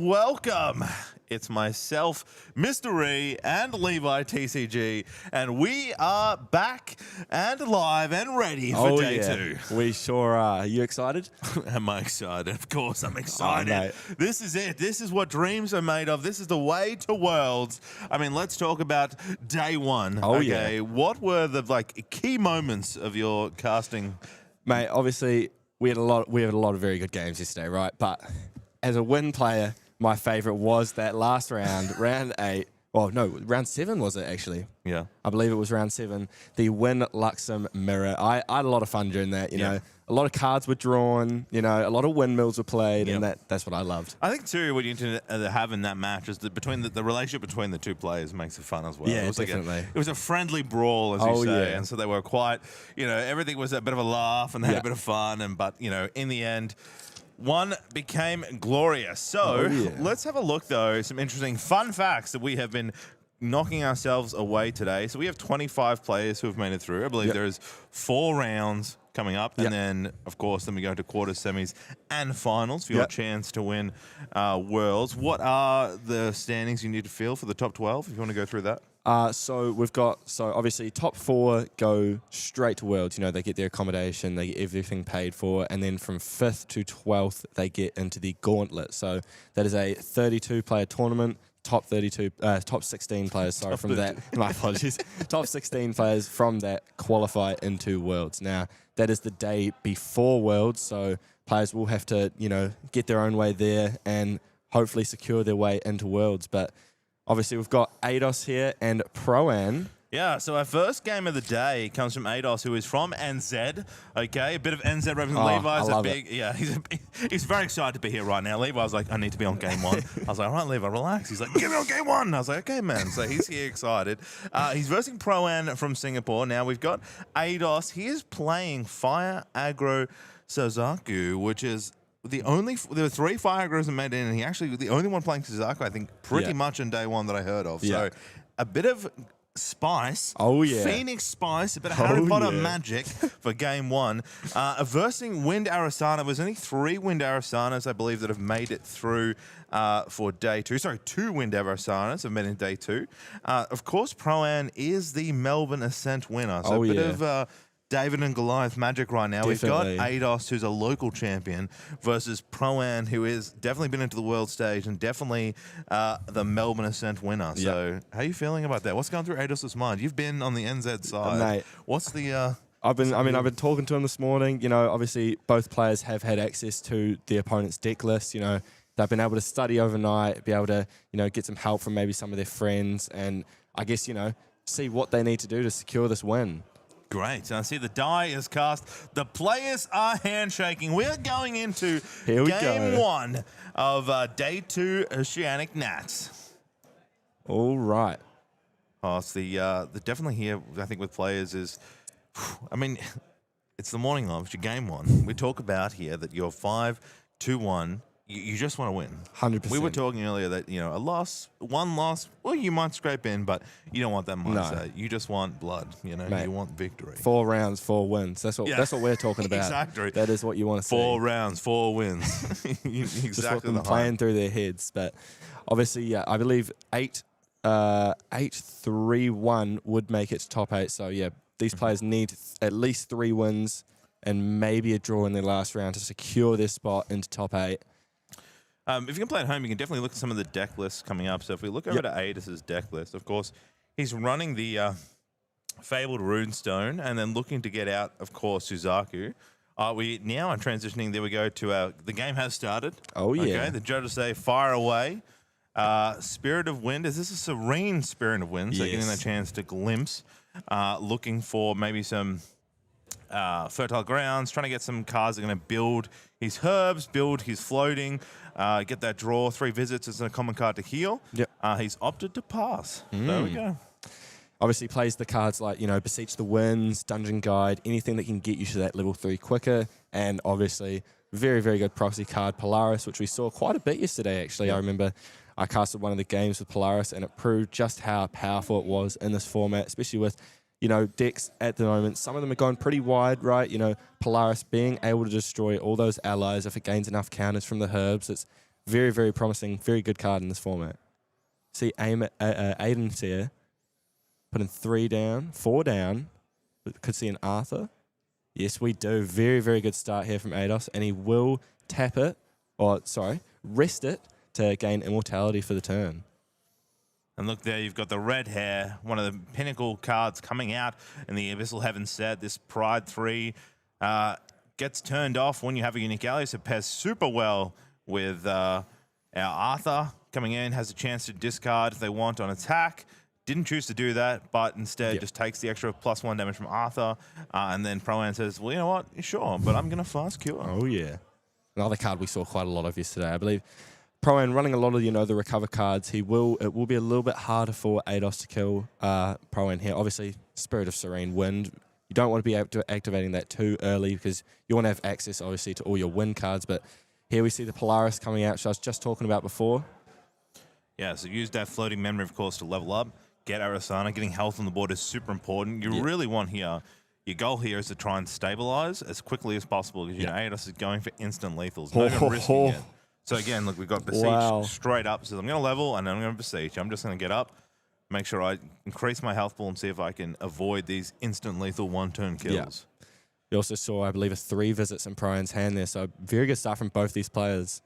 Welcome. It's myself, Mr. E, and Levi TCG, and we are back and live and ready for day two. We sure are. Are you excited? Am I excited? Of course I'm excited. This is it. This is what dreams are made of. This is the way to worlds. I mean, let's talk about day one. Okay. What were the key moments of your casting? Mate, obviously we had a lot of very good games yesterday, right? But as a win player, my favorite was that last round, round 8. Well, no, round 7 was it actually? Yeah. I believe it was round 7. The Win Luxem mirror. I had a lot of fun during that, you know. A lot of cards were drawn, you know, a lot of windmills were played, and that's what I loved. I think, too, what you need to have in that match is that the relationship between the two players makes it fun as well. Yeah, it was definitely. It was a friendly brawl, as you say, and so they were quite, you know, everything was a bit of a laugh, and they had a bit of fun, but, you know, in the end, one became glorious. So let's have a look, though, some interesting fun facts that we have been knocking ourselves away today. So we have 25 players who have made it through. I believe there is 4 rounds coming up. And then, of course, then we go to quarters, semis, and finals for your chance to win Worlds. What are the standings you need to fill for the top 12, if you want to go through that? So we've got, obviously top 4 go straight to Worlds. You know, they get their accommodation, they get everything paid for, and then from 5th to 12th, they get into the Gauntlet. So that is a 32-player tournament. Top 16 players, sorry, from that. My apologies. Top 16 players from that qualify into Worlds. Now, that is the day before Worlds, so players will have to, you know, get their own way there and hopefully secure their way into Worlds. But obviously, we've got Eidos here and Proan. Yeah, so our first game of the day comes from Eidos, who is from NZ. Okay, a bit of NZ representing. Levi's he's very excited to be here right now. Levi's like, I need to be on game 1. I was like, all right, Levi, relax. He's like, get me on game 1. I was like, okay, man. So he's here excited. He's versing Proan from Singapore. Now we've got Eidos. He is playing Fire Aggro Suzaku, which is there were 3 Fire Aggros that made it in, and he actually the only one playing Suzaku, I think, pretty much in day 1 that I heard of. So a bit of spice. Oh, yeah. Phoenix spice, a bit of Harry Potter magic for game 1. Versing Wind Arasana. There's only 3 Wind Arasanas, I believe, that have made it through for day 2. Sorry, 2 Wind Arasanas have made it in day 2. Of course, Proan is the Melbourne Ascent winner. So a bit of David and Goliath magic right now. Definitely. We've got Eidos, who's a local champion, versus Proan, who has definitely been into the world stage and definitely the Melbourne Ascent winner. So how are you feeling about that? What's going through Eidos' mind? You've been on the NZ side. Mate, what's the... I've been talking to him this morning. You know, obviously both players have had access to the opponent's deck list. You know, they've been able to study overnight, be able to, you know, get some help from maybe some of their friends, and I guess, you know, see what they need to do to secure this win. Great. I see the die is cast. The players are handshaking. We're going into game 1 of day 2 Oceanic Nats. All right. Oh, it's the definitely here, I think, with players is, I mean, it's the morning of, it's your game 1. We talk about here that you're 5-2-1. You just want to win. 100%. We were talking earlier that, you know, one loss, well, you might scrape in, but you don't want that mindset. No. You just want blood, you know. Mate, you want victory. 4 rounds, 4 wins. That's what we're talking about. Exactly. That is what you want to see. 4 rounds, 4 wins. Exactly. Just what them playing through their heads. But obviously, I believe 8-3-1 would make it to top 8. So, yeah, these players need at least 3 wins and maybe a draw in their last round to secure their spot into top 8. If you can play at home, you can definitely look at some of the deck lists coming up. So if we look over to Eidos' deck list, of course, he's running the Fabled Runestone and then looking to get out, of course, Suzaku. We now are transitioning. There we go to the game has started. Oh, yeah. Okay, the judges say fire away. Spirit of Wind. Is this a serene Spirit of Wind? So getting that chance to glimpse, looking for maybe some fertile grounds, trying to get some cards that are going to build his herbs, build his floating, get that draw. 3 visits is a common card to heal. Yep. He's opted to pass. There we go. Obviously plays the cards like, you know, Beseech the Winds, Dungeon Guide, anything that can get you to that level 3 quicker. And obviously, very, very good proxy card, Polaris, which we saw quite a bit yesterday, actually. Yep. I remember I casted one of the games with Polaris, and it proved just how powerful it was in this format, especially with, you know, decks at the moment. Some of them are going pretty wide, right? You know, Polaris being able to destroy all those allies if it gains enough counters from the herbs. It's very, very promising, very good card in this format. See Aiden's here, putting 3 down, 4 down. Could see an Arthur. Yes, we do. Very, very good start here from Eidos, and he will tap it, rest it to gain immortality for the turn. And look there, you've got the red hair, one of the pinnacle cards coming out in the Abyssal Heaven set. This Pride 3 gets turned off when you have a unique ally, so pairs super well with our Arthur coming in, has a chance to discard if they want on attack. Didn't choose to do that, but instead just takes the extra +1 damage from Arthur. And then Proan says, well, you know what? Sure, but I'm going to fast cure. Oh, yeah. Another card we saw quite a lot of yesterday, I believe. Proan running a lot of, you know, the recover cards. It will be a little bit harder for Eidos to kill Proan here. Obviously, Spirit of Serene Wind. You don't want to be activating that too early because you want to have access, obviously, to all your win cards. But here we see the Polaris coming out, which I was just talking about before. Yeah, so use that floating memory, of course, to level up. Get Arasana. Getting health on the board is super important. You really want here, your goal here is to try and stabilize as quickly as possible because, you know, Eidos is going for instant lethals. Not even risking it. So again, look, we've got Beseech straight up. Says, I'm going to level and then I'm going to Beseech. I'm just going to get up. make sure I increase my health pool and see if I can avoid these instant lethal one-turn kills. Yeah. You also saw, I believe, 3 visits in Proan's hand there, so very good start from both these players.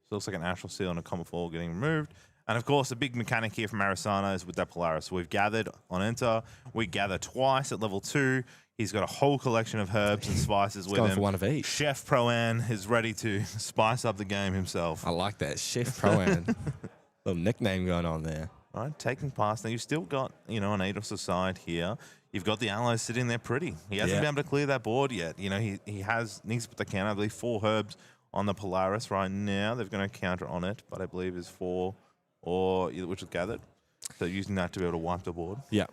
So it looks like an Astral Seal and a Comet Fall getting removed. And of course, the big mechanic here from Arisano is with that Polaris. We've gathered on enter. We gather twice at level 2. He's got a whole collection of herbs and spices with going him. For one of each. Chef Proan is ready to spice up the game himself. I like that. Chef Proan. Little nickname going on there. Right, taking past. Now, you've still got, an Ados side here. You've got the allies sitting there pretty. He hasn't been able to clear that board yet. He needs to put the counter. I believe 4 herbs on the Polaris right now. They're going to counter on it, but I believe is 4 which is gathered. So using that to be able to wipe the board. Yeah.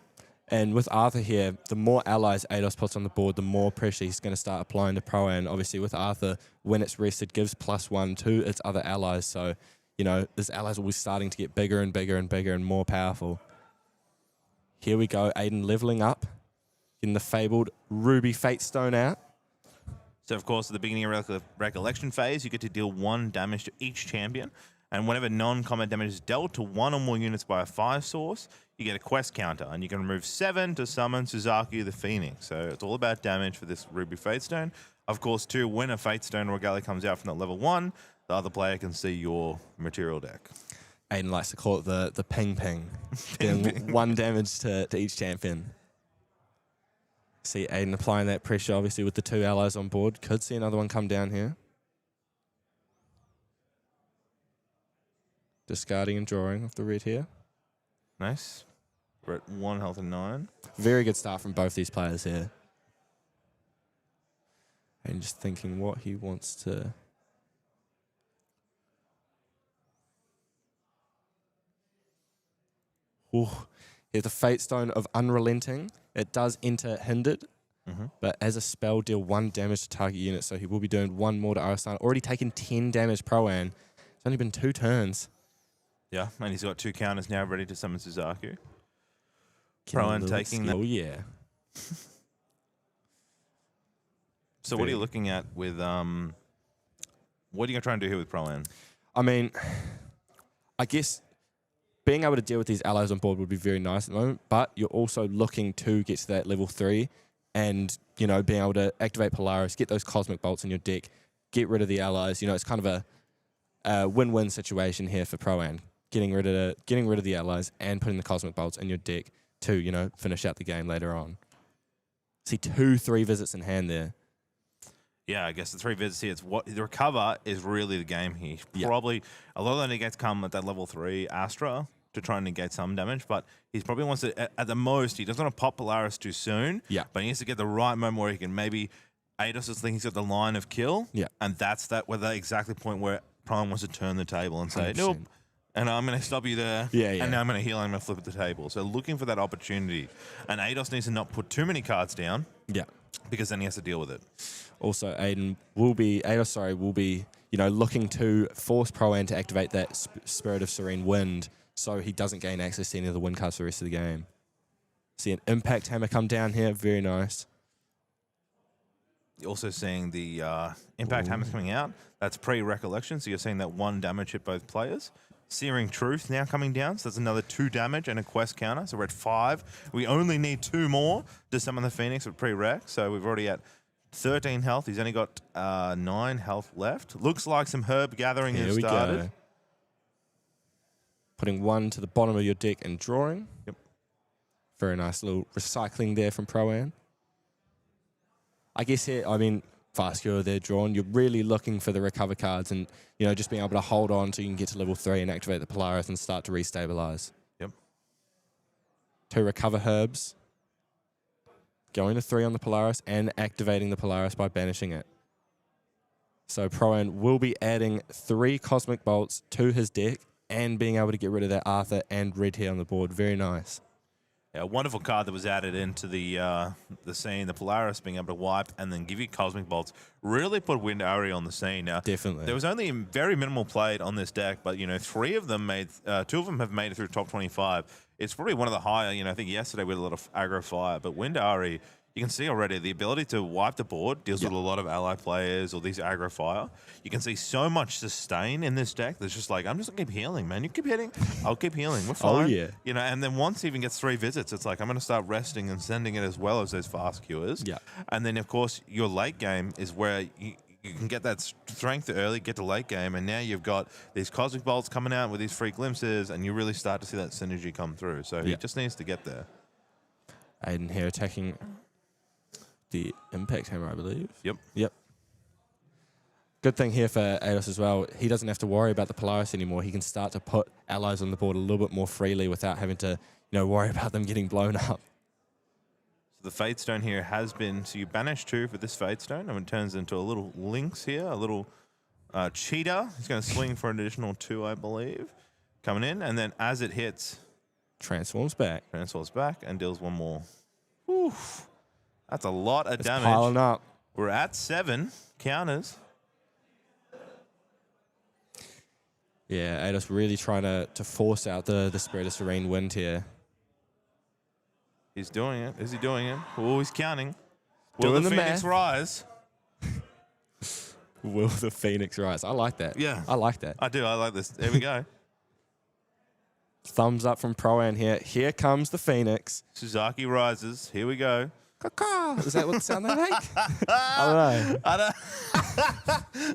And with Arthur here, the more allies Ados puts on the board, the more pressure he's going to start applying to Proan. Obviously, with Arthur, when it's rested, gives +1 to its other allies. So, his allies will be starting to get bigger and bigger and bigger and more powerful. Here we go, Aiden leveling up, getting the fabled Ruby Fate Stone out. So, of course, at the beginning of Recollection phase, you get to deal 1 damage to each champion. And whenever non-combat damage is dealt to 1 or more units by a 5 source, you get a quest counter. And you can remove 7 to summon Suzaku the Phoenix. So it's all about damage for this Ruby Fate Stone. Of course, too, when a Fate Stone Regalia comes out from that level 1, the other player can see your material deck. Aiden likes to call it the ping-ping. Doing 1 damage to each champion. See Aiden applying that pressure, obviously, with the 2 allies on board. Could see another one come down here. Discarding and drawing off the red here. Nice. We're at 1 health and 9. Very good start from both these players here. And just thinking what he wants to... Ooh. Here's the Fate Stone of Unrelenting. It does enter hindered, but as a spell, deal 1 damage to target unit. So he will be doing 1 more to Arasana. Already taken 10 damage Proan. It's only been 2 turns. Yeah, and he's got 2 counters now ready to summon Suzaku. Proan taking that. Oh, yeah. So what are you looking at with... what are you going to try and do here with Proan? I mean, I guess being able to deal with these allies on board would be very nice at the moment, but you're also looking to get to that level 3 and, being able to activate Polaris, get those Cosmic Bolts in your deck, get rid of the allies. It's kind of a win-win situation here for Proan. Getting rid of the allies and putting the Cosmic Bolts in your deck to, finish out the game later on. See 2 3 visits in hand there. Yeah, I guess the 3 visits here, the recover is really the game here. Probably a lot of the negates come at that level 3 Astra to try and negate some damage, but he probably wants to, at the most, he doesn't want to pop Polaris too soon, but he needs to get the right moment where he can maybe, Ados is thinking he's got the line of kill, and that's the exactly point where Prime wants to turn the table and say, 100%. Nope, and I'm going to stop you there, and now I'm going to heal and I'm going to flip at the table. So looking for that opportunity, and Ados needs to not put too many cards down, because then he has to deal with it. Also, Ados will be, looking to force Proan to activate that Spirit of Serene Wind so he doesn't gain access to any of the wind cards for the rest of the game. See an Impact Hammer come down here. Very nice. You're also seeing the Impact Hammers coming out. That's pre-Recollection, so you're seeing that 1 damage hit both players. Searing Truth now coming down, so that's another 2 damage and a quest counter, so we're at 5. We only need 2 more to summon the Phoenix with pre-Rec, so we've already at 13 health. He's only got 9 health left. Looks like some herb gathering has started. Go. Putting 1 to the bottom of your deck and drawing. Yep. Very nice little recycling there from Proan. I guess here, fast cure they're drawn. You're really looking for the recover cards and, just being able to hold on so you can get to level 3 and activate the Polaris and start to restabilize. Yep. 2 recover herbs. Going to 3 on the Polaris and activating the Polaris by banishing it. So Proan will be adding 3 Cosmic Bolts to his deck and being able to get rid of that Arthur and red here on the board. Very nice. Yeah, a wonderful card that was added into the scene, the Polaris being able to wipe and then give you Cosmic Bolts, really put Wind Ari on the scene. Now, definitely. There was only very minimal played on this deck, but 2 of them have made it through top 25. It's probably one of the higher, I think yesterday we had a lot of aggro fire, but Wind Ari, You can see already the ability to wipe the board deals with a lot of ally players or these aggro fire. You can see so much sustain in this deck that's just like, I'm just going to keep healing, man. You keep hitting, I'll keep healing. We're fine. Oh, yeah. You know, and then once it even gets 3 visits, it's like, I'm going to start resting and sending it as well as those fast cures. Yeah. And then, of course, your late game is where you can get that strength early, get to late game, and now you've got these Cosmic Bolts coming out with these free glimpses, and you really start to see that synergy come through. So he just needs to get there. Aiden here attacking the Impact Hammer, I believe. Yep. Good thing here for Eidos as well. He doesn't have to worry about the Polaris anymore. He can start to put allies on the board a little bit more freely without having to, worry about them getting blown up. So the Fate Stone here has been, so you banish 2 for this Fate Stone, and it turns into a little Lynx here, a little cheetah. He's going to swing for an additional 2, I believe, coming in, and then as it hits, transforms back, and deals 1 more. Whew. That's a lot of damage. Piling up. We're at 7 counters. Yeah, Eidos really trying to force out the Spirit of Serene Wind here. He's doing it. Is he doing it? Oh, he's counting. Will the Phoenix rise? Will the Phoenix rise? I like that. Yeah. I like that. I do. I like this. There we go. Thumbs up from Proan here. Here comes the Phoenix. Suzaki rises. Here we go. Is that what the sound they make? I don't know.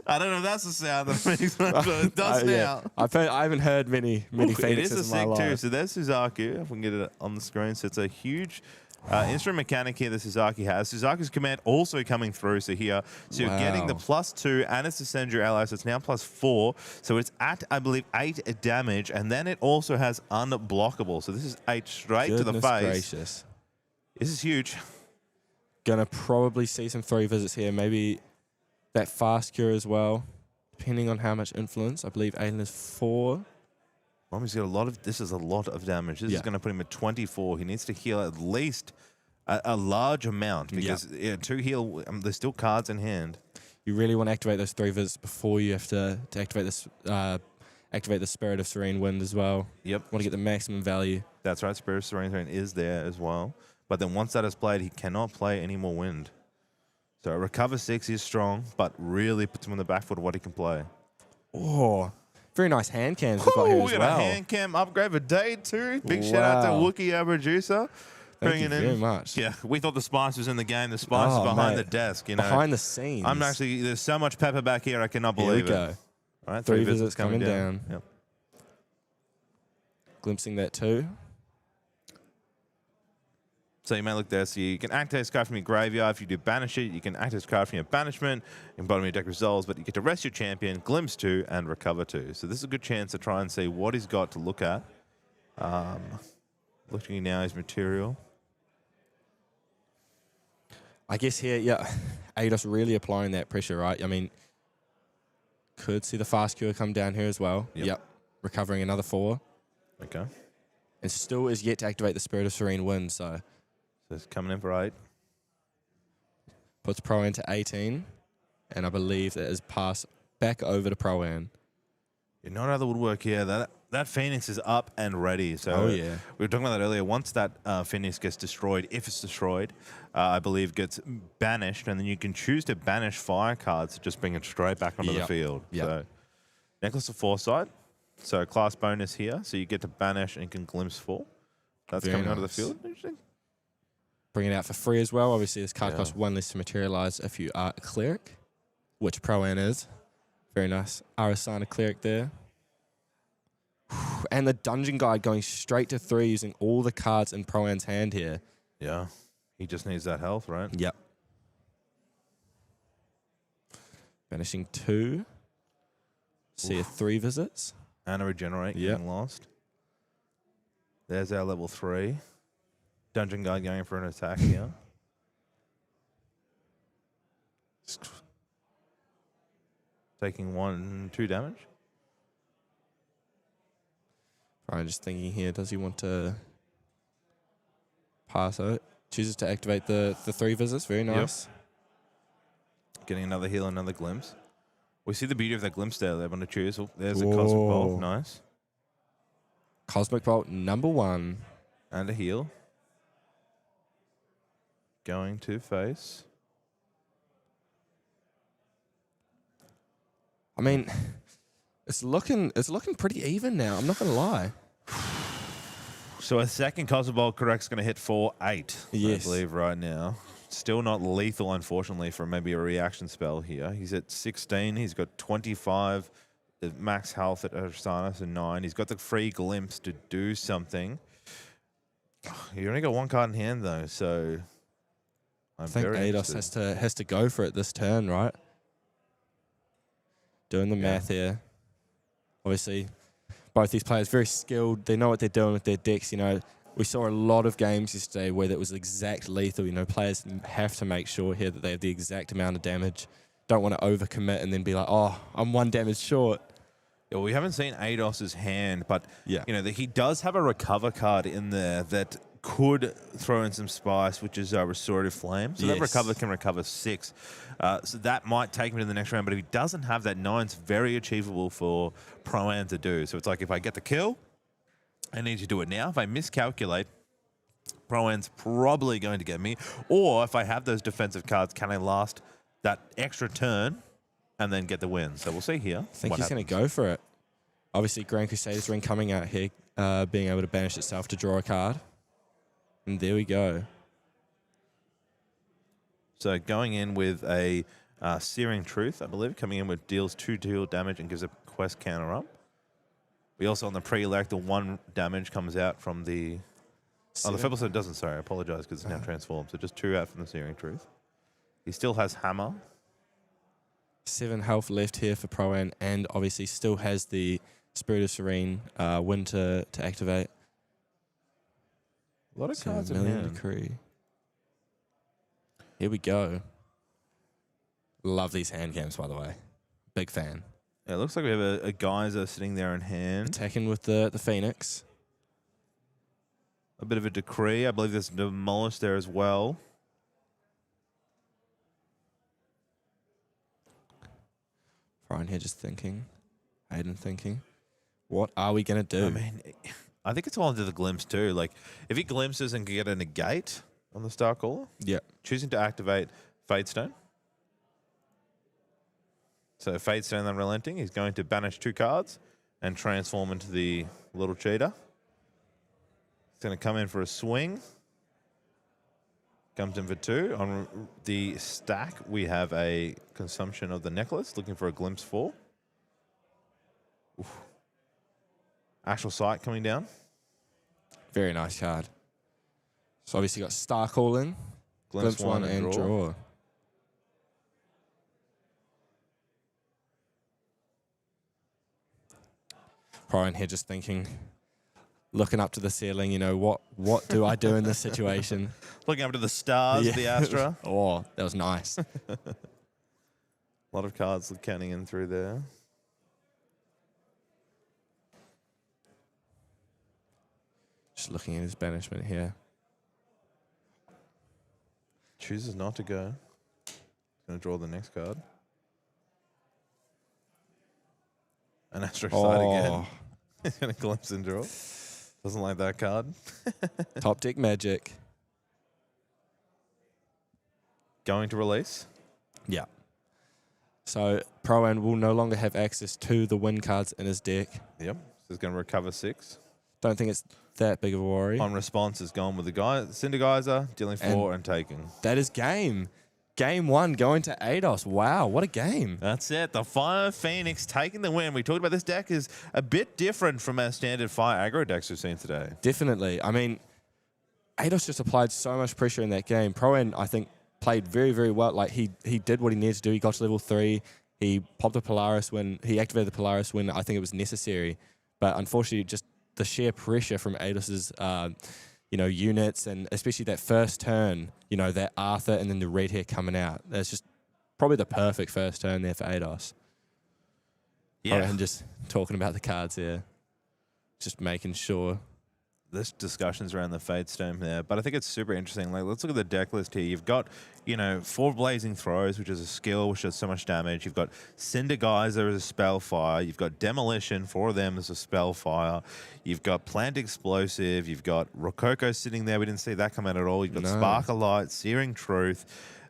I don't know if that's the sound the Phoenix makes, but it does now. I haven't heard many Phoenixes It is a in my sick too. life. So there's Suzaku. If we can get it on the screen. So it's a huge instrument mechanic here that Suzaki has. Suzaku's command also coming through. So here, you're getting the +2 and it's to send your allies. So it's now +4. So it's at, I believe, 8 damage. And then it also has unblockable. So this is 8 straight to the face. Gracious. This is huge. Gonna probably see some 3 visits here. Maybe that fast cure as well, depending on how much influence. I believe Aiden is 4. He's got a lot of. This is a lot of damage. This is going to put him at 24. He needs to heal at least a large amount because to heal, there's still cards in hand. You really want to activate those 3 visits before you have to activate this. Activate the Spirit of Serene Wind as well. Yep. Want to get the maximum value. That's right. Spirit of Serene Wind is there as well. But then once that is played, he cannot play any more wind. So Recover 6 is strong, but really puts him on the back foot of what he can play. Oh, very nice hand cams we've got here as well. A hand cam upgrade for day 2. Big shout out to Wookie, our producer. Thank you very much. Yeah, we thought the Spice was in the game. The Spice is behind the desk. Behind the scenes. There's so much pepper back here, I cannot believe it. Here we go. All right, 3 visits coming down. Yep. Glimpsing that too. So you may look there. So you can activate this card from your graveyard. If you do banish it, you can activate this card from your banishment. You can bottom your deck resolves, but you get to rest your champion, glimpse 2, and recover 2. So this is a good chance to try and see what he's got to look at. Looking now his material. I guess here, Eidos really applying that pressure, right? I mean, could see the fast cure come down here as well. Yep. Recovering another 4. Okay. And still is yet to activate the Spirit of Serene Wind, so it's coming in for 8. Puts Proan to 18. And I believe that is passed back over to Proan. You're not out of the woodwork here. That Phoenix is up and ready. So we were talking about that earlier. Once that Phoenix gets destroyed, if it's destroyed, I believe gets banished, and then you can choose to banish fire cards to just bring it straight back onto the field. So Necklace of Foresight. So class bonus here. So you get to banish and can glimpse 4. That's Very coming onto the nice. field. Interesting. Bring it out for free as well. Obviously, this card costs 1 less to materialize if you are a cleric, which Proan is. Very nice. Arasana cleric there. And the dungeon guide going straight to 3 using all the cards in Proan's hand here. Yeah. He just needs that health, right? Yep. Banishing 2. See 3 visits. And a regenerate getting lost. There's our level 3. Dungeon guide going for an attack here. Taking 2 damage. I'm just thinking here, does he want to pass out? Chooses to activate the 3 visits. Very nice. Yep. Getting another heal, another glimpse. We see the beauty of that glimpse there. They want to choose. Oh, there's a Cosmic Bolt. Nice. Cosmic Bolt number 1. And a heal. going to face. I mean, it's looking pretty even now. I'm not going to lie. So a second Cosmoball correct's going to hit for 8, yes. I believe, right now. Still not lethal, unfortunately, for maybe a reaction spell here. He's at 16. He's got 25 max health at Oceania, so 9. He's got the free glimpse to do something. You only got one card in hand, though, so I think Eidos has to go for it this turn, right? Doing the math here. Obviously, both these players very skilled. They know what they're doing with their decks. You know, we saw a lot of games yesterday where that was exact lethal. You know, players have to make sure here that they have the exact amount of damage. Don't want to overcommit and then be like, oh, I'm 1 damage short. Yeah, well, we haven't seen Eidos' hand, but you know he does have a recover card in there that could throw in some spice, which is Restorative Flame. So that recover can recover 6. So that might take him to the next round. But if he doesn't have that, 9's very achievable for Proan to do. So it's like if I get the kill, I need to do it now. If I miscalculate, Proan's probably going to get me. Or if I have those defensive cards, can I last that extra turn and then get the win? So we'll see here. I think he's going to go for it. Obviously, Grand Crusader's Ring coming out here, being able to banish itself to draw a card. And there we go. So going in with a Searing Truth, I believe, coming in with deals 2 deal damage and gives a quest counter up. We also on the pre-elect, the 1 damage comes out from the... Oh, the Fable doesn't, sorry, I apologize because it's now transformed. So just 2 out from the Searing Truth. He still has Hammer. 7 health left here for Proan, and obviously still has the Spirit of Serene Wind to activate. A lot of cards in Million hand. Decree. Here we go. Love these hand games, by the way. Big fan. Yeah, it looks like we have a Geyser sitting there in hand. Attacking with the Phoenix. A bit of a Decree. I believe there's Demolish there as well. Brian here just thinking. Aiden thinking. What are we going to do? I mean, I think it's all into the glimpse too. Like, if he glimpses and can get a negate on the Starcaller, choosing to activate Fadestone. So Fadestone Unrelenting, he's going to banish 2 cards and transform into the little cheater. He's going to come in for a swing. Comes in for 2. On the stack, we have a consumption of the necklace, looking for a glimpse 4. Oof. Actual Sight coming down. Very nice card. So obviously got Star Calling, Glimpse 1 and draw. Brian here just thinking, looking up to the ceiling, you know, what do I do in this situation? Looking up to the stars of the Astra. Oh, that was nice. A lot of cards counting in through there. Just looking at his banishment here. Chooses not to go. Going to draw the next card. An Astro Sight again. He's going to glimpse and draw. Doesn't like that card. Top deck magic. Going to release. Yeah. So Proan will no longer have access to the win cards in his deck. Yep. So he's going to recover 6. Don't think it's that big of a worry. On response is gone with the Cinder Geyser, dealing 4 and taking. That is game. Game 1 going to Eidos. Wow, what a game. That's it. The Fire Phoenix taking the win. We talked about this deck is a bit different from our standard Fire aggro decks we've seen today. Definitely. I mean, Eidos just applied so much pressure in that game. Proan, I think, played very, very well. Like, he did what he needed to do. He got to level 3. He popped the Polaris when he activated the Polaris when I think it was necessary. But unfortunately, just the sheer pressure from Eidos's, units, and especially that first turn, that Arthur and then the red hair coming out. That's just probably the perfect first turn there for Eidos. Yeah. And just talking about the cards here, just making sure. there's discussions around the Fate Stone there, but I think it's super interesting. Like, let's look at the deck list here. You've got, 4 Blazing Throws, which is a skill which does so much damage. You've got Cinder Geyser as a Spellfire. You've got Demolition, 4 of them as a Spellfire. You've got Plant Explosive. You've got Rococo sitting there. We didn't see that come out at all. You've got Spark of Light, Searing Truth,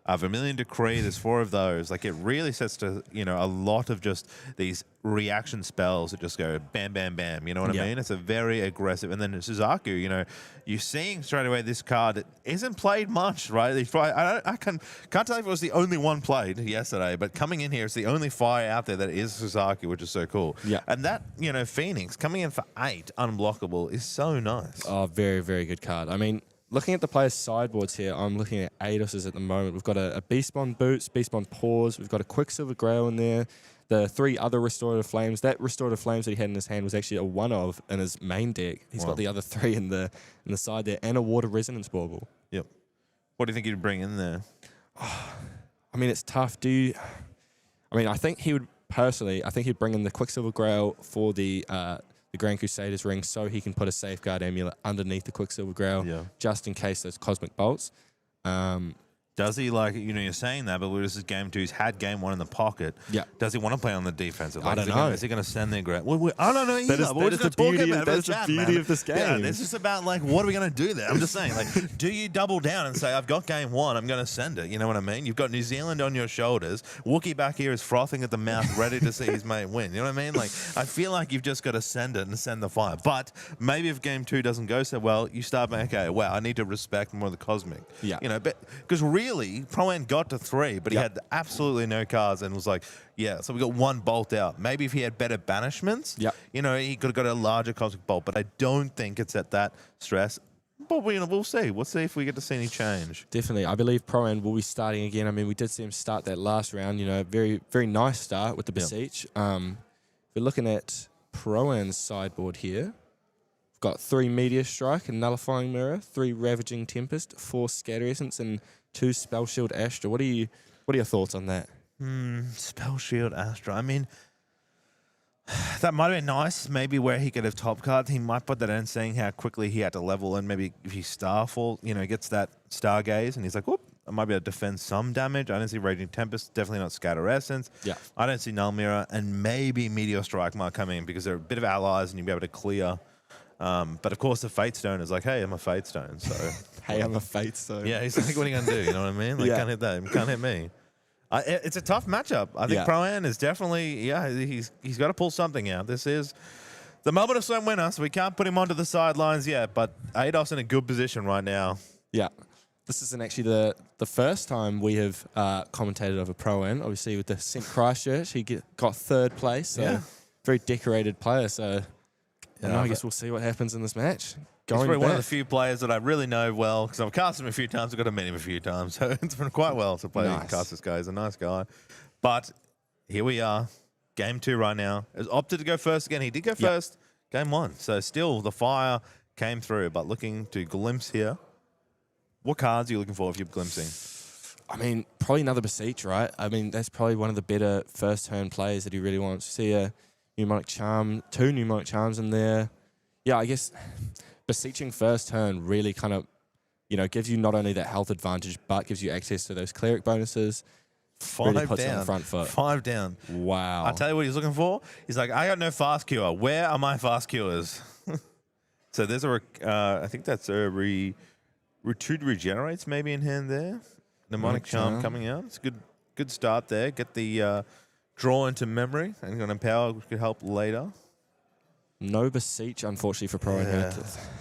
Vermilion Decree. There's 4 of those. Like, it really sets to, a lot of just these reaction spells that just go bam, bam, bam. You know what I mean? It's a very aggressive. And then Suzaku, you're seeing straight away this card that isn't played much, right? I can't tell if it was the only one played yesterday, but coming in here, it's the only fire out there that is Suzaku, which is so cool. Yeah. And that, Phoenix coming in for 8 unblockable is so nice. Oh, very, very good card. I mean, looking at the players' sideboards here, I'm looking at Ados's at the moment. We've got a Beastbond Boots, Beastbond Paws. We've got a Quicksilver Grail in there. The 3 other Restorative Flames. That Restorative Flames that he had in his hand was actually a 1-of in his main deck. He's got the other 3 in the side there, and a Water Resonance Bauble. Yep. What do you think you'd bring in there? I mean, it's tough. I think he would, personally, he'd bring in the Quicksilver Grail for the Grand Crusader's Ring so he can put a Safeguard Amulet underneath the Quicksilver Grail just in case those Cosmic Bolts. Does he, you're saying that, but this is game 2. He's had game 1 in the pocket. Yeah. Does he want to play on the defensive? I don't know. Is he going to send their ground? I don't know either. That is the beauty of this game. Yeah, this is about, what are we going to do there? I'm just saying, do you double down and say, I've got game 1, I'm going to send it? You know what I mean? You've got New Zealand on your shoulders. Wookie back here is frothing at the mouth, ready to see his mate win. You know what I mean? I feel like you've just got to send it and send the fire. But maybe if game 2 doesn't go so well, you start being, okay, wow, I need to respect more of the Cosmic. Yeah. Because really, Proan got to 3, but he had absolutely no cards and was like, so we got 1 bolt out. Maybe if he had better banishments, he could have got a larger Cosmic Bolt, but I don't think it's at that stress. But we'll see. We'll see if we get to see any change. Definitely. I believe Proan will be starting again. I mean, we did see him start that last round, very, very nice start with the Beseech. We're looking at Proan's sideboard here. We've got 3 Meteor Strike and Nullifying Mirror, 3 Ravaging Tempest, 4 Scatter Essence, and 2 Spell Shield Astra. What are your thoughts on that? Spell Shield Astra. I mean, that might have been nice. Maybe where he could have top cards. He might put that in, saying how quickly he had to level, and maybe if he Starfall, gets that Stargaze, and he's like, whoop, I might be able to defend some damage. I don't see Raging Tempest. Definitely not Scatter Essence. Yeah. I don't see Null Mirror, and maybe Meteor Strike might come in because they're a bit of allies, and you'll be able to clear. But of course, the Fate Stone is like, hey, I'm a Fate Stone. So, hey, I'm a Fate Stone. Yeah, he's like, what are you gonna do? You know what I mean? Can't hit that. Can't hit me. It's a tough matchup. I think Proan is definitely, he's got to pull something out. This is the moment of some winner, so we can't put him onto the sidelines yet. But Adolf's in a good position right now. Yeah. This isn't actually the first time we have commentated over Proan. Obviously, with the St. Christchurch, he got 3rd place. So very decorated player. So I guess we'll see what happens in this match. He's probably one of the few players that I really know well because I've cast him a few times. I've got to meet him a few times. So it's been quite well to play and cast this guy. He's a nice guy. But here we are. Game 2 right now. He's opted to go first again. He did go first. Game 1. So still the fire came through. But looking to glimpse here. What cards are you looking for if you're glimpsing? I mean, probably another Beseech, right? I mean, that's probably one of the better first turn plays that he really wants. See a Mnemonic Charm, 2 Mnemonic Charms in there. Yeah, I guess Beseeching first turn really kind of, gives you not only that health advantage, but gives you access to those cleric bonuses. 5 really puts down. on the front foot. 5 down. Wow. I'll tell you what he's looking for. He's like, I got no fast cure. Where are my fast cures? So there's I think that's a Retreat Regenerates maybe in hand there. Mnemonic Charm coming out. It's a good start there. Get the draw into memory and going to empower, which could help later. No Beseech, unfortunately, for Proan.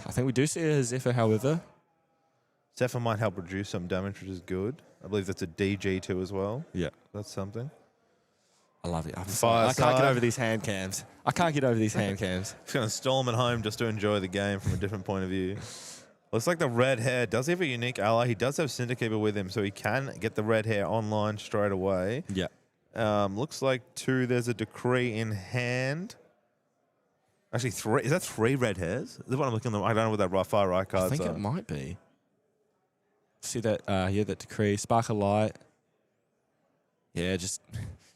I think we do see a Zephyr, however. Zephyr might help reduce some damage, which is good. I believe that's a DG too as well. Yeah. That's something. I love it. I can't get over these hand cams. Just going to stall him at home just to enjoy the game from a different point of view. Looks like the red hair does have a unique ally. He does have Cinderkeeper with him, so he can get the red hair online straight away. Yeah. Looks like 2. There's a Decree in hand. Actually, 3. Is that 3 red hairs? Is that what I'm looking at? I don't know what that far right cards I think it might be. See that? That Decree. Spark of Light. Yeah, just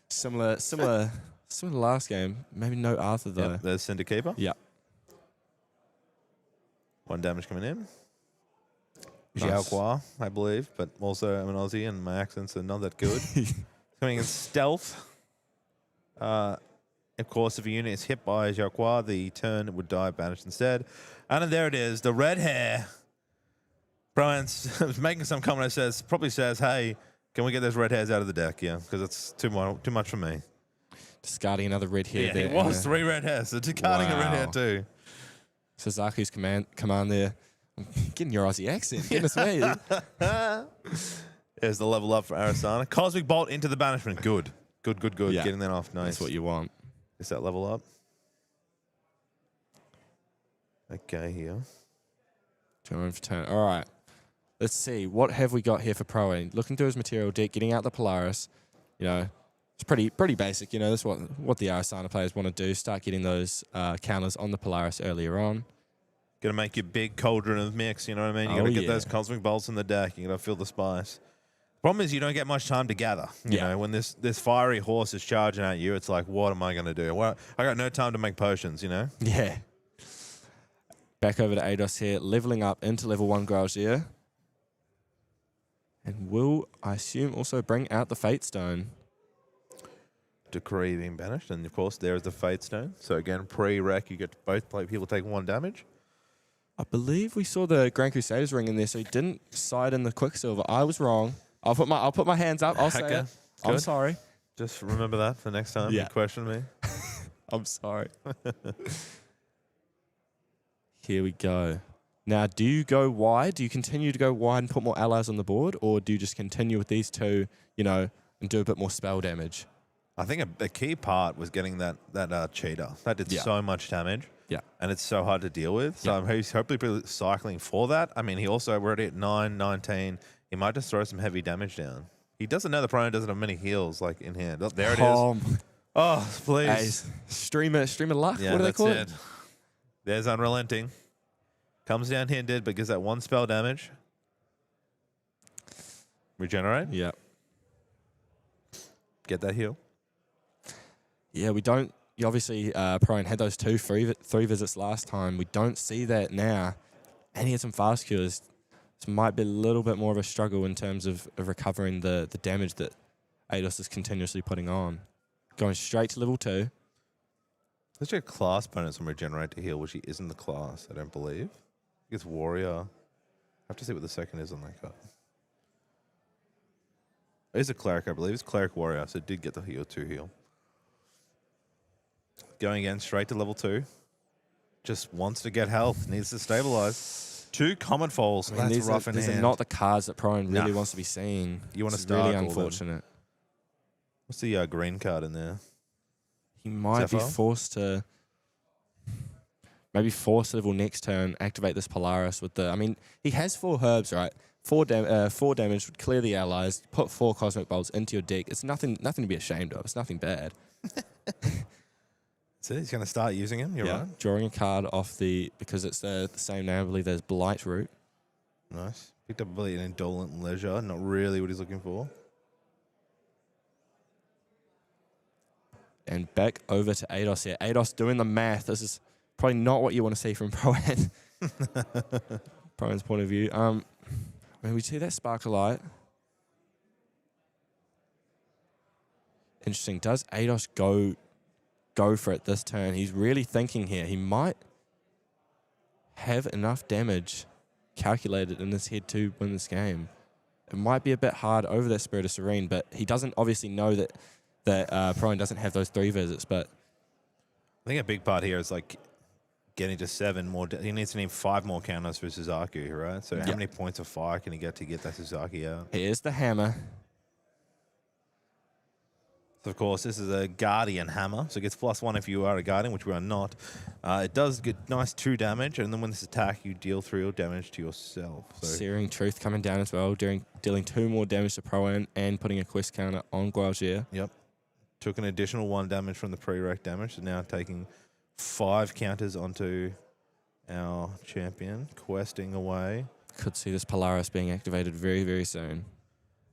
similar last game. Maybe no Arthur, though. Yep, there's Cinderkeeper. Yeah. 1 damage coming in. Nice. Xiaoqua, I believe, but also I'm an Aussie and my accents are not that good. Coming in stealth. Of course, if a unit is hit by Xiaoqua, the turn would die banished instead. And then there it is, the red hair. Proan's making some comment that probably says, hey, can we get those red hairs out of the deck? Yeah, because it's too much for me. Discarding another red hair Yeah, there. it was 3 red hairs, so discarding a red hair too. Suzaku's command there. Getting your Aussie accent. Goodness me. There's the level up for Arasana. Cosmic Bolt into the banishment. Good. Yeah. Getting that off. Nice. That's what you want. Is that level up? Okay, here. Turn for turn. All right. Let's see. What have we got here for Proan? Looking through his material deck, getting out the Polaris. You know, it's pretty basic. You know, that's what the Arasana players want to do. Start getting those counters on the Polaris earlier on. Gonna make your big cauldron of mix, you know what I mean? You gotta get those cosmic bolts in the deck. You gotta feel the spice. Problem is you don't get much time to gather. You know, when this fiery horse is charging at you, it's like, what am I gonna do? Well, I got no time to make potions, you know? Yeah. Back over to Eidos here, leveling up into level 1 Growlgier. And will, I assume, also bring out the Fate Stone. Decree being banished, and of course there is the Fate Stone. So again, pre-rec, you get both people take 1 damage. I believe we saw the Grand Crusaders ring in there, so he didn't side in the Quicksilver. I was wrong. I'll put my hands up. I'll say it. I'm sorry. Just remember that for next time you question me. I'm sorry. Here we go. Now, do you go wide? Do you continue to go wide and put more allies on the board, or do you just continue with these 2, you know, and do a bit more spell damage? I think a key part was getting that cheetah. That did so much damage. Yeah. And it's so hard to deal with. So he's hopefully cycling for that. I mean, he also, we're already at 9, 19. He might just throw some heavy damage down. He doesn't know the Proan doesn't have many heals like in hand. Oh, there it is. Oh, please. Hey, stream of luck. Yeah, what do they call it? There's Unrelenting. Comes down hindered, but gives that 1 spell damage. Regenerate. Yeah. Get that heal. Yeah, we don't. You obviously, Proan had those 3 visits last time. We don't see that now. And he had some fast cures. This might be a little bit more of a struggle in terms of recovering the damage that Eidos is continuously putting on. Going straight to level 2. There's a class bonus on Regenerate to heal, which he isn't the class, I don't believe. I think it's Warrior. I have to see what the second is on that card. It is a Cleric, I believe. It's Cleric Warrior, so it did get the heal 2 heal. Going again straight to level 2. Just wants to get health, needs to stabilize. 2 common falls. I mean, that's rough in hand. These are not the cards that Proan really wants to be seeing. You want to It's start really unfortunate. What's the green card in there? He might be forced to level next turn, activate this Polaris with the. I mean, he has 4 herbs, right? 4 damage would clear the allies. Put 4 cosmic bolts into your deck. It's nothing to be ashamed of. It's nothing bad. So he's going to start using him. You're right. Drawing a card off because it's the same name. I believe there's Blight Root. Nice. Picked up an Indolent Leisure. Not really what he's looking for. And back over to Eidos here. Eidos doing the math. This is probably not what you want to see from Proan. Proan's point of view. When we see that Sparkle Light. Interesting. Does Eidos go for it this turn? He's really thinking here. He might have enough damage calculated in his head to win this game. It might be a bit hard over that Spirit of Serene, but he doesn't obviously know that Proan doesn't have those 3 visits. But I think a big part here is like getting to 7 more. He needs to need 5 more counters for Suzaku, right? So how many points of fire can he get to get that Suzaku out? Here's the hammer. So of course, this is a Guardian Hammer, so it gets +1 if you are a Guardian, which we are not. It does get nice 2 damage, and then when this attack, you deal 3 damage to yourself. So Searing Truth coming down as well, dealing 2 more damage to Proan and putting a quest counter on Growlgier. Yep. Took an additional 1 damage from the pre-rec damage, so now taking 5 counters onto our champion, questing away. Could see this Polaris being activated very, very soon.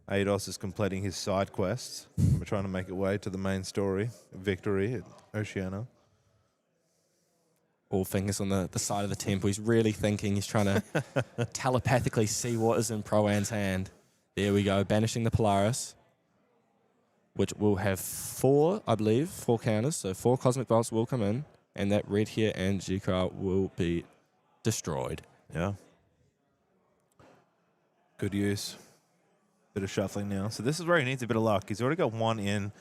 Eidos is completing his side quests. We're trying to make it way to the main story, victory at Oceania. all fingers on the side of the temple. He's really thinking. He's trying to telepathically see what is in Proan's hand. There we go, banishing the Polaris, which will have 4, I believe, 4 counters. So 4 Cosmic Bolts will come in, and that red here and G-Card will be destroyed. Yeah. Good use. Bit of shuffling now. So this is where he needs a bit of luck. He's already got 1 in.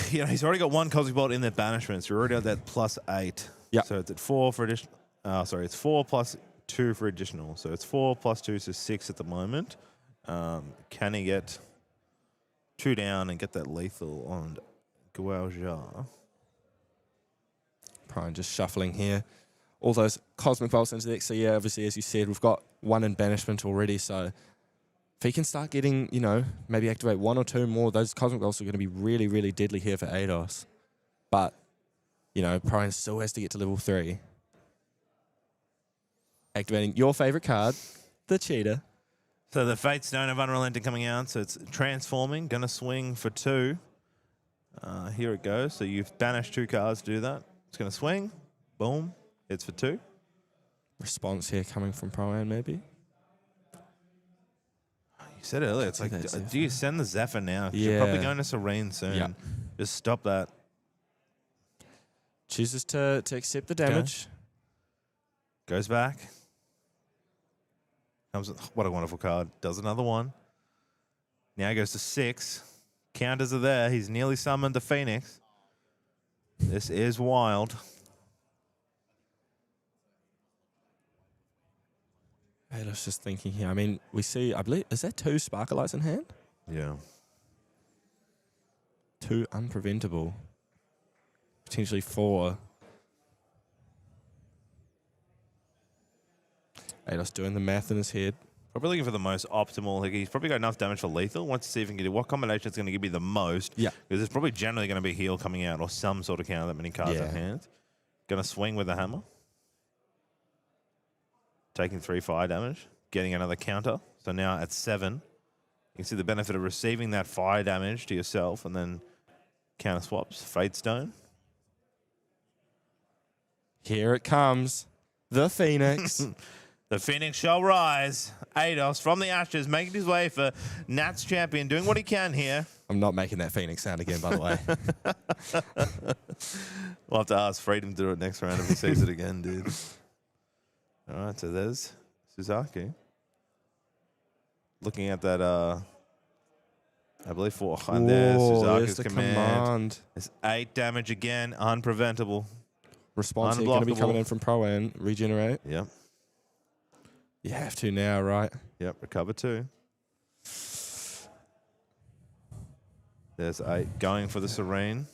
He's already got 1 Cosmic Bolt in their banishment. So you're already at that +8. Yeah. So it's at 4 for additional. It's 4 plus 2 for additional. So it's 4 plus 2, so 6 at the moment. Can he get 2 down and get that lethal on Guaoja? Proan just shuffling here. All those Cosmic Bolts into the deck. So yeah, obviously, as you said, we've got 1 in banishment already. So if he can start getting, maybe activate 1 or 2 more, those Cosmic Bolts are going to be really, really deadly here for Eidos. But, Proan still has to get to level 3. Activating your favorite card, the Cheetah. So the Fate Stone of Unrelenting coming out. So it's transforming. Going to swing for 2. Here it goes. So you've banished 2 cards to do that. It's going to swing. Boom. Hits for 2. Response here coming from Proan, maybe. You said it earlier. It's like, do you send the Zephyr now? Yeah. You're probably going to Serene soon. Yeah. Just stop that. Chooses to accept the damage. Goes back. What a wonderful card. Does another one. Now goes to 6. Counters are there. He's nearly summoned the Phoenix. This is wild. Hey, I was just thinking here. I mean, we see, I believe, is that 2 Sparklights in hand? Yeah. 2 unpreventable. Potentially 4. Eidos doing the math in his head. Probably looking for the most optimal. Like, he's probably got enough damage for lethal. Wants to see if he can do what combination is going to give me the most. Yeah. Because there's probably generally going to be heal coming out or some sort of counter that many cards in hand. Going to swing with the hammer. Taking 3 fire damage. Getting another counter. So now at 7. You can see the benefit of receiving that fire damage to yourself and then counter swaps. Fate Stone. Here it comes. The Phoenix. The Phoenix shall rise. Eidos from the ashes, making his way for Nats champion, doing what he can here. I'm not making that Phoenix sound again, by the way. We'll have to ask Freedom to do it next round if he sees it again, dude. All right, so there's Suzaki. Looking at that, I believe 4. And there's Suzaki's the command. It's 8 damage again, unpreventable. Response here going to be coming in from Proan. Regenerate. Yep. You have to now, right? Yep, recover 2. There's 8 going for the Serene.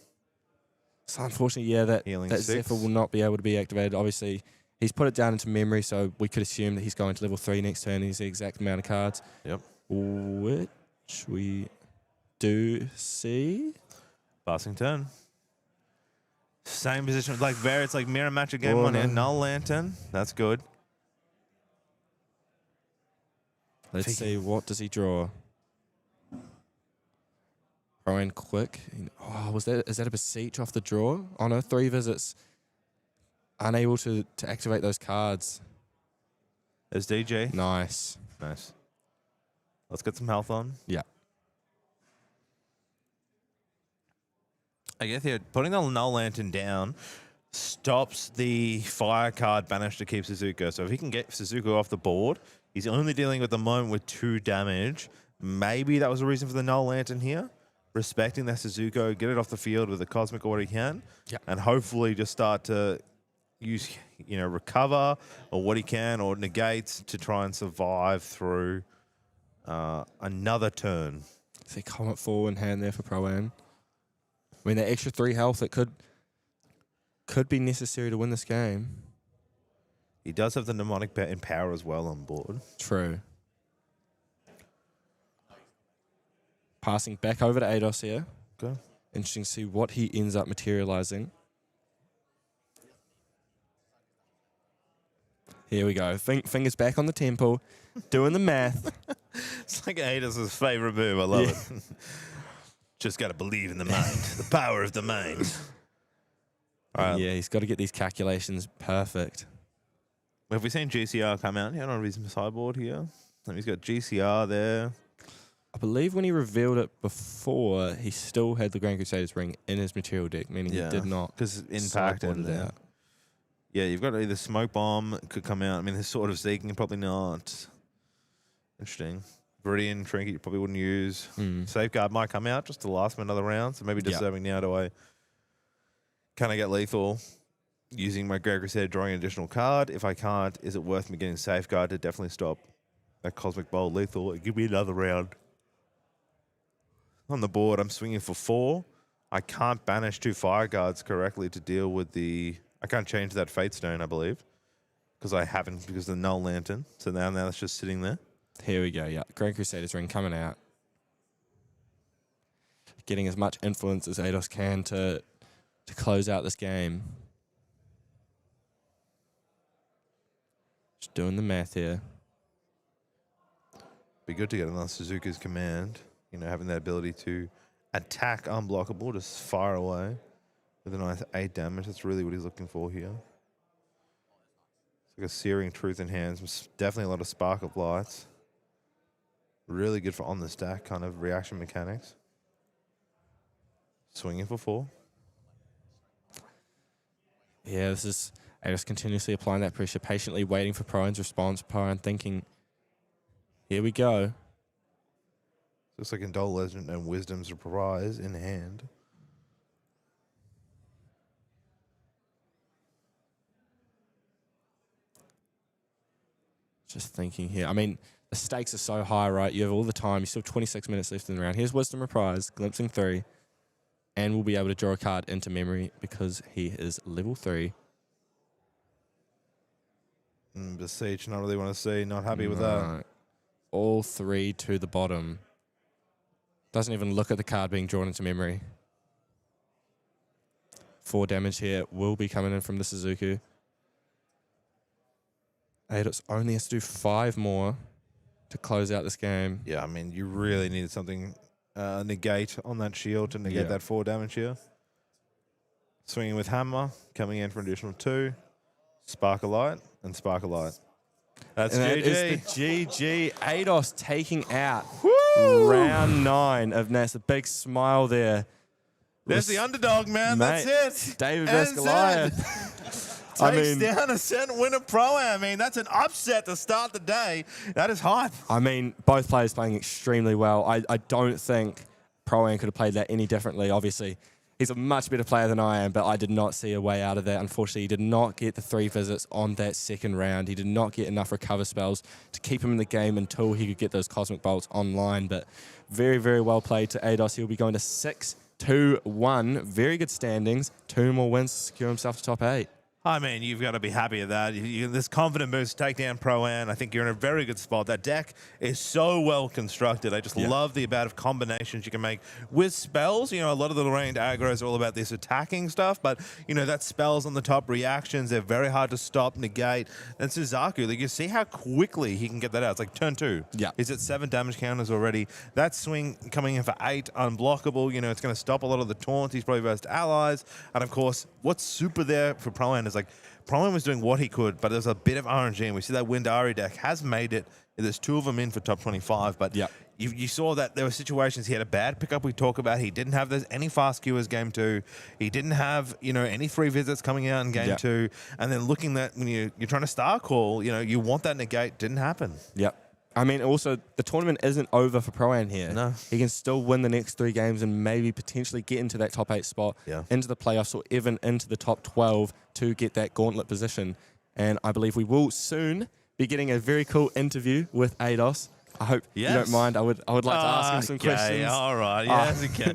So unfortunately, yeah, that Zephyr will not be able to be activated. Obviously, he's put it down into memory, so we could assume that he's going to level 3 next turn. He's the exact amount of cards. Yep. Which we do see. Passing turn. Same position. It's like mirror match again. One in. Null Lantern. That's good. Let's see, what does he draw? Proan quick. Oh, is that a beseech off the draw? Oh no, 3 visits. Unable to activate those cards. There's DJ. Nice. Nice. Let's get some health on. Yeah. I guess here, putting the Null Lantern down stops the fire card banished to keep Suzuka. So if he can get Suzuka off the board, he's only dealing at the moment with 2 damage. Maybe that was a reason for the Null Lantern here. Respecting that Suzuka, get it off the field with the Cosmic Order he can. Yeah. And hopefully just start to use, recover or what he can or negates to try and survive through another turn. See, Comet 4 in hand there for Proan. I mean, that extra 3 health, it could be necessary to win this game. He does have the mnemonic in power as well on board. True. Passing back over to Eidos here. Okay. Interesting to see what he ends up materializing. Here we go. Fingers back on the temple, doing the math. It's like Eidos' favorite move. I love it. Just got to believe in the mind. The power of the mind. All right. Yeah, he's got to get these calculations perfect. Have we seen GCR come out here on his sideboard here? He's got GCR there. I believe when he revealed it before, he still had the Grand Crusaders ring in his material deck, meaning he did not. Because impact in there. Yeah, you've got either Smoke Bomb could come out. I mean, this sort of Zeking, probably not. Interesting. Viridian Trinket you probably wouldn't use. Safeguard might come out just to last him another round. So maybe deserving now do I can I get lethal using my Grand Crusader drawing an additional card? If I can't, is it worth me getting Safeguard to definitely stop that Cosmic Bolt lethal and give me another round? On the board, I'm swinging for 4. I can't banish 2 Fire Guards correctly to deal with the... I can't change that Fate Stone, I believe, because I haven't, because of the Null Lantern. So now it's just sitting there. Here we go, yeah. Grand Crusaders ring coming out. Getting as much influence as Eidos can to close out this game. Just doing the math here. Be good to get another Suzuki's command. You know, having that ability to attack unblockable, just fire away with a nice 8 damage. That's really what he's looking for here. It's like a Searing Truth in hands. Definitely a lot of Spark of Lights. Really good for on the stack kind of reaction mechanics. Swinging for 4. Yeah, this is Eidos continuously applying that pressure, patiently waiting for Proan's response. Proan thinking, here we go. Looks like Indole Legend and Wisdom's Reprise in hand. Just thinking here. I mean, the stakes are so high, right? You have all the time. You still have 26 minutes left in the round. Here's Wisdom Reprise, glimpsing 3. And we'll be able to draw a card into memory because he is level 3. Beseech, not really want to see. Not happy with that. All 3 to the bottom. Doesn't even look at the card being drawn into memory. 4 damage here will be coming in from the Suzuki. Eidos only has to do 5 more to close out this game. Yeah, I mean, you really needed something negate on that shield to negate that 4 damage here. Swinging with Hammer, coming in for an additional 2. Spark a Light and Spark a Light. That's and GG. That is the GG. Eidos taking out round 9 of NAS. A big smile there. There's the underdog, man. Mate, that's it. David Goliath. Takes down a cent winner Pro-Am. I mean, that's an upset to start the day. That is hype. I mean, both players playing extremely well. I don't think Proan could have played that any differently. Obviously, he's a much better player than I am, but I did not see a way out of that. Unfortunately, he did not get the 3 visits on that second round. He did not get enough recover spells to keep him in the game until he could get those Cosmic Bolts online. But very, very well played to Eidos. He'll be going to 6-2-1. Very good standings. 2 more wins to secure himself to top 8. I mean, you've got to be happy with that. This confident moves to take down Proan. I think you're in a very good spot. That deck is so well constructed. I just love the amount of combinations you can make with spells. You know, a lot of the Lorraine aggros are all about this attacking stuff, but, you know, that spells on the top, reactions, they're very hard to stop, negate. And Suzaku, like, you see how quickly he can get that out. It's like turn 2. Yeah. He's at 7 damage counters already. That swing coming in for 8, unblockable. You know, it's going to stop a lot of the taunts. He's probably versed allies. And, of course, what's super there for Proan is, like, Proan was doing what he could, but there's a bit of RNG, and we see that Windari deck has made it. There's 2 of them in for top 25, but you saw that there were situations he had a bad pickup we talk about. He didn't have any fast queuers game 2. He didn't have, you know, any 3 visits coming out in game 2. And then looking that when you're trying to star call, you know, you want that negate. Didn't happen. Yep. I mean, also, the tournament isn't over for Proan here. No. He can still win the next 3 games and maybe potentially get into that top 8 spot, into the playoffs, or even into the top 12 to get that gauntlet position. And I believe we will soon be getting a very cool interview with Eidos. I hope you don't mind. I would like to ask him some questions. All right. Yes, okay.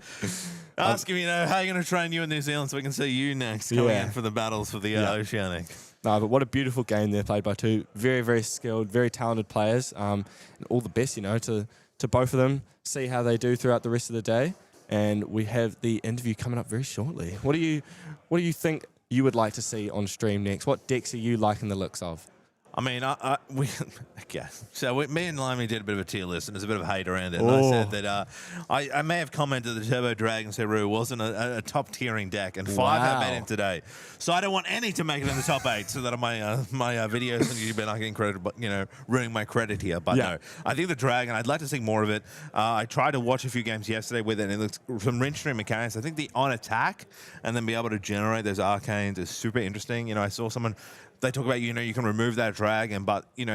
Ask him, you know, how are you going to train you in New Zealand so we can see you next coming in for the battles for the Oceanic. No, but what a beautiful game there, played by 2 very, very skilled, very talented players. And all the best, you know, to both of them. See how they do throughout the rest of the day. And we have the interview coming up very shortly. What do you think you would like to see on stream next? What decks are you liking the looks of? I mean, okay. So me and Limey did a bit of a tier list, and there's a bit of hate around it. And I said that I may have commented that the Turbo Dragon Seru wasn't a top tiering deck, and 5 have made it today. So I don't want any to make it in the top 8, so that my my videos on YouTube are not getting credit, but ruining my credit here. But no, I think the Dragon, I'd like to see more of it. I tried to watch a few games yesterday with it, and it looks from Rinch Stream mechanics. I think the on attack and then be able to generate those arcanes is super interesting. I saw someone. They talk about, you can remove that dragon, but, if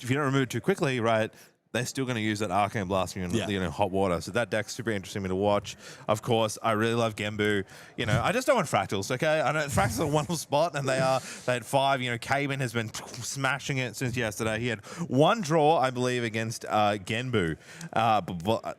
you don't remove it too quickly, right, they're still going to use that arcane blast in hot water. So that deck's super interesting to watch. Of course, I really love Gembu. I just don't want fractals, okay? I know fractals are a wonderful spot, and they had 5. Kaban has been smashing it since yesterday. He had 1 draw, I believe, against Genbu. But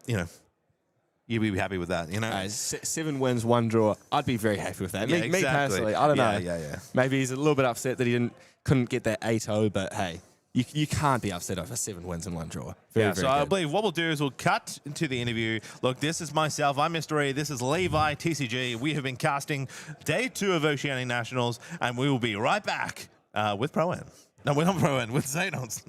you'd be happy with that, 7 wins, 1 draw. I'd be very happy with that. Yeah, me personally, I don't know. Yeah. Maybe he's a little bit upset that he couldn't get that 8-0, but hey, you can't be upset over 7 wins and 1 draw. Very so good. I believe what we'll do is we'll cut to the interview. Look, this is myself. I'm Mr. E. This is Levi, TCG. We have been casting Day 2 of Oceania Nationals, and we will be right back with Proan. No, we're not Proan, with Xenos.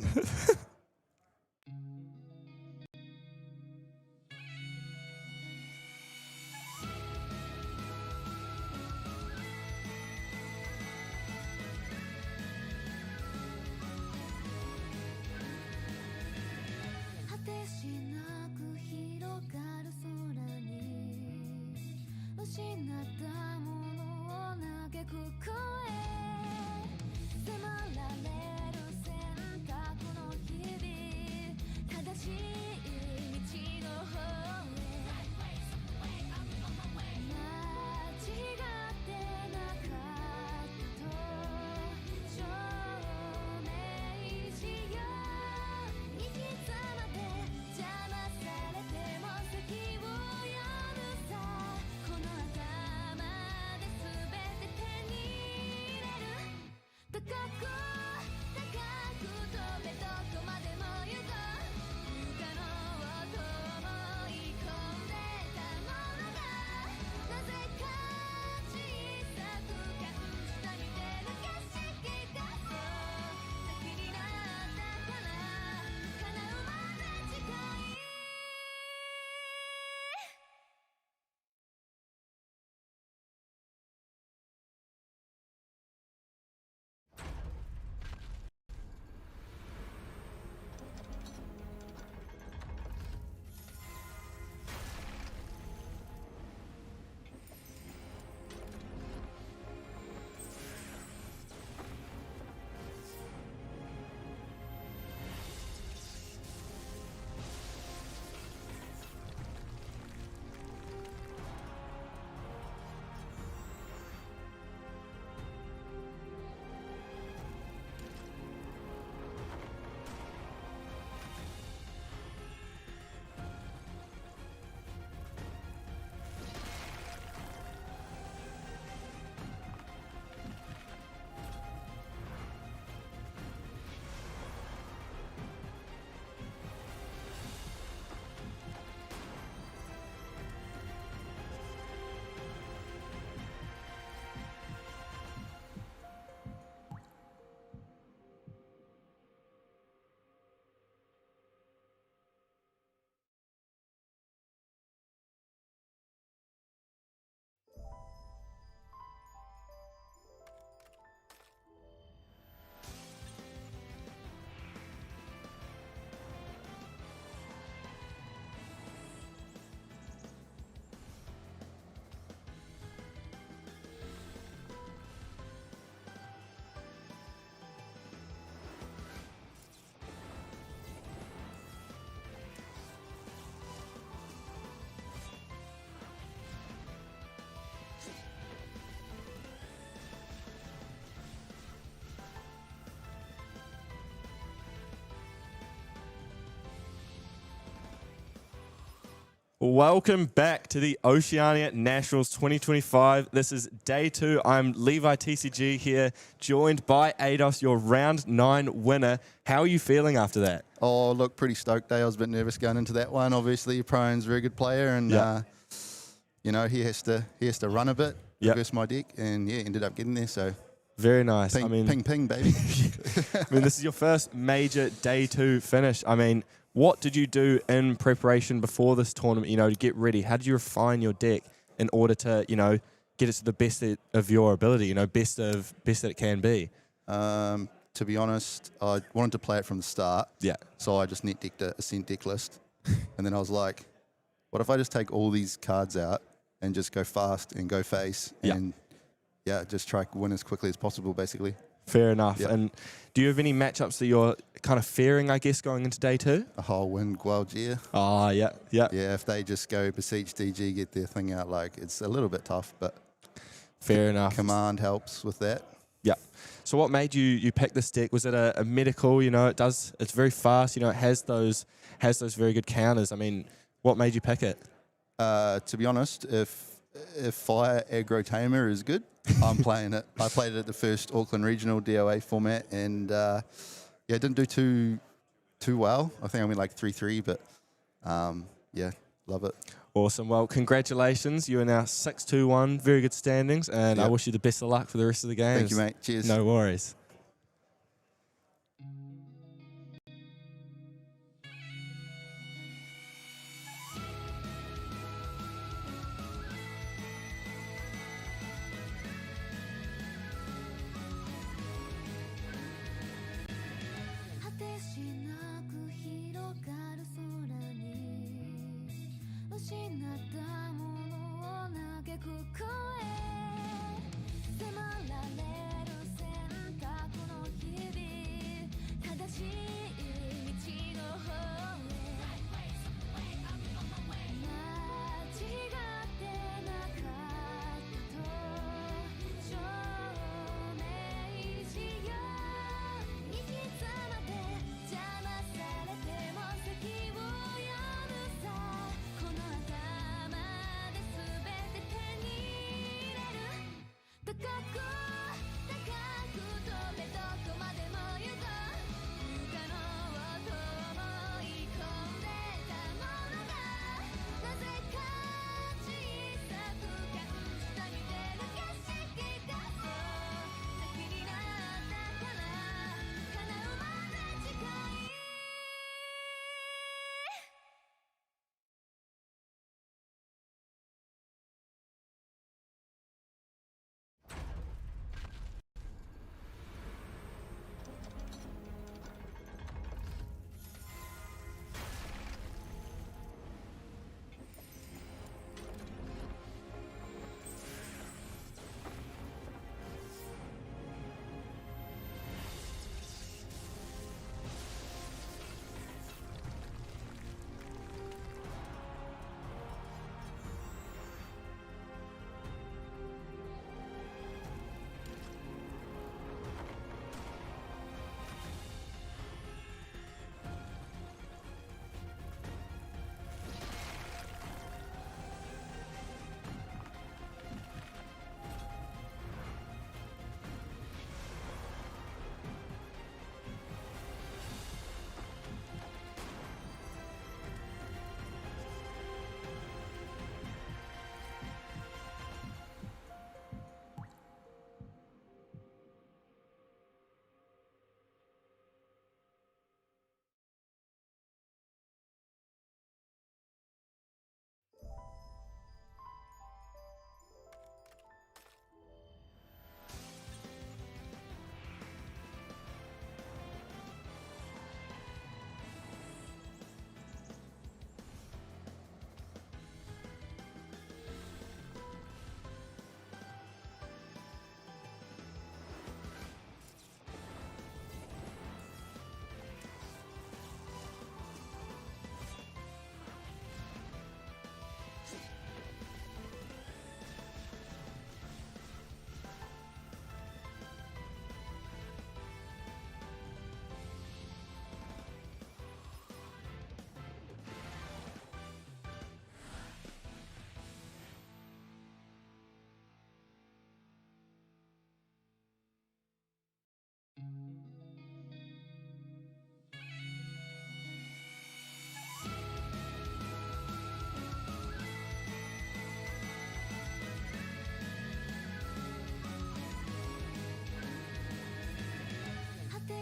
Welcome back to the Oceania Nationals 2025. This is day 2. I'm Levi TCG here, joined by Ados, your round 9 winner. How are you feeling after that? Oh, look, pretty stoked. I was a bit nervous going into that one. Obviously, Proan's a very good player, and you know, he has to run a bit versus my deck, and yeah, ended up getting there. So Very nice. Ping, ping, ping, baby. I mean, this is your first major day 2 finish. I mean, what did you do in preparation before this tournament, to get ready? How did you refine your deck in order to, get it to the best of your ability, best that it can be? To be honest, I wanted to play it from the start. Yeah. So I just net decked a Ascent deck list. And then I was like, what if I just take all these cards out and just go fast and go face and just try to win as quickly as possible, basically. Fair enough. Yep. And do you have any matchups that you're kind of fearing, I guess, going into day 2? A whole win Gualgier. Oh, yeah. Yeah, if they just go beseech DG, get their thing out, it's a little bit tough, but fair enough. Command helps with that. Yeah. So what made you pick this deck? Was it a medical? It's very fast. It has those very good counters. I mean, what made you pick it? To be honest, if Fire Aggro Tamer is good, I'm playing it. I played it at the first Auckland Regional DOA format, and it didn't do too well. I think I went 3-3, but love it. Awesome. Well, congratulations. You are now 6-2-1. Very good standings, and I wish you the best of luck for the rest of the games. Thank you, mate. Cheers. No worries.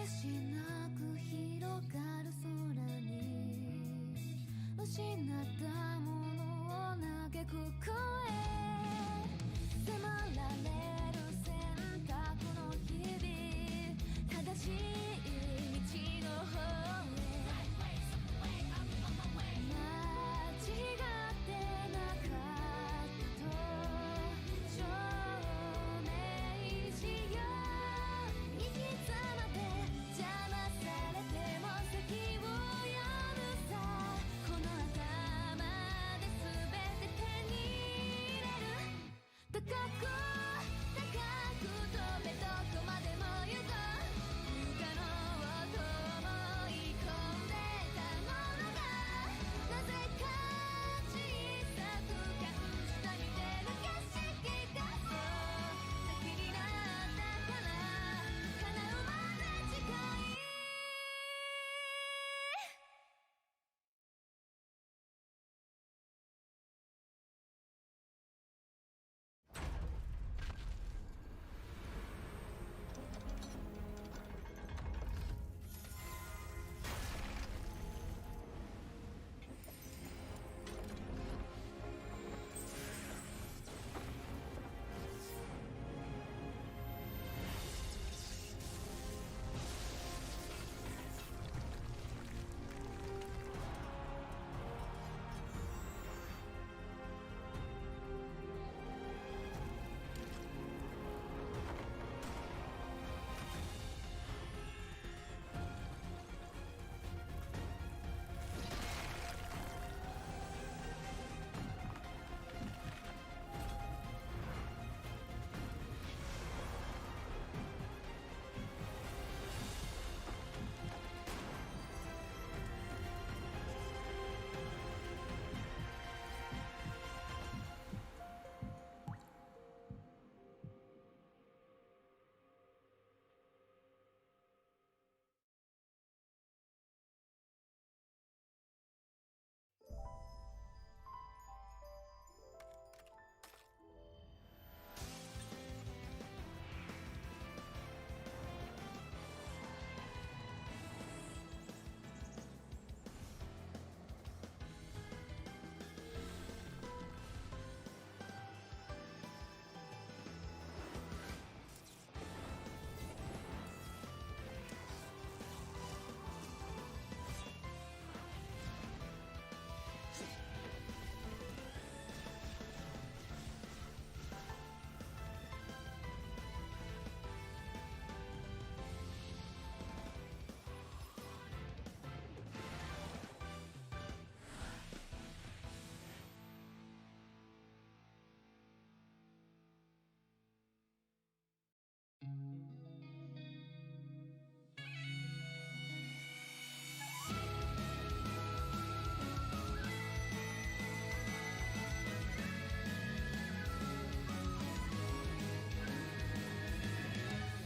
しなく広がる空に失ったものを嘆く声迫られる選択の日々正しい道の方へ間違ってなかったと証明しよう行き詰まって邪魔されても先を読むさこの頭で全て手に入れる高く高く飛べどこまでも行こう不可能と思い込んでたものがなぜか小さく感じた似てる景色がそう先になったから叶うまで近い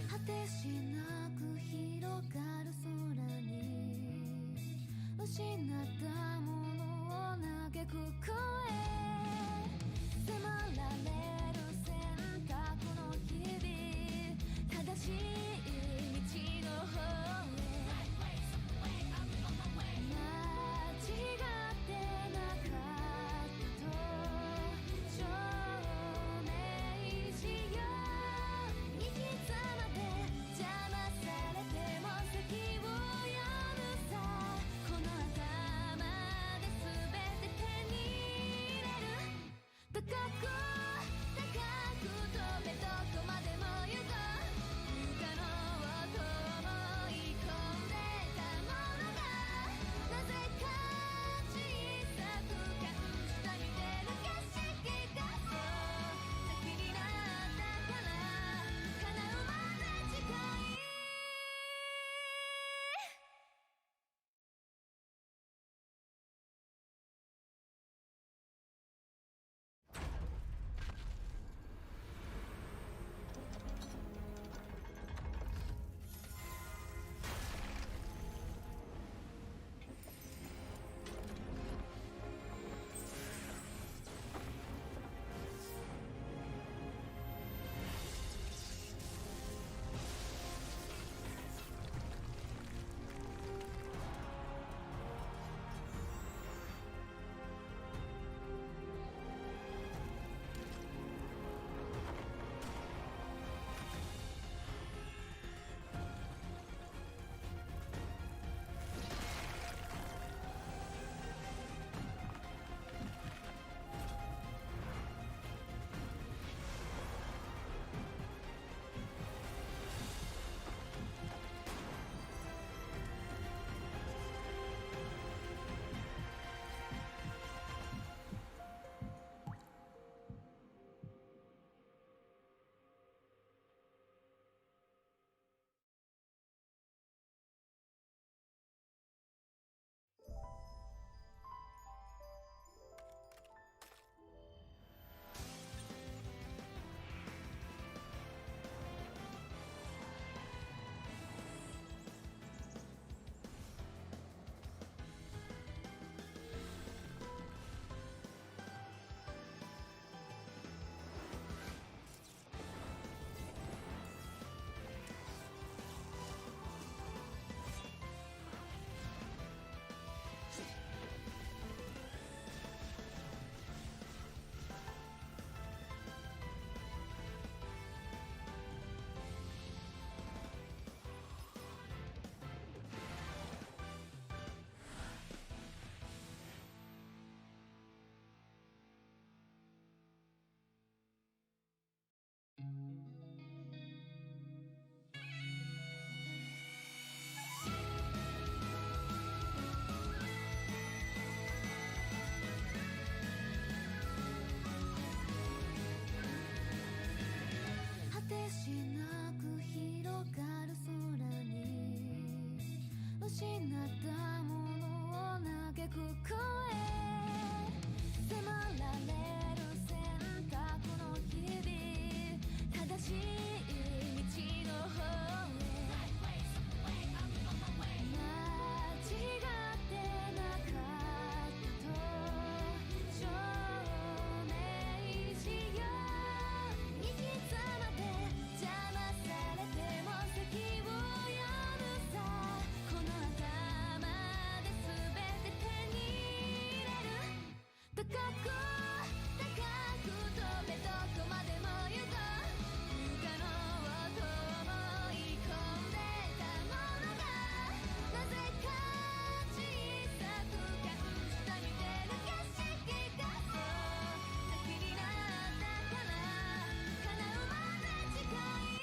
果てしなく広がる空に失ったものを嘆く声迫られる選択の日々正しい道の方へ間違ってなかったと証明しよう行き詰まって邪魔されても先を読むさこの頭しなく広がる空に失ったものを嘆く声迫られる選択の日々正しい道の方へ間違ってなかったと証明しよういつまで邪魔されても席を読むさこの頭で全て手に入れる高く高く飛べどこまでも行こう不可能と思い込んでたものがなぜか小さく感じた見てる景色がそう先になったから叶うまで近い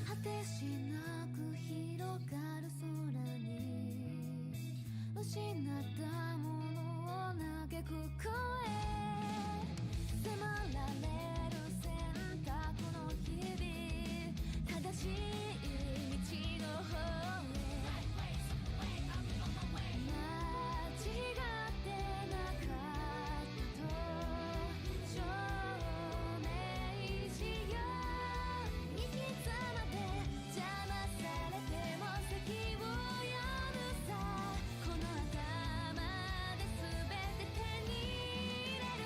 果てしなく広がる空に失ったものを嘆く声迫られる選択の日々正しい道の方へ間違ってなかったと証明しよういつまで邪魔されても席を読むさこの頭で全て手に入れる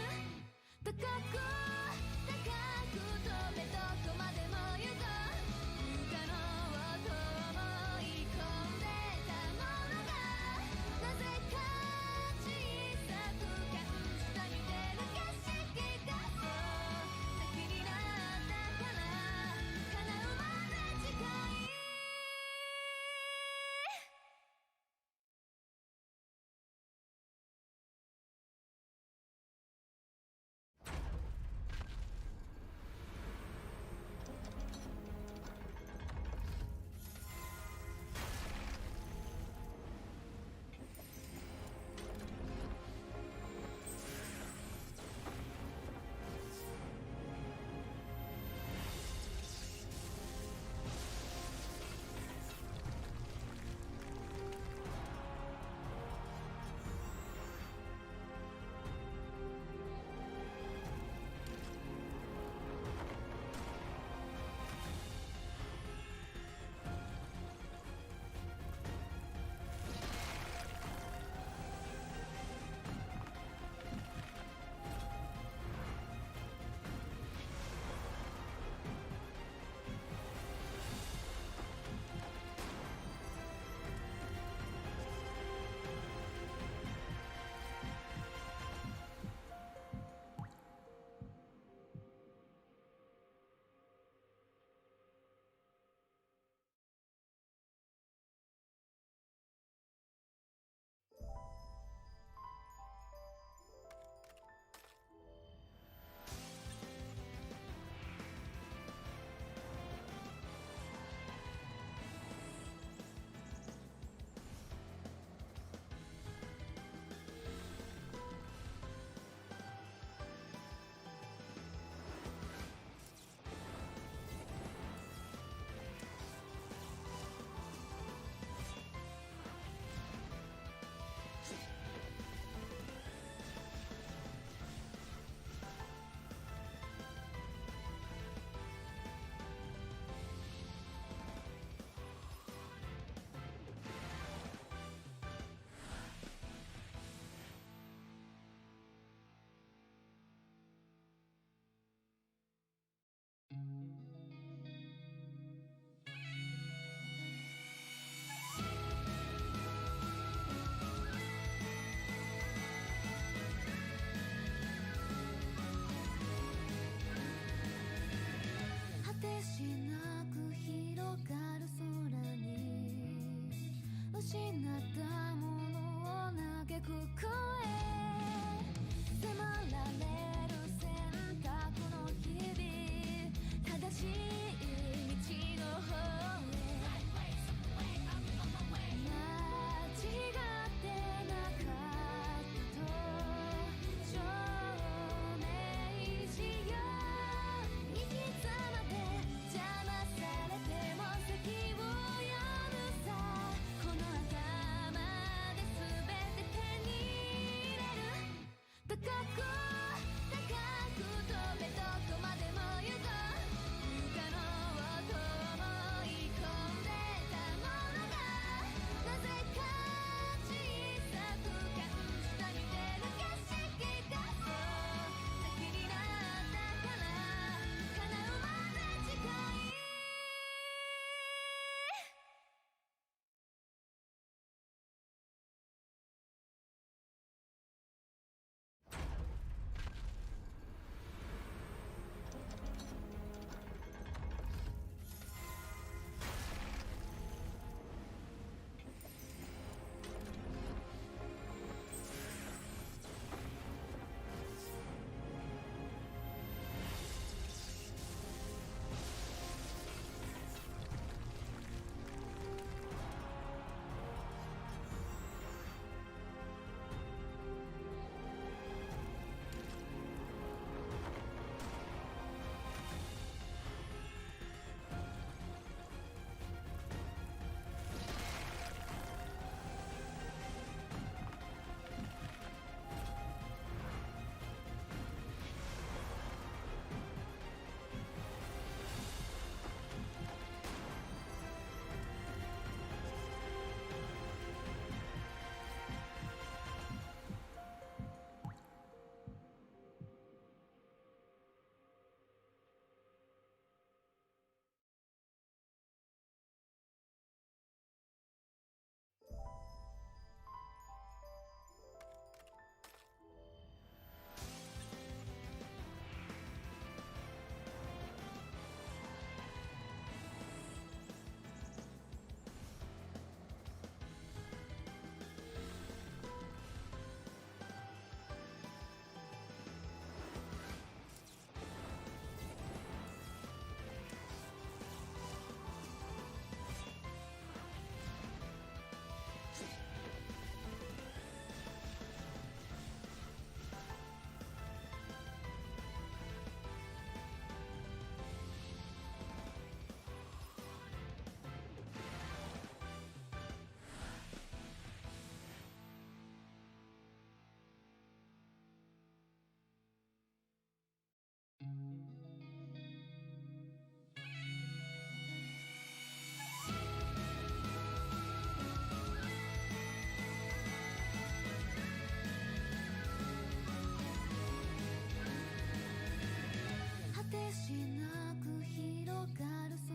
しなく広がる空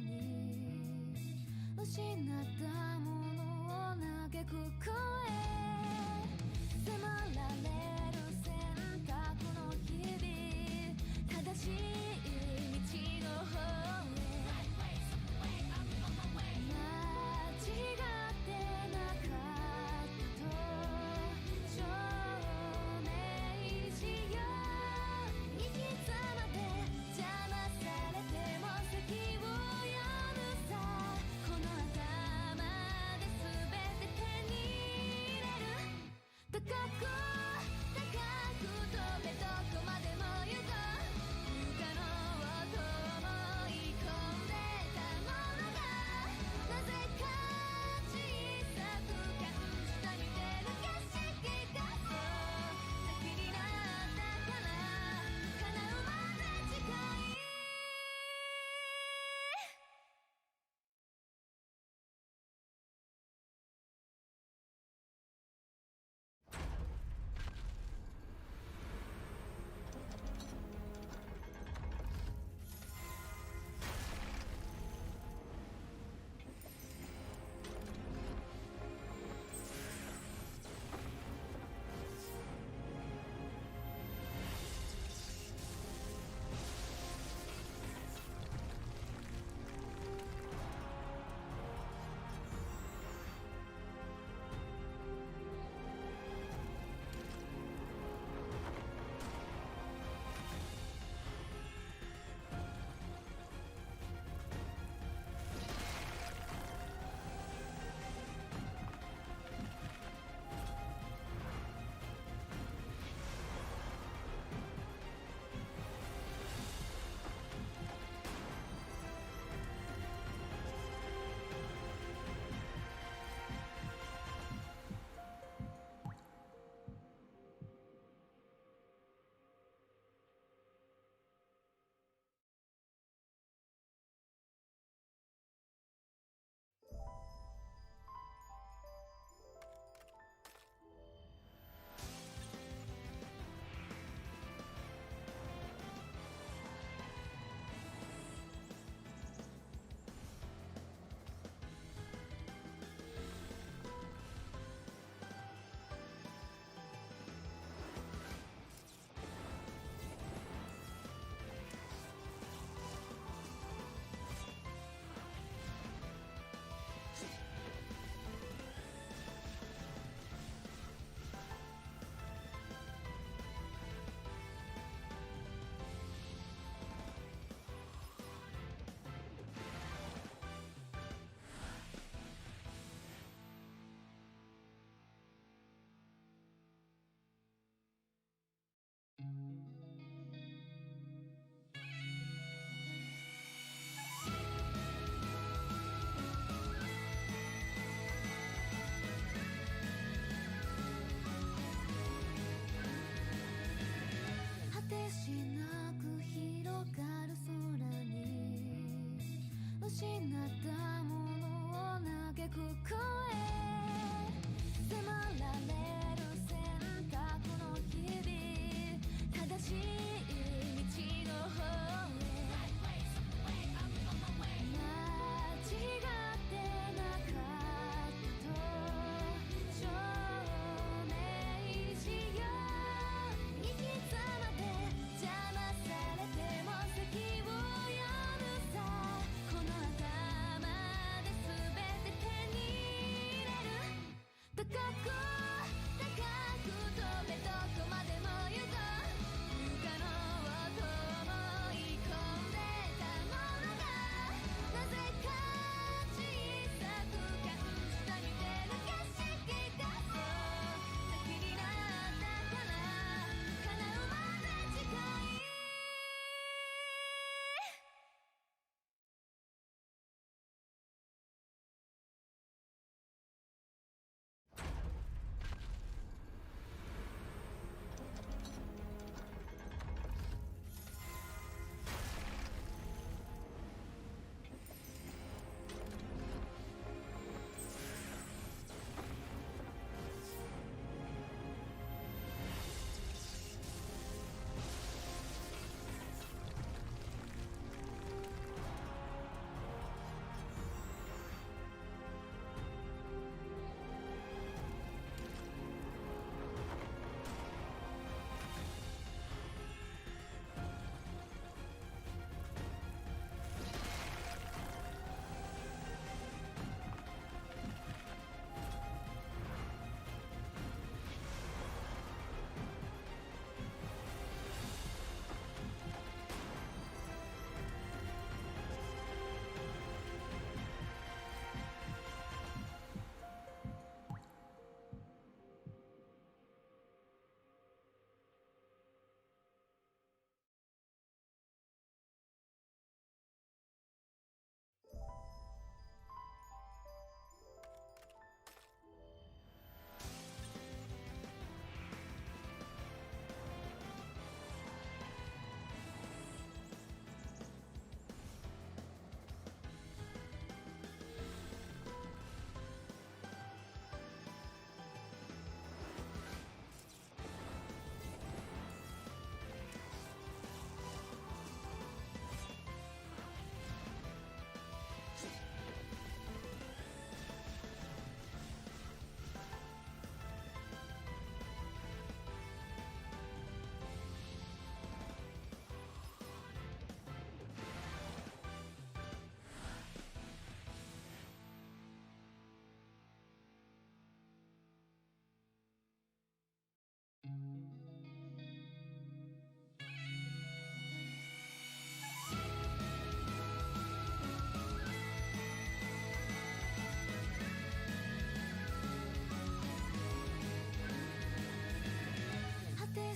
に失ったものを嘆く声迫られる選択の日々正しい道の方へ間違ってなかったと証明しよう行き詰まって邪魔されても先を読むさこの頭で全て手に入れる高く高く飛べどこまでも行こう不可能と思い込んでたものがなぜか小さく感じた見てる景色がそう先になったから叶うまで近い果てしなく広がる空に失ったものを嘆く声迫られる選択の日々正しい道の方へ間違ってなかったと証明しよう行き詰まって邪魔されても先を読むさこの頭で全て手に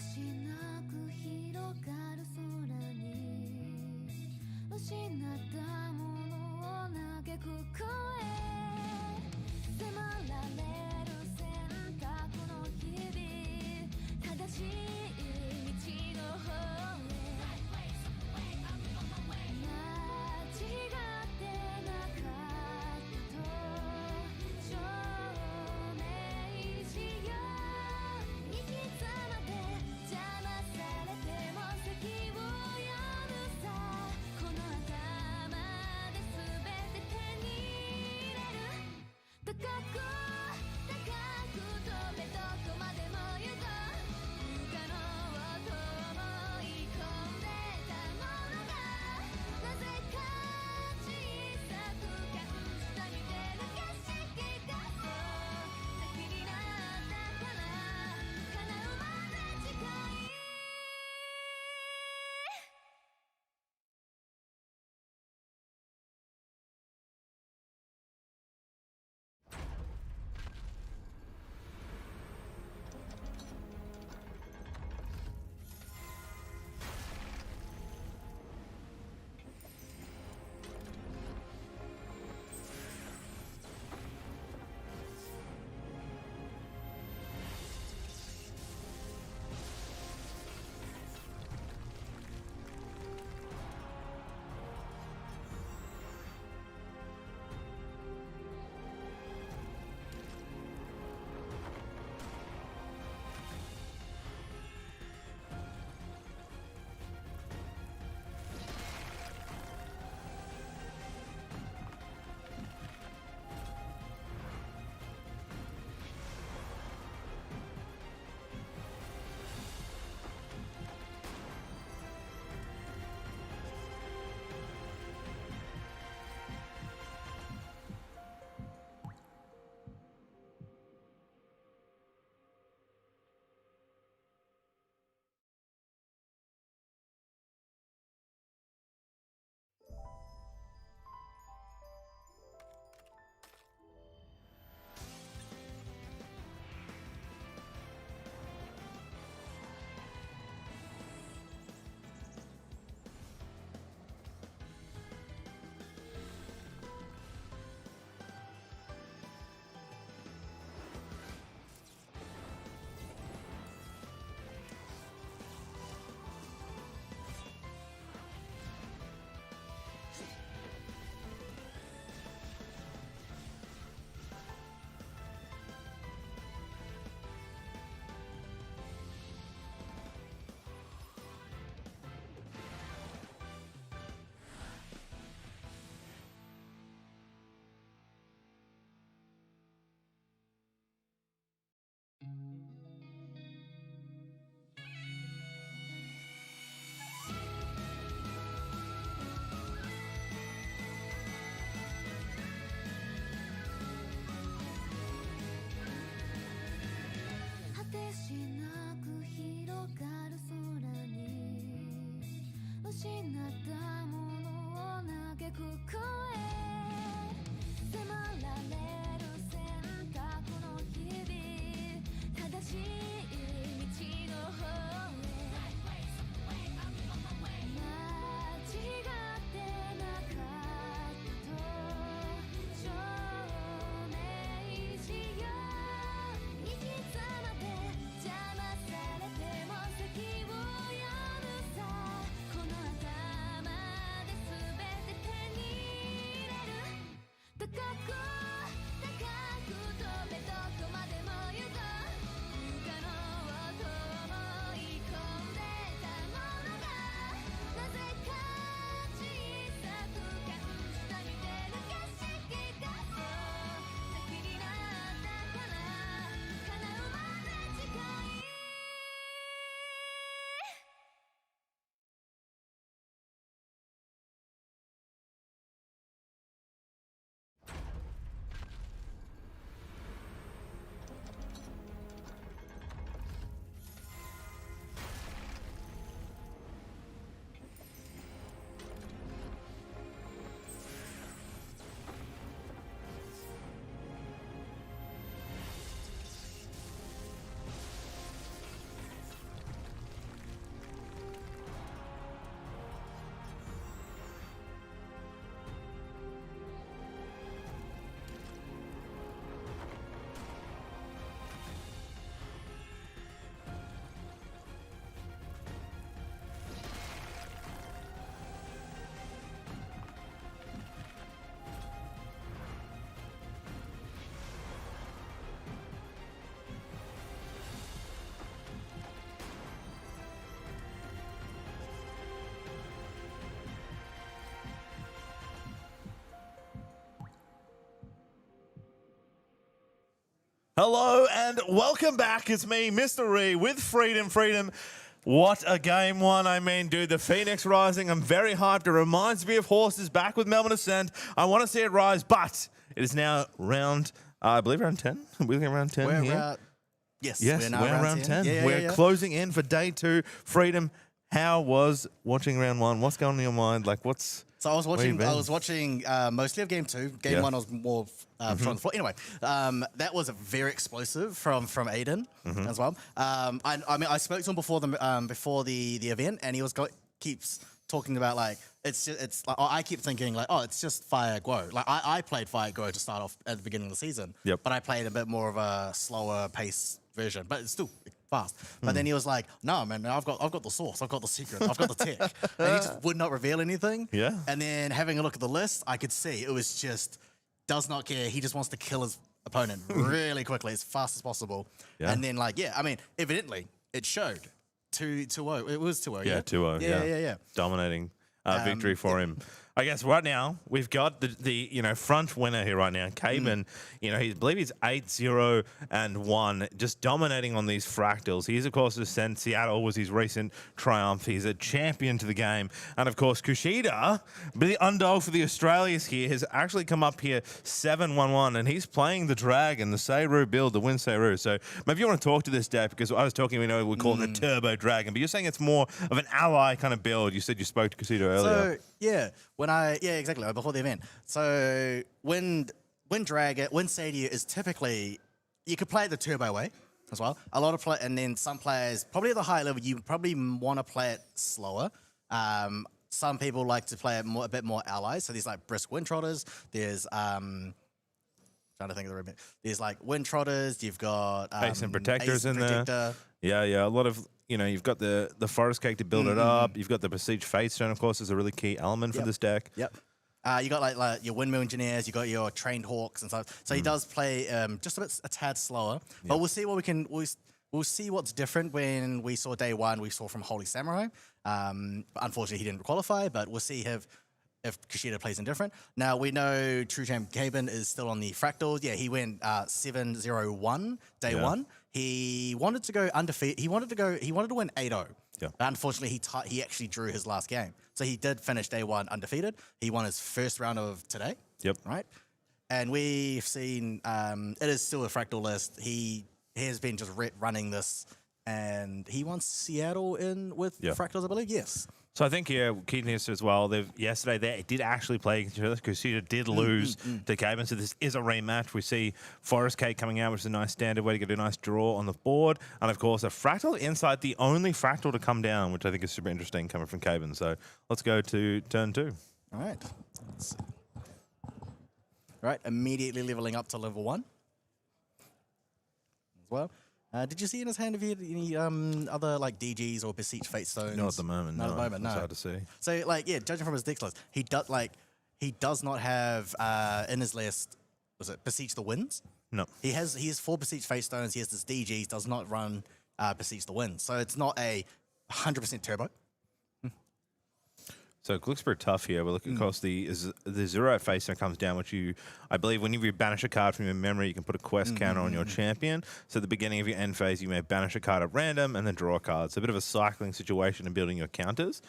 しなく広がる空に失ったものを嘆く声迫られる選択の日々正しい道の方へ間違ってなかったと証明しよう生き様で邪魔されても席を読むさこの頭で全て手に入れる高く高く飛べどこまでも行こう不可能と思い込んでたものがなぜか小さく感じた見てる景色がそう先になったから叶うまで近い果てしなく広がる空に失ったものを嘆く声迫られる選択の日々正しい道の方へ間違ってなかったと証明しよう生き様で邪魔されても席を読むさこの頭で全て手に Hello and welcome back. It's me, Mr. Ree, with Freedom. What a game one. I mean, dude, the Phoenix Rising, I'm very hyped. It reminds me of Horses back with Melbourne Ascent. I want to see it rise, but it is now round, I believe around 10. Are we looking around 10 We're here? Yes, Yes, we're around 10. We're closing in for day 2. Freedom, how was watching round 1? What's going on in your mind? Like, what's... So I was where you watching been? mostly of game 2. Game 1 I was more on the floor. Anyway, that was a very explosive from Aiden as well. I mean, I spoke to him before the event, and he keeps talking about like it's like, I keep thinking like, oh, it's just Fire Guo. Like I played Fire Guo to start off at the beginning of the season, but I played a bit more of a slower pace version, but it's still fast. But then he was like, no, man, I've got the source, I've got the secret, I've got the tech. And he just would not reveal anything. Yeah. And then having a look at the list, I could see it was just does not care. He just wants to kill his opponent really quickly, as fast as possible. Yeah. And then I mean, evidently it showed 2-0. It was 2-0. Yeah, 2-0. Yeah. Dominating victory for him. I guess right now we've got the front winner here right now, Caben. I believe he's 8-0-1, just dominating on these fractals. He's of course Ascent. Seattle was his recent triumph. He's a champion to the game, and of course Kushida, the underdog for the Australians here, has actually come up here 7-1-1, and he's playing the Dragon, the Seiru build, the Win Seiru. So maybe you want to talk to this deck because I was talking. We call it the Turbo Dragon, but you're saying it's more of an ally kind of build. You said you spoke to Kushida earlier. So yeah. Exactly, before the event. So when Seiru is typically, you could play it the turbo way as well. A lot of and then some players, probably at the higher level, you probably want to play it slower. Some people like to play it a bit more allies. So there's like brisk wind trotters. There's trying to think of the remit. There's like wind trotters. You've got Ace and Protectors in there. Yeah, a lot of. You've got the Forest Cake to build it up. You've got the Besieged Fatestone, of course, is a really key element for this deck. Yep. You got like your Windmill Engineers, you got your Trained Hawks and stuff. So he does play just a tad slower. But we'll see what we'll see what's different when we saw day 1. We saw from Holy Samurai. Unfortunately, he didn't qualify, but we'll see if Kushida plays indifferent. Now, we know True Champ Caben is still on the fractals. Yeah, he went 7-0-1 day 1. He wanted to go undefeated. He wanted to win 8-0. Yeah. But unfortunately, he actually drew his last game. So he did finish day 1 undefeated. He won his first round of today. Yep. Right? And we've seen it is still a fractal list. He has been just running this, and he wants Seattle in with fractals, I believe. Yes. So I think key news as well. Yesterday they did actually play each other. Kushida did lose to Caben, so this is a rematch. We see Forest Cake coming out, which is a nice standard way to get a nice draw on the board, and of course a fractal inside, the only fractal to come down, which I think is super interesting coming from Caben. So let's go to turn 2. All right. Let's see. Right, immediately leveling up to level 1 as well. Did you see in his hand if he had any other like DGs or Beseech Fate Stones? Not at the moment. Not at the moment. No. It's hard to see. So judging from his deck list, he does not have in his list. Was it Beseech the Winds? No. He has 4 Beseech Fate Stones. He has this DGs. Does not run Beseech the Winds. So it's not a 100% turbo. So it looks pretty tough here. But look, of course, the 0 face that comes down, which I believe, whenever you banish a card from your memory, you can put a quest counter on your champion. So at the beginning of your end phase, you may banish a card at random and then draw a card. So a bit of a cycling situation in building your counters.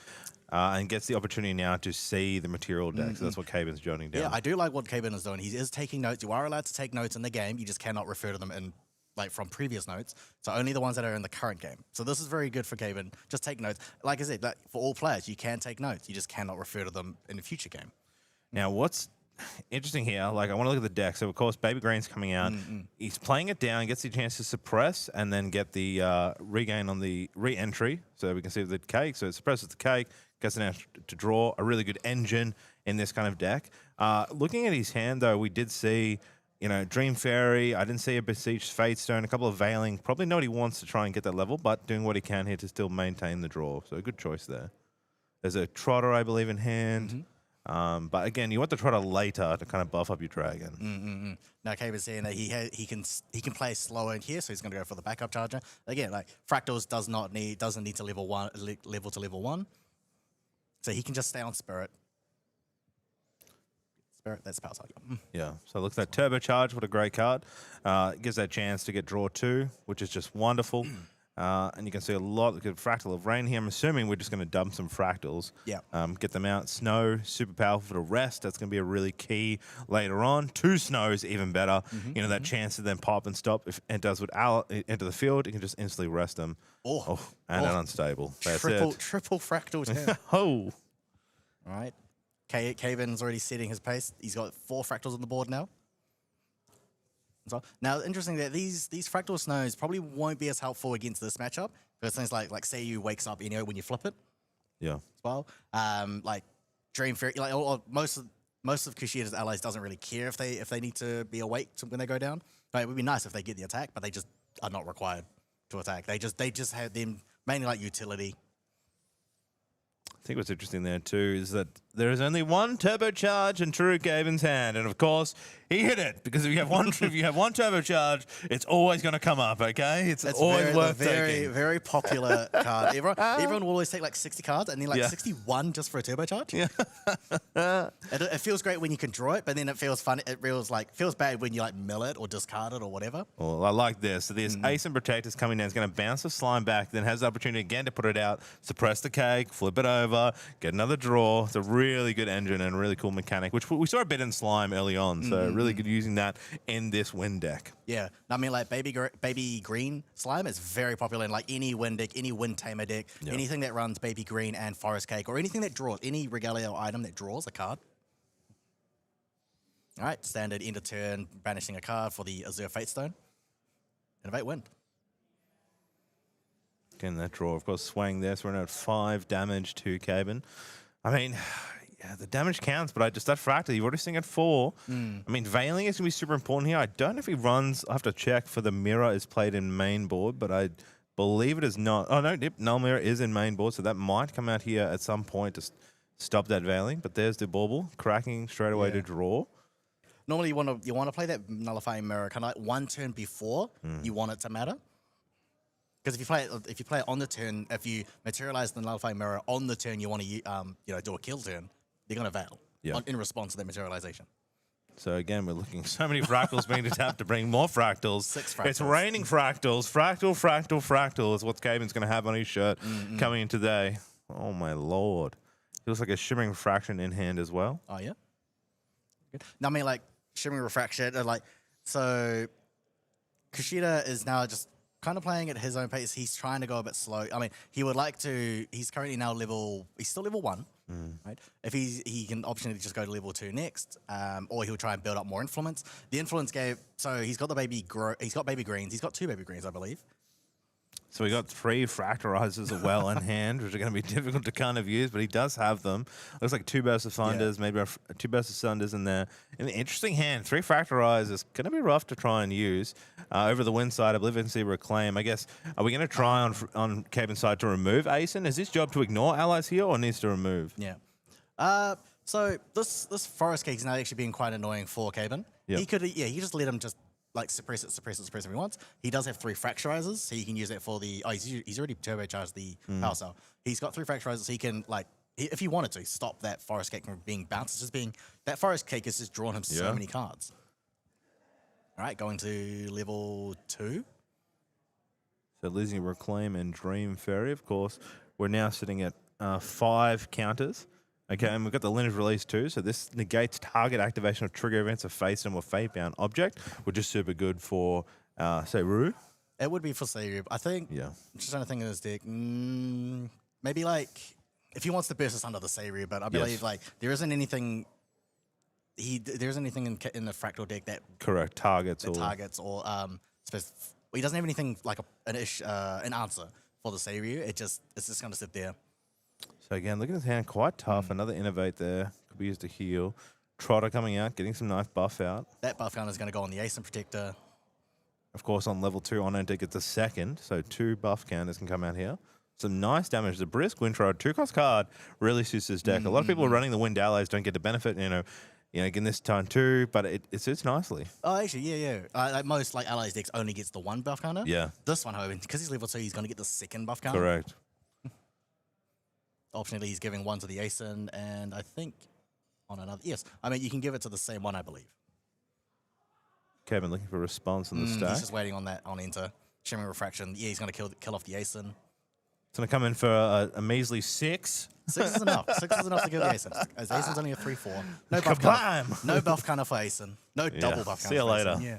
And gets the opportunity now to see the material deck. So that's what Caben's jotting down. Yeah, I do like what Caben is doing. He is taking notes. You are allowed to take notes in the game. You just cannot refer to them in from previous notes. So only the ones that are in the current game. So this is very good for Caben. Just take notes. Like I said, for all players, you can take notes. You just cannot refer to them in a future game. Now, what's interesting here, I want to look at the deck. So, of course, Baby Green's coming out. He's playing it down, gets the chance to suppress, and then get the regain on the re-entry. So we can see the cake. So it suppresses the cake, gets an chance to draw. A really good engine in this kind of deck. Looking at his hand, though, we did see Dream Fairy. I didn't see a Beseech Fatestone, a couple of Veiling. Probably not what he wants to try and get that level, but doing what he can here to still maintain the draw. So a good choice there. There's a Trotter, I believe, in hand. But again, you want the Trotter later to kind of buff up your Dragon. Now, Caben's saying that he can play slower in here, so he's going to go for the backup charger. Again, Fractals doesn't need to level to level 1. So he can just stay on Spirit. Spirit, that's power side. Yeah. Yeah, so it looks like Turbocharge, what a great card. It gives that chance to get draw 2, which is just wonderful. And you can see a lot of good Fractal of Rain here. I'm assuming we're just going to dump some Fractals. Yeah. Get them out. Snow, super powerful for the rest. That's going to be a really key later on. 2 Snows, even better. You know, that chance to then pop and stop. If it does with enter the field, you can just instantly rest them. And an unstable. That's Triple Fractal turn. Oh. All right. Kaven's already setting his pace. He's got 4 Fractals on the board now. So, now, interesting that these Fractal Snows probably won't be as helpful against this matchup. Because things like say you wakes up, when you flip it Yeah. as well. Like Dream Fairy, or most of Kushida's allies doesn't really care if they need to be awake when they go down. But it would be nice if they get the attack, but they just are not required to attack. They just have them mainly like utility. I think what's interesting there too is that there is only one turbocharge in True Gaben's hand, and of course he hit it because if you have one turbocharge, it's always going to come up. Okay, it's always worth taking. Very popular card. Everyone will always take like 60 cards and then 61 just for a turbocharge. Yeah, it feels great when you can draw it, but then it feels fun. It feels bad when you like mill it or discard it or whatever. Well, I like this. So there's Ace and Protectors coming down. It's going to bounce the slime back, then has the opportunity again to put it out, suppress the cake, flip it over, get another draw. It's a really good engine and a really cool mechanic, which we saw a bit in slime early on. So really good using that in this win deck. Yeah, I mean, like baby green slime is very popular in like any win deck, any win tamer deck, anything that runs baby green and forest cake, or anything that draws, any regalia item that draws a card. All right, standard end of turn, banishing a card for the Azure Fate Stone. Innovate Wind. Again, that draw, of course, swaying there. So we're now at 5 damage to Caben. I mean, yeah, the damage counts, but that Fractal, you've already seen at 4. I mean, Veiling is going to be super important here. I don't know if he runs, I have to check for the mirror is played in main board, but I believe it is not. Oh, no, Null Mirror is in main board, so that might come out here at some point to stop that Veiling. But there's the Bauble, cracking straight away to draw. Normally, you want to play that Nullifying Mirror kind of like one turn before you want it to matter. Because if you play it on the turn, if you materialize the Nullifying Mirror on the turn you want to do a kill turn, you're going to Veil in response to that materialization. So again, we're looking so many Fractals being tapped to bring more Fractals. 6 Fractals. It's raining Fractals. Fractal is what Caben's going to have on his shirt coming in today. Oh my lord. He looks like a Shimmering Refraction in hand as well. Oh, yeah? Good. Now, I mean, like, Shimmering Refraction, so Kushida is now just kind of playing at his own pace. He's trying to go a bit slow. I mean, he would like to, he's currently now he's still level 1, right? If he can optionally just go to level 2 next, or he'll try and build up more influence. The influence so he's got baby greens. He's got 2 baby greens, I believe. So we got 3 Fractalizers as well in hand, which are going to be difficult to kind of use, but he does have them. Looks like 2 Bursts of Thunders, maybe 2 Bursts of Thunders in there. An interesting hand. 3 Fractalizers, going to be rough to try and use. Over the win side, I believe we can see Reclaim. I guess, are we going to try on Caben's side to remove Asen? Is his job to ignore allies here or needs to remove? Yeah. So this Forest Cake is now actually being quite annoying for Caben. Yep. He just let him just suppress it if he wants. He does have 3 Fracturizers, so he can use that for the... he's already turbocharged the power cell. He's got 3 Fracturizers, so he can, if he wanted to, stop that Forest Cake from being bounced. It's just that Forest Cake has just drawn him so many cards. All right, going to level 2. So losing Reclaim and Dream Fairy, of course. We're now sitting at 5 counters. Okay, and we've got the Lineage Release too, so this negates target activation of trigger events of Face Them or Fate-bound object, which is super good for, say, Rue. It would be for Seiru. I think, I'm just trying to think of this deck, maybe if he wants to burst us under the Seiru, but I believe there isn't anything in the Fractal deck that... Correct, targets or... he doesn't have anything an answer for the Seiru, it's just going to sit there. So again, look at his hand, quite tough. Another Innovate there, could be used to heal. Trotter coming out, getting some nice buff out. That buff counter is going to go on the Ace and Protector. Of course, on level 2, on Enter gets a second, so 2 buff counters can come out here. Some nice damage. The Brisk Windtroad, 2-cost card, really suits his deck. A lot of people running the Wind Allies don't get the benefit, again this time too, but it suits nicely. Oh, actually, yeah. Most allies decks only gets the 1 buff counter. Yeah. This one, however, because he's level 2, he's going to get the 2nd buff counter. Correct. Optionally, he's giving 1 to the Asen, and I think on another. Yes, I mean you can give it to the same one, I believe. Kevin looking for a response on the stack. He's just waiting on that on enter. Shimmering Refraction. Yeah, he's going to kill off the Asen. It's going to come in for a measly 6. 6 is enough. 6 is enough to kill the Asen. As Asen's only a 3/4. No buff Kablam! No buff counter for Asen. No double buff counter. See you for later. Asen. Yeah.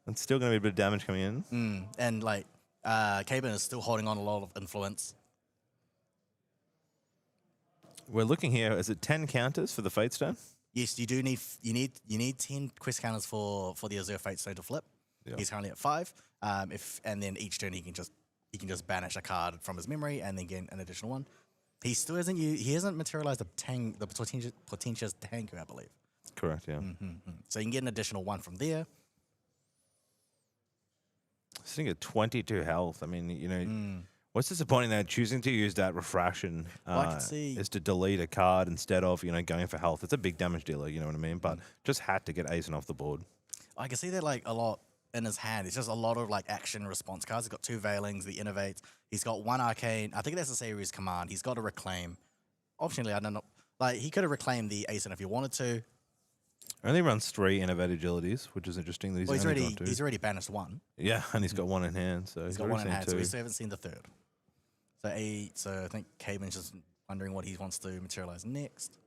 It's still going to be a bit of damage coming in. And like Kaban is still holding on a lot of influence. We're looking here. Is it 10 counters for the Fate Stone? Yes, you do need 10 quest counters for the Azure Fate Stone to flip. Yeah. He's currently at 5. And then each turn he can just banish a card from his memory and then get an additional one. He still hasn't materialized the Potentia's Tanku, I believe. Correct, yeah. So you can get an additional one from there. Sitting at 22 health. I mean, you know, what's disappointing that choosing to use that refraction I can see- is to delete a card instead of, you know, going for health. It's a big damage dealer, you know what I mean? But just had to get Asen off the board. I can see that like a lot in his hand. It's just a lot of like action response cards. He's got 2 Veilings, the Innovate. He's got 1 Arcane. I think that's a series command. He's got a Reclaim. Optionally, I don't know. Like he could have reclaimed the Asen if he wanted to. Only runs 3 Innovative Agilities, which is interesting that he's Well, only got 2. he's already banished 1. Yeah, and he's got 1 in hand, so He's got 1 in hand, so two. we still haven't seen the 3rd. So I think Caban's just wondering what he wants to materialize next.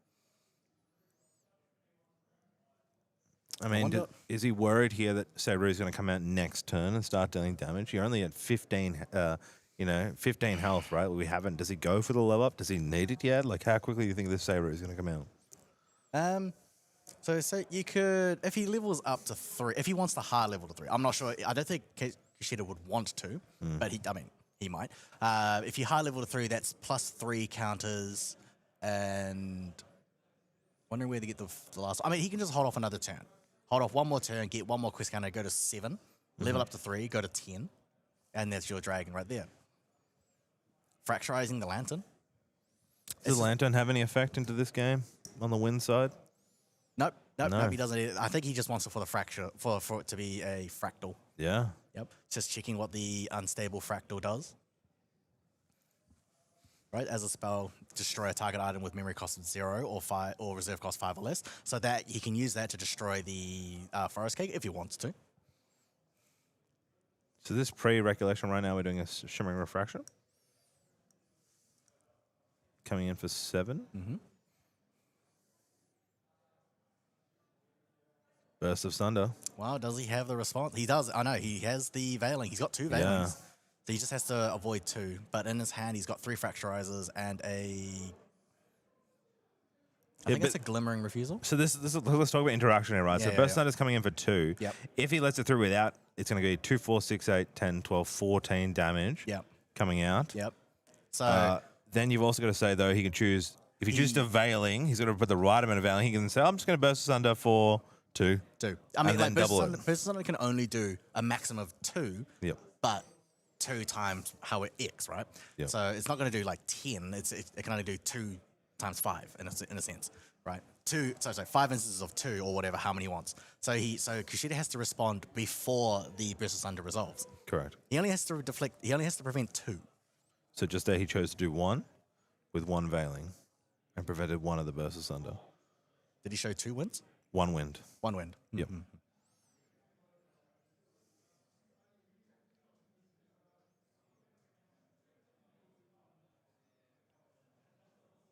I mean, wonder- is he worried here that Sabre's going to come out next turn and start dealing damage? You're only at 15, 15 health, right? We haven't. Does he go for the level up? Does he need it yet? Like, how quickly do you think this Sabre is going to come out? So you could, if he levels up to 3, if he wants the high level to 3, I'm not sure. I don't think Kushida would want to, but he might. If you high level to 3, that's +3 counters, and wondering where to get the last. I mean, he can just hold off another turn, hold off one more turn, get 1 more quest counter, go to 7, level up to 3, go to 10, and that's your dragon right there. Fracturizing the Lantern. Does Lantern have any effect into this game on the win side? Nope, No. he doesn't. I think he just wants it for the fracture, for it to be a fractal. Yeah. Yep, just checking what the unstable fractal does. Right, as a spell, destroy a target item with memory cost of 0 or 5 or reserve cost 5 or less, so that he can use that to destroy the forest cake if he wants to. So this pre-recollection right now, we're doing a Shimmering Refraction. Coming in for 7. Burst of Sunder. Wow, does he have the response? He does. I know he has the Veiling. He's got 2 Veilings. Yeah. So he just has to avoid 2. But in his hand, he's got 3 Fracturizers and a. I think it's a Glimmering Refusal. So let's talk about interaction here, right? Yeah, so Burst Sunder's coming in for 2. Yep. If he lets it through without, it's going to be 2, 4, 6, 8, 10, 12, 14 damage Yep. coming out. Yep. So Then you've also got to say, though, he can choose, if he chooses to Veiling, he's got to put the right amount of Veiling. He can say, I'm just going to Burst Sunder for 2. 2. I mean, and like then double it. Burst Sunder can only do a maximum of 2. Yep. But 2 times how it X, right? Yep. So it's not going to do like 10. It can only do 2 times 5 in a sense, right? 5 instances of 2 or whatever, how many he wants. So Kushida has to respond before the Burst Asunder resolves. Correct. He only has to deflect. He only has to prevent 2. So just there, he chose to do 1 with 1 Veiling and prevented 1 of the Burst Asunder. Did he show 2 wins? 1 wind. 1 win. Yep.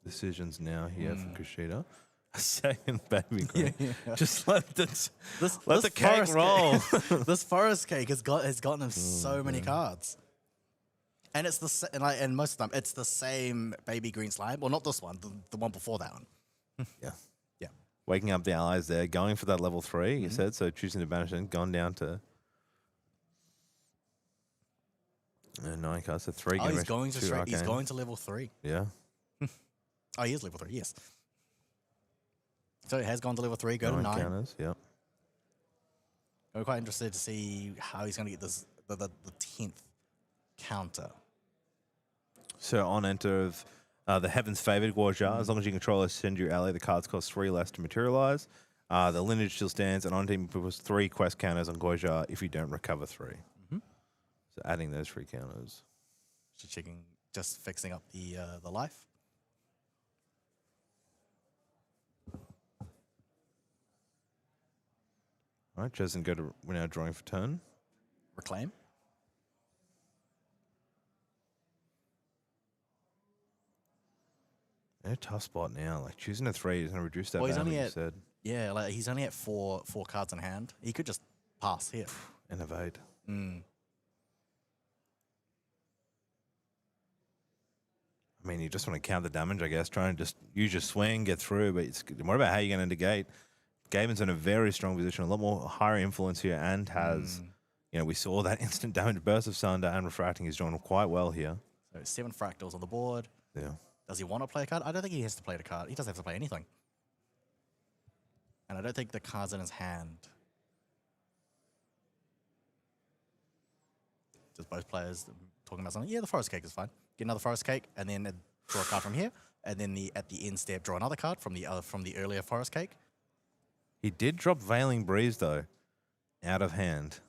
Decisions now here for Kushida. A second baby green. Just let the cake forest roll. This forest cake has gotten him so many cards, and it's and most of the time it's the same baby green slime. Well, not this one, the one before that one. Yeah. Yeah. Waking up the allies there, going for that level 3, you said, so choosing to banish it, gone down to 9 cards, so 3. Oh, he's going to 2 straight. He's arcane. going to level 3. Yeah. Oh, he is level 3. Yes. So it has gone to level 3. Go to 9. Counters, yep. We're quite interested to see how he's going to get this the 10th counter. So on enter of the Heaven's Favored Guoja, as long as you control or send your ally, the cards cost 3 less to materialize. The lineage still stands, and on team puts 3 quest counters on Guoja if you don't recover 3. So adding those 3 counters. Just fixing up the life. All right, doesn't go to. We're now drawing for turn. Reclaim. In a tough spot now. Like choosing a 3 is going to reduce that Well, he's value. only You at said yeah, like he's only at four cards in hand. He could just pass here. innovate. Mm. I mean, you just want to count the damage, I guess. Try and just use your swing, get through. But it's more about how you're going to negate. Gaben's in a very strong position, a lot more higher influence here, and has, you know, we saw that instant damage burst of Sunder and refracting. He's drawn quite well here. So 7 fractals on the board. Yeah. Does he want to play a card? I don't think he has to play the card. He doesn't have to play anything. And I don't think the card's in his hand. Just both players talking about something. Yeah, the forest cake is fine. Get another forest cake, and then draw a card from here, and then at the end step draw another card from the earlier forest cake. He did drop Veiling Breeze, though, out of hand.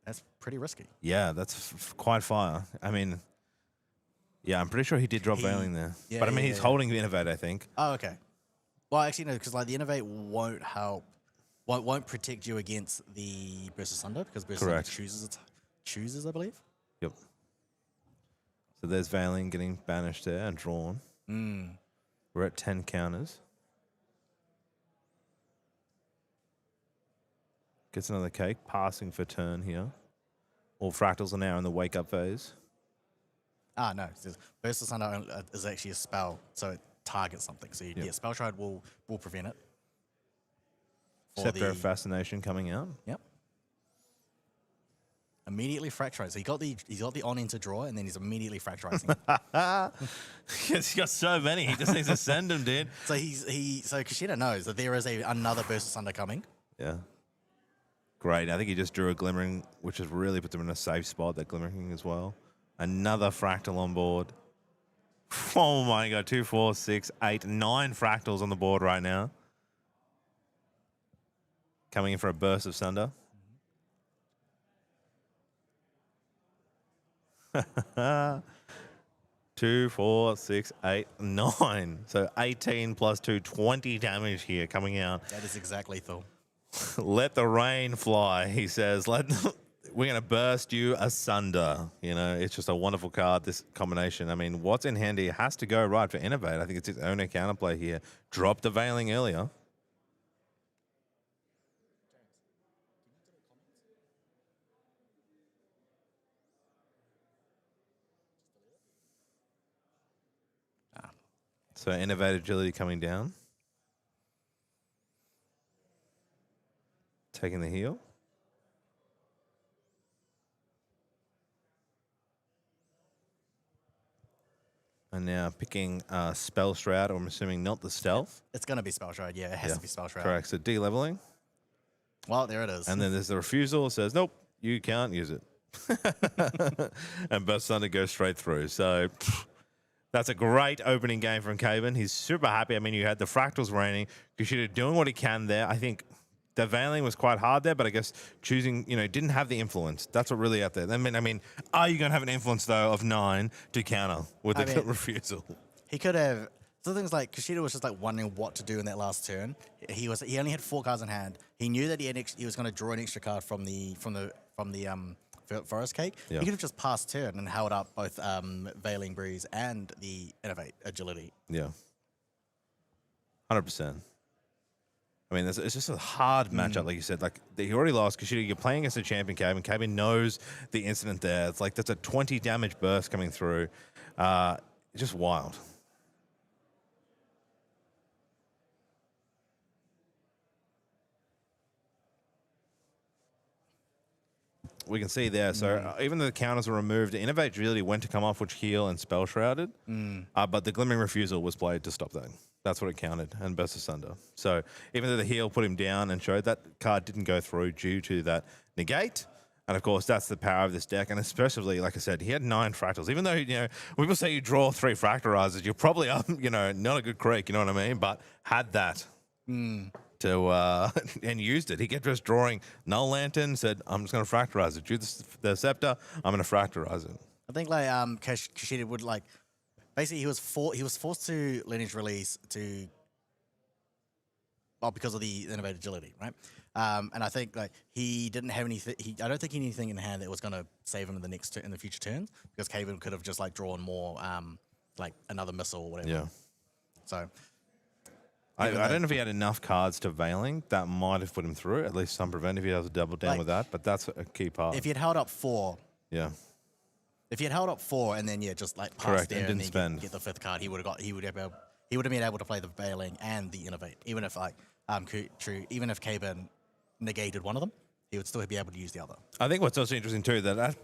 That's pretty risky. Yeah, that's quite fire. I mean, yeah, I'm pretty sure he did drop Veiling there. Yeah, but I mean, yeah, he's yeah. holding the Innovate, I think. Oh, okay. Well, actually, no, because like the Innovate won't help, won't protect you against the Burst Asunder, because Burst Asunder chooses, I believe. Yep. So there's Veiling getting banished there and drawn. We're at 10 counters. Gets another cake, passing for turn here. All fractals are now in the wake-up phase. Ah, no. Burst Asunder is actually a spell, so it targets something. So yeah, Spell Shroud will prevent it. Scepter of Fascination coming out. Yep. Immediately fracturized. So he's got the on-enter draw, and then he's immediately fracturizing. He's got so many. He just needs to send them, dude. So so Kushida knows that there is another Burst Asunder coming. Yeah. Great. I think he just drew a Glimmering, which has really put them in a safe spot, that Glimmering as well. Another Fractal on board. Oh my God. 2, 4, 6, 8, 9 Fractals on the board right now. Coming in for a Burst of Sunder. 2, 4, 6, 8, 9. So 18 plus 2, 20 damage here coming out. That is exactly lethal. Let the rain fly, he says. We're going to burst you asunder. You know, it's just a wonderful card, this combination. I mean, what's in hand here has to go right for Innovate. I think it's his own counterplay here. Dropped the Veiling earlier. So Innovate Agility coming down. Taking the heal. And now picking Spell Shroud, or I'm assuming not the Stealth. It's going to be Spell Shroud. Yeah, it has to be Spell Shroud. Correct. So de-leveling. Well, there it is. And then there's the refusal. It says, nope, you can't use it. And Burst Thunder goes straight through. So that's a great opening game from Caben. He's super happy. I mean, you had the Fractals raining. Kushida doing what he can there. I think the Veiling was quite hard there, but I guess choosing, you know, didn't have the influence. That's what really out there. I mean, are you going to have an influence, though, of 9 to counter with the refusal? He could have. The things like Kushida was just like wondering what to do in that last turn. He only had 4 cards in hand. He knew that he was going to draw an extra card from the Forest Cake. Yeah. He could have just passed turn and held up both Veiling Breeze and the Innovate Agility. Yeah. 100%. I mean, it's just a hard matchup, like you said. Like, he already lost. Kushida, you're playing against a champion, Caben. Caben knows the incident there. It's like, that's a 20 damage burst coming through. Just wild. We can see there. So even though the counters were removed, the Innovate Agility went to come off, which heal and Spell Shrouded. But the Glimmering Refusal was played to stop that. That's what it counted, and Burst Asunder. So even though the heal put him down and showed that card didn't go through due to that negate. And of course, that's the power of this deck. And especially, like I said, he had 9 fractals. Even though, you know, when people say you draw 3 fractalizers, you're probably up, you know, not a good creek, you know what I mean? But had that to and used it. He kept just drawing Null Lantern, said, I'm just going to fractalize it. Do the Scepter, I'm going to fractalize it. I think like Kushida would like basically he was forced to Lineage Release to because of the innovative agility, right? And I think like he didn't have anything. I don't think he had anything in hand that was going to save him in the future turns, because Caven could have just like drawn more, like another missile or whatever. Yeah. So I don't know if he had enough cards to Veiling. That might have put him through, at least some prevent if he has a double down Like, with that. But that's a key part. if he had held up 4, Yeah. if he had held up 4 and then just like passed Correct, there and didn't then spend. get the 5th card, he would have been able to play the Veiling and the Innovate, even if like even if Caben negated one of them, he would still be able to use the other. I think what's also interesting too that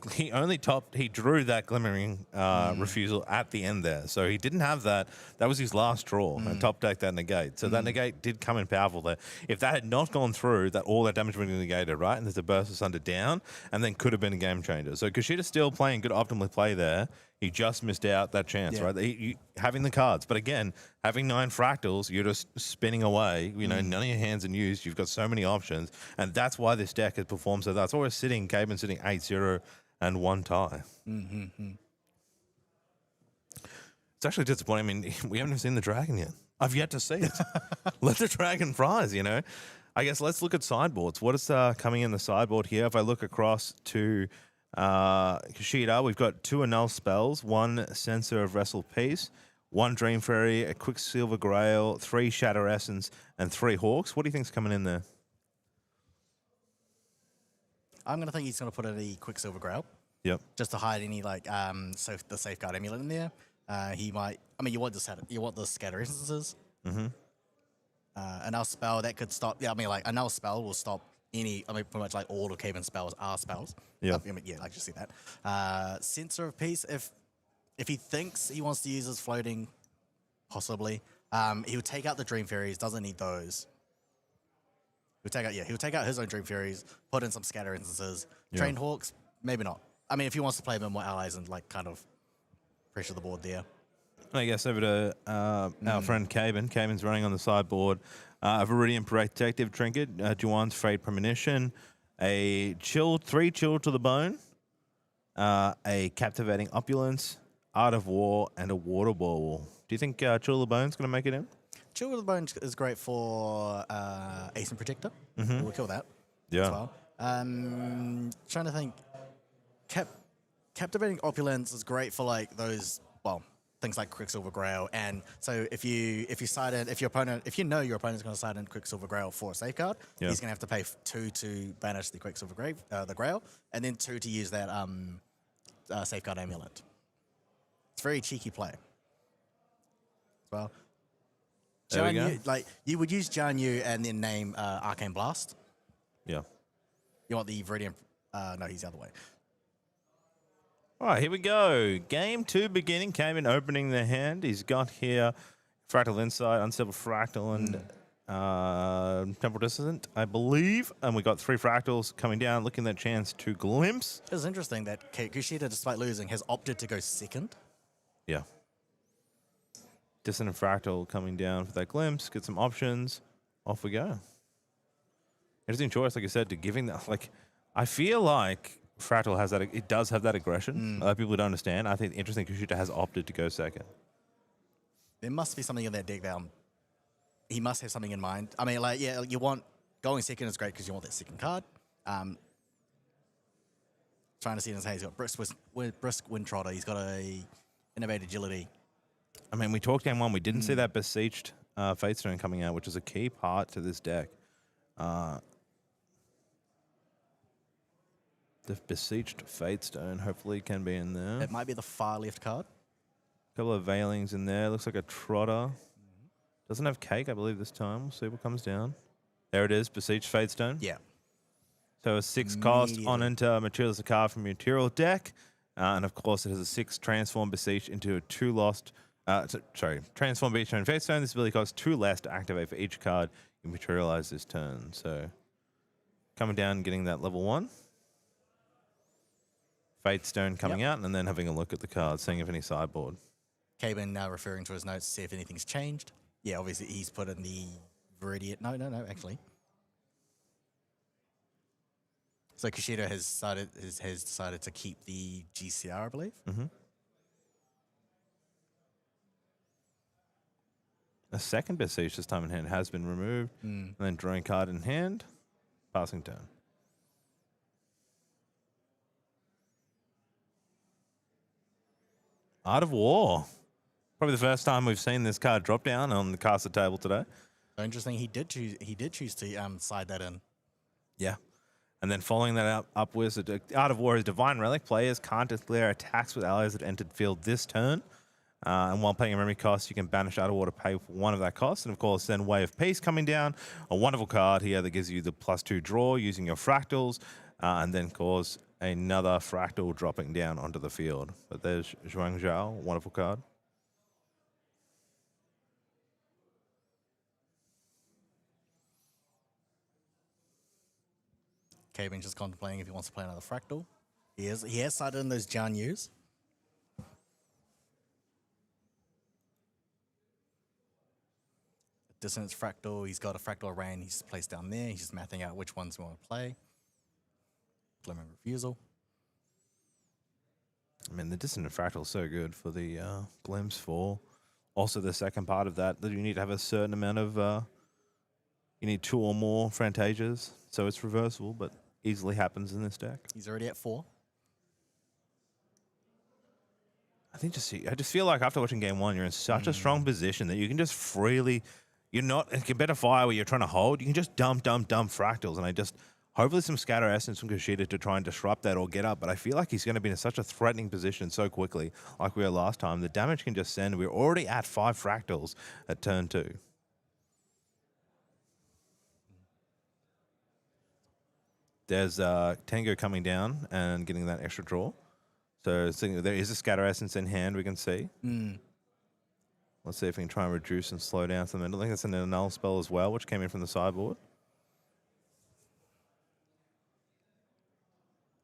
he drew that glimmering refusal at the end there, so he didn't have that. That was his last draw, and top deck that negate. So that negate did come in powerful there. If that had not gone through, that all that damage would have been negated, right? And there's a burst of Sunder down, and then could have been a game changer. So Kushida's still playing good optimal play there. He just missed out that chance, right? Having the cards, but again, having 9 fractals, you're just spinning away. You know, none of your hands are used. You've got so many options, and that's why this deck has performed so. That's why we're sitting, Caben sitting 8-0 and 1 tie. It's actually disappointing. I mean, we haven't even seen the dragon yet. I've yet to see it. Let the dragon prize, you know. I guess let's look at sideboards. What is coming in the sideboard here? If I look across to Kushida, we've got 2 annul spells, 1 Censor of Wrestle Peace, 1 Dream Fairy, a Quicksilver Grail, 3 Shatter Essence, and 3 Hawks. What do you think's coming in there? I'm gonna think he's gonna put in a Quicksilver Grail. Yep. Just to hide any like the Safeguard Amulet in there. He might. I mean, you want the Scatter Essences. Annul spell that could stop. Yeah, I mean, like annul spell will stop any. I mean, pretty much like all of Caven's spells are spells. Yeah. I mean, yeah, like you see that. Censor of Peace. If he thinks he wants to use his floating, possibly, he would take out the Dream Fairies. Doesn't need those. He'll take out his own Dream Fairies. Put in some Scatter Instances. Trained Hawks. Maybe not. I mean, if he wants to play a bit more allies and like kind of pressure the board there. I guess over to our friend Caben. Caben's running on the sideboard. A Viridian Protective Trinket, Juwan's Fate Premonition, a 3 Chill to the Bone, a Captivating Opulence, Art of War, and a Water Ball. Do you think Chill to the Bone's going to make it in? Chill to the Bone is great for Ace and Protector. We'll kill that as well. Trying to think. Captivating Opulence is great for like those, well, things like Quicksilver Grail. And so if your opponent's going to side in Quicksilver Grail for a safeguard, he's going to have to pay 2 to banish the Quicksilver Grail, and then 2 to use that Safeguard Amulet. It's very cheeky play. Well, you would use Jian Yu and then name Arcane Blast. Yeah. You want the Viridian? No, he's the other way. All right, here we go. Game 2 beginning. Came in opening the hand. He's got here Fractal Insight, Unstable Fractal, and Temporal Dissonant, I believe. And we got 3 Fractals coming down, looking at that chance to glimpse. It's interesting that Kushida, despite losing, has opted to go second. Yeah. Dissonant Fractal coming down for that glimpse. Get some options. Off we go. Interesting choice, like I said, to giving that. Like, I feel like Fractal has that. It does have that aggression. People don't understand. I think interesting Kushida has opted to go second. There must be something in that deck that he must have something in mind. I mean, like, yeah, you want going second is great because you want that second card. Trying to see in his hand, he's got Brisk Wind Trotter. He's got a Innovative Agility. I mean, we talked game 1. We didn't see that Beseeched Fatestone coming out, which is a key part to this deck. The Beseeched Fatestone hopefully can be in there. It might be the far left card. A couple of Veilings in there. Looks like a Trotter. Doesn't have Cake, I believe, this time. We'll see what comes down. There it is, Beseeched Fatestone. Yeah. So a 6 cost on into Materials a card from your material deck. And of course, it has a 6 Transform Beseech into a 2 lost. Transform Beseech and Fatestone. This ability costs 2 less to activate for each card you materialize this turn. So coming down and getting that level 1. Fatestone coming out, and then having a look at the cards, seeing if any sideboard. Caben now referring to his notes to see if anything's changed. Yeah, obviously he's put in the Viridian. No, actually. So Kushida has decided to keep the GCR, I believe. A second Beseech this time in hand has been removed. And then drawing card in hand, passing turn. Art of War. Probably the first time we've seen this card drop down on the caster table today. So interesting. He did choose to slide that in. Yeah. And then following that up with Art of War is Divine Relic. Players can't declare attacks with allies that entered field this turn. And while paying a memory cost, you can banish Art of War to pay for one of that cost. And of course, then Way of Peace coming down. A wonderful card here that gives you the +2 draw using your fractals. And then cause another fractal dropping down onto the field. But there's Zhuang Zhao, wonderful card. Kaben's just contemplating if he wants to play another fractal. He has started in those Jian Yus. Dissonance fractal. He's got a fractal array he's placed down there. He's just mathing out which ones we want to play. Glimmering Refusal. I mean, the Dissonant Fractal is so good for the Glims 4. Also, the second part of that you need to have a certain amount of... you need 2 or more Fantasias, so it's reversible, but easily happens in this deck. He's already at 4. I just feel like after watching game 1, you're in such a strong position that you can just freely... You're not... It can better fire where you're trying to hold. You can just dump fractals, and hopefully some Scatter Essence from Kushida to try and disrupt that or get up, but I feel like he's going to be in such a threatening position so quickly, like we were last time. The damage can just send. We're already at 5 fractals at turn 2. There's Tango coming down and getting that extra draw. So there is a Scatter Essence in hand, we can see. Let's see if we can try and reduce and slow down some. I think that's an Annul spell as well, which came in from the sideboard.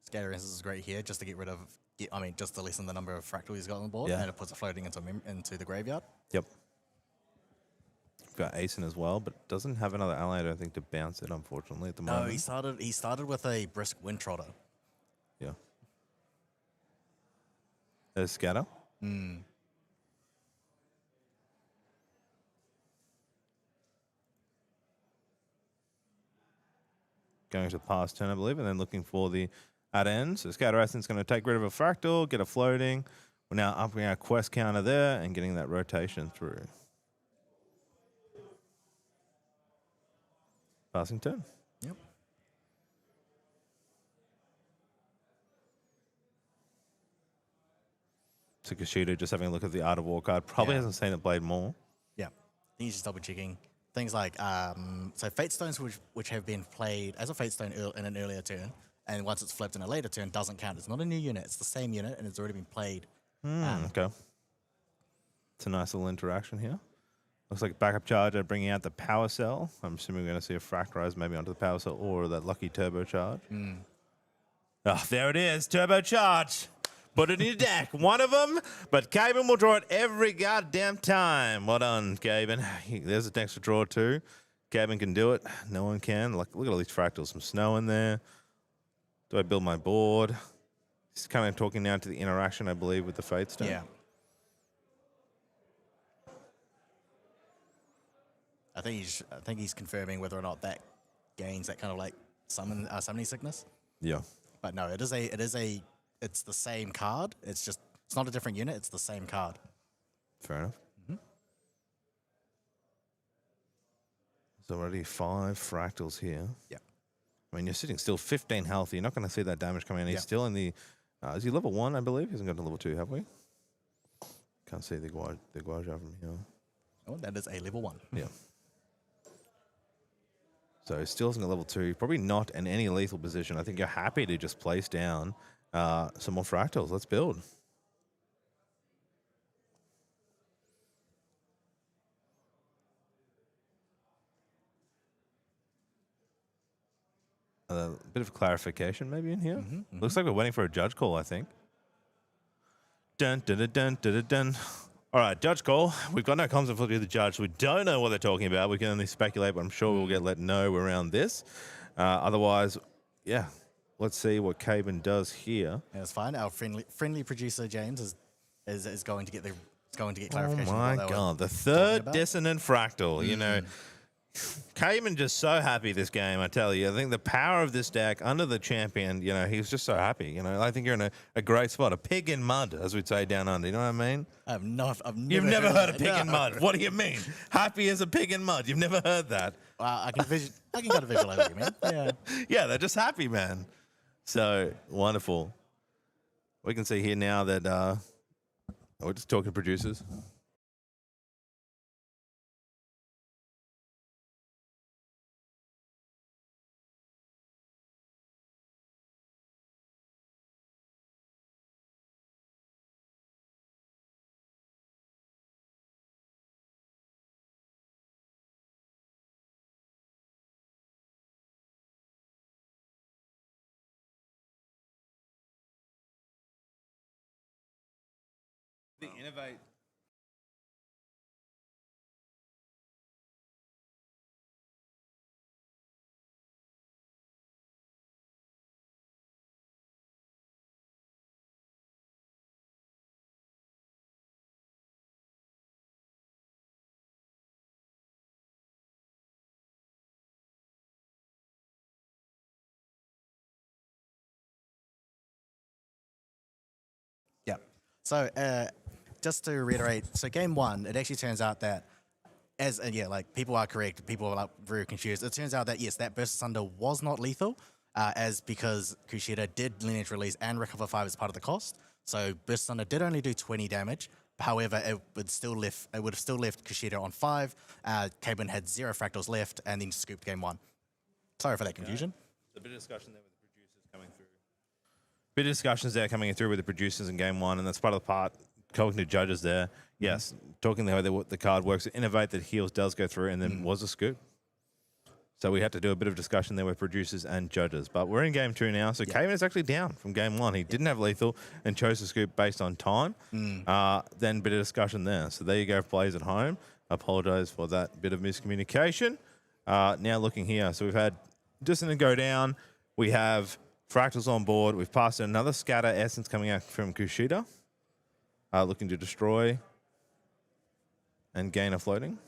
Scatter Essence is great here, just to get rid of... just to lessen the number of fractals he's got on the board, Yeah. and it puts it floating into the graveyard. Yep. Got Ace in as well, but doesn't have another ally, I don't think, to bounce it, unfortunately, at the moment. No, he started with a Brisk Wind Trotter. Yeah. There's Scatter. Going to pass turn, I believe, and then looking for the at end. So Scatter Essence is going to take rid of a fractal, get a floating. We're now upping our quest counter there and getting that rotation through. Passing turn. Yep. So Kushida just having a look at the Art of War card. Probably hasn't seen it played more. Yeah. He's just double checking. Things like, so Fate Stones, which have been played as a Fate Stone in an earlier turn, and once it's flipped in a later turn, doesn't count. It's not a new unit. It's the same unit, and it's already been played. Okay. It's a nice little interaction here. Looks like backup charger bringing out the power cell. I'm assuming we're going to see a Fractalize maybe onto the power cell or that lucky turbo charge. Oh, there it is. Turbo charge. Put it in your deck. One of them, but Caben will draw it every goddamn time. Well done, Caben. There's an extra draw too. Caben can do it. No one can. Look at all these fractals. Some snow in there. Do I build my board? He's kind of talking now to the interaction, I believe, with the Fate Stone. Yeah. I think he's confirming whether or not that gains that kind of like summoning sickness. Yeah. But no, it's the same card. It's not a different unit. It's the same card. Fair enough. There's already 5 fractals here. Yeah. I mean, you're sitting still 15 health. You're not going to see that damage coming in. He's still in the... is he level 1, I believe? He hasn't got to level 2, have we? Can't see the Guaja from here. Oh, that is a level 1. Yeah. So still isn't at level 2. Probably not in any lethal position. I think you're happy to just place down some more fractals. Let's build. A bit of clarification maybe in here. Looks like we're waiting for a judge call, I think. Dun, dun, dun, dun, dun, dun, dun. All right, judge call. We've got no conflict with the judge. We don't know what they're talking about. We can only speculate, but I'm sure we'll get let know around this. Otherwise, yeah, let's see what Caben does here. Yeah, it's fine. Our friendly producer James is going to get the It's going to get Oh clarification. my of what they were god, the talking third about. dissonant fractal. You know, Cayman just so happy this game. I tell you, I think the power of this deck under the champion. You know, he was just so happy. You know, I think you're in a great spot, a pig in mud, as we'd say down under. You know what I mean? I've never You've never heard a of pig that. in No. mud. What do you mean? Happy as a pig in mud. You've never heard that. I can kind of visualize what you mean. Yeah. Yeah, they're just happy, man. So wonderful. We can see here now that we're just talking producers. The innovate. Yeah. So just to reiterate, so game one, it actually turns out that like people are correct. People are like very confused. It turns out that yes, that burst asunder was not lethal, because Kushida did lineage release and recover 5 as part of the cost. So burst asunder did only do 20 damage. However, it would have still left Kushida on 5. Cayman had 0 fractals left, and then scooped game one. Sorry for that confusion. A bit of discussion there with the producers coming through. Bit of discussions there coming through with the producers in game one, and that's part of the part. Talking to judges there, yes, talking the way the card works. Innovate that heals does go through, and then was a scoop. So we had to do a bit of discussion there with producers and judges. But we're in game 2 now, so Cayman is actually down from game 1. He didn't have lethal and chose to scoop based on time. Then a bit of discussion there. So there you go, players at home. I apologize for that bit of miscommunication. Now looking here, so we've had Dissonant go down. We have Fractals on board. We've passed another Scatter Essence coming out from Kushida. Looking to destroy and gain a floating.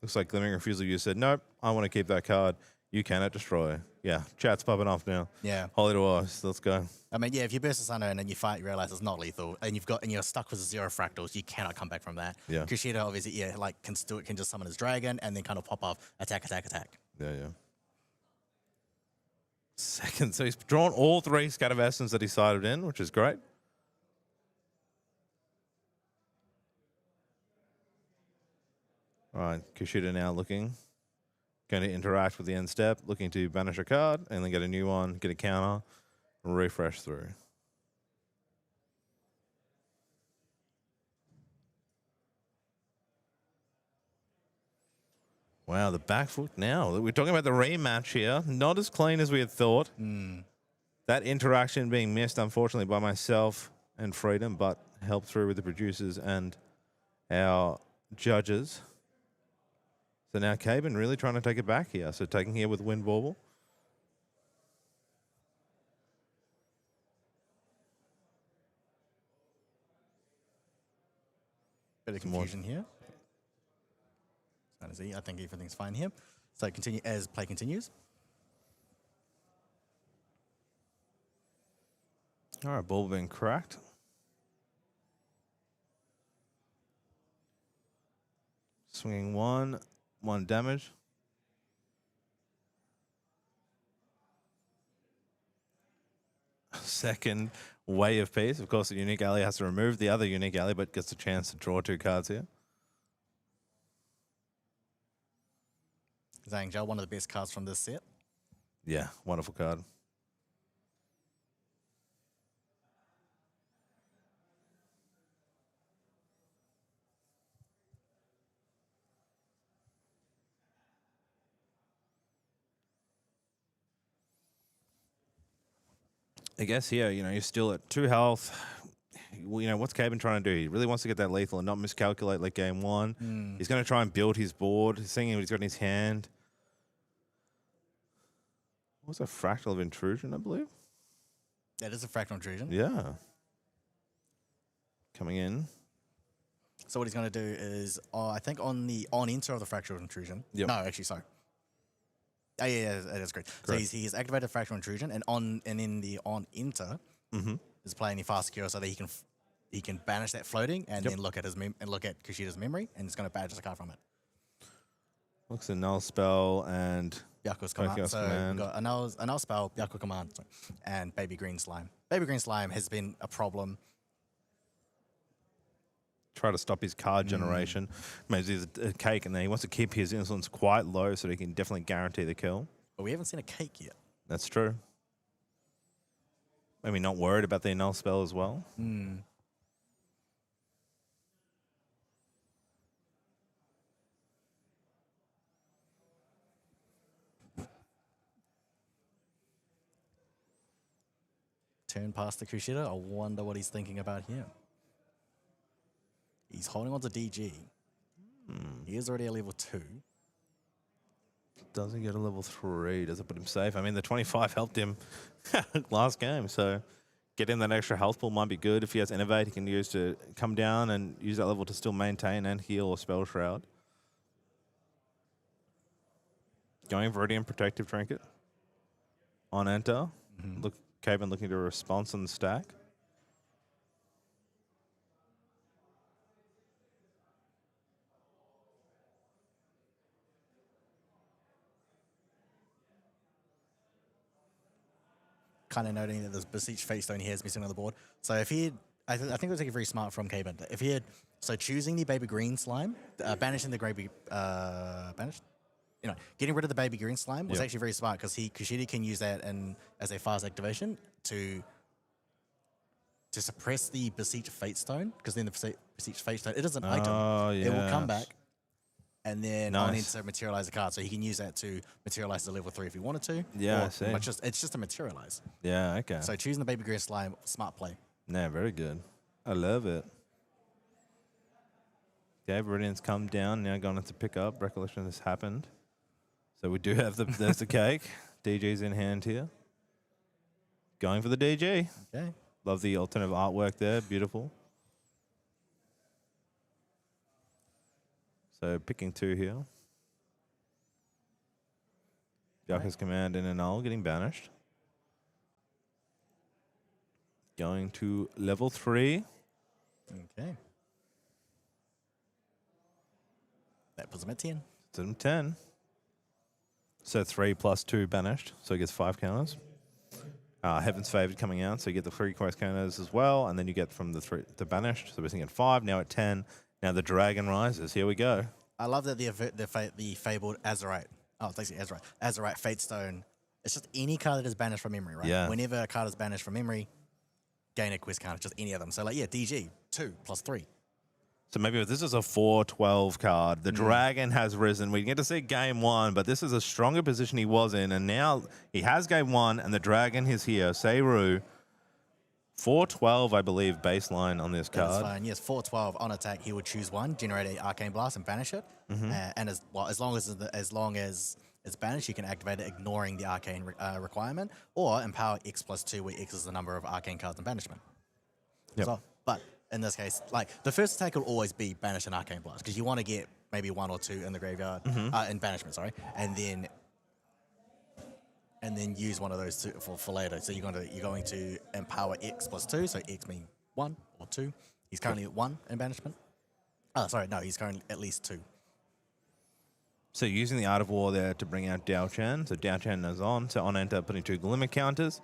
Looks like Glimmering Refusal. You said, nope, I want to keep that card. You cannot destroy. Yeah, chat's popping off now. Yeah. Holy to us. Let's go. I mean, yeah, if you burst asunder and then you fight, you realize it's not lethal, and you're stuck with 0 fractals, you cannot come back from that. Yeah. Kushida obviously, can just summon his dragon and then kind of pop off, attack. Yeah. Second. So he's drawn all 3 Scatter Essence that he sided in, which is great. All right, Kushida now going to interact with the end step, looking to banish a card, and then get a new one, get a counter, refresh through. Wow, the back foot now. We're talking about the rematch here. Not as clean as we had thought. That interaction being missed, unfortunately, by myself and Freedom, but helped through with the producers and our judges. So now Caben really trying to take it back here. So taking here with Wind Bauble. Bit of confusion here. I think everything's fine here. So continue as play continues. All right, ball being cracked. Swinging one damage. Second Way of Peace. Of course, the unique ally has to remove the other unique ally, but gets a chance to draw 2 cards here. Zhang, one of the best cards from this set. Yeah, wonderful card. I guess here, you're still at 2 health. What's Caben trying to do? He really wants to get that lethal and not miscalculate like game 1. He's going to try and build his board, seeing what he's got in his hand. What's a Fractal of Intrusion, I believe? That is a fractal intrusion. Yeah. coming in. So what he's going to do is, I think on the on-enter of the Fractal Intrusion. Yep. No, actually, sorry. Oh, yeah, it is great. So he's activated Fractal Intrusion, and in the on-enter is playing the fast secure so that he can banish that floating and then look at Kushida's memory, and it's going to banish the card from it. Looks a null spell and Byaku's command. So we've got a null spell, Byaku command, and Baby Green Slime. Baby Green Slime has been a problem. try to stop his card generation. Maybe he's a cake, and then he wants to keep his insolence quite low so that he can definitely guarantee the kill. But we haven't seen a cake yet. That's true. Maybe not worried about the null spell as well. Turn past the Kushida. I wonder what he's thinking about here. He's holding on to DG. He is already a level 2. Doesn't get a level 3. Does it put him safe? I mean, the 25 helped him last game, so getting that extra health pool might be good. If he has Innovate, he can use to come down and use that level to still maintain and heal or Spell Shroud. Going Viridian Protective Trinket. On enter. Look, Caven looking to response on the stack. Kind of noting that there's Beseech Fate Stone here is missing on the board. So if he had, I think it was like very smart from Caven. If he had, so choosing the Baby Green Slime, banishing the banished, getting rid of the Baby Green Slime was actually very smart because Kushida can use that as a fast activation to suppress the Beseech Fate Stone, because then the Beseech Fate Stone, it is an item. It will come back and then on into materialize the card. So he can use that to materialize the level 3 if he wanted to. Yeah, I see. But it's just a materialize. Yeah, okay. So choosing the Baby Green Slime, smart play. Yeah, very good. I love it. Okay, Viridian's come down, now going to pick up. Recollection has happened. So we do have there's the cake. DG's in hand here. Going for the DG. Okay. Love the alternative artwork there. Beautiful. So picking 2 here. Byaku's command in a null, getting banished. Going to level 3. Okay. That puts him at 10. It's at 10. So 3 plus 2 banished, so he gets 5 counters. Heaven's Favored coming out, so you get the 3 quest counters as well, and then you get from the banished, so we're thinking at 5, now at 10. Now the dragon rises. Here we go. I love that the fabled Azurite. Oh, it's actually Azurite. Azurite Fate Stone. It's just any card that is banished from memory, right? Yeah. Whenever a card is banished from memory, gain a quest counter, just any of them. So like, yeah, DG, 2 plus 3. So maybe if this is a 4-12 card, the dragon has risen. We get to see game 1, but this is a stronger position he was in, and now he has game 1, and the dragon is here. Seiru. 4-12, I believe, baseline on this card. That's fine. Yes, 4-12 on attack. He would choose 1, generate an Arcane Blast, and banish it. And as long as it's banished, you can activate it, ignoring the Arcane requirement, or empower X plus 2, where X is the number of Arcane cards in banishment. Yep. So, but in this case, like the first attack will always be banish an Arcane Blast, because you want to get maybe 1 or 2 in the graveyard, in banishment, sorry, and then use one of those for later. So you're going to empower X plus 2. So X means 1 or 2. He's currently at 1 in banishment. Oh, sorry, no, he's currently at least 2. So using the Art of War there to bring out Dao Chen. So Dao Chen is on. So on enter, putting 2 Glimmer counters.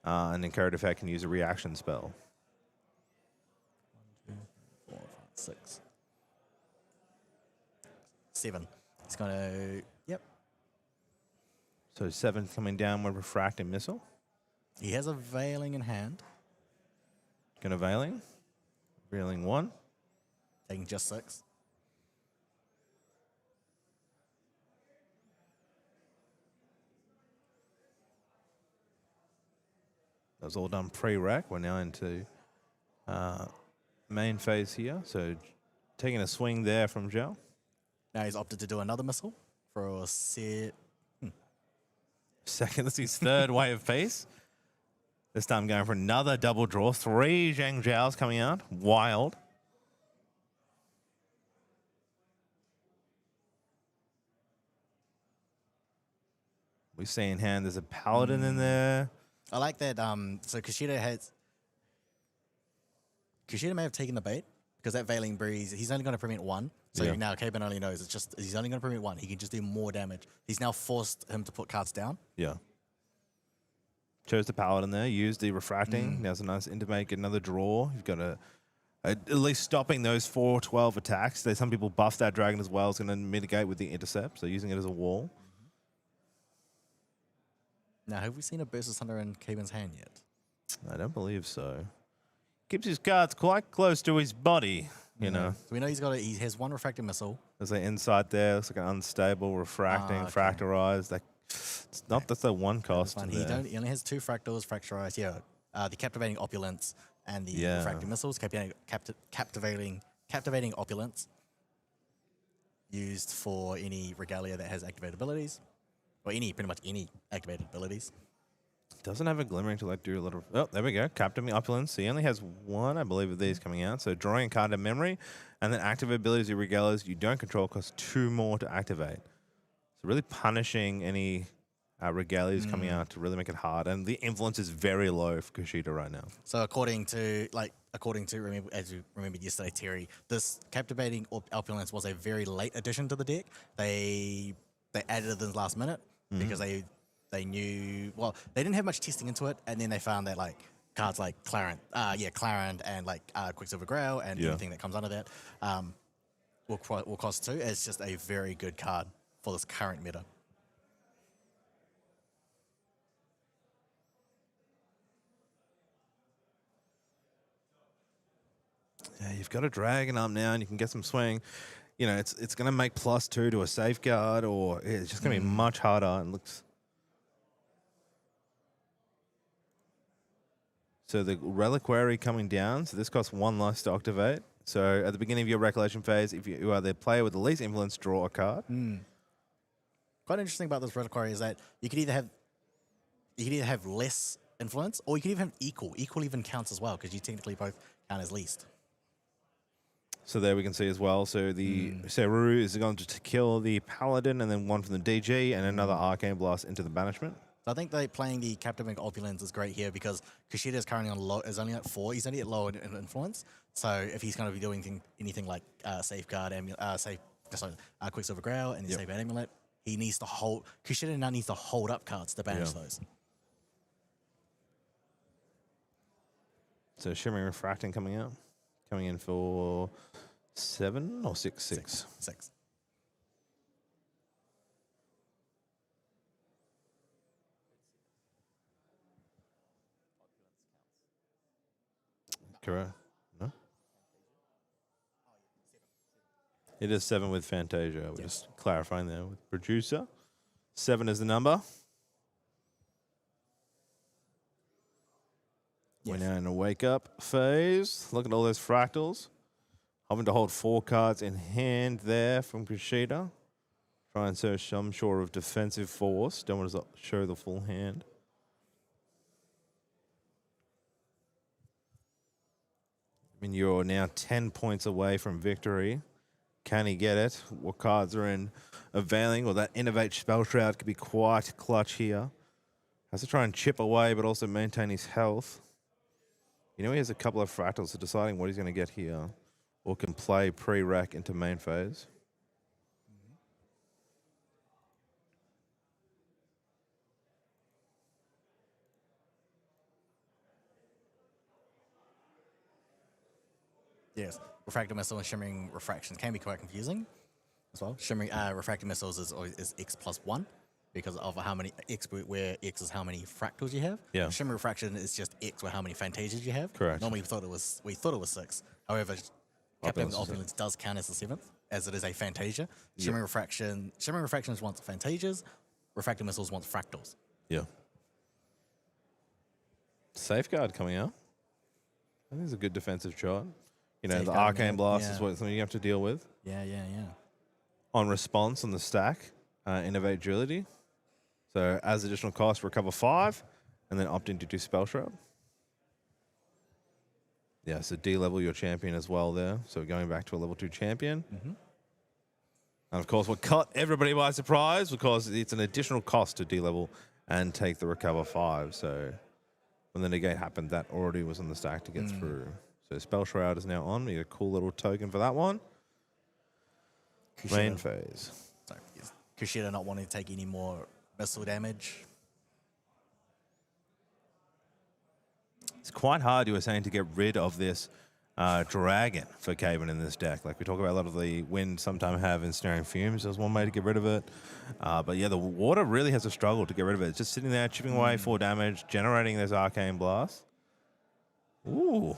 And then Current Effect can use a reaction spell. 1, 2, 4, 5, 6, 7. He's going to, yep. So 7 coming down with Refracting Missile. He has a Veiling in hand, Gonna Veiling. Veiling 1. taking just 6. That was all done pre-rack. We're now into main phase here. So taking a swing there from Zhao. Now he's opted to do another missile for a set. Second, that's his 3rd wave of peace. This time going for another double draw. 3 Zhang Zhaos coming out. Wild. We see in hand there's a Paladin in there. I like that. So Kushida may have taken the bait because that Veiling Breeze, he's only going to prevent one. So Yeah. now Caban only knows he's only going to prevent one. He can just do more damage. He's now forced him to put cards down. Yeah. Chose the Paladin there, used the Refracting. Now's a nice intimate, get another draw. You've got at least stopping those 4-12 attacks. There's some people buff that Dragon as well. It's going to mitigate with the intercept, so using it as a wall. Now, have we seen a Versus Hunter in Caban's hand yet? I don't believe so. Keeps his cards quite close to his body, you know. So we know he has one Refracting Missile. There's an insight there. Looks like an unstable, refracting, okay. fractorized. It's not that's the one cost. Fine. He only has 2 Fractals, Fracturized, the Captivating Opulence and the Refracting Missiles. Captivating Opulence used for any Regalia that has activated abilities. Or pretty much any activated abilities. Doesn't have a glimmering to do a little. Oh, there we go. Captivating Opulence. He only has one, I believe, of these coming out. So drawing a card to memory, and then active abilities or regalias you don't control cost 2 more to activate. So really punishing any regalias coming out to really make it hard. And the influence is very low for Kushida right now. So according to as you remembered yesterday, Terry, this Captivating Opulence was a very late addition to the deck. They added it in the last minute because they knew, well, they didn't have much testing into it, and then they found that cards like Clarent and Quicksilver Grail and anything that comes under that will cost 2. It's just a very good card for this current meta. Yeah, you've got a Dragon up now, and you can get some swing. You know, it's going to make +2 to a safeguard, or it's just going to be much harder. And looks. So the Reliquary coming down. So this costs 1 less to activate. So at the beginning of your Recollection phase, if you are the player with the least influence, draw a card. Quite interesting about this Reliquary is that you could either have less influence, or you could even have equal. Equal even counts as well because you technically both count as least. So there we can see as well. So the Seru is going to kill the Paladin, and then 1 from the DG, and another Arcane Blast into the Banishment. So I think that playing the Captivating Opulence is great here because Kushida is currently on low, is only at 4. He's only at low in influence. So if he's going to be doing anything like Safeguard, Quicksilver Grail, and Safeguard Amulet, he needs to hold. Kushida now needs to hold up cards to banish those. So Shimmering Refracting coming in for 7 or 6? 6. 6. Correct. No? It is 7 with Fantasia. We're just clarifying there with producer. 7 is the number. We're now in a wake-up phase. Look at all those fractals. Having to hold 4 cards in hand there from Kushida. Try and search some sort of defensive force. Don't want to show the full hand. I mean, you're now 10 points away from victory. Can he get it? What cards are in availing? Well, that Innovate Spell Shroud could be quite clutch here. Has to try and chip away, but also maintain his health. You know, he has a couple of fractals, so deciding what he's going to get here, or can play pre-rack into main phase. Yes, Refractive Missile and Shimmering Refractions can be quite confusing as well. Shimmering Refractive Missiles is X plus 1 because of how many X, where X is how many fractals you have. Yeah. Shimmering Refraction is just X, where how many Fantasias you have. Correct. Normally we thought it was 6. However, Captivating Opulence does count as the 7th, as it is a Fantasia. Shimmering Refractions wants Fantasias. Refractive Missiles wants fractals. Yeah. Safeguard coming out. I think it's a good defensive shot. You know, the Arcane Blast is what something you have to deal with. Yeah. On response on the stack, Innovate Agility. So as additional cost, recover 5, and then opt in to do Spell Shroud. Yeah, so D-level your champion as well there. So going back to a level 2 champion. And of course, what caught everybody by surprise because it's an additional cost to D-level and take the recover 5. So when the negate happened, that already was on the stack to get through. So Spell Shroud is now on. We get a cool little token for that one. Kushida, Main phase. sorry, Kushida not wanting to take any more missile damage. It's quite hard, you were saying, to get rid of this dragon for Caven in this deck. Like we talk about a lot of the wind sometimes have ensnaring fumes. There's one way to get rid of it. But yeah, the water really has a struggle to get rid of it. It's just sitting there, chipping away 4 damage, generating those arcane blasts. Ooh.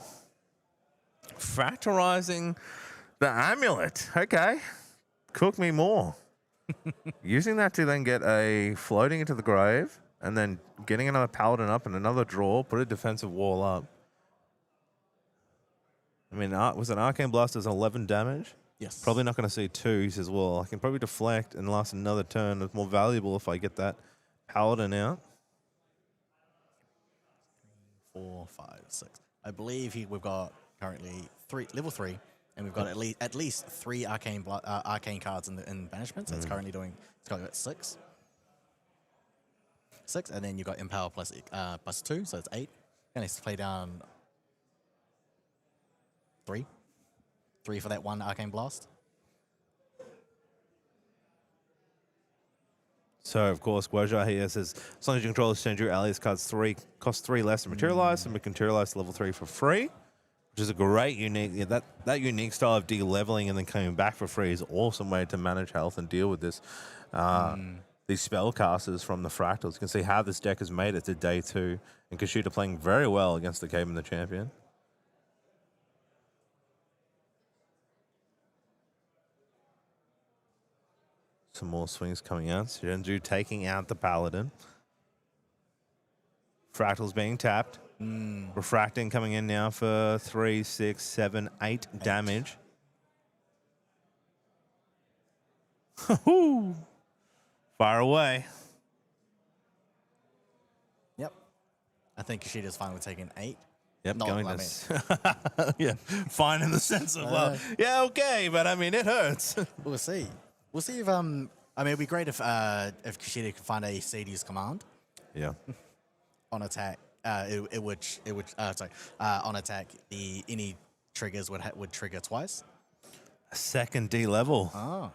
Fracturizing the amulet. Okay. Cook me more. Using that to then get a floating into the grave and then getting another paladin up and another draw, put a defensive wall up. I mean, was an Arcane Blast as 11 damage? Yes. Probably not going to see 2. He says, well, I can probably deflect and last another turn. It's more valuable if I get that Paladin out. 4, 5, 6. I believe we've got currently level 3, and we've got at least 3 arcane cards in banishment. So it's currently it's got 6. 6, and then you've got Empower plus 2, so it's 8. And let's play down 3. 3 for that one Arcane Blast. So, of course, Guaja here says, as long as you control exchange your allies cards cost 3 less to materialize, and we can materialize to level 3 for free, which is a great unique, that unique style of de-leveling and then coming back for free is an awesome way to manage health and deal with this. These spellcasters from the fractals. You can see how this deck has made it to day 2, and Kushida playing very well against the Caven the Champion. Some more swings coming out. Shenju taking out the Paladin. Fractals being tapped. Refracting coming in now for 3, 6, 7, 8 damage. Fire away. Yep. I think Kushida's fine with taking 8. Yep, Not, going I to... yeah, fine in the sense of, well, yeah, okay, but I mean, it hurts. We'll see. We'll see if I mean, it'd be great if Kushida could find a Sadie's command Yeah. on attack. On attack, any triggers would trigger twice. A second D level. Oh.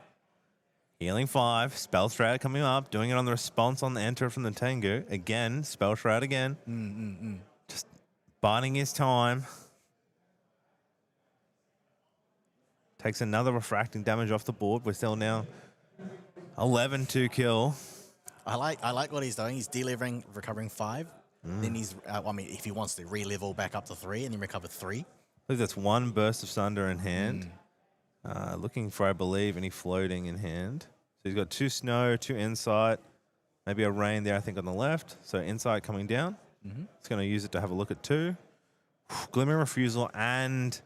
Healing 5, Spell Shroud coming up, doing it on the response on the enter from the Tengu. Again, Spell Shroud again. Just biding his time. Takes another refracting damage off the board. We're still now 11 to kill. I like what he's doing. He's delivering, recovering 5. Then he's, if he wants to, re-level back up to 3 and then recover 3. I believe that's 1 Burst of Sunder in hand. Looking for, I believe, any floating in hand. So he's got 2 Snow, 2 Insight, maybe a Rain there, I think, on the left. So Insight coming down. It's going to use it to have a look at 2. Glimmering Refusal and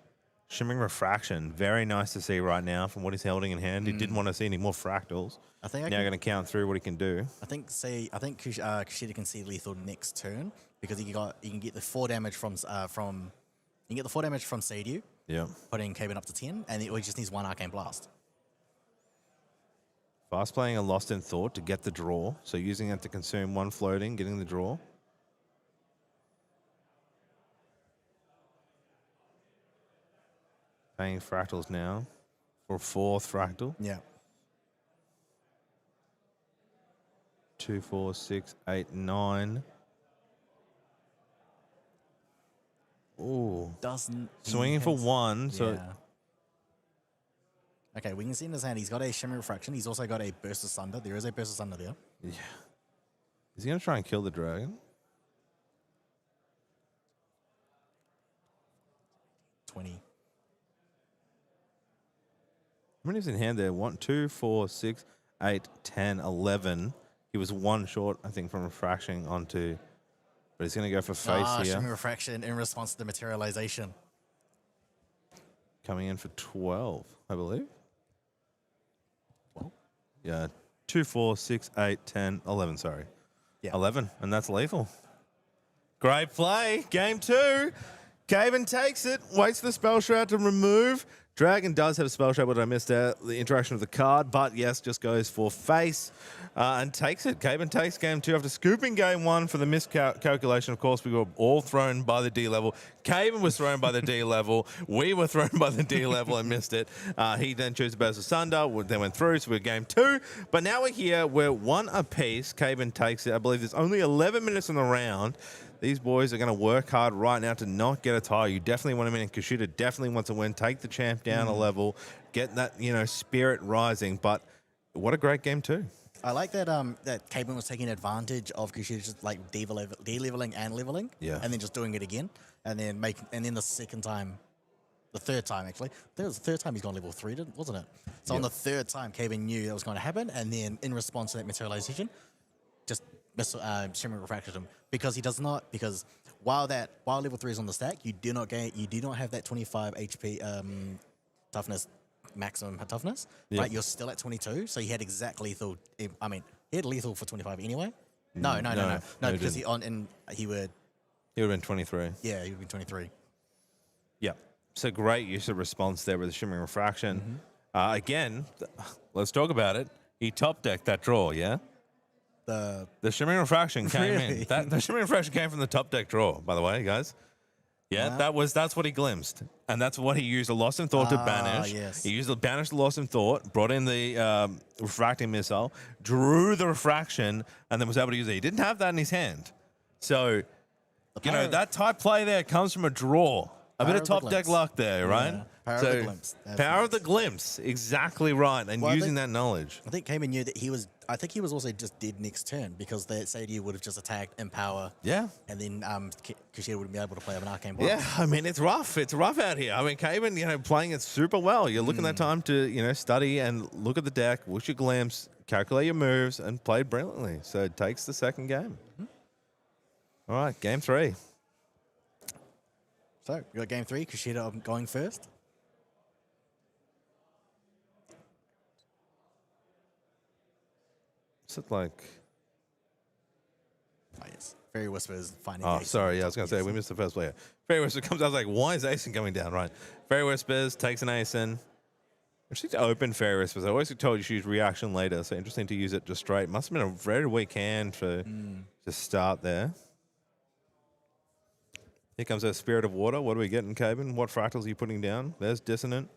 Shimmering Refraction. Very nice to see right now from what he's holding in hand. He didn't want to see any more fractals. I think now going to count through what he can do. I think Kushida can see lethal next turn because he can get the 4 damage from Sadie, Yeah. putting Caven up to 10, and he just needs 1 Arcane Blast. Fast playing a Lost in Thought to get the draw. So using it to consume 1 floating, getting the draw. Paying fractals now for 4th fractal. Yeah. 2, 4, 6, 8, 9. Ooh. Doesn't. Swinging for 1. So Yeah. Okay, we can see in his hand he's got a Shimmer Refraction. He's also got a Burst of Sunder. There is a Burst of Sunder there. yeah. Is he going to try and kill the dragon? 20. How many is in hand there? 1, 2, 4, 6, 8, 10, 11. He was 1 short, I think, from refraction onto... But he's going to go for face here. Shimmer Refraction in response to the materialization. Coming in for 12, I believe. 12? Yeah. 2, 4, 6, 8, 10, 11, sorry. Yeah. 11, and that's lethal. Great play. Game 2. Caven takes it, waits for the Spell Shroud to remove. Dragon does have a Spell Shroud, but I missed out the interaction of the card. But yes, just goes for face and takes it. Caven takes game 2 after scooping game 1 for the miscalculation. Of course, we were all thrown by the D level. Caven was thrown by the D level. We were thrown by the D level and missed it. He then chose the Burst of Sunder, then went through, so we're game 2. But now we're here, we're 1 apiece. Caven takes it. I believe there's only 11 minutes in the round. These boys are going to work hard right now to not get a tie. You definitely want to win, and Kushida definitely wants to win. Take the champ down a level, get that spirit rising. But what a great game too. I like that that Caven was taking advantage of Kushida just like de-leveling and leveling, and then just doing it again, and then the third time actually. I think it was the third time he's gone level 3, wasn't it? So on the third time, Caven knew that was going to happen, and then in response to that materialization, just Shimmering refracted him because he does not. Because while level 3 is on the stack, you do not have that 25 HP toughness maximum toughness. Right, you're still at 22, so he had exact lethal. I mean, he had lethal for 25 anyway. No, because he would have been 23. Yeah, he would have been 23. Yeah. So great use of response there with the Shimmering Refraction. Again, let's talk about it. He top decked that draw, yeah. The Shimmering Refraction came in. The Shimmering Refraction came from the top deck draw, by the way, guys. Yeah, that's what he glimpsed. And that's what he used a Lost in Thought to banish. Yes. He used the banish the Lost in Thought, brought in the refracting missile, drew the refraction, and then was able to use it. He didn't have that in his hand. So, that type play there comes from a draw. A bit of top deck luck there, right? Yeah. Power of the glimpse. Power of the glimpse. Exactly right. And using that knowledge. I think Caven knew that I think he was also just dead next turn because the Sadie would have just attacked Empower. Yeah. And then Kushida wouldn't be able to play an Arcane Block. Yeah, I mean, it's rough. It's rough out here. I mean, Caven, playing it super well. You're looking that time to, study and look at the deck, wish your glimpse, calculate your moves, and played brilliantly. So it takes the second game. All right, game 3. So, we got game 3, Kushida going first. What's it like? Oh, yes. Fairy Whispers finding Oh, Ace. sorry. Yeah, I was going to say, we missed the first player. Fairy Whisper comes out. I was like, why is Asen coming down? Right. Fairy Whispers takes an Asen. Interesting to open Fairy Whispers. I always told you to use reaction later, so interesting to use it just straight. Must have been a very weak hand to start there. Here comes our Spirit of Water. What are we getting, Caven? What fractals are you putting down? There's Dissonant.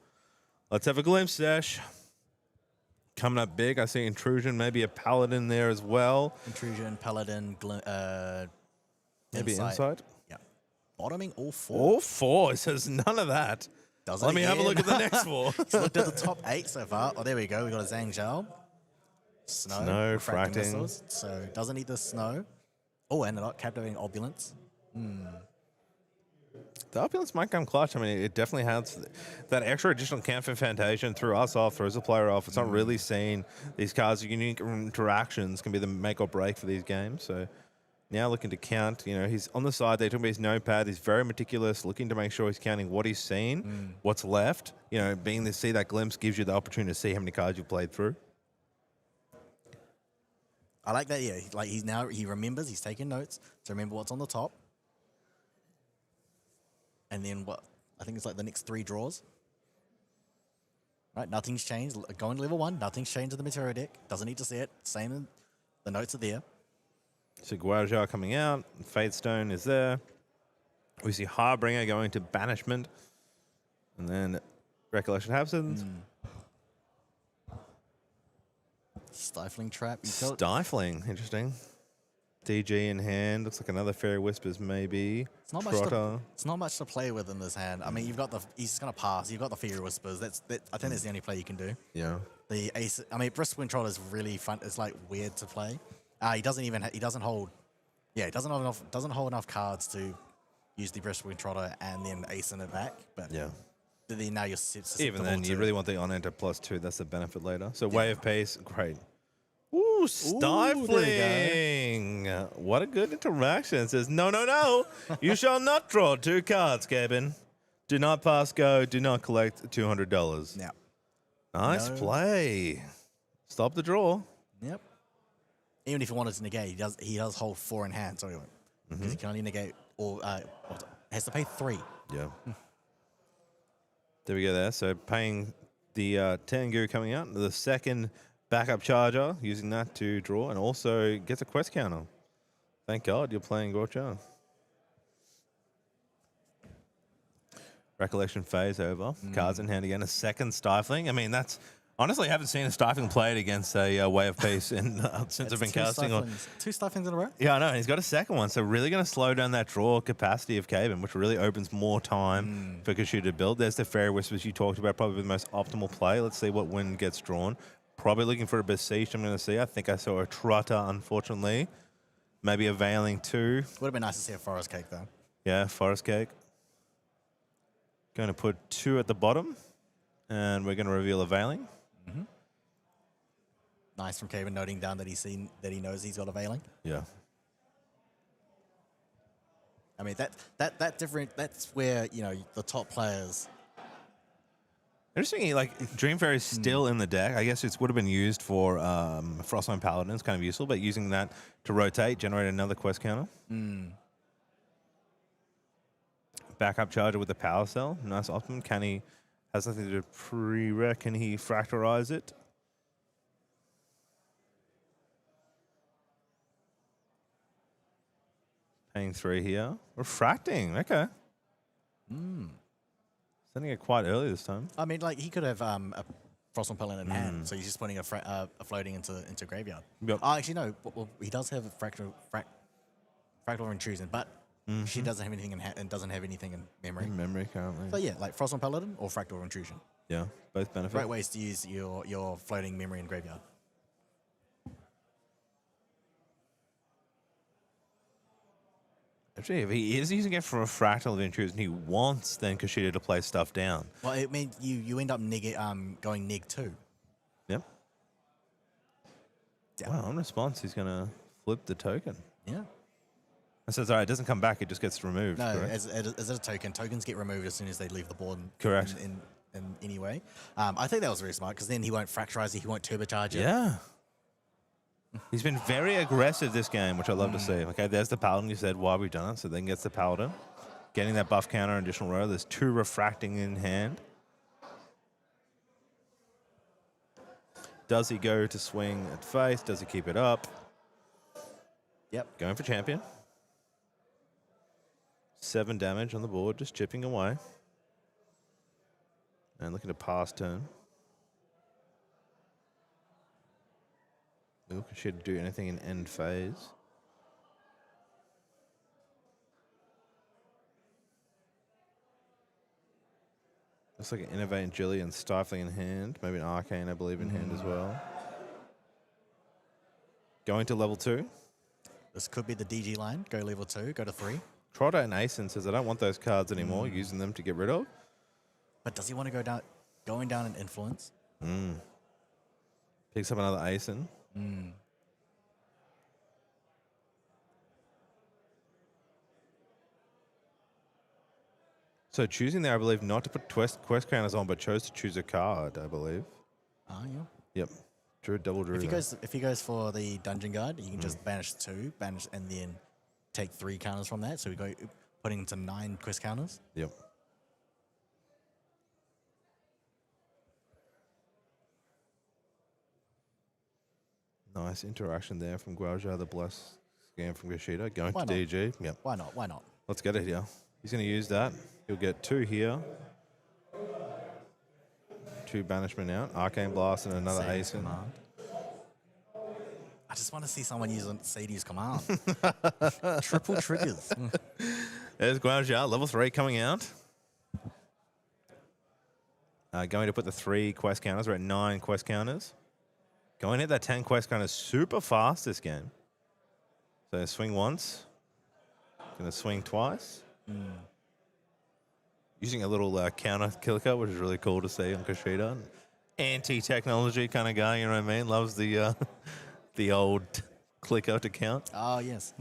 Let's have a glimpse, Sash. Coming up big. I see Intrusion, maybe a Paladin there as well. Intrusion, Paladin, maybe Insight. Yeah. Bottoming all 4. All 4. It says none of that. Let me have a look at the next 4. He's looked at the top 8 so far. Oh, there we go. We got a Zhang Zhao. Snow. Refracting missiles. So doesn't need the snow. Oh, and not Captivating Opulence. The Opulence might come clutch. I mean, it definitely has that extra additional camp infantation, threw us off, throws the player off. It's not really seen. These cards' unique interactions can be the make or break for these games. So now looking to count, he's on the side there, talking about his notepad. He's very meticulous, looking to make sure he's counting what he's seen, what's left. Being to see that glimpse gives you the opportunity to see how many cards you've played through. I like that, yeah. Like he remembers, he's taking notes to remember what's on the top. And then I think it's like the next 3 draws. Right, nothing's changed. Going to level 1, nothing's changed to the material deck. Doesn't need to see it. Same, the notes are there. So Guajar coming out. Fatestone is there. We see Harbringer going to Banishment. And then Recollection happens. Stifling Trap. Stifling, interesting. DG in hand. Looks like another Fairy Whispers, maybe. It's not much to play with in this hand. I mean, he's just gonna pass. You've got the Fairy Whispers. I think that's the only play you can do. Yeah. The Ace. I mean, Brisk Controller is really fun. It's like weird to play. He doesn't hold enough cards to use the Brisk Controller and then Ace in it back. But yeah. Then now you're even then, you really want the on-enter +2. That's the benefit later. So Wave Pace, great. Ooh, Stifling. What a good interaction. It says, no. You shall not draw 2 cards, Cabin. Do not pass go. Do not collect $200. Yeah. Nice play. Stop the draw. Yep. Even if he wanted to negate, he does hold 4 in hand. Sorry, because he can only negate or has to pay 3. Yeah. There we go there. So paying the Tengu coming out, the second backup charger, using that to draw, and also gets a quest counter. Thank God you're playing Gorcha. Recollection phase over. Cards in hand again. A second stifling. I mean, that's honestly, I haven't seen a stifling played against a Way of Peace since I've been casting. Two stiflings in a row? Yeah, I know. He's got a second one. So really going to slow down that draw capacity of Caven, which really opens more time for Kushida to build. There's the Fairy Whispers you talked about, probably the most optimal play. Let's see what win gets drawn. Probably looking for a Beseech, I'm going to see. I think I saw a Trotter, unfortunately. Maybe a Veiling too. Would have been nice to see a Forest Cake, though. Yeah, Forest Cake. Going to put 2 at the bottom, and we're going to reveal a Veiling. Nice from Caven noting down that he knows he's got a Veiling. Yeah. I mean, that's where, you know, the top players. Interesting, like Dream Fairy's still in the deck. I guess it would have been used for Frostline Paladin. It's kind of useful, but using that to rotate, generate another quest counter. Backup charger with the power cell. Nice optimum. Can he, has nothing to do with pre-rec, can he fractalize it? Paying 3 here. Refracting, okay. Sending it quite early this time. I mean, like, he could have a Frostline Paladin in hand, so he's just putting a floating into graveyard. Yep. Oh, actually, no. Well, he does have a fractal intrusion, but she doesn't have anything in hand and doesn't have anything in memory. In memory currently. So yeah, like Frostline Paladin or fractal intrusion. Yeah, both benefit. Great ways to use your floating memory in graveyard. Actually, if he is using it for a fractal of intrusion, he wants then Kushida to play stuff down. Well, it means you end up going neg 2. Yep. Yeah. Wow, on response, he's going to flip the token. Yeah. And so, sorry, it doesn't come back, it just gets removed, No, correct? as a token, tokens get removed as soon as they leave the board. Correct. In any way. I think that was very smart because then he won't fracturize it, he won't turbocharge it. Yeah. He's been very aggressive this game, which I love to see. Okay, there's the Paladin. You said, why have we done it? So then gets the Paladin. Getting that buff counter, additional row. There's 2 refracting in hand. Does he go to swing at face? Does he keep it up? Yep. Going for champion. 7 damage on the board, just chipping away. And looking to pass turn. Look, she should do anything in end phase. Looks like an Innovate and Jilly and Stifling in hand. Maybe an Arcane, I believe, in hand as well. Going to level 2. This could be the DG line. Go level 2, go to 3. Trotter and Asen says, I don't want those cards anymore, using them to get rid of. But does he want to going down in influence? Picks up another Asen. So choosing there, I believe, not to put quest counters on, but chose to choose a card, I believe. Oh, yeah. Yep. Double drew. If he goes for the dungeon guard, you can just banish 2, and then take 3 counters from that. So we go putting into 9 quest counters. Yep. Nice interaction there from Guaja, the bless game from Kushida. Going Why to not? DG. Yep. Why not? Why not? Let's get it here. He's going to use that. He'll get 2 here. 2 banishment out. Arcane Blast and another Sadie's Asen. command. I just want to see someone using Sadie's command. Triple triggers. There's Guaja, level 3 coming out. Going to put the 3 quest counters. We're at 9 quest counters. Going to hit that 10 quest counters super fast this game. So swing once. Going to swing twice. Using a little counter clicker, which is really cool to see on Kushida. Anti-technology kind of guy, you know what I mean? Loves the the old clicker to count. Oh, yes.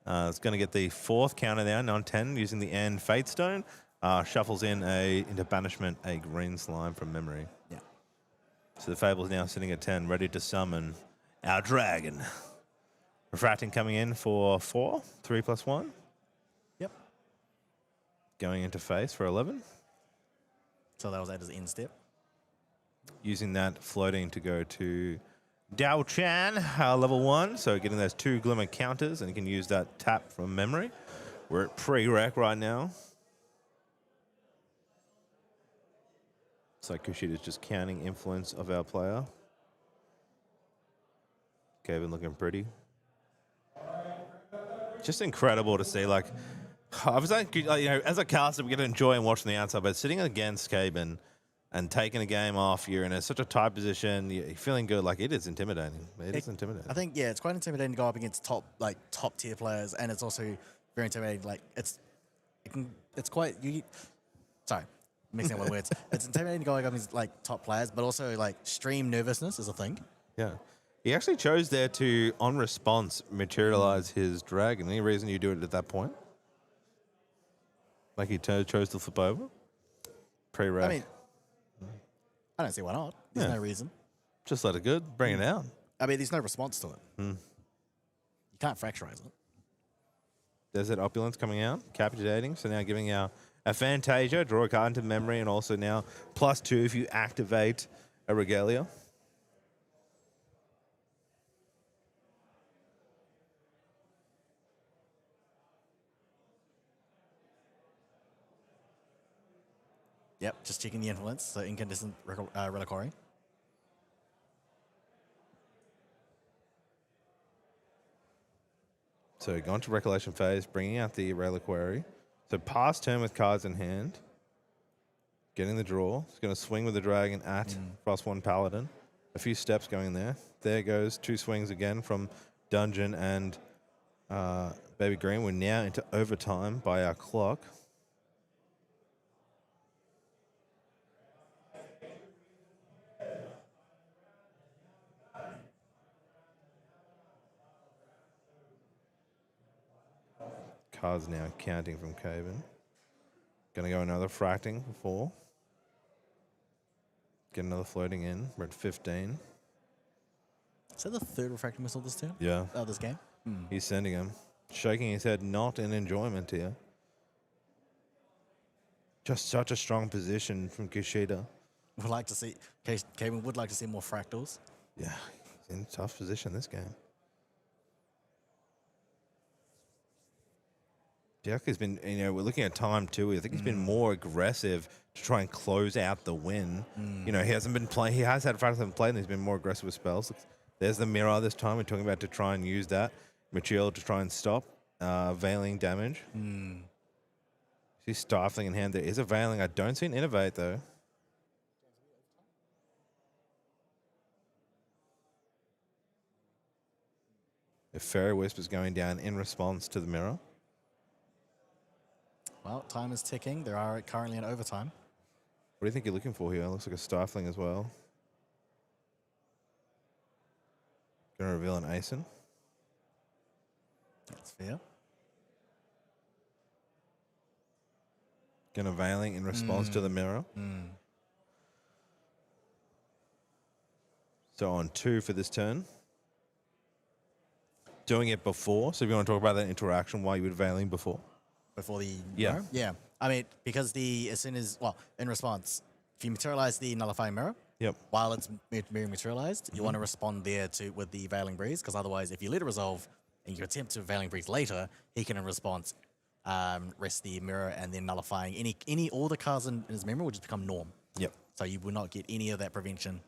It's going to get the 4th counter there, 9-10, using the end Fate Stone. Shuffles in into banishment a green slime from memory. Yeah. So the Fable's now sitting at 10, ready to summon our dragon. Refracting coming in for 4, 3+1. Yep. going into face for 11. So that was at his end step. Using that floating to go to Dao Chan, level 1. So getting those 2 Glimmer counters, and you can use that tap from memory. We're at pre-rec right now. So Kushida's just counting influence of our player. Kevin looking pretty. Just incredible to see. Like, I was like, you know, as a caster, we get to enjoy watching the outside, but sitting against Caben and taking a game off, you're in such a tight position, you're feeling good. Like, it is intimidating. It is intimidating. I think, yeah, it's quite intimidating to go up against top tier players, and it's also very intimidating. Like, it's quite sorry, mixing up my words. It's intimidating to go up against like top players, but also like stream nervousness is a thing. Yeah. He actually chose there to, on response, materialize his dragon. Any reason you do it at that point? Like he chose to flip over? Pre-rec. I mean, I don't see why not. There's no reason. Just let it go. Bring it out. I mean, there's no response to it. You can't fracturize it. Desert Opulence coming out, captivating. So now giving our a Fantasia, draw a card into memory, and also now +2 if you activate a Regalia. Yep, just checking the influence. So incandescent reliquary. So going to Recollection phase, bringing out the Reliquary. So pass turn with cards in hand. Getting the draw. It's going to swing with the dragon at Frost 1 Paladin. A few steps going there. There goes 2 swings again from Dungeon and Baby Green. We're now into overtime by our clock. Cards now counting from Caven. Going to go another fracting for 4. Get another floating in. We're at 15. Is that the third refracting missile this turn? Yeah. Oh, this game? He's sending him. Shaking his head, not in enjoyment here. Just such a strong position from Kushida. Would like to see, Caven would like to see more fractals. Yeah, he's in a tough position this game. Jack has been, you know, we're looking at time too. I think he's been more aggressive to try and close out the win. You know, he hasn't been playing, he has had fractals played, and he's been more aggressive with spells. There's the mirror this time. We're talking about to try and use that material to try and stop veiling damage. See stifling in hand. There is a veiling. I don't see an innovate though. If Fairy Wisp is going down in response to the mirror. Well, time is ticking. There are currently in overtime. What do you think you're looking for here? It looks like a stifling as well. Going to reveal an Asen. That's fair. Going to veiling in response to the mirror. So on 2 for this turn. Doing it before. So if you want to talk about that interaction, why you would veiling before? Before the Yeah. mirror? Yeah. I mean, because as soon as, well, in response, if you materialize the nullifying mirror, Yep. while it's being materialized, you want to respond there with the Veiling Breeze, because otherwise, if you let it resolve and you attempt to Veiling Breeze later, he can in response rest the mirror and then nullifying all the cards in his memory will just become norm. Yep. So you will not get any of that prevention.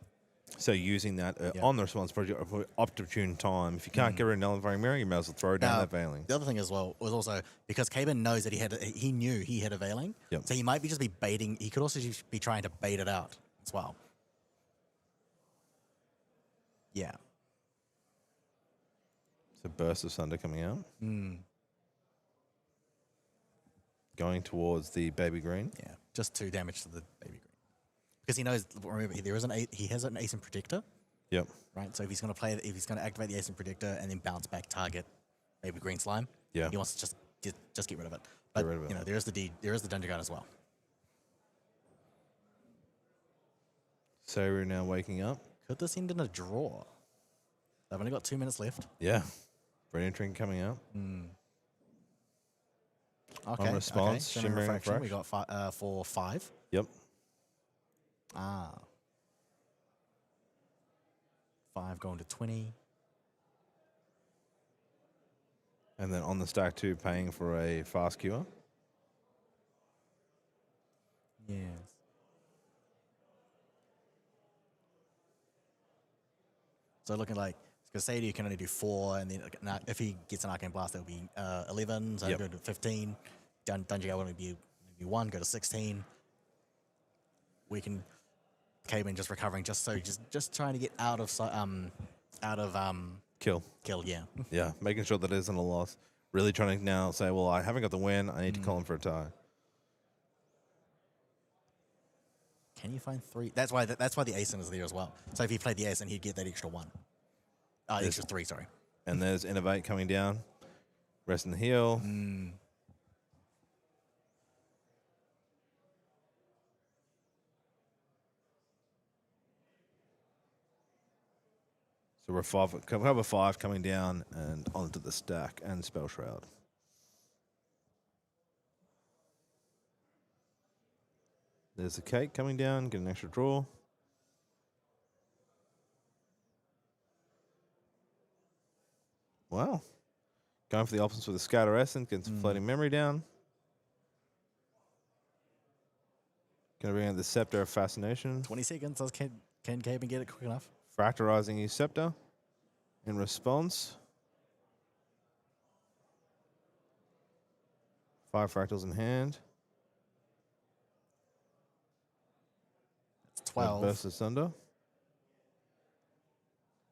So using that on the response project for opportune time. If you can't get rid of nullifying mirror, you may as well throw down that veiling. The other thing as well was also because Caben knows that he knew he had a Veiling, so he might be just be baiting. He could also just be trying to bait it out as well. Yeah. So Burst of Thunder coming out. Going towards the Baby Green. Yeah, just 2 damage to the Baby Green. Because he knows, remember, he has an Ace and Predictor, Yep. right? So if he's going to activate the Ace and Predictor and then bounce back target Baby Green Slime, Yeah. he wants to just get rid of it. But rid of it. you know, there is the Dungeon Guard as well. Seru now waking up. Could this end in a draw? They've only got 2 minutes left. Yeah. Brilliant Drink coming out. Okay. On response, Okay. Shimmering Refraction. We Refresh. got for 5. Yep. Ah. 5 going to 20. And then on the stack 2, paying for a fast cure. Yes. So looking like, because Sadie can only do 4, and then if he gets an Arcane Blast, it'll be 11, so Yep. go to 15. Dungeon will only be 1, go to 16. We can, Cayman just recovering, just trying to get out of Kill. yeah. Yeah, making sure that it isn't a loss. Really trying to now say, well, I haven't got the win. I need to call him for a tie. Can you find 3? That's why the Asen is there as well. So if he played the Asen, he'd get that extra 1. Extra 3, sorry. And there's Innovate coming down. Rest in the heal. So we're cover 5 coming down and onto the stack and Spell Shroud. There's the cake coming down, get an extra draw. Wow. Going for the options with the Scatter Essence, getting some floating memory down. Gonna bring out the Scepter of Fascination. 20 seconds. Can Cayman get it quick enough? Fractorizing his Scepter in response. 5 fractals in hand. It's 12. Burst asunder.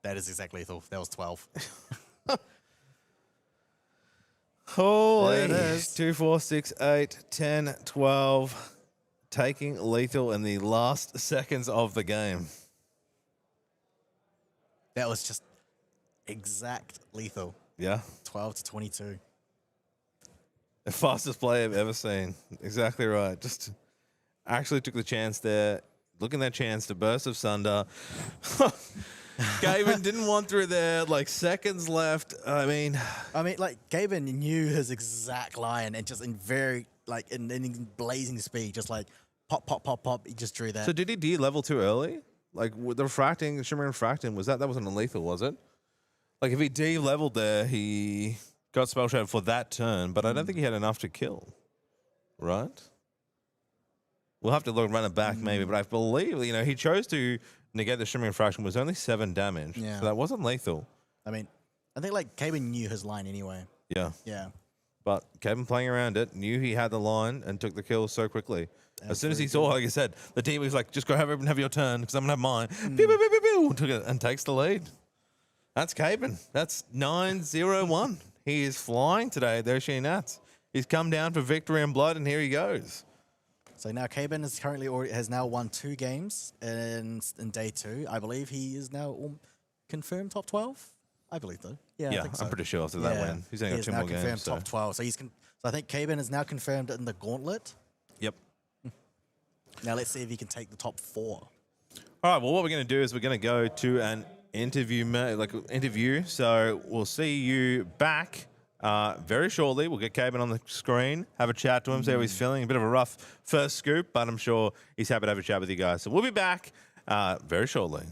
That is exactly lethal. That was 12. Holy. There it is. 2, 4, 6, 8, 10, 12. Taking lethal in the last seconds of the game. That was just exact lethal. Yeah. 12 to 22. The fastest play I've ever seen. Exactly right. Just actually took the chance there. Looking that chance to burst of Sunder. Gavin didn't want through there. Like seconds left. I mean, like Gaben knew his exact line and just in very in blazing speed, just like pop, pop, pop, pop. He just drew that. so did he D-level too early? Like with the refracting, shimmering refracting, that wasn't a lethal, was it? Like if he D-leveled there, he got Spell Shroud for that turn, but I don't think he had enough to kill. Right? We'll have to run it back maybe, but I believe, he chose to negate the shimmering refraction was only 7 damage. Yeah. So that wasn't lethal. I mean, I think like Gaben knew his line anyway. Yeah. Yeah. But Kevin playing around it, knew he had the line and took the kill so quickly. As soon as he saw, like I said, the team was like, just go have your turn because I'm going to have mine. Pew, pew, pew, pew, pew, took it and takes the lead. That's Caben. That's 9-0-1. He is flying today, the Oceaniats. He's come down for victory and blood, and here he goes. So now Caben is currently has now won 2 games in day 2. I believe he is now confirmed top 12. I believe though. Yeah, I think so. I'm pretty sure after that win. He's only got 2 more games. Confirmed top 12. So so I think Caben is now confirmed in the gauntlet. Yep. Now let's see if he can take the top 4. All right, well, what we're going to do is we're going to go to an interview. So we'll see you back very shortly. We'll get Caben on the screen, have a chat to him, see how he's feeling. A bit of a rough first scoop, but I'm sure he's happy to have a chat with you guys. So we'll be back very shortly.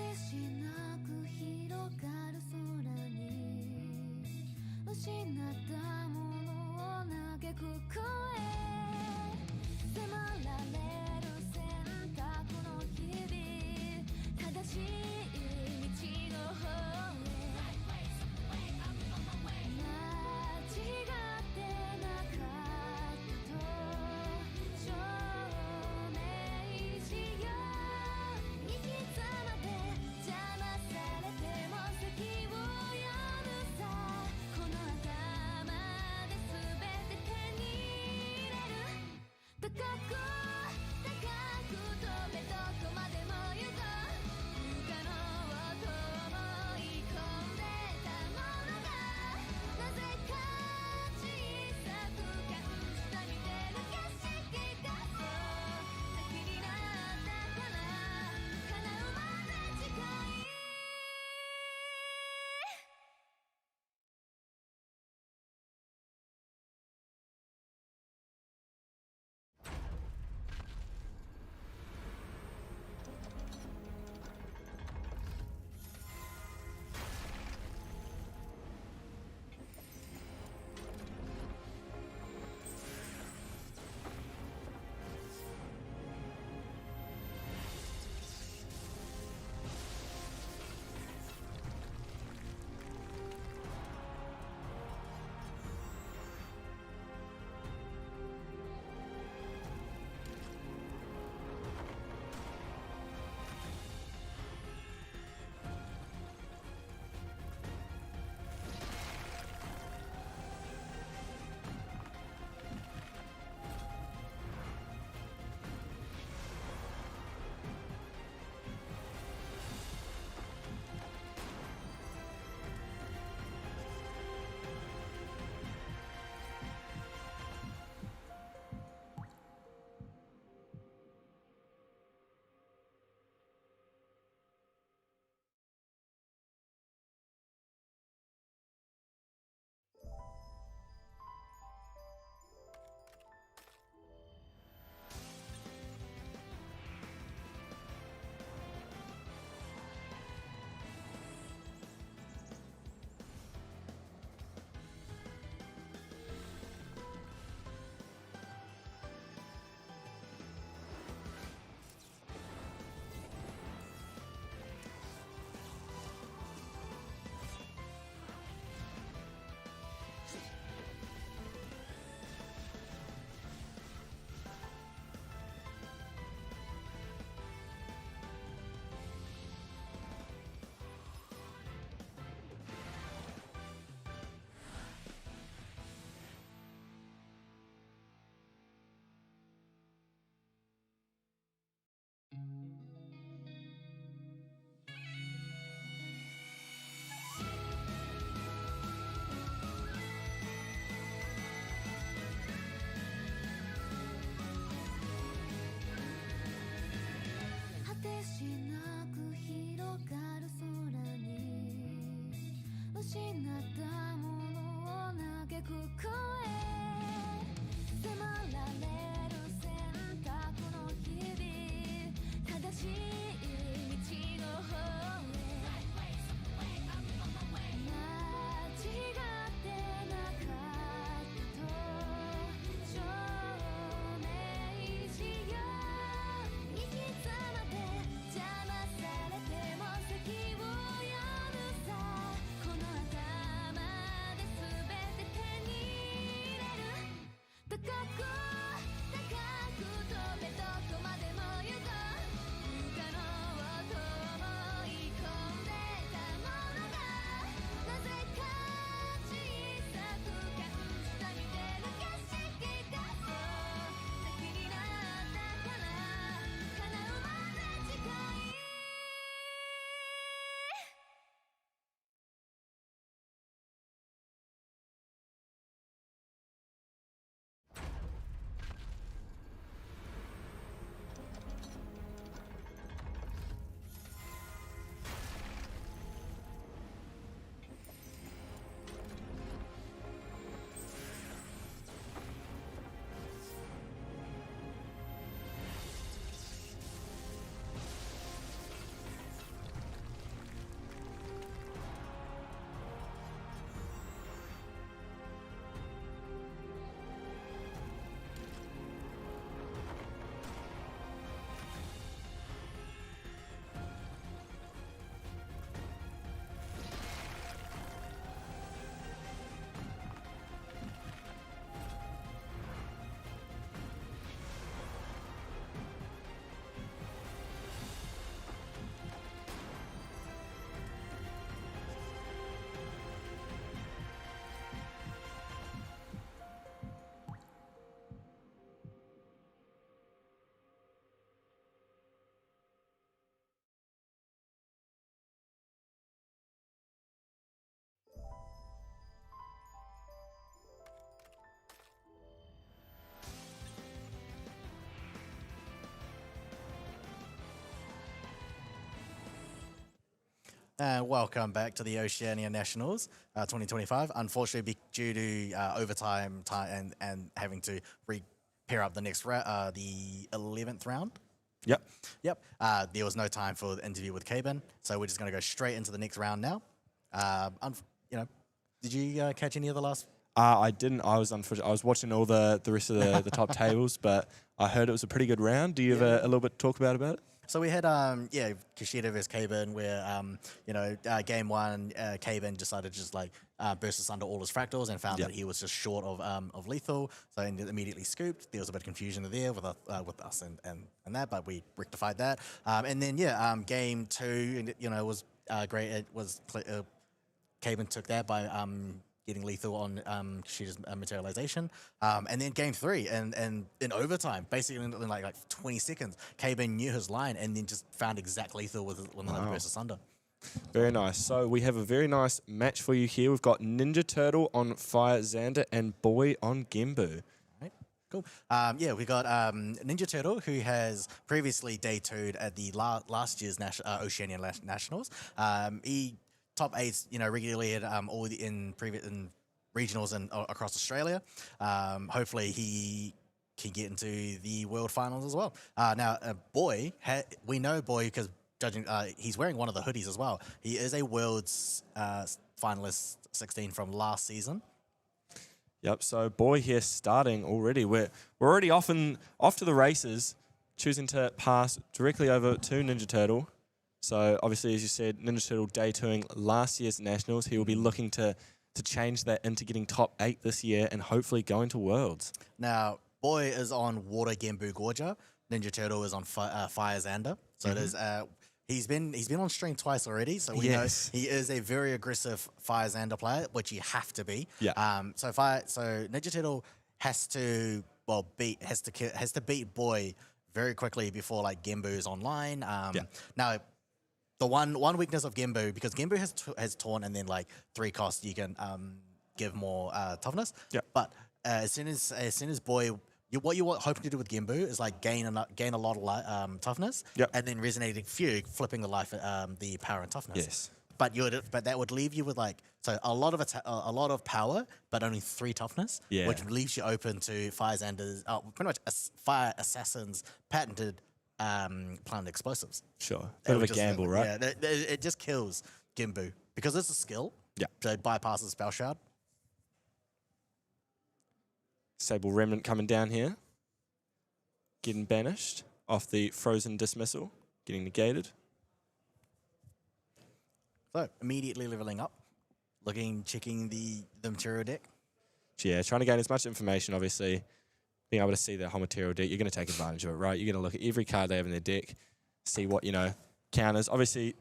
てしなく広がる空に失ったものを嘆く声迫られる選択の日々正しい道の方へ間違ってなかったと証明しよう生き様で邪魔されても先を読むさこの頭で全て手に入れる高く高く飛べどこまでも行こう不可能と思い込んでたものがなぜか小さく感じた見てる景色がそう先になったから叶うまで近い果てしなく広がる空に失ったものを嘆く声迫られる選択の日々正しい道の方へ間違ってなかったと証明しよう生き様で邪魔されても先を読むさこの頭で全て手に And welcome back to the Oceania Nationals 2025. Unfortunately, due to overtime time and having to pair up the next the 11th round. Yep. Yep. There was no time for the interview with Caben, so we're just going to go straight into the next round now. Did you catch any of the last? I didn't. I was unfortunate. I was watching all the rest of the top tables, but I heard it was a pretty good round. Do you have a little bit to talk about it? So we had Kushida versus Caben, where game one, Caben decided to just burst asunder all his fractals and found that he was just short of lethal, so he immediately scooped. There was a bit of confusion there with us and that, but we rectified that. And then game two, was great. It was Caben took that by getting lethal on Kushida's materialization. And then game three, and in overtime, basically in like 20 seconds, Caben knew his line and then just found exact lethal with another burst asunder. Very nice. So we have a very nice match for you here. We've got Ninja Turtle on Fire Xander and Boy on Gimu. Right. Cool. We got Ninja Turtle, who has previously day 2'd at the last year's Oceania Nationals. He top 8, regularly at all in regionals and across Australia. Hopefully he can get into the world finals as well. Boy, we know Boy because judging, he's wearing one of the hoodies as well. He is a world's finalist 16 from last season. Yep. So Boy here starting already. We're already off to the races, choosing to pass directly over to Ninja Turtle. So obviously, as you said, Ninja Turtle day 2ing last year's Nationals. He will be looking to change that into getting top 8 this year and hopefully going to Worlds. Now, Boy is on Water Gembu Gorja. Ninja Turtle is on Fire Xander. So it is. He's been on stream twice already, so we know he is a very aggressive Fire Xander player, which you have to be. Yeah. So Ninja Turtle has to beat Boy very quickly before Gembu is online. Now, the one weakness of Gimu, because Gimu has Taunt and then 3 costs, you can give more toughness. Yeah. But as soon as Boy, what you're hoping to do with Gimu is gain a lot of toughness. Yep. And then resonating Fugue, flipping the the power and toughness. Yes. But that would leave you with a lot of power, but only 3 toughness. Yeah. Which leaves you open to Fire Xander's, pretty much Fire Assassin's patented planted explosives. Sure. Bit of a gamble, right? Yeah, it just kills Gimu because it's a skill. Yeah. So it bypasses Spell Shroud. Sable Remnant coming down here. Getting banished off the Frozen Dismissal. Getting negated. So immediately leveling up. Checking the material deck. Yeah, trying to gain as much information, obviously. Being able to see their whole material deck, you're going to take advantage of it, right? You're going to look at every card they have in their deck, see what, counters. Obviously,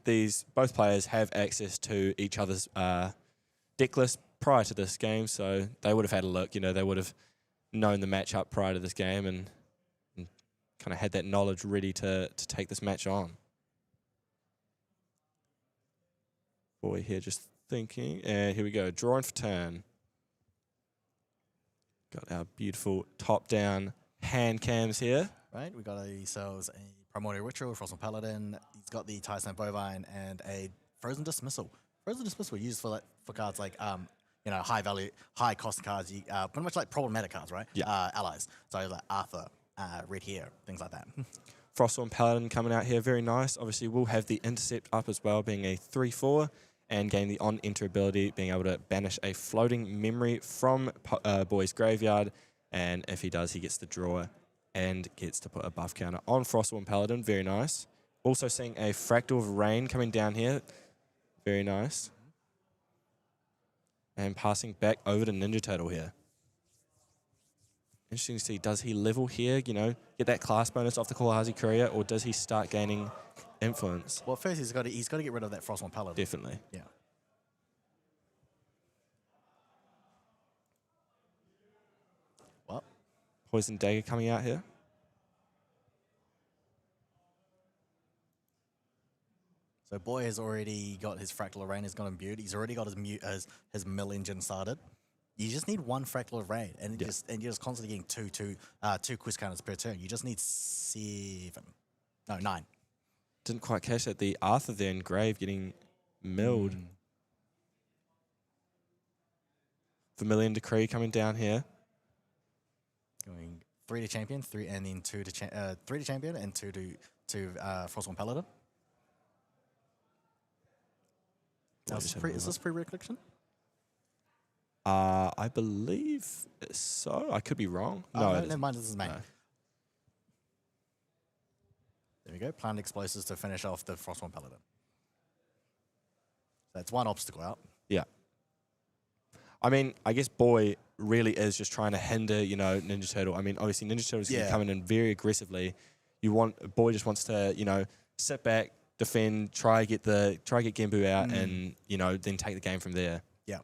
both players have access to each other's deck list prior to this game, so they would have had a look. They would have known the matchup prior to this game and kind of had that knowledge ready to take this match on. Boy here just thinking. And here we go. Drawing for turn. Got our beautiful top-down hand cams here. Right, we got ourselves a Primordial Ritual, Frostmourne Paladin. He's got the Tyson Bovine and a Frozen Dismissal. Frozen Dismissal used for cards high value, high cost cards. Pretty much problematic cards, right? Yeah. Allies. So Arthur, Red Hair, things like that. Frostmourne Paladin coming out here, very nice. Obviously, we'll have the Intercept up as well, being a 3/4. And gain the on-enter ability, being able to banish a floating memory from Boy's graveyard. And if he does, he gets the draw and gets to put a buff counter on Frostmourne Paladin. Very nice. Also seeing a Fractal of Rain coming down here. Very nice. And passing back over to Ninja Turtle here. Interesting to see, does he level here, get that class bonus off the Kalahari Courier, or does he start gaining influence? Well, first he's got to get rid of that Frostmourne Paladin. Definitely. Yeah. Well, Poison Dagger coming out here. So Boy has already got his Fractal of Rain, has got imbued. He's already got his mill engine started. You just need 1 Fractal of Rain, and you're just constantly getting two quest counters per turn. You just need 9. Didn't quite catch that. The Arthur there in Grave getting Milled. Vermilion Decree coming down here. Going 3 to champion, 3 and then 2 to 3 to champion and 2 to Frostborn Paladin. Is this pre-rec collection? I believe so. I could be wrong. No, never mind. This is main. No. There we go. Plant explosives to finish off the Frostborn Paladin. That's one obstacle out. Yeah. I mean, I guess Boy really is just trying to hinder, Ninja Turtle. I mean, obviously Ninja Turtle's coming in very aggressively. Boy just wants to, sit back, defend, try get Gimu out, and then take the game from there. Yeah.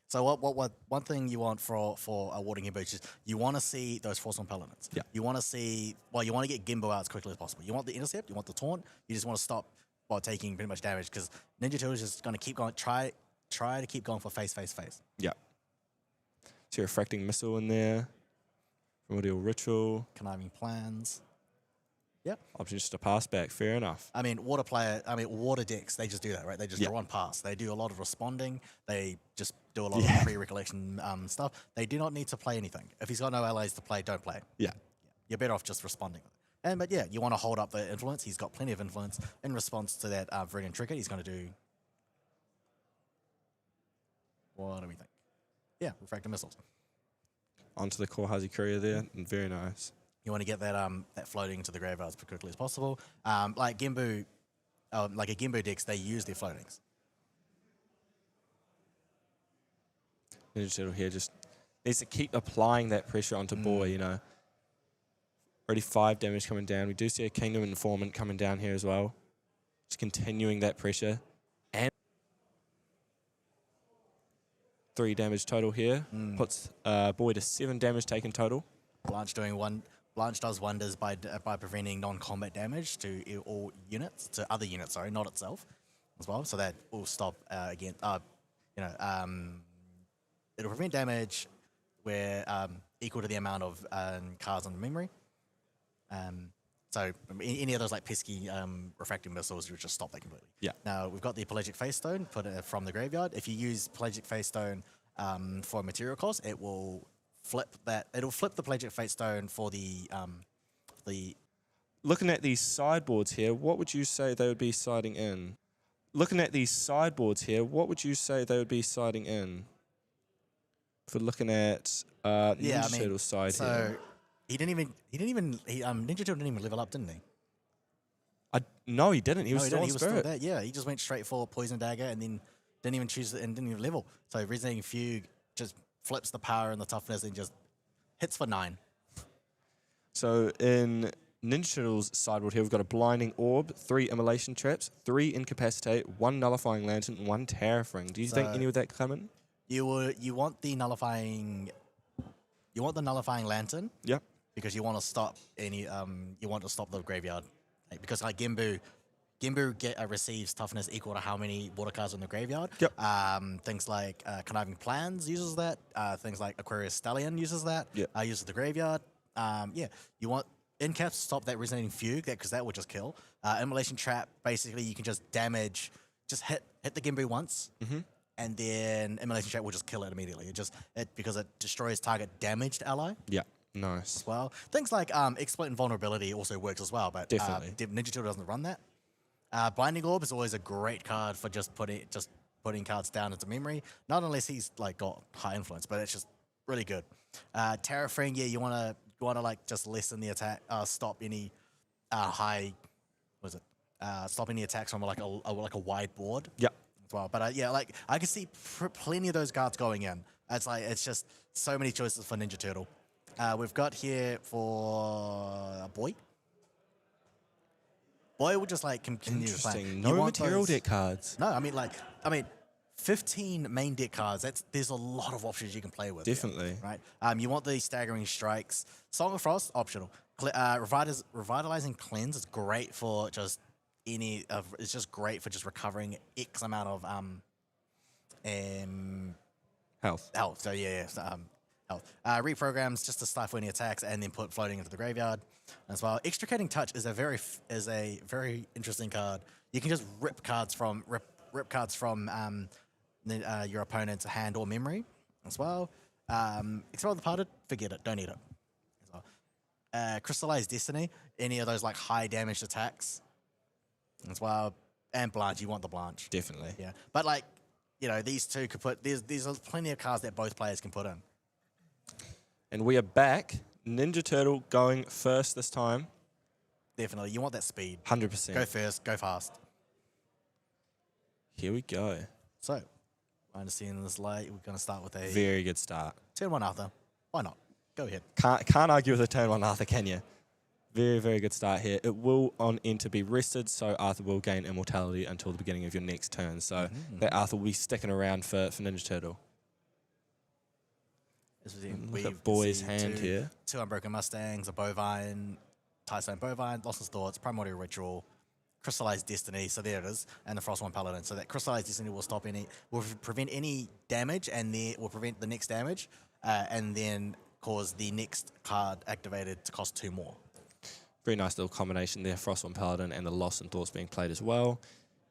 So what one thing you want for awarding Gimu is you want to see those Frostborn Paladins. Yeah. You want to get Gimu out as quickly as possible. You want the intercept, you want the taunt, you just want to stop while taking pretty much damage because Ninja Turtle is just going to keep going, try to keep going for face. Yeah. So refracting missile in there. Primordial Ritual. Conniving plans. Yep. Option just to pass back. Fair enough. I mean, water decks, they just do that, right? They just run past. They do a lot of responding. They just do a lot of pre-recollection stuff. They do not need to play anything. If he's got no allies to play, don't play. Yeah. You're better off just responding. But yeah, you want to hold up the influence. He's got plenty of influence. In response to that Viridian Trigger, he's going to do... What do we think? Yeah, refractor missiles. Onto the core Hazi Courier there. Very nice. You want to get that floating to the graveyard as quickly as possible. Like Gimu, like a Gimu decks, they use their floatings. Ninja Turtle here just needs to keep applying that pressure onto Boy, Already 5 damage coming down. We do see a Kingdom Informant coming down here as well. Just continuing that pressure. And 3 damage total here. Puts Boy to 7 damage taken total. Blanche does wonders by preventing non-combat damage to all units, to other units, sorry, not itself, as well. So that will stop it'll prevent damage where equal to the amount of cards on the memory. So any of those like pesky refracting missiles, you'll just stop that completely. Yeah. Now we've got the Pelagic Face Stone put from the graveyard. If you use Pelagic Face Stone for material cost, it will flip that. It'll flip the Pelagic Face Stone for the. Looking at these sideboards here, what would you say they would be siding in? Looking at these sideboards here, what would you say they would be siding in? For looking at Ninja Turtle's side here. Ninja Turtle didn't even level up, didn't he? No, he didn't. He was still on Spirit. Still there. Yeah, he just went straight for Poison Dagger and then didn't even choose it and didn't even level. So Resonating Fugue just flips the power and the toughness and just hits for 9. So in Ninja Turtle's sideboard here, we've got a Blinding Orb, 3 Immolation Traps, 3 Incapacitate, 1 Nullifying Lantern, and 1 Terrafring. Do you think any of that coming? You want the nullifying lantern. Yep. Because you want to stop the graveyard. Because like Gimu receives toughness equal to how many water cards in the graveyard. Yep. Things like Conniving Plans uses that. Things like Aquarius Stallion uses that. Yep. Uses the graveyard. You want Incaps to stop that Resonating Fugue because that will just kill. Immolation Trap, basically you can just hit the Gimu once. Mm-hmm. And then Immolation Trap will just kill it immediately. Because it destroys target damaged ally. Yeah, nice. As well. Things like Exploit and Vulnerability also works as well, but Definitely. Ninja Turtle doesn't run that. Blinding Orb is always a great card for just putting cards down into memory. Not unless he's like got high influence, but it's just really good. Terrafring, you wanna like just lessen the attack, stop any stop any attacks from like a wide board. Yep. As well, but like I can see plenty of those cards going in. It's just so many choices for Ninja Turtle. We've got here for Boy. Boy will just like continue to play. Interesting. No material deck cards. No, I mean, 15 main deck cards. There's a lot of options you can play with. Definitely. Right. You want the Staggering Strikes. Song of Frost, optional. Revitalizing Cleanse is great for just it's just great for just recovering X amount of Health. So health. Reprograms just to stifle any attacks and then put floating into the graveyard as well. Extricating Touch is a very interesting card. You can just rip rip cards from your opponent's hand or memory as well. Expel the parted, forget it, don't need it. As well. Crystallized Destiny, any of those like high damaged attacks as well. And Blanche, you want the Blanche. Definitely. Yeah. But like, you know, these two could put, there's plenty of cards that both players can put in. And we are back. Ninja Turtle going first this time. Definitely. You want that speed. 100%. Go first, go fast. Here we go. So, I understand this late. We're going to start with a Very good start. turn one Arthur. Why not? Go ahead. Can't argue with a turn one Arthur, can you? Very, very good start here. It will on enter be rested, so Arthur will gain immortality until the beginning of your next turn. So that Arthur will be sticking around for Ninja Turtle. Look at Boy's hand here. 2 Unbroken Mustangs, a Bovine, Tidestone Bovine, Lost in Thoughts, Primordial Ritual, Crystallized Destiny, so there it is, and the Frostborn Paladin. So that Crystallized Destiny will prevent any damage, and then will prevent the next damage, and then cause the next card activated to cost 2 more. Very nice little combination there. Frostborn Paladin and the Lost in Thoughts being played as well.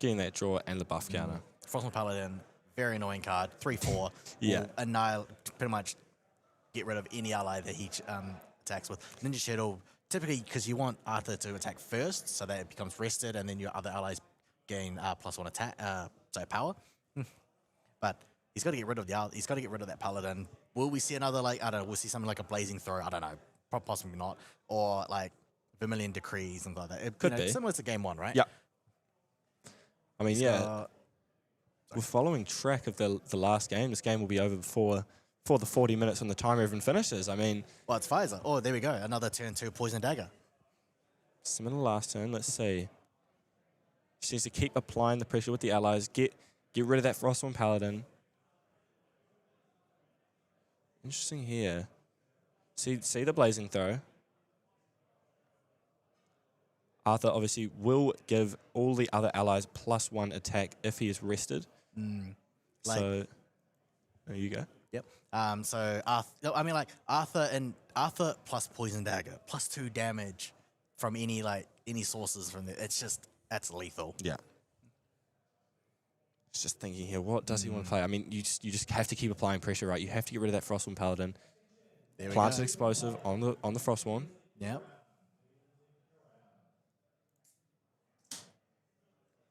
Getting that draw and the buff counter. Frostborn Paladin, very annoying card, 3/4. Yeah. Will annihilate, pretty much get rid of any ally that he attacks with. Ninja Turtle, typically because you want Arthur to attack first, so that it becomes rested, and then your other allies gain +1 attack, so power. But he's got to get rid of he's got to get rid of that Paladin. Will we see another I don't know? We'll see something like a Blazing Throw. I don't know. Possibly not. Or like Vermilion Decrees and like that. It, Could be similar to game 1, right? Yeah. I mean, we're following track of the last game. This game will be over before the 40 minutes when the timer even finishes. I mean... Well, it's Pfizer. Oh, there we go. Another turn 2 Poison Dagger. Similar last turn. Let's see. She needs to keep applying the pressure with the allies. Get rid of that Frostborn Paladin. Interesting here. See the Blazing Throw. Arthur obviously will give all the other allies +1 attack if he is rested. So, there you go. Yep. So Arthur plus Poison Dagger +2 damage from any sources from there. It's just that's lethal. Yeah. Just thinking here, what does he want to play? I mean, you just have to keep applying pressure, right? You have to get rid of that Frostborn Paladin. Plant an explosive on the Frostborn. Yep.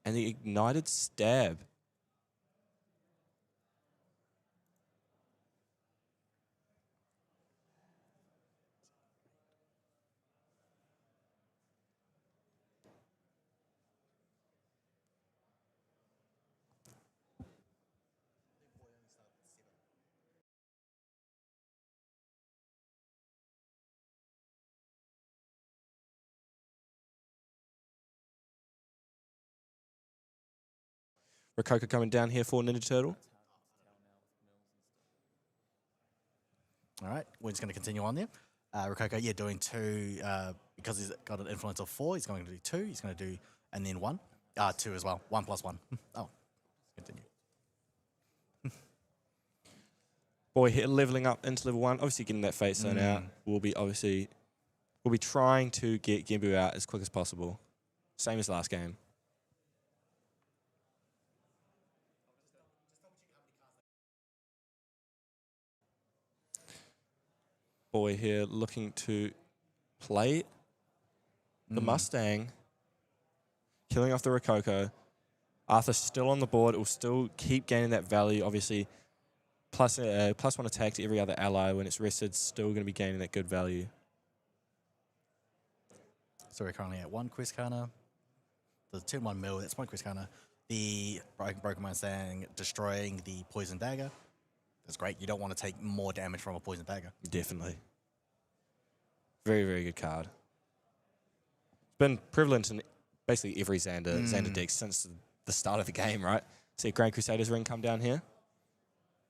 And the Ignited Stab. Rococo coming down here for Ninja Turtle. All right. We're just going to continue on there. Rococo, doing 2 because he's got an influence of 4. He's going to do 2. He's going to do and then 1. 2 as well. 1 + 1. Oh, continue. Boy here leveling up into level 1. Obviously getting that Fate Zone out. We'll be trying to get Gimu out as quick as possible. Same as last game. Boy here looking to play the Mustang, killing off the Rococo. Arthur still on the board. It will still keep gaining that value. Obviously, +1 attack to every other ally when it's rested. Still going to be gaining that good value. So we're currently at 1 quest counter. The turn 1 mill. That's 1 quest counter. The Broken Mustang destroying the Poison Dagger. That's great. You don't want to take more damage from a Poison Dagger. Definitely. Very, very good card. It's been prevalent in basically every Xander deck since the start of the game, right? See Grand Crusader's Ring come down here.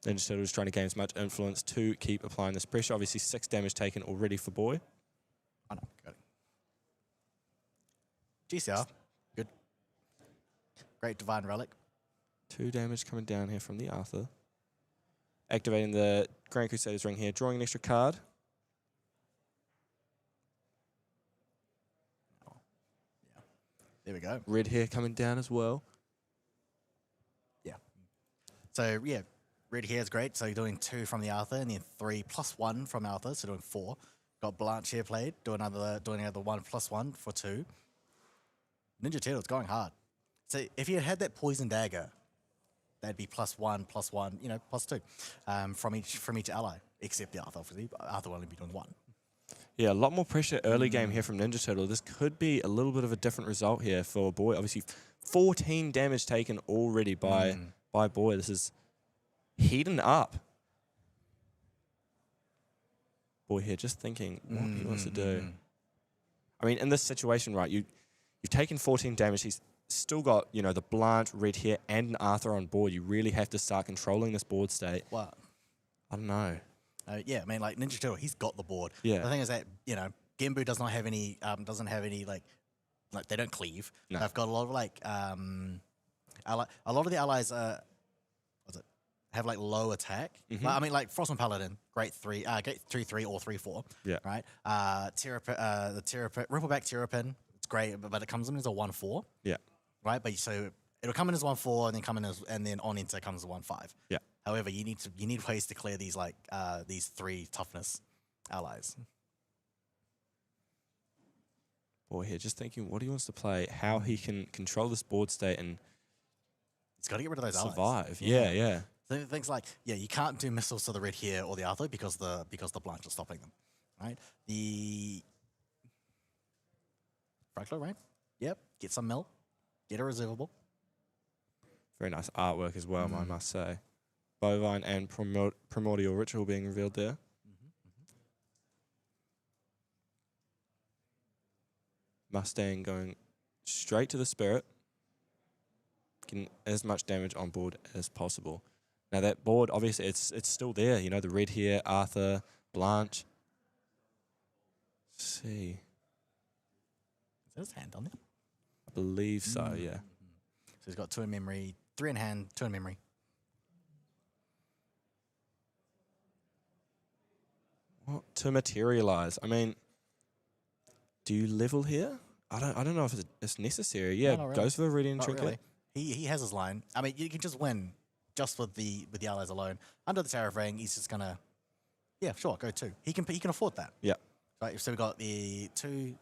Ninja Turtle is trying to gain as much influence to keep applying this pressure. Obviously 6 damage taken already for Boy. Oh, no. Got it. GCR. Good. Great Divine Relic. 2 damage coming down here from the Arthur. Activating the Grand Crusader's Ring here, drawing an extra card. There we go. Red hair coming down as well. So yeah, red here is great. So you're doing 2 from the Arthur and then 3 plus 1 from Arthur, so doing 4. Got Blanche here played, doing another 1 plus 1 for 2. Ninja Turtle's going hard. So if you had that poison dagger, that'd be +1, +1, you know, +2 from each ally, except the Arthur, obviously. Arthur will only be doing 1. Yeah, a lot more pressure early game here from Ninja Turtle. This could be a little bit of a different result here for Boy. Obviously, 14 damage taken already by Boy. This is heating up. Boy here just thinking what he wants to do. I mean, in this situation, right, you've taken 14 damage. He's still got, you know, the Blanche, red here, and an Arthur on board. You really have to start controlling this board state. What? I don't know. Yeah, I mean, like Ninja Turtle, he's got the board. Yeah. The thing is that, you know, Genbu does not have any, like they don't cleave. No. They've got a lot of a lot of the allies have like low attack. Like, I mean, like Frostman Paladin, great 3/3 or 3/4. Yeah. Right. The Rippleback Terrapin, it's great, but it comes in as a 1/4. Yeah. Right. But so it'll come in as 1/4 and then come in as on into comes as 1/5. Yeah. However, you need ways to clear these these 3 toughness allies. Boy here just thinking what he wants to play, how he can control this board state and He's got to get rid of those allies. survive. Yeah. Things like you can't do missiles to the red here or the Arthur because the Blanche is stopping them, right? The Fractal, right? Yep. Get some mill. Get a reservable. Very nice artwork as well, I must say. Bovine and Primordial Ritual being revealed there. Mustang going straight to the Spirit. Getting as much damage on board as possible. Now that board, obviously, it's still there. You know, the red here, Arthur, Blanche. Let's see. Is his hand on there? I believe so, yeah. So he's got 2 in memory, 3 in hand, 2 in memory. What to materialize? I mean, do you level here? I don't know if it's necessary. Yeah, not really. goes for the Radiant Not Trinket. really. He has his line. I mean, you can just win just with the allies alone. Under the Tariff Ring, he's just gonna, sure, go 2. He can afford that. Yeah. Right. So we got the 2,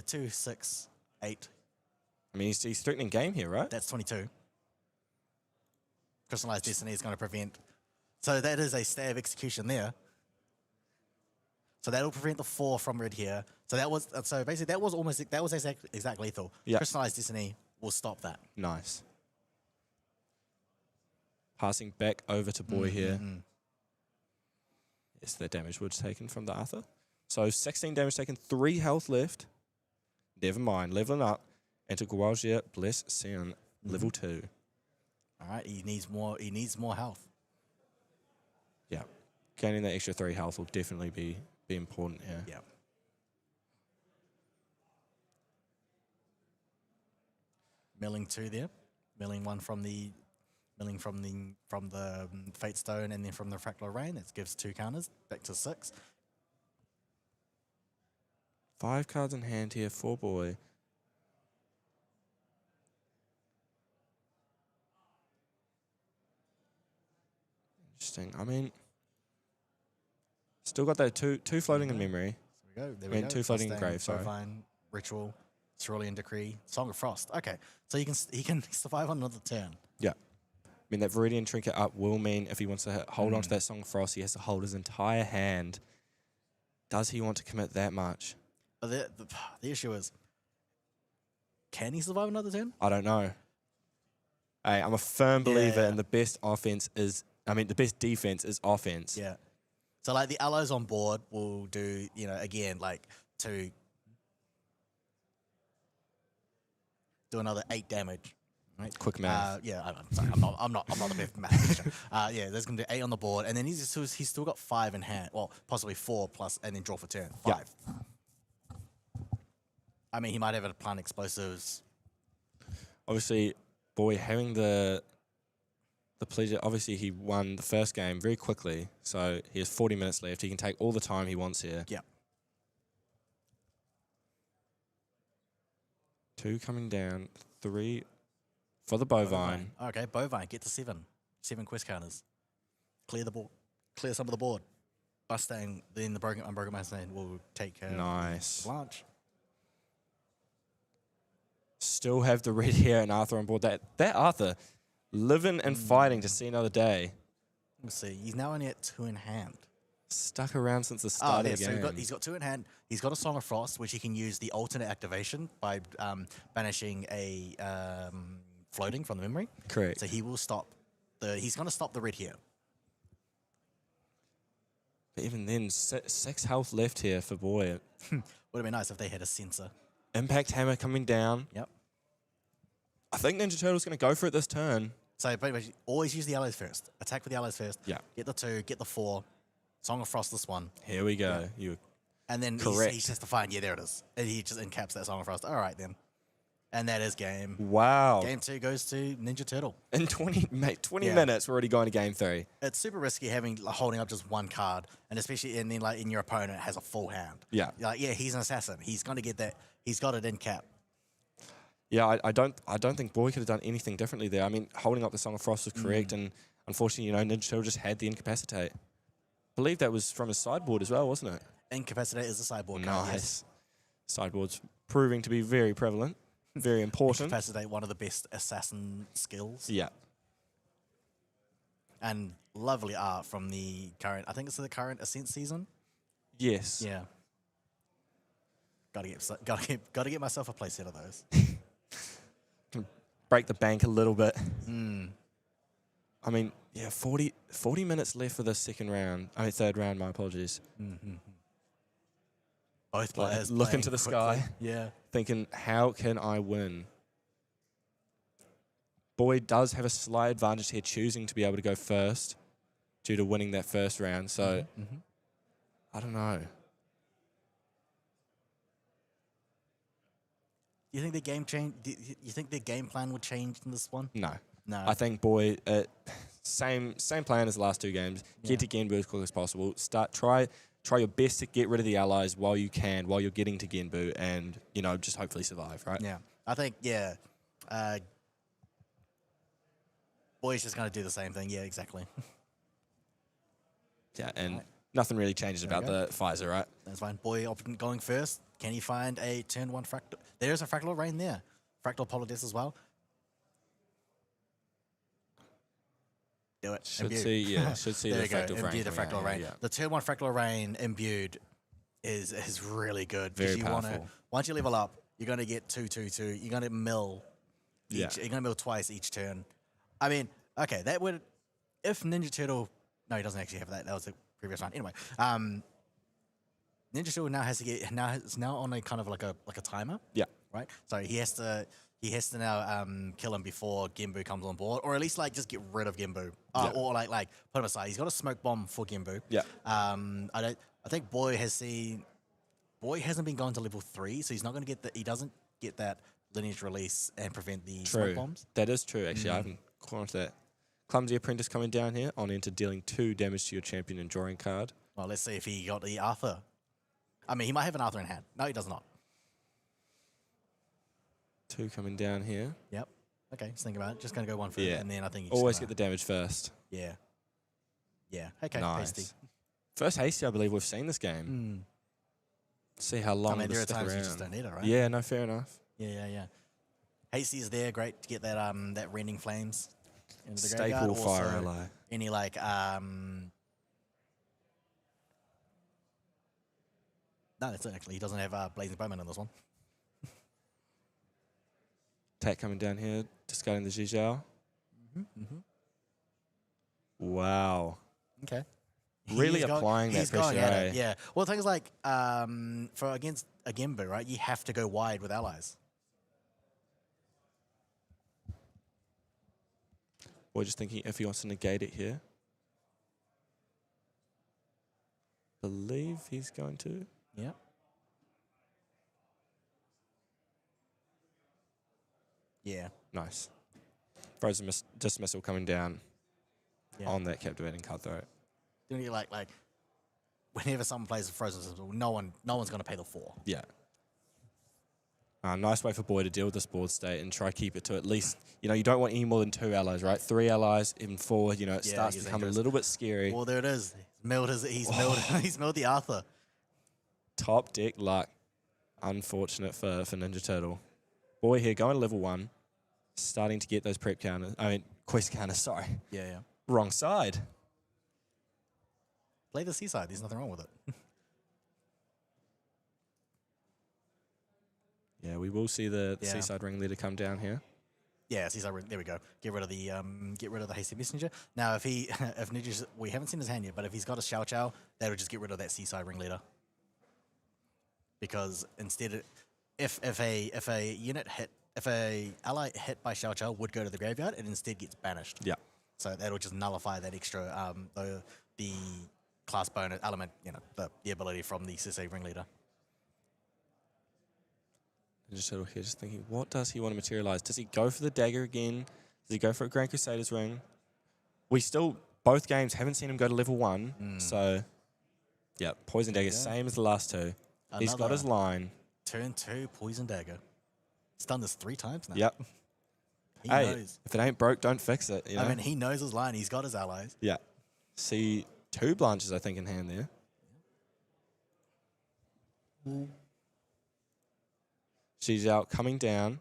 2, 6, 8. I mean, he's threatening game here, right? That's 22. Crystallized Destiny is going to prevent. So that is a stay of execution there. So that'll prevent the 4 from red here. So basically that was exact lethal. Yeah. Crystallized Destiny will stop that. Nice. Passing back over to Boy here. Yes, that damage was taken from the Arthur. So 16 damage taken, 3 health left. Never mind, leveling up. And to Guajia, Bless Sion, level 2. All right, he needs more health. Yeah. Gaining that extra 3 health will definitely be important here. Yeah. Milling 2 there. Milling 1 from the Fate Stone and then from the Fractal Rain. That gives 2 counters, back to 6. 5 cards in hand here for Boy. Interesting. I mean, still got that two floating in memory. There we go. 2 floating in Mustang, grave, sorry. Bovine, Ritual, Cerulean Decree, Song of Frost. Okay, so he can survive on another turn. Yeah. I mean, that Viridian Trinket up will mean if he wants to hold on to that Song of Frost, he has to hold his entire hand. Does he want to commit that much? But the issue is, can he survive another turn? I don't know. Hey, I'm a firm believer in the best defense is offense. Yeah. So like the allies on board will do, again, like to do another 8 damage. Right? Quick math. I'm sorry, I'm not the best mathematician. There's gonna do 8 on the board, and then he's still got 5 in hand. Well, possibly 4 plus, and then draw for turn 5. Yeah. I mean, he might have a plant explosives. Obviously, Boy having the pleasure. Obviously, he won the first game very quickly, so he has 40 minutes left. He can take all the time he wants here. Yeah. 2 coming down, 3 for the Bovine. Okay, Bovine, get to 7. 7 quest counters. Clear the board. Clear some of the board. Mustang, then the Unbroken Mustang will take care Nice. of Blanche. Still have the red hair and Arthur on board. That Arthur, living and fighting to see another day. Let's see. He's now only at 2 in hand. Stuck around since the start of the game. So he's got 2 in hand. He's got a Song of Frost, which he can use the alternate activation by banishing a floating from the memory. Correct. So he will stop he's going to stop the red here. But even then, 6 health left here for Boy. Would have been nice if they had a sensor. Impact Hammer coming down. Yep. I think Ninja Turtle's going to go for it this turn. So basically, always use the allies first. Attack with the allies first. Yeah. Get the 2, get the 4. Song of Frost this one. Here we go. You And then Correct. he's just to find, yeah, there it is. And he just encaps that Song of Frost. All right, then. And that is game. Wow. Game 2 goes to Ninja Turtle. In 20 Yeah. minutes, we're already going to game 3. It's super risky holding up just one card, and especially in your opponent has a full hand. Yeah. Like, yeah, he's an assassin. He's going to get that. He's got it in cap. Yeah, I don't think Boy could have done anything differently there. I mean, holding up the Song of Frost was correct, and unfortunately, Ninja Turtle just had the Incapacitate. I believe that was from his sideboard as well, wasn't it? Incapacitate is a sideboard card. Nice. Yes. Sideboards proving to be very prevalent, very important. Incapacitate, one of the best assassin skills. Yeah. And lovely art from the current, I think it's the current Ascent season. Yes. Yeah. Gotta get myself a playset of those. Can break the bank a little bit. I mean, yeah, 40 minutes left for the third round, my apologies. Both players Look playing into the quickly. sky. Yeah. Thinking, how can I win? Boy does have a slight advantage here, choosing to be able to go first due to winning that first round. So, I don't know. Do you think the game change? You think the game plan would change in this one? No. No. I think Boy, same plan as the last 2 games. Get to Genbu as quick as possible. Try your best to get rid of the allies while you can, while you're getting to Genbu, and just hopefully survive, right? Yeah. I think Boy's just gonna do the same thing. Yeah, exactly. Yeah, and nothing really changes about the Pfizer, right? That's fine. Boy going first. Can he find a turn 1 fractal? There's a fractal rain there. Fractal Polydeath as well. Do it. Should Imbue. see There the you go. fractal rain. Imbue the coming fractal out rain. here, yeah. The turn 1 fractal rain imbued is really good. 'Cause Very you wanna- powerful. once you level up, you're gonna get 2/2/2. You're gonna mill. Yeah. You're gonna mill twice each turn. I mean, okay, that would if Ninja Turtle. No, he doesn't actually have that. That was the previous one. Anyway, Ninja Turtle now is now on a kind of like a timer. Yeah. Right. So he has to now kill him before Genbu comes on board, or at least just get rid of Genbu, or like put him aside. He's got a smoke bomb for Genbu. Yeah. I think Boy hasn't been going to level 3, so he's not going to get that. He doesn't get that lineage release and prevent the smoke bombs. That is true, actually. I haven't caught on to that. Clumsy Apprentice coming down here on into dealing 2 damage to your champion and drawing card. Well, let's see if he got the Arthur. I mean, he might have an Arthur in hand. No, he does not. 2 coming down here. Yep. Okay, just think about it. Just going to go 1 first, Yeah. and then I think he's Always get the damage first. Yeah. Yeah. Okay, Nice. hasty. First hasty, I believe we've seen this game. See how long I mean, this there are stick times around. you just don't need it, right? Yeah, no, fair enough. Yeah. Hasty is there, great to get that rending flames into the Staple graveyard. fire Also, ally. Any no, that's it actually. He doesn't have Blazing Bowman in this one. Attack coming down here, discarding the Zhizhao. Wow. Okay. Really applying that he's going pressure, at eh? it, yeah. Well, things like for against a Genbu, right? You have to go wide with allies. Or just thinking if he wants to negate it here. Believe he's going to. Yeah. Yeah. Nice. Frozen dismissal coming down on that captivating cutthroat. Don't you like whenever someone plays a Frozen Dismissal, no one's going to pay the 4. Yeah. Nice way for Boy to deal with this board state and try to keep it to at least, you don't want any more than 2 allies, right? 3 allies, even 4, it starts to become a little bit scary. Well, there it is. He's milled the Arthur. Top deck luck. Unfortunate for Ninja Turtle. Boy here going to level 1. Starting to get those prep counters. Quest counters, sorry. Yeah. Wrong side. Play the seaside. There's nothing wrong with it. Yeah, we will see the seaside ringleader come down here. Yeah, seaside ring. There we go. Get rid of the hasty messenger. Now, if Ninja, we haven't seen his hand yet, but if he's got a Xiao Xiao, that'll just get rid of that seaside ringleader. Because instead, if a ally hit by Xiao Xiao would go to the graveyard, it instead gets banished. Yeah. So that'll just nullify that extra the class bonus element, the ability from the CC ringleader. Just here, just thinking, what does he want to materialize? Does he go for the dagger again? Does he go for a Grand Crusader's ring? We still, both games, haven't seen him go to level 1. So, yeah, Poison Dagger, same as the last 2. He's got his line. Turn 2, Poison Dagger. He's done this 3 times now. Yep. He knows. If it ain't broke, don't fix it. He knows his line. He's got his allies. Yeah. See 2 Blanches, I think, in hand there. She's out coming down.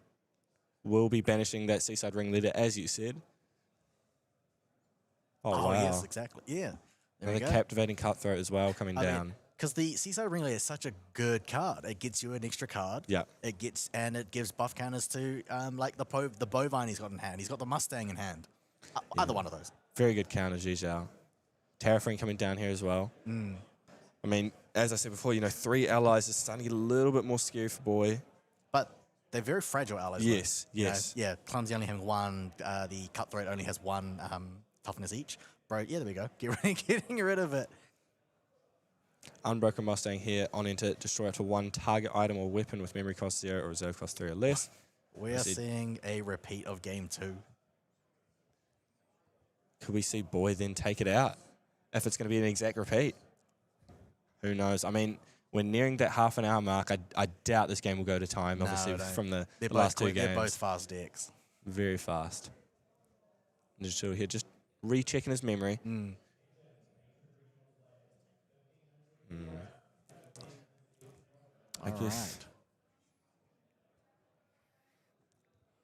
Will be banishing that seaside ringleader, as you said. Oh, wow. Yes, exactly. Yeah. There And the captivating cutthroat as well coming down. Because the seaside ringleader is such a good card. It gets you an extra card. Yeah. It gives buff counters to the bovine he's got in hand. He's got the Mustang in hand. Either one of those. Very good counter, Zhizhao. Terrafring coming down here as well. As I said before, 3 allies is starting to get a little bit more scary for Boy. But they're very fragile allies. Yes, right? yes. Yeah, Clumsy only having 1. The Cutthroat only has 1 toughness each. Bro, yeah, there we go. Getting rid of it. Unbroken Mustang here on into destroy up to 1 target item or weapon with memory cost 0 or reserve cost 3 or less. We are seeing a repeat of game 2. Could we see Boy then take it out? If it's going to be an exact repeat. Who knows? We're nearing that half an hour mark. I doubt this game will go to time, obviously, from the last 2 games. They're both fast decks. Very fast. Ninja here just rechecking his memory. I guess.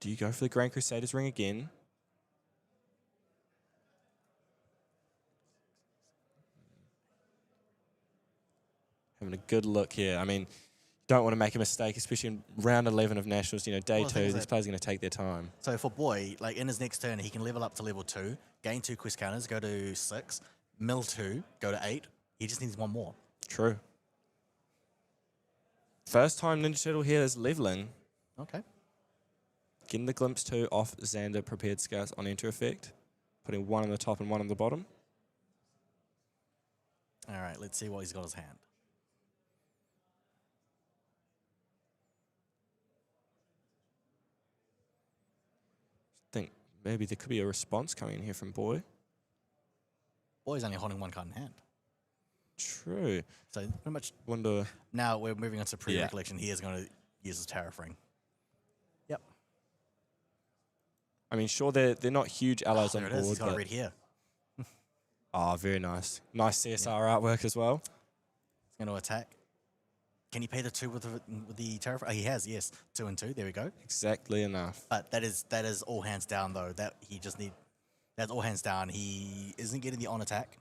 Do you go for the Grand Crusader's ring again? Having a good look here. Don't want to make a mistake, especially in round 11 of Nationals. Day 2, these players are going to take their time. So for Boy, in his next turn, he can level up to level 2, gain 2 quest counters, go to 6, mill 2, go to 8. He just needs 1 more. True. First time Ninja Turtle here is leveling. Okay. Getting the Glimpse 2 off Xander Prepared Scouts on enter effect. Putting 1 on the top and 1 on the bottom. All right, let's see what he's got in his hand. Think maybe there could be a response coming in here from Boy. Boy's only holding 1 card in hand. True. So pretty much Wonder. now we're moving on to pre-recollection. He is going to use his Terrafring. Yep. Sure, they're not huge allies on there board. it is. He's got a red here. Very nice. Nice CSR artwork as well. He's going to attack. Can he pay the 2 with the Terrafring? He has, yes. 2 and 2. There we go. Exactly enough. But that is all hands down, though. That's all hands down. He isn't getting the on attack.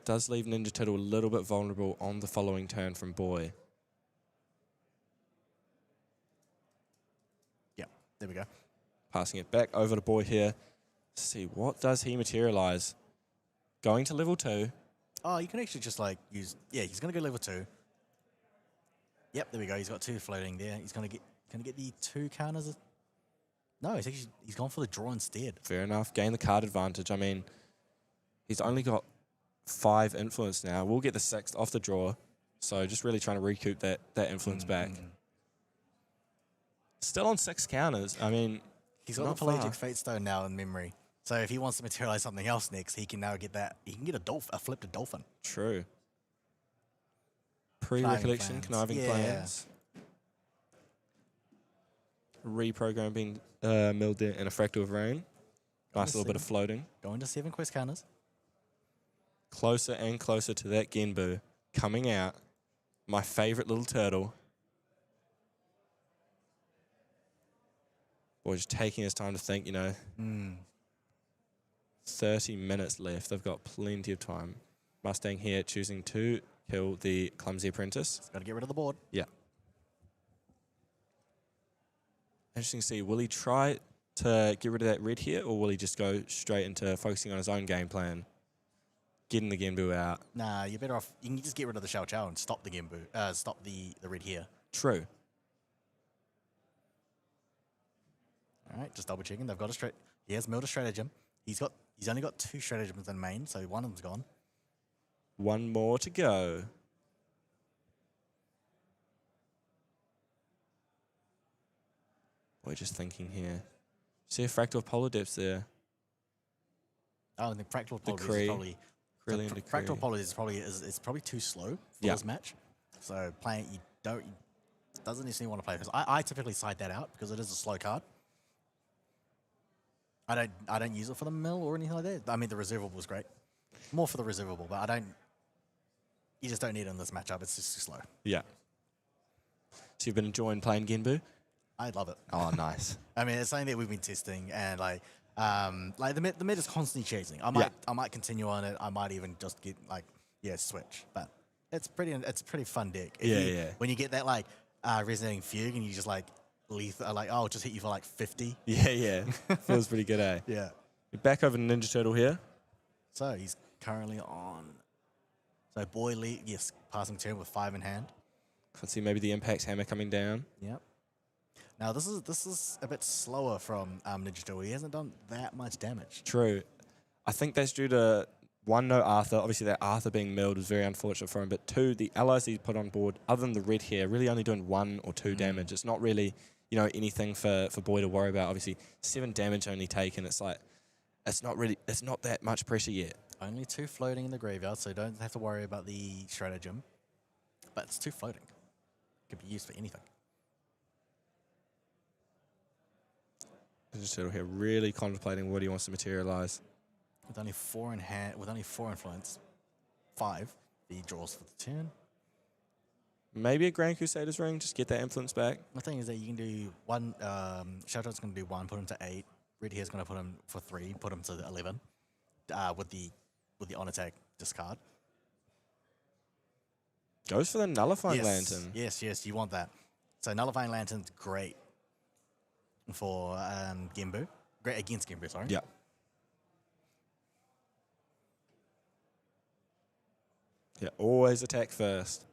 Does leave Ninja Turtle a little bit vulnerable on the following turn from Boy. Yeah, there we go. Passing it back over to Boy here. See, what does he materialize? Going to level 2. Oh, you can actually just use... Yeah, he's going to go level 2. Yep, there we go. He's got 2 floating there. He's going to get the 2 counters. No, he's gone for the draw instead. Fair enough. Gain the card advantage. He's only got 5 influence now. We'll get the 6th off the draw. So just really trying to recoup that influence back. Still on 6 counters. He's got the Pelagic Fate Stone now in memory. So if he wants to materialize something else next, he can now get that. He can get a flipped dolphin. True. Pre-recollection, conniving plans. Reprogram being milled there, and a Fractal of Rain. Nice little bit of floating. Going to 7 quest counters. Closer and closer to that Genbu coming out. My favorite little turtle. Boy, just taking his time to think, 30 minutes left. They've got plenty of time. Mustang here choosing to kill the Clumsy Apprentice. Got to get rid of the board. Yeah. Interesting to see. Will he try to get rid of that red here, or will he just go straight into focusing on his own game plan? Getting the Genbu out. Nah, you're better off. You can just get rid of the Xiao Chao and stop the Genbu. Stop the red here. True. All right, just double checking. They've got a straight. He has milled a stratagem. He's only got 2 stratagems in main, so one of them's gone. One more to go. We're just thinking here. See a Fractal of Polar Depths there. Oh, and the Fractal Apologies Kree. is probably... Brilliant the decree. Fractal Apologies is probably too slow for this match. So playing, doesn't necessarily want to play this. I typically side that out because it is a slow card. I don't use it for the mill or anything like that. I mean, the reservable is great. More for the reservable, but you just don't need it in this matchup. It's just too slow. Yeah. So you've been enjoying playing Genbu? I love it. Oh, nice. I mean, it's something that we've been testing, and like the mid is constantly chasing. I might continue on it. I might even just get switch. But it's a pretty fun deck. When you get that resonating fugue and you just lethal, I'll just hit you for 50. Yeah. Feels pretty good, eh? Yeah. You're back over to Ninja Turtle here. So he's currently on. So boy lead, yes, passing turn with 5 in hand. Could see maybe the Impact's Hammer coming down. Yep. Now this is a bit slower from Ninja Turtle. He hasn't done that much damage. True. I think that's due to, 1, no Arthur. Obviously, that Arthur being milled is very unfortunate for him. But 2, the allies he's put on board, other than the red hair, really only doing 1 or 2 damage. It's not really, anything for Boy to worry about. Obviously, 7 damage only taken. It's it's not that much pressure yet. Only 2 floating in the graveyard, so don't have to worry about the stratagem. But it's 2 floating. Could be used for anything. Ninja Turtle here really contemplating what he wants to materialize. With only 4 in hand, with only 4 influence, 5, he draws for the turn. Maybe a Grand Crusader's Ring, just get that influence back. The thing is that you can do 1, Shadow's going to do 1, put him to 8. Red Hair's going to put him for 3, put him to 11. With the on attack discard. Goes for the Nullifying Lantern. Yes, you want that. So Nullifying Lantern's great for Genbu. Great against Genbu, sorry. Yeah. Yeah, always attack first.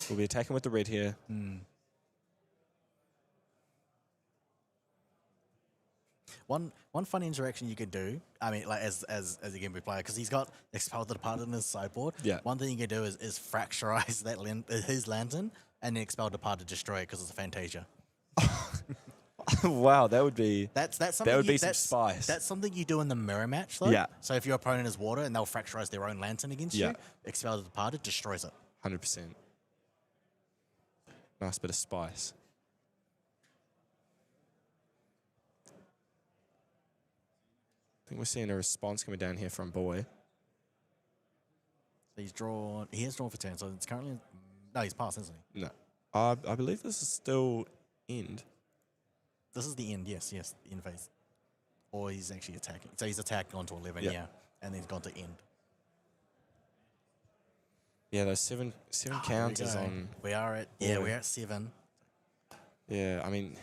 We'll be attacking with the red here. One fun interaction you could do, I mean, as a Genbu player, because he's got Expel the Departed in his sideboard. Yeah. One thing you can do is fracturize his lantern and then Expel Departed destroy it because it's a Fantasia. Wow, that would be something some spice. That's something you do in the mirror match, though. Yeah. So if your opponent is water and they'll fracturize their own lantern against you, Expel the Departed destroys it. 100%. Nice bit of spice. I think we're seeing a response coming down here from Boy. So he has drawn for turn, so it's currently, no, he's passed, isn't he? No. I believe this is still end. This is the end, yes, the end phase. Or he's actually attacking. So he's attacked onto 11, and then he's gone to end. Yeah, those seven counters on. We're at 7. Yeah, I mean,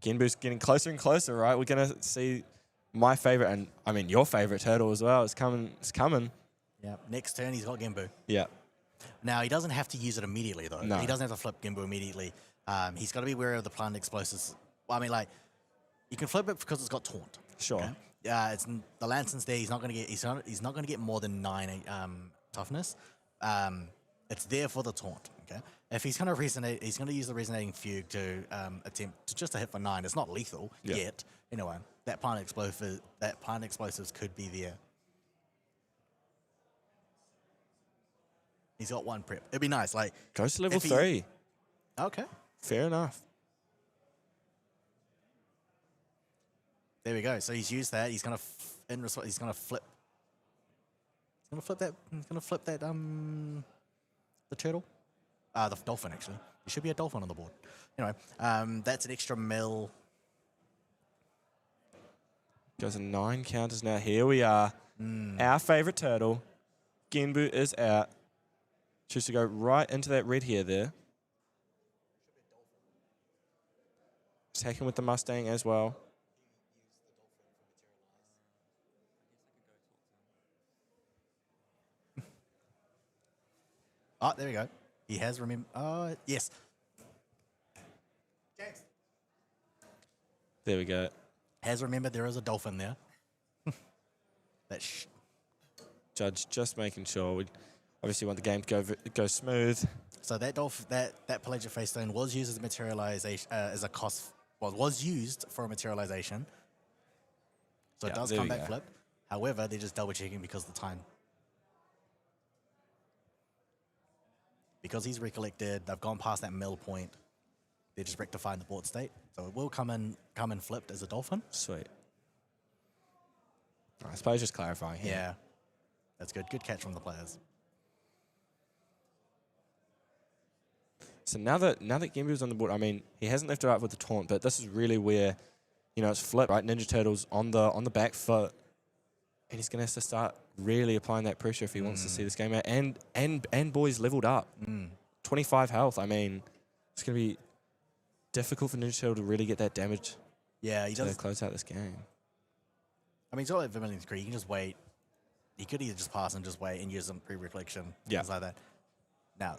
Genbu's getting closer and closer, right? We're gonna see my favorite, and I mean your favorite turtle as well. It's coming. Yeah. Next turn, he's got Genbu. Yeah. Now he doesn't have to use it immediately, though. No. He doesn't have to flip Genbu immediately. He's got to be wary of the plant explosives. Well, I mean, you can flip it because it's got taunt. Sure. Okay? It's the lantern's there. He's not going to get more than 9 toughness. It's there for the taunt. Okay. If he's going to resonate, he's going to use the resonating fugue to attempt to hit for 9. It's not lethal yet. Anyway, that plant explosives could be there. He's got 1 prep. It'd be nice. Goes to level 3. Okay. Fair enough. There we go. So he's used that. He's gonna he's gonna flip. He's gonna flip that. He's gonna flip that. The turtle. The dolphin actually. There should be a dolphin on the board. Anyway, that's an extra mill. Goes in 9 counters now. Here we are. Our favorite turtle. Genbu is out. Choose to go right into that red here there. Attacking with the Mustang as well. Oh, there we go. He has remembered. Oh, yes. There we go. Has remembered there is a dolphin there. Judge just making sure. We obviously want the game to go smooth. So that dolphin, that pelagic face stone was used as a materialization, as a cost. Well, was used for a materialization. So it does come back flip. However, they're just double checking because of the time. Because he's recollected, they've gone past that mill point. They're just rectifying the board state. So it will come in flipped as a dolphin. Sweet. I suppose just clarifying here. Yeah. That's good. Good catch from the players. So now that Genbu's on the board, I mean, he hasn't left it up with the taunt, but this is really where, it's flipped, right? Ninja Turtle's on the back foot, and he's going to have to start really applying that pressure if he wants to see this game out. And boys leveled up. 25 health. I mean, it's going to be difficult for Ninja Turtle to really get that damage. Yeah, he does. To close out this game. I mean, it's all like Vermilion's Creed. You can just wait. You could either just pass and just wait and use some pre-reflection. Yeah. Things like that. Now,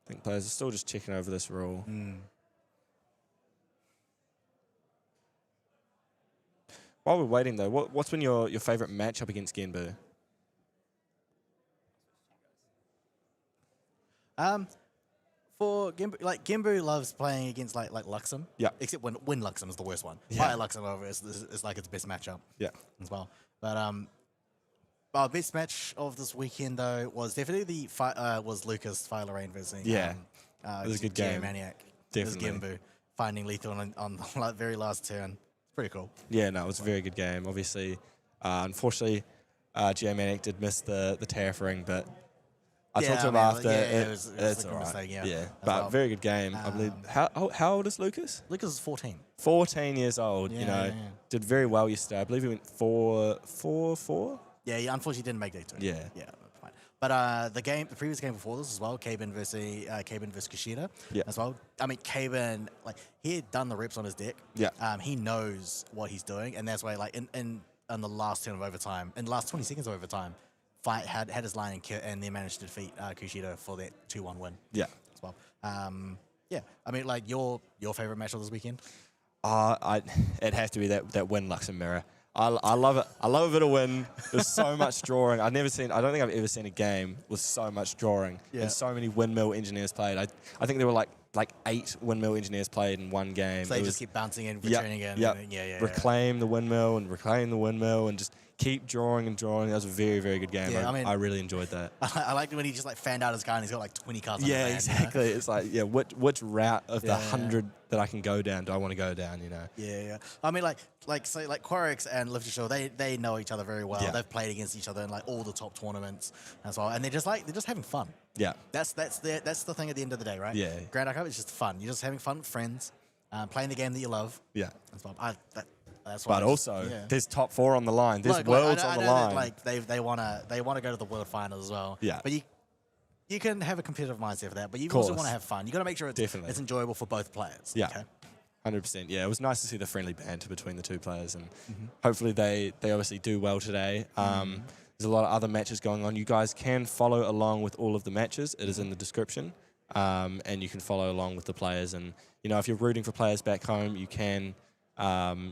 I think players are still just checking over this rule. While we're waiting, though, what's been your favorite matchup against Genbu? For Genbu, Genbu loves playing against like Luxem. Yeah. Except when Luxem is the worst one. Yeah. Fire Luxem over is like its best matchup. Yeah. As well. But our best match of this weekend though was definitely was Lucas Fire Lorraine versus Yeah. It was a good game. Maniac. Definitely. It was Genbu finding lethal on the very last turn. Pretty cool. Yeah, no, it was a very good game. Obviously, unfortunately, Maniac did miss the tariff ring, but I talked to him after. It was it's a all right. mistake, yeah. Yeah, As but well. very good game. I believe. How old is Lucas? Lucas is 14. 14 years old. Yeah. Did very well yesterday. I believe he went 4-4. Yeah, he unfortunately didn't make day 2. Yeah. Yeah, that's fine. But the previous game before this as well, Kaben versus Kushida as well. I mean, Kaben, he had done the reps on his deck. Yeah. He knows what he's doing, and that's why, in the last turn of overtime, in the last 20 seconds of overtime, Fight had his line and they managed to defeat Kushida for that 2-1 win. Yeah. As well. Yeah. I mean, your favorite match of this weekend? It'd have to be that win Luxem Mirror. I love it. I love a bit of win. There's so much drawing. I don't think I've ever seen a game with so much drawing and so many windmill engineers played. I think there were like 8 windmill engineers played in one game. So they just keep bouncing and returning again. Yeah. Reclaim the windmill and just keep drawing and drawing. That was a very, very good game. Yeah, I really enjoyed that. I liked when he just fanned out his guy and he's got 20 cards on his hand. Exactly. It's like, which route of the 100 that I can go down do I want to go down, Yeah. I mean, Quarix and Lifty Shaw, they know each other very well. Yeah. They've played against each other in all the top tournaments as well, and they're just having fun. Yeah. That's the thing at the end of the day, right? Yeah. Grand Archive is just fun. You're just having fun with friends, playing the game that you love. Yeah. As well. That's why But also, there's top 4 on the line. There's worlds I on the know line. That, they wanna go to the world finals as well. Yeah. But you can have a competitive mindset for that, but you also want to have fun. You got to make sure it's enjoyable for both players. Yeah. Okay? 100%. Yeah, it was nice to see the friendly banter between the two players, and hopefully they obviously do well today. There's a lot of other matches going on. You guys can follow along with all of the matches. It is in the description, and you can follow along with the players. And if you're rooting for players back home, you can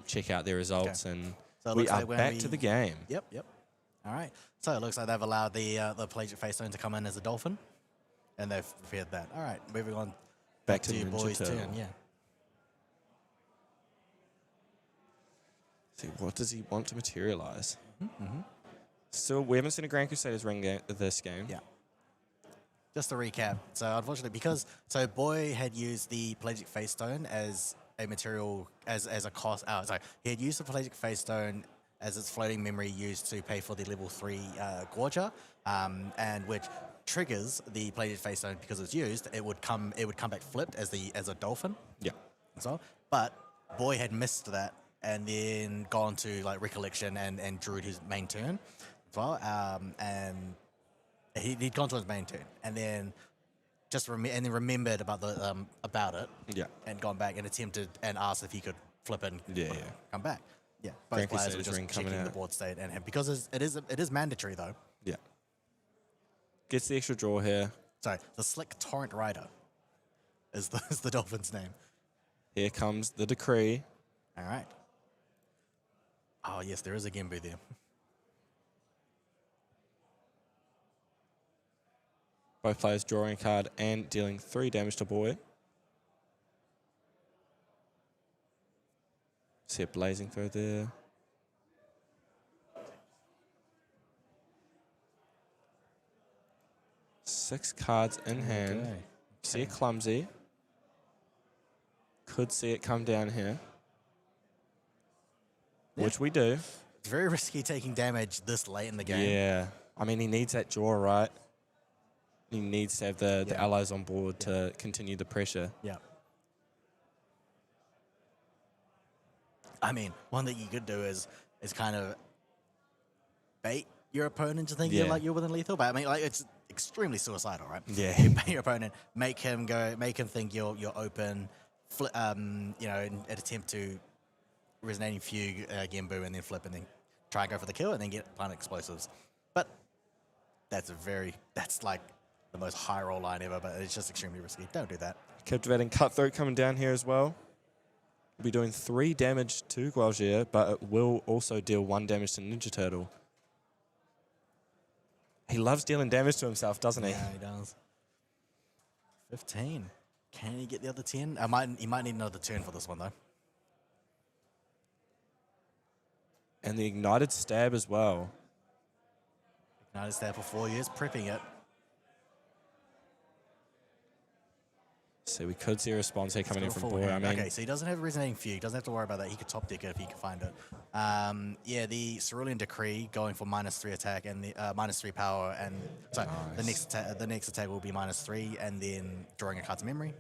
check out their results. Okay. And so we are back to the game. Yep. All right. So it looks like they've allowed the pelagic face stone to come in as a dolphin, and they've prepared that. All right, moving on back to your boys' Turtle. turn. Yeah. See, what does he want to materialize? So we haven't seen a Grand Crusaders ring this game. Yeah. Just to recap. So unfortunately, because Boy had used the pelagic face stone as a material as a cost. Sorry, he had used the pelagic phase stone as its floating memory used to pay for the level 3 Gorger, and which triggers the pelagic phase stone because it's used. It would come back flipped as a dolphin. Yeah. As well. But Boy had missed that and then gone to like recollection and drew his main turn as well. And he'd gone to his main turn and then remembered about it. Yeah. And gone back and attempted and asked if he could flip it and come back. Yeah. Both Frankie players said were his just ring coming checking the out. board state and because it is mandatory though. Yeah. Gets the extra draw here. Sorry, the Slick Torrent Rider is the dolphin's name. Here comes the decree. All right. Oh, yes, there is a Gimu there. Both players drawing a card and dealing 3 damage to Boy. See it blazing through there. Six cards in hand. Okay. See it clumsy. Could see it come down here. Yeah. Which we do. It's very risky taking damage this late in the game. Yeah. I mean, he needs that draw, right? He needs to have the allies on board to continue the pressure. Yeah. I mean, one thing you could do is kind of bait your opponent into thinking like you're within lethal. But I mean, like it's extremely suicidal, right? Yeah. You bait your opponent, make him think you're open, and attempt to resonating fugue Gimu and then flip and then try and go for the kill and then get planet explosives. But that's like the most high roll line ever, but it's just extremely risky. Don't do that. Captivating Cutthroat coming down here as well. We'll be doing 3 damage to Gualgier, but it will also deal 1 damage to Ninja Turtle. He loves dealing damage to himself, doesn't he? Yeah, he does. 15. Can he get the other 10? He might need another turn for this one, though. And the Ignited Stab as well. Notice that for 4 years, prepping it. So we could see a response here coming in from Full Boy. I hand. mean, Okay, so he doesn't have a Resonating Fugue. Doesn't have to worry about that. He could top deck it if he can find it. Yeah, the Cerulean Decree going for -3 attack and the -3 power, and sorry, Nice. the next attack will be -3, and then drawing a card to memory.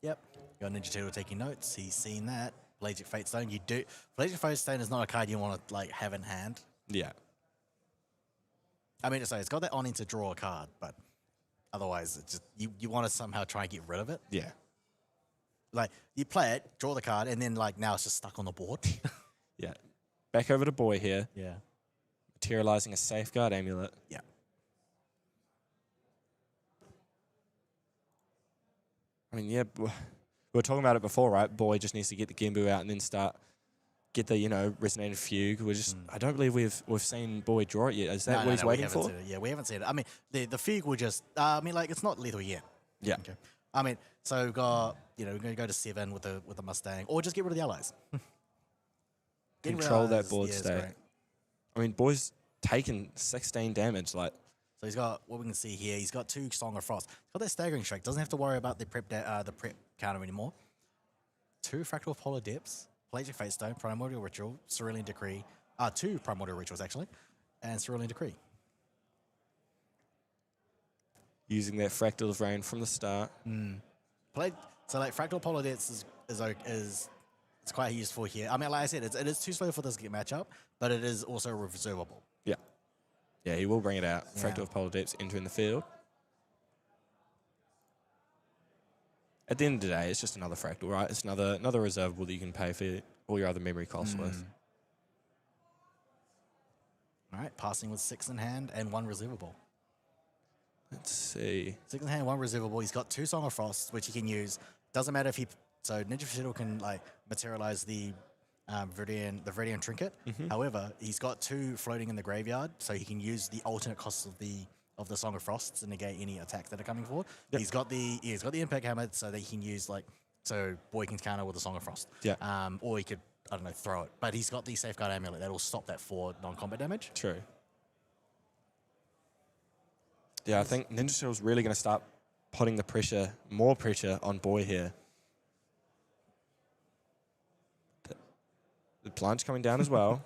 Yep, got Ninja Turtle taking notes. He's seen that. Pelagic Fate Stone. Pelagic Fate Stone is not a card you want to like have in hand. yeah. I mean, it's got that on in to draw a card, but otherwise, it's just you want to somehow try and get rid of it. Yeah. Like you play it, draw the card, and then like now it's just stuck on the board. Yeah. Back over to Boy here. Yeah. Materializing a Safeguard Amulet. Yeah. I mean, yeah, we were talking about it before, right? Boy just needs to get the Gimu out and then get the, Resonated Fugue. I don't believe we've seen Boy draw it yet. Is that what he's waiting for? Yeah, we haven't seen it. I mean, the Fugue will just, it's not lethal yet. Yeah. Okay. I mean, so we've got, we're going to go to 7 with the Mustang, or just get rid of the allies. Getting rid of Control that allies, board yeah, is state. great. I mean, Boy's taken 16 damage. Like, So he's got, what we can see here, he's got 2 Song of Frost. He's got that Staggering Strike. Doesn't have to worry about the prep counter anymore. 2 Fractal Polar Depths, Pelagic Fate Stone, Primordial Ritual, Cerulean Decree. 2 Primordial Rituals, actually, and Cerulean Decree. using that Fractal of Rain from the start. So like Fractal Polar Depths is it's quite useful here. I mean, like I said, it is too slow for this matchup, but it is also reservable. Yeah. Yeah, he will bring it out. Yeah. Fractal of Polar Depths entering the field. At the end of the day, it's just another Fractal, right? It's another reservable that you can pay for all your other memory costs with. All right, passing with 6 in hand and 1 reservable. Let's see. 6 in hand, 1 reservable. He's got 2 Song of Frost, which he can use. Doesn't matter if he... So Ninja Fiddle can like materialize the Viridian Trinket. However, he's got 2 floating in the graveyard, so he can use the alternate costs of the Song of Frost to negate any attacks that are coming forward. Yep. He's got the Impact Hammer, so that he can use so Boy can counter with the Song of Frost. Yeah. Or he could, I don't know, throw it. But he's got the Safeguard Amulet that'll stop that for non-combat damage. True. Yeah, I think Ninja Turtle's really going to start putting the pressure, more pressure on Boy here. The plunge coming down as well.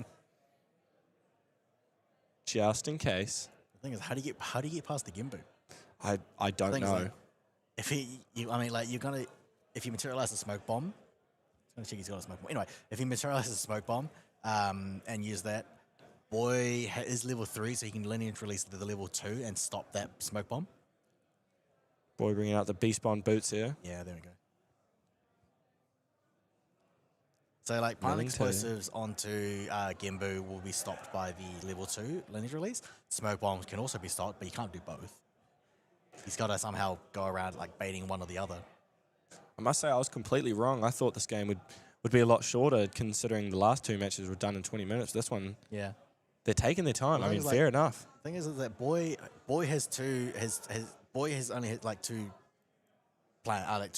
Just in case. The thing is, how do you get past the Gimbu? I don't Thing is, know. like, if you're gonna, if you materialize a smoke bomb, I'm gonna check he's got a smoke bomb. Anyway, if he materializes a smoke bomb, and use that, Boy is level 3, so he can lineage release the level 2 and stop that smoke bomb. Boy bringing out the Beast Bond boots here. Yeah, there we go. So, like, piling Milling explosives onto Gimbu will be stopped by the level 2 lineage release. Smoke bombs can also be stopped, but you can't do both. He's got to somehow go around, like, baiting one or the other. I must say I was completely wrong. I thought this game would be a lot shorter, considering the last 2 matches were done in 20 minutes. This one, Yeah. they're taking their time. Well, I mean, like- fair enough. The thing is that Boy has only hit like two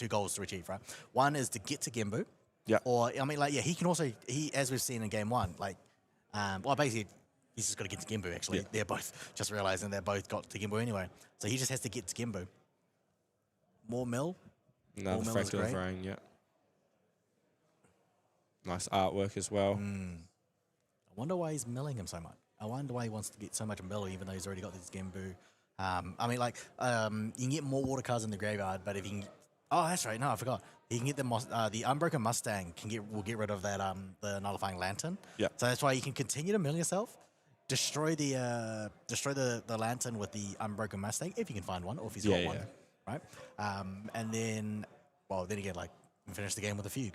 goals to achieve, right? One is to get to Gimbu. Yeah. Or he can also as we've seen in game 1, basically he's just got to get to Gimbu. Actually, Yeah. they're both just realizing they both got to Gimbu anyway, so he just has to get to Gimbu. More mill. Another Mill is fractal of great. rain, yeah. Nice artwork as well. I wonder why he's milling him so much. I wonder why he wants to get so much mill, even though he's already got this Gimbu. You can get more water cards in the graveyard, but if you can, that's right. No, I forgot. He can get the Unbroken Mustang will get rid of that the Nullifying Lantern. Yeah. So that's why you can continue to mill yourself, destroy the Lantern with the Unbroken Mustang if you can find one, or if he's got Yeah, one, yeah. right? And then again, like, finish the game with a Fugue.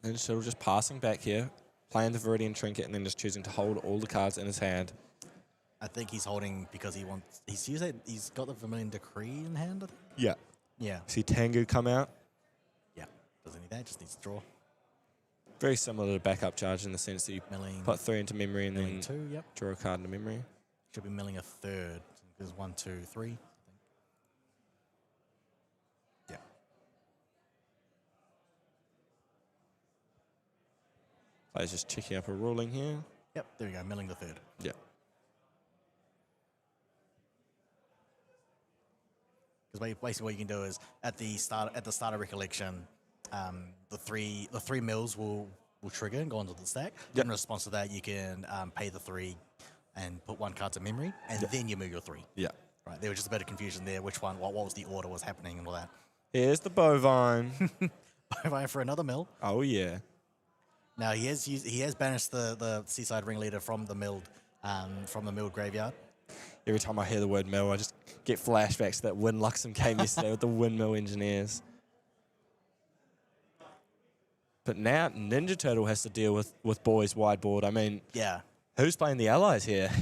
And so just passing back here, playing the Viridian Trinket, and then just choosing to hold all the cards in his hand. I think he's holding because he's got the Vermilion Decree in hand, I think. Yeah. Yeah. See Tengu come out. Yeah. Doesn't need that, just needs to draw. Very similar to backup charge in the sense that you Milling, put 3 into memory and milling then 2, yep. draw a card into memory. Should be milling a third. There's 1, 2, 3. I think. Yeah. Player's just checking up a ruling here. Yep, there we go, milling the third. Yeah. Because basically what you can do is at the start of Recollection, the three mills will trigger and go onto the stack. Yep. In response to that, you can pay the 3 and put 1 card to memory, and then you move your 3. Yeah. Right, there was just a bit of confusion there. Which one? What was the order was happening and all that. Here's the bovine. Over for another mill. Oh, yeah. Now he has banished the Seaside Ringleader from the milled graveyard. Every time I hear the word mill, I just get flashbacks to that Win Luxem game yesterday with the Windmill Engineers. But now Ninja Turtle has to deal with Boy's wide board. I mean, Yeah. who's playing the allies here?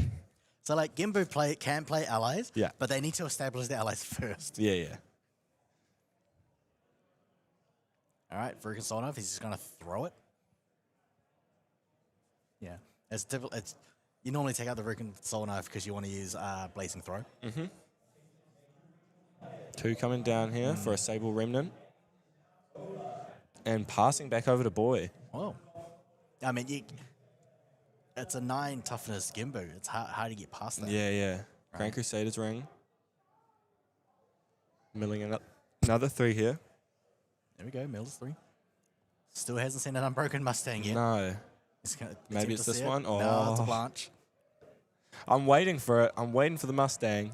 So like Gimbu can play allies, Yeah. but they need to establish the allies first. Yeah, yeah. All right, Verkan Solnov, he's just gonna throw it. Yeah, it's difficult. You normally take out the Verkan Solnov because you want to use Blazing Throw. 2 coming down here for a Sable Remnant. And passing back over to Boy. Whoa. I mean, it's a 9 toughness Gimbu. It's how do you get past that? Yeah, yeah. Grand Crusader's Ring. Milling another 3 here. There we go, Mills 3. Still hasn't seen an Unbroken Mustang yet. No. He's gonna Maybe attempt it's to this see it. one? No, it's a Oh. Blanche. I'm waiting for it. I'm waiting for the Mustang.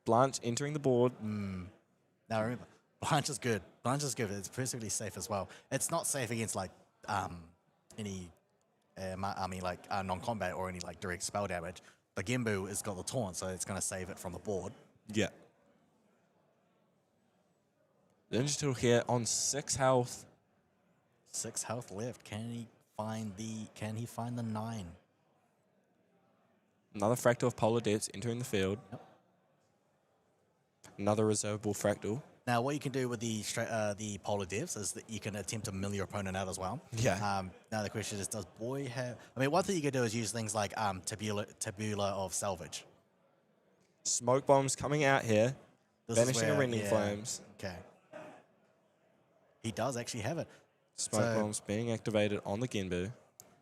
Blanche entering the board. Now remember, Blanche is good. Blanche is good. It's perfectly safe as well. It's not safe against like any non-combat or any like direct spell damage. The Gimbu has got the taunt, so it's going to save it from the board. Yeah. Ninja Turtle here on 6 health. 6 health left. Can he find the 9? Another Fractal of Polar Depths entering the field. Yep. Another reservable Fractal. Now, what you can do with the Polar Devs is that you can attempt to mill your opponent out as well. Yeah. Now, the question is, does Boy have... I mean, one thing you could do is use things like Tabula of Salvage. Smoke bombs coming out here. This is Vanishing where- Rending yeah. Flames. Okay. He does actually have it. Smoke So- bombs being activated on the Genbu.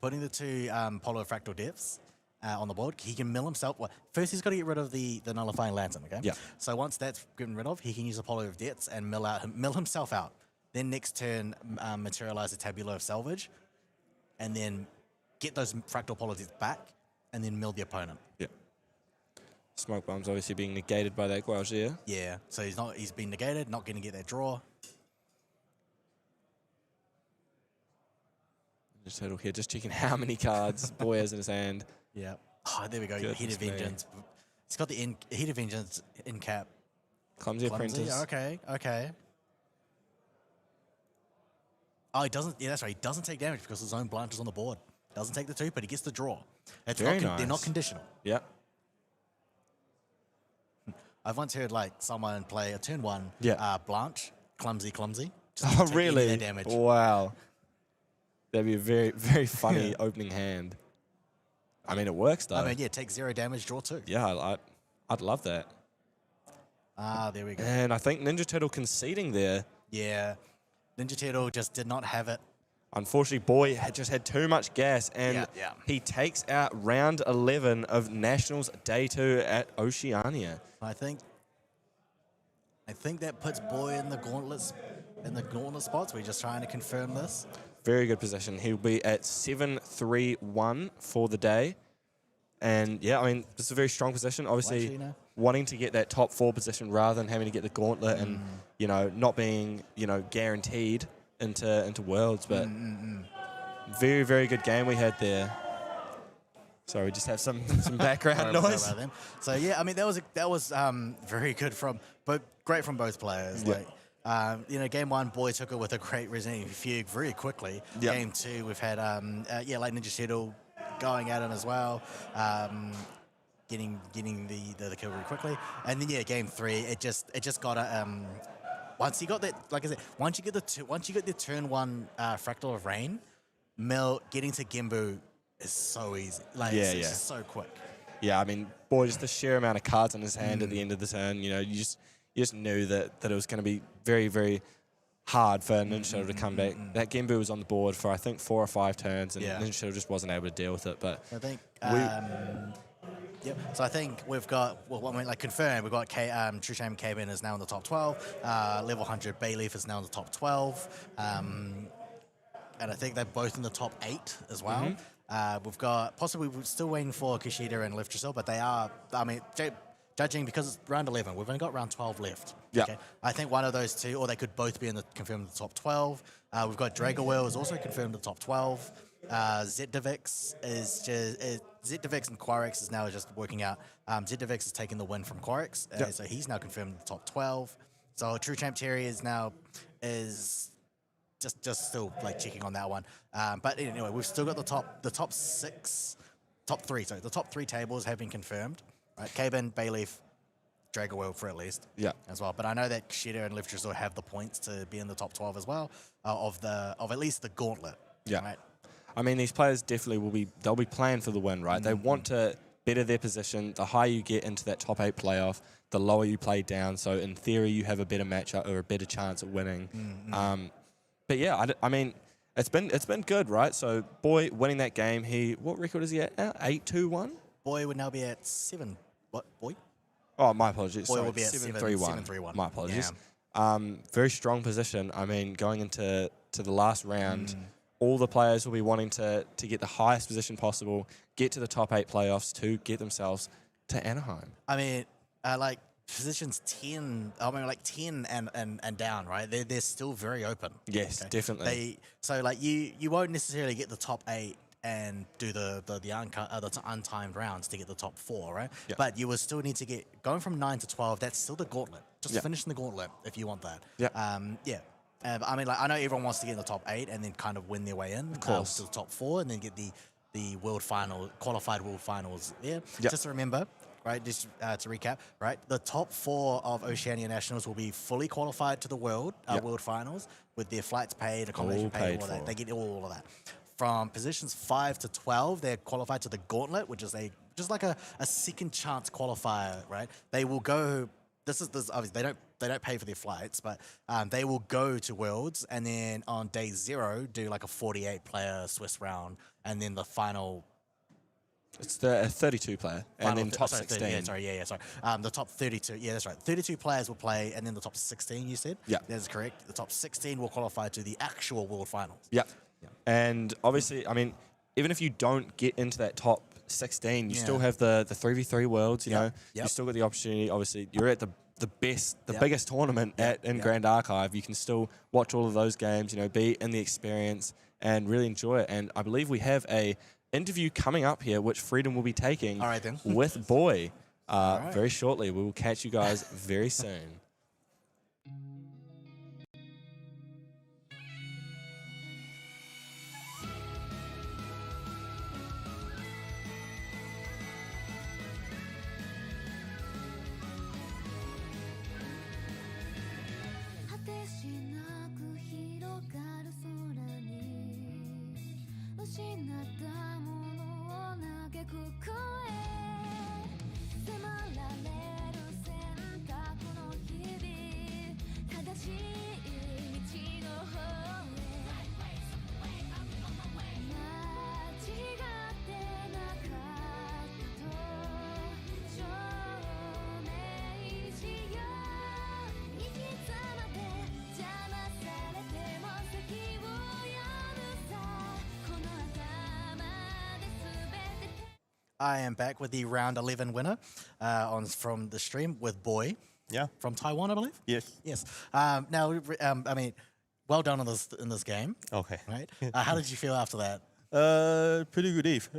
Putting the 2 Polar Fractal Depths on the board. He can mill himself. Well, first, he's got to get rid of the nullifying lantern. Okay. Yeah. So once that's gotten rid of, he can use a Polo of Debts and mill himself out. Then next turn, materialize a Tabula of Salvage, and then get those fractal Polo Debts back, and then mill the opponent. Yeah. Smoke bombs obviously being negated by that Guajir. Yeah. So he's been negated, not going to get that draw. Just Turtle here, just checking how many cards Boy has in his hand. Yeah. Oh, there we go. Goodness Heat of me. Vengeance. It's got the Heat of Vengeance in cap. Clumsy Apprentice. Okay. Oh, he doesn't. Yeah, that's right. He doesn't take damage because his own blanch is on the board. Doesn't take the 2, but he gets the draw. It's Very They're not nice. conditional. Yep. I've once heard like someone play a turn 1 Yeah. Blanche, clumsy. Just Oh, to take any of really? their damage. Wow. That'd be a very, very funny opening hand. I mean, it works though. I mean, yeah, take 0 damage, draw 2. Yeah, I'd love that. There we go. And I think Ninja Turtle conceding there. Yeah. Ninja Turtle just did not have it. Unfortunately, Boy had just had too much gas, and Yeah. he takes out round 11 of Nationals Day 2 at Oceania. I think that puts Boy in the gauntlet spots. We're just trying to confirm this. Very good position. He'll be at 7-3-1 for the day. And yeah, I mean, this is a very strong position. Obviously, Actually, no. wanting to get that top 4 position rather than having to get the gauntlet and, not being, guaranteed into Worlds. But very, very good game we had there. Sorry, we just have some background noise. Sorry about them. So yeah, I mean that was very good great from both players. Yeah. Like game 1, Boy took it with a great Resident Evil fugue very quickly. Yeah. Game 2, we've had like Ninja Turtle going at him as well, getting the kill very quickly. And then game 3, it just got a once you got that, like I said, once you get the turn 1 Fractal of Rain, getting to Gimu is so easy. Like it's just so quick. Yeah, I mean, Boy, just the sheer amount of cards in his hand at the end of the turn, you just knew that it was going to be very, very hard for Ninja Turtle to come back. That Gimu was on the board for, I think, 4 or 5 turns, and Ninja Turtle just wasn't able to deal with it. But I think, yep. So I think we've got, confirmed, we've got True Shame Cabin is now in the top 12. Level 100 Bayleaf is now in the top 12. And I think they're both in the top 8 as well. We've got, possibly, we're still waiting for Kushida and Liftrasil, but they are, I mean, judging because it's round 11, we've only got round 12 left. Yeah. Okay? I think one of those two, or they could both be confirmed in the top 12. We've got Drago is also confirmed in the top 12. Zdivix Zdivix and Quarix is now just working out. Zdivix has taken the win from Quarix, so he's now confirmed in the top 12. So True Champ Terry is just still like checking on that one. But anyway, we've still got the top 3 tables have been confirmed. Right, Cabin, Bayleaf, Drago for at least. Yeah. As well. But I know that Kushida and Liftrasil have the points to be in the top 12 as well, of at least the gauntlet. Yeah. Right? I mean, these players definitely they'll be playing for the win, right? They want to better their position. The higher you get into that top 8 playoff, the lower you play down. So in theory, you have a better matchup or a better chance at winning. But yeah, I mean, it's been good, right? So Boy winning that game, what record is he at now? 8-2-1? Boy would now be at 7. What, Boy? Oh, my apologies. Boy Sorry, will be at 7-3-1. 7-3-1. My apologies. Very strong position. I mean, going into the last round, all the players will be wanting to get the highest position possible, get to the top 8 playoffs to get themselves to Anaheim. I mean, like positions 10, I mean, like 10 and down, right? They're still very open. Yes, definitely. So like you won't necessarily get the top 8 and do the untimed rounds to get the top 4, right? Yeah. But you will still need to going from 9 to 12. That's still the gauntlet. Just finishing the gauntlet if you want that. Yeah. I mean, like I know everyone wants to get in the top 8 and then kind of win their way in, course. to the top 4, and then get the qualified world finals there. Yep. Just to remember, right? Just to recap, right? The top 4 of Oceania Nationals will be fully qualified to the world finals with their flights paid, accommodation All paid, paid all that. for. They get all of that. From positions 5 to 12, they're qualified to the Gauntlet, which is just like a second chance qualifier, right? They will go. This obviously they don't pay for their flights, but they will go to Worlds and then on day 0 do like a 48 player Swiss round, and then the final It's the 32 player, and then top 16. The top 32. Yeah, that's right. 32 players will play, and then the top 16. You said. Yeah, that is correct. The top 16 will qualify to the actual World Finals. Yeah. And obviously, I mean, even if you don't get into that top 16, you still have the 3v3 Worlds. You know, you still got the opportunity. Obviously, you're at the biggest tournament in Grand Archive. You can still watch all of those games. You know, be in the experience and really enjoy it. And I believe we have a interview coming up here, which Freedom will be taking with Boy very shortly. We will catch you guys very soon. I am back with the round 11 winner from the stream with Boy. Yeah. From Taiwan, I believe. Yes. Yes. Now, I mean, well done in this game. Okay. Right. How did you feel after that? Pretty relief.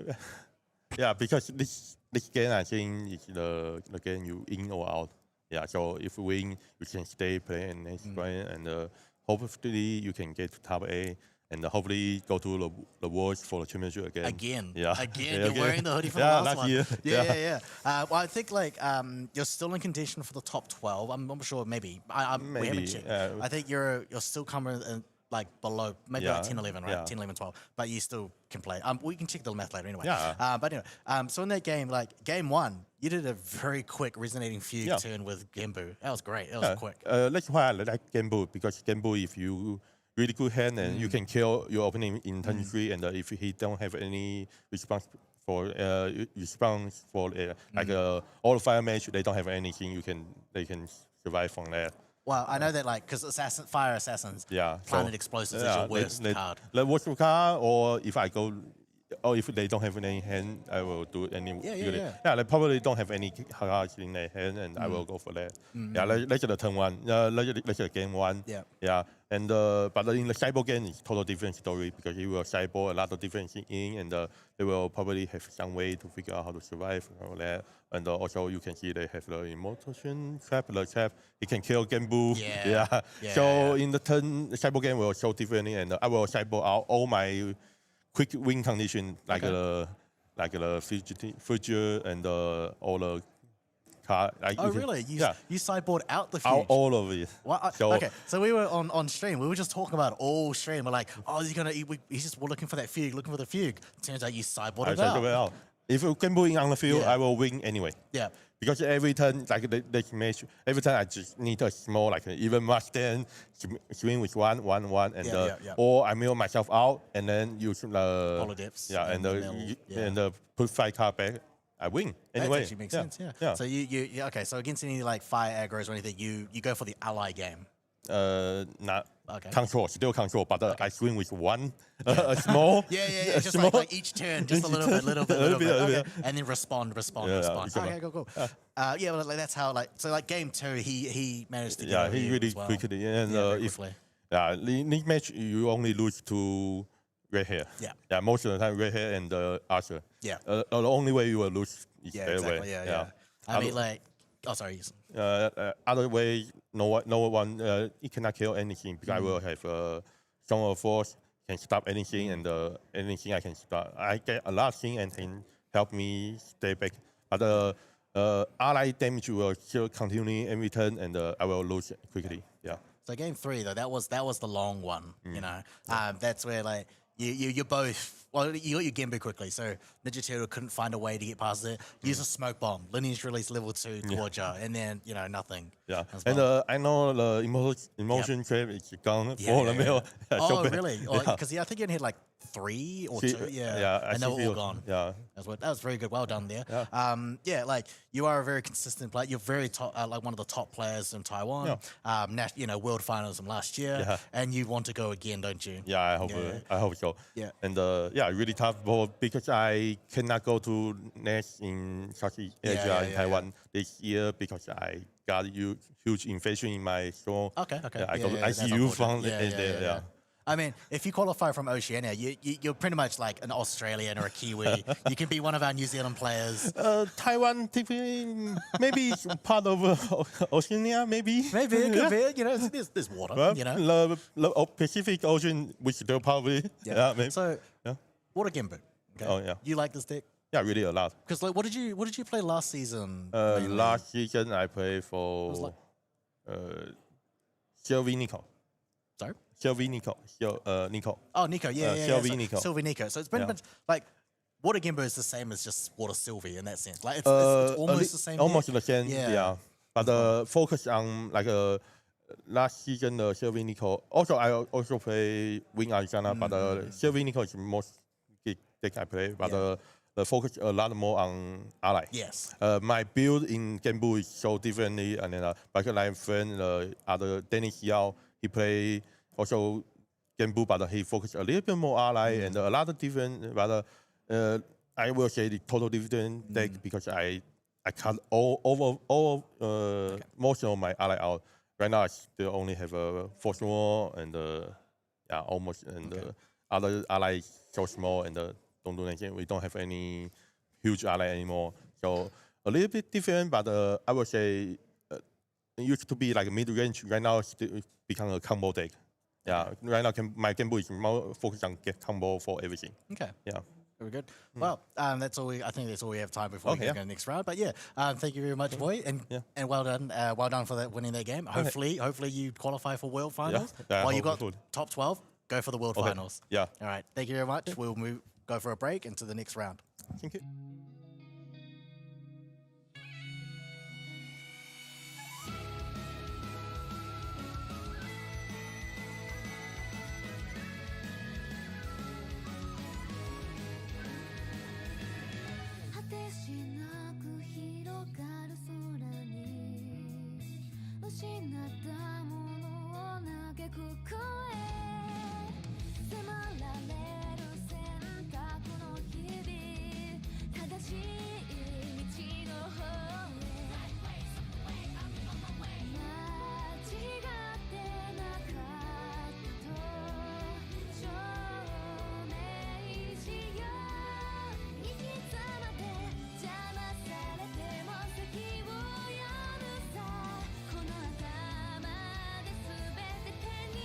Yeah, because this game I think is the game you in or out. Yeah. So if you win, you can stay playing next round, and hopefully you can get to top A. And hopefully go to the Worlds for the championship again. Again. Yeah. You're wearing the hoodie from the last one. Year. Yeah. Well, I think you're still in contention for the top 12. I'm not sure. Maybe. We haven't checked. I think you're still coming in, below, maybe 10, 11, right? Yeah. 10, 11, 12. But you still can play. We can check the math later anyway. Yeah. But anyway, so in that game, game one, you did a very quick resonating fugue turn with Gimu. That was great. That was quick. That's why I like Gimu, because Gimu, if you really good hand and you can kill your opponent in turn 3, and if he don't have any response for all fire match, they don't have anything. They can survive from that. Well, I know that because fire assassins, planet explosives is your worst card. The worst card, or if I go, or if they don't have any hand, I will do it anyway. Yeah, they probably don't have any cards in their hand, and I will go for that. Yeah, let's the turn 1. Let's the game 1. Yeah. And but in the cyber game, it's total different story, because you will cyber a lot of different things, and they will probably have some way to figure out how to survive and all that. And also you can see they have the immortation trap. The trap, it can kill Gimu. So in the cyber game will show differently, and I will cyber out all my quick win condition, like the future and all the card. Really? You sideboard out the future? All of it. So we were on stream. We were just talking about all stream. We're like, he's just looking for that fugue, looking for the fugue. Turns out you sideboard it out. If you can win on the field, I will win anyway. Yeah. Because every turn, every time I just need a small, even much then swing with one, and or I mill myself out and then use the holodeps. And put 5 card back. I win anyway. That actually makes sense. Yeah. So you so against any fire aggro's or anything, you go for the ally game. Not control, still control, but I swing with one small. Just like each turn, just a little bit. And then respond. Okay, cool. Well, that's how game 2, he managed to get he really quickly. And league match you only lose to red hair. Yeah. Most of the time red hair and Archer. Yeah. The only way you will lose is that way. Yeah. I mean sorry. Other way, no one, it cannot kill anything, because I will have Song of Force, can stop anything, and anything I can stop. I get a lot of things and can help me stay back. But ally damage will still continue every turn, and I will lose quickly. Yeah. So game 3 though, that was the long one. You know, that's where you both. Well, you got your Gimu quickly, so Ninja Turtle couldn't find a way to get past it. Use a smoke bomb. Lineage release level 2 towards you, and then nothing. Yeah, and I know the emotion trap is gone for the mill. Oh, really? Because I think you only had 3 or 2. I And they were think all gone. Yeah. That was very good. Well done there. Yeah. Like you are a very consistent player. You're very top, like one of the top players in Taiwan. World finals from last year, and you want to go again, don't you? Yeah, I hope so. Yeah. And really tough ball because I cannot go to next in Southeast Asia in Taiwan this year because I got huge inflation in my store. Okay. I see you from there. I mean, if you qualify from Oceania, you're pretty much like an Australian or a Kiwi. You can be one of our New Zealand players. Taiwan, maybe it's part of Oceania, maybe. Maybe it could be. You know, there's water. You know, the Pacific Ocean, we still probably. Yeah, maybe. So, water Gimu. Okay. Oh yeah. You like this deck? Yeah, really a lot. Because like, what did you play last season? Last season I played for Sylvie Nico. Sorry. Sylvie Nico. Nico. Oh, Nico. Sylvie Nico. Sylvie Nico. So it's pretty much like Water Gimu is the same as just Water Sylvie in that sense. Like it's almost the same. Almost the same. Yeah. But focus on like last season the Sylvie Nico. Also I also play Wing Arizona, but Sylvie Nico is the most deck I play. But the focus a lot more on ally. Yes. My build in Gimu is so differently, and then like my friend, other Dennis Yao, he play also Gimu, but he focused a little bit more ally and a lot of different. But I will say the total different deck because I cut all most of my ally out. Right now I still only have a Force War and almost and other ally is so small and don't do anything. We don't have any huge ally anymore. So a little bit different, but I would say it used to be like mid range. Right now it's become a combo deck. Yeah, right now my Gimu is more focused on get combo for everything. Okay. Yeah. Very good. Well, that's all. I think that's all we have time before we go to the next round. But thank you very much, boy, and well done. Well done for winning that game. Hopefully you qualify for World Finals. Yeah, While you got top 12, go for the World Okay. Finals. Yeah. All right. Thank you very much. We'll go for a break into the next round. Thank you. 果てしなく広がる空に失ったものを嘆く声迫られる選択の日々正しい道の方へ間違ってなかったと証明しよういつまで邪魔されても先を読むさこの頭で全て手に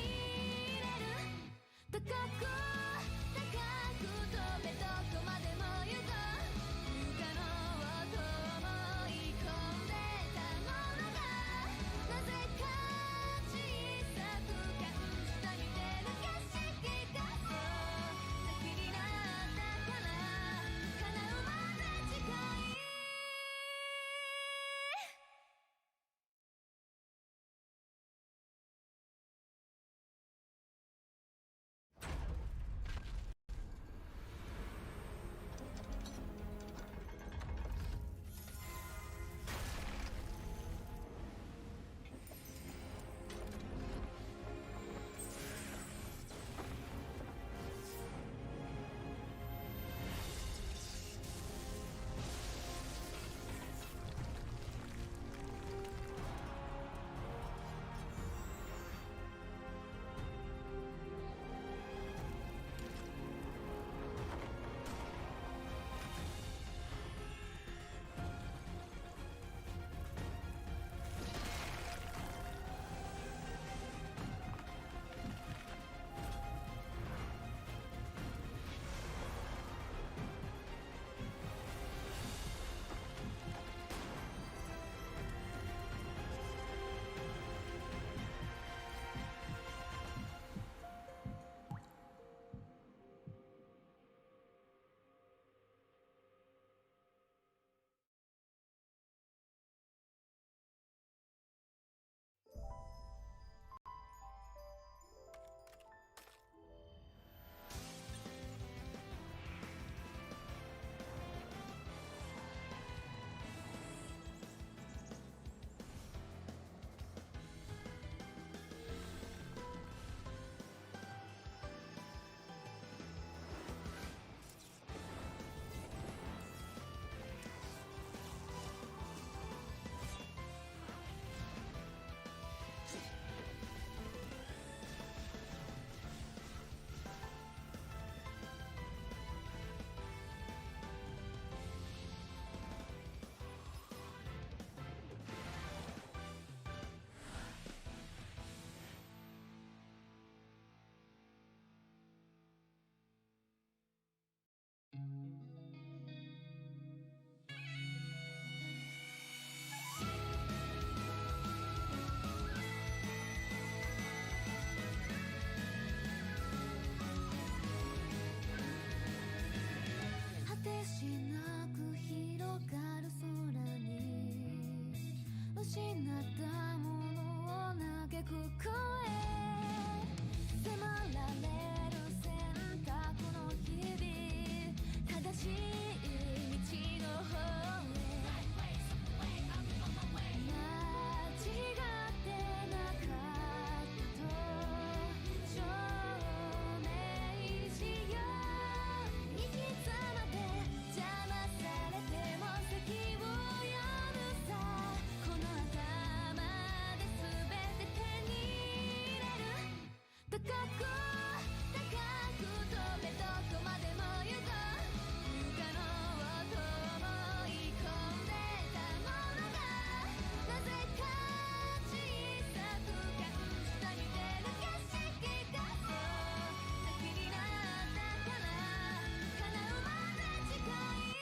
しなく広がる空に失ったものを嘆く声迫られる選択の日々正しい道の方へ間違ってなかったと証明しよう生き様で邪魔されても席を読むさこの頭で全て手に入れる高く高く飛べどこまでも行こう不可能と思い込んでたものがなぜか小さく隠した似てる景色がそう先になったから叶うまで近い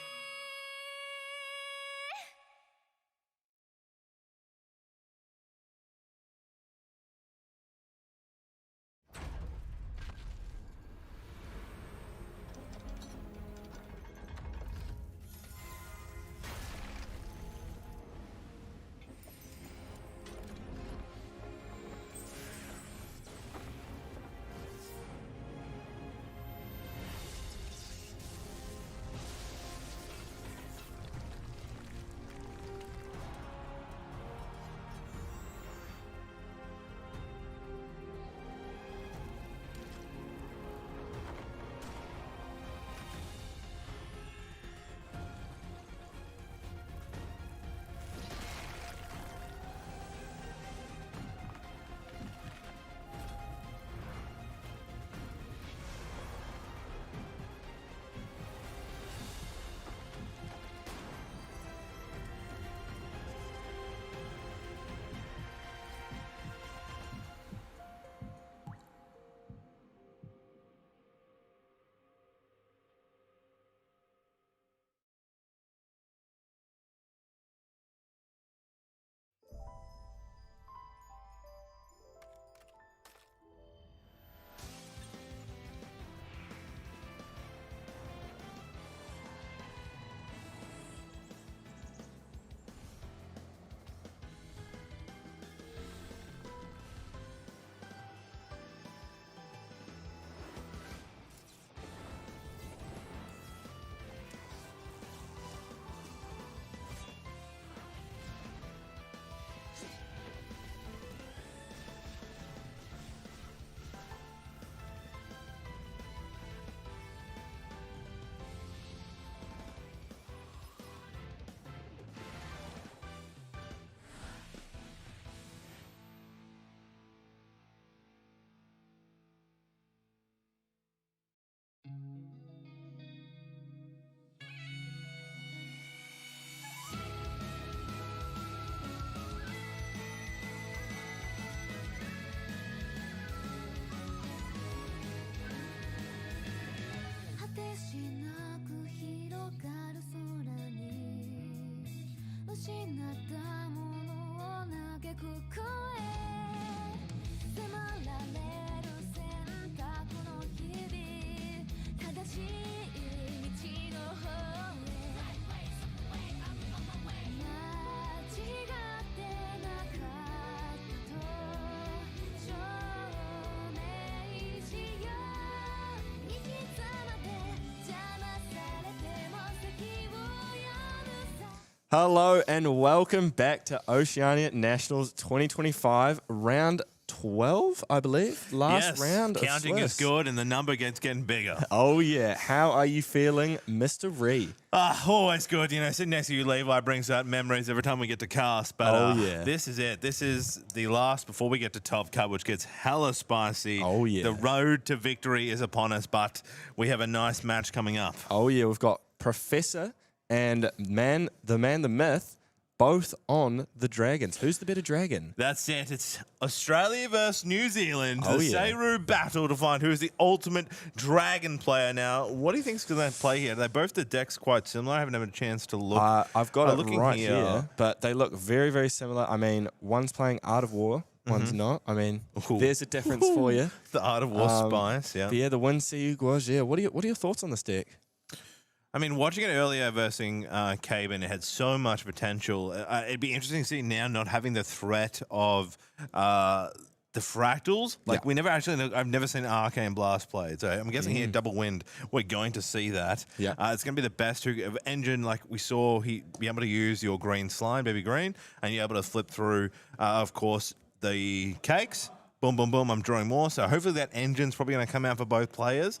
果てしなく広がる空に失ったものを嘆く声迫られる選択の日々正しい道の方へ間違ってなかったと証明しよう生き様で邪魔されても席を読むさ Hello and welcome back to Oceania Nationals 2025, round 12, I believe. Last Yes, round. counting of is Swiss. good and the number gets getting bigger. Oh, yeah. How are you feeling, Mr. Ree? Always good. You know, sitting next to you, Levi, brings out memories every time we get to cast. But Oh, yeah. this is it. This is the last before we get to Top Cup, which gets hella spicy. Oh, yeah. The road to victory is upon us, but we have a nice match coming up. Oh, yeah. We've got Professor and the myth, both on the Dragons. Who's the better dragon? That's it. It's Australia versus New Zealand. Oh, the yeah. Seiru battle to find who is the ultimate dragon player. Now, what do you think's going to play here? They both the decks quite similar. I haven't had a chance to look. I've got it looking right here, but they look very, very similar. I mean, one's playing Art of War, one's not. I mean, Ooh. there's a difference for you. The Art of War spice, yeah. But yeah, the Win Siu Guaj. Yeah, what are your thoughts on this deck? I mean, watching it earlier versus Caben, it had so much potential. It'd be interesting to see now not having the threat of the fractals. Like, we never actually, I've never seen Arcane Blast played. So I'm guessing here, Double Wind, we're going to see that. Yeah. It's going to be the best engine, like we saw, be able to use your green slime, baby green, and you're able to flip through, of course, the cakes. Boom, boom, boom, I'm drawing more. So hopefully that engine's probably going to come out for both players.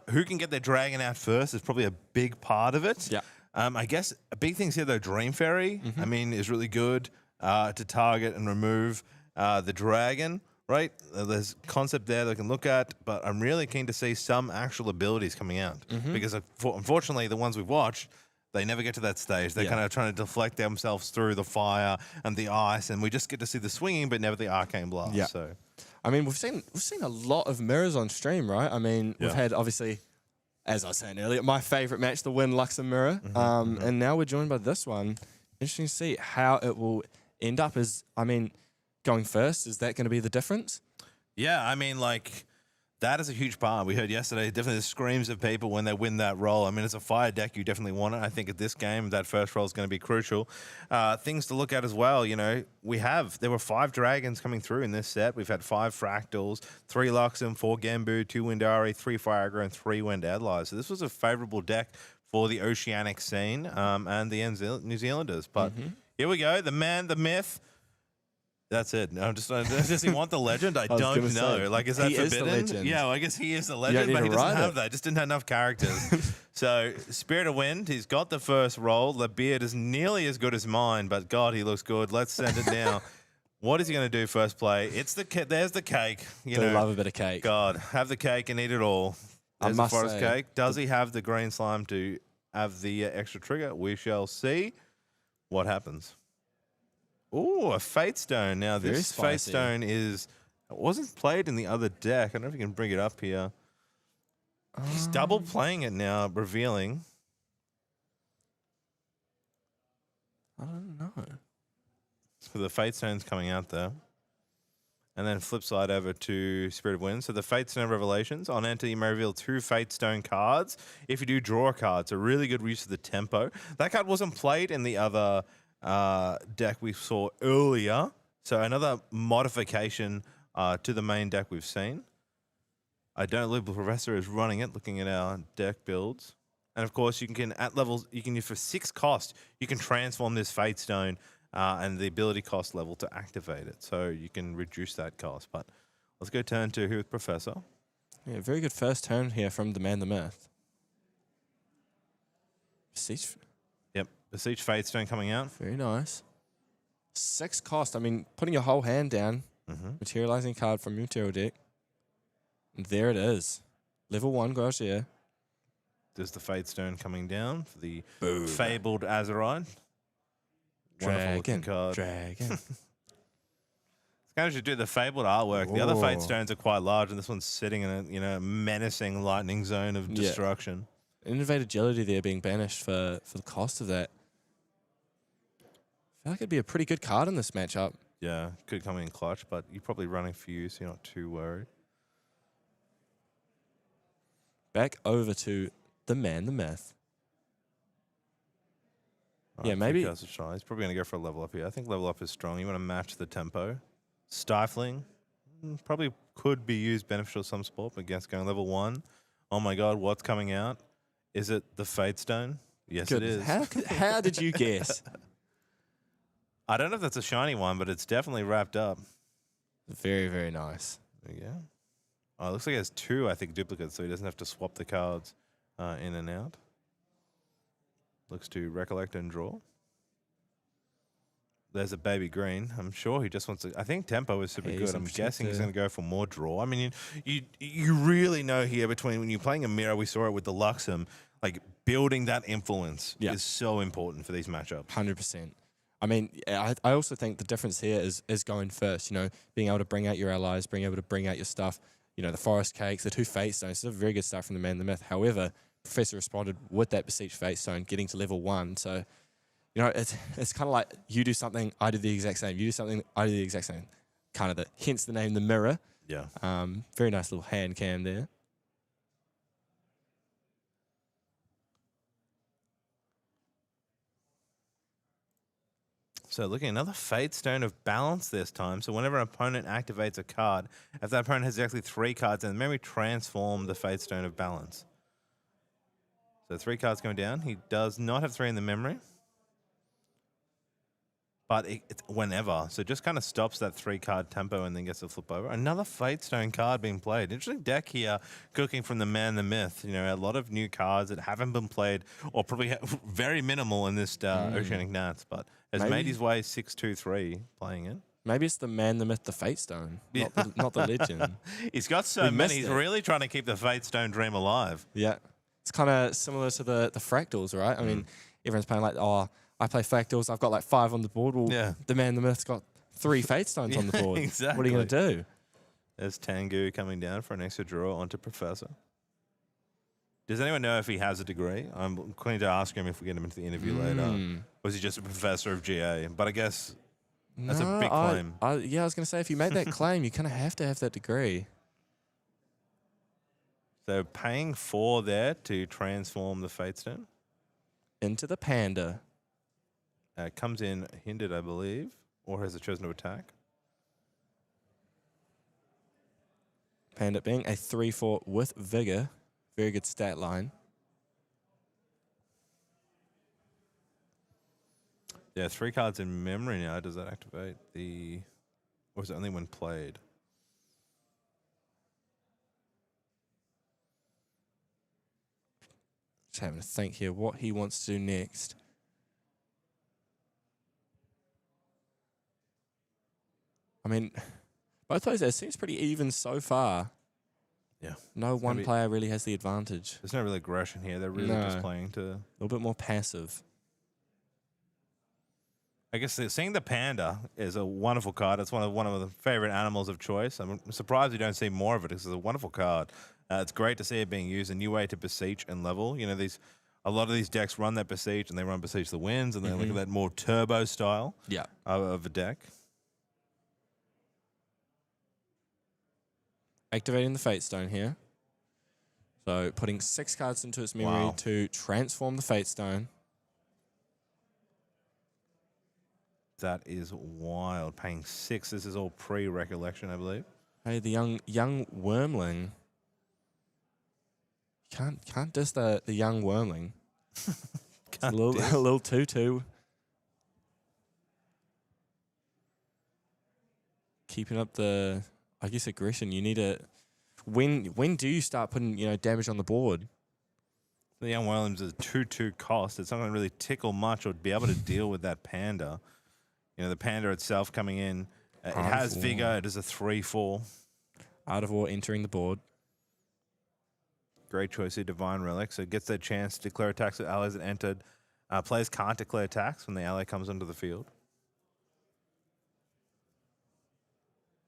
Who can get their dragon out first is probably a big part of it. Yeah. I guess a big thing here, though, Dream Fairy, I mean, is really good to target and remove the dragon, right? There's concept there that I can look at, but I'm really keen to see some actual abilities coming out. Because unfortunately, the ones we've watched, they never get to that stage. They're kind of trying to deflect themselves through the fire and the ice, and we just get to see the swinging, but never the arcane blast. Yeah. So, I mean, we've seen a lot of mirrors on stream, right? I mean, we've had obviously, as I was saying earlier, my favorite match, the Win Luxor mirror, and now we're joined by this one. Interesting to see how it will end up. I mean, going first, is that going to be the difference? yeah, I mean, like, that is a huge part. We heard yesterday, definitely the screams of people when they win that role. I mean, it's a fire deck. You definitely want it. I think at this game, that first role is going to be crucial. Things to look at as well. You know, there were 5 dragons coming through in this set. We've had 5 fractals, 3 Luxem, 4 Gambu, 2 Windari, 3 Fire Aggro, and 3 Wind Allies. So this was a favorable deck for the Oceanic scene and the New Zealanders. But here we go. The man, the myth. That's it. No, does he want the legend? I don't know. Say, like, is that he forbidden? is the legend. Yeah, well, I guess he is the legend, but he doesn't have that. Just didn't have enough characters. So, Spirit of Wind, he's got the first roll. The beard is nearly as good as mine, but God, he looks good. Let's send it now. What is he going to do first play? There's the cake. You know, love a bit of cake. God, have the cake and eat it all. There's the forest say, cake. Does he have the green slime to have the extra trigger? We shall see what happens. Oh, a Fate Stone. Now, this Fate Stone wasn't played in the other deck. I don't know if you can bring it up here. He's double playing it now, revealing. I don't know. So the Fate Stone's coming out there. And then flip side over to Spirit of Wind. So the Fate Stone Revelations. On enter, you may reveal 2 Fate Stone cards. If you do, draw a card. So really good use of the tempo. That card wasn't played in the other deck we saw earlier. So another modification to the main deck we've seen. I don't believe the professor is running it, looking at our deck builds. And of course, you can at levels, you can use for 6 cost, you can transform this Fate Stone and the ability cost level to activate it. So you can reduce that cost. But let's go turn to who with Professor. Yeah, very good first turn here from the man, the myth. Yep, Beseech Fate Stone coming out. Very nice. 6 cost. I mean, putting your whole hand down, materializing a card from your material deck. And there it is. Level 1 Garcia. There's the Fate Stone coming down for the fabled Azerite. Dragon. Card. Dragon. It's kind of should do the fabled artwork. The other Fate Stones are quite large, and this one's sitting in a menacing lightning zone of destruction. Innovative agility there being banished for the cost of that. I feel like it'd be a pretty good card in this matchup. Yeah, could come in clutch, but you're probably running few, so you're not too worried. Back over to the man, the myth. Right, yeah, maybe. He's probably going to go for a level up here. I think level up is strong. You want to match the tempo. Stifling probably could be used beneficial some sport, but against going level 1. Oh my God, what's coming out? Is it the Fate Stone? Yes, it is. How did you guess? I don't know if that's a shiny one, but it's definitely wrapped up. Very, very nice. There you go. Oh, it looks like it has 2, I think, duplicates, so he doesn't have to swap the cards in and out. Looks to recollect and draw. There's a baby green. I'm sure he just wants to. I think tempo is super good. I'm guessing he's going to go for more draw. I mean, you really know here between when you're playing a mirror, we saw it with the Luxem, like building that influence is so important for these matchups. 100%. I mean, I also think the difference here is going first, you know, being able to bring out your allies, being able to bring out your stuff, you know, the forest cakes, the 2 Fate Stones. It's a very good start from the man, the myth. However, Professor responded with that Beseech Fate Stone, getting to level 1. So, you know, it's kind of like you do something, I do the exact same. You do something, I do the exact same. Kind of hence the name, the mirror. Yeah. Very nice little hand cam there. So looking at another Fate Stone of Balance this time. So whenever an opponent activates a card, if that opponent has exactly 3 cards in the memory, transform the Fate Stone of Balance. So 3 cards going down. He does not have 3 in the memory. But it's whenever. So just kind of stops that 3-card tempo and then gets to flip over. Another Fate Stone card being played. Interesting deck here, cooking from the man, the myth. You know, a lot of new cards that haven't been played or probably very minimal in this Oceanic Nats, but has made his way 6-2-3 playing it. Maybe it's the man, the myth, the Fate Stone, not the legend. He's got so many. He's really trying to keep the Fate Stone dream alive. Yeah. It's kind of similar to the fractals, right? I mean, everyone's playing like, oh, I play fractals. I've got like 5 on the board. Well, the man, the myth's got 3 Fate Stones on the board. Exactly. What are you going to do? There's Tengu coming down for an extra draw onto Professor. Does anyone know if he has a degree? I'm going to ask him if we get him into the interview later. Or is he just a professor of GA? But I guess that's a big claim. I was going to say, if you make that claim, you kind of have to have that degree. So paying 4 there to transform the Fate Stone. Into the Panda. Comes in hindered, I believe, or has it chosen to attack? Panda being a 3/4 with vigor. Very good stat line. Yeah, 3 cards in memory now. Does that activate the... Or is it only when played? Just having to think here what he wants to do next. I mean, both players, it seems pretty even so far. Yeah. No one player really has the advantage. There's no real aggression here. They're really just playing to... A little bit more passive. I guess seeing the Panda is a wonderful card. It's one of the favorite animals of choice. I'm surprised we don't see more of it. It's a wonderful card. It's great to see it being used, a new way to beseech and level. You know, a lot of these decks run that beseech, and they run beseech the winds, and they look at that more turbo style of a deck. Activating the Fate Stone here. So putting 6 cards into its memory to transform the Fate Stone. That is wild. Paying 6. This is all pre-recollection, I believe. Hey, the young wormling. Can't diss the young wormling. a little 2/2. Keeping up the, I guess, aggression. You need to. When do you start putting damage on the board? The young wormling's a 2/2 cost. It's not going to really tickle much or be able to deal with that Panda. You know, the Panda itself coming in, it has vigor. It is a 3/4. Art of War entering the board. Great choice here, Divine Relic. So it gets that chance to declare attacks with allies that entered. Players can't declare attacks when the ally comes onto the field.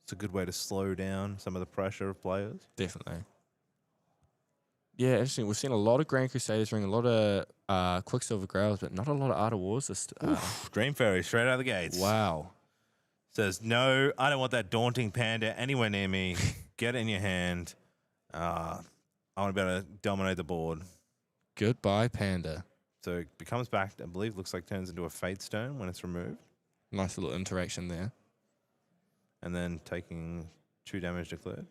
It's a good way to slow down some of the pressure of players. Definitely. Yeah, interesting. We've seen a lot of Grand Crusaders ring, a lot of Quicksilver Grails, but not a lot of Art of Wars. Dream Fairy, straight out of the gates. Wow. Says, no, I don't want that daunting Panda anywhere near me. Get it in your hand. I want to be able to dominate the board. Goodbye, Panda. So it becomes back, I believe, looks like turns into a Fate Stone when it's removed. Nice little interaction there. And then taking 2 damage declared.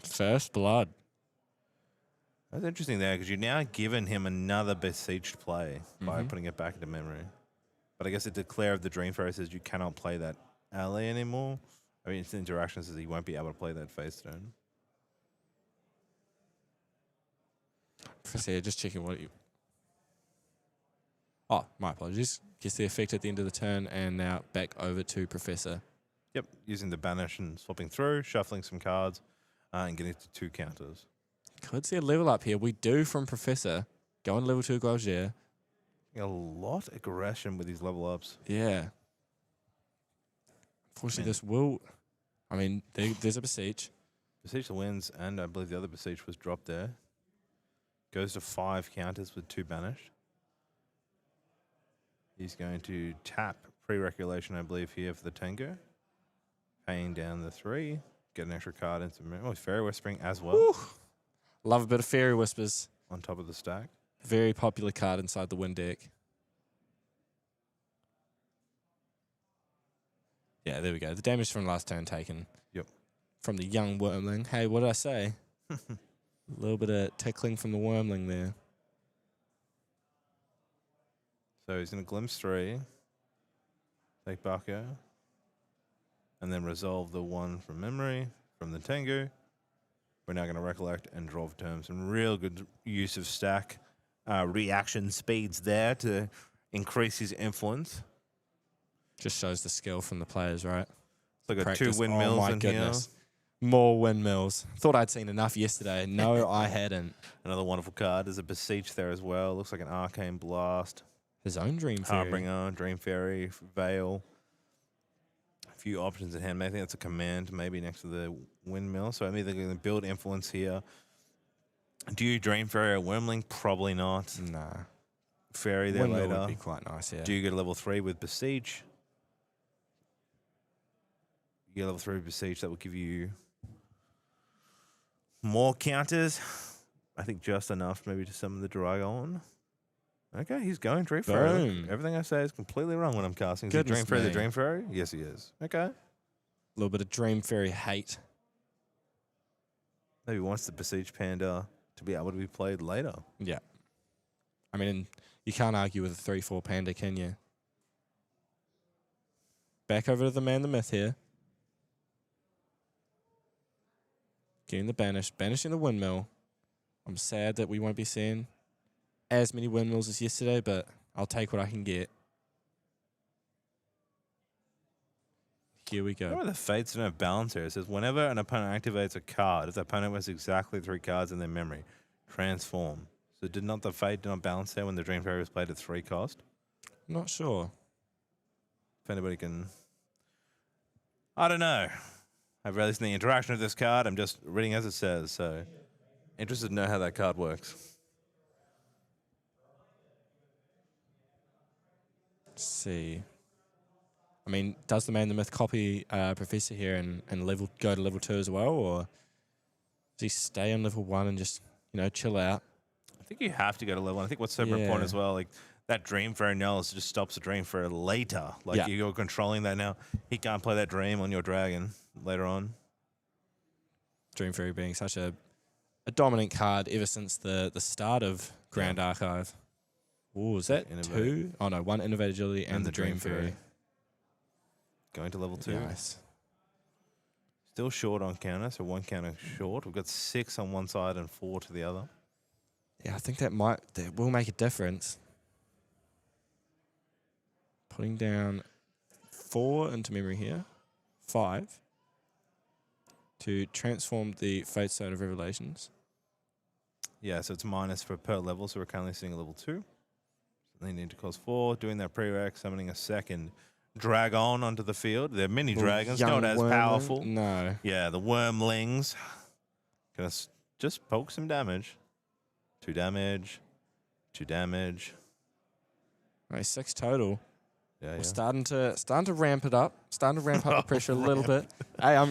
First blood. That's interesting there because you've now given him another beseeched play by putting it back into memory. But I guess the declare of the Dream Fairy says you cannot play that ally anymore. I mean, its interaction says he won't be able to play that Fate Stone. Professor, just checking what you... Oh, my apologies. Gets the effect at the end of the turn, and now back over to Professor. Yep, using the banish and swapping through, shuffling some cards, and getting to 2 counters. Could see a level up here. We do from Professor. Go on level 2 Gaugier. A lot of aggression with these level ups. Yeah. Unfortunately, this will... I mean, there's a Beseech. Beseech the wins, and I believe the other Beseech was dropped there. Goes to 5 counters with 2 banished. He's going to tap pre-reculation, I believe, here for the Tango. Paying down the 3. Get an extra card into... Oh, Fairy Whispering as well. Woo. Love a bit of Fairy Whispers. On top of the stack. Very popular card inside the Wind deck. Yeah, there we go. The damage from last turn taken. Yep. From the young Wormling. Hey, what did I say? A little bit of tickling from the Wormling there. So he's going to glimpse 3, take Bucko, and then resolve the 1 from memory from the Tengu. We're now going to recollect and draw for terms. Some real good use of stack reaction speeds there to increase his influence. Just shows the skill from the players, right? It's like a 2 Practice. windmills Oh my in goodness. More windmills. Thought I'd seen enough yesterday. No, I hadn't. Another wonderful card. There's a Beseech there as well. Looks like an Arcane Blast. His own Dream Fairy. Harbinger, Dream Fairy, Veil. A few options in hand. Maybe I think that's a command maybe next to the windmill. So I'm either going to build influence here. Do you Dream Fairy or Wormling? Probably not. Nah. Fairy there Windmill later. would be quite nice, yeah. Do you get a level 3 with Beseech? You get level 3 with Beseech. That will give you more counters. I think just enough maybe to summon the Dragon. Okay, he's going Dream Fairy. Boom. Everything I say is completely wrong when I'm casting. Is he Goodness Dream Fairy the me. Dream Fairy? Yes, he is. Okay. A little bit of Dream Fairy hate. Maybe wants the Beseech Panda to be able to be played later. Yeah. I mean, you can't argue with a 3-4 Panda, can you? Back over to the man, the myth here. Getting the banish, banishing the windmill. I'm sad that we won't be seeing as many windmills as yesterday, but I'll take what I can get. Here we go. Remember the fates don't have balance here. It says whenever an opponent activates a card, if the opponent has exactly 3 cards in their memory, transform. So did not the fate not balance there when the Dream Fairy was played at 3 cost? Not sure. If anybody can, I don't know. I've rarely seen the interaction of this card. I'm just reading as it says. So interested to know how that card works. Let's see. I mean, does the man the myth copy Professor here and go to level 2 as well, or does he stay on level 1 and just, you know, chill out? I think you have to go to level 1. I think what's super important as well, like that Dream Fairy Nullis just stops the Dream Fairy later. Like you're controlling that now. He can't play that Dream on your dragon later on. Dream Fairy being such a dominant card ever since the start of Grand Archive. Ooh, is that Innovate. 2? Oh no, 1 Innovate Agility and the Dream Fairy. Going to level 2. Nice. Still short on counter, so 1 counter short. We've got 6 on one side and 4 to the other. Yeah, I think that will make a difference. Putting down 4 into memory here. 5. To transform the Fate Stone of Revelations. Yeah, so it's minus for per level, so we're currently sitting at level 2. So they need to cost 4, doing that prereq, summoning a second Dragon onto the field. They're mini dragons, not as powerful. No. Yeah, the Wormlings. Gonna just poke some damage. 2 damage. 2 damage. Right, 6 total. Yeah, We're starting to ramp it up. Starting to ramp up the pressure a little bit. Hey,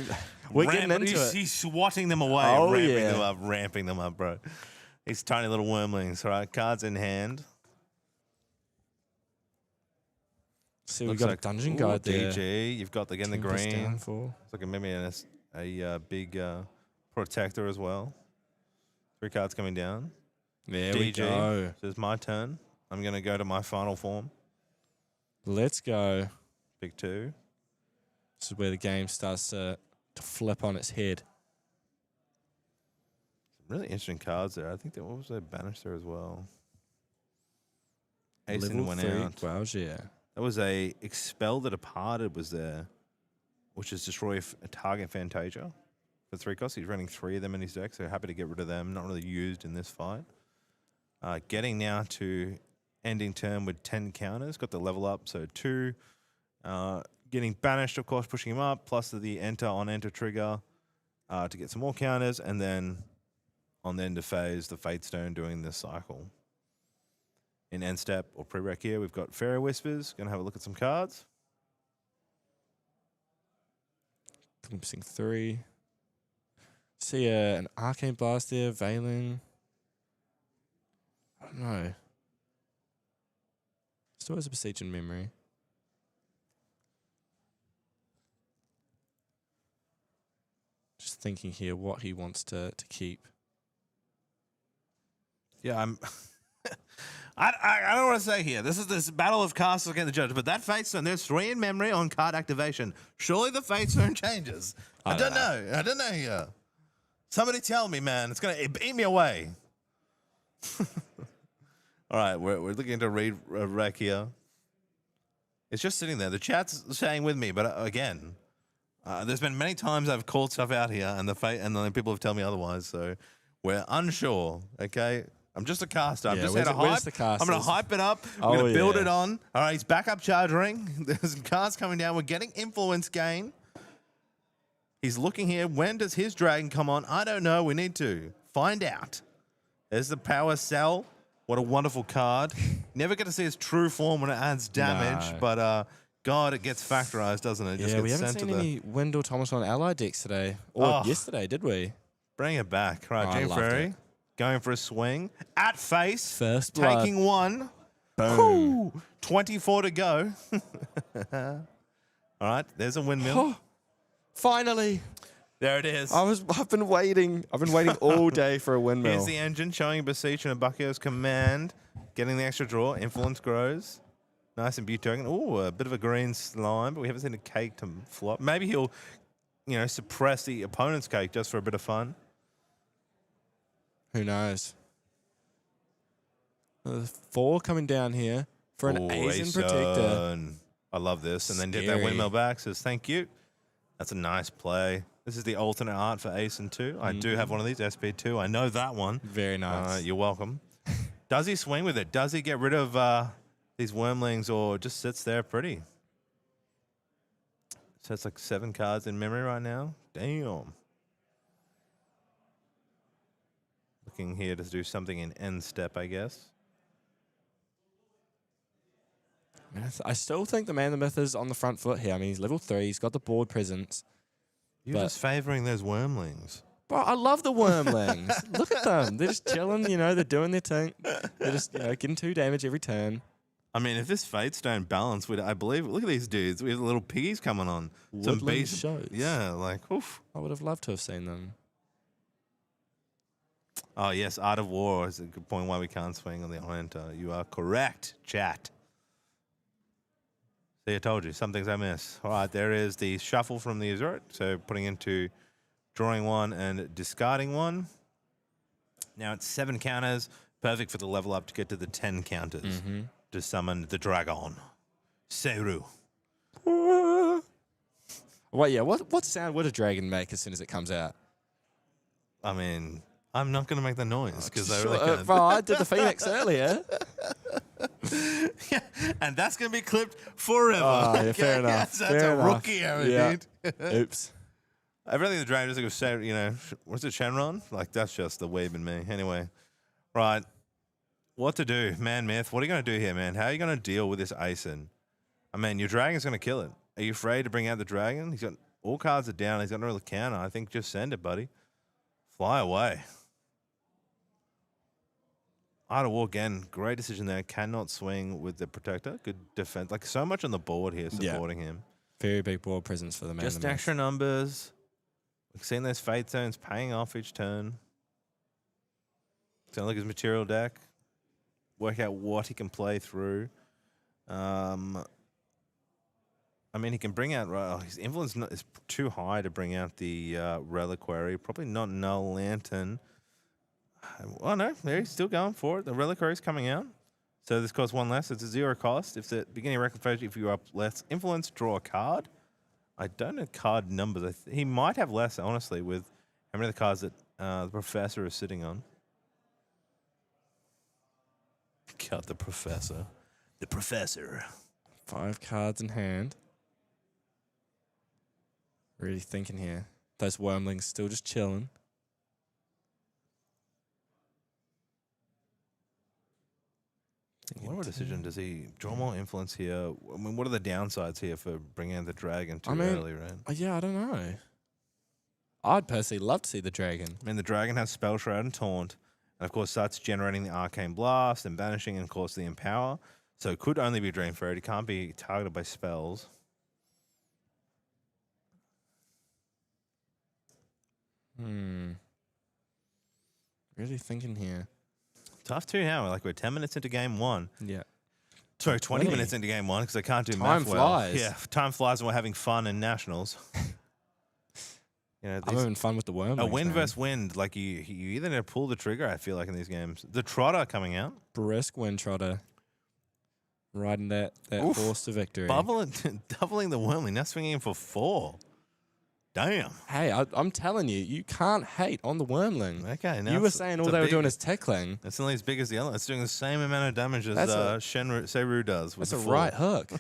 we're getting into it. He's swatting them away, Oh, ramping yeah. them up, ramping them up, bro. These tiny little wormlings. All right, cards in hand. See, we've Looks got like, a dungeon ooh, guide there. DG. You've got again the 10 green. down for. It's like maybe a big protector as well. 3 cards coming down. There DG. we go. So it's my turn. I'm gonna go to my final form. Let's go. Big 2. This is where the game starts to flip on its head. Some really interesting cards there. I think what was that banish there as well? Ace Level went 3 out. Gouagia. That was a Expel the Departed was there, which is destroy a target Fantasia for 3 costs. He's running 3 of them in his deck, so happy to get rid of them. Not really used in this fight. Getting now to ending turn with 10 counters. Got the level up, so 2. Getting banished, of course, pushing him up, plus the enter on enter trigger to get some more counters, and then on the end of phase, the Fate Stone doing this cycle. In end step or prereq here, we've got Fairy Whispers. Going to have a look at some cards. Glimpsing 3. See an Arcane Blast there, Veiling. I don't know. Still has a Beseech in memory. thinking here what he wants to keep. Yeah, I'm. I don't want to say here. This is this battle of castles against the judge, but that Fate Stone, there's 3 in memory on card activation. Surely the Fate Stone changes. I don't know. I don't know here. Somebody tell me, man. It's gonna eat me away. All right, we're looking to read rec here. It's just sitting there. The chat's saying with me, but again, there's been many times I've called stuff out here, and then people have told me otherwise. So we're unsure. Okay. I'm just a caster. I'm just here to hype. I'm going to hype it up. I'm going to build it on. All right, he's back up charging. There's cards coming down. We're getting influence gain. He's looking here. When does his dragon come on? I don't know. We need to find out. There's the power cell. What a wonderful card. Never get to see his true form when it adds damage, but God, it gets factorized, doesn't it? Yeah, we haven't seen any Wendell Thomas on Ally decks today. Or yesterday, did we? Bring it back. Right, Jane Ferry. Going for a swing. At face. First blood. Taking one. Boom. Woo, 24 to go. All right, there's a windmill. Oh, finally. There it is. I've been waiting. I've been waiting all day for a windmill. Here's the engine showing Beseech and Abakio's command. Getting the extra draw. Influence grows. Nice and token. Ooh, a bit of a green slime, but we haven't seen a cake to flop. Maybe he'll, suppress the opponent's cake just for a bit of fun. Who knows? 4 coming down here for an Asian protector. I love this. And then did that windmill back. Says, thank you. That's a nice play. This is the alternate art for Ace 2. I do have one of these, SP2. I know that one. Very nice. You're welcome. Does he swing with it? Does he get rid of these wormlings or just sits there pretty? So it's like 7 cards in memory right now. Damn. Looking here to do something in end step, I guess. I still think the man the myth is on the front foot here. I mean, he's level 3. He's got the board presence. You're just favouring those wormlings. Bro, I love the wormlings. Look at them. They're just chilling, they're doing their thing. They're just, getting 2 damage every turn. I mean, if this Fates don't balance, I believe, look at these dudes. We have the little piggies coming on. Woodland shows. Yeah, like, oof. I would have loved to have seen them. Oh, yes, Art of War is a good point why we can't swing on the Oriental. You are correct, chat. See, I told you, some things I miss. All right, there is the shuffle from the Azure. So putting into drawing 1 and discarding 1. Now it's 7 counters. Perfect for the level up to get to the 10 counters. To summon the Dragon. Seru. Well, yeah, what sound would a dragon make as soon as it comes out? I mean, I'm not going to make the noise because I really can't. Bro, I did the Phoenix earlier. Yeah, and that's going to be clipped forever. Oh, yeah, fair enough. That's a rookie error, dude. Oops. I really think the dragon is like a, what's it, Shenron? Like, that's just the weeb in me. Anyway, right. What to do? Man, Myth, what are you going to do here, man? How are you going to deal with this Aeson? I mean, your dragon's going to kill it. Are you afraid to bring out the dragon? He's got all cards are down. He's got no real counter. I think just send it, buddy. Fly away. Art of War again. Great decision there. Cannot swing with the protector. Good defense. Like so much on the board here supporting him. Very big board presence for the man. Just extra numbers. We've seen those Fate Zones paying off each turn. Sound like his material deck. Work out what he can play through. I mean, he can bring out... his influence is too high to bring out the Reliquary. Probably not Null Lantern. Oh, no. There he's still going for it. The Reliquary's coming out. So this costs 1 less. It's a 0 cost. If the beginning record phase, if you're up less influence, draw a card. I don't know card numbers. He might have less, honestly, with how many of the cards that the Professor is sitting on. God, the Professor. The Professor. 5 cards in hand. Really thinking here. Those wormlings still just chilling. What decision does he draw more influence here? I mean, what are the downsides here for bringing in the dragon too early, right? Yeah, I don't know. I'd personally love to see the dragon. I mean, the dragon has Spell Shroud and Taunt, and of course starts generating the Arcane Blast and banishing and of course the Empower. So it could only be Dream Fairy. It can't be targeted by spells. Really thinking here. Tough too now. Like we're 10 minutes into game one. Yeah. Sorry, 20 20. minutes into game one because I can't do Time math well. flies. Yeah, time flies when we're having fun in nationals. I'm having fun with the worm. A wind versus wind. Like you either need to pull the trigger. I feel like in these games. The trotter coming out. Brisk wind trotter. Riding that horse to victory. Doubling the wormling. Now swinging in for 4. Damn. Hey, I'm telling you, you can't hate on the wormling. Okay, now you were saying all they were doing is tickling. It's only as big as the other. It's doing the same amount of damage as Seru does. With That's the a right hook.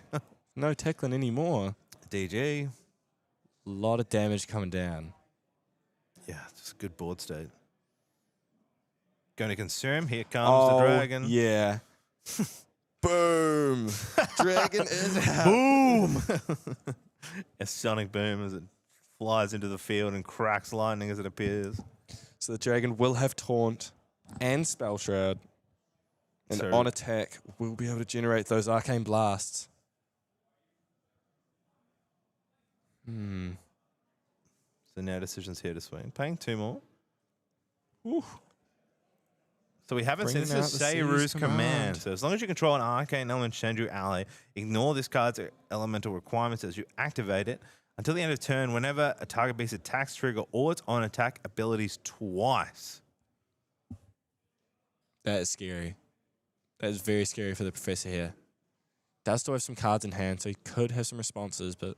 No tickling anymore. DG. A lot of damage coming down. Yeah, just a good board state. Going to consume. Here comes the dragon. Yeah. Boom. Dragon is out. Boom. A sonic boom as it flies into the field and cracks lightning as it appears. So the dragon will have taunt and spell shroud. And So- on attack, we'll be able to generate those arcane blasts. So now decisions here to swing. Paying 2 more. Ooh. So we haven't seen Bringing this is out the Seiru's Sea's command. command. So as long as you control an arcane element Shenju ally, ignore this card's elemental requirements as you activate it. Until the end of turn, whenever a target beast attacks, trigger all its on attack abilities twice. That is scary. That is very scary for the professor here. Does still have some cards in hand, so he could have some responses, but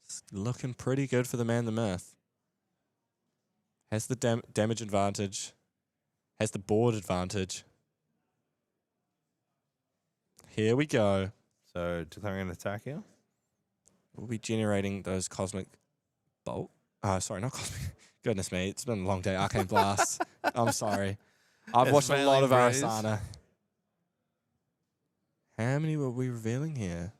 it's looking pretty good for the man, the myth. Has the damage advantage. Has the board advantage. Here we go. So declaring an attack here. We'll be generating those cosmic bolt. Sorry, not cosmic. Goodness me, it's been a long day. Arcane Blast. I'm sorry. I've watched a lot of Veiling Breeze. Arasana. How many were we revealing here?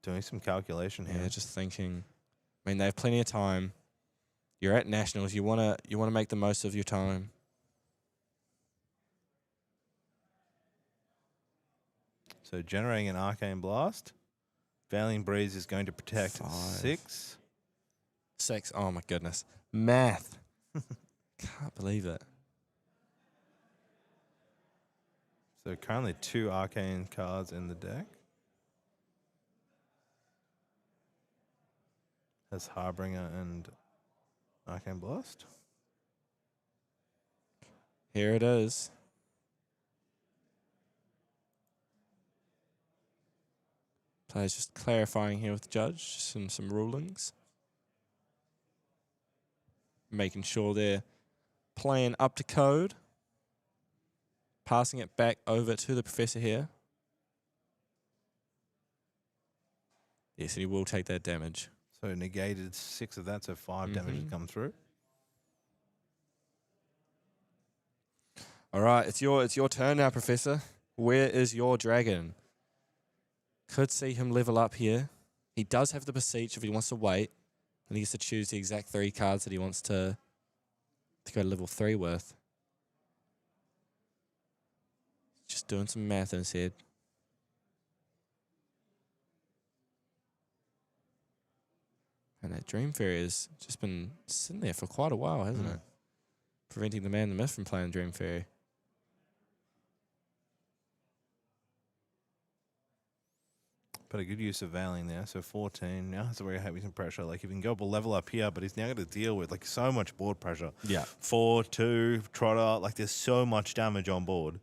Doing some calculation here. Yeah, just thinking. I mean, they have plenty of time. You're at nationals. You wanna make the most of your time. So generating an arcane blast. Veiling Breeze is going to protect 5. 6. 6. Oh my goodness. Math. Can't believe it. So currently 2 arcane cards in the deck. Has Harbinger and Arcane Blast. Here it is. Players just clarifying here with the judge, some rulings. Making sure they're playing up to code. Passing it back over to the professor here. Yes, and he will take that damage. So negated 6 of that, so 5 damage has come through. All right, it's your turn now, Professor. Where is your dragon? Could see him level up here. He does have the beseech if he wants to wait, and he gets to choose the exact 3 cards that he wants to go to level 3 with. Just doing some math in his head. And that Dream Fairy has just been sitting there for quite a while, hasn't it? Preventing the man, the myth, from playing Dream Fairy. But a good use of Veiling there. So 14. Now has to worry having some pressure. Like he can go up a level up here, but he's now got to deal with like so much board pressure. Yeah. 4, 2, Trotter. Like there's so much damage on board.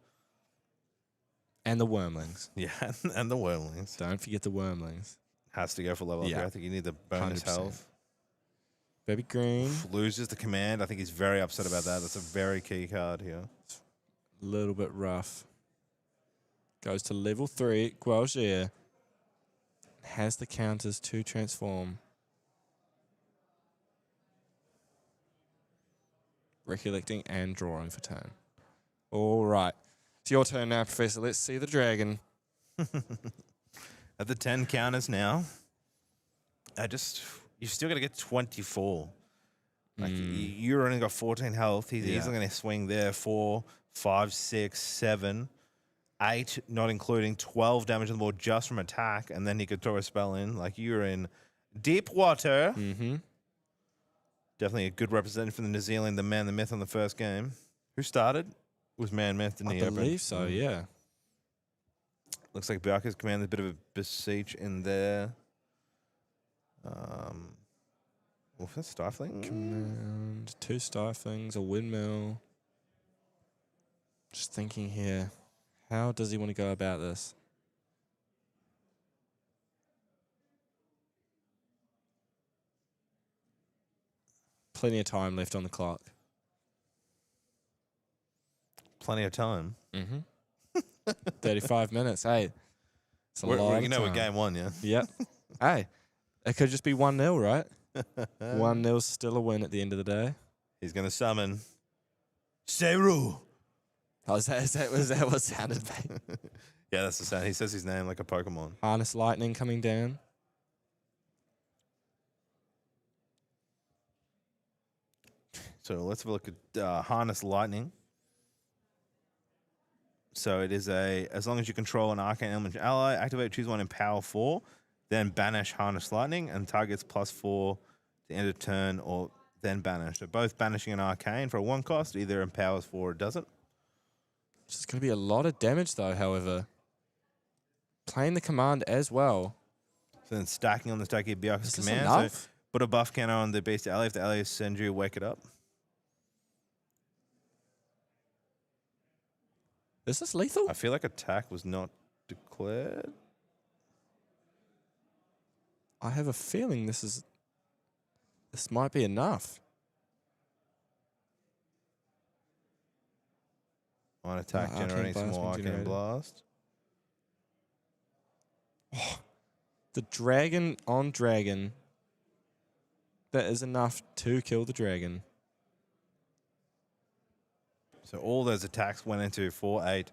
And the Wormlings. Yeah, and the Wormlings. Don't forget the Wormlings. Has to go for level up Yeah. here. I think you need the bonus 100%. health. Baby Green. Loses the command. I think he's very upset about that. That's a very key card here. A little bit rough. Goes to level 3. Gualgier. Has the counters to transform. Recollecting and drawing for turn. All right. It's your turn now, Professor. Let's see the dragon. At the 10 counters now, you still got to get 24. Like you're only got 14 health. He's easily going to swing there 4, 5, 6, 7, 8, not including 12 damage on the board just from attack, and then he could throw a spell in. Like, you're in deep water. Mm-hmm. Definitely a good representative from the New Zealand, the man, the myth on the first game. Who started? It was Man Myth, didn't I he? believe so, yeah. Looks like Byaku's commanded a bit of a beseech in there. What's that, Stifling? Command, 2 Stiflings, a Windmill. Just thinking here, how does he want to go about this? Plenty of time left on the clock. Plenty of time. Mm-hmm. 35 minutes. Hey, it's a lot We're of time. we're game 1, yeah? Yep. Hey, it could just be 1-0, right? 1-0's still a win at the end of the day. He's going to summon Seru. Oh, was that what sounded like? Yeah, that's the sound. He says his name like a Pokemon. Harness Lightning coming down. So let's have a look at Harness Lightning. So it is as long as you control an arcane element ally, activate, choose one in power 4, then banish Harness Lightning, and targets +4 to end of turn, or then banish. So both banishing an arcane for a 1 cost, either empowers 4 or doesn't. It's going to be a lot of damage, though, however. Playing the command as well. So then stacking on the stack of Byaku's Is this command. enough? So put a buff counter on the beast ally. If the ally sends you, wake it up. Is this lethal? I feel like attack was not declared. I have a feeling this might be enough. On attack, Arcane generating some Blast more being Arcane generated. Blast. The dragon on dragon. That is enough to kill the dragon. So all those attacks went into 4, 8.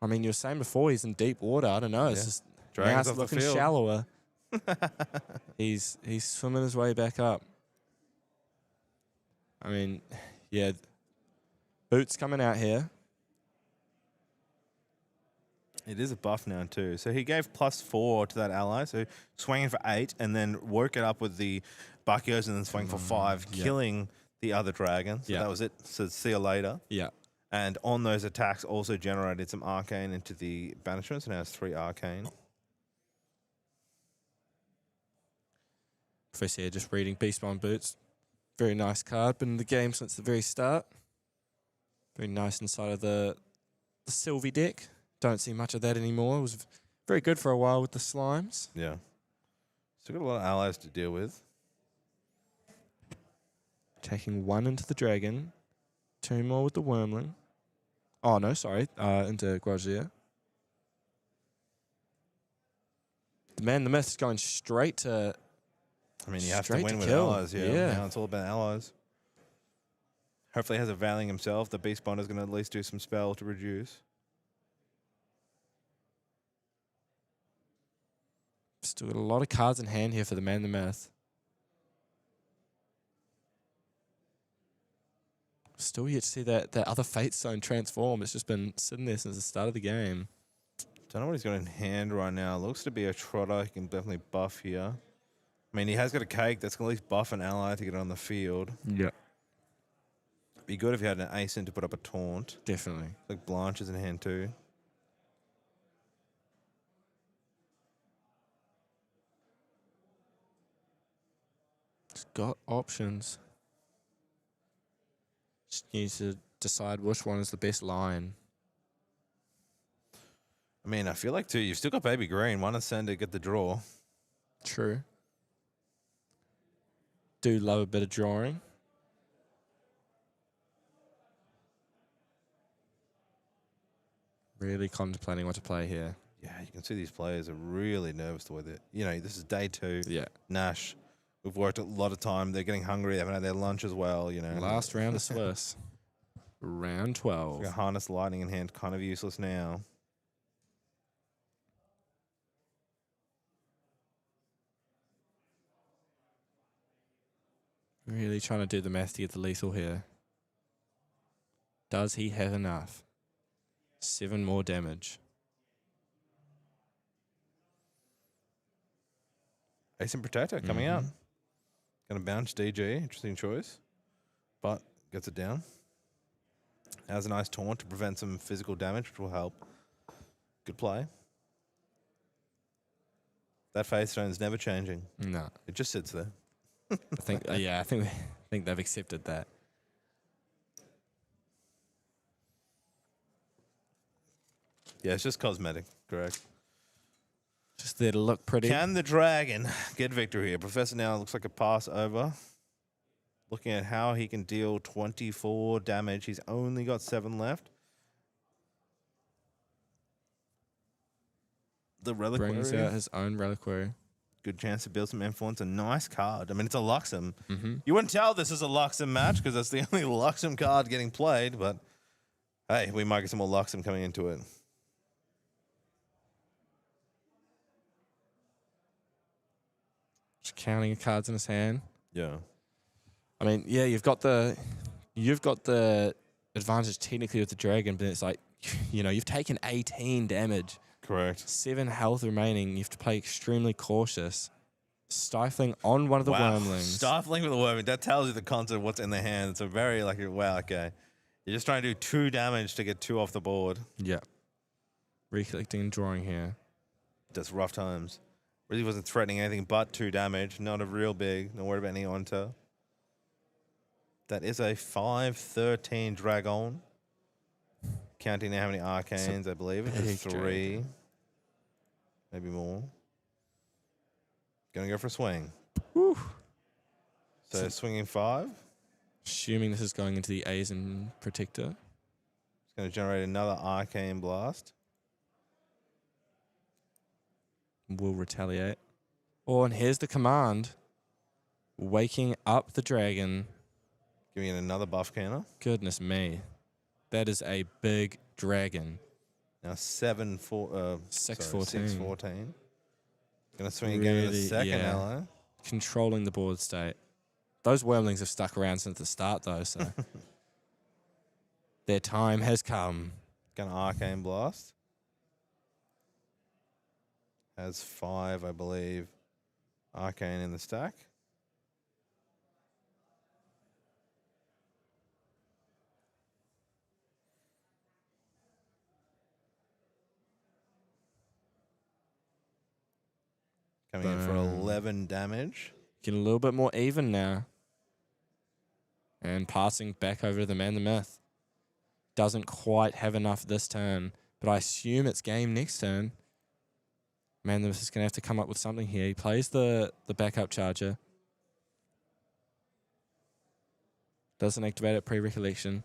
I mean, you were saying before he's in deep water. I don't know. It's Yeah. just Dragon's now it's off the looking field. shallower. He's swimming his way back up. I mean, yeah. Boots coming out here. It is a buff now too. So he gave +4 to that ally. So swinging for 8 and then work it up with the Buckios and then swing for 5, yeah. killing the other dragon. So Yeah. that was it. So see you later. Yeah. And on those attacks also generated some arcane into the banishment. So now it's 3 arcane. First here, just reading Beastbone Boots. Very nice card. Been in the game since the very start. Very nice inside of the Sylvie deck. Don't see much of that anymore. It was very good for a while with the slimes. Yeah. Still got a lot of allies to deal with. Taking 1 into the dragon. 2 more with the wormling. Oh, no, sorry. Into Guajir. The man, the myth is going straight to... I mean, you have to Straight win to with kill. allies. Yeah. Yeah. Now it's all about allies. Hopefully he has a Veiling himself. The Beast Bonder's going to at least do some spell to reduce. Still got a lot of cards in hand here for the man, the myth. Still yet to see that other Fate Stone transform. It's just been sitting there since the start of the game. Don't know what he's got in hand right now. Looks to be a Trotter. He can definitely buff here. I mean, he has got a cake that's going to at least buff an ally to get on the field. Yeah. Be good if you had an ace in to put up a taunt. Definitely. Like Blanche is in hand too. It's got options. Just needs to decide which one is the best line. I mean, I feel like too, you've still got Baby Green. Why not send to get the draw? True. Do love a bit of drawing. Really contemplating what to play here. Yeah, you can see these players are really nervous with it. You know, this is day 2. Yeah. Nash. We've worked a lot of time. They're getting hungry. They haven't had their lunch as well, you know. Last round of Swiss. Round 12. Got Harness Lightning in hand, kind of useless now. Really trying to do the math to get the lethal here. Does he have enough? 7 more damage. Ace and Protector coming out. Going to bounce DG. Interesting choice. But gets it down. Has a nice taunt to prevent some physical damage, which will help. Good play. That Faith Stone's never changing. No. It just sits there. I think, I think they've accepted that. Yeah, it's just cosmetic, correct. Just there to look pretty. Can the Dragon get victory here? Professor now looks like a pass over. Looking at how he can deal 24 damage. He's only got 7 left. The Reliquary. Brings out his own Reliquary. Good chance to build some influence. A nice card. I mean, it's a Luxem. You wouldn't tell this is a Luxem match because that's the only Luxem card getting played, but hey, we might get some more Luxem coming into it. Just counting cards in his hand. Yeah. I mean, yeah, you've got the advantage technically with the Dragon, but it's like, you know, you've taken 18 damage. Correct. 7 health remaining. You have to play extremely cautious. Stifling on one of the Wormlings. Stifling with the Wormling. That tells you the concept of what's in the hand. It's a very, like, wow, okay. You're just trying to do 2 damage to get 2 off the board. Yeah. Recollecting and drawing here. That's rough times. Really wasn't threatening anything but 2 damage. Not a real big. Not worried about any onto. That is a 5/13 Dragon. Counting now how many arcanes, I believe. It's 3. Dragon. Maybe more. Gonna go for a swing. Whew. So swinging 5. Assuming this is going into the A's and Protector. It's gonna generate another arcane blast. Will retaliate. Oh, and here's the command. Waking up the Dragon. Giving it another buff counter. Goodness me. That is a big Dragon. Now 6/14. 6/14. Gonna swing again in the second ally. Controlling the board state. Those Wormlings have stuck around since the start though, so their time has come. Gonna arcane blast. Has 5, I believe, arcane in the stack. Coming in for 11 damage. Getting a little bit more even now. And passing back over to the Man the Myth. Doesn't quite have enough this turn, but I assume it's game next turn. Man the Myth is going to have to come up with something here. He plays the backup charger. Doesn't activate it pre-recollection.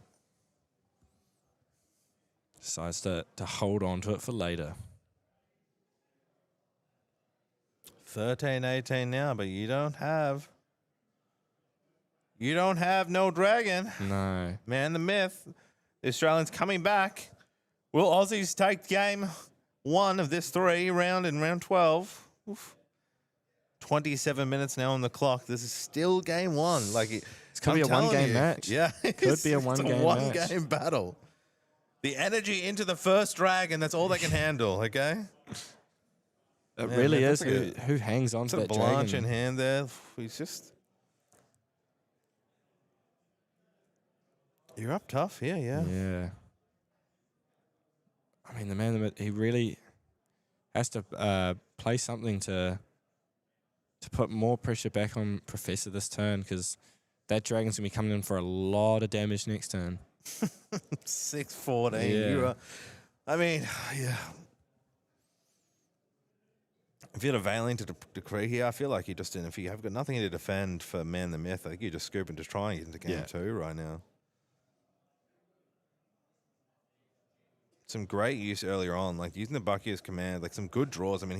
Decides to hold on to it for later. 13-18 now, but you don't have no Dragon. No. Man the Myth. The Australians coming back. Will Aussies take game 1 of this 3 round in round 12? Oof. 27 minutes now on the clock. This is still game 1. Like It's going to be a one-game match. Yeah. Could be a one-game match. It's a one-game battle. The energy into the first Dragon, that's all they can handle, okay? It Man, really man, is that's who hangs on to that Blanche Dragon. in hand there. He's just... You're up tough here, yeah. Yeah. I mean, the Man, he really has to play something to put more pressure back on Professor this turn, because that Dragon's going to be coming in for a lot of damage next turn. 6/14. Yeah. I mean, yeah. If you had a Veiling to decree here, I feel like you just, if you have got nothing to defend for Man the Myth, I think you just scoop and just try and get into game 2 right now. Some great use earlier on, like using the Bucky as command, like some good draws. I mean,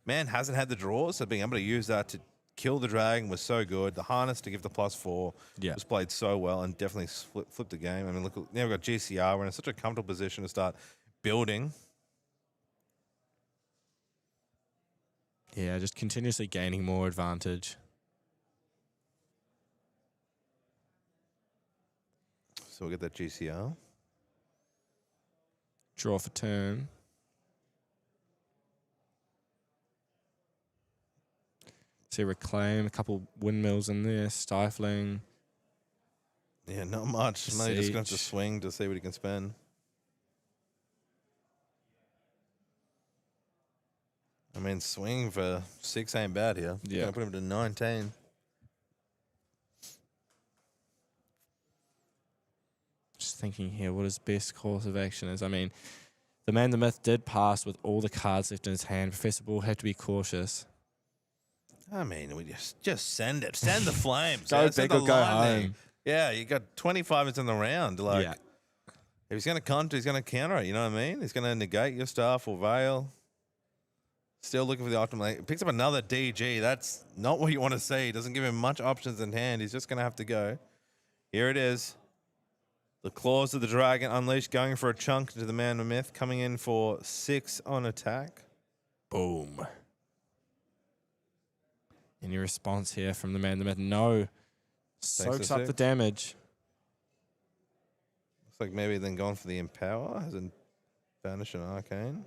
Man hasn't had the draws, so being able to use that to kill the Dragon was so good. The harness to give the +4 was played so well and definitely flipped the game. I mean, look, now we've got GCR. We're in such a comfortable position to start building. Yeah, just continuously gaining more advantage. So we'll get that GCR. Draw for turn. See Reclaim, a couple windmills in there, Stifling. Yeah, not much. Maybe just going to have to swing to see what he can spend. I mean, swing for 6 ain't bad here. Yeah. Gonna put him to 19. Just thinking here what his best course of action is. I mean, the man, the myth, did pass with all the cards left in his hand. Professor Ball had to be cautious. I mean, we just send it. Send the flames. Go Send big the or go lightning. home. Yeah, you got 25 minutes in the round. Like, Yeah. if he's going to counter, he's going to counter it. You know what I mean? He's going to negate your stuff or veil. Still looking for the optimal. He picks up another DG. That's not what you want to see. He doesn't give him much options in hand. He's just going to have to go. Here it is. The Claws of the Dragon unleashed, going for a chunk to the man of myth, coming in for 6 on attack. Boom. Any response here from the man, the myth? No. Soaks up the damage. Looks like maybe then gone for the Empower. Hasn't banished an Arcane.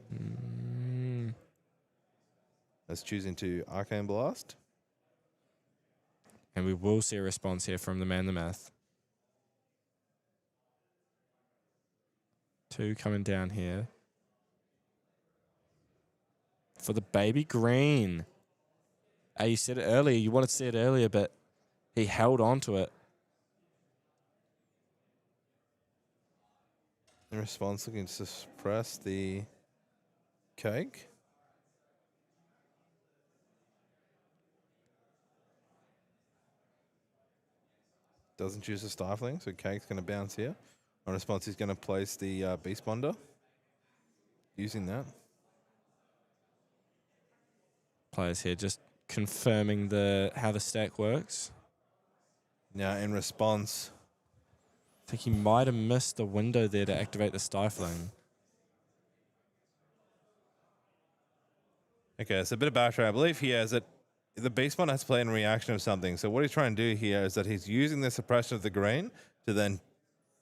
That's choosing to Arcane Blast. And we will see a response here from the man, the myth. 2 coming down here. For the baby green. You said it earlier. You wanted to see it earlier, but he held on to it. In response, looking to suppress the cake. Doesn't choose a Stifling, so cake's going to bounce here. On response, he's going to place the Beast Bonder. Using that. Players here just confirming how the stack works. Now, in response, I think he might have missed the window there to activate the Stifling. okay, so a bit of backtrack. I believe here is that the Beast Bonder has to play in reaction of something. So what he's trying to do here is that he's using the suppression of the green to then,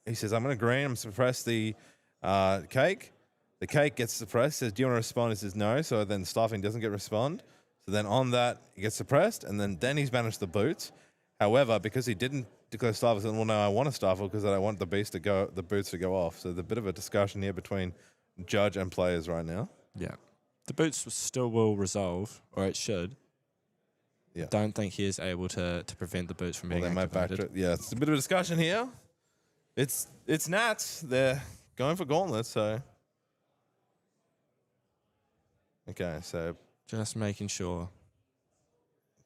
he says, I'm going to green, I'm going to suppress the cake. The cake gets suppressed, says, do you want to respond? He says, no. So then Stifling doesn't get respond. So then on that, he gets suppressed, and then he's banished the boots. However, because he didn't declare Stifle, he said, well, no, I want to Stifle because I want the boots to go off. So there's a bit of a discussion here between judge and players right now. Yeah. The boots still will resolve, or it should. Yeah. Don't think he is able to prevent the boots from being activated. Yeah, it's a bit of a discussion here. It's Nats. They're going for gauntlets, so. Okay, so. Just making sure.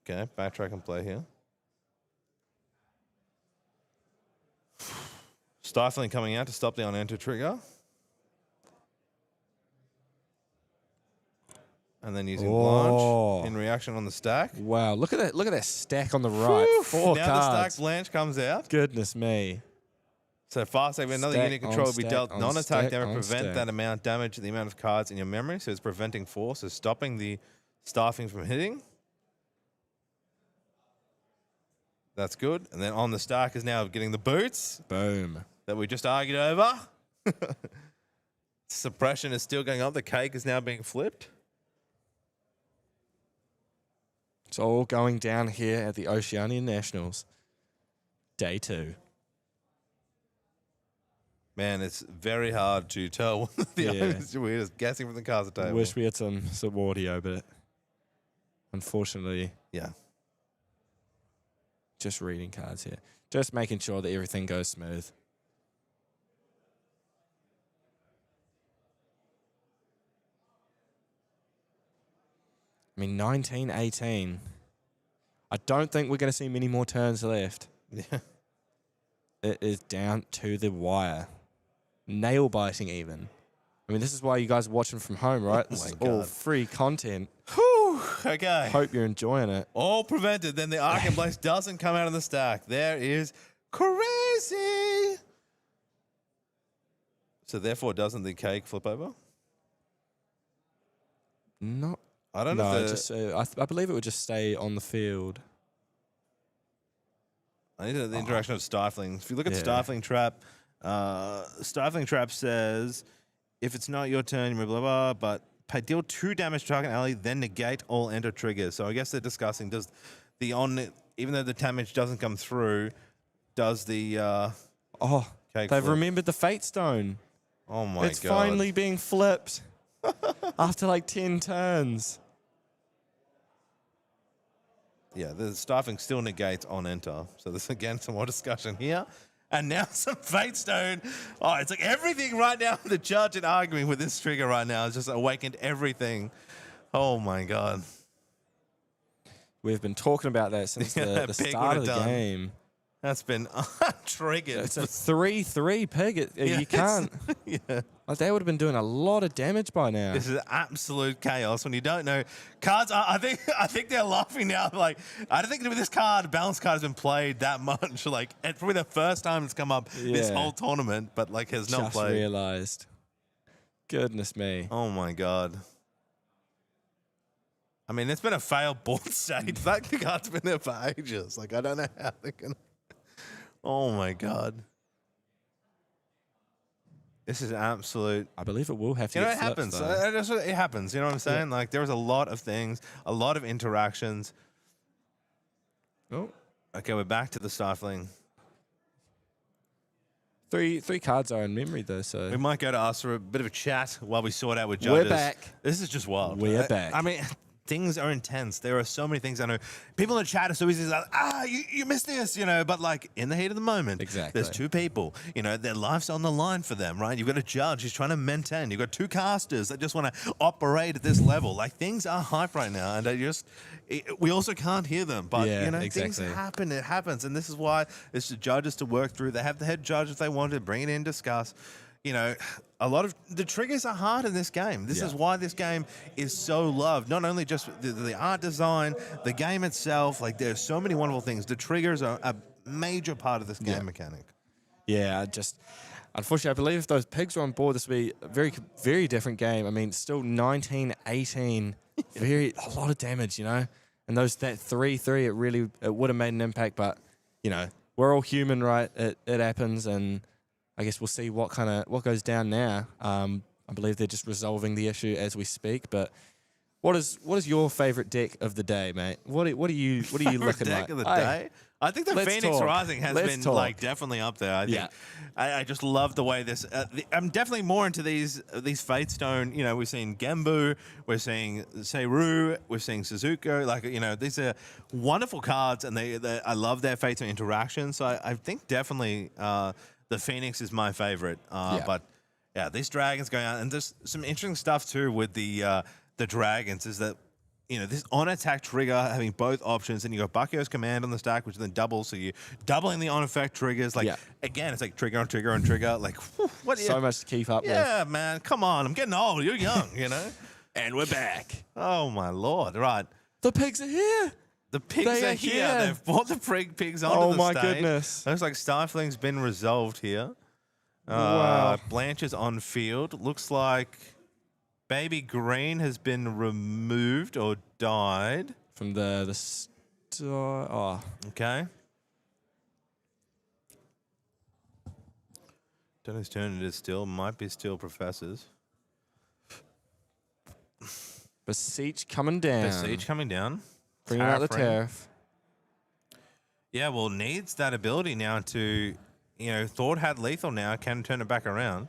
Okay, backtrack and play here. Stifling coming out to stop the on-enter trigger. And then using Blanche in reaction on the stack. Wow, look at that stack on the right. Whew. 4 now cards. the stack Blanche comes out. Goodness me. So fast save, another Stack unit control on will be stack dealt on non-attack stack damage, on prevent stack. that amount damage, the amount of cards in your memory. So it's preventing 4, so stopping the Staffing from hitting. That's good. And then on the stack is now getting the boots. Boom. That we just argued over. Suppression is still going up. The cake is now being flipped. It's all going down here at the Oceania Nationals. Day 2. Man, it's very hard to tell. We're just guessing from the cards at the table. Wish we had some audio, but unfortunately, Yeah. just reading cards here. Just making sure that everything goes smooth. I mean, 19-18. I don't think we're going to see many more turns left. Yeah. It is down to the wire. Nail biting even. I mean, this is why you guys are watching from home, right? This my is all God. free content. Whew. Okay. Hope you're enjoying it. All prevented. Then the Arcane Blast doesn't come out of the stack. There is crazy. So therefore, doesn't the cake flip over? Not. I don't know. No, If just I believe it would just stay on the field. I need the interaction of Stifling. If you look at Yeah. Stifling Trap, Stifling Trap says, if it's not your turn, blah, blah, blah, but deal 2 damage to target ally, then negate all enter triggers. So I guess they're discussing, does the even though the damage doesn't come through, does the... they've remembered the Fate Stone. Oh my God. It's finally being flipped after like 10 turns. Yeah, the Stifling still negates on enter. So there's again some more discussion here. And now some Fate Stone. Oh, it's like everything right now. The judge and arguing with this trigger right now has just awakened everything. Oh my God. We've been talking about that since the start of the game. That's been triggered. It's a 3-3 pig. You can't. Yeah. Like they would have been doing a lot of damage by now. This is absolute chaos when you don't know cards. I think they're laughing now. Like I don't think with this card, balance card has been played that much. Like it's probably the first time it's come up this whole tournament, but like has not played. Just realized. Goodness me. Oh my God. I mean, it's been a failed board state. That card's been there for ages. Like I don't know how they're gonna. Oh my God. This is absolute. I believe it will have to. You know, get it happens. though. It happens. You know what I'm saying? Like there was a lot of things, a lot of interactions. Oh, okay, we're back to the Stifling. Three cards are in memory though, so We might go to us for a bit of a chat while we sort out with judges. We're back. This is just wild. We're back. I mean, things are intense. There are so many things I know. People in the chat are so easy like, you missed this, you know, but like in the heat of the moment, Exactly. there's 2 people, you know, their life's on the line for them, right? You've got a judge who's trying to maintain. You've got 2 casters that just want to operate at this level. Like things are hype right now, and we also can't hear them, but Yeah, you know, exactly. things happen. It happens, and this is why it's the judges to work through. They have the head judge if they want to bring it in, discuss. You know, a lot of the triggers are hard in this game. This is why this game is so loved. Not only just the art design, the game itself. Like there's so many wonderful things. The triggers are a major part of this game mechanic. Yeah, unfortunately, I believe if those pigs were on board, this would be a very, very different game. I mean, still 19-18, a lot of damage, you know. And that 3-3, it would have made an impact. But you know, we're all human, right? It happens, and I guess we'll see what goes down now. I believe they're just resolving the issue as we speak. But what is your favorite deck of the day, mate? What are you looking deck like? of the day? I think the Phoenix Rising has been like definitely up there. I think I just love the way this. I'm definitely more into these Fate Stone. You know, we've seen Gembu, we're seeing Seiru, we're seeing Suzuko. Like you know, these are wonderful cards, and I love their Fate Stone interaction. So I think definitely the Phoenix is my favorite. But yeah, these dragons going out, and there's some interesting stuff too with the dragons. Is that you know, this on-attack trigger having both options, and you got Bakio's command on the stack, which then doubles, so you're doubling the on-effect triggers. Like, again, it's like trigger on trigger on trigger. Like, what? So much to keep up with. Yeah, man, come on. I'm getting old. You're young, you know? And we're back. Oh, my Lord. Right. The pigs are here. The pigs are here. They've brought the pigs onto the stage. Oh, my goodness. Looks like Stifling's been resolved here. Wow. Blanche is on field. Looks like Baby Green has been removed or died. From the store. Oh. Okay. Don't know whose turn it is still. Might be still Professor's. Beseech coming down. Beseech coming down. Bringing out the tariff. Yeah, well, needs that ability now to, you know, Thought had lethal now, can turn it back around.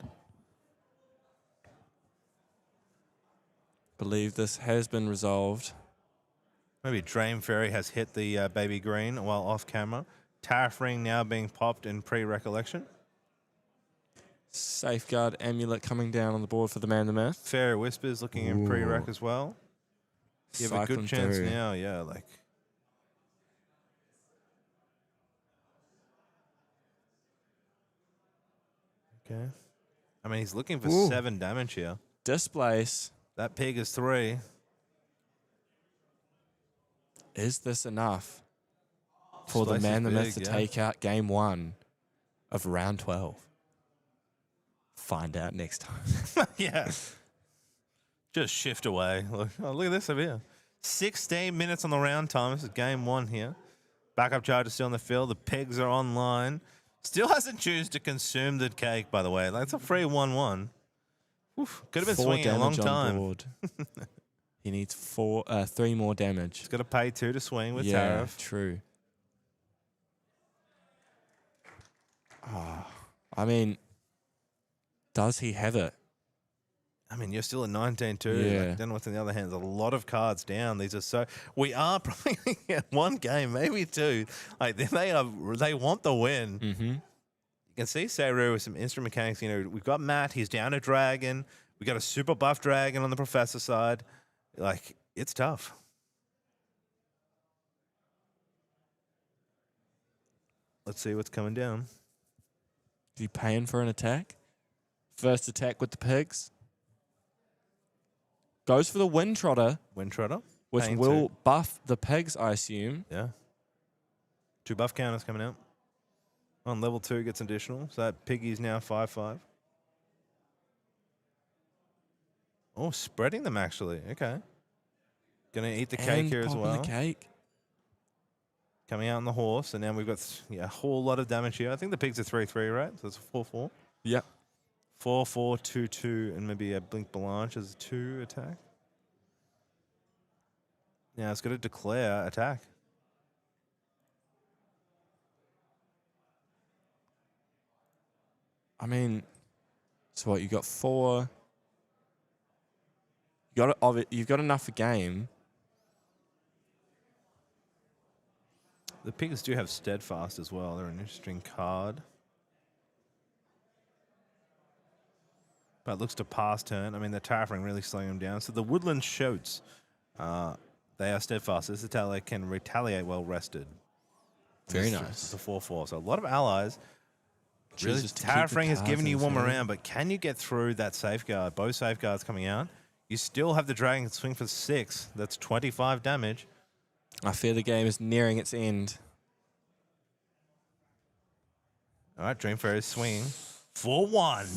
Believe this has been resolved. Maybe Dream Fairy has hit the Baby Green while off camera. Tariff Ring now being popped in pre-recollection. Safeguard Amulet coming down on the board for the man the myth. Fairy Whispers looking in pre-rec as well. You have a good chance through. now, yeah, like. Okay. I mean, he's looking for 7 damage here. Displace. That pig is 3. Is this enough for the man the myth to take out game 1 of round 12? Find out next time. Yeah. Just shift away. Look at this over here. 16 minutes on the round time. This is game 1 here. Backup charge is still on the field. The pigs are online. Still hasn't chosen to consume the cake, by the way. That's a free 1-1. Oof, could have been swinging a long time. He needs 3 more damage. He's got to pay 2 to swing with yeah, Tariff. True. I mean, does he have it? I mean, you're still at 19-2. Yeah. Like, then what's on the other hand? There's a lot of cards down. These are so... We are probably at 1 game, maybe 2. Like, they want the win. Mm-hmm. You can see Seru with some instrument mechanics. You know, we've got Matt. He's down a dragon. We got a super buff dragon on the professor side. Like, it's tough. Let's see what's coming down. Is he paying for an attack? First attack with the pigs. Goes for the Wind Trotter. Wind Trotter. Which Paying will 2. buff the pigs, I assume. Yeah. 2 buff counters coming out. On level 2 gets additional. So that piggy's now 5-5. Oh, spreading them actually. Okay. Gonna eat the cake And here as popping well. the cake. Coming out on the horse, and now we've got a whole lot of damage here. I think the pigs are 3-3, right? So it's 4-4. Yep. 4-4, 2-2, and maybe a Blink Blanche as a 2 attack. Now it's got to declare attack. I mean, so what? You got 4. You've got enough for game. The pigs do have Steadfast as well. They're an interesting card. But it looks to pass turn. I mean, the Tariffing really slowing them down. So the Woodland Shoats, they are Steadfast. This is how they can retaliate while rested. Very This nice. is a 4-4. So a lot of allies. Really, Jesus, to keep the Tariffing has cards given in you his one more hand. round, but can you get through that safeguard? Both safeguards coming out. You still have the Dragon swing for 6. That's 25 damage. I fear the game is nearing its end. All right, Dream Fairy swinging for 1.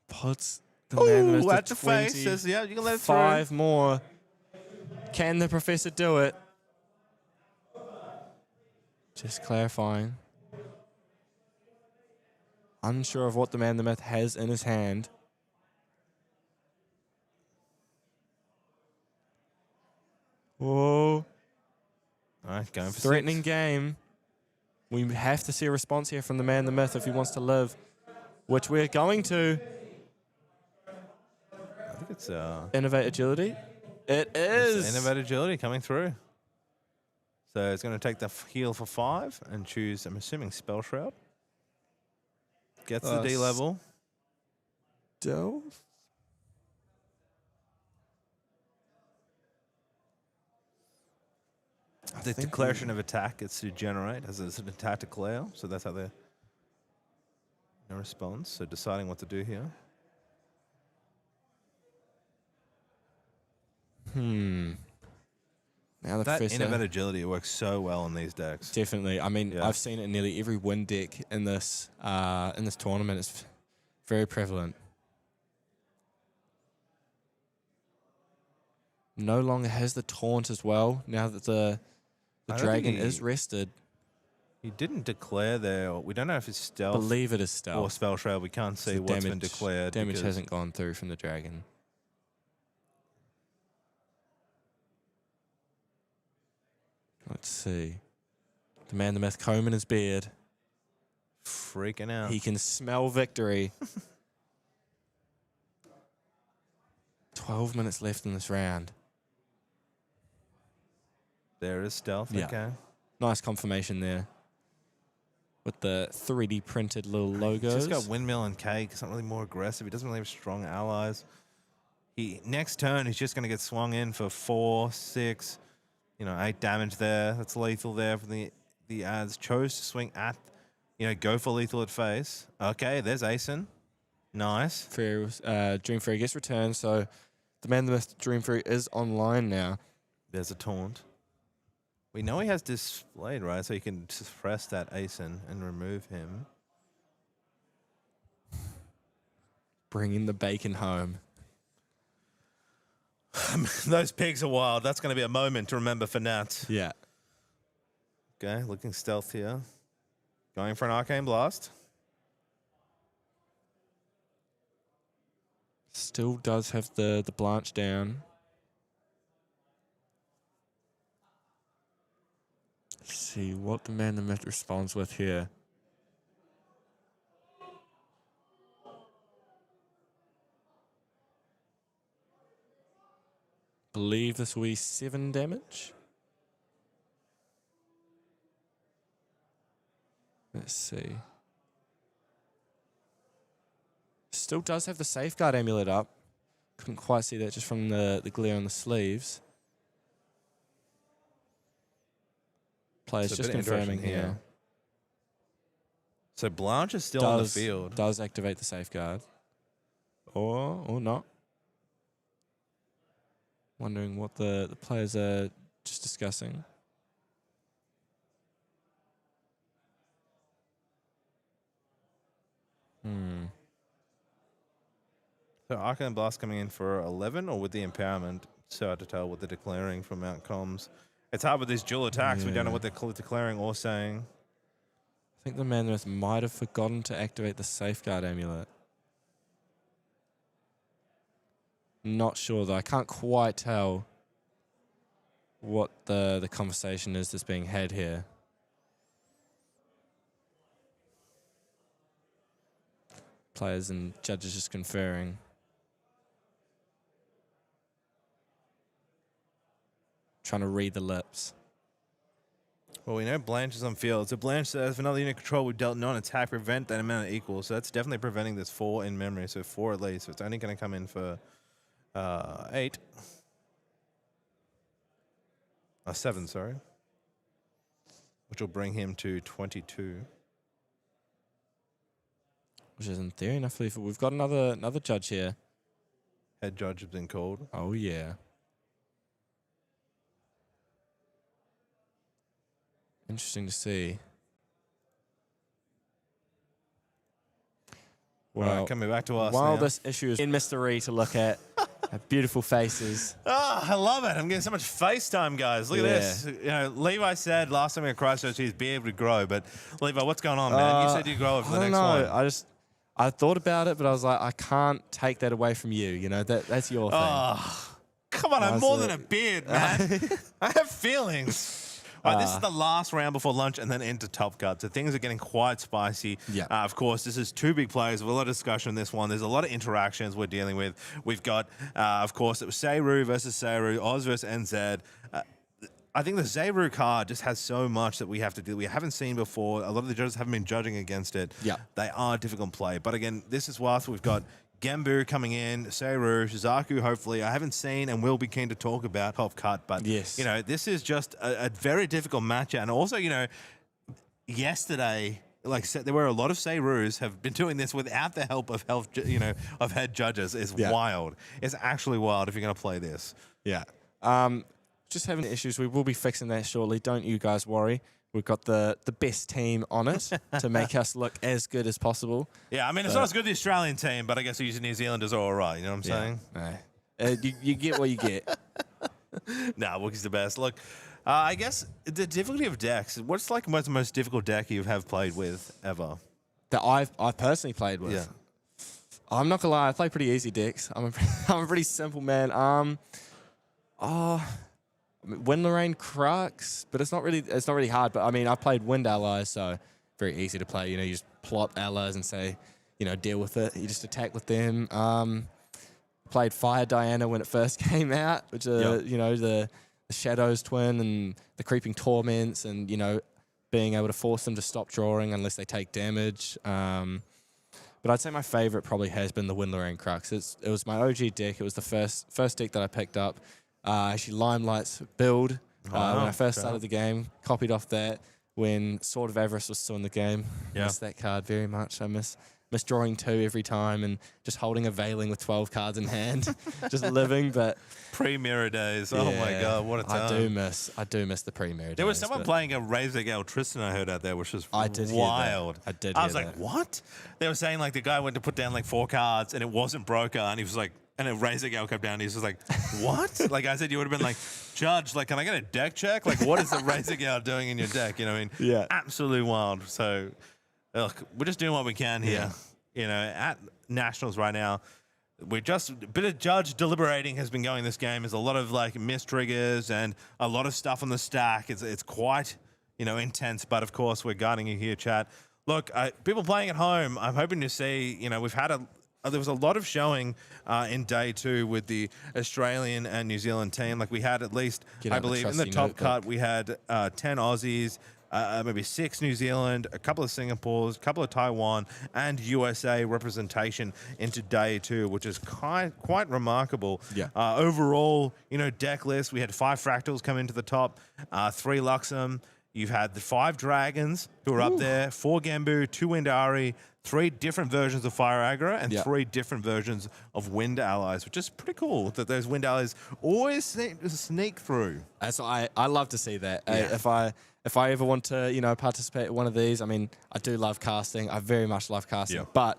Puts the man Ooh, at at the face. Says, yeah, you can let it 5 more. Can the professor do it? Just clarifying. Unsure of what the man the myth has in his hand. Whoa. through. All right, going for Threatening 6. game. We have to see a response here from the man the myth if he wants to live, which we're going to. I think it's Innovate agility. It is. Innovate Agility coming through. So it's going to take the heal for 5 and choose, I'm assuming, Spell Shroud. Gets the D level. Delve. The declaration of attack gets to generate as an attack declare. So that's how they're no response. So deciding what to do here. Now the That professor. Innovate Agility works so well in these decks. Definitely. I mean, Yeah. I've seen it in nearly every win deck in this tournament. It's very prevalent. No longer has the taunt as well. Now that the I don't dragon think is rested. He didn't declare there. We don't know if it's stealth Believe it is or stealth. Spell Shroud. We can't see The what's been declared. Damage because- hasn't gone through from the dragon. Let's see. The man, the myth, comb in his beard. Freaking out. He can smell victory. 12 minutes left in this round. There is stealth. Yeah. Okay. Nice confirmation there. With the 3D printed little logos. He's just got Windmill and Cake. It's not really more aggressive. He doesn't really have strong allies. Next turn, he's just going to get swung in for 4, 6, 8 damage there. That's lethal there for the ads. Chose to swing at, go for lethal at face. Okay, there's Asen. Nice. Dream Fairy gets returned, so the man, the myth, Dream Fairy is online now. There's a taunt. We know he has displayed, right? So you can suppress that Asen and remove him. Bringing the bacon home. Those pigs are wild. That's going to be a moment to remember for Nats. Yeah. Okay, looking stealth here. Going for an Arcane Blast. Still does have the Blanche down. Let's see what the man the myth responds with here. Believe this will be 7 damage. Let's see. Still does have the Safeguard Amulet up. Couldn't quite see that just from the glare on the sleeves. Players It's a just bit interesting confirming here. So Blanche is still on the field. Does activate the Safeguard. Or not. Wondering what the players are just discussing. So Arcane Blast coming in for 11, or with the Empowerment? So hard to tell what they're declaring from Mount Comms. It's hard with these dual attacks. We don't know what they're declaring or saying. I think the man myth might have forgotten to activate the Safeguard Amulet. Not sure though. I can't quite tell what the conversation is that's being had here. Players and judges just conferring. Trying to read the lips. Well, we know Blanche is on field. So Blanche says, if another unit control, we've dealt non-attack, prevent that amount of equals. So that's definitely preventing this 4 in memory. So 4 at least. So it's only going to come in for 8. 7, sorry. Which will bring him to 22. Which is in theory enough. We've got another judge here. Head judge has been called. Oh, yeah. Interesting to see. Well, all right, coming back to us while now. this issue is in mystery to look at, beautiful faces. Oh, I love it. I'm getting so much FaceTime, guys. Look at this. You know, Levi said last time in Christchurch his beard would grow, but Levi, what's going on, man? You said you'd grow it for the next one. I thought about it, but I was like, I can't take that away from you. You know, that's your thing. Oh, come on. I'm more than a beard, man. I have feelings. All right, this is the last round before lunch and then into Top Cut. So things are getting quite spicy. Yeah. Of course, this is 2 big players with a lot of discussion in this one. There's a lot of interactions we're dealing with. We've got, of course, it was Seiru versus Seiru, Oz versus NZ. I think the Seiru card just has so much that we have to do. We haven't seen before. A lot of the judges haven't been judging against it. Yeah. They are difficult to play. But again, this is whilst we've got Genbu coming in, Seiru, Shizaku, hopefully. I haven't seen and will be keen to talk about Top Cut, but, yes, you know, this is just a very difficult matchup. And also, you know, yesterday, like I said, there were a lot of Seirus have been doing this without the help of head judges. It's wild. It's actually wild if you're going to play this. Yeah. Just having issues. We will be fixing that shortly. Don't you guys worry. We've got the best team on it to make us look as good as possible. Yeah, I mean, it's not as good as the Australian team, but I guess the New Zealanders are all right. You know what I'm saying? You get what you get. Nah, Wookie's the best. Look, I guess the difficulty of decks, what's like the most difficult deck you have played with ever? That I've personally played with? Yeah. I'm not going to lie. I play pretty easy decks. I'm a pretty simple man. Wind Lorraine Crux, but it's not really hard. But I mean, I played Wind Allies, so very easy to play. You know, you just plot allies and say, you know, deal with it. You just attack with them. Played Fire Diana when it first came out, which you know, the Shadows Twin and the Creeping Torments, and you know, being able to force them to stop drawing unless they take damage. But I'd say my favorite probably has been the Wind Lorraine Crux. It was my OG deck. It was the first deck that I picked up. Actually, Limelight's build when I first started the game. Copied off that when Sword of Avarice was still in the game. Yeah. Miss that card very much. I miss drawing 2 every time and just holding a Veiling with 12 cards in hand, just living. But Pre-mirror days. Oh my God, what a time! I do miss the pre-mirror days. There was someone playing a Razor Gale Tristan I heard out there, which was wild. I was like, what? They were saying like the guy went to put down like 4 cards and it wasn't broker, and he was like, and a Razor Gale came down. He's just like, what? Like I said, you would have been like, Judge, like, can I get a deck check? Like, what is the Razor Gale doing in your deck? You know what I mean? Yeah. Absolutely wild. So, look, we're just doing what we can here. You know, at Nationals right now, we're just a bit of judge deliberating has been going this game. There's a lot of like missed triggers and a lot of stuff on the stack. It's quite, you know, intense. But of course, we're guarding you here, chat. Look, people playing at home, I'm hoping to see, you know, we've had there was a lot of showing in day 2 with the Australian and New Zealand team. Like we had at least, I believe, in the top cut, we had 10 Aussies, maybe 6 New Zealand, a couple of Singapores, a couple of Taiwan, and USA representation into day 2, which is quite remarkable. Yeah. Overall, you know, deck list, we had 5 Fractals come into the top, 3 Luxem. You've had the 5 Dragons who are up there, 4 Genbu, 2 Windari, 3 different versions of Fire Aggro, and 3 different versions of Wind Allies, which is pretty cool that those Wind Allies always seem to sneak through. So I love to see that. If I ever want to, you know, participate in one of these, I mean, I do love casting. I very much love casting. But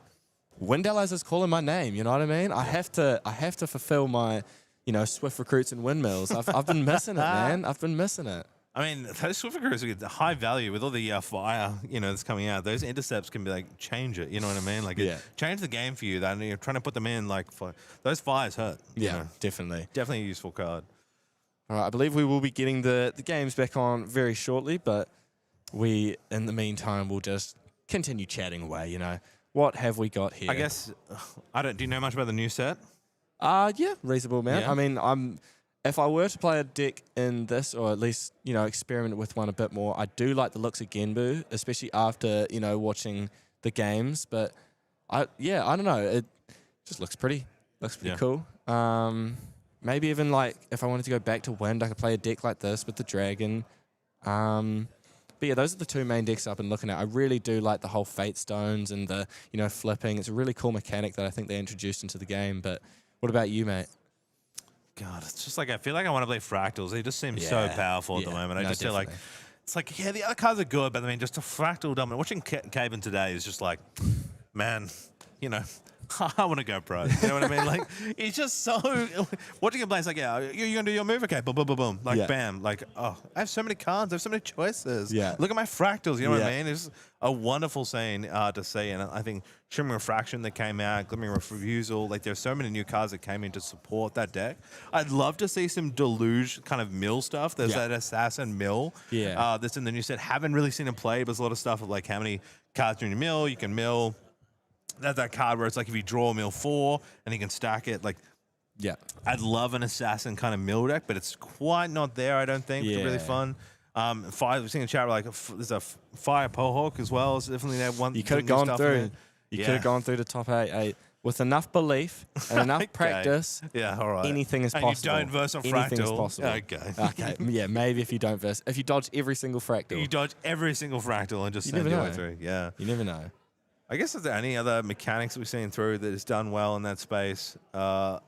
Wind Allies is calling my name. You know what I mean? I have to fulfill my, you know, Swift Recruits and Windmills. I've been missing it, man. I've been missing it. I mean, those Swift Recruits are high value with all the fire, you know, that's coming out. Those intercepts can be like change it. You know what I mean? Like change the game for you. That you're trying to put them in. Like those fires hurt. Yeah, you know? definitely a useful card. All right, I believe we will be getting the games back on very shortly, but we, in the meantime, will just continue chatting away. You know, what have we got here? I guess do you know much about the new set? Yeah, reasonable amount. Yeah. I mean, if I were to play a deck in this, or at least, you know, experiment with one a bit more, I do like the looks of Genbu, especially after, you know, watching the games. But I don't know. It just looks pretty. Looks pretty cool. Maybe even like if I wanted to go back to Wind, I could play a deck like this with the Dragon. But yeah, those are the 2 main decks I've been looking at. I really do like the whole Fate Stones and the, you know, flipping. It's a really cool mechanic that I think they introduced into the game. But what about you, mate? God, it's just like I feel like I want to play Fractals. They just seem so powerful at the moment. I just feel like it's like, yeah, the other cards are good, but I mean, just a Fractal dominant. Watching Caven today is just like, man, you know, I want to go pro. You know what I mean? Like, he's just so watching him play. It's like, yeah, you're gonna do your move, okay? Boom, boom, boom, boom. Like, bam. Like, oh, I have so many cards. I have so many choices. Yeah. Look at my Fractals. You know what I mean? It's a wonderful scene to see, and I think Shimmering Refraction that came out, Glimmering Refusal. Like, there's so many new cards that came in to support that deck. I'd love to see some Deluge kind of mill stuff. There's that Assassin mill. That's in the new set. Haven't really seen him play, but there's a lot of stuff of like how many cards are in your mill. You can mill. That's that card where it's like if you draw a mill 4 and you can stack it, like, I'd love an assassin kind of mill deck, but it's quite not there, I don't think. It's really fun. Fire, we've seen in chat, like, there's a Fire Pohawk as well. It's definitely that one. You could have gone through. You could have gone through the top 8. With enough belief and enough practice, all right. Anything is and possible. You don't verse a Fractal. Anything is possible. Okay. Yeah, maybe if you don't verse. If you dodge every single Fractal. You dodge every single Fractal and just send your way through. Yeah. You never know. I guess, is there any other mechanics we've seen through that has done well in that space? I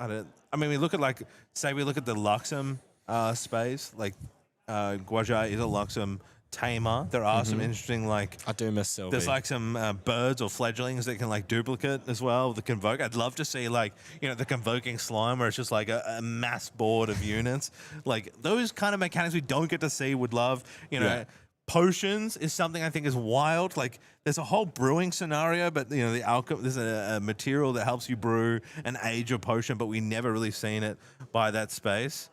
mean, we look at, like, say we look at the Luxem space, like Guaja is a Luxem tamer. There are some interesting, like, I do miss Sylvie. There's like some birds or fledglings that can like duplicate as well. The Convoke. I'd love to see, like, you know, the Convoking Slime where it's just like a mass board of units. Like those kind of mechanics we don't get to see. Would love, you know. Potions is something I think is wild. Like, there's a whole brewing scenario, but, you know, the alchemy, there's a material that helps you brew and age a potion, but we never really seen it by that space.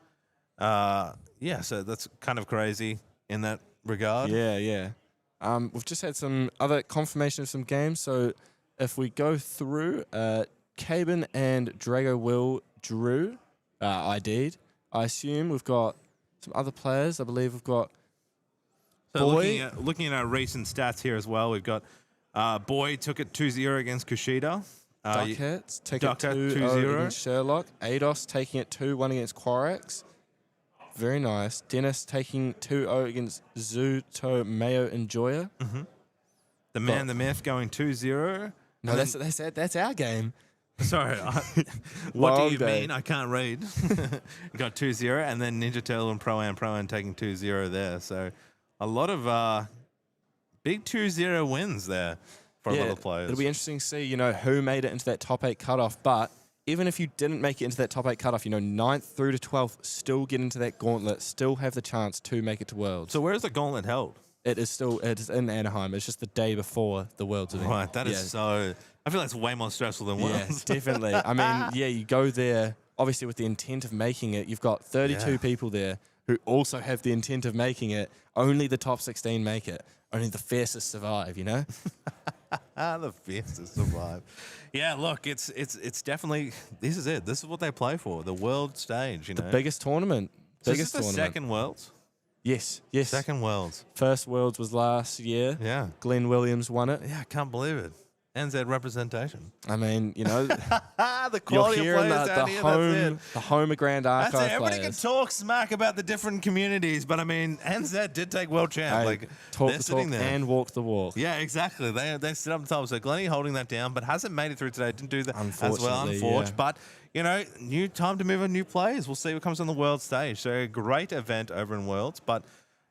So that's kind of crazy in that regard. Yeah. We've just had some other confirmation of some games. So if we go through, Caben and Drago Will drew, ID'd. I assume we've got some other players. I believe we've got So Boy. looking at our recent stats here as well, we've got Boy took it 2-0 against Kushida. Duckheads take it Duckhead 2-0 against Sherlock. Ados taking it 2-1 against Quarax. Very nice. Dennis taking 2-0 against Zuto Mayo Enjoyer. The man, the myth, going 2-0. No, that's our game. Sorry. What do you mean? I can't read. You got 2-0, and then Ninja Turtle and Proan taking 2-0 there. So a lot of big 2-0 wins there for a lot of players. It'll be interesting to see, you know, who made it into that top 8 cutoff. But even if you didn't make it into that top 8 cutoff, 9th through to 12th, still get into that gauntlet, still have the chance to make it to Worlds. So where is the gauntlet held? It is in Anaheim. It's just the day before the Worlds event. Right, that is so... I feel that's way more stressful than Worlds. Yeah, definitely. I mean, yeah, you go there, obviously with the intent of making it. You've got 32 people there who also have the intent of making it. Only the top 16 make it. Only the fiercest survive, The fiercest survive. Yeah, look, it's definitely... This is it. This is what they play for, the world stage, The biggest tournament. So is this the second Worlds? Yes. Second Worlds. First Worlds was last year. Yeah. Glenn Williams won it. Yeah, I can't believe it. NZ representation. I mean, the quality of players down here, that's it. The home of Grand Archive That's it. Everybody can players. talk smack about the different communities, but I mean, NZ did take world champ. Hey, talk the talk and walk the walk. Yeah, exactly. They sit up on top. So Glennie holding that down, but hasn't made it through today. Didn't do that as well, unfortunately. Yeah. But, new time to move on new players. We'll see what comes on the world stage. So a great event over in Worlds. But,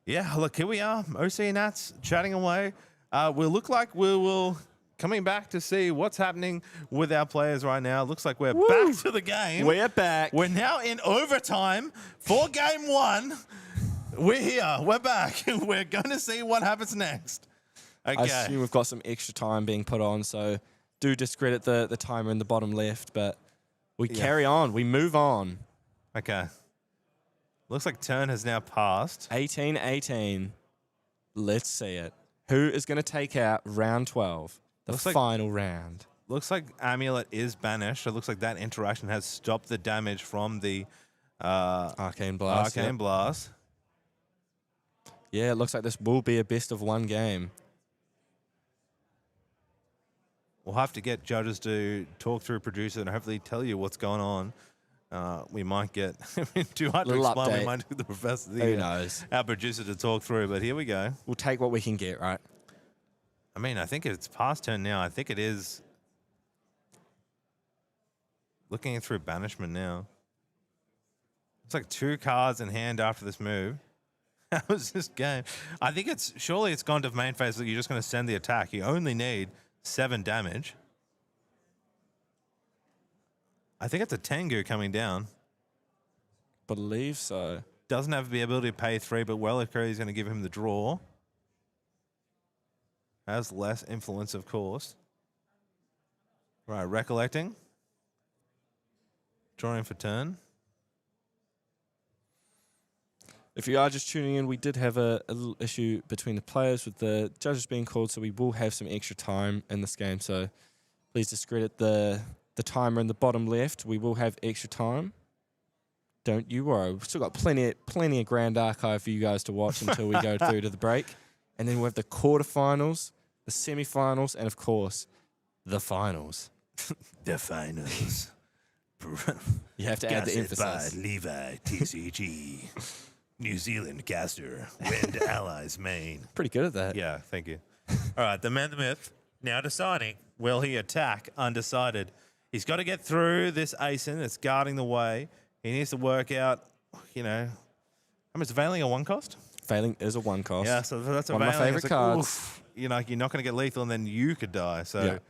yeah, look, here we are. Oceania Nats chatting away. We'll look like we will... Coming back to see what's happening with our players right now. Looks like we're back to the game. We're back. We're now in overtime for game 1. We're here. We're back. We're going to see what happens next. Okay. I assume we've got some extra time being put on, so do discredit the timer in the bottom left, but we carry on. We move on. Okay. Looks like turn has now passed. 18-18. Let's see it. Who is going to take out round 12? The final round. Looks like Amulet is banished. It looks like that interaction has stopped the damage from the Arcane Blast. Blast. Yeah, it looks like this will be a best of 1 game. We'll have to get judges to talk through producer and hopefully tell you what's going on. We might get too hard to explain. Update. We might do the professor, Who knows? Our producer to talk through. But here we go. We'll take what we can get, right? I mean, I think it's past turn now. I think it is. Looking through banishment now. It's like 2 cards in hand after this move. How was this game? I think surely it's gone to main phase that you're just going to send the attack. You only need 7 damage. I think it's a Tengu coming down. Believe so. Doesn't have the ability to pay 3, but Welliker is going to give him the draw. Has less influence, of course. Right, recollecting. Drawing for turn. If you are just tuning in, we did have a little issue between the players with the judges being called, so we will have some extra time in this game. So please discredit the timer in the bottom left. We will have extra time. Don't you worry. We've still got plenty of Grand Archive for you guys to watch until we go through to the break. And then we have the quarterfinals, the semifinals, and of course, the finals. The finals. You have to add the emphasis. By Levi, TCG. New Zealand caster. Wind Allies main. Pretty good at that. Yeah, thank you. All right, the man, the myth, now deciding. Will he attack? Undecided. He's got to get through this Asen that's guarding the way. He needs to work out, how much is Veiling a 1 cost? Veiling is a 1 cost. Yeah, so that's a one of my Veiling. favorite cards. Oof, you're not going to get lethal, and then you could die. So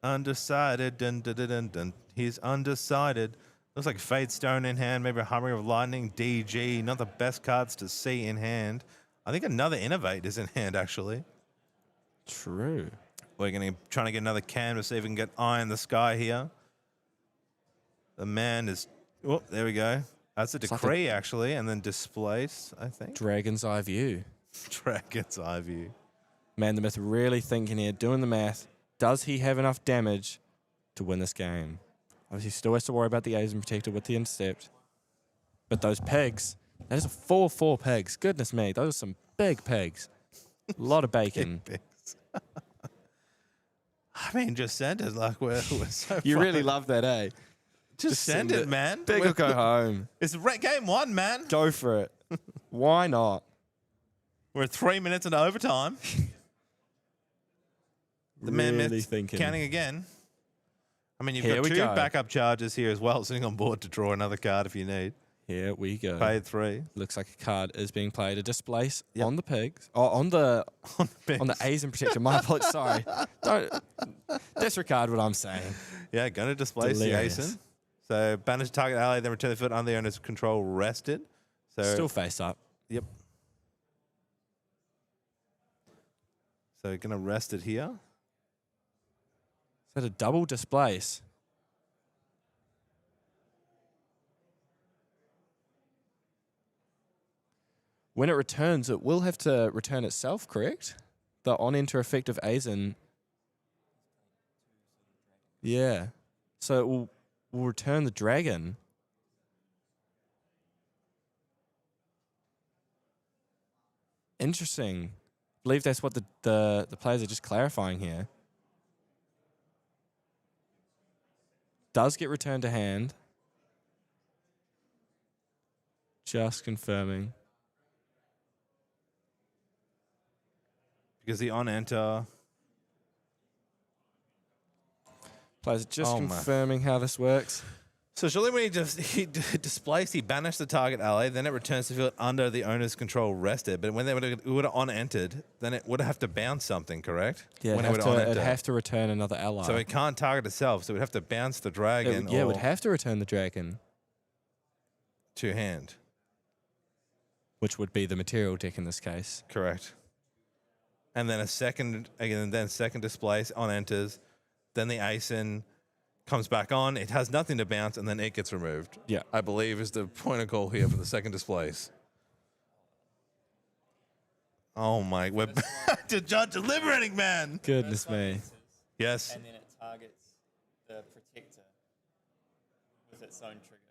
undecided. Dun, dun, dun, dun, dun. He's undecided. Looks like Fade Stone in hand, maybe a Hammer of Lightning, DG. Not the best cards to see in hand. I think another Innovate is in hand, actually. True. We're going to trying to get another canvas, see if we can get Eye in the Sky here. The man is... Oh, there we go. That's a Decree, actually, and then Displace, I think. Dragon's Eye View. Dragon's Eye View. Man, the myth really thinking here, doing the math. Does he have enough damage to win this game? Obviously, still has to worry about the Asian Protector with the Intercept. But those pegs, that is a 4/4 pegs. Goodness me, those are some big pegs. A lot of bacon. I mean, just send it like we're so You far. really love that, eh? Just send it, man. Big or go home. It's game 1, man. Go for it. Why not? We're 3 minutes into overtime. The man Really myth's thinking. counting again. I mean, you've Here got we 2 go. backup charges here as well, sitting on board to draw another card if you need. Here we go. Paid 3. Looks like a card is being played. A displace Yep. on the pigs. Oh, on the Pigs. Asian protector. My apologies. Sorry. Don't disregard what I'm saying. Yeah, going to displace Delirious. the Asen. So banish target ally, then return the field under the owner's control rested. So Still face up. Yep. So going to rest it here. Is that a double displace? When it returns, it will have to return itself, correct? The on-enter effect of Azen. Yeah. So it will return the dragon. Interesting. I believe that's what the players are just clarifying here. Does get returned to hand. Just confirming. Because the on-enter... Players are just Oh, my. confirming how this works. So surely when he displaced, he banished the target ally, then it returns to field under the owner's control rested. But when they would have on-entered, then it would have to bounce something, correct? Yeah, when it'd have to return another ally. So it can't target itself, so it would have to bounce the dragon it would have to return the dragon, to hand. which would be the material deck in this case. Correct. And then second displace on enters, then the Asen comes back on. It has nothing to bounce, and then it gets removed. Yeah. I believe is the point of call here for the second displace. Oh my! We're back to Judge Deliberating Man. Goodness me. Yes. And then it targets the protector with its own trigger.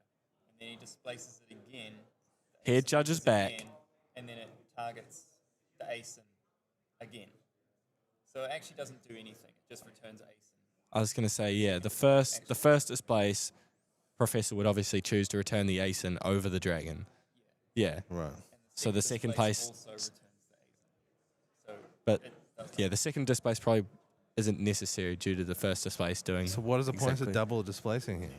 And then he displaces it again. the Head Asen judge is hits back. again, and then it targets the Asen again. So it actually doesn't do anything. It just returns Asen. I was going to say, yeah, the first displace, Professor would obviously choose to return the Asen over the dragon. Yeah. Right. So the second displace place, also returns the Asen. So but it does yeah, the second displace probably isn't necessary due to the first displace doing. So what is the point exactly. of double displacing here?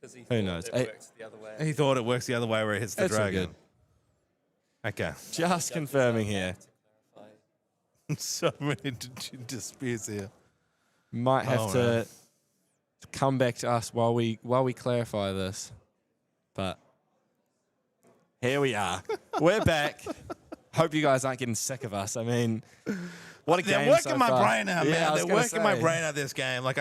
because he Who thought knows? it I- works the other way. He thought it works the other way where it hits the That's all dragon. Okay. Just confirming here. To clarify. So many disputes here. Might have Oh, to right. come back to us while we clarify this. But here we are. We're back. Hope you guys aren't getting sick of us. I mean, what a They're game working so my far. brain out, Yeah, man. I was They're gonna working my say. brain out this game. Like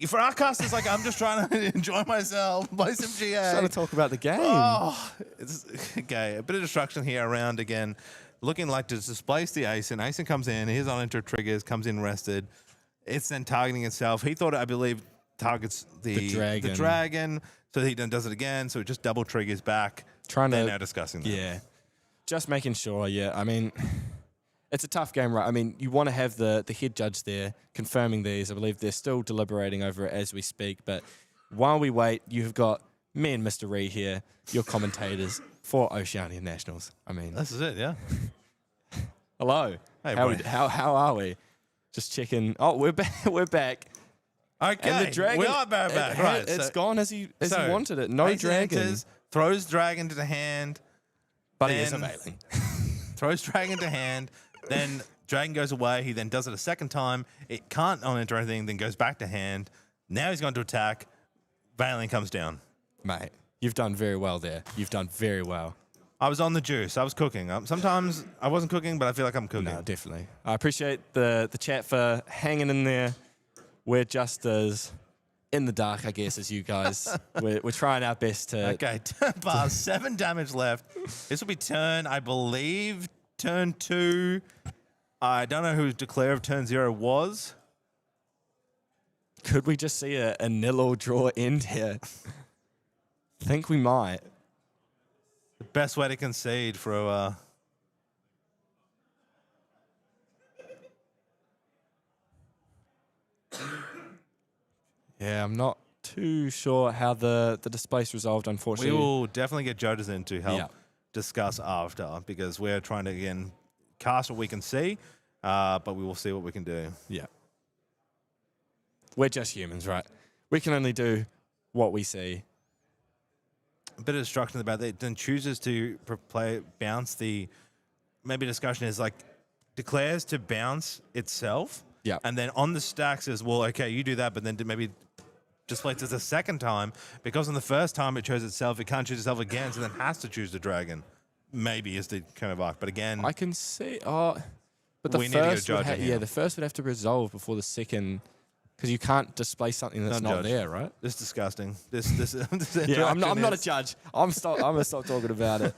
for our casters, like I'm just trying to enjoy myself, play some GA. Trying to talk about the game. Oh, it's okay. A bit of destruction here around again. Looking like to displace the Asen. Asen comes in. His on-enter triggers, comes in rested. It's then targeting itself. He thought, I believe, targets the dragon. So he then does it again. So it just double triggers back. Trying They're to now discussing that. Yeah. Just making sure, yeah. I mean, it's a tough game, right? I mean, you want to have the head judge there confirming these. I believe they're still deliberating over it as we speak. But while we wait, you've got me and Mr. Ree here, your commentators for Oceania Nationals. I mean, This is it, yeah. hello. Hey, how, boy. how are we? Just checking. Oh, we're back. We're back. Okay. And the dragon, We are back. Right. It's so- gone as he so wanted it. No Asen dragon. enters, throws dragon to the hand. But he is then- availing. Throws dragon to hand, then dragon goes away. He then does it a second time. It can't on-enter anything, then goes back to hand. Now he's going to attack. Veiling comes down. Mate, you've done very well there. You've done very well. I was on the juice. I was cooking. Sometimes I wasn't cooking, but I feel like I'm cooking. No, definitely. I appreciate the chat for hanging in there. We're just as in the dark, I guess, as you guys. we're trying our best to. Okay, bar 7 damage left. This will be turn, I believe, turn 2. I don't know whose declare of turn 0 was. Could we just see a nil or draw end here? Think we might. The best way to concede for Yeah, I'm not too sure how the displace resolved, we unfortunately. will definitely get judges in to help Yeah. discuss after, because we're trying to, again, cast what we can see, but we will see what we can do. Yeah. We're just humans, right? We can only do what we see. a bit of instruction about that, then chooses to bounce the. Maybe discussion is like declares to bounce itself. Yeah. And then on the stack says, well, okay, you do that, but then maybe displays it a second time because on the first time it chose itself, it can't choose itself again, so then has to choose the dragon. Maybe is the kind of arc, but again, I can see. Oh, but the We need to get a first would judge in here. the first would have to resolve before the second, because you can't display something that's Not not judge. there, right? this is disgusting. This Yeah, I'm not a is- judge. I'm gonna stop talking about it.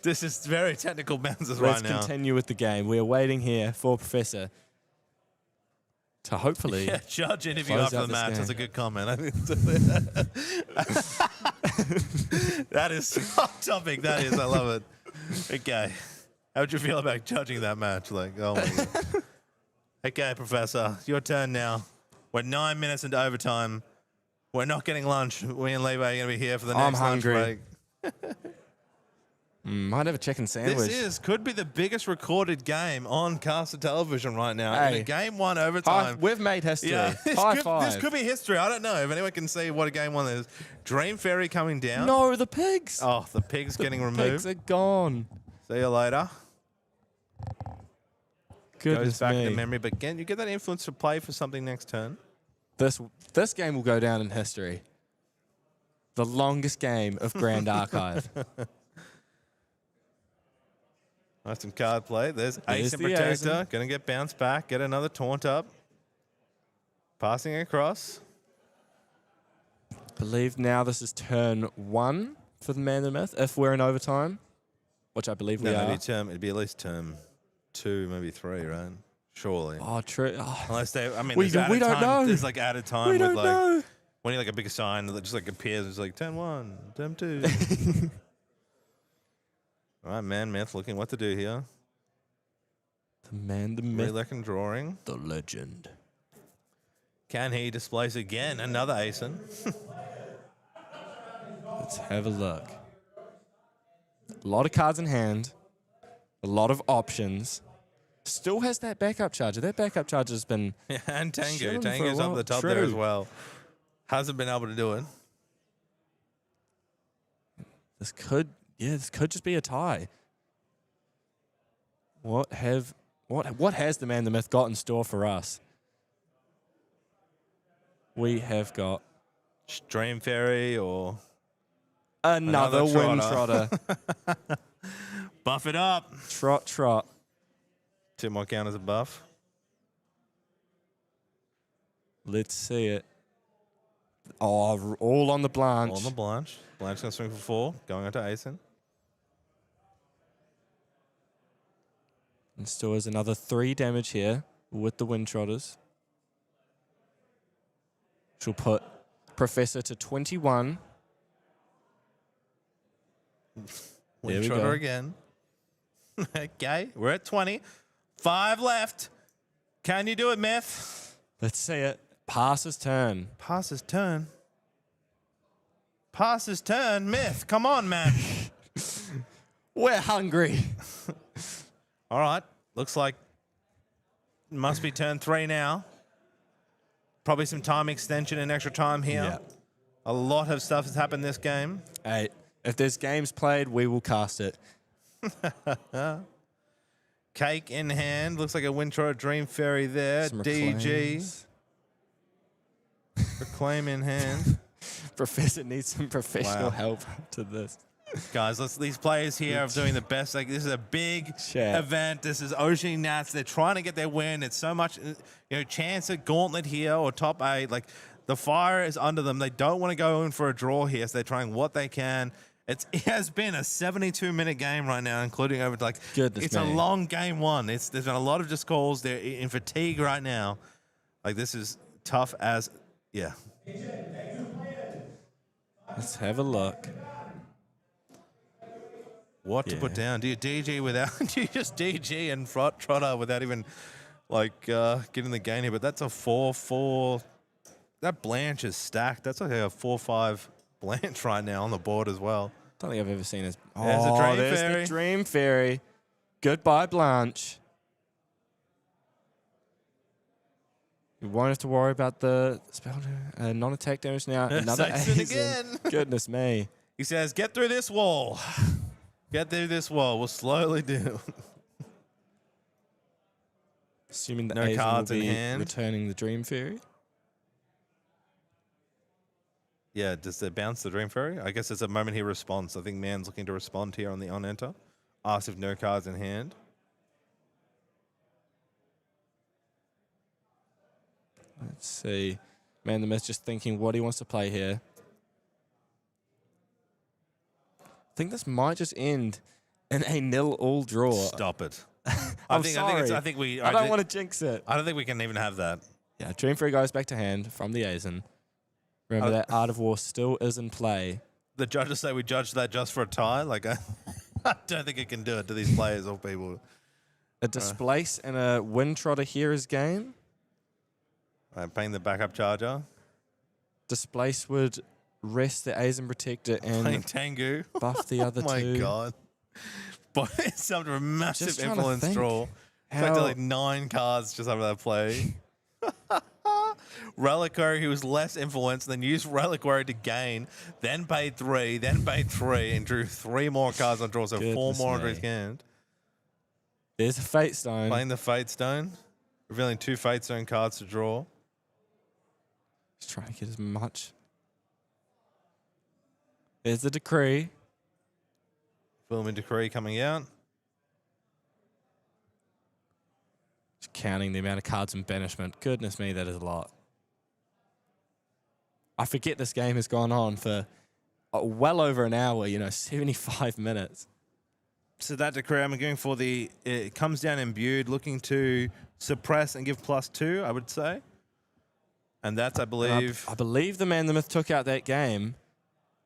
This is very technical bounces Let's right now. continue with the game. We're waiting here for Professor to hopefully. Yeah, judge interview Close after out the this match. game. That's a good comment. I think that is hot topic. That is. I love it. Okay. How would you feel about judging that match? Like, oh my God. Okay, Professor, your turn now. We're 9 minutes into overtime. We're not getting lunch. We and Levi are going to be here for the I'm next lunch hungry. break. Might have a chicken sandwich. Could be the biggest recorded game on Caster Television right now. Hey. In a game one overtime. We've made history. Yeah, High five. this could be history. I don't know if anyone can see what a game one is. Dream Fairy coming down. No, the pigs. Oh, the pig's getting Pigs removed. are gone. See you later. Goodness Goes back me. to memory, but again, you get that influence to play for something next turn. This game will go down in history. The longest game of Grand Archive. Nice some card play. There's Ace and the Protector. Ace. Going to get bounced back. Get another taunt up. Passing across. Believe now this is turn 1 for the Man of the Myth, if we're in overtime, which I believe we No, are. it'd be at least term 2, maybe 3, right? Surely. Oh, true. Oh, Unless they, I mean, We there's don't added time. know. There's like added time we with don't like know. when you like a big sign that just like appears. It's like turn 1, turn 2. All right, Man Myth looking what to do here. The Man, the Myth, Relic and drawing. the Legend. Can he displace again another Asen? Let's have a look. A lot of cards in hand. A lot of options. Still has that backup charger. That backup charger has been... Yeah, and Tango. Chilling for a Tango's up while. the top there as True. well. Hasn't been able to do it. This could just be a tie. What has the Man, the Myth got in store for us? We have got Dream Fairy or another Another Wind trotter. Trotter. buff it up. Trot, trot. 2 more counters of buff. Let's see it. Oh, all on the Blanche. All on the Blanche. Blanche going to swing for 4. Going on to Asen. And still has another 3 damage here with the Wind Trotters. She'll put Professor to 21. There Wind we Trotter go. again. Okay, we're at 20. 5 left. Can you do it, Myth? Let's see it. Pass his turn. Pass his turn. Pass his turn. Myth, come on, man. We're hungry. All right. Looks like must be turn 3 now. Probably some time extension and extra time here. Yeah. A lot of stuff has happened this game. Hey, if there's games played, we will cast it. Cake in hand. Looks like a Wind Trotter Dream Fairy there. Some DG. reclaims. Reclaim in hand. Professor needs some professional Wow. help to this. Guys, these players here are doing the best. Like, this is a big Chat. event. This is Oceania Nats. They're trying to get their win. It's so much, chance at gauntlet here or top 8. Like, the fire is under them. They don't want to go in for a draw here, so they're trying what they can. It has been a 72-minute game right now, including over like Goodness it's me. a long game one. There's been a lot of just calls. They're in fatigue right now. Like, this is tough as Let's have a look. What to put down? Do you DG without? Do you just DG and Trotter without even like getting the gain here? But that's a 4-4. That Blanche is stacked. That's like a 4-5 Blanche right now on the board as well. Don't think I've ever seen this. There's a Dream there's Fairy. the Dream Fairy. Goodbye, Blanche. You won't have to worry about the spell non-attack damage now. Another Saxon Ace. again. Goodness me. He says, get through this wall. Get through this wall. We'll slowly do. Assuming that No Asian cards will in be hand. returning the Dream Fairy. Yeah, does it bounce the Dream Fairy? I guess it's a moment he responds. I think Man's looking to respond here on the on-enter. Asks if no cards in hand. Let's see. Man the Myth just thinking what he wants to play here. I think this might just end in a 0-all draw. Stop it. I'm sorry. I think we. I don't want to jinx it. I don't think we can even have that. Yeah, Dream Fairy goes back to hand from the Asian. Remember that Art of War still is in play. The judges say we judged that just for a tie. Like, I don't think it can do it to these players or people. A Displace and a Wind Trotter here is game. Paying the backup charger. Displace would rest the Asian Protector Playing and Tengu. buff the other Oh my two. God. Boy, it's under a massive Just trying to influence think draw. It's how- like 9 cards just over that play. Reliquary, he was less influenced, then used Reliquary to gain, then paid 3, and drew 3 more cards on draw, so 4 Goodness more under me. his hand. There's a Fate Stone. Playing the Fate Stone, revealing 2 Fate Stone cards to draw. Just trying to get as much. There's the Decree. Filming Decree coming out. Just counting the amount of cards in banishment. Goodness me, that is a lot. I forget this game has gone on for well over an hour, 75 minutes. So that Decree, I'm going for it comes down imbued, looking to suppress and give +2, I would say. And that's, I believe... I believe the Man the Myth took out that game.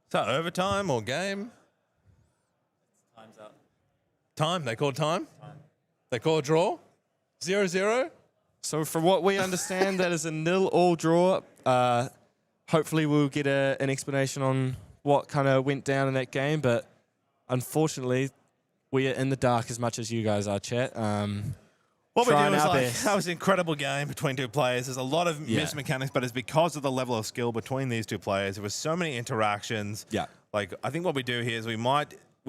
Is that overtime or game? Time's up. Time. They call time? They call a draw? 0-0? So from what we understand, that is a 0-all draw. Hopefully we'll get an explanation on what kind of went down in that game, but unfortunately, we are in the dark as much as you guys are, chat. What we do Trying is our like, best. that was an incredible game between 2 players. There's a lot of missed mechanics, but it's because of the level of skill between these 2 players. There was so many interactions. Yeah. Like, I think what we do here is we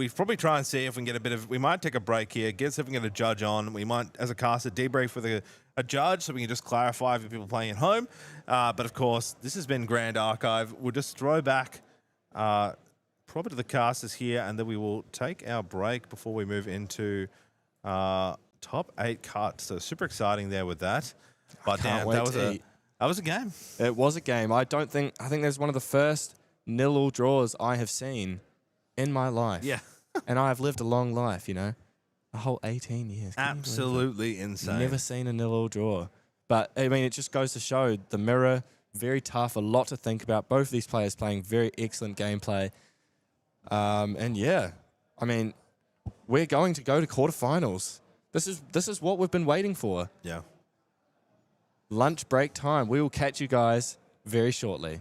probably try and see if we can get we might take a break here, see if we can get a judge on. We might, as a caster, debrief with a judge so we can just clarify for people playing at home. But of course, this has been Grand Archive. We'll just throw back probably to the casters here, and then we will take our break before we move into top 8 cuts. So super exciting there with that. But can't damn, wait that was to eat. that was a game. It was a game. I think that's one of the first 0-all draws I have seen in my life. Yeah. And I have lived a long life, a whole 18 years. Can you believe that? Absolutely insane. Never seen a 0-all draw. But, I mean, it just goes to show the mirror, very tough, a lot to think about. Both of these players playing very excellent gameplay. And, yeah, I mean, we're going to go to quarterfinals. This is what we've been waiting for. Yeah. Lunch break time. We will catch you guys very shortly.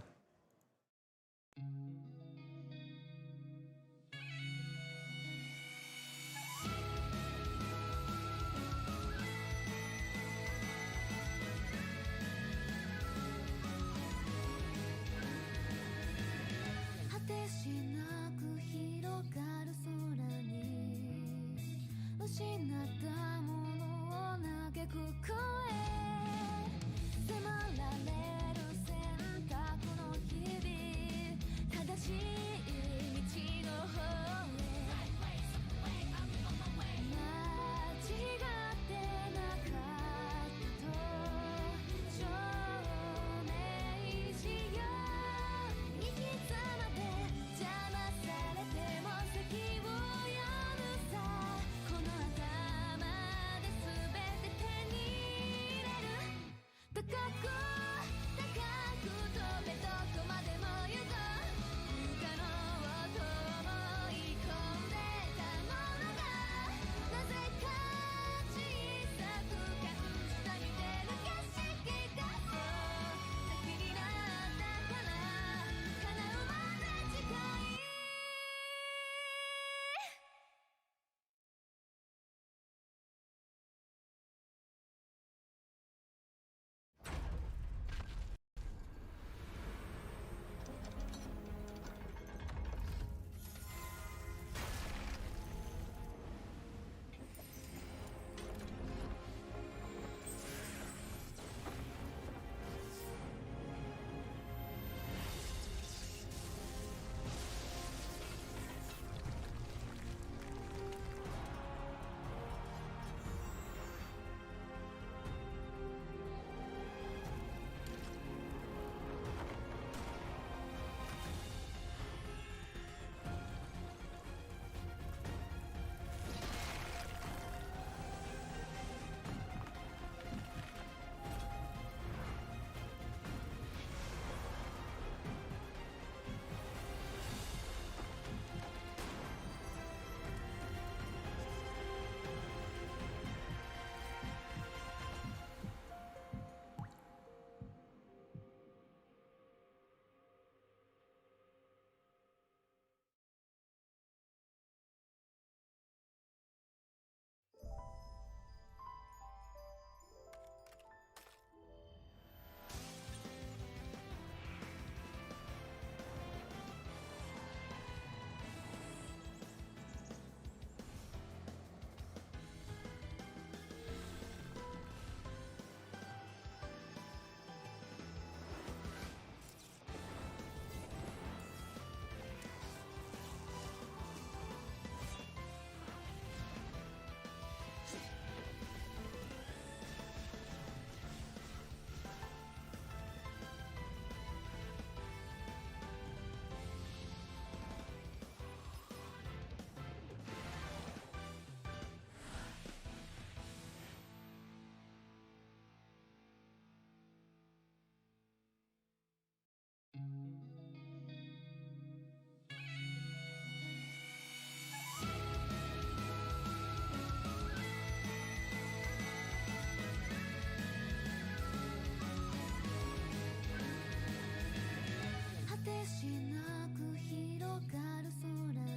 てしなく広がる空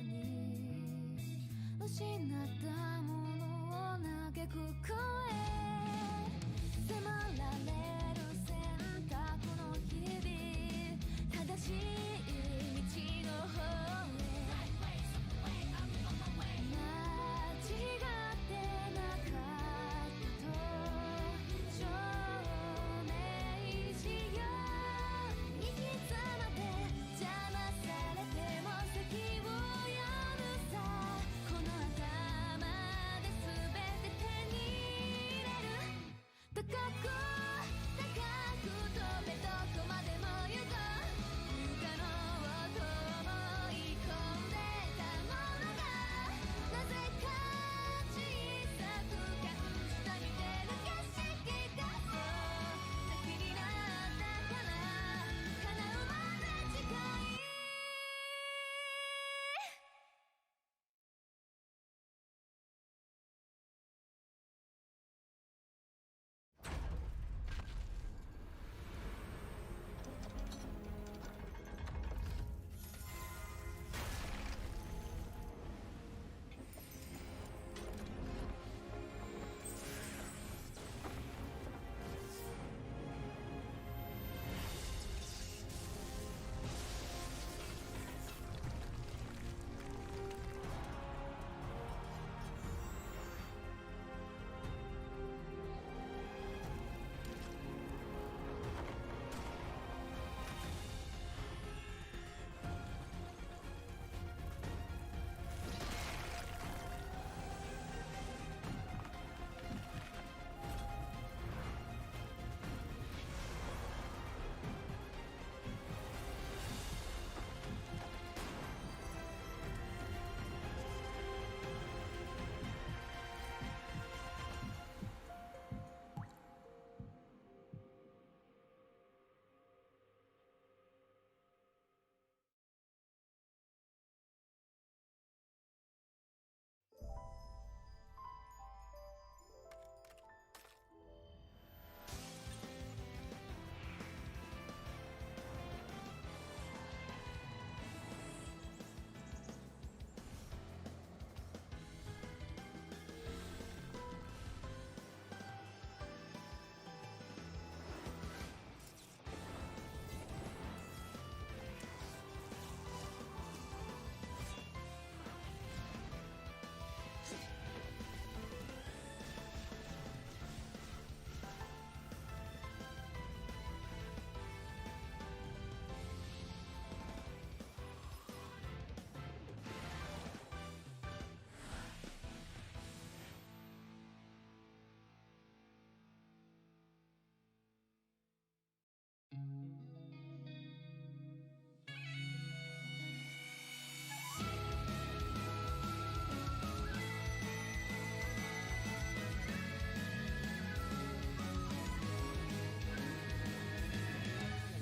に失ったものを嘆く声迫られる選択の日々正しい道の方へ間違ってなかったと証明しよういつまで邪魔されても先を読むさこの頭で全て手に入れる高く高く飛べどこまでも行こう不可能と思い込んでたものがなぜか小さく感じた見てる景色がそう先になったから叶うまで近い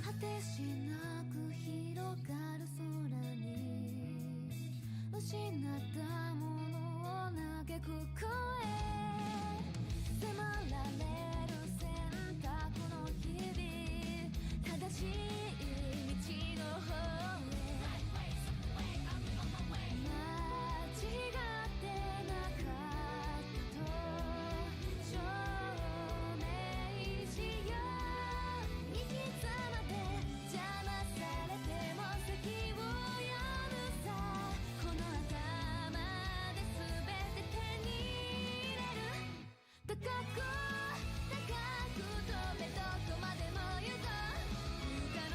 果てしなく広がる空に失ったものを嘆く声迫られる選択の日々正しい道の方へ間違ってなかったと証明しよういつまで邪魔されても先を読むさこの頭で全て手に入れる高く高く飛べどこまでも行こう不可能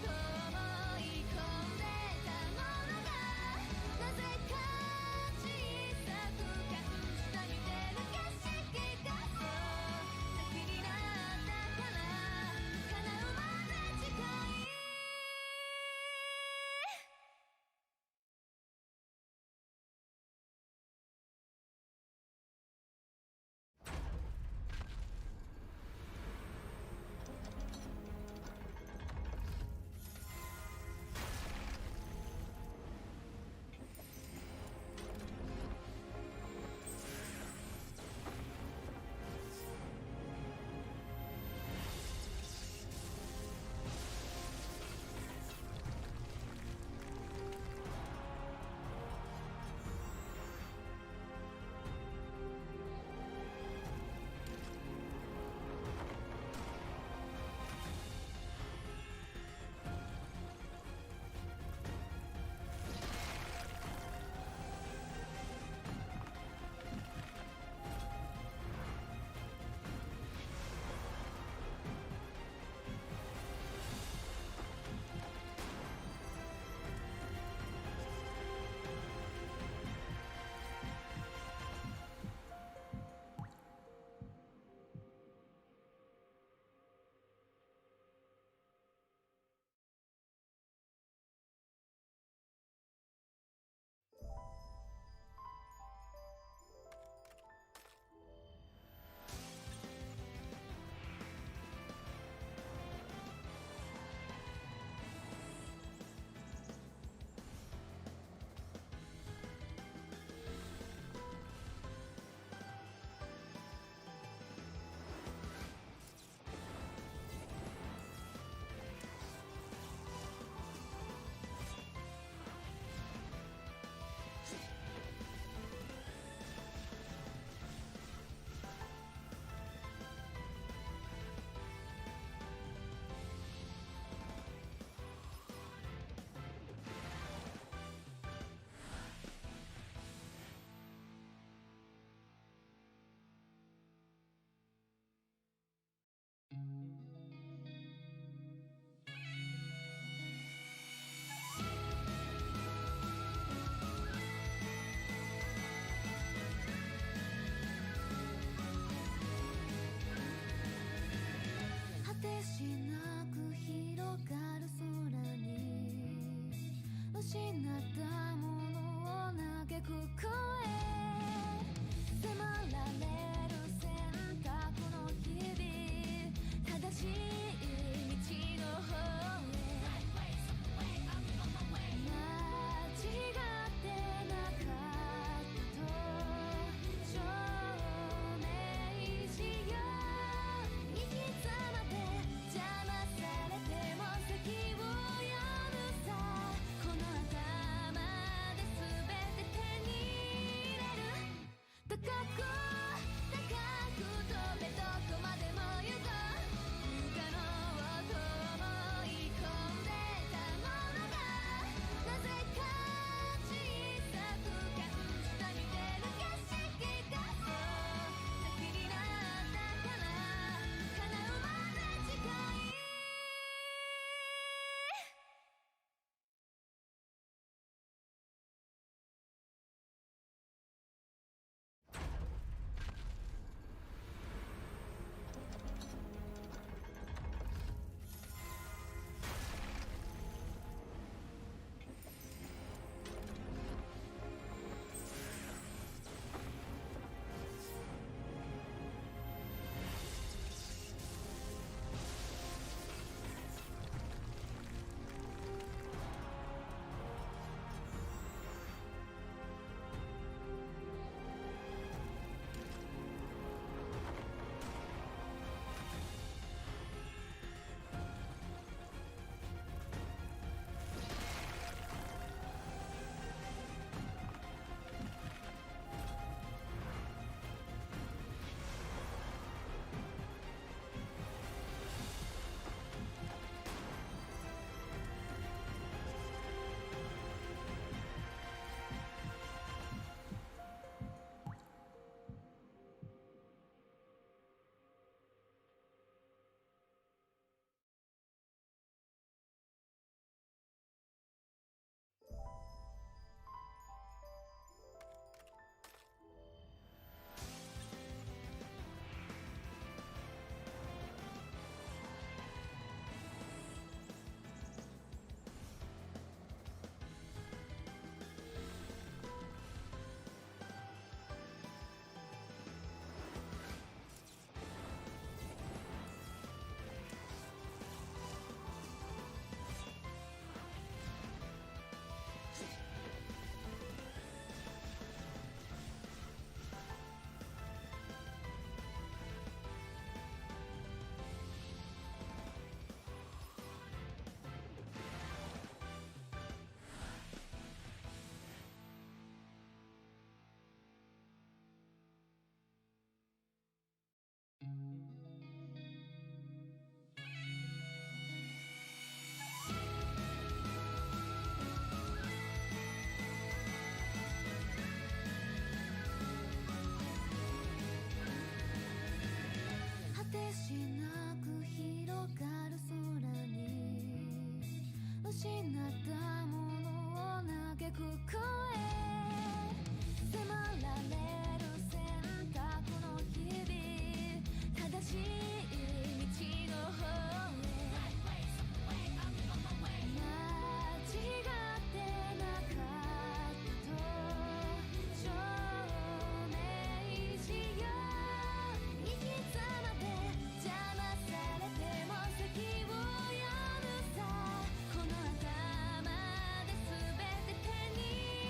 と思い込んでたものがなぜか小さく感じた見てる景色がそう先になったから叶うまで近いてしなく広がる空に失ったものを嘆く声迫られる選択の日々正しい道の方へ間違ってなかったと証明しよう生き様で邪魔されても先を読むさこの頭で全て手に入れる高く高く飛べどこまでも行こう不可能と思い込んでたものがなぜか小さく感じた見てる景色がそう先になったから叶うまで近い果てしなく広がる空に失ったものを嘆く声迫られる選択の日々正しい道の方へ間違ってなかったと証明しよう生き様で邪魔されても先を読むさこの頭で全て手に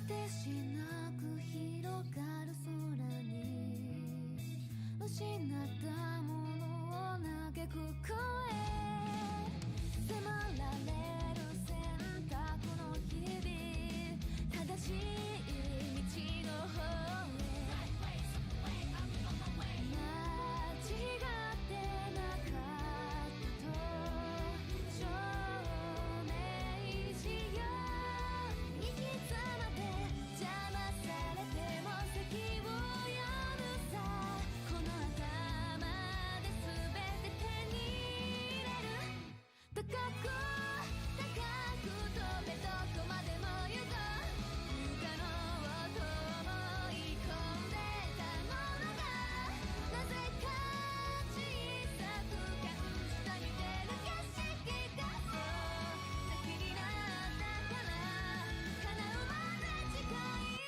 てしなく広がる空に失ったものを嘆く声迫られる選択の日々正しい道の方へ間違ってなかったと証明しよう行き詰まって邪魔されても席を読むさこの頭で全て手に入れる高く高く飛べどこまでも行こう不可能と思い込んでたものがなぜか小さく感じた見てる景色がそう先になったから叶うまで近い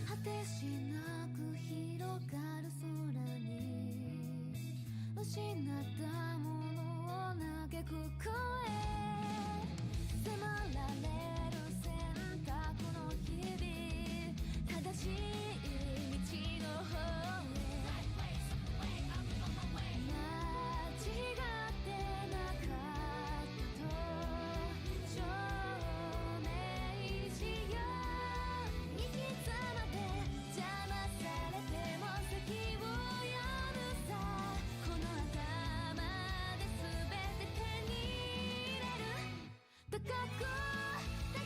果てしなく広がる空に失ったものを嘆く声迫られる選択の日々正しい道の方へ間違ってなかったと証明しよう行き詰まって邪魔されても席を読むさこの頭で全て手に入れる高く高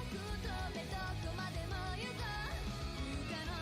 く飛べどこまでも行こう不可能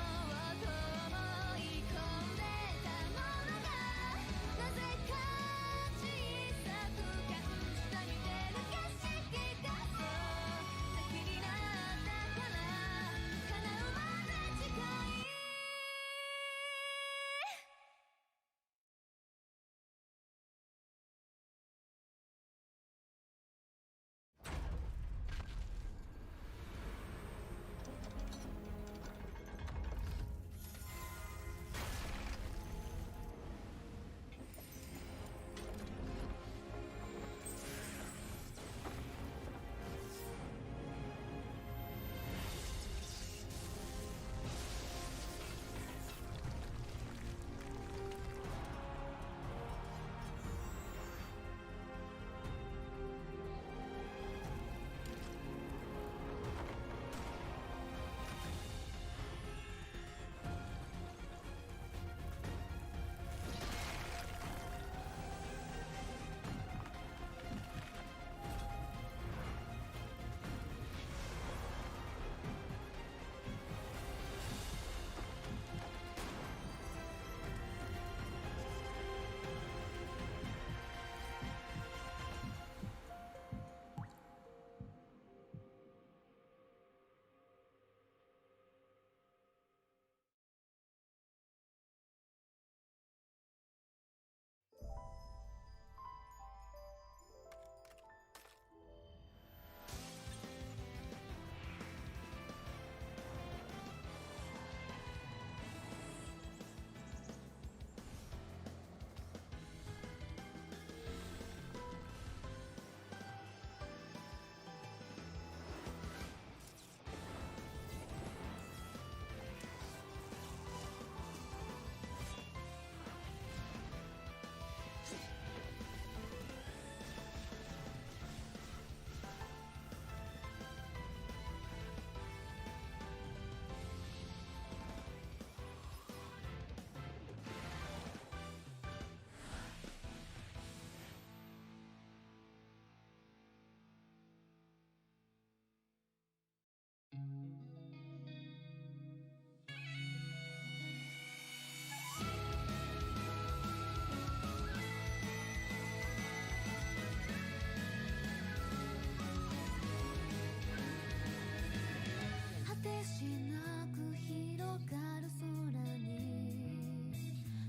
てしなく広がる空に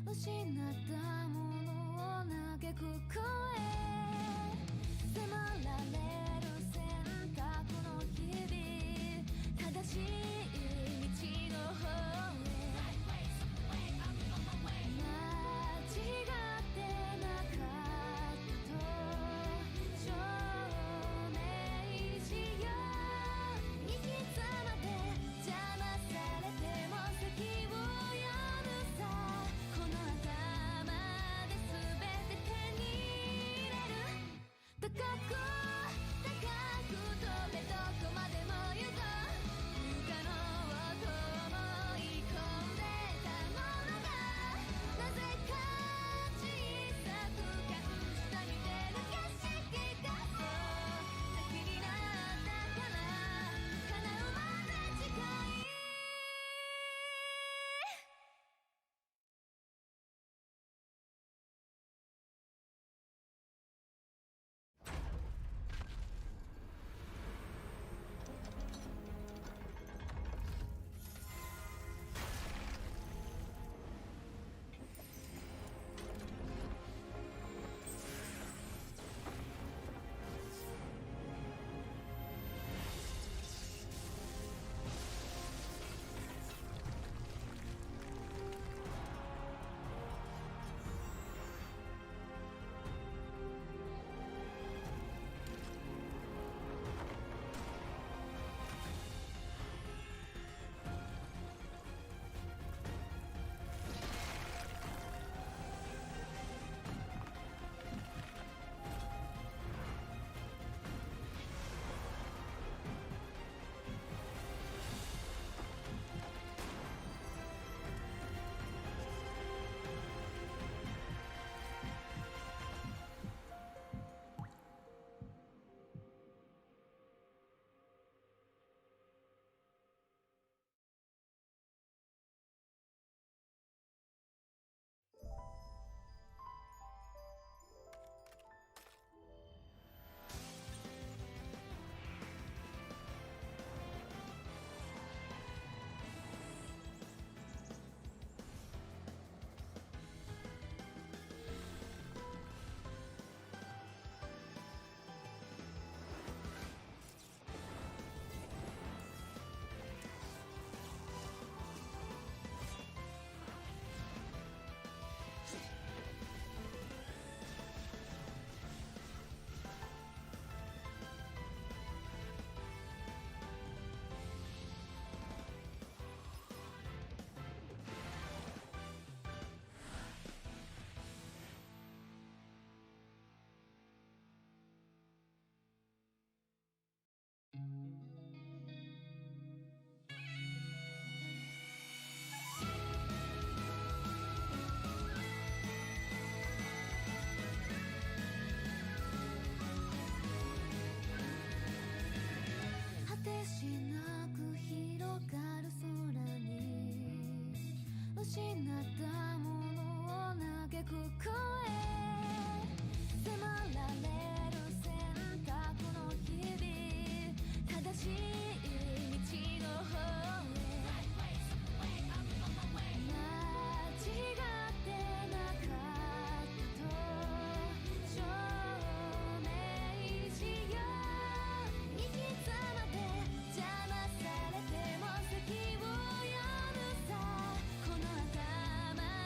失ったものを嘆く声迫られる選択の日々正しい道の方へ間違ってなかったと証明しよう行き詰まって邪魔されても先を読むさこの頭で全て手に入れる高く高く飛べどこまでも行こう不可能と思い込んでたものがなぜか小さく隠した見てる景色がそう先になったから叶うまで近い果てしなく広がる空に失ったものを嘆く声迫られる選択の日々正しい道の方へ間違ってなかったと証明しよう行き詰まって邪魔されても先を読むさこの頭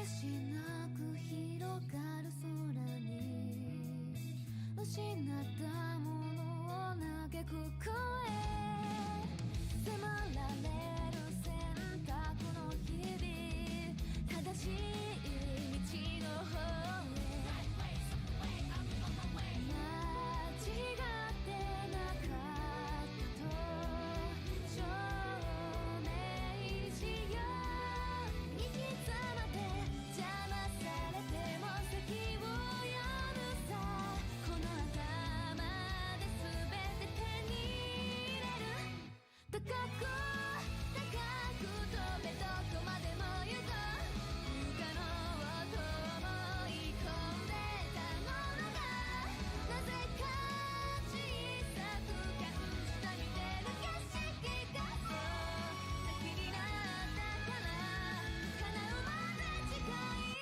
しなく広がる空に失ったものを嘆く声迫られる選択の日々正しい道の方へ間違ってなかったと証明しよう行き詰まって邪魔されても先を読むさこの頭で全て手に入れる高く高く飛べどこまでも行こう不可能と思い込んでたものがなぜか小さく感じた見てる景色がそう先になったから叶うまで近い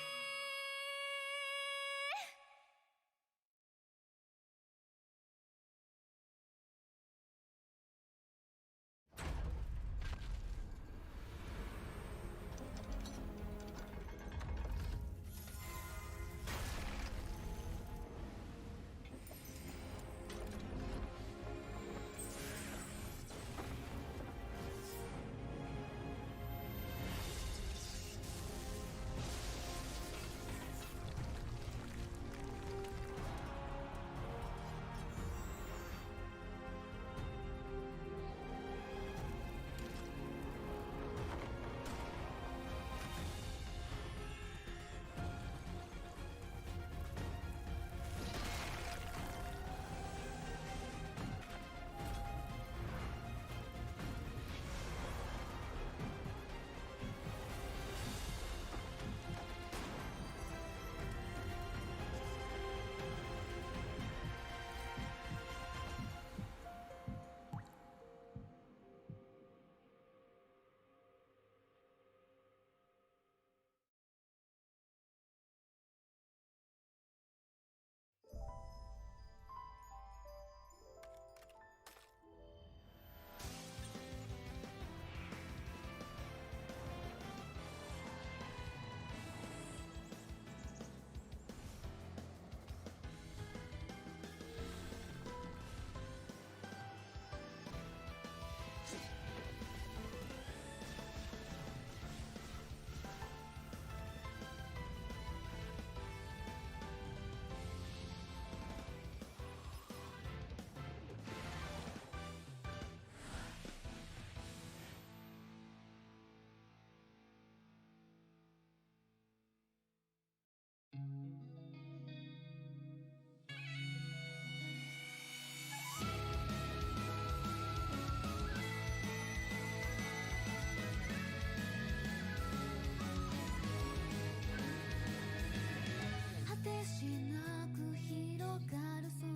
果てしなく広がる空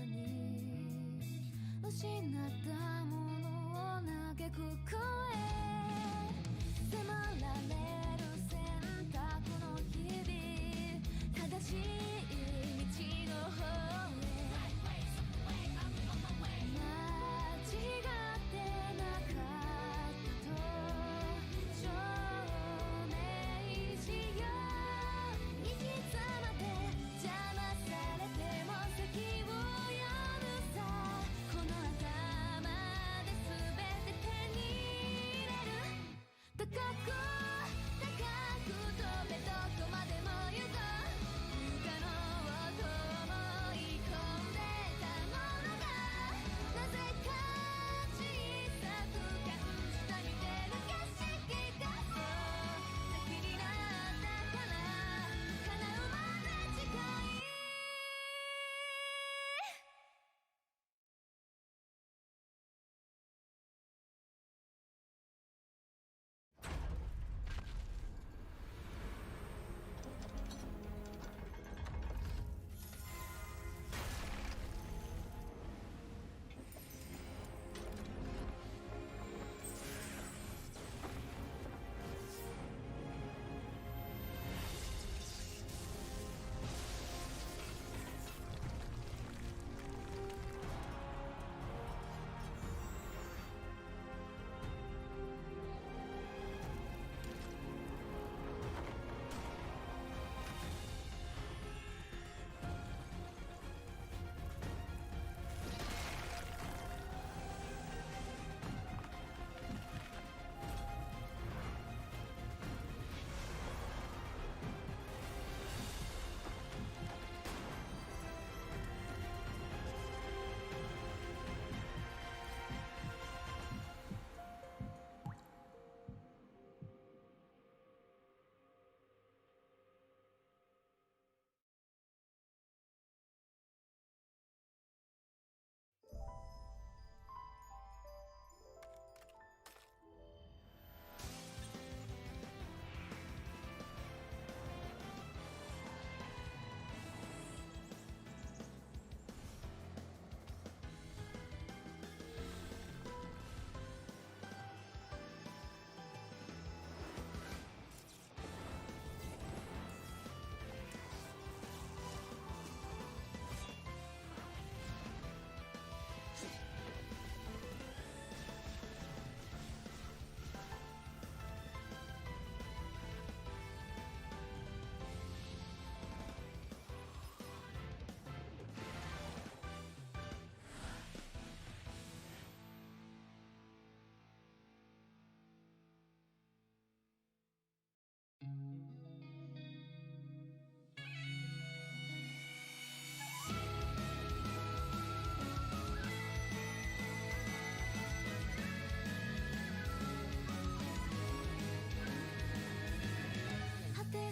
に失ったものを嘆く声迫られる選択の日々正しい道の方へ間違ってなかったと証明しよう行き詰まって邪魔されても先を読むさこの頭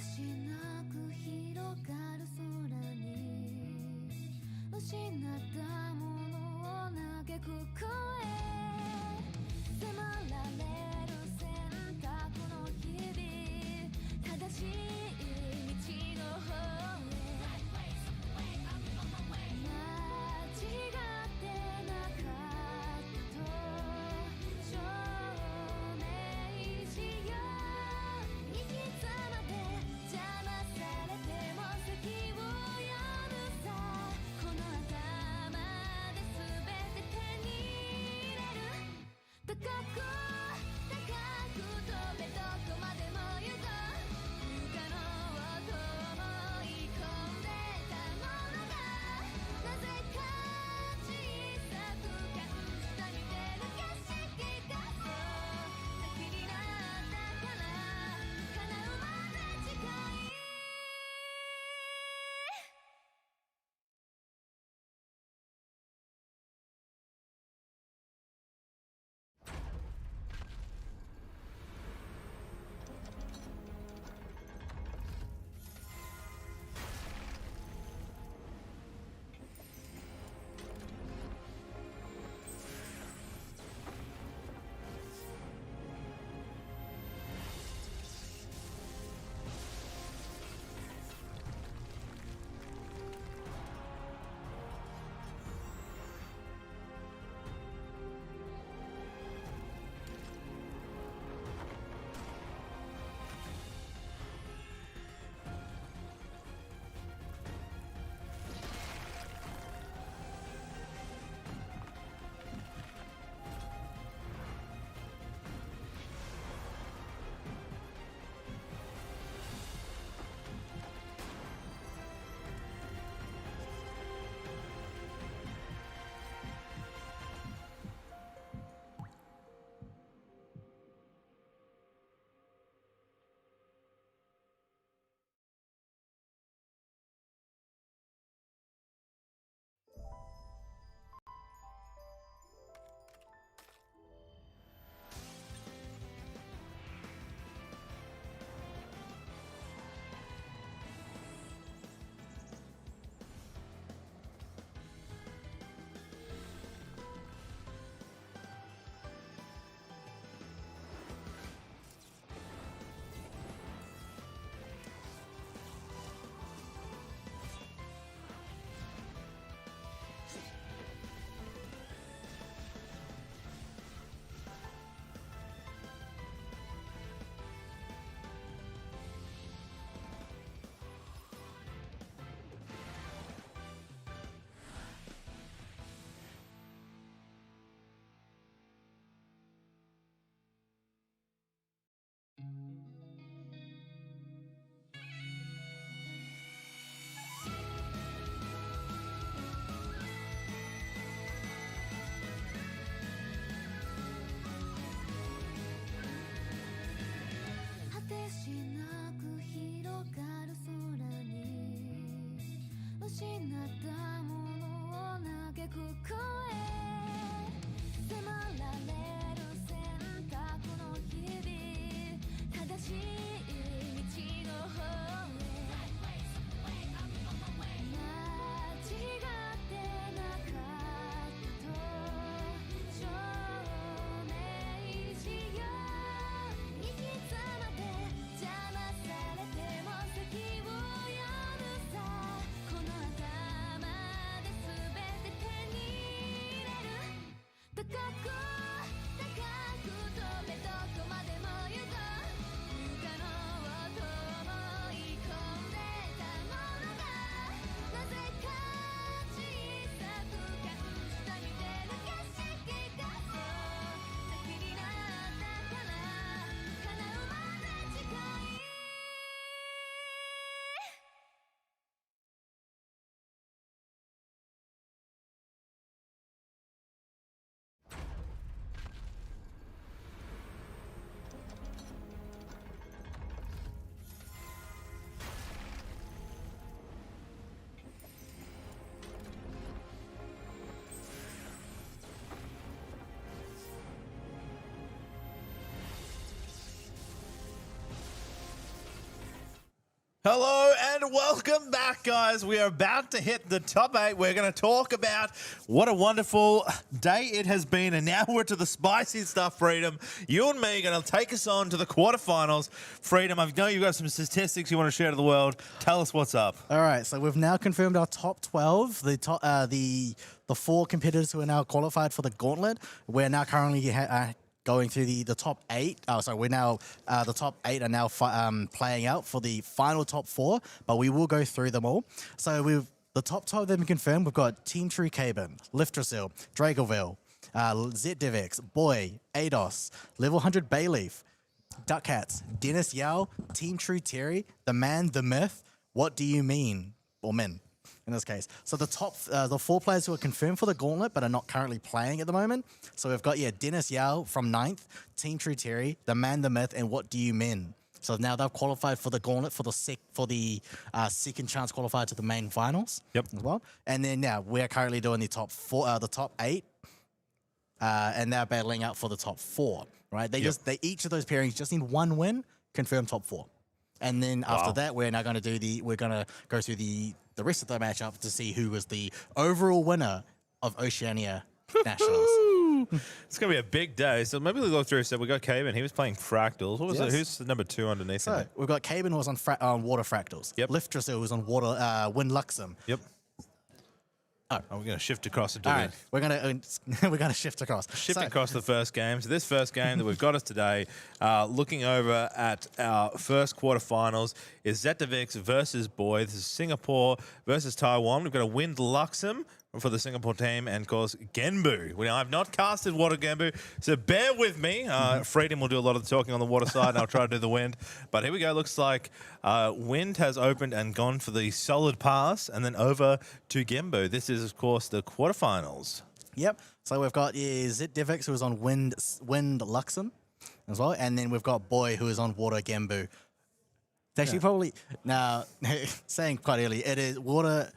しなく広がる空に失ったものを嘆く声迫られる選択の日々正しい道の方へ間違ってなかったと証明しよう行き詰まって邪魔されても先を読むさこの頭で全て手に入れる高く高く飛べどこまでも行こう不可能と思い込んでたものがなぜか小さく感じた見てる景色がそう先になったから叶うまで近い果てしなく広がる空に失ったものを嘆く声迫られる選択の日々正しい道の方へ間違ってなかったと証明しよう行き詰まって邪魔されても先を読むさこの頭で全て手に Hello and welcome back, guys. We are about to hit the top 8. We're going to talk about what a wonderful day it has been, and now we're to the spicy stuff, Freedom. You and me are going to take us on to the quarterfinals. Freedom, I know you've got some statistics you want to share to the world. Tell us what's up. All right, so we've now confirmed our top 12. The 4 competitors who are now qualified for the gauntlet. We're now currently going through the top 8. Oh, sorry, we're now the top 8 are now playing out for the final top 4, but we will go through them all. So the top 12 that have been confirmed. We've got Team True Cabin, Liftrasil, Dragoville, Zdivex, Boy, Ados, Level 100 Bayleaf, Duck Hats, Dennis Yao, Team True Terry, The Man, The Myth, What Do You Mean? Or Men. In this case. So the 4 players who are confirmed for the gauntlet but are not currently playing at the moment. So we've got, Dennis Yao from 9th, Team True Terry, The Man, The Myth, and What Do You Mean? So now they've qualified for the gauntlet for the second chance qualified to the main finals. Yep. As well. And then now we're currently doing the top 4, the top 8, and they're battling out for the top 4. Right? Each of those pairings just need 1 win, confirm top 4. And then after that, we're now going to we're going to go through the rest of the matchup to see who was the overall winner of Oceania Nationals. It's going to be a big day. So maybe we'll go through. So we got Caven. He was playing Fractals. What was it? Who's the number 2 underneath So him? we've got Caben who was on Water Fractals. Yep. Liftrasil was on Water Wind Luxem. Yep. Oh, we're going to shift across into All right, we're gonna shift across. across the first game. So this first game that we've got us today, looking over at our first quarterfinals, is Zdivex versus Boy. This is Singapore versus Taiwan. We've got a Wind Luxem for the Singapore team, and of course Genbu. Now, I've not casted Water Genbu, so bear with me. Freedom will do a lot of the talking on the water side, and I'll try to do the wind. But here we go. Looks like Wind has opened and gone for the solid pass, and then over to Genbu. This is, of course, the quarterfinals. Yep. So we've got Zdivex who is on Wind Luxem as well, and then we've got Boy who is on Water Genbu. It's actually probably now saying quite early. It is Water.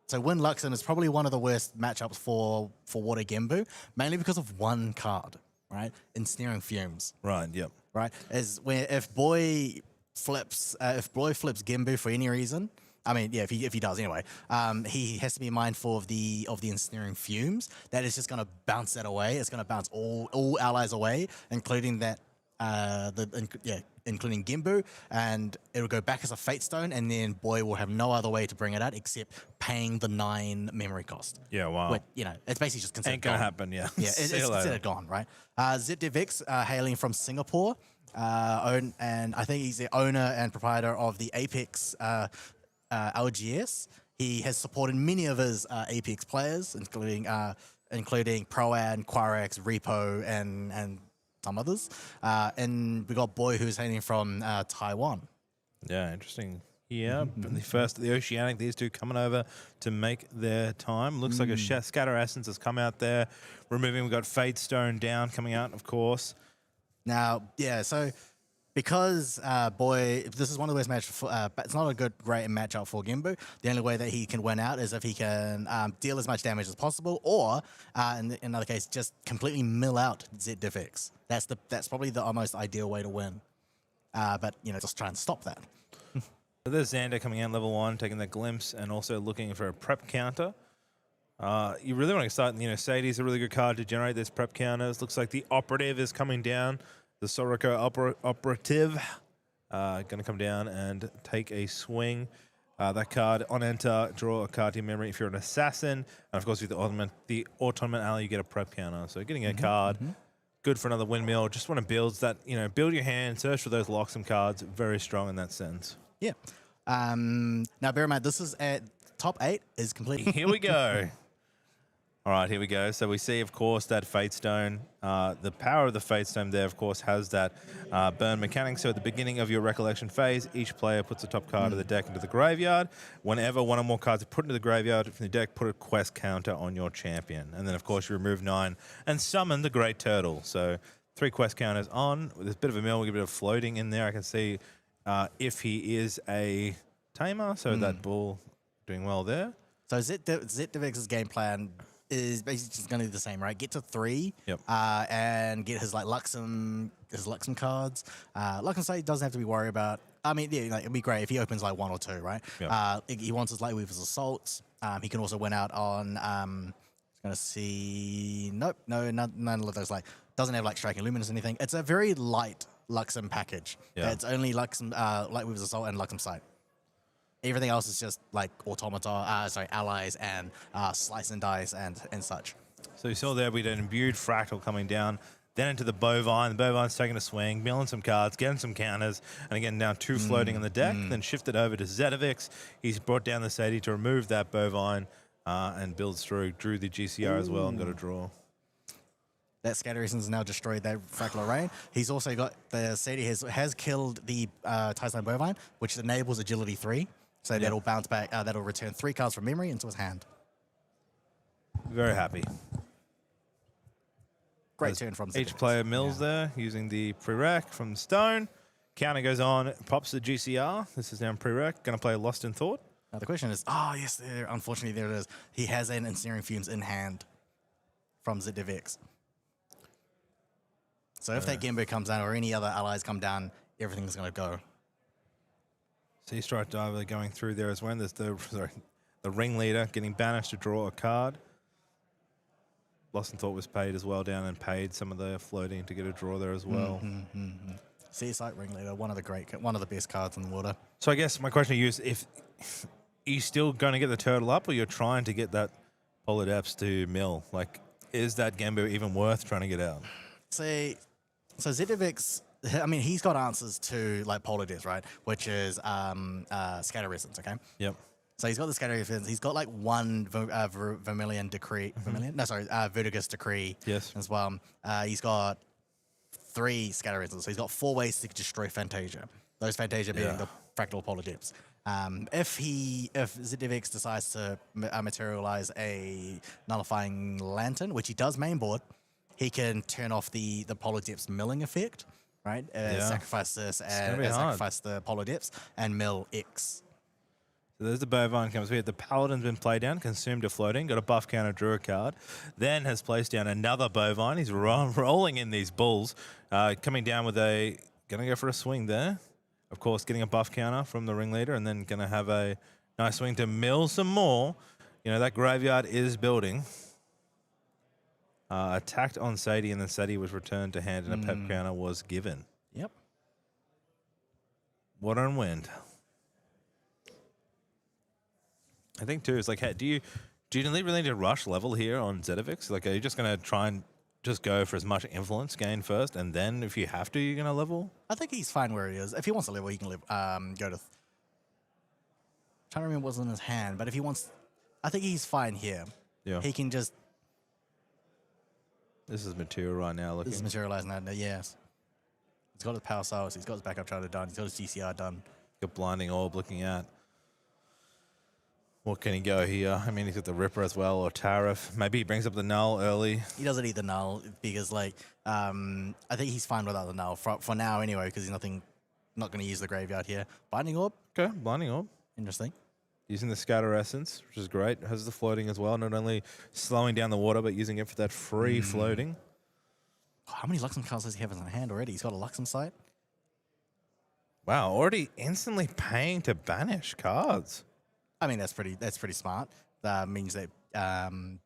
So Wind Luxem is probably one of the worst matchups for Water Genbu, mainly because of one card, right? Ensnaring Fumes. Right. Yep. Right. If Boy flips Genbu for any reason, I mean, yeah, if he does anyway, he has to be mindful of the Ensnaring Fumes. That is just going to bounce that away. It's going to bounce all allies away, including that. Including Genbu, and it'll go back as a Fate Stone, and then Boy will have no other way to bring it out except paying the 9 memory cost. Yeah, wow. But, it's basically just considered Ain't going to gone. happen, yeah. Yeah, it's considered gone, right? Zdivex, hailing from Singapore, and I think he's the owner and proprietor of the Apex LGS. He has supported many of his Apex players, including Proan, Quarax, Repo, and some others. And we got Boy who's hailing from Taiwan. Yeah, interesting. Yeah, the Oceanic, these two coming over to make their time. Looks like a Scatter Essence has come out there. Removing, we've got Fate Stone down coming out, of course. Now, so because Boy, this is one of the worst matches, but it's not a great matchup for Genbu. The only way that he can win out is if he can deal as much damage as possible, or in another case, just completely mill out Zdivex. That's probably the most ideal way to win. But just try and stop that. So there's Xander coming in level 1, taking that glimpse, and also looking for a prep counter. You really want to start, Sadie's a really good card to generate those prep counters. Looks like the Operative is coming down. The Soroko Operative going to come down and take a swing. That card on enter, draw a card to your memory if you're an assassin. And of course, with the Autonomous Ally, you get a prep counter. So getting a card, good for another windmill. Just want to build that, build your hand, search for those Loxem cards. Very strong in that sense. Yeah. Now, bear in mind, this is at top 8 is complete. Here we go. All right, here we go. So we see, of course, that Fate Stone. The power of the Fate Stone there, of course, has that burn mechanic. So at the beginning of your recollection phase, each player puts the top card of the deck into the graveyard. Whenever one or more cards are put into the graveyard from the deck, put a quest counter on your champion. And then, of course, you remove 9 and summon the Great Turtle. So 3 quest counters on. There's a bit of a mill, we get a bit of floating in there. I can see if he is a tamer, so that bull doing well there. So Zdivex's game plan is basically just going to be the same, right? Get to 3, and get his Luxem cards. Luxem side doesn't have to be worried about I mean, yeah, like, it'd be great if he opens like 1 or 2, right? Yeah. He wants his Lightweaver's Assaults. He can also win out on. Gonna see. Nope, no, none of those. Like, doesn't have like Striking Luminous or anything. It's a very light Luxem package. Yeah. It's only Luxem, Lightweaver's Assault and Luxem Sight. Everything else is just like allies and slice and dice and such. So you saw there we had an imbued fractal coming down, then into the bovine. The bovine's taking a swing, milling some cards, getting some counters, and again now 2 floating in the deck. Then shifted over to Zedivix. He's brought down the Sadie to remove that bovine and builds through. Drew the GCR as well and got a draw. That Scatter Essence has now destroyed that Fractal Array. He's also got the Sadie has killed the Tyson Bovine, which enables Agility 3. So that'll bounce back. That'll return 3 cards from memory into his hand. Very happy. Great turn from Each Zedivix. player mills there using the prereq from Stone. Counter goes on, pops the GCR. This is now in prereq. Going to play Lost in Thought. Now the question is, yes, unfortunately there it is. He has an Ensnaring Fumes in hand from Zedivix. So if that Gembu comes down or any other allies come down, everything's going to go. Sea Strike Diver going through there as well. There's the ringleader getting banished to draw a card. Lost in Thought was paid as well down and paid some of the floating to get a draw there as well. Seasight Ringleader, one of the best cards in the water. So I guess my question to you is, if are you still going to get the turtle up, or you're trying to get that Polydeps to mill? Like, is that Gembu even worth trying to get out? See, so Zedivix, I mean, he's got answers to like Polydeps, right? Which is Scatter Essence, okay? Yep. So he's got the Scatter Essence. He's got like 1 Vermilion Decree. Vertigus Decree. Yes. As well. He's got 3 Scatter Essences. So he's got 4 ways to destroy Fantasia. Those Fantasia being the Fractal Polydeps. If Zedivix decides to materialize a Nullifying Lantern, which he does mainboard, he can turn off the Polydeps milling effect, right? Sacrifice this and sacrifice the Polydeps and mill X. So there's the bovine comes here. The paladin's been played down, consumed a floating, got a buff counter, drew a card, then has placed down another bovine. He's rolling in these bulls, coming down with going to go for a swing there. Of course, getting a buff counter from the ringleader, and then going to have a nice swing to mill some more. You know, that graveyard is building. Attacked on Sadie, and then Sadie was returned to hand, and a pep counter was given. Yep. Water and wind. I think too, it's like, hey, do you really need to rush level here on Zedivix? Like, are you just going to try and just go for as much influence gain first, and then if you have to, you're going to level? I think he's fine where he is. If he wants to level, he can go to... trying to remember what's in his hand, but if he wants... I think he's fine here. Yeah. He can just... This is material right now. Looking. This is materializing now, yes. He's got his Power Source, he's got his backup charter done, he's got his GCR done. Got Blinding Orb looking at. What can he go here? I mean, he's got the Ripper as well, or Tariff. Maybe he brings up the Null early. He doesn't need the Null because, like, I think he's fine without the Null for now anyway, because he's not going to use the graveyard here. Blinding Orb? Okay, Blinding Orb. Interesting. Using the Scatter Essence, which is great. Has the floating as well. Not only slowing down the water, but using it for that free floating. Oh, how many Luxem cards does he have in his hand already? He's got a Luxem Sight. Wow, already instantly paying to banish cards. I mean, that's pretty smart. That means that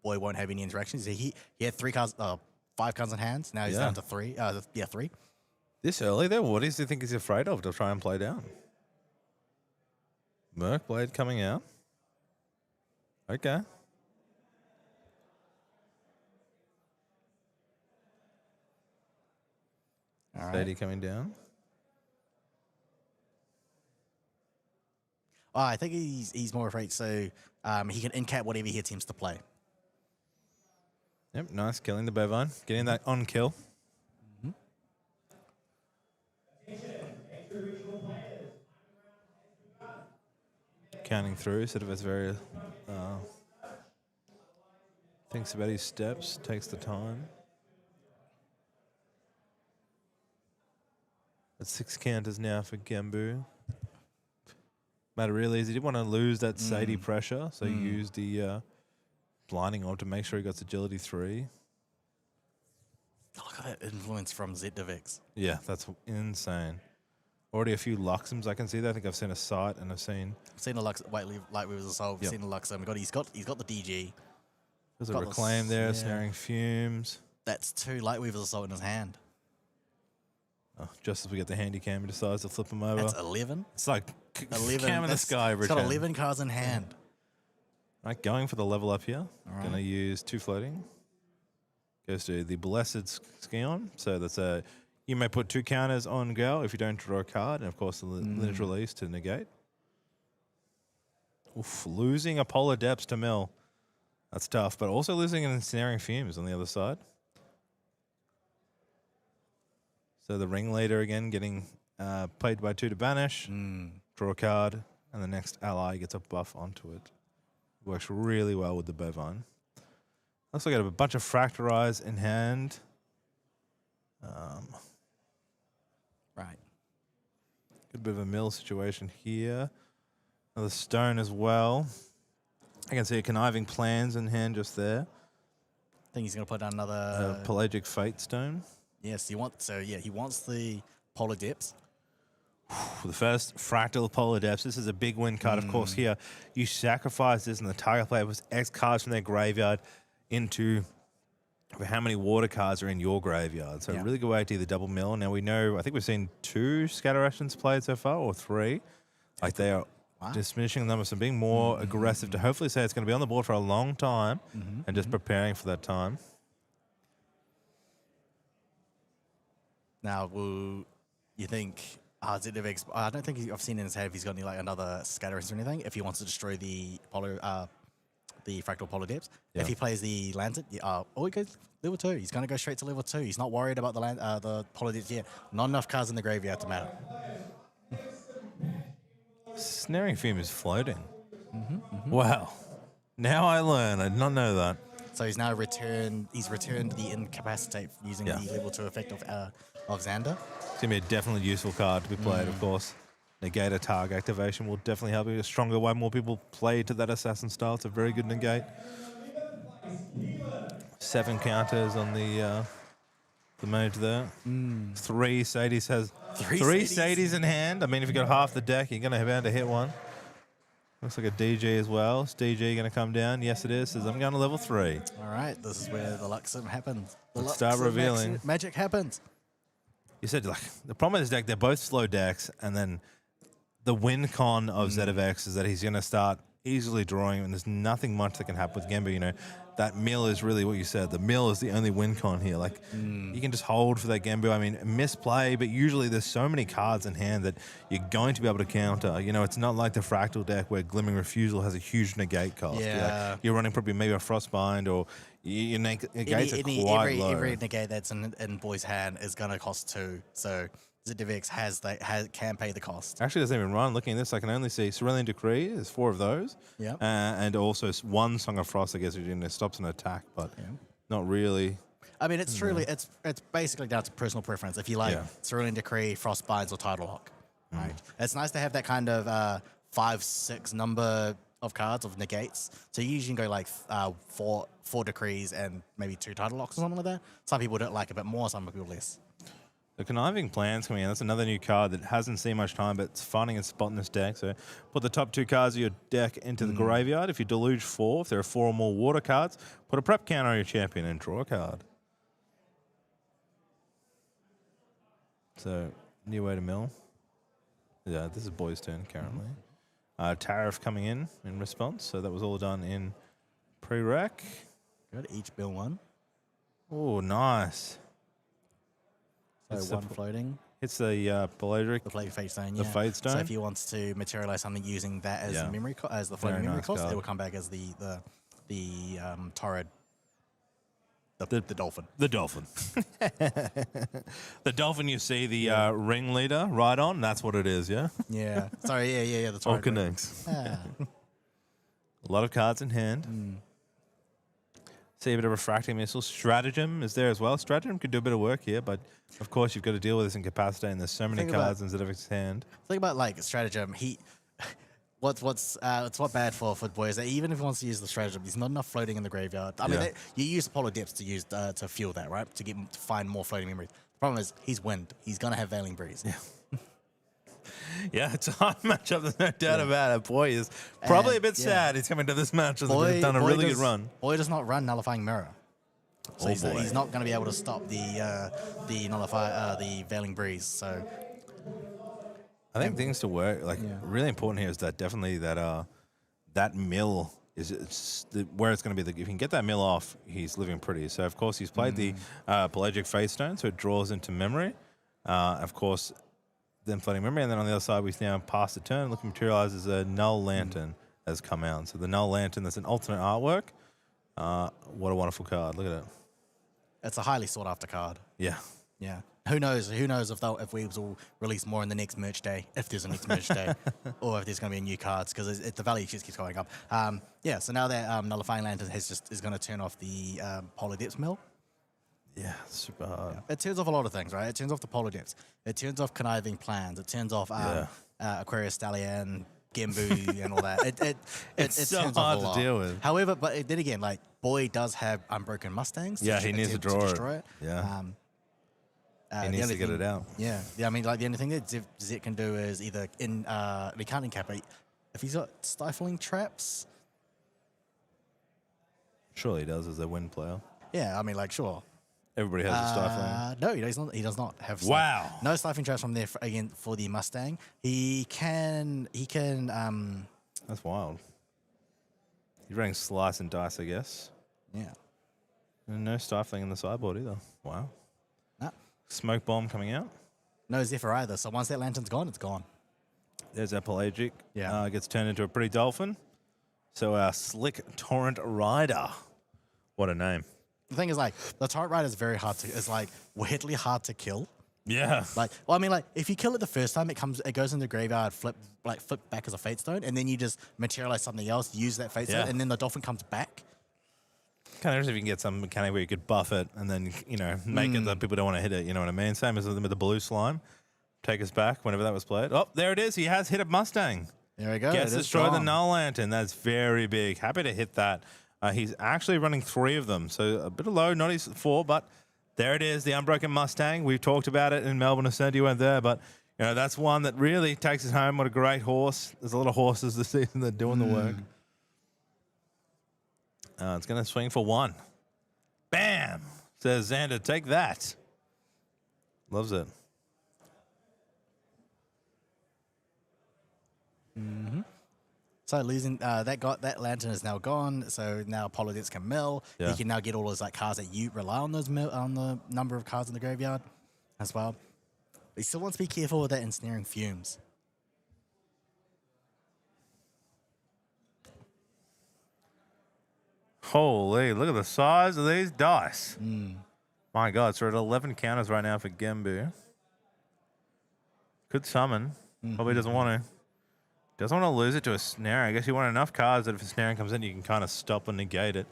Boy won't have any interactions. He had 5 cards in hand. Now he's down to 3. 3. This early, though? What does he think he's afraid of to try and play down? Mercblade coming out. Okay. All right. Sadie coming down. Oh, I think he's more afraid, so he can in-cap whatever he attempts to play. Yep, nice. Killing the bovine. Getting that on kill. Counting through, sort of as very... thinks about his steps, takes the time. That's 6 counters now for Gembu. Matter really is he didn't want to lose that Sadie pressure, so he used the Blinding Orb to make sure he got Agility 3. Oh, look at that influence from Zedivix. Yeah, that's insane. Already a few Luxems I can see there. I think I've seen a Sight and I've seen a Light Weaver's Assault. We've seen a Luxem. He's got the DG. there's a Got the Reclaim there, yeah. Snaring Fumes. That's 2 Light Weaver's Assault in his hand. Oh, just as we get the handy cam, he decides to flip them over. That's 11. It's like 11. cam in the sky every It's got turn. 11 cards in hand. Right, going for the level up here. Gonna use 2 floating. Goes to the Blessed Scion. So that's a, you may put 2 counters on Gale if you don't draw a card, and of course the lineage release to negate. Oof, losing a Polar Depths to mill. That's tough, but also losing an Ensnaring Fumes on the other side. So the Ringleader again getting played by 2 to banish, draw a card, and the next ally gets a buff onto it. Works really well with the Bovine. Looks like I got a bunch of Fracturize in hand. Right. Good bit of a mill situation here. Another stone as well. I can see a Conniving Plans in hand just there. I think he's going to put down another... Pelagic Fate Stone. Yes, he wants the Polar Depths. For the first Fractal Polar Depths, this is a big win card, of course, here. You sacrifice this and the target player puts X cards from their graveyard into how many water cards are in your graveyard. So a really good way to either double mill. Now we know, I think we've seen 2 Scatter Actions played so far, or 3. Like they are diminishing the numbers and being more aggressive to hopefully say it's going to be on the board for a long time and just preparing for that time. Now, you think ZFX? I don't think I've seen in his head if he's got any like another scatterings or anything. If he wants to destroy the Fractal Polar Depths, if he plays the Lantern, he goes level 2. He's going to go straight to level 2. He's not worried about the Polar Depths yet. Not enough cards in the graveyard to matter. Snaring Fume is floating. Wow. Now I learn. I did not know that. So he's now returned. He's returned the Incapacitate using the level 2 effect of Xander. It's going to be a definitely useful card to be played, of course. Negate a target activation will definitely help you. A stronger way more people play to that assassin style. It's a very good negate. 7 counters on the mage there. 3 Sadies has 3 Sadies in hand. I mean, if you've got half the deck, you're going to be able to hit one. Looks like a DG as well. Is DG going to come down? Yes, it is. Says, I'm going to level 3. All right, this is where the Luxem happens. Let's start revealing. Magic happens. You said, like, the problem with this deck, they're both slow decks, and then the win con of ZFX is that he's going to start easily drawing, and there's nothing much that can happen with Gemba. You know, that mill is really what you said. The mill is the only win con here. Like, you can just hold for that Gemba. I mean, misplay, but usually there's so many cards in hand that you're going to be able to counter. You know, it's not like the Fractal deck where Glimmering Refusal has a huge negate cost. Yeah. You're running probably maybe a Frostbind, or your negates are quite low. Every negate that's in Boy's hand is going to cost 2. So ZDVX can pay the cost. Actually, doesn't even run. Looking at this, I can only see Cerulean Decree. There's 4 of those. Yeah. And also 1 Song of Frost, I guess, which stops an attack, but not really. I mean, it's truly, it's basically down to personal preference. If you like Cerulean Decree, Frostbinds, or Tidal Lock, right? It's nice to have that kind of 5-6 number of cards of negates. So you usually go like 4 decrees and maybe 2 Tidal Locks or something like that. Some people don't like a bit more, some people less. The Conniving Plans coming in. That's another new card that hasn't seen much time, but it's finding a spot in this deck. So put the top 2 cards of your deck into the graveyard. If you deluge 4, if there are 4 or more water cards, put a prep counter on your champion and draw a card. So, new way to mill. Yeah, this is Boy's turn currently. Tariff coming in response. So that was all done in pre-rec. Good, each bill 1. Oh, nice. So 1 floating. It's the Pelagic. The Fate Stone, The Fate Stone. So if he wants to materialize something using that as memory as the floating memory cost, it will come back as the Torrid. The dolphin. The dolphin. The dolphin you see the ringleader right on, that's what it is, yeah? Yeah. Sorry, yeah. The Torrid. All connects. Yeah. A lot of cards in hand. See a bit of refracting missile. Stratagem is there as well. Stratagem could do a bit of work here, but of course you've got to deal with this incapacitating. And there's so many cards instead of his hand. Think about like Stratagem. What's bad for Boy is that even if he wants to use the Stratagem, there's not enough floating in the graveyard. I mean, you use Polar Depths to use to fuel that, right? To find more floating memories. The problem is he's wind. He's gonna have Veiling Breeze. Yeah. Yeah, it's a hard matchup. There's no doubt about it. Boy is probably a bit sad he's coming to this match. He's done a really good run. Boy does not run Nullifying Mirror. So he's not going to be able to stop the Veiling Breeze. So I think things to work, really important here is that definitely that mill is where it's going to be. If you can get that mill off, he's living pretty. So, of course, he's played the Pelagic Faith Stone, so it draws into memory. Of course, then floating memory. And then on the other side, we've now passed the turn. Looking materializes a Null Lantern has come out. So the Null Lantern, that's an alternate artwork. What a wonderful card. Look at it. It's a highly sought after card. Yeah. Yeah. Who knows? Who knows if Weebs will release more in the next merch day, if there's a next merch day, or if there's going to be new cards, because the value just keeps going up. So now that Nullifying Lantern is going to turn off the Polar Depths mill. Yeah, super hard. It turns off a lot of things, right? It turns off the Polar Depths. It turns off Conniving Plans. It turns off Aquarius Stallion, Gembu, and all that. It's so turns hard off a lot. to deal with. However, but then again, like Boy does have Unbroken Mustangs. Yeah, he needs to draw destroy it. Yeah. He needs to get it out. Yeah. I mean, like the only thing that Zet can do is either he can't incap it. If he's got Stifling Traps. Surely he does as a wind player. Yeah, I mean, like, sure. Everybody has a Stifling. No, he does not have. Wow. No Stifling Traps from there for the Mustang. He can. That's wild. He's running Slice and Dice, I guess. Yeah. And no Stifling in the sideboard either. Wow. Nah. Smoke Bomb coming out. No Zephyr either. So once that Lantern's gone, it's gone. There's our Pelagic. Yeah. Gets turned into a pretty Dolphin. So our Slick Torrent Rider. What a name. The thing is, like, the Torrent Rider is very hard it's like weirdly hard to kill. Yeah. Like, well, I mean, like, if you kill it the first time, it goes into the graveyard, flip back as a Fate Stone, and then you just materialize something else, use that Fate Stone, and then the Dolphin comes back. Kind of if you can get some mechanic where you could buff it and then, make it that people don't want to hit it, you know what I mean? Same as with the blue slime. Take us back whenever that was played. Oh, there it is. He has hit a Mustang. There we go. Gets destroyed the Null Lantern. That's very big. Happy to hit that. He's actually running 3 of them, so a bit low, not his 4, but there it is, the Unbroken Mustang. We've talked about it in Melbourne. Ascend, you went there, but that's one that really takes us home. What a great horse. There's a lot of horses this season that are doing the work. It's going to swing for 1. Bam! Says Xander, take that. Loves it. Mm-hmm. So losing that Lantern is now gone. So now Polydets can mill. Yeah. He can now get all those cards that you rely on on the number of cards in the graveyard as well. But he still wants to be careful with that Ensnaring Fumes. Holy, look at the size of these dice. My God, so we're at 11 counters right now for Gembu. Could summon. Probably doesn't want to. Doesn't want to lose it to a snare. I guess you want enough cards that if a snaring comes in, you can kind of stop and negate it.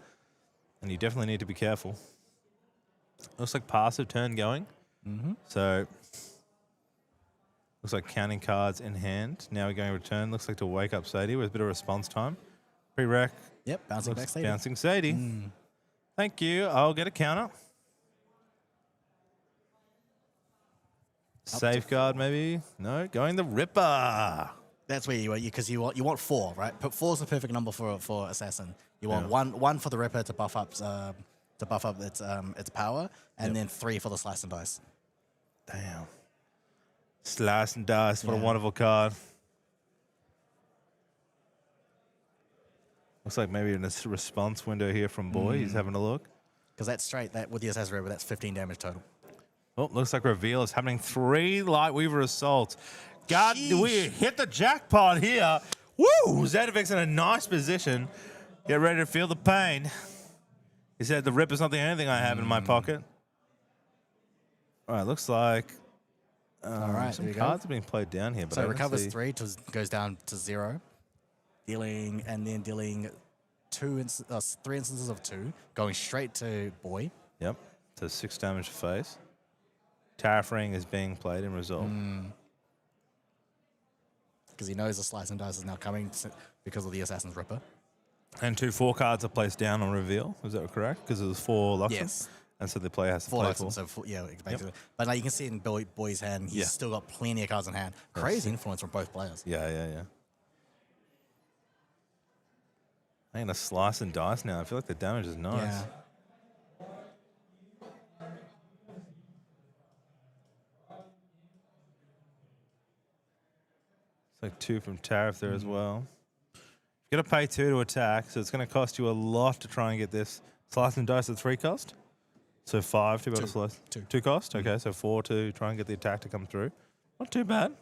And you definitely need to be careful. Looks like passive turn going. So, looks like counting cards in hand. Now we're going to return. Looks like to wake up Sadie with a bit of response time. Pre-rec. Yep, bouncing back Sadie. Bouncing Sadie. Thank you. I'll get a counter. Safeguard maybe? No, going the Ripper. That's where you want 4, right? 4 is the perfect number for Assassin. You want one for the Ripper to buff up its power, and then 3 for the Slice and Dice. Damn. Slice and Dice, what a wonderful card. Looks like maybe in a response window here from Boy. He's having a look. Because that's straight. That with the Assassin Ripper, that's 15 damage total. Oh, looks like reveal is happening. 3 Lightweaver assaults. God, we hit the jackpot here. Woo! Zadovic's in a nice position. Get ready to feel the pain. He said the Ripper's not the only thing I have in my pocket. All right, looks like some cards are being played down here. But so it recovers 3, goes down to 0. Dealing 3 instances of 2, going straight to Boy. Yep, so 6 damage to face. Tariffing is being played in resolve. Because he knows the Slice and Dice is now coming because of the Assassin's Ripper. And 2 4 cards are placed down on reveal. Is that correct? Because it was 4 Luxon. Yes. And so the player has to 4 play locks them, 4. so basically. But like you can see it in Boy's hand, he's still got plenty of cards in hand. Crazy influence from both players. Yeah. I'm going to slice and dice now. I feel like the damage is nice. Yeah. It's like 2 from Tariff there as well. You've got to pay 2 to attack, so it's going to cost you a lot to try and get this. Slice and dice at 3 cost? So 5 to be able to slice? 2 cost? Okay, so 4 to try and get the attack to come through. Not too bad.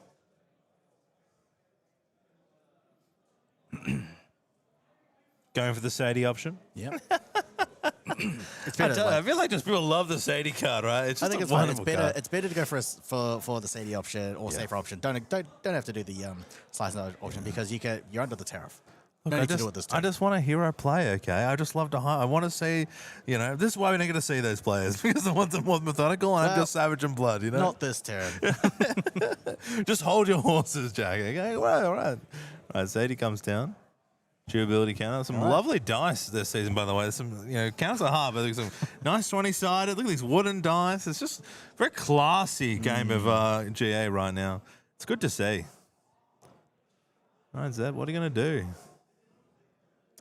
Going for the Sadie option? Yeah. I feel like just people love the Sadie card, right? It's I just think a it's fine. wonderful card. It's better to go for the Sadie option or safer option. Don't have to do the slice and dice option because you're under the tariff. Look, No need to do it this I time. just want a hero play, okay? I just love to I want to see, this is why we're not going to see those players because the ones that are more methodical and I'm just savage and blood, Not this turn. Just hold your horses, Jack, okay? All right. All right, Sadie comes down. Durability counter. Some lovely dice this season, by the way. There's some, counters are hard, but there's some nice 20-sided. Look at these wooden dice. It's just a very classy game of GA right now. It's good to see. All right, Zeb, what are you going to do?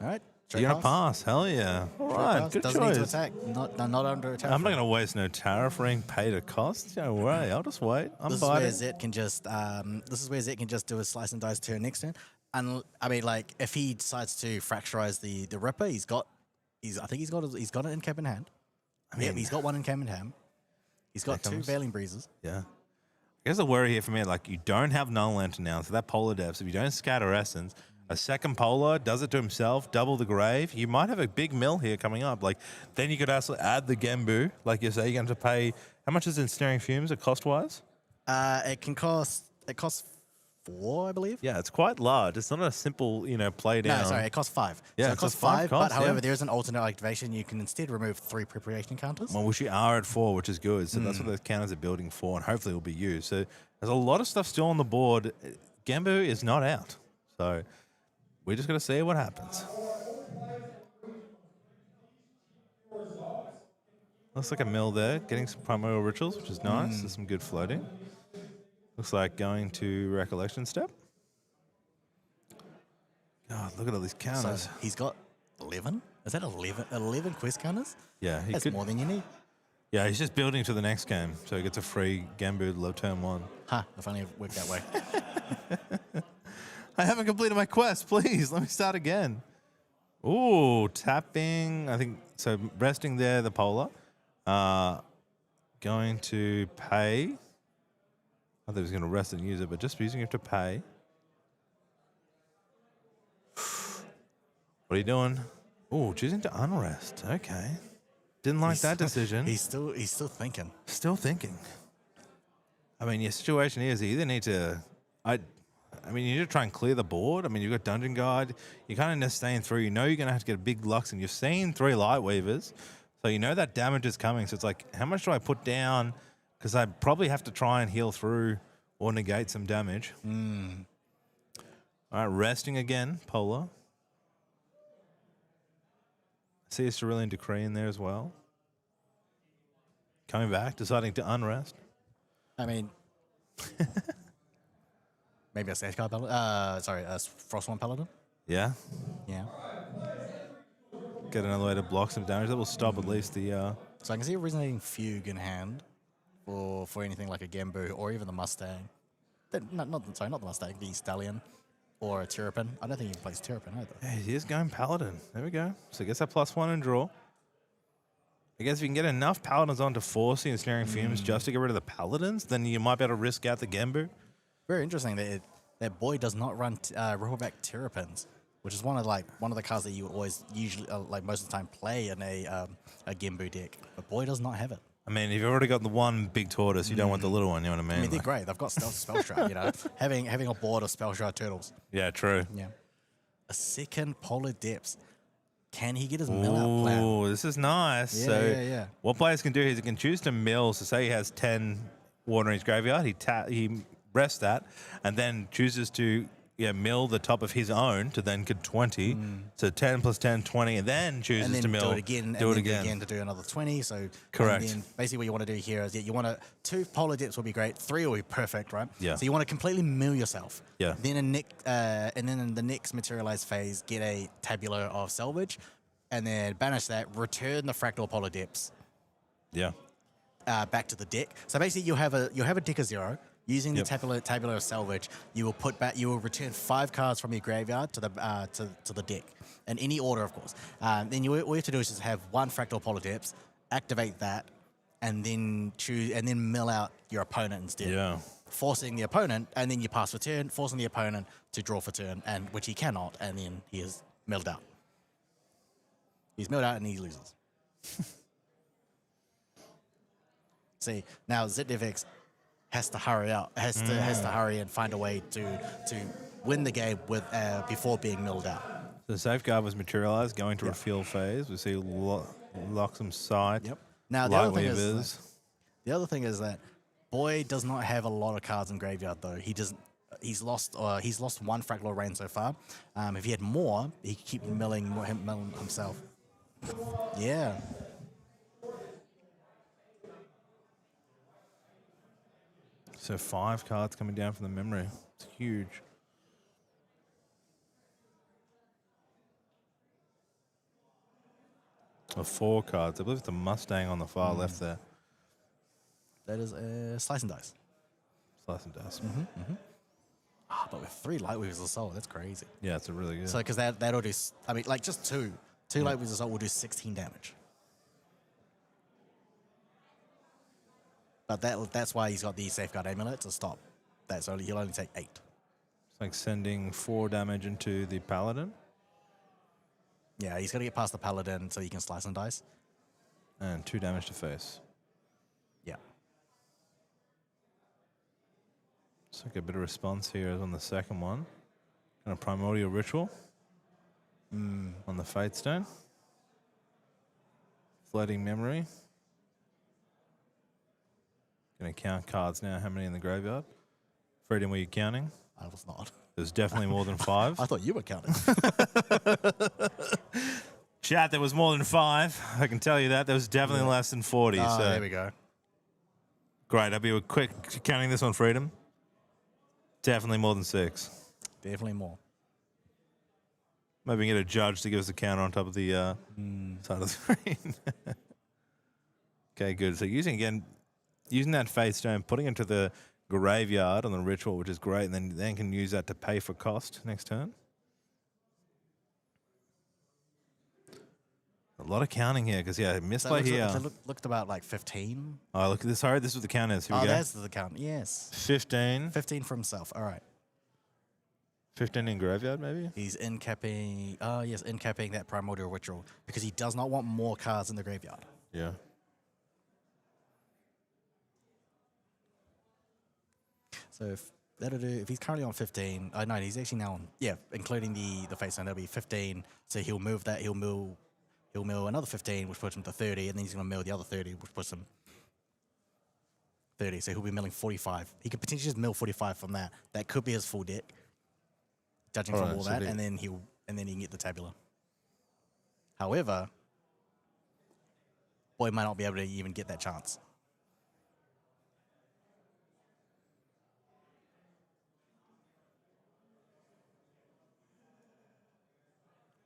All right. You're going to pass. Hell yeah. All right, good Doesn't choice. need to attack. Not under attack. I'm not going to waste no tariff ring paid a cost. No way. I'll just wait. I'm This biting. is where Zet can just do a slice and dice turn next turn. And I mean, like, if he decides to fracturize the Ripper, I think he's got an incap in hand. He's got one incap in hand. He's got 2 Veiling Breezes. Yeah. I guess the worry here for me, like, you don't have Null Lantern now, so that Polar Depths, if you don't scatter Essence, a second Polar does it to himself, double the Grave. You might have a big mill here coming up. Like, then you could actually add the Gembu. Like you say, you're going to pay, how much is Ensnaring Fumes cost-wise? It costs 4, I believe. Yeah, it's quite large. It's not a simple, play down. No, sorry, it costs 5. Yeah, so it it costs costs 5 5, but costs, however, yeah. there is an alternate activation. You can instead remove 3 preparation counters. Well, which you are at 4, which is good. So that's what those counters are building for, and hopefully will be used. So there's a lot of stuff still on the board. Gembu is not out. So we're just going to see what happens. Looks like a mill there, getting some primordial rituals, which is nice. There's some good floating. Looks like going to Recollection Step. God, look at all these counters. So he's got 11? Is that 11 quest counters? Yeah, That's more than you need. Yeah, he's just building to the next game, so he gets a free Gembu low turn 1. Huh, if only it worked that way. I haven't completed my quest. Please, let me start again. Ooh, tapping. I think so. Resting there, the Polar. Going to pay. I thought he was going to rest and use it, but just using it to pay. What are you doing? Ooh, choosing to unrest. Okay. Didn't like that decision. He's still thinking. Still thinking. I mean, your situation is you either need to, you need to try and clear the board. I mean, you've got Dungeon Guide. You're kind of staying through. You know you're going to have to get a big Lux, and you've seen 3 Lightweavers. So you know that damage is coming. So it's like, how much do I put down? Because I probably have to try and heal through or negate some damage. All right, resting again, Polar. I see a Cerulean Decree in there as well. Coming back, deciding to unrest. I mean, maybe a Safeguard Paladin? A Frostborn Paladin? Yeah. Yeah. Get another way to block some damage. That will stop at least the... So I can see a Resonating Fugue in hand for anything like a Gembu or even the Mustang. Not the Mustang, the Stallion or a Terrapin. I don't think he plays Terrapin either. Yeah, he is going Paladin. There we go. So he gets that +1 and draw. I guess if you can get enough Paladins onto force the Ensnaring Fumes just to get rid of the Paladins, then you might be able to risk out the Gembu. Very interesting that boy does not run Rollback Terrapins, which is one of the cards that you always usually most of the time play in a Gembu deck. But boy does not have it. I mean, if you've already got the one big tortoise, you don't want the little one, you know what I mean? I mean, they're great. They've got Stealth Spellstrike, having a board of Spellstrike turtles. Yeah, true. Yeah. A second Polar Depths. Can he get his mill out plan? Oh, this is nice. Yeah. What players can do is he can choose to mill. So say he has 10 Water in his graveyard, he rests that, and then chooses to mill the top of his own to then get 20. So 10 plus 10, 20, and then chooses and then to mill. do it again, Do and it then again. to do another 20. So Correct. And then basically, what you want to do here is you want to 2 polar dips will be great, 3 will be perfect, right? Yeah. So you want to completely mill yourself. Yeah. Then and then in the next materialized phase, get a tabular of salvage, and then banish that. Return the fractal polar dips Yeah. back to the deck. So basically, you'll have a deck of 0. Using the tabular of salvage, you will return 5 cards from your graveyard to the deck in any order, of course. Then all you have to do is just have 1 fractal polar dips, activate that, and then mill out your opponent instead. Yeah. Forcing the opponent, and then you pass for turn, forcing the opponent to draw for turn, and which he cannot, and then he is milled out. He's milled out and he loses. See, now ZDevX has to hurry out, has to hurry and find a way to win the game with before being milled out. The safeguard was materialized, going to reveal phase. We see Loxham's side. Yep. Now the other thing is that Boy does not have a lot of cards in graveyard though. He's lost 1 fractal rain so far. If he had more, he could keep milling himself. Yeah. So 5 cards coming down from the memory. It's huge. Or 4 cards. I believe it's a Mustang on the far left there. That is a slice and dice. Slice and dice. But with 3 light weavers of soul, that's crazy. Yeah, it's a really good. So because that'll do, I mean, like just 2 light weavers of soul will do 16 damage. But that's why he's got the safeguard amulet to stop that. So he'll only take 8. It's like sending 4 damage into the paladin. Yeah, he's got to get past the paladin so he can slice and dice. And 2 damage to face. Yeah. Looks like a bit of response here on the second one. And a primordial ritual. On the Fate Stone. Floating memory. Gonna count cards now. How many in the graveyard? Freedom, were you counting? I was not. There's definitely more than 5. I thought you were counting. Chat, there was more than 5. I can tell you that. There was definitely less than 40. Oh, so there we go. great. I'll be quick counting this on Freedom. Definitely more than 6. Definitely more. Maybe we can get a judge to give us a counter on top of the side of the screen. Okay, good. So using that Faith Stone, putting it into the graveyard on the ritual, which is great, and then can use that to pay for cost next turn. A lot of counting here, because, misplay here. Looked about like 15. Oh, look at this. Sorry, this is what the count is. Here we go. That's the count. Yes. 15. 15 for himself. All right. 15 in graveyard, maybe? He's incapping. Incapping that primordial ritual because he does not want more cards in the graveyard. Yeah. So if he's currently on 15, no, he's actually now on, including the face zone, that'll be 15. So he'll move that, he'll mill another 15, which puts him to 30, and then he's going to mill the other 30, which puts him 30. So he'll be milling 45. He could potentially just mill 45 from that. That could be his full deck, judging from all that, and then he can get the tabular. However, Boy might not be able to even get that chance.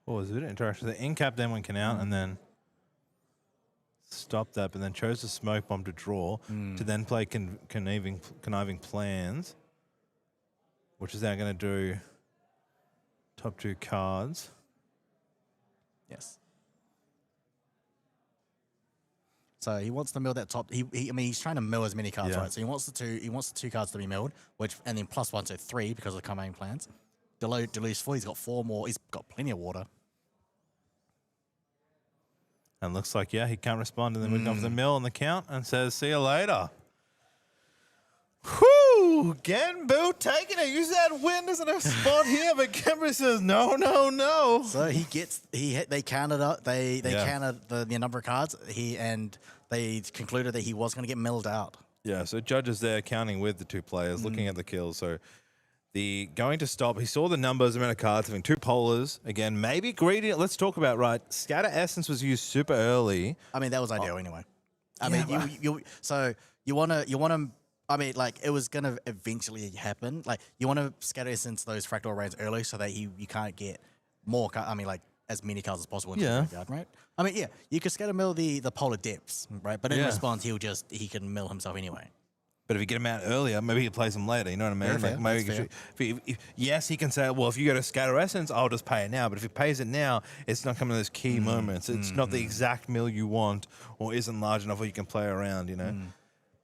What was it? Interaction. The incap then went out and then stopped that, but then chose the smoke bomb to draw to then play conniving plans, which is now going to do top 2 cards. Yes. So he wants to mill that top. He's trying to mill as many cards, right? So he wants the 2 cards to be milled, and then +1, so 3 because of the combining plans. Deluge 4. He's got 4 more. He's got plenty of water. And looks like, he can't respond. And then we come to the mill on the count and says, see you later. Whoo! Genbu taking it. Use that wind as a spot here. But Genbu says, no, no, no. So they counted up. They counted the number of cards. They concluded that he was going to get milled out. Yeah, so judges there counting with the 2 players, looking at the kills. So The going to stop. He saw the numbers, amount of cards, having 2 polars. Again, maybe greedy. Let's talk about, right, Scatter Essence was used super early. I mean, that was ideal anyway. I Yeah, mean, you want to. I mean, like, it was going to eventually happen. Like, you want to scatter essence those fractal arrays early so that you can't get more, I mean, like, as many cards as possible in the graveyard, right? I mean, yeah, you could scatter mill the polar depths, right? But in response, he can mill himself anyway. But if you get him out earlier, maybe he plays him later. You know what I mean? Fair, Like maybe yes, he can say, well, if you go to Scatter Essence, I'll just pay it now. But if he pays it now, it's not coming to those key moments. It's not the exact mill you want, or isn't large enough where you can play around. You know.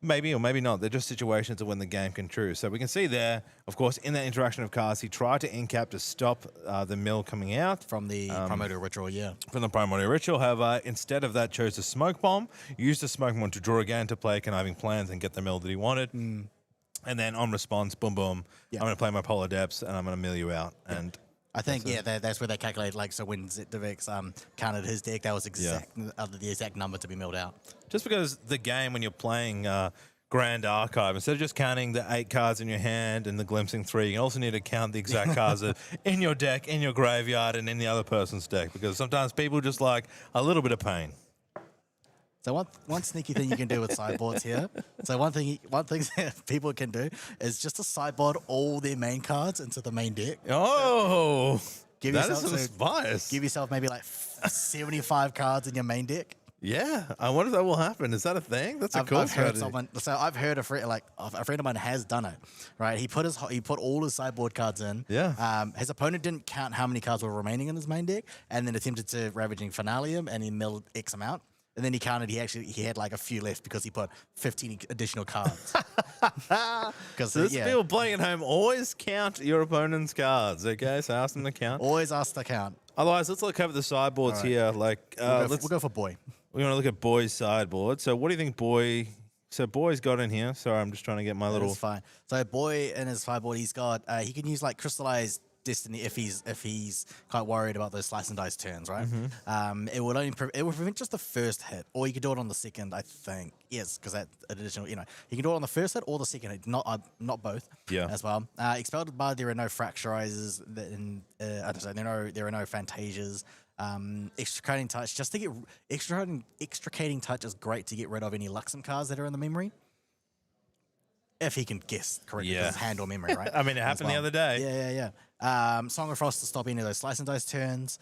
Maybe or maybe not. They're just situations of when the game can choose. So we can see there, of course, in that interaction of cards, he tried to incap to stop the mill coming out. From the Primordial Ritual, yeah. From the Primordial Ritual. However, instead of that, chose the Smoke Bomb, used the Smoke Bomb to draw again to play Conniving Plans and get the mill that he wanted. And then on response, boom, boom, I'm going to play my Polar Depths and I'm going to mill you out. And I think, that's where they calculate, like, so when Zitavix counted his deck, that was the exact number to be milled out. Just because the game, when you're playing Grand Archive, instead of just counting the 8 cards in your hand and the glimpsing 3, you also need to count the exact cards in your deck, in your graveyard, and in the other person's deck, because sometimes people just like a little bit of pain. So one sneaky thing you can do with sideboards here. So one thing that people can do is just to sideboard all their main cards into the main deck. Oh, Give that yourself is some spice. Give yourself maybe like 75 cards in your main deck. Yeah, I wonder if that will happen. Is that a thing? That's a cool strategy. I've heard a friend of mine has done it. Right, he put all his sideboard cards in. Yeah. His opponent didn't count how many cards were remaining in his main deck, and then attempted to Ravaging Finalium, and he milled X amount. And then he counted. He had like a few left because he put 15 additional cards. Because people playing at home, always count your opponent's cards. Okay, so ask them to count. Always ask to count. Otherwise, let's look over the sideboards here. Like, We'll go for Boy. We want to look at Boy's sideboard. So, what do you think, Boy? So, Boy's got in here. Sorry, I'm just trying to get my little. That's fine. So, Boy in his sideboard, he's got. He can use like Crystallized Destiny if he's quite worried about those slice and dice turns, right? It would prevent just the first hit, or you could do it on the second, I think. Yes, because that additional, you can do it on the first hit or the second hit, not both. Yeah. As well. Expelled by there are no fracturizers. There are no Fantasias. Extricating Touch, just to get extricating Touch is great to get rid of any Luxem cards that are in the memory. If he can guess correctly, because it's hand or memory, right? I mean, it happened the other day. Yeah. Song of Frost to stop any of those slice and dice turns.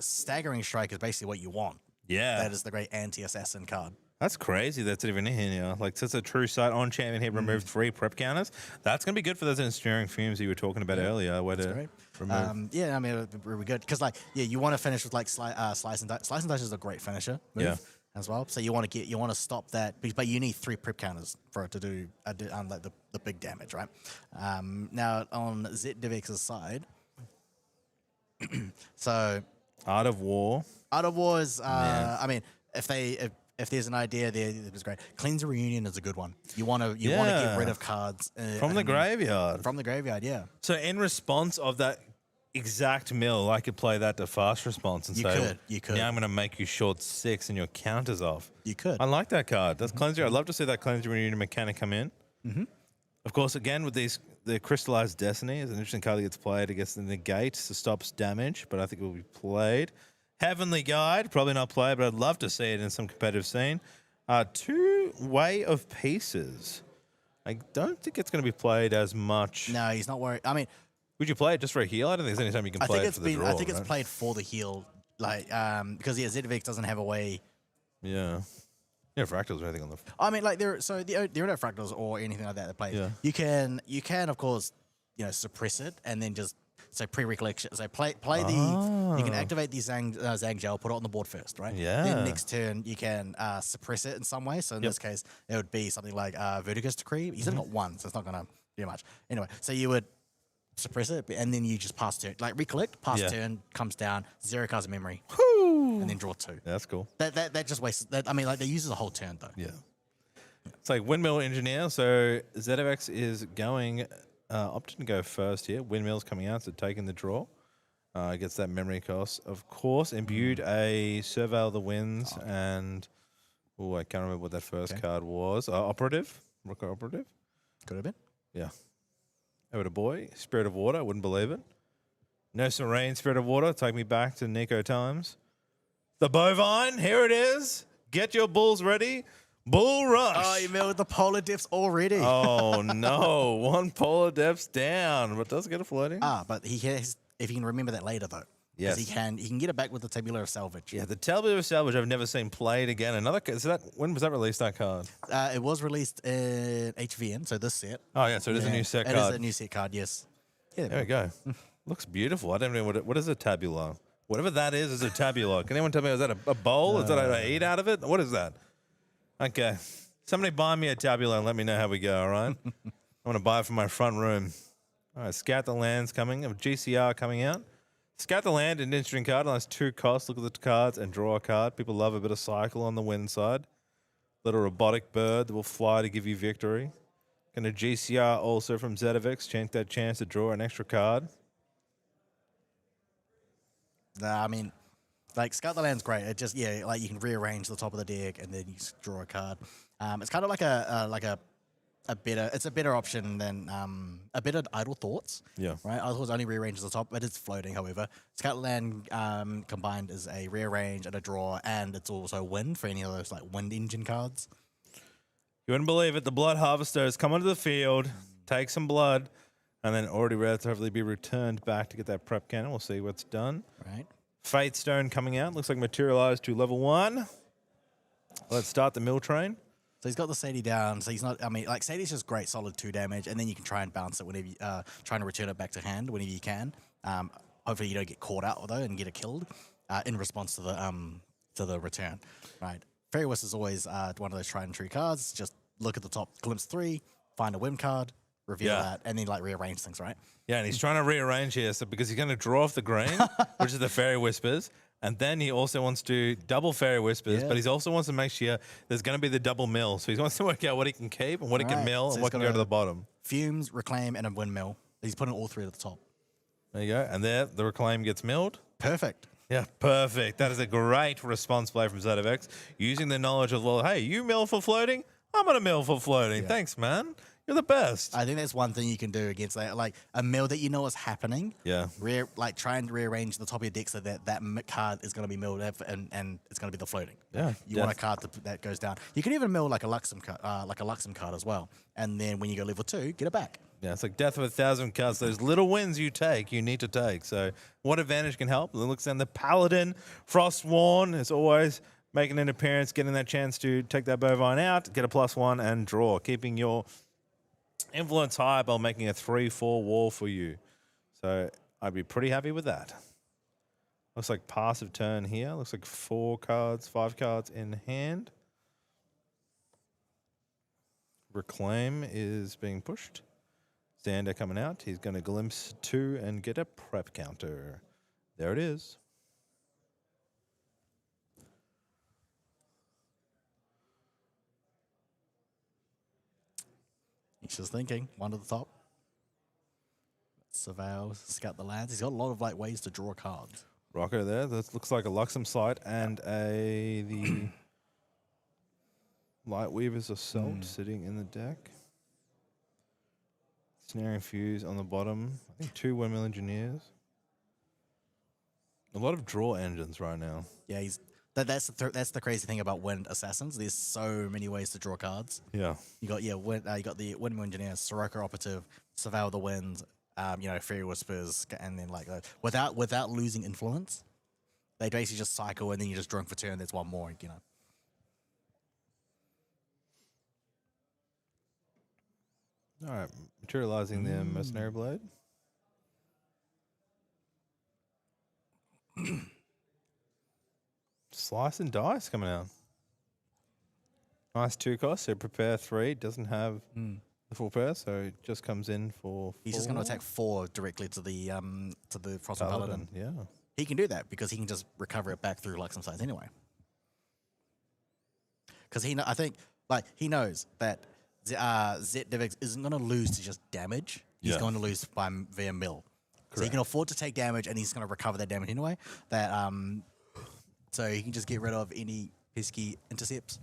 Staggering Strike is basically what you want. Yeah. That is the great anti-assassin card. That's crazy. That's even in here now. Like, since a true sight on champion hit, remove 3 prep counters. That's going to be good for those ensuring fumes you were talking about earlier. Where to great. remove. I mean, it'd be really good. Because, you want to finish with, slice and dice. Slice and dice is a great finisher move as well. So you want to stop that. But you need 3 prep counters for it to do the big damage, right? Now, on Zitavix's side, so... Art of War. Art of War is, I mean, if there's an idea there, it was great. Cleanser Reunion is a good one. You want to get rid of cards from the graveyard. From the graveyard, yeah. So in response of that exact mill, I could play that to fast response and say, you could. Now I'm going to make you short 6 and your counters off. You could. I like that card. That's Cleanser. I'd love to see that Cleanser Reunion mechanic come in. Of course, again, with the Crystallized Destiny is an interesting card that gets played against the negate, so stops damage, but I think it will be played. Heavenly Guide, probably not played, but I'd love to see it in some competitive scene. 2 Way of Pieces. I don't think it's going to be played as much. No, he's not worried. I mean, would you play it just for a heal? I don't think there's any time you can play it for the draw. I think it's played for the heal, because Zitavix doesn't have a way. Yeah. Yeah, fractals or anything on the. I mean, there are no fractals or anything like that to play. Yeah. You can of course, suppress it and then just pre-recollection. So play the. You can activate the Zang Gel, put it on the board first, right? Yeah. Then next turn you can suppress it in some way. So in this case, it would be something like Vertigo's Decree. He's only got 1, so it's not gonna do much. Anyway, so you would suppress it, and then you just pass turn, recollect, pass turn, comes down, 0 cards of memory, and then draw 2. That's cool. That just wastes. I mean, they use the whole turn though. Yeah. It's like Windmill Engineer. So ZFX is going, opting to go first here. Windmill's coming out, so taking the draw. Gets that memory cost. Of course, imbued a Surveil the Winds and... Oh, I can't remember what that first card was. Operative? Rocker Operative? Could have been. Yeah. Over to Boy. Spirit of Water. Wouldn't believe it. No Serene. Spirit of Water. Take me back to Nico times. The Bovine. Here it is. Get your bulls ready. Bull Rush. Oh, you milled the Polar Depths already. Oh, no. One Polar Depths down, but does get a floating. But he has, if you can remember that later, though. Yes. He can get it back with the Tabular of Salvage. Yeah, the Tabular of Salvage I've never seen played again. When was that released, that card? It was released in HVN, so this set. Oh, yeah, so it is a new set card. It is a new set card, yes. Yeah, There we go. Looks beautiful. I don't know what is a Tabular. Whatever that is a Tabular. Can anyone tell me, is that a bowl? Is that I eat out of it? What is that? Okay. Somebody buy me a Tabular and let me know how we go, all right? I want to buy it for my front room. All right, Scout the Land's coming. A GCR coming out. Scout the Land, an interesting card. It has 2 costs. Look at the cards and draw a card. People love a bit of cycle on the win side. Little robotic bird that will fly to give you victory. Going to GCR also from Zedivix. Chance to draw an extra card. Nah, I mean, like, Scout the Land's great. It just, like, you can rearrange the top of the deck and then you just draw a card. It's kind of like it's a better option than a better Idle Thoughts. Yeah. Right? Idle Thoughts only rearranges the top, but it's floating, however. Scout the Land combined is a rearrange and a draw, and it's also wind for any of those, like, wind engine cards. You wouldn't believe it. The Blood Harvesters come onto the field, take some blood, and then already relatively be returned back to get that prep cannon. We'll see what's done. Right. Fate Stone coming out. Looks like materialized to level 1. Let's start the mill train. So he's got the Sadie down. So he's not, I mean, like, Sadie's just great, solid 2 damage, and then you can try and bounce it whenever you, trying to return it back to hand whenever you can. Hopefully you don't get caught out, though, and get it killed in response to the return. Right. Fairy Wisp is always one of those tried and true cards. Just look at the top, glimpse 3, find a win card, reveal that, and then, like, rearrange things, right? Yeah, and he's trying to rearrange here because he's going to draw off the green, which is the Fairy Whispers. And then he also wants to double Fairy Whispers, but he also wants to make sure there's going to be the double mill. So he wants to work out what he can keep and what he can mill and what can go to the bottom. Fumes, Reclaim, and a windmill. He's putting all 3 at the top. There you go. And there, the Reclaim gets milled. Perfect. Yeah, perfect. That is a great response play from ZFX. Using the knowledge of, well, hey, you mill for floating? I'm going to mill for floating. Thanks, man. You're the best. I think that's one thing you can do against that, like a mill that you know is happening. Yeah. Try and rearrange the top of your deck so that card is going to be milled and it's going to be the floating. Yeah. You want a card that goes down. You can even mill like a Luxem card as well, and then when you go level 2, get it back. Yeah, it's like death of 1,000 cards. Those little wins you need to take. So what advantage can help? It looks down the Paladin. Frostworn is always making an appearance, getting that chance to take that Bovine out, get a +1 and draw, keeping your influence high by making a 3/4 wall for you. So I'd be pretty happy with that. Looks like passive turn here. Looks like 5 cards in hand. Reclaim is being pushed. Xander coming out. He's going to glimpse 2 and get a prep counter. There it is. He's just thinking, 1 to the top. Surveil, Scout the Lands. He's got a lot of like ways to draw cards. Rocker there. That looks like a Luxem Sight and the Lightweaver's Assault sitting in the deck. Snaring Fuse on the bottom. I think 2 Windmill Engineers. A lot of draw engines right now. Yeah, that's the crazy thing about Wind Assassins. There's so many ways to draw cards. Yeah. You got you got the Windmill Engineer, Soroka Operative, Surveil the Wind, Fairy Whispers, and then like without losing influence, they basically just cycle and then you're just drawing for turn. There's one more, All right, materializing the Mercenary Blade. Slice and Dice coming out. Nice 2 costs, so prepare 3. Doesn't have the full pair, so it just comes in for 4. He's just going to attack 4 directly to the Frost Paladin. Yeah. He can do that because he can just recover it back through Luxem Sights anyway. Because I think he knows that Zedivix isn't going to lose to just damage. He's going to lose via mill. Correct. So he can afford to take damage, and he's going to recover that damage anyway. So he can just get rid of any pesky intercepts.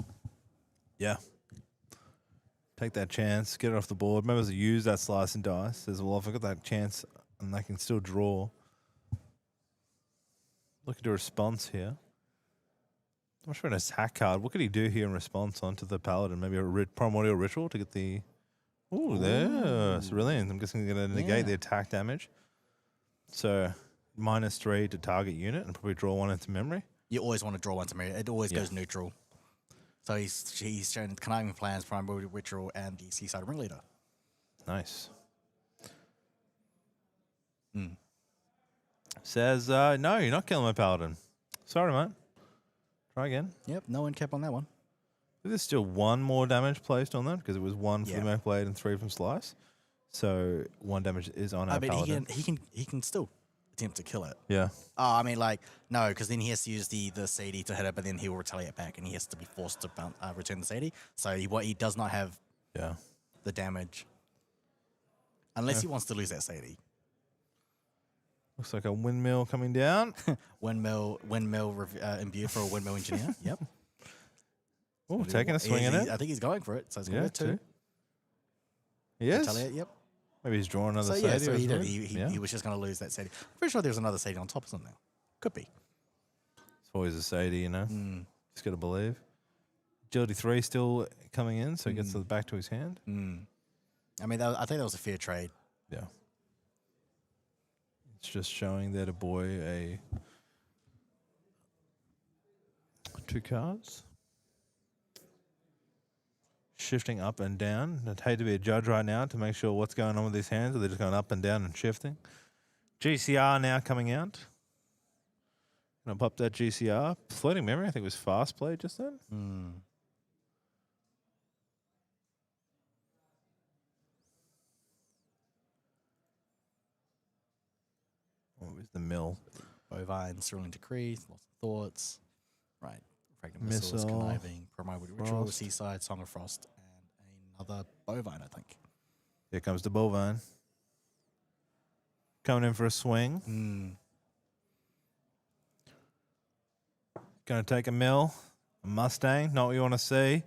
Yeah. Take that chance, get it off the board. Members that use that slice and dice says, well, if I got that chance and I can still draw. Look at the response here. I'm sure an attack card. What could he do here in response onto the Paladin? Maybe a Primordial Ritual to get the... Ooh, there. Cerulean. I'm guessing they're going to negate the attack damage. So, -3 to target unit and probably draw one into memory. You always want to draw one to memory. It always goes neutral. So he's shown Conniving Plans, Primordial Ritual, and the Seaside Ringleader. Nice. Says, no, you're not killing my Paladin. Sorry, mate. Try again. Yep, no one kept on that one. There's still one more damage placed on that because it was 1 from the Mech Blade and 3 from Slice. So 1 damage is on our Paladin. He can still attempt to kill it. Yeah. Oh, I mean, like, no, because then he has to use the CD to hit it, but then he will retaliate back, and he has to be forced to return the CD. So he does not have the damage. Unless he wants to lose that CD. Looks like a windmill coming down. Windmill imbued for a windmill engineer. Yep. Oh, taking a swing at it. I think he's going for it. So it's going to go 2. Yes. Retaliate, yep. Maybe he's drawing another So, CD. yeah, so he did. He was just going to lose that CD. I'm pretty sure there was another CD on top or something. Could be. It's always a CD, you know. Just got to believe. Agility 3 still coming in, so he gets back to his hand. I mean, I think that was a fair trade. Yeah. It's just showing that a boy 2 cards. Shifting up and down. I'd hate to be a judge right now to make sure what's going on with these hands. Are they just going up and down and shifting? GCR now coming out. Gonna pop that GCR. Floating Memory, I think, was fast play just then. What was the mill? Bovine, Cerulean Decree, Lost of Thoughts. Right. Fragment Missiles, Missile, Conniving, Primordial Ritual, Frost. Seaside, Song of Frost, and another Bovine, I think. Here comes the Bovine. Coming in for a swing. Gonna take a mill. A Mustang, not what you want to see.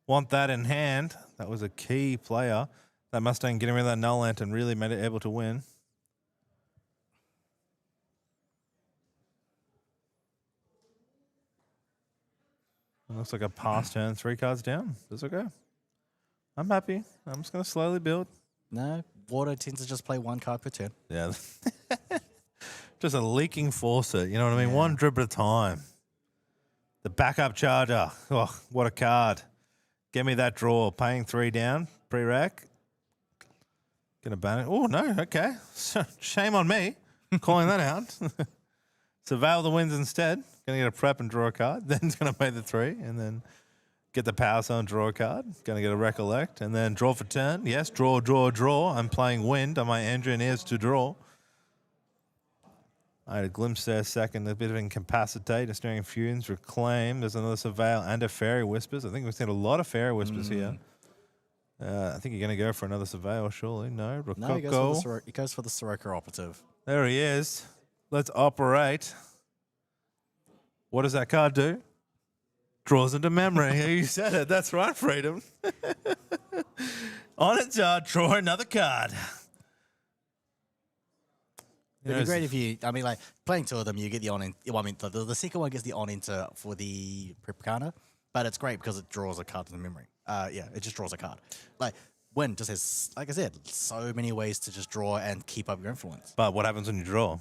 Want that in hand. That was a key player. That Mustang getting rid of that Null Lantern really made it able to win. Looks like a pass turn, 3 cards down. That's okay. I'm happy. I'm just going to slowly build. No, Water tends to just play 1 card per turn. Yeah. Just a leaking faucet. You know what I mean? 1 drip at a time. The backup charger. Oh, what a card. Give me that draw. Paying 3 down. Pre-rack. Going to ban it. Oh, no. Okay. Shame on me. Calling that out. Surveil the Winds instead. Going to get a prep and draw a card. Then it's going to pay the 3 and then get the Power Stone, draw a card. Going to get a Recollect and then draw for turn. Yes, draw, draw, draw. I'm playing Wind on my engineers to draw. I had a glimpse there second, a bit of Incapacitate, a Sneering Fumes, Reclaim. There's another Surveil and a Fairy Whispers. I think we've seen a lot of Fairy Whispers here. I think you're going to go for another Surveil, surely. No, Rococo. No, he goes for the Sirocco Operative. There he is. Let's operate. What does that card do? Draws into memory. You said it. That's right, Freedom. On its draw another card. It'd be great if you, I mean, like, playing 2 of them, you get the on-in. Well, I mean, the second one gets the on-enter for the Prepcana, but it's great because it draws a card to the memory. Yeah, it just draws a card. Like, Wind just has, like I said, so many ways to just draw and keep up your influence. But what happens when you draw?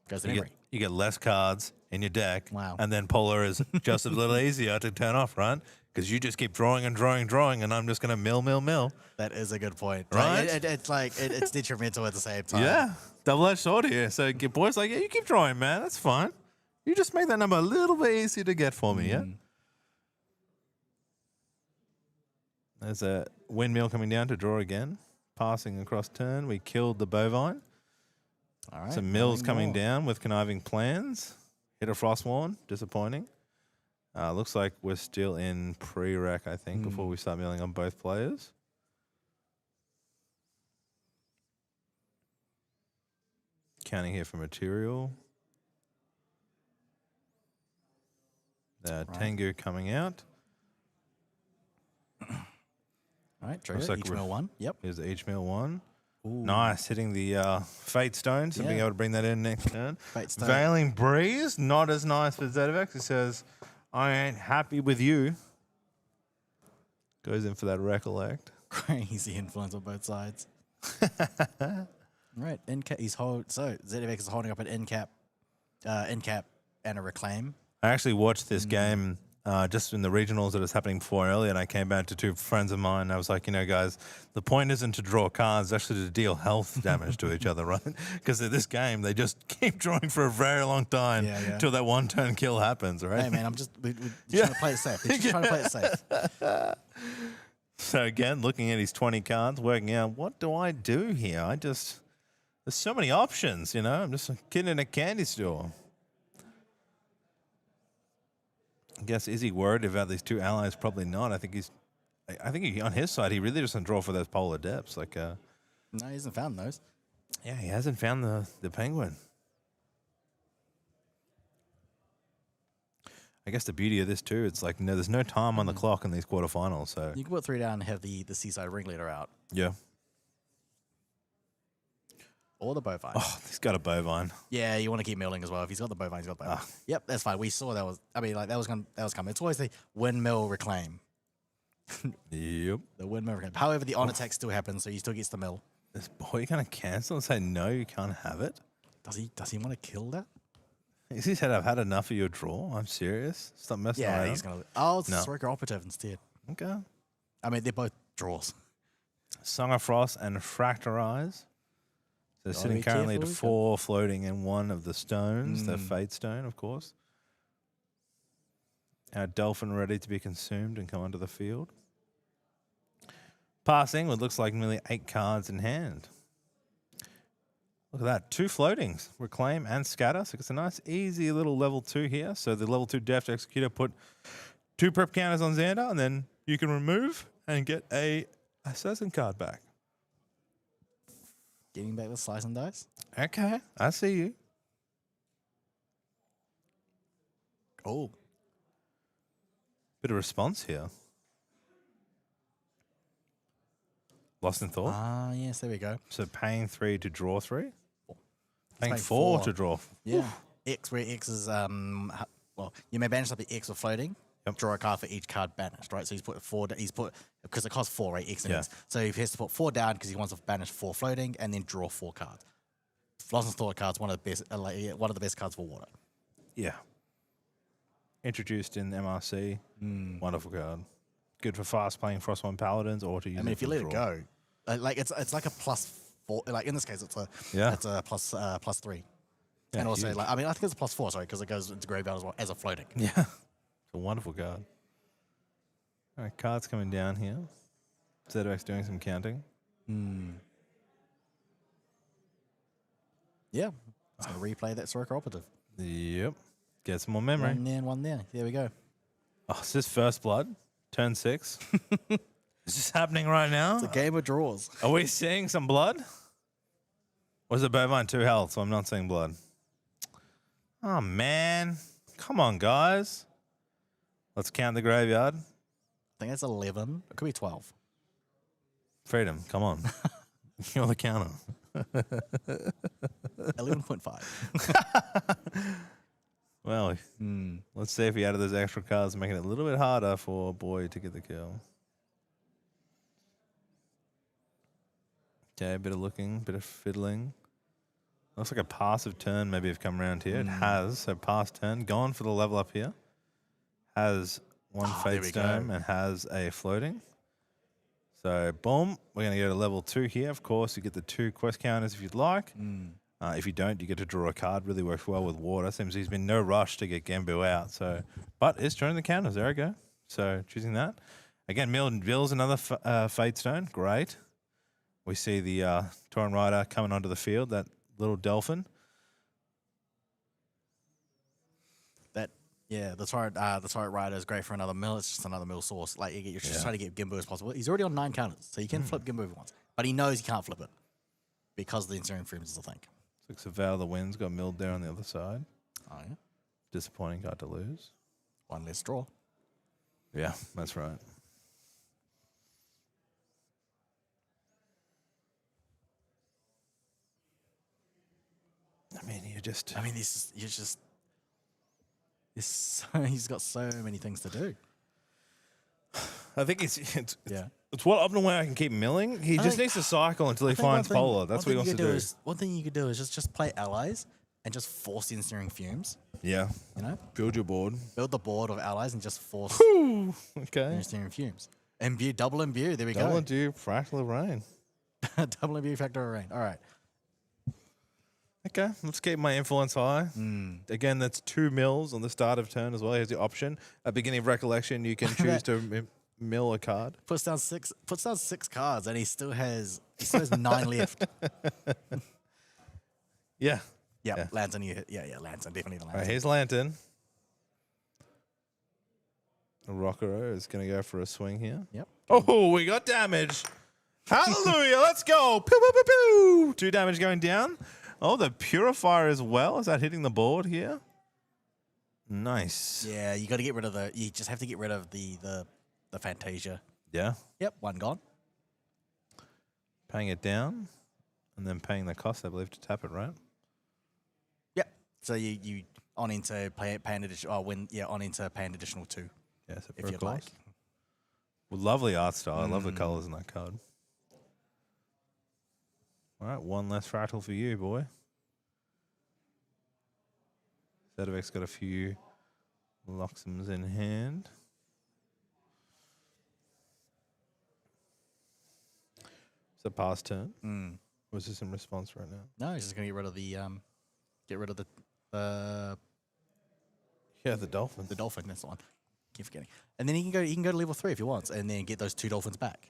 Goes to memory. You get less cards in your deck. Wow. And then Polar is just a little easier to turn off, right? Because you just keep drawing and drawing and drawing, and I'm just going to mill. That is a good point. Right? Like, it's like, it's detrimental at the same time. Yeah. Double-edged sword here. So your boy's like, yeah, you keep drawing, man. That's fine. You just make that number a little bit easier to get for me, yeah? There's a Windmill coming down to draw again. Passing across turn. We killed the Bovine. All right. Some mills coming down with Conniving Plans. Hit a Frostwarn. Disappointing. Looks like we're still in pre-rack, I think, before we start milling on both players. Counting here for material. Tengu coming out. Right, trigger. Looks like Each we're- mill 1. Yep. Here's the H-Mill 1. Nice, hitting the Fate Stone, so being able to bring that in next turn. Fate Stone. Veiling Breeze, not as nice for Zedivac. He says, I ain't happy with you. Goes in for that Recollect. Crazy influence on both sides. Right, end cap. So Zedivac is holding up an end cap, and a Reclaim. I actually watched this game just in the regionals that was happening before earlier, and I came back to two friends of mine. And I was like, guys, the point isn't to draw cards, it's actually to deal health damage to each other, right? Because in this game, they just keep drawing for a very long time until that one-turn kill happens, right? Hey, man, we're trying to play it safe. We're just trying to play it safe. So again, looking at his 20 cards, working out, what do I do here? There's so many options, I'm just a kid in a candy store. I guess, is he worried about these two allies? Probably not. I think he, on his side, he really doesn't draw for those polar depths. No, he hasn't found those. Yeah, he hasn't found the penguin. I guess the beauty of this too, it's like there's no time on the clock in these quarterfinals. So You can put 3 down and have the Seaside Ringleader out. yeah. Or the Bovine. Oh, he's got a bovine. Yeah, you want to keep milling as well. If he's got the Bovine, he's got the Bovine. Yep, that's fine. We saw that was. I mean, like that was coming. It's always the windmill reclaim. Yep. The windmill reclaim. However, the on attack still happens, so he still gets the mill. This boy gonna cancel and say no, you can't have it. Does he want to kill that? He said, "I've had enough of your draw. I'm serious. Stop messing Yeah, around." he's gonna. Oh, it's No. a Striker Operative instead. Okay. I mean, they're both draws. Song of Frost and Fractorize. So Gotta sitting be currently at careful, 4, floating in one of the stones, the Fate Stone, of course. Our Dolphin ready to be consumed and come onto the field. Passing what looks like nearly 8 cards in hand. Look at that, 2 floatings, Reclaim and Scatter. So it's a nice, easy little level 2 here. So the level 2 Deft Executor put 2 prep counters on Xander, and then you can remove and get a Assassin card back. Getting back the slice and dice. Okay, I see you. Oh, Bit of response here. Lost in Thought. yes, there we go. So paying 3 to draw 3. Paying paying 4 4. to draw. Yeah. X, where X is well, you may banish up the X with floating. Yep. Draw a card for each card banished, right? So he's put 4. He's put because it costs 4, right? X and Yeah. X. So he has to put 4 down because he wants to banish 4 floating and then draw 4 cards. Lost in Thought cards one of the best cards for water. Yeah. Introduced in MRC. Wonderful card. Good for fast playing Frostborn Paladins or to use I mean, it if you for let it draw. go, like it's like a +4. Like in this case, it's a +3. Yeah, And also, huge. like I mean, I think it's a +4, sorry, because it goes into graveyard as well as a floating. Yeah. It's a wonderful card. All right, cards coming down here. ZX doing some counting. Yeah, it's gonna replay that Striker Operative. Yep. Get some more memory. 1 there and 1 there. There we go. Oh, is this First Blood? Turn 6? Is this happening right now? It's a game of draws. Are we seeing some blood? Was it Bovine 2 health, so I'm not seeing blood? Oh, man. Come on, guys. Let's count the graveyard. I think that's 11. It could be 12. Freedom, come on. You're the counter. 11.5. Well, let's see if he added those extra cards, making it a little bit harder for Boy to get the kill. Okay, a bit of looking, bit of fiddling. Looks like a passive turn maybe have come around here. It has, so pass turn. Gone for the level up here. Has one there Fate we Stone go. and has a floating. So, boom. We're going to go to level 2 here. Of course, you get the 2 quest counters if you'd like. If you don't, you get to draw a card. Really works well with water. Seems he's been no rush to get Gambu out. So, but it's drawing the counters. There we go. So, choosing that. Again, Milton Bill's another Fate Stone. Great. We see the Tauren Rider coming onto the field, that little dolphin. The Torrent Rider is great for another mill. It's just another mill source. Like you're just trying to get Gimbu as possible. He's already on 9 counters, so you can flip Gimbu if he wants. But he knows he can't flip it because the ensuing frames is the thing. Looks like Veil of the Winds got milled there on the other side. Oh yeah. Disappointing card to lose. 1 less draw. Yeah, that's right. you just. I mean, he's got so many things to do. I think it's Yeah. it's what optimal way I can keep milling. He just needs to cycle until he finds Polar. That's what he wants to do. One thing you could do is just play allies and just force the ensnaring fumes. Yeah. You know, Build your board. build the board of allies and just force Whew. the Okay. ensnaring fumes. Imbue, double imbue. There we Double go. and do Fractal of Rain. Double imbue, factor of rain. All right. Okay, let's keep my influence high. Again, that's 2 mills on the start of turn as well. Here's the option. At beginning of recollection, you can choose to mill a card. Puts down six cards, and he still has 9 left. Yeah. Yeah, Lantern. Yeah, Lantern. Definitely the All Lantern. right, here's Lantern. Rockero is going to go for a swing here. Yep. Oh, we got damage. Hallelujah. Let's go. Pew, pew, pew, pew. 2 damage going down. Oh, the Purifier as well. Is that hitting the board here? Nice. Yeah, you got to get rid of you just have to get rid of the Fantasia. Yeah. Yep, one gone. Paying it down and then paying the cost, I believe, to tap it, right? Yep. So you on into pay an additional. On into pay an additional 2 Yeah, so if you'd like. Well, lovely art style. I love the colors in that card. All right, 1 less fractal for you, boy. Zedovic's got a few Loxums in hand. It's a pass turn. Or is this in response right now? No, he's just gonna get rid of the Yeah, the dolphin. the dolphin. That's the one. Keep forgetting. And then he can go to level 3 if he wants, and then get those 2 dolphins back.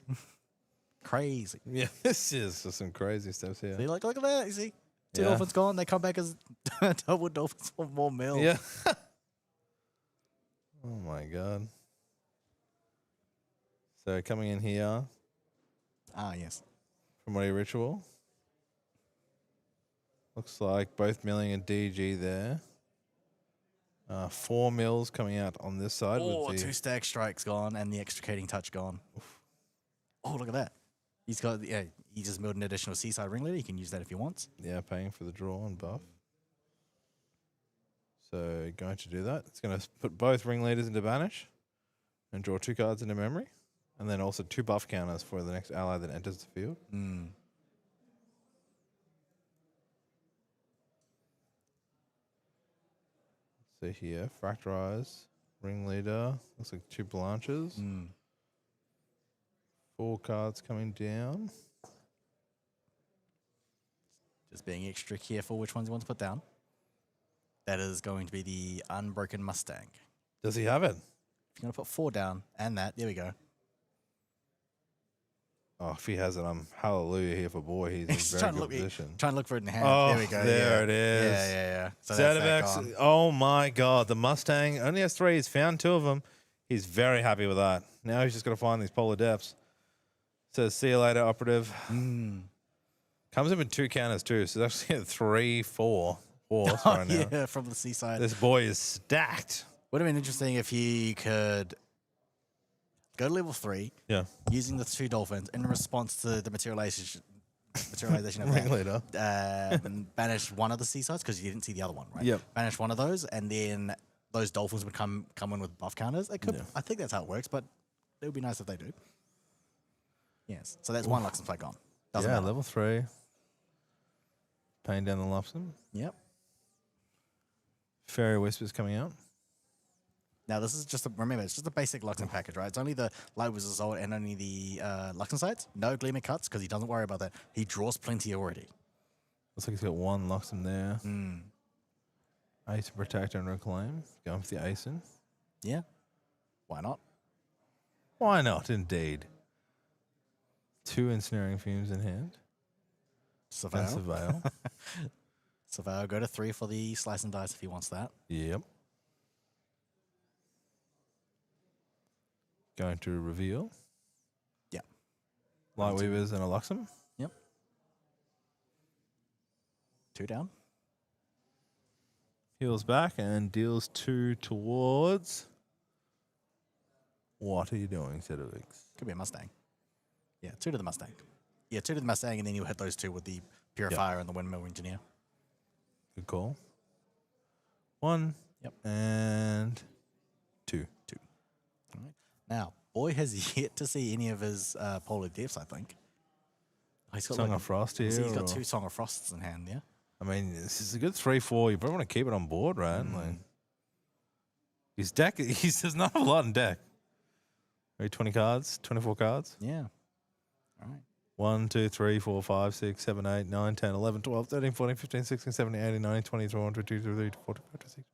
Crazy. Yeah, this is just some crazy stuff here. See, look at that. You see, 2 Yeah. dolphins gone. They come back as double dolphins for more mil. Yeah. Oh my god. So coming in here, Ah, yes. Primordial Ritual. Looks like both milling and DG there. 4 mills coming out on this side. Oh, with the 2 stag strikes gone and the extricating touch gone. Oh, look at that. He's got he just milled an additional Seaside Ringleader. He can use that if he wants. Yeah, paying for the draw and buff. So going to do that. It's going to put both ringleaders into banish and draw 2 cards into memory. And then also 2 buff counters for the next ally that enters the field. So here, Fractorize, Ringleader. Looks like 2 Blanches. 4 cards coming down. Just being extra careful which ones he wants to put down. That is going to be the Unbroken Mustang. Does he have it? If you're going to put 4 down and that, there we go. Oh, if he has it, I'm hallelujah here for boy. He's He's in trying very to good position. trying to look for it in hand. Oh, there we go. there it is. Yeah. So that's that gone. Zedovic's, oh my God, the Mustang only has 3. He's found 2 of them. He's very happy with that. Now he's just got to find these polar depths. Says, see you later, operative. Comes in with 2 counters too, so it's actually a 3-4 horse right now. Yeah, from the seaside. This boy is stacked. Would have been interesting if he could go to level 3 Yeah. using the 2 dolphins in response to the materialization of Ringleader. and banish one of the seasides because you didn't see the other one, right? Yep. Banish one of those, and then those dolphins would come in with buff counters. It could. Yeah. I think that's how it works, but it would be nice if they do. Yes. So that's 1 Luxem play gone. Doesn't Yeah, matter. level 3. Paying down the Luxem. Yep. Fairy Whispers coming out. Now this is just remember it's just a basic Luxem package, right? It's only the Light Wizard Assault and only the Luxem sites. No Gleaming Cuts because he doesn't worry about that. He draws plenty already. Looks like he's got 1 Luxem there. Ace Protector and Reclaim. Going for the Ace-in. Yeah. Why not? Why not, indeed? 2 Ensnaring Fumes in hand. And Surveil. Surveil. Surveil, go to 3 for the Slice and Dice if he wants that. Yep. Going to reveal. Yeah. Light Weavers and a Luxem. Yep. 2 down. Heals back and deals 2 towards. What are you doing, Zedovix? Could be a Mustang. Yeah, 2 to the Mustang. Yeah, 2 to the Mustang, and then you'll hit those 2 with the Purifier and the Windmill Engineer. Good call. 1. Yep. And 2. All right. Now, Boy has yet to see any of his polar depths, I think. He's got Song of Frost here. He's got or- 2 Song of Frosts in hand, yeah? I mean, this is a good 3-4. You probably want to keep it on board, right? Like, his deck, there's not a lot in deck. Maybe 20 cards, 24 cards. Yeah. All right. 1, 2, 3, 4, 5, 6, 7, 8, 9, 10, 11, 12, 13, 14, 15, 16, 17, 18, 19, 20, 21, 22, 23, 24, 25, 26.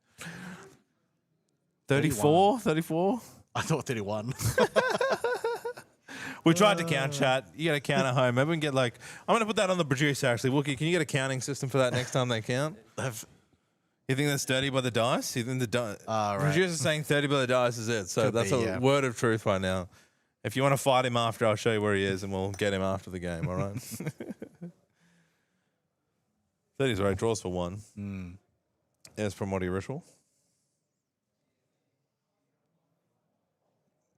34? 34? I thought 31. We tried to count, chat. You got to count at home. Maybe we can get I'm going to put that on the producer, actually. Wookie, can you get a counting system for that next time they count? You think that's 30 by the dice? You think the Right. producer's saying 30 by the dice is it? So Could that's be, a yeah. word of truth right now. If you want to fight him after, I'll show you where he is and we'll get him after the game, all right? 30's right. Draws for 1. There's Primordial Ritual.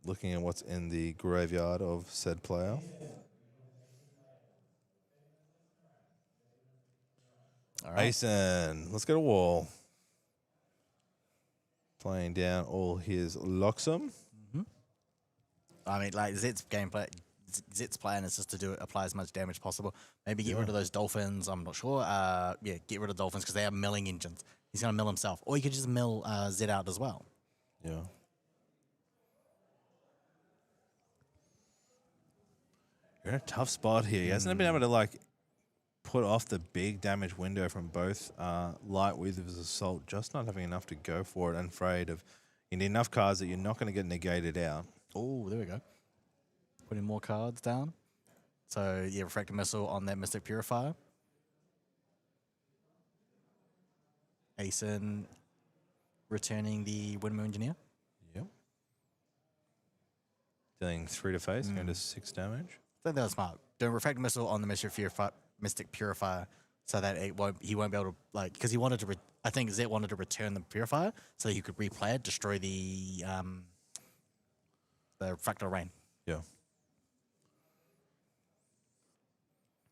Looking at what's in the graveyard of said player. All right. Asen, let's get a wall. Playing down all his Loxum. I mean, like Zet's gameplay, Zet's plan is just to apply as much damage possible. Maybe get rid of those dolphins. I'm not sure. Yeah, get rid of dolphins because they are milling engines. He's gonna mill himself, or you could just mill Zet out as well. Yeah. You're in a tough spot here. He hasn't been able to put off the big damage window from both Light Weaver's Assault, just not having enough to go for it and afraid of you need enough cards that you're not going to get negated out. Oh, there we go. Putting more cards down. So yeah, Refractor Missile on that Mystic Purifier. Asen returning the Windmill Engineer. Yep. Dealing 3 to face, going to 6 damage. I think that was smart. Doing Refractor Missile on the Mystic Purifier so that he won't be able to, because he wanted to, I think Zet wanted to return the Purifier so that he could replay it, destroy the Fractal Rain. Yeah.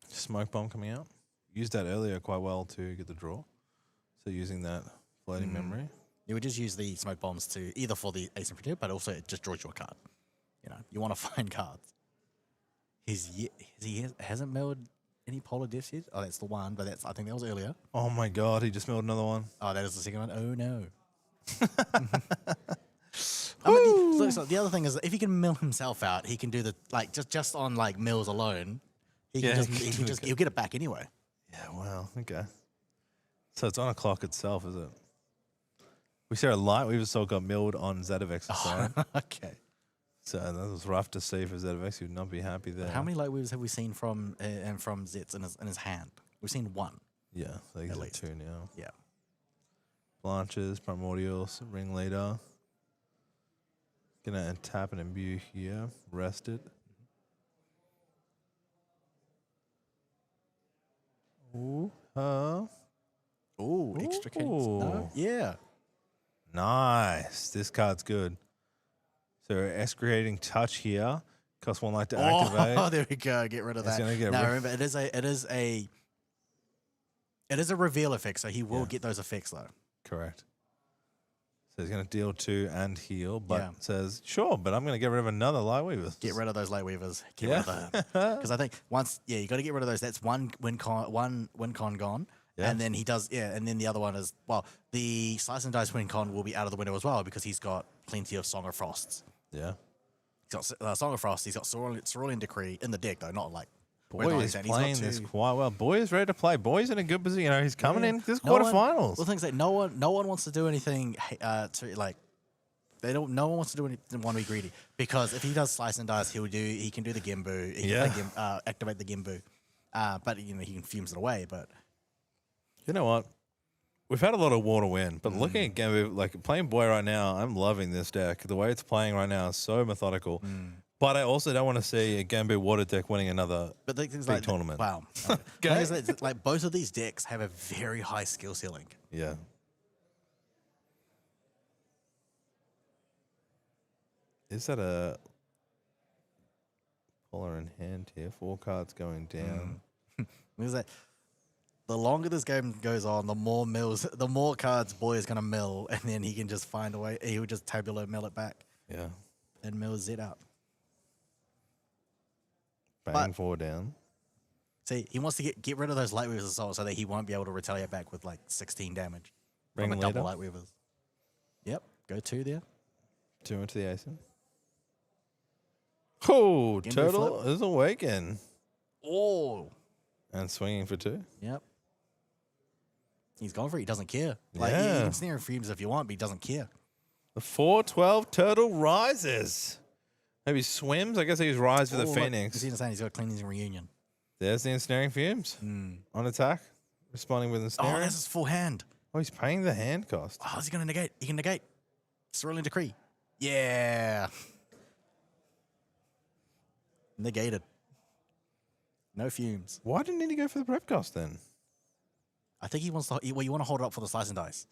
Smoke Bomb coming out. Used that earlier quite well to get the draw. So using that floating memory. You would just use the Smoke Bombs to either for the Ace and Protect, but also it just draws you a card. You want to find cards. He hasn't milled any Polar Depths yet. Oh, that's the one, but I think that was earlier. Oh my god, he just milled another one. Oh, that is the second one. Oh no. I mean, so the other thing is, if he can mill himself out, he can do the just on mills alone. He'll get it back anyway. Yeah, wow. Okay. So it's on a clock itself, is it? We see a Light Weaver's Soul got milled on Zadovex's side. Okay. So that was rough to see for Zadovex. He would not be happy there. How many Light Weavers have we seen from Zets in his hand? We've seen one. Yeah, I think At he's least. at 2 now. Yeah. Blanches, Primordials, Ringleader. Gonna tap and imbue here. Rest it. Ooh. Ooh, extricates. No? Yeah. Nice. This card's good. So excreting touch here. Cost 1 light to activate. Oh, there we go. Get rid of It's that. gonna get Now rid- remember, it is a reveal effect, so he will get those effects though. Correct. So he's going to deal 2 and heal, but Yeah. says, sure, but I'm going to get rid of another Light Weaver. Get rid of those Light Weavers. Get Yeah. rid of them. Because I think you got to get rid of those. That's one win con gone. Yeah. And then he does, and then the other one is, the Slice and Dice win con will be out of the window as well because he's got plenty of Song of Frosts. Yeah. He's got Song of Frost, he's got Cerulean Decree in the deck though, not Boy is he's got playing this two. quite well. Boy is ready to play. Boy's in a good position. He's coming in this quarterfinals. Well, things like no one wants to do anything no one wants to do anything want to be greedy because if he does Slice and Dice, he can do the Gimbu, he can activate the Gimbu, but he fumes it away. But You know what? We've had a lot of war to win, but looking at Gambu, playing Boy right now, I'm loving this deck. The way it's playing right now is so methodical. But I also don't want to see a Gambu Water deck winning another big tournament. Wow. Both of these decks have a very high skill ceiling. Yeah. Is that a Polar in hand here? 4 cards going down. Because The longer this game goes on, the more cards Boy is gonna mill, and then he can just find a way. He would just tabular mill it back Yeah. and mill Z out. Bang 4 down. See, he wants to get rid of those Lightweavers Assault so that he won't be able to retaliate back with like 16 damage Ring from a double leader. Lightweavers. Yep, go 2 there. 2 into the ace. Oh, Gimu Turtle flip. is awakened. Oh, And swinging for 2. yep. He's gone for it. He doesn't care. Like, Yeah. you can snare fumes if you want, but he doesn't care. The 4-12 Turtle rises. Maybe swims. I guess he's rise for the Oh, look, Phoenix. He's saying he's got cleansing reunion. There's the ensnaring fumes on attack, responding with Oh, ensnaring. that's his full hand. Oh, he's paying the hand cost. Oh, is he going to negate? He can negate. Cerulean Decree. Yeah. Negated. No fumes. Why didn't he go for the prep cost then? I think he wants to. Well, you want to hold it up for the slice and dice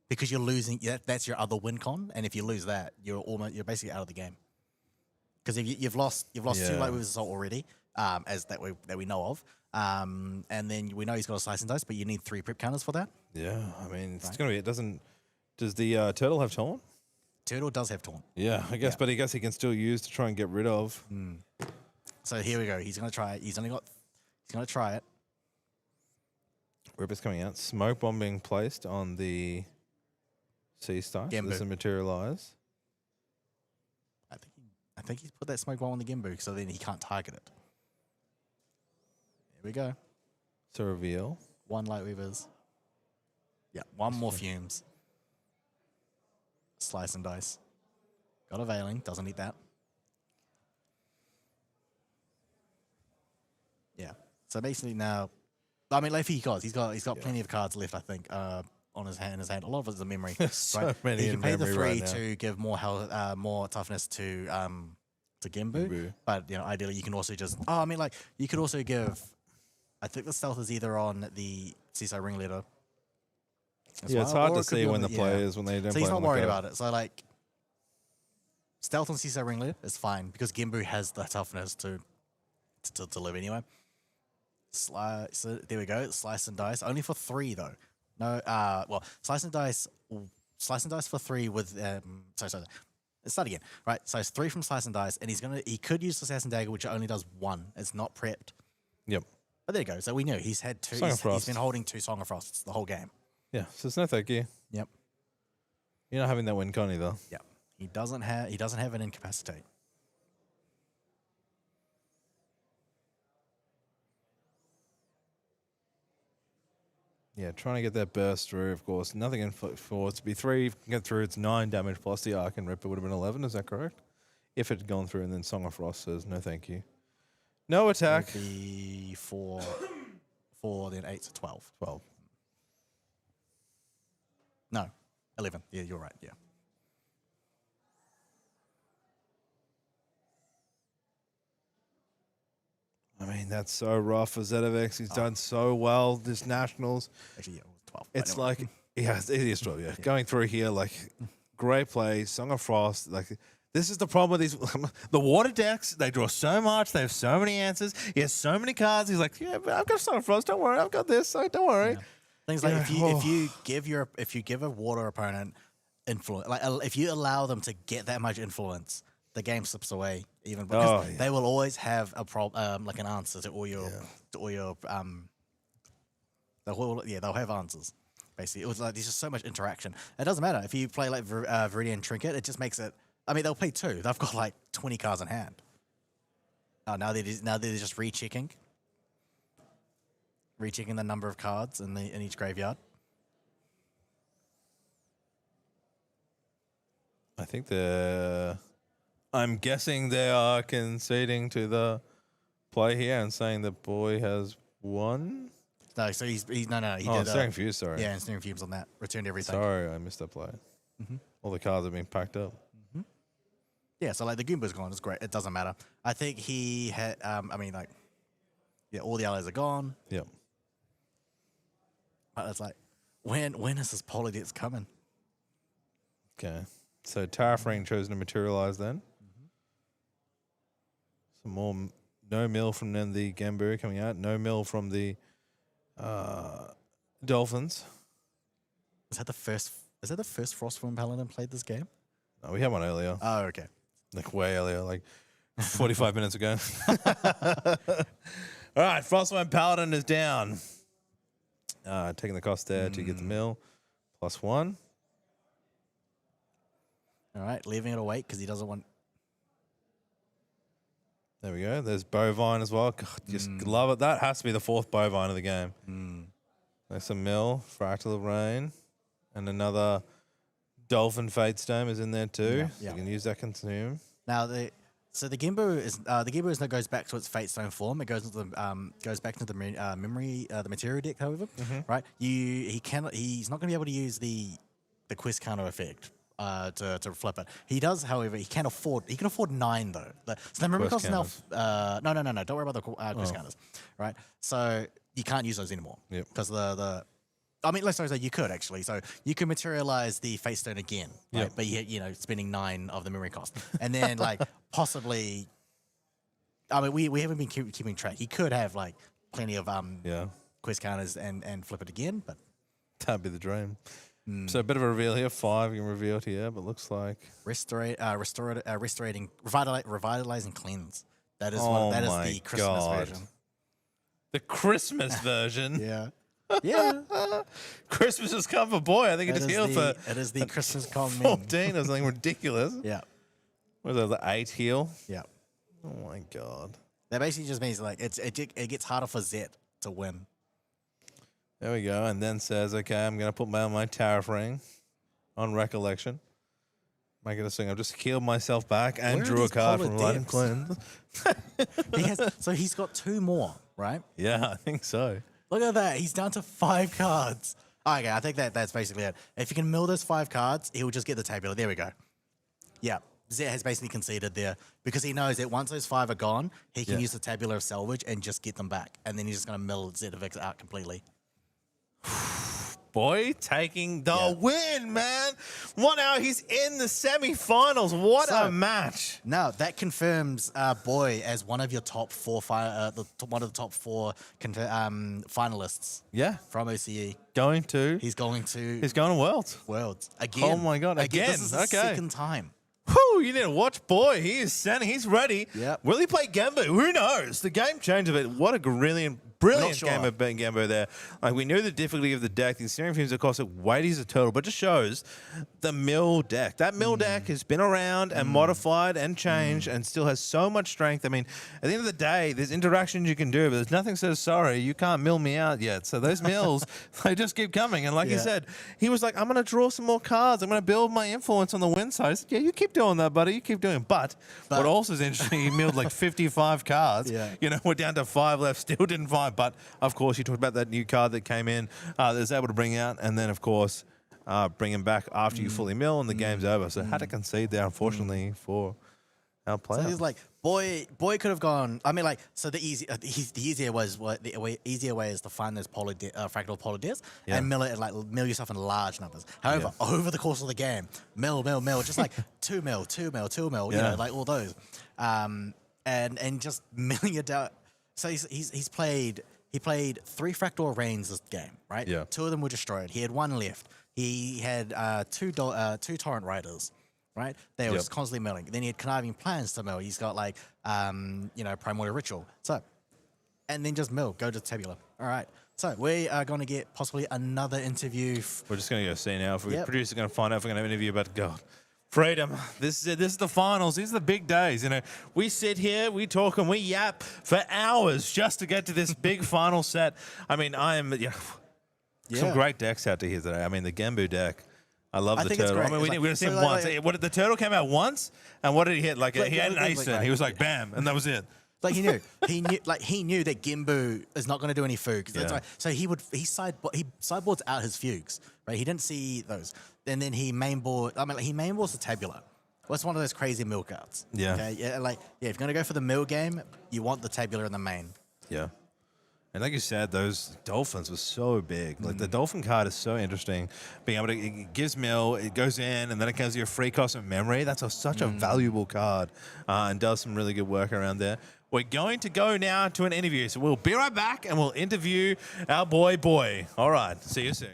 because you're losing. That's your other win con, and if you lose that, you're basically out of the game. Because if you've lost 2 Yeah. Lightweavers Assault already, as that we know of, and then we know he's got a slice and dice, but you need 3 prep counters for that. Yeah, I mean, it's Right. going to be, it doesn't, does the Turtle have taunt? Turtle does have taunt. Yeah, I guess, but I guess he can still use to try and get rid of. So here we go. He's gonna try it. He's gonna try it. Rip is coming out. Smoke bomb being placed on the sea star. So Gembu. this will materialize. I think he's put that smoke bomb on the Gimu, so then he can't target it. Here we go. So reveal. 1 Lightweavers. Yeah, 1 more fumes. Slice and dice. Got a veiling. Doesn't need that. Yeah. So basically now, I mean, Leify he's got plenty of cards left. I think on his hand. A lot of it's a memory. So many He in can pay the memory 3 right now. to give more health, more toughness to Gimu. Gimu. But ideally you can also just. Oh, I mean, like you could also give. I think the stealth is either on the Seaside Ringleader. as Yeah, it's well, hard or to it could see be on when the players, when they don't So play he's on not the worried card. about it. So like, stealth on Seaside Ringleader is fine because Gimu has the toughness to live anyway. So there we go. Slice and dice only for 3 though. No, well, slice and dice for 3 with sorry. Let's start again. Right, so it's 3 from slice and dice, and he could use the Assassin Dagger, which only does 1. It's not prepped. Yep. But there you go. So we knew he's had 2. Song of He's Frost. been holding 2 Song of Frosts the whole game. Yeah, so it's no thank you. Yep. You're not having that win con either. Yep. He doesn't have an incapacitate. Yeah, trying to get that burst through, of course. Nothing in for to be 3. If you can get through, it's 9 damage plus the Arc and Rip. It would have been 11, is that correct? If it had gone through, and then Song of Frost says, no thank you. No attack. Would be 4, then 8 to 12. 12. No, 11. Yeah, you're right. Yeah. I mean, that's so rough for Zedovex. He's done so well this Nationals. Actually, yeah, it was 12. but It's anyway. like, yeah, it is 12, yeah. Going through here, like, great play, Song of Frost. Like, this is the problem with these. The water decks, they draw so much. They have so many answers. He has so many cards. He's like, yeah, but I've got Song of Frost. Don't worry. I've got this. So don't worry. Yeah. Things like Yeah. if you give a water opponent influence, like if you allow them to get that much influence, the game slips away. Even because they will always have a like an answer to all your they'll have answers. Basically, it was like there's just so much interaction. It doesn't matter if you play like Viridian Trinket. It just makes it. I mean, they'll play 2. They've got like 20 cards in hand. Oh, now they're just rechecking the number of cards in each graveyard. I think I'm guessing they are conceding to the play here and saying the boy has won. No, so he's he Oh, did Snaring Fuse, sorry. yeah, and Snaring Fumes on that. Returned everything. Sorry, I missed that play. All the cards have been packed up. Yeah, so like the Goomba's gone. It's great. It doesn't matter. I think he had. I mean, like, yeah, all the allies are gone. Yep. But it's like, when is this Polar Debts coming? Okay. So Tariff Ring chosen to materialize then. Some more no mill from then the Gamburu coming out. No mill from the Dolphins. Is that the first Frostform Paladin played this game? No, we had one earlier. Oh, okay. Like way earlier, like 45 minutes ago. All right, Frostworm Paladin is down. Taking the cost there to get the mill. +1. All right, leaving it awake because he doesn't want... There we go. There's Bovine as well. God, just love it. That has to be the 4th Bovine of the game. There's a mill, Fractal of Rain, and another Dolphin Fate Stone is in there too. So you can use that consume. Now the Gimu goes back to its Fate Stone form. It goes into the goes back into the the material deck. However, right? He's not going to be able to use the quest counter effect to flip it. He does, however, he can afford 9 though. So the memory cost is now no. Don't worry about the quest counters, right? So you can't use those anymore. Yep. Because I mean, let's say you could actually. So you can materialize the Fate Stone again, right? Yep. But spending 9 of the memory cost, and then like possibly. I mean, we haven't been keeping track. He could have like plenty of quest counters and flip it again, but that'd be the dream. So a bit of a reveal here. 5 you can reveal it here, but looks like revitalizing cleanse. That is the Christmas version. The Christmas version. Yeah. Yeah. Christmas has come for boy. I think it just healed for. It is the Christmas con 14 or something ridiculous. Yeah. What is that, the 8 heal? Yeah. Oh my god. That basically just means like it gets harder for Zet to win. There we go. And then says, okay, I'm going to put my tariff ring on recollection. Make it a thing. I've just healed myself back and Where are drew a these card polar from Light and depths? Cleanse. So he's got 2 more, right? Yeah, I think so. Look at that. He's down to 5 cards. Okay, I think that's basically it. If you can mill those 5 cards, he'll just get the tabular. There we go. Yeah. Zet has basically conceded there because he knows that once those 5 are gone, he can use the tabular of salvage and just get them back. And then he's just going to mill Zedivix out completely. Boy, taking the win, man. 1 hour, he's in the semifinals. What a match. Now, that confirms Boy as one of your top 4, one of the top 4 finalists. Yeah. From OCE. He's going to Worlds. Again. Oh my God, again. This is the second time. Whew, you need to watch Boy. He is standing. He's ready. Yep. Will he play Gambu? Who knows? The game changed a bit. What a brilliant game of being Gambu there. Like, we knew the difficulty of the deck. The Serum Fumes, of course, are weighty as a turtle, but just shows the mill deck. That mill deck has been around and modified and changed and still has so much strength. I mean, at the end of the day, there's interactions you can do, but there's nothing says, sorry, you can't mill me out yet. So those mills, they just keep coming. And like you said, he was like, I'm going to draw some more cards. I'm going to build my influence on the win side. I said, yeah, you keep doing that, buddy. You keep doing it. But what also is interesting, he milled like 55 cards. Yeah. You know, we're down to 5 left, still didn't find. But of course, you talked about that new card that came in that was able to bring out, and then of course bring him back after you fully mill, and the game's over. So had to concede there, unfortunately, for our player. So he's like, boy could have gone. I mean, like, so the easier way is to find those fractal polar deaths and mill it, like mill yourself in large numbers. However, over the course of the game, mill, just like 2 mil, you know, like all those, and just milling it down. So he played 3 fractal rains this game, right? Yeah. 2 of them were destroyed. He had 1 left. He had 2 torrent riders, right? They were just constantly milling. Then he had conniving plans to mill. He's got like primordial ritual. So, and then just mill, go to tabular. All right. So we are going to get possibly another interview. We're just going to go see now. If the producer's going to find out if we're going to have an interview about God. Freedom. This is it. This is the finals. These are the big days. You know, we sit here, we talk, and we yap for hours just to get to this big final set. I mean, some great decks out to here today. I mean, the Gambu deck. I love the turtle. I mean, we're going to see him once. The turtle came out once, and what did he hit? Like he had an ace in. He was like, bam, and that was it. Like he knew that Gimu is not going to do any fugues. Yeah. So he sideboards out his fugues, right? He didn't see those, and then he mainboards the tabular. Well, it's one of those crazy mill cards. Yeah. Okay. Yeah. If you're going to go for the mill game, you want the tabular in the main. Yeah. And like you said, those dolphins were so big. Like the dolphin card is so interesting. Being able to, it gives mill, it goes in, and then it gives you a free cost of memory. That's such a valuable card, and does some really good work around there. we're going to go now to an interview. So we'll be right back and we'll interview our boy. All right, see you soon.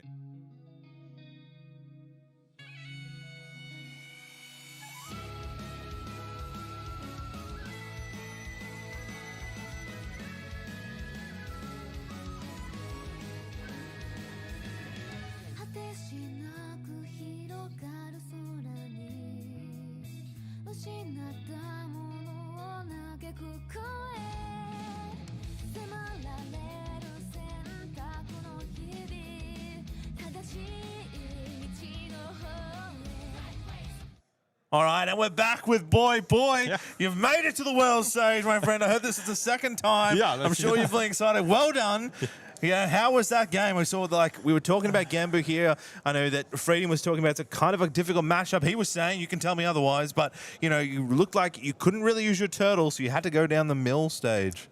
All right, and we're back with boy. Yeah. You've made it to the world stage, my friend. I heard this is the second time. Yeah, I'm sure you're feeling excited. Well done. Yeah, how was that game? We were talking about Gambu here. I know that Freedom was talking about it's a kind of a difficult matchup. He was saying, you can tell me otherwise, but you looked like you couldn't really use your turtle, so you had to go down the mill stage.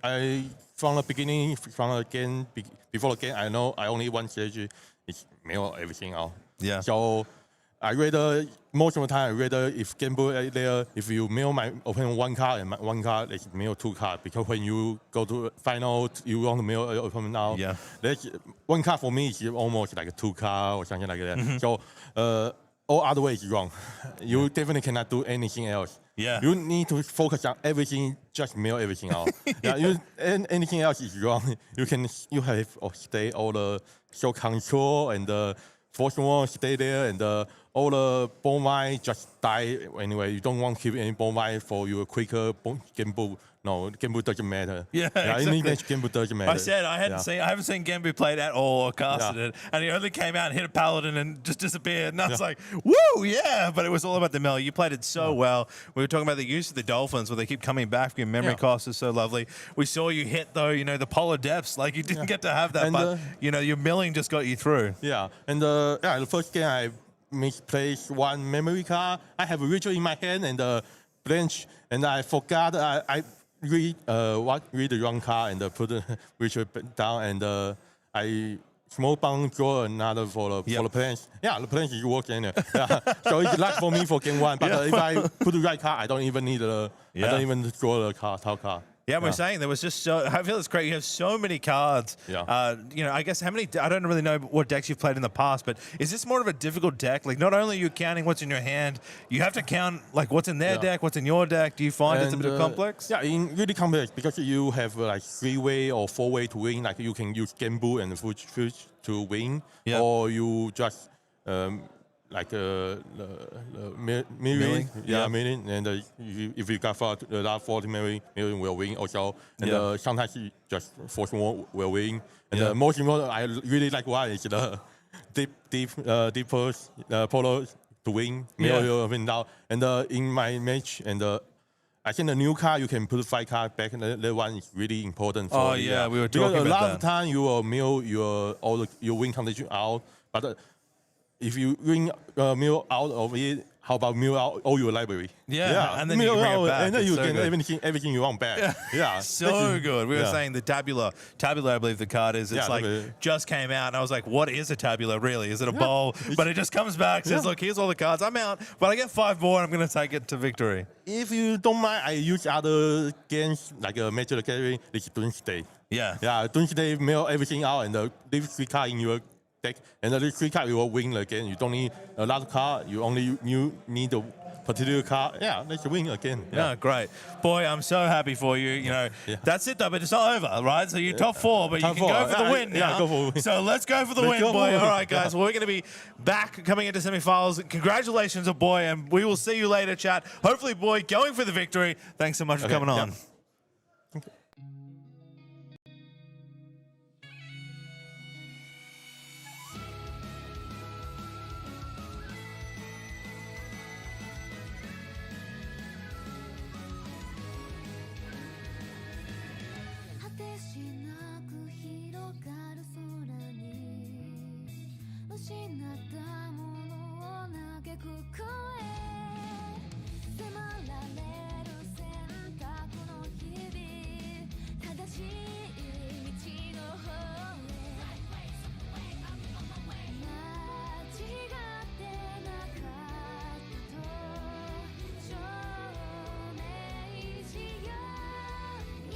From the beginning, from the game, before the game, I know I only one strategy is mill everything out. Yeah. So I rather most of the time I rather if gamble there if you mill my opponent one card and one card they mill two cards because when you go to final you want to mill your opponent now. Yeah. That's one card for me is almost like a two card or something like that. So all other way is wrong. You definitely cannot do anything else. Yeah. You need to focus on everything, just mill everything out. Anything else is wrong. You have stay all the show control and the force one stay there and all the ball mine just die anyway. You don't want to keep any ball mine for your quicker gamble. No, gamble doesn't matter. Yeah, any exactly. gamble doesn't matter. I said I haven't seen Gambu played at all or casted it, and he only came out and hit a paladin and just disappeared. And I was like, woo, yeah! But it was all about the mill. You played it so well. We were talking about the use of the dolphins, where they keep coming back. Your memory cost is so lovely. We saw you hit though, the polar depths. Like you didn't get to have that, but your milling just got you through. Yeah, and the first game I misplaced one memory card. I have a ritual in my hand and branch, and I forgot I read the wrong card and put the ritual down, and I small bound draw another for the plans. Yeah, the plans is working. Yeah. So it's luck for me for game one. But if I put the right card, I don't even need I don't even draw the top card. Yeah, we're saying there was just I feel it's great. You have so many cards. Yeah. I guess how many? I don't really know what decks you've played in the past, but is this more of a difficult deck? Like, not only are you counting what's in your hand, you have to count like what's in their deck, what's in your deck. Do you find it's a bit complex? Yeah, really complex because you have like 3-way or 4-way to win. Like you can use Gambu and Fuji to win, or you just milling. Milling. And if you got the last 40 milling will win also. And sometimes you just force more will win. And the most important, I really like one is the deep polo to win. Mill win now. And in my match, and I think the new card you can put 5 cards back, and that one is really important. For we were talking about that. A lot of time you will mill your win condition out, but if you win mill out of it, how about mill out all your library? Yeah, and then you can bring it back. And then it's you so can everything you want back. Yeah, so good. We were saying the tabula, I believe the card is. It's just came out, and I was like, what is a tabula really? Is it a bowl? But it just comes back, says, look, here's all the cards. I'm out, but I get 5 more, and I'm going to take it to victory. If you don't mind, I use other games like a Major Gathering, like Doomsday. Yeah, Doomsday mill everything out and leave 3 cards in your deck, and the 3 cards you will win again. You don't need a lot of cards. You only need a particular card. Yeah, let's win again. Yeah, great. Boy, I'm so happy for you. That's it though, but it's not over, right? So you're top 4, but you can go for the win now. Yeah, go for the win. So let's go for the win, boy. All right, guys. Well, we're going to be back coming into semifinals. Congratulations, boy, and we will see you later, chat. Hopefully, boy, going for the victory. Thanks so much for coming on. Thank you. 果てしなく広がる空に失ったものを嘆く声迫られる選択の日々正しい道の方へ間違ってなかったと証明しよう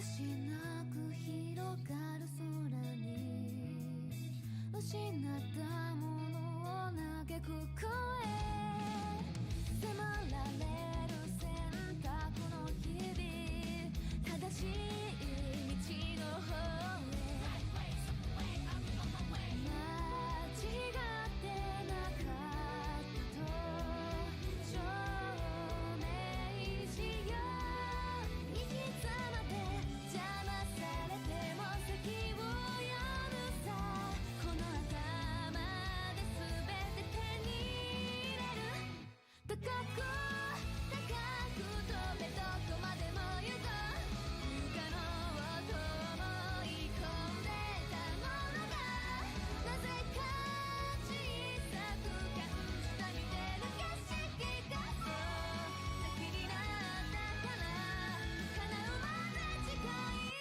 しなく広がる空に失ったものを嘆く声迫られる選択の日々正しい道の方へ間違ってなかったと証明しよう生き様で邪魔されても先を読むさこの頭で全て手に入れる高く高く飛べどこまでも行こう不可能と思い込んでたものがなぜか小さく感じた見てる景色がそう先になったから叶うまで近い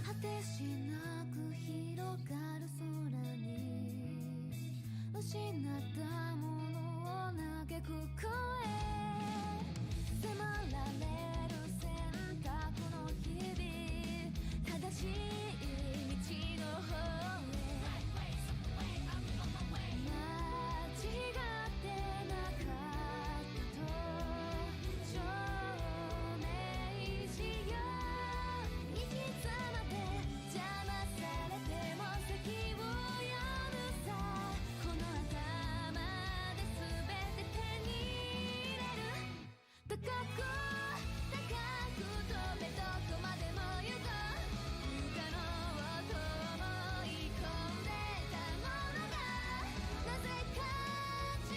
果てしなく広がる空に失ったものを嘆く声迫られる選択の日々正しい道の方へ間違ってなかったと証明しよう生き様で邪魔されても先を読むさこの頭で全て手に入れる高く高く飛べどこまでも行こう不可能と思い込んでたものがなぜか小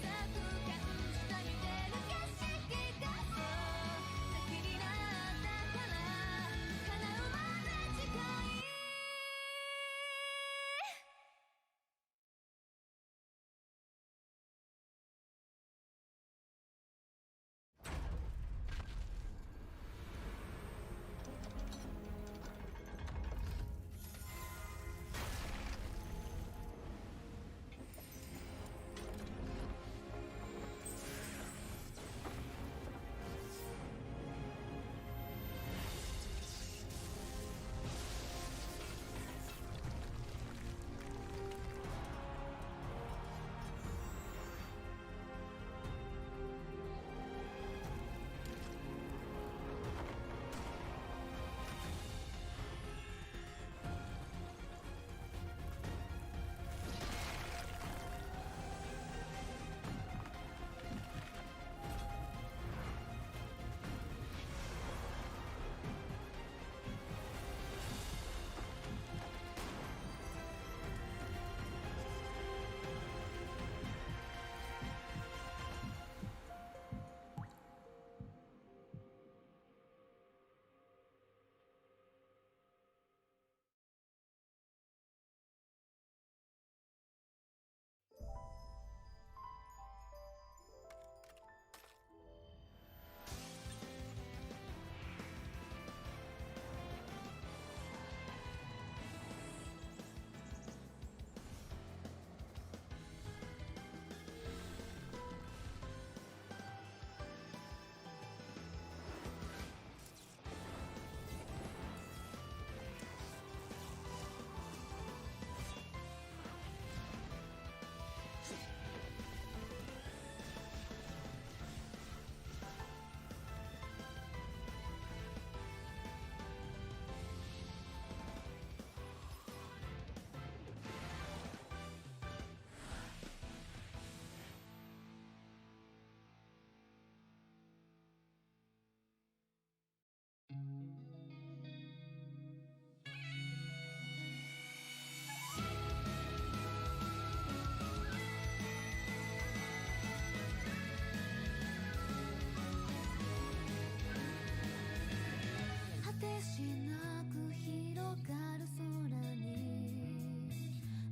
さく感じた見てる景色がそう先になったから叶うまで近いしなく広がる空に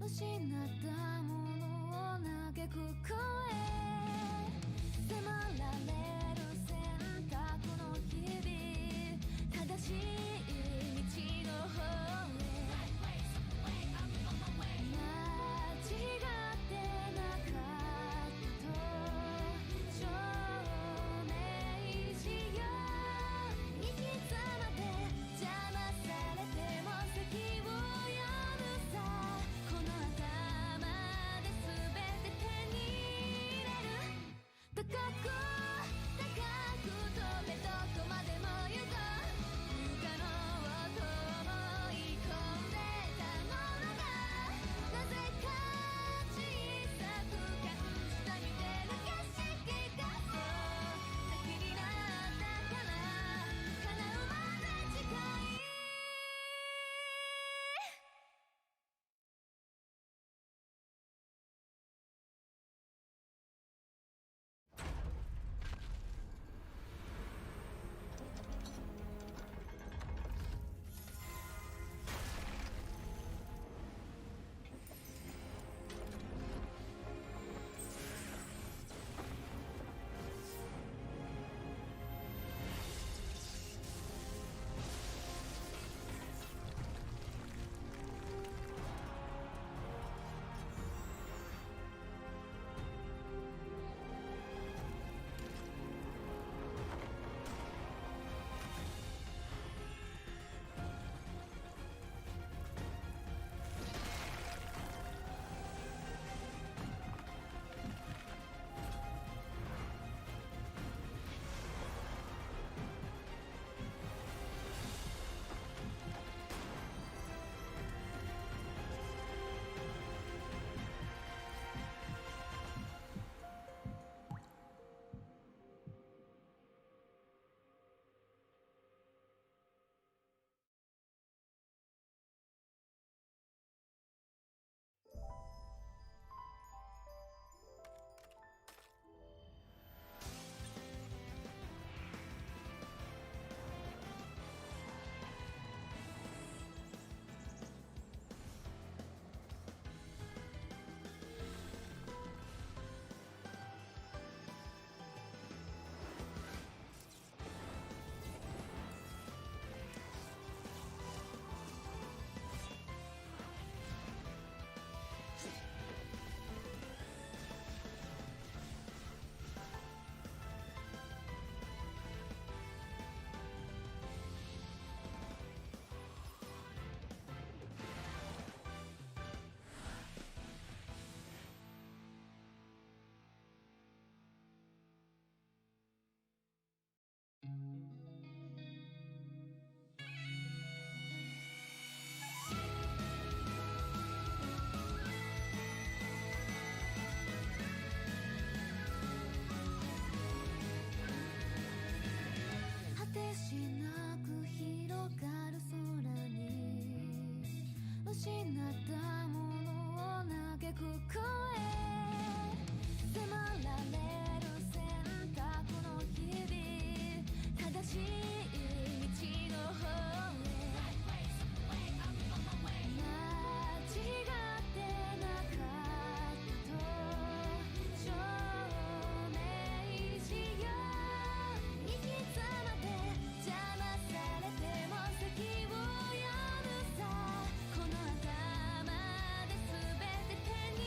失ったものを嘆く声迫られる選択の日々正しい道の方へ間違ってなかったと証明しよう生き様で邪魔されても席を読むさこの頭で全て手に入れる高く高く飛べどこまでも行こう不可能と思い込んでたものがなぜか小さく感じた見てる景色がそう先になったから叶うまで近い果てしなく広がる空に失ったものを嘆く声迫られる選択の日々正しい道の方へ間違ってなかったと証明しよう生き様で邪魔されても席を読むさこの頭で全て手に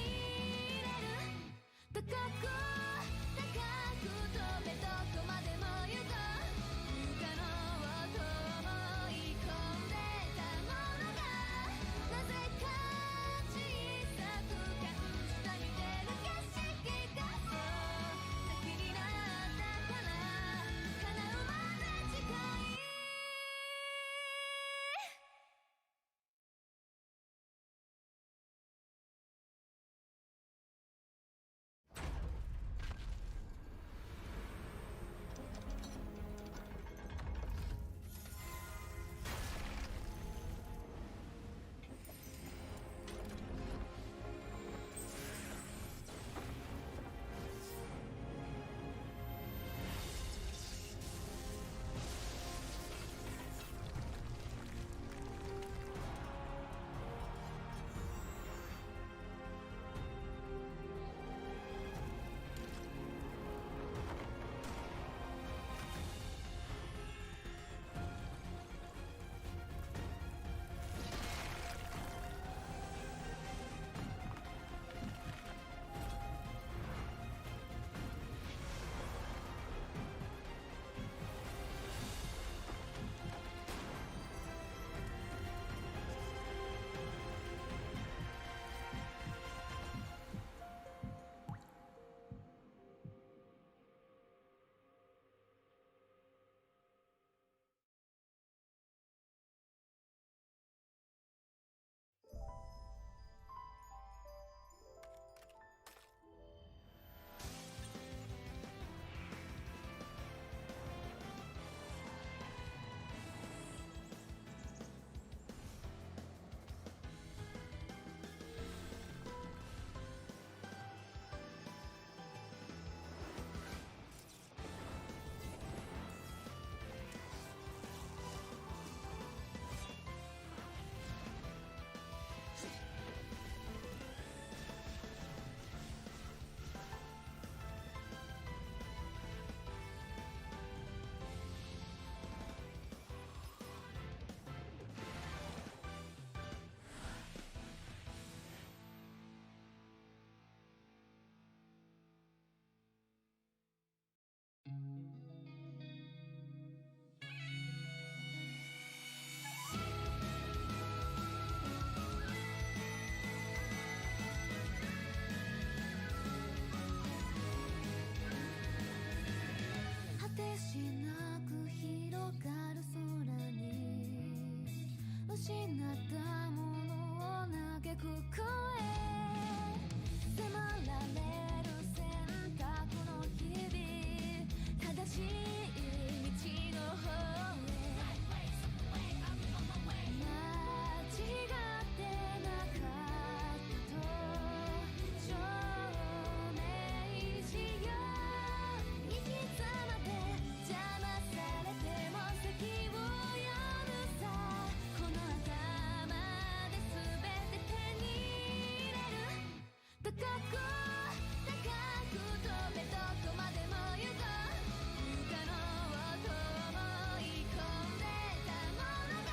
てしなく広がる空に失ったものを嘆く声迫られる選択の日々正しい道の方へ間違ってなかったと証明しよう生き様で邪魔されても先を読むさこの頭で全て手に入れる高く飛べどこまでも行こう不可能と思い込んでたものが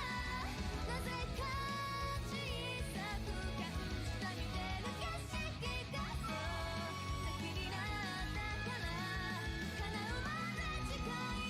なぜか小さく感じた見てる景色がそう先になったから叶うまで近い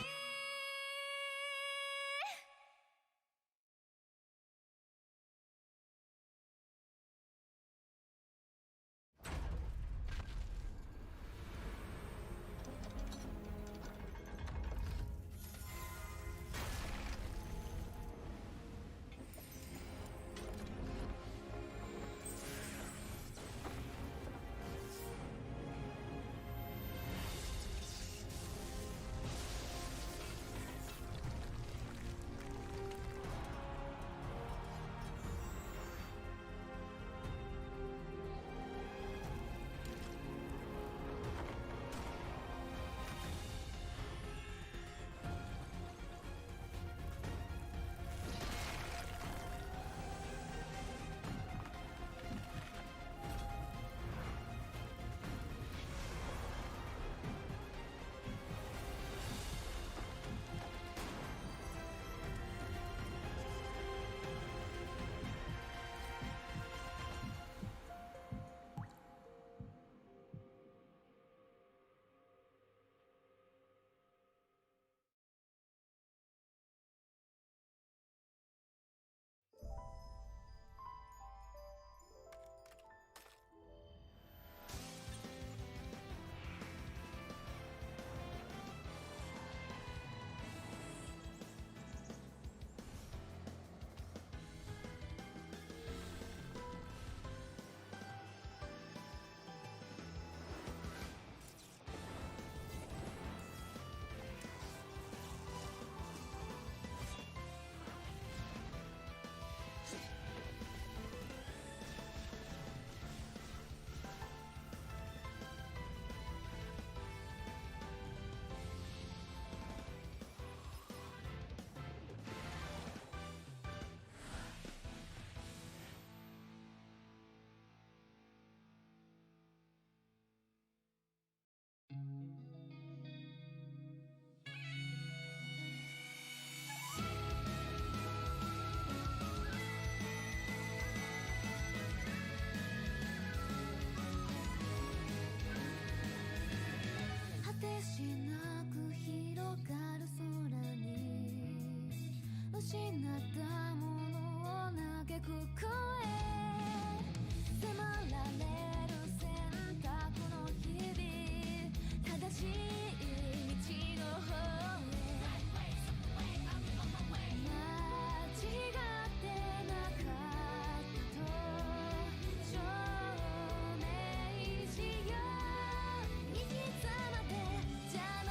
果てしなく広がる空に失ったものを嘆く声迫られる選択の日々正しい道の方へ間違ってなかったと証明しよう生き様で邪魔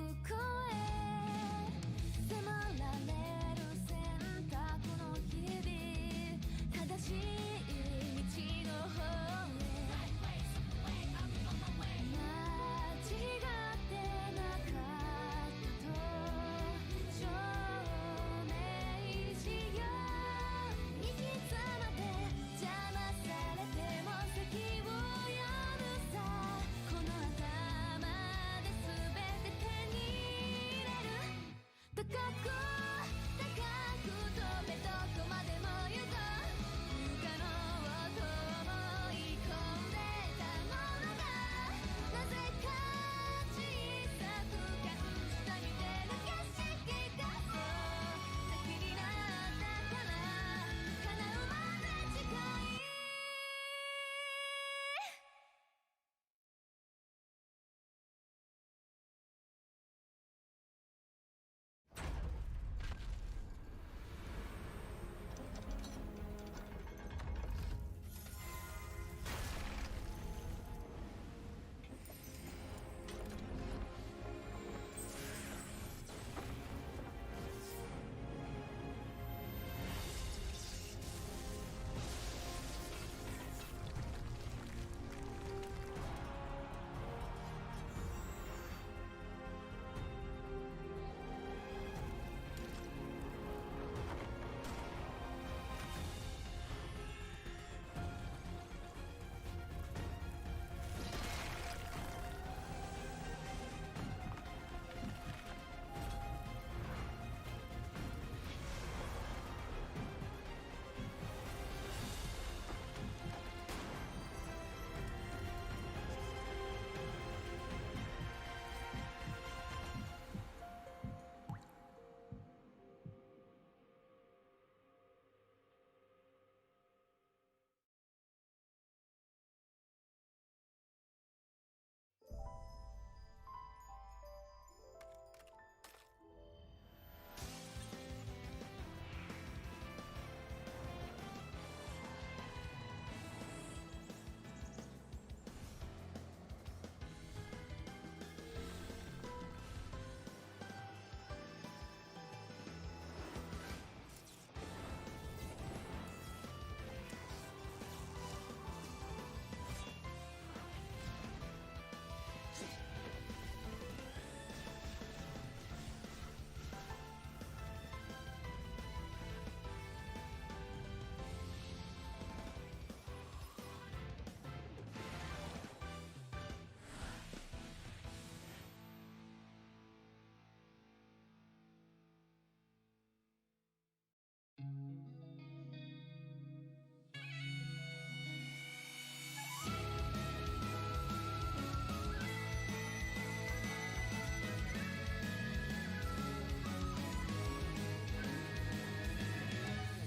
声迫られる選択の日々正しい道の方へ間違ってなかったと証明しよういつまで邪魔されても先を読むさこの頭で全て手に入れる高く高く飛べどこまでも行こう不可能と思い込んでたものがなぜか小さく感じた似てる景色がそう先になったから叶うまで近い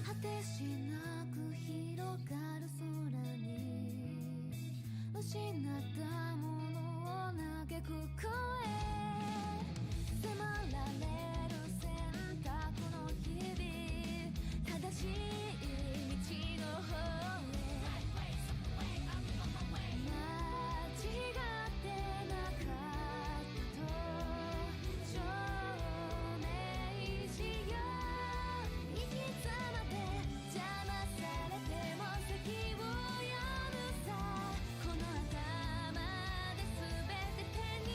果てしなく広がる空に失ったものを嘆く声迫られる選択の日々正しい道の方へ間違ってなかったと証明しよういつまで邪魔されても先を読むさこの頭で全て手に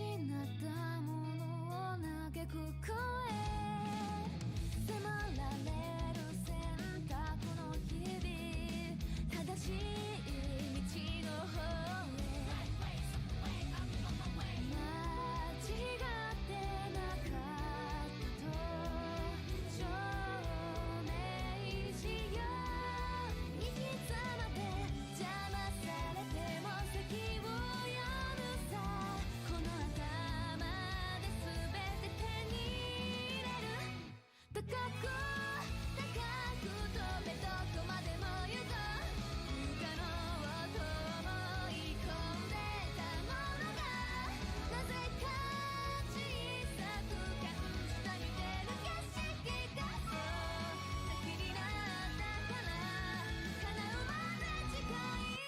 ったものを嘆く声迫られる選択の日々正しい道の方へ間違ってなかったと証明しよういつまで邪魔されても先を読むさこの頭で全て手に入れる高く高く飛べどこまでも行こう不可能と思い込んでたものがなぜか小さく感じた似てる景色がそう先になったから叶うまで近い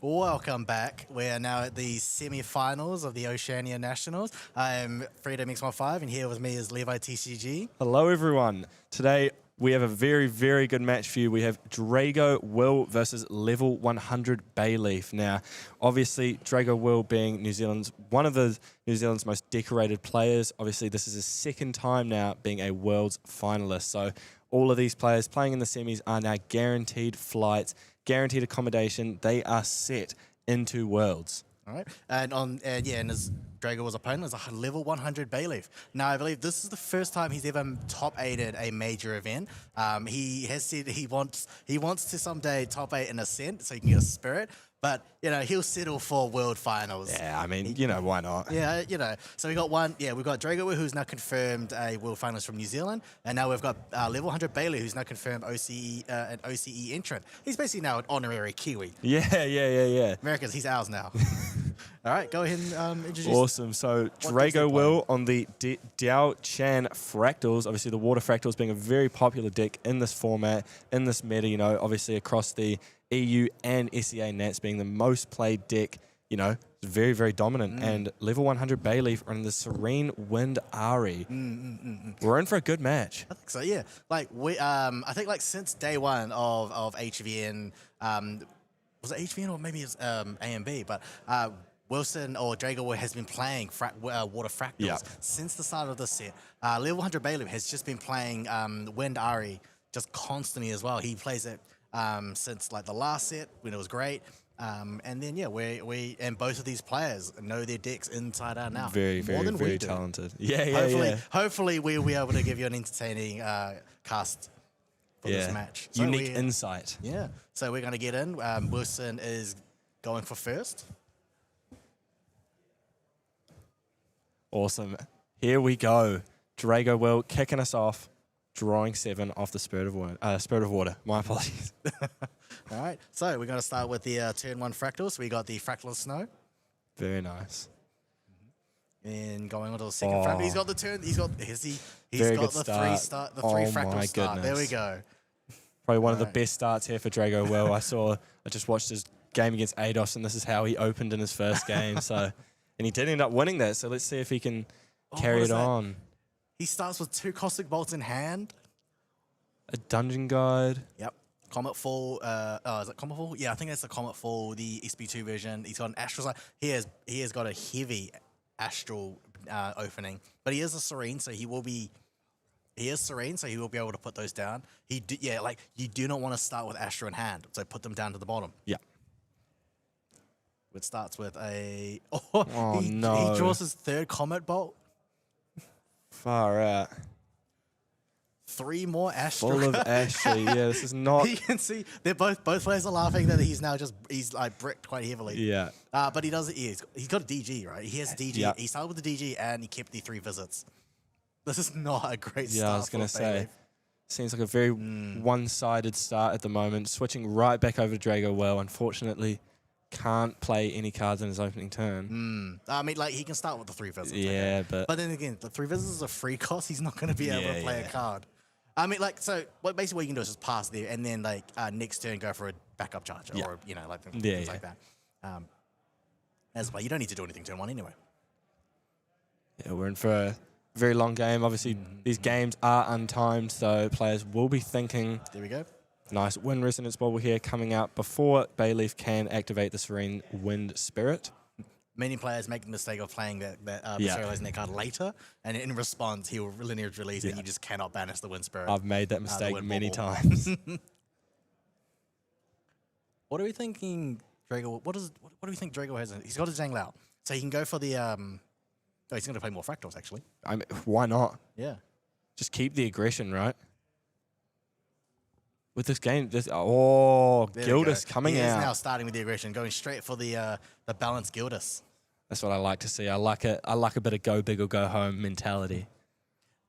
Welcome back. We are now at the semi-finals of the Oceania Nationals. I'm Freedom X15 and here with me is Levi TCG. Hello, everyone. Today, we have a very, very good match for you. We have Drago Will versus level 100 Bayleaf. Now, obviously, Drago Will being one of the New Zealand's most decorated players. Obviously, this is his second time now being a Worlds finalist. So all of these players playing in the semis are now guaranteed flights, guaranteed accommodation. They are set into Worlds. All right. And his Drago Will's opponent is a level 100 Bayleaf. Now, I believe this is the first time he's ever top 8'd a major event. He has said he wants to someday top 8 in Ascent so he can get a Spirit. But, he'll settle for World Finals. Yeah, I mean, why not? Yeah, So we've got Drago Will, who's now confirmed a World Finalist from New Zealand. And now we've got level 100 Bailey, who's now confirmed an OCE entrant. He's basically now an honorary Kiwi. Yeah. Americans, he's ours now. All right, go ahead and introduce. Awesome. So Drago Will on the Diao Chan Fractals. Obviously, the Water Fractals being a very popular deck in this format, in this meta, obviously across the EU and SEA Nats being the most played deck, very, very dominant. And level 100 Bayleaf on the Serene Wind Ari. We're in for a good match. I think so, yeah. I think since day one of HVN, was it HVN or maybe it's AMB, but Wilson or Drago has been playing Water Fractals since the start of this set. Level 100 Bayleaf has just been playing Wind Ari just constantly as well. He plays it since the last set when it was great. And then we and both of these players know their decks inside out now. Very, very, very talented. Yeah. Hopefully we'll be able to give you an entertaining cast for this match. So unique insight. Yeah. So we're gonna get in. Wilson is going for first. Awesome. Here we go. Drago Will kicking us off, drawing 7 off the Spirit of Water. My apologies. All right. So we're going to start with the turn 1 fractal. So we got the Fractal of Snow. Very nice. And going on to the second fractal. He's got the turn. He's got the start. three fractal start. There we go. Probably one of the best starts here for Drago Will. I just watched his game against Ados, and this is how he opened in his first game. And he did end up winning that. So let's see if he can carry it on. He starts with 2 Cosmic Bolts in hand. A Dungeon Guide. Yep. Comet Fall. Is it Comet Fall? Yeah, I think that's the Comet Fall, the SB2 version. He's got an Astral side. He has got a heavy Astral opening. But he is a Serene, so he will be... He is Serene, so he will be able to put those down. You do not want to start with Astral in hand, so put them down to the bottom. Yeah. It starts with a... He draws his 3rd Comet Bolt. Far out. 3 more Astral. Full of Astral. Yeah, this is not... You can see both players are laughing that he's bricked quite heavily. Yeah. But he does... He's got a DG, right? He has a DG. Yep. He started with the DG and he kept the 3 visits. This is not a great start. Yeah, I was going to say. Seems like a very one-sided start at the moment. Switching right back over to Drago Will. Unfortunately, can't play any cards in his opening turn. I mean, like, he can start with the 3 visits. Yeah, okay? But then again, the 3 visits is a free cost. He's not going to be able to play a card. I mean, like, so basically what you can do is just pass there and then, like, next turn go for a backup charge or, you know, like things like that. As well, you don't need to do anything turn 1 anyway. Yeah, we're in for a very long game. Obviously, these games are untimed, so players will be thinking. There we go. Nice wind resonance bauble here coming out before Bayleaf can activate the Serene Wind Spirit. Many players make the mistake of playing that materializing that card later, and in response, he will lineage release, and you just cannot banish the Wind Spirit. I've made that mistake many bauble. times. What are we thinking, Drago? What do we think Drago has? He's got a Zhang Lao, so he can go for the. Oh, he's going to play more fractals, actually. I mean, why not? Yeah. Just keep the aggression, right? With this game, Gildas coming he out. He is now starting with the aggression, going straight for the balanced Gildas. That's what I like to see. I like it. I like a bit of go big or go home mentality.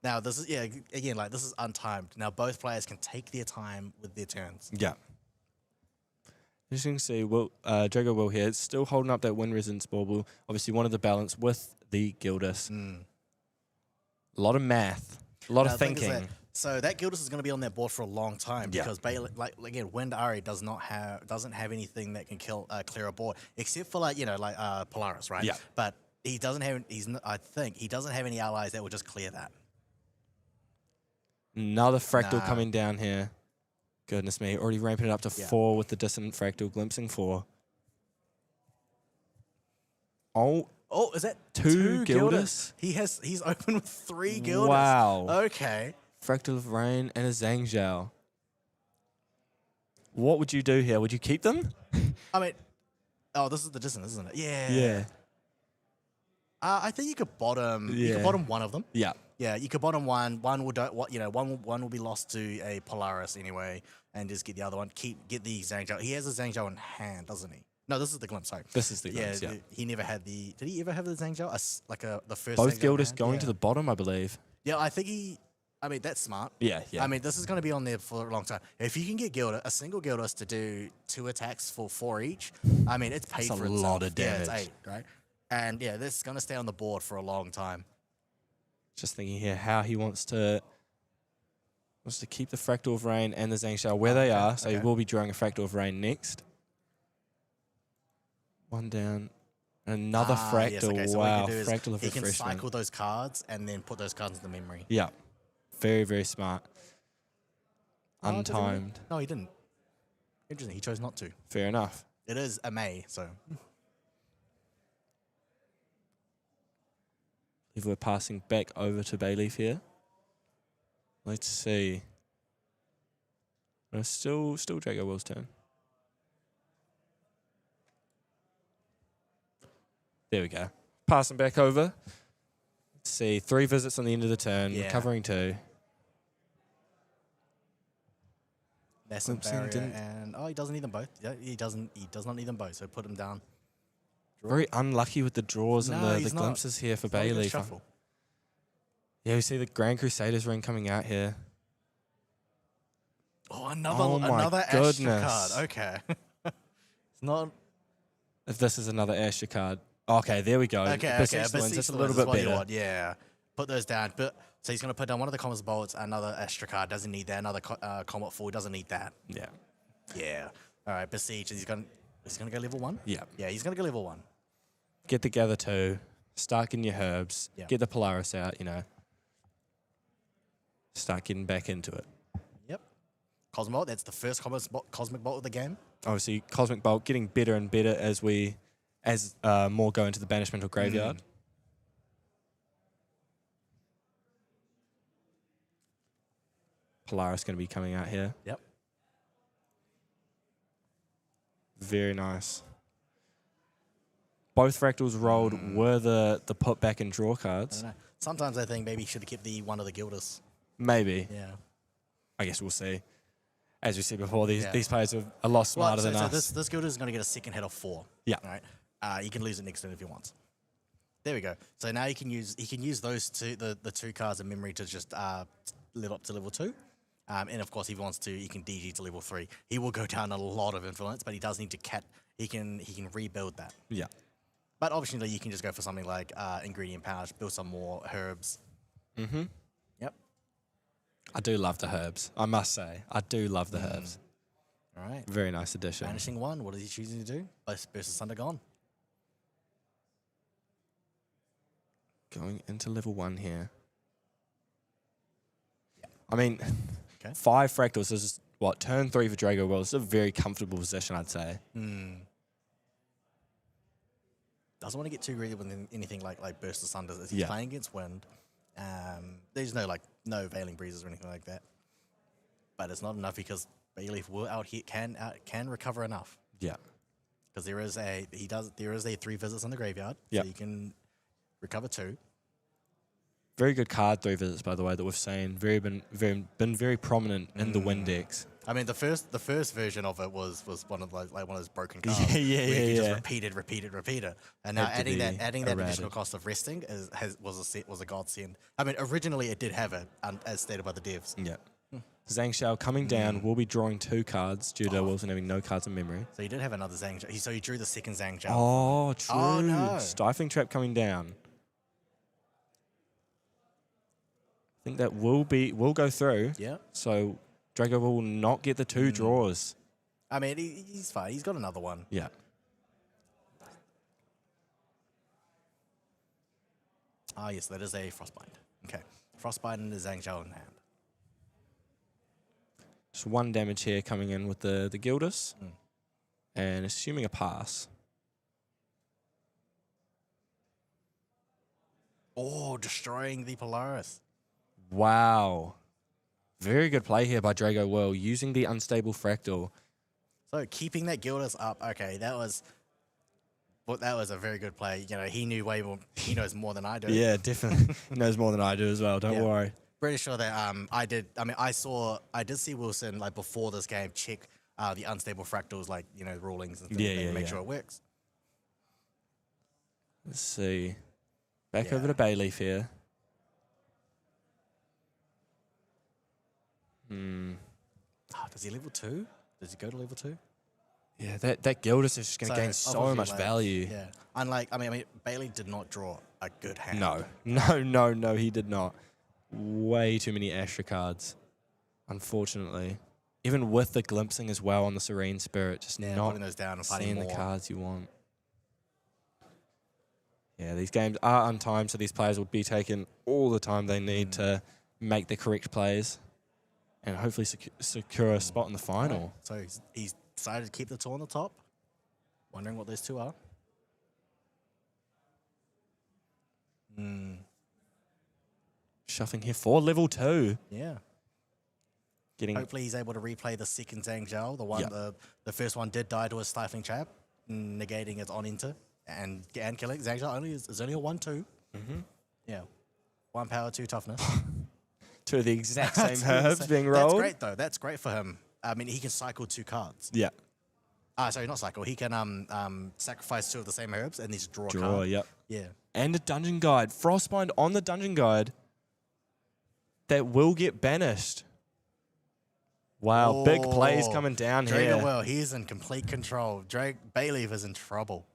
Now, this is, again, like, this is untimed. Now, both players can take their time with their turns. Yeah. As you can see, Drago Will here, it's still holding up that wind resonance bauble. Obviously, wanted the balance with the Gildas. A lot of math, a lot of thinking. So that Gildas is going to be on that board for a long time because again, Wind Ari doesn't have anything that can clear a board except for Polaris, right? Yeah. But he doesn't have. I think he doesn't have any allies that will just clear that. Another fractal coming down here. Goodness me, already ramping it up to 4 with the dissonant fractal, glimpsing 4. Oh, is that 2 Gildas? He's open with 3 Gildas. Wow. Okay. Fractal of Rain and a Zhangzhou. What would you do here? Would you keep them? I mean, this is the dissonance, isn't it? Yeah. Yeah. I think you could bottom. You could bottom one of them. Yeah. Yeah, you could bottom one. One will be lost to a Polaris anyway, and just get the other one. Get the Zhangzhou. He has a Zhangzhou in hand, doesn't he? No, this is the glimpse. Sorry, this is the glimpse. Yeah, he never had the. Did he ever have the Zhangzhou? The first. Both Zhangzhou Gildas going to the bottom, I believe. Yeah, I think he. I mean, that's smart. Yeah. I mean, this is going to be on there for a long time. If you can get a single Gildas to do 2 attacks for 4 each, I mean, it's paid that's for a itself. lot of damage. Yeah, it's 8, right? And yeah, this is going to stay on the board for a long time. Just thinking here how he wants to keep the Fractal of Rain and the Zhangzhou where they are. So he will be drawing a Fractal of Rain next. One down. Another Fractal. Yes, okay. So wow. what he can do is Fractal of he can Refreshment. cycle those cards and then put those cards in the memory. Yeah. Very, very smart. Untimed. No, he didn't. Interesting. He chose not to. Fair enough. It is a May, so. If we're passing back over to Bayleaf here. Let's see. Still Drago Will's turn. There we go. Passing back over. Let's see. 3 visits on the end of the turn. Yeah. Recovering 2. That's a barrier, and he doesn't need them both. Yeah, he does not need them both. So put them down. Very unlucky with the draws and the he's not. glimpses here for It's not a good Bayleaf. shuffle. Yeah, we see the Grand Crusaders ring coming out here. Oh, Oh my another goodness. Astra card. Okay. It's not. If this is another Astra card. Okay, there we go. Okay. Besieged But Winds, it's a little bit better. Yeah. Put those down. So he's going to put down one of the Commerce Bolts, another Astra card. Doesn't need that. Another Comet 4. Doesn't need that. Yeah. Yeah. All right. Besiege. He's going to go level 1? Yeah. Yeah, he's going to go level 1. Get the Gather 2. Start getting your herbs. Yeah. Get the Polaris out, Start getting back into it. Yep. Cosmic Bolt. That's the first Cosmic Bolt of the game. Obviously, Cosmic Bolt getting better and better as more go into the banishment or graveyard. Polaris going to be coming out here. Yep. Very nice. Both fractals rolled were the put back and draw I cards. don't know. Sometimes I think maybe he should have kept one of the Gildas. Maybe. Yeah. I guess we'll see. As we said before, these players are a lot smarter than us. This Gildas is going to get a second hit of 4. Yeah. Right. You can lose it next turn if you want. There we go. So now he can use those two the 2 cards in memory to just live up to level 2. And of course, if he wants to, he can DG to level 3. He will go down a lot of influence, but he does need to he can rebuild that. Yeah. But obviously, you can just go for something like ingredient pouch, build some more herbs. Mm-hmm. Yep. I do love the herbs. I must say, I do love the herbs. All right. Very nice addition. Banishing 1. What is he choosing to do? Versus Thunder gone. Going into level 1 here. I mean, Okay. 5 fractals is what, turn 3 for Drago. Well, it's a very comfortable position, I'd say. Doesn't want to get too greedy with anything like Burst of Sunder as he's Yeah. playing against Wind. There's no Veiling Breezes or anything like that. But it's not enough because Bayleaf will out here can recover enough. Yeah. Because there is a 3 visits in the graveyard. Yeah. So you can recover 2. Very good card 3 visits, by the way, that we've seen. Been very prominent in the Wind decks. I mean, the first version of it was one of those broken cards. Yeah, where you just yeah. repeated. And now Had to adding be that additional errated. cost of resting was a godsend. I mean, originally it did have it, as stated by the devs. Yeah. Zhang Xiao coming down will be drawing 2 cards due to Wilson having no cards in memory. So he did have another Zhang Zhao. So he drew the second Zhang Zhao. Oh, true. Oh, no. Stifling Trap coming down. I think that will go through. Yeah. So Drago will not get the 2 draws. I mean, he's fine. He's got another one. Yeah. Ah, yes, that is a Frostbind. Okay. Frostbind and the Zhang Zhao in hand. Just 1 damage here coming in with the Gildas. And assuming a pass. Oh, destroying the Polaris. Wow. Very good play here by Drago Will, using the unstable fractal. So keeping that Gildas up, okay, that was a very good play. You know, he knew way more. He knows more than I do. Yeah, definitely. He knows more than I do as well. Don't Yeah. worry. Pretty sure that I did. I mean, I did see Wilson like before this game check the unstable fractals, like rulings and things, Yeah, to make yeah. sure it works. Let's see. Back Yeah. over to Bayleaf here. Does he level 2? Does he go to level 2? Yeah, that Gildas is just going to gain So, so obviously, much like, value. Yeah. Unlike, I mean, Bailey did not draw a good hand. No, he did not. Way too many Astra cards, unfortunately. Even with the glimpsing as well on the Serene Spirit, just Yeah, not putting those down and fighting seeing more. the cards you want. Yeah, these games are untimed, so these players will be taking all the time they need to make the correct plays and hopefully secure a spot in the final. So he's decided to keep the 2 on the top. Wondering what those 2 are. Shuffling here for level 2. Yeah. Getting Hopefully he's able to replay the second Zhang Zhao. The one, Yeah. the first one did die to a stifling trap, negating its on enter and killing. Zhang Zhao is only a 1/2. Yeah. 1 power, 2 toughness. 2 of the exact same So- herbs being rolled. That's great though. That's great for him. I mean, he can cycle 2 cards. Yeah. Sorry, not cycle. He can sacrifice 2 of the same herbs and just draw a Draw, card. yep. Yeah. And a dungeon guide. Frostbind on the dungeon guide that will get banished. Wow, big plays Oh, coming down Drago, here. well, he's in complete control. Bayleaf is in trouble.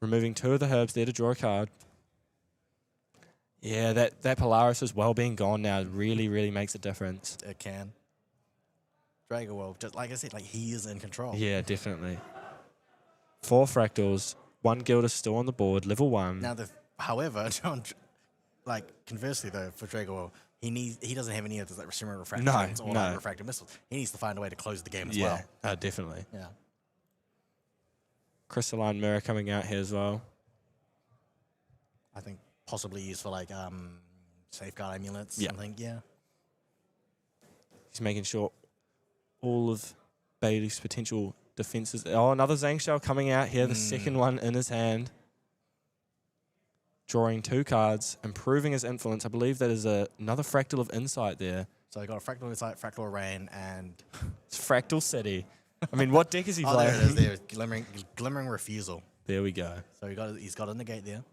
Removing 2 of the herbs there to draw a card. Yeah, that Polaris as well being gone now really, really makes a difference. It can. Drago, well, just like I said, like he is in control. Yeah, definitely. 4 fractals, 1 Gildas still on the board, level 1. Now, however, like conversely though, for Drago, well, he doesn't have any of those like shimmering refractions or no. like refractive missiles. He needs to find a way to close the game as yeah, well. definitely. Yeah. Crystalline Mirror coming out here as well. I think possibly used for like safeguard amulets. Yeah. Something. Yeah. He's making sure all of Bailey's potential defenses. Oh, another Zhang Xiao coming out here, the second one in his hand. Drawing 2 cards, improving his influence. I believe that is another Fractal of Insight there. So I got a Fractal Insight, Fractal Rain, and It's Fractal City. I mean, what deck is he oh, playing? there it is. There, glimmering refusal. There we go. So he's got a negate there.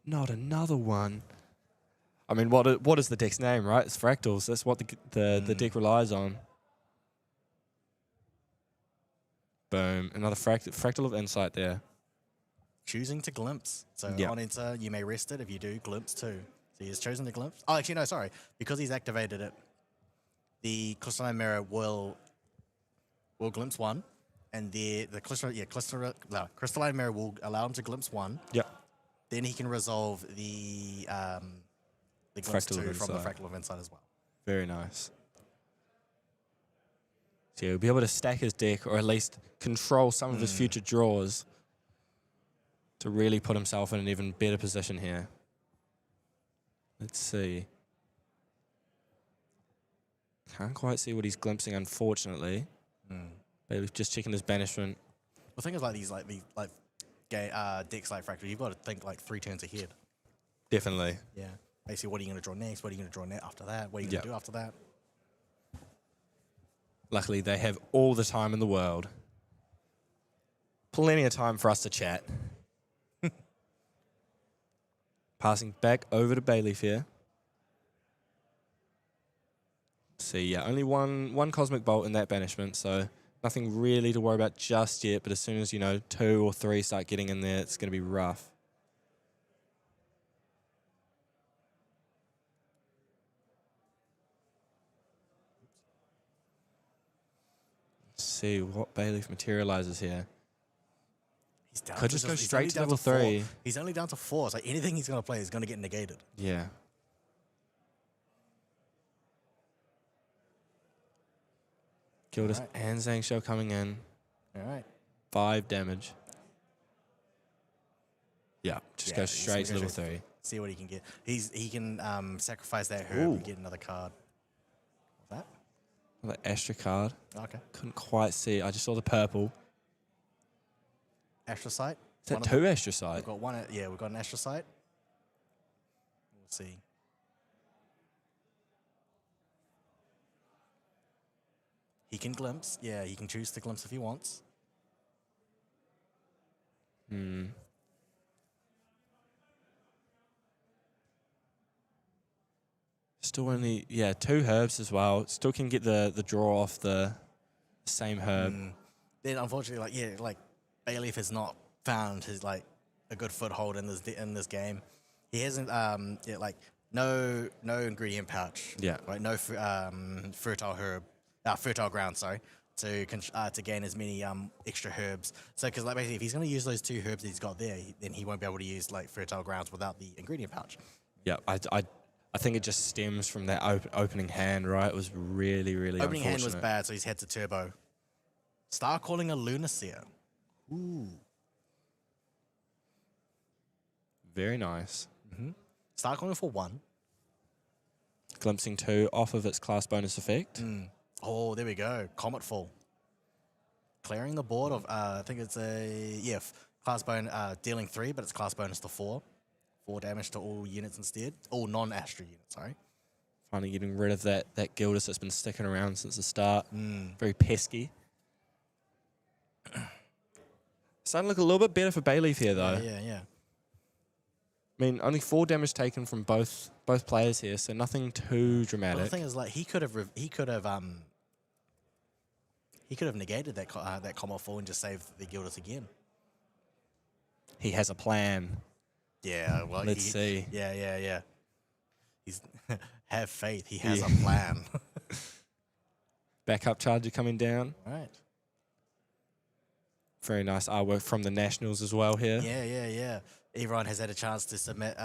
Not another one. I mean, what is the deck's name, right? It's Fractals. That's what the deck relies on. Boom. Another fractal of insight there. Choosing to glimpse. So Yeah. on enter, you may rest it. If you do, glimpse too. So he's chosen to glimpse. Oh, actually, no, sorry. Because he's activated it, the crystalline mirror will glimpse one, and the crystalline mirror will allow him to glimpse one. Yeah. Then he can resolve the glimpse Fractal of two from the Insight. fractal of insight as well. Very nice. So he'll be able to stack his deck, or at least control some of his future draws, to really put himself in an even better position here. Let's see. Can't quite see what he's glimpsing, unfortunately. But just checking his banishment. The thing is, like these decks like Fractal, you've got to think like 3 turns ahead. Definitely. Yeah. Basically, what are you going to draw next? What are you going to draw after that? What are you going to do after that? Luckily, they have all the time in the world. Plenty of time for us to chat. Passing back over to Bayleaf here. See, yeah, only one Cosmic Bolt in that banishment, so nothing really to worry about just yet, but as soon as, 2 or 3 start getting in there, it's going to be rough. Let's see what Bayleaf materializes here. He's down Could to just go he's straight only to down level 4. 3. He's only down to 4, so anything he's going to play is going to get negated. Yeah. Gildas and Zhang Shou coming in. All right. 5 damage. Yeah, just go he's straight to gonna level go 3. See what he can get. He can sacrifice that herb and get another card. What's that? Another Astra card. Okay. Couldn't quite see. I just saw the purple. Astrocyte. Is that 2 Astra side? We've got one. Yeah, we've got an astrocyte. We'll see. He can glimpse. Yeah, he can choose to glimpse if he wants. Still only, 2 herbs as well. Still can get the draw off the same herb. Then unfortunately, Bayleaf has not found his a good foothold in this game. He hasn't no ingredient pouch. Yeah. Right. No fertile ground. Sorry. To gain as many extra herbs. So because basically if he's going to use those 2 herbs that he's got there, then he won't be able to use fertile grounds without the ingredient pouch. Yeah, I think it just stems from that opening hand, right? It was really, really Opening hand was unfortunate. bad, so he's had to turbo. Star calling a Lunaseer. Ooh. Very nice. Star calling for 1. Glimpsing 2 off of its class bonus effect. Oh, there we go. Comet Fall. Clearing the board of, I think it's class bonus, dealing 3, but it's class bonus to 4. 4 damage to all units instead. All non-Astra units, sorry. Finally getting rid of that Gildas that's been sticking around since the start. Very pesky. Starting to look a little bit better for Bayleaf here, though. Yeah. I mean, only 4 damage taken from both players here, so nothing too But dramatic. the thing is, he could have negated that Comet Fall and just saved the Gildas again. He has a plan. Yeah, well, Let's see. Yeah. He's have faith. He has a plan. Backup charger coming down. All right. Very nice artwork from the Nationals as well here. Yeah. Everyone has had a chance to submit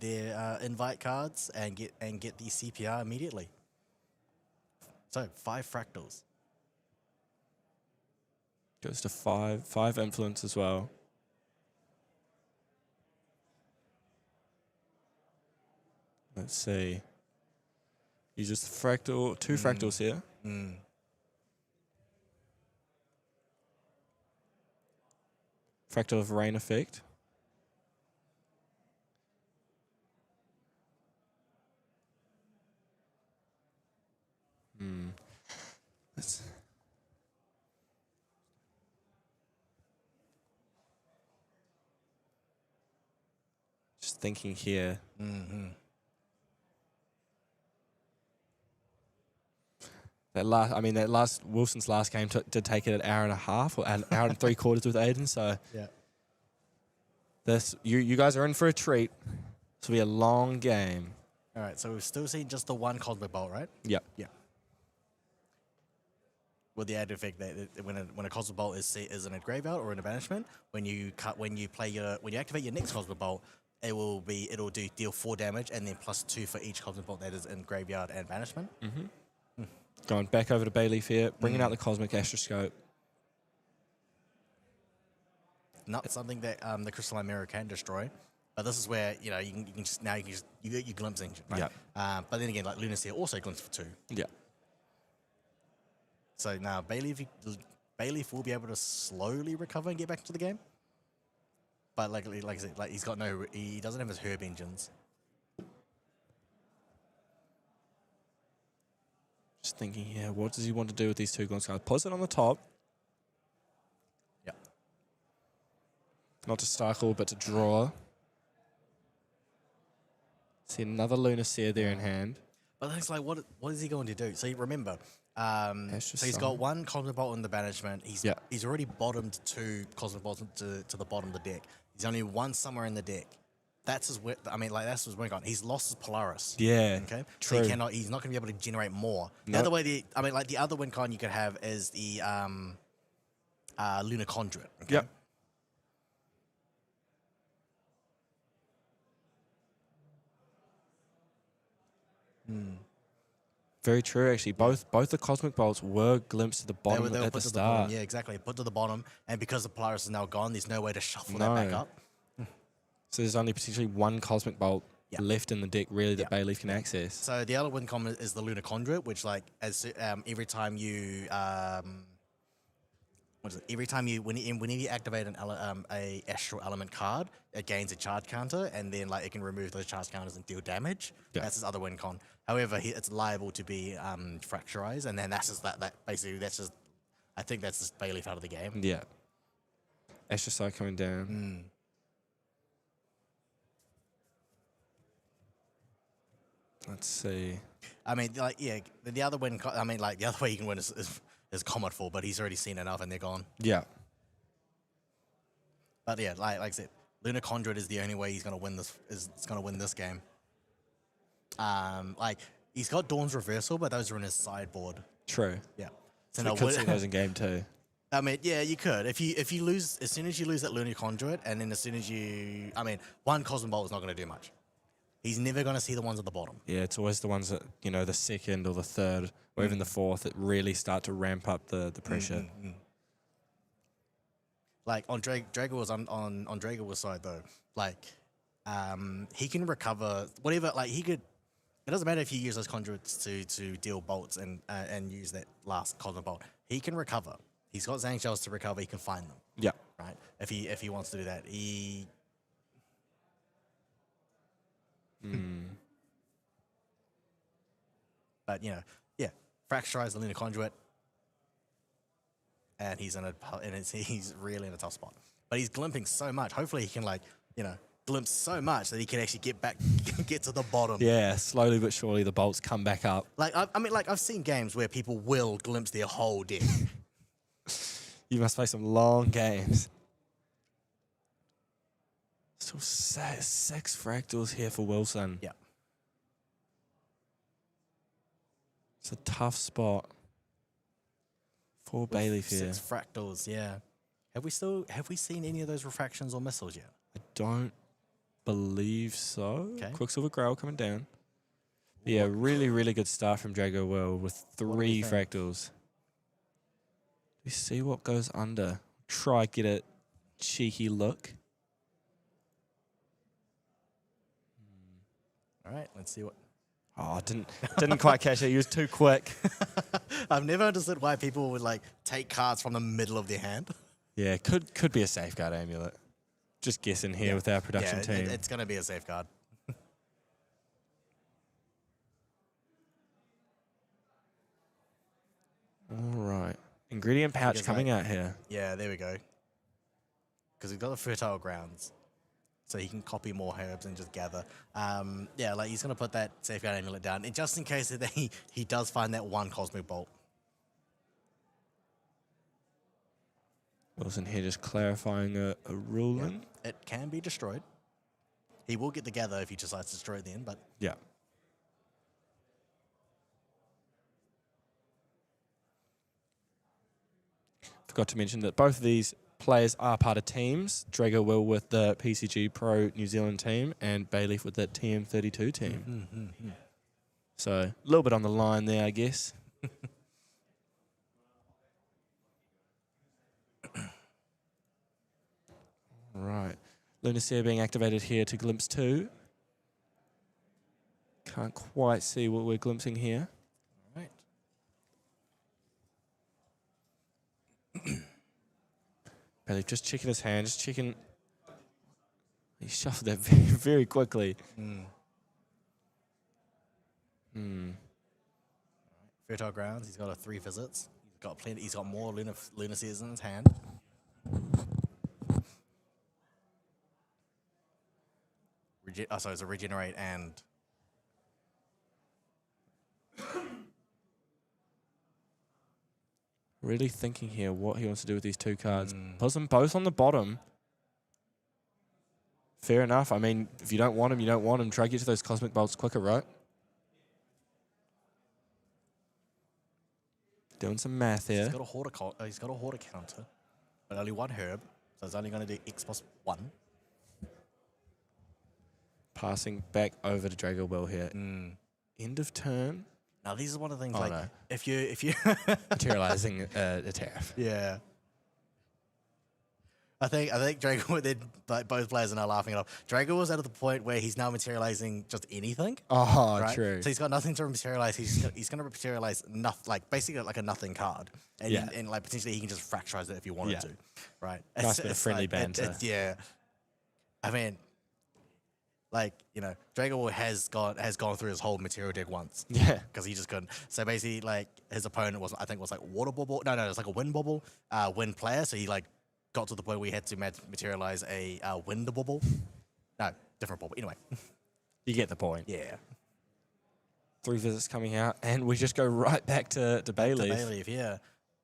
their invite cards and get the CPR immediately. So 5 fractals. Goes to 5 influence as well. Let's see. Uses the fractal, 2 fractals here. Fractal of rain effect. Let's just thinking here. That last Wilson's last game did take it an hour and a half or an hour and 3/4 with Aiden. So Yeah. You guys are in for a treat. This will be a long game. All right, so we've still seen just the one Cosmic Bolt, right? Yep. Yeah. With the added effect that when a Cosmic Bolt is in a graveyard or in a banishment, when you activate your next Cosmic Bolt, it'll deal 4 damage and then +2 for each Cosmic Bolt that is in graveyard and banishment. Going back over to Bayleaf here, bringing out the Cosmic Astroscope. Not something that the Crystalline Mirror can destroy, but this is where you get your glimpsing, right? Yeah. But then again, like Lunacy also glimpse for 2. Yeah. So now Bayleaf will be able to slowly recover and get back into the game. But like I said, like he doesn't have his herb engines. Just thinking here, what does he want to do with these 2 glimpse cards? Put it on the top. Yeah. Not to Starkle, but to draw. See another Lunaseer there in hand. But then it's like, what is he going to do? So you remember, so he's got 1 Cosmic Bolt in the banishment. He's already bottomed 2 Cosmic Bolts to the bottom of the deck. He's only 1 somewhere in the deck. That's his that's his win con. He's lost his Polaris. Yeah. Okay. True. So he's not going to be able to generate more. Nope. The other way, the other win con you could have is the Lunar Conduit. Okay? Yep. Very true, actually. Both the Cosmic Bolts were glimpsed to the bottom They were at put the to the bottom. start. Yeah, exactly. Put to the bottom, and because the Polaris is now gone, there's no way to shuffle that back up. So there's only potentially 1 Cosmic Bolt Yeah. left in the deck, really, that Yeah. Bayleaf can access. So the other win con is the Lunar Conduit, which every time you whenever you activate a astral element card, it gains a charge counter, and then it can remove those charge counters and deal damage. Yeah. That's his other win con. However, it's liable to be fracturized, and then that's just I think that's just Bayleaf out of the game. Yeah. Astrosite coming down. Let's see. The other win. The other way you can win is Comet Fall, but he's already seen enough, and they're gone. Yeah. But yeah, like I said, Lunar Conduit is the only way he's gonna win this. Is gonna win this game. He's got Dawn's Reversal, but those are in his sideboard. True. Yeah. So we could see those in game 2. Yeah, you could. If you lose, as soon as you lose that Lunar Conduit, and then as soon as you, 1 Cosmic Bolt is not going to do much. He's never going to see the ones at the bottom. Yeah, it's always the ones that, the second or the third, or even the fourth, that really start to ramp up the pressure. Like on Drago's on Drago's side though, he can recover whatever. He could. It doesn't matter if you use those conduits to deal bolts and use that last Cosmic Bolt. He can recover. He's got Zang Shells to recover. He can find them. Yeah. Right. If he wants to do that, But fracturize the Lunar Conduit, and he's he's really in a tough spot. But he's glimping so much. Hopefully, he can glimpse so much that he can actually get to the bottom. Yeah, slowly but surely the bolts come back up. I've seen games where people will glimpse their whole deck. You must play some long games. Still 6 fractals here for Wilson. Yeah. It's a tough spot for Bayleaf here. 6 fractals, yeah. Have we seen any of those refractions or missiles yet? I don't believe so. Okay. Quicksilver Grail coming down. Yeah, really, really good start from Drago Will with 3 fractals. We see what goes under. Try get a cheeky look. All right, let's see what. Oh, didn't quite catch it. He was too quick. I've never understood why people would take cards from the middle of their hand. Yeah, could be a safeguard amulet. Just guessing here with our production team. It's going to be a safeguard. All right. Ingredient pouch coming out here. Yeah, there we go. Because we've got the fertile grounds. so he can copy more herbs and just gather. Yeah, like he's gonna put that Safeguard Amulet down, and just in case that he does find that one Cosmic Bolt. Wilson here just clarifying a ruling. Yeah, it can be destroyed. He will get the gather if he decides to destroy it then, but Yeah. Forgot to mention that both of these players are part of teams. Drago will with the PCG Pro New Zealand team and Bayleaf with the TM32 team. So a little bit on the line there, I guess. Right. Lunacia being activated here to glimpse 2. Can't quite see what we're glimpsing here. right. Bayleaf just checking his hand, just checking. He shuffled that very, very quickly. Fertile Grounds. He's got a 3 visits. He's got plenty. He's got more Lunacias in his hand. So it's a regenerate and Really thinking here what he wants to do with these 2 cards. Puts them both on the bottom. Fair enough. I mean, if you don't want them, you don't want them. Try to get to those Cosmic Bolts quicker, right? Doing some math here. he's got a Hoarder counter, but only 1 herb, so it's only going to do X plus 1. Passing back over to Drago Bell here. End of turn. Now these are one of the things Oh, like no. if you Materializing a tariff. yeah. I think Drago, like both players are now laughing it off. Drago was at the point where he's now materializing just anything. Oh, Right? true. So he's got nothing to materialize. He's going to materialize like basically like a nothing card, and, Yeah. and like potentially he can just fracturize it if he wanted Yeah. to, right? Nice bit of friendly banter. Yeah, I mean, like Drago has gone through his whole material deck once. Yeah. Because he just couldn't. So basically, like his opponent was like water bubble. No, it was like a wind bubble, wind player. So he like got to the point where he had to materialize a wind bubble. No, different bubble. Anyway. You get the point. Yeah. 3 visits coming out, and we just go right back to Bayleaf. Bayleaf, yeah.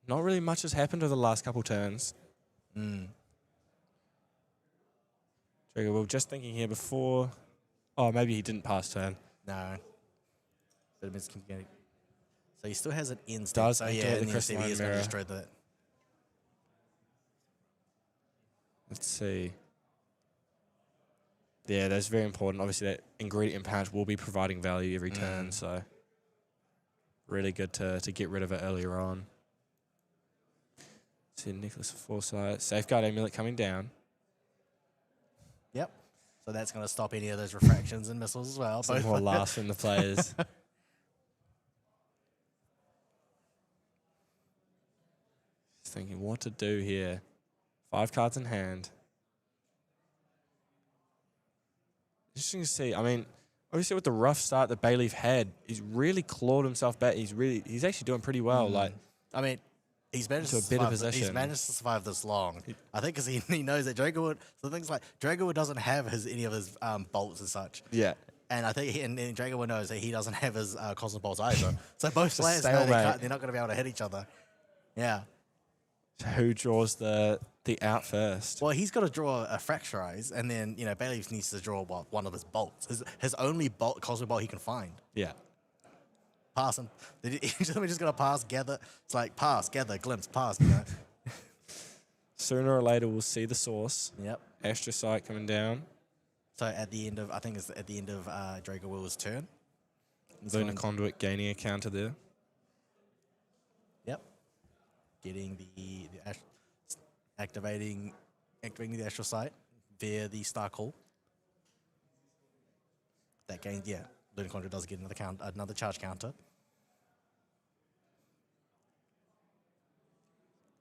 Not really much has happened over the last couple turns. Drago, we were just thinking here before. Oh, maybe he didn't pass turn. No. So he still has an instinct. Does so activate yeah, the and then crystalline he is going to mirror. destroy that. Let's see. Yeah, that's very important. Obviously, that ingredient pouch will be providing value every turn, so really good to get rid of it earlier on. See Nicholas of Foresight. Safeguard Amulet coming down. Yep. So that's going to stop any of those refractions and missiles as well. Some more laughs from the players. Just thinking what to do here. 5 cards in hand. Interesting to see. I mean, obviously with the rough start that Bayleaf had, he's really clawed himself back. He's actually doing pretty well. Like, I mean, he's managed To to a better survive. position. He's managed to survive this long. I think because he knows that Drago. So things like Drago doesn't have any of his bolts and such. yeah. And I think and Drago knows that he doesn't have his Cosmic Bolts either. So both a players know stalemate. they're not going to be able to hit each other. Yeah. So who draws the out first? Well, he's got to draw a Fracturize, and then Bayleaf needs to draw one of his bolts, his only Cosmic Bolt he can find. Yeah. Pass him. He's just going to pass, gather. It's like pass, gather, glimpse, pass. Sooner or later, we'll see the source. Yep. Astrocyte coming down. So at the end of, I think it's at the end of Drago Will's turn. Lunar Conduit gaining a counter there. Yep. Getting the activating the Astral Sight via the Star Call. That gains, yeah. Lunar Conduit does get another charge counter.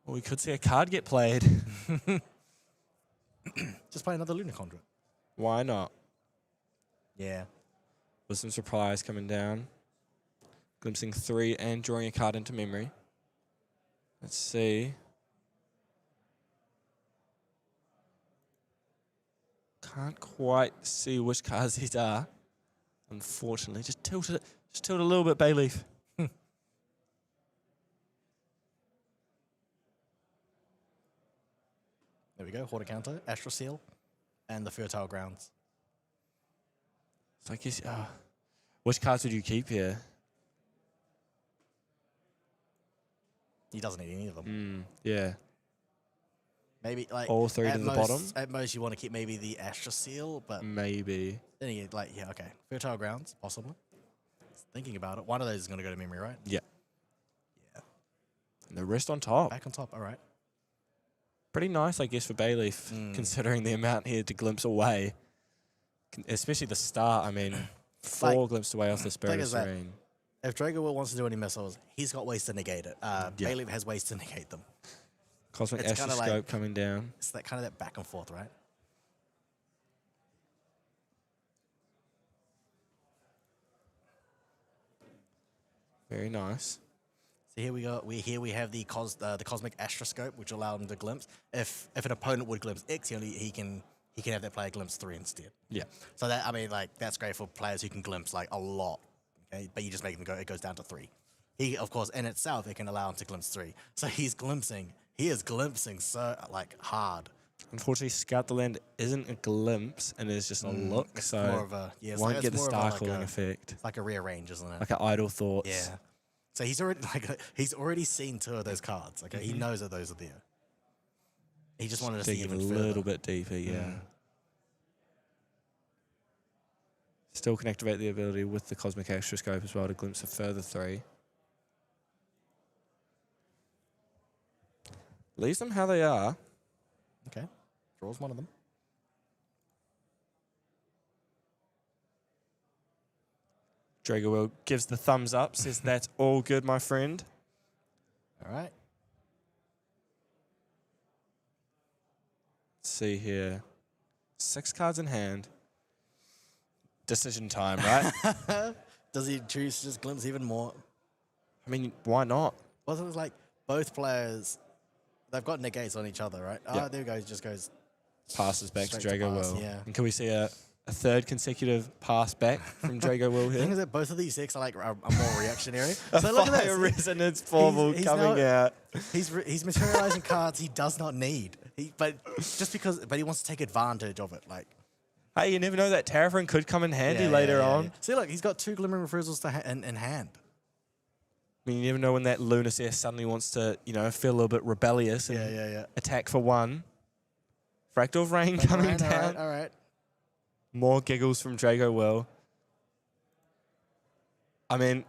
Well, we could see a card get played. Just play another Lunar Conduit. Why not? Yeah. Wisdom Surprise coming down. Glimpsing 3 and drawing a card into memory. Let's see. Can't quite see which cards these are. Unfortunately, just tilt it a little bit, Bayleaf. There we go. Horticounter, Astral Seal, and the Fertile Grounds. So I guess, which cards would you keep here? He doesn't need any of them. Yeah. Maybe like All three at to the most, bottom? At most, you want to keep maybe the Astral Seal, but Maybe. then you get like, yeah, okay. Fertile Grounds, possibly. Thinking about it, one of those is going to go to memory, right? Yeah. Yeah. And the rest on top. Back on top, all right. Pretty nice, I guess, for Bayleaf, considering the amount he had to glimpse away. Especially the start. I mean, 4 glimpsed away off the Spirit of Serene. If Drago wants to do any missiles, he's got ways to negate it. Bayleaf has ways to negate them. Cosmic It's kinda Astroscope like- coming down. It's that kind of that back and forth, right? Very nice. So here we go. We have the Cosmic Astroscope, which allow him to glimpse. If an opponent would glimpse X, he can have that player glimpse 3 instead. Yeah. So that, I mean, like, that's great for players who can glimpse like a lot. Okay, but you just make them go. It goes down to 3. He, of course, in itself, it can allow him to glimpse 3. So he's glimpsing. He is glimpsing so like hard. Unfortunately, Scout the Land isn't a glimpse and is just a look, It's so more of a won't it's get the more of a, star like cooling a- effect. It's like a rearrange, isn't it? Like an idle thoughts. Yeah. So he's already seen 2 of those cards. Okay, he knows that those are there. He just wanted to see Digging a even further. little bit deeper, yeah. Still can activate the ability with the Cosmic Astroscope as well to glimpse a further 3. Leaves them how they are. Okay, draws one of them. Drago Will gives the thumbs up, says that's all good, my friend. All right. Let's see here. 6 cards in hand. Decision time, right? Does he choose to just glimpse even more? I mean, why not? Wasn't it like both players? They've got negates on each other, right? Yeah. Oh, there he goes. Just goes. Passes back to Straight to Drago pass, Will. yeah. And can we see a 3rd consecutive pass back from Drago Will The thing here? is that both of these decks are like are more reactionary. So look at Fire this. Resonance Formal he's coming now- out. He's materializing cards he does not need. But he wants to take advantage of it. Like Hey, you never know, that Terraform could come in handy later on. Yeah. See, look, he's got 2 Glimmering Refusals in hand. I mean, you never know when that Lunacy suddenly wants to, feel a little bit rebellious and Yeah. attack for 1. Fractal Rain coming down. All right. More giggles from Drago Will. I mean,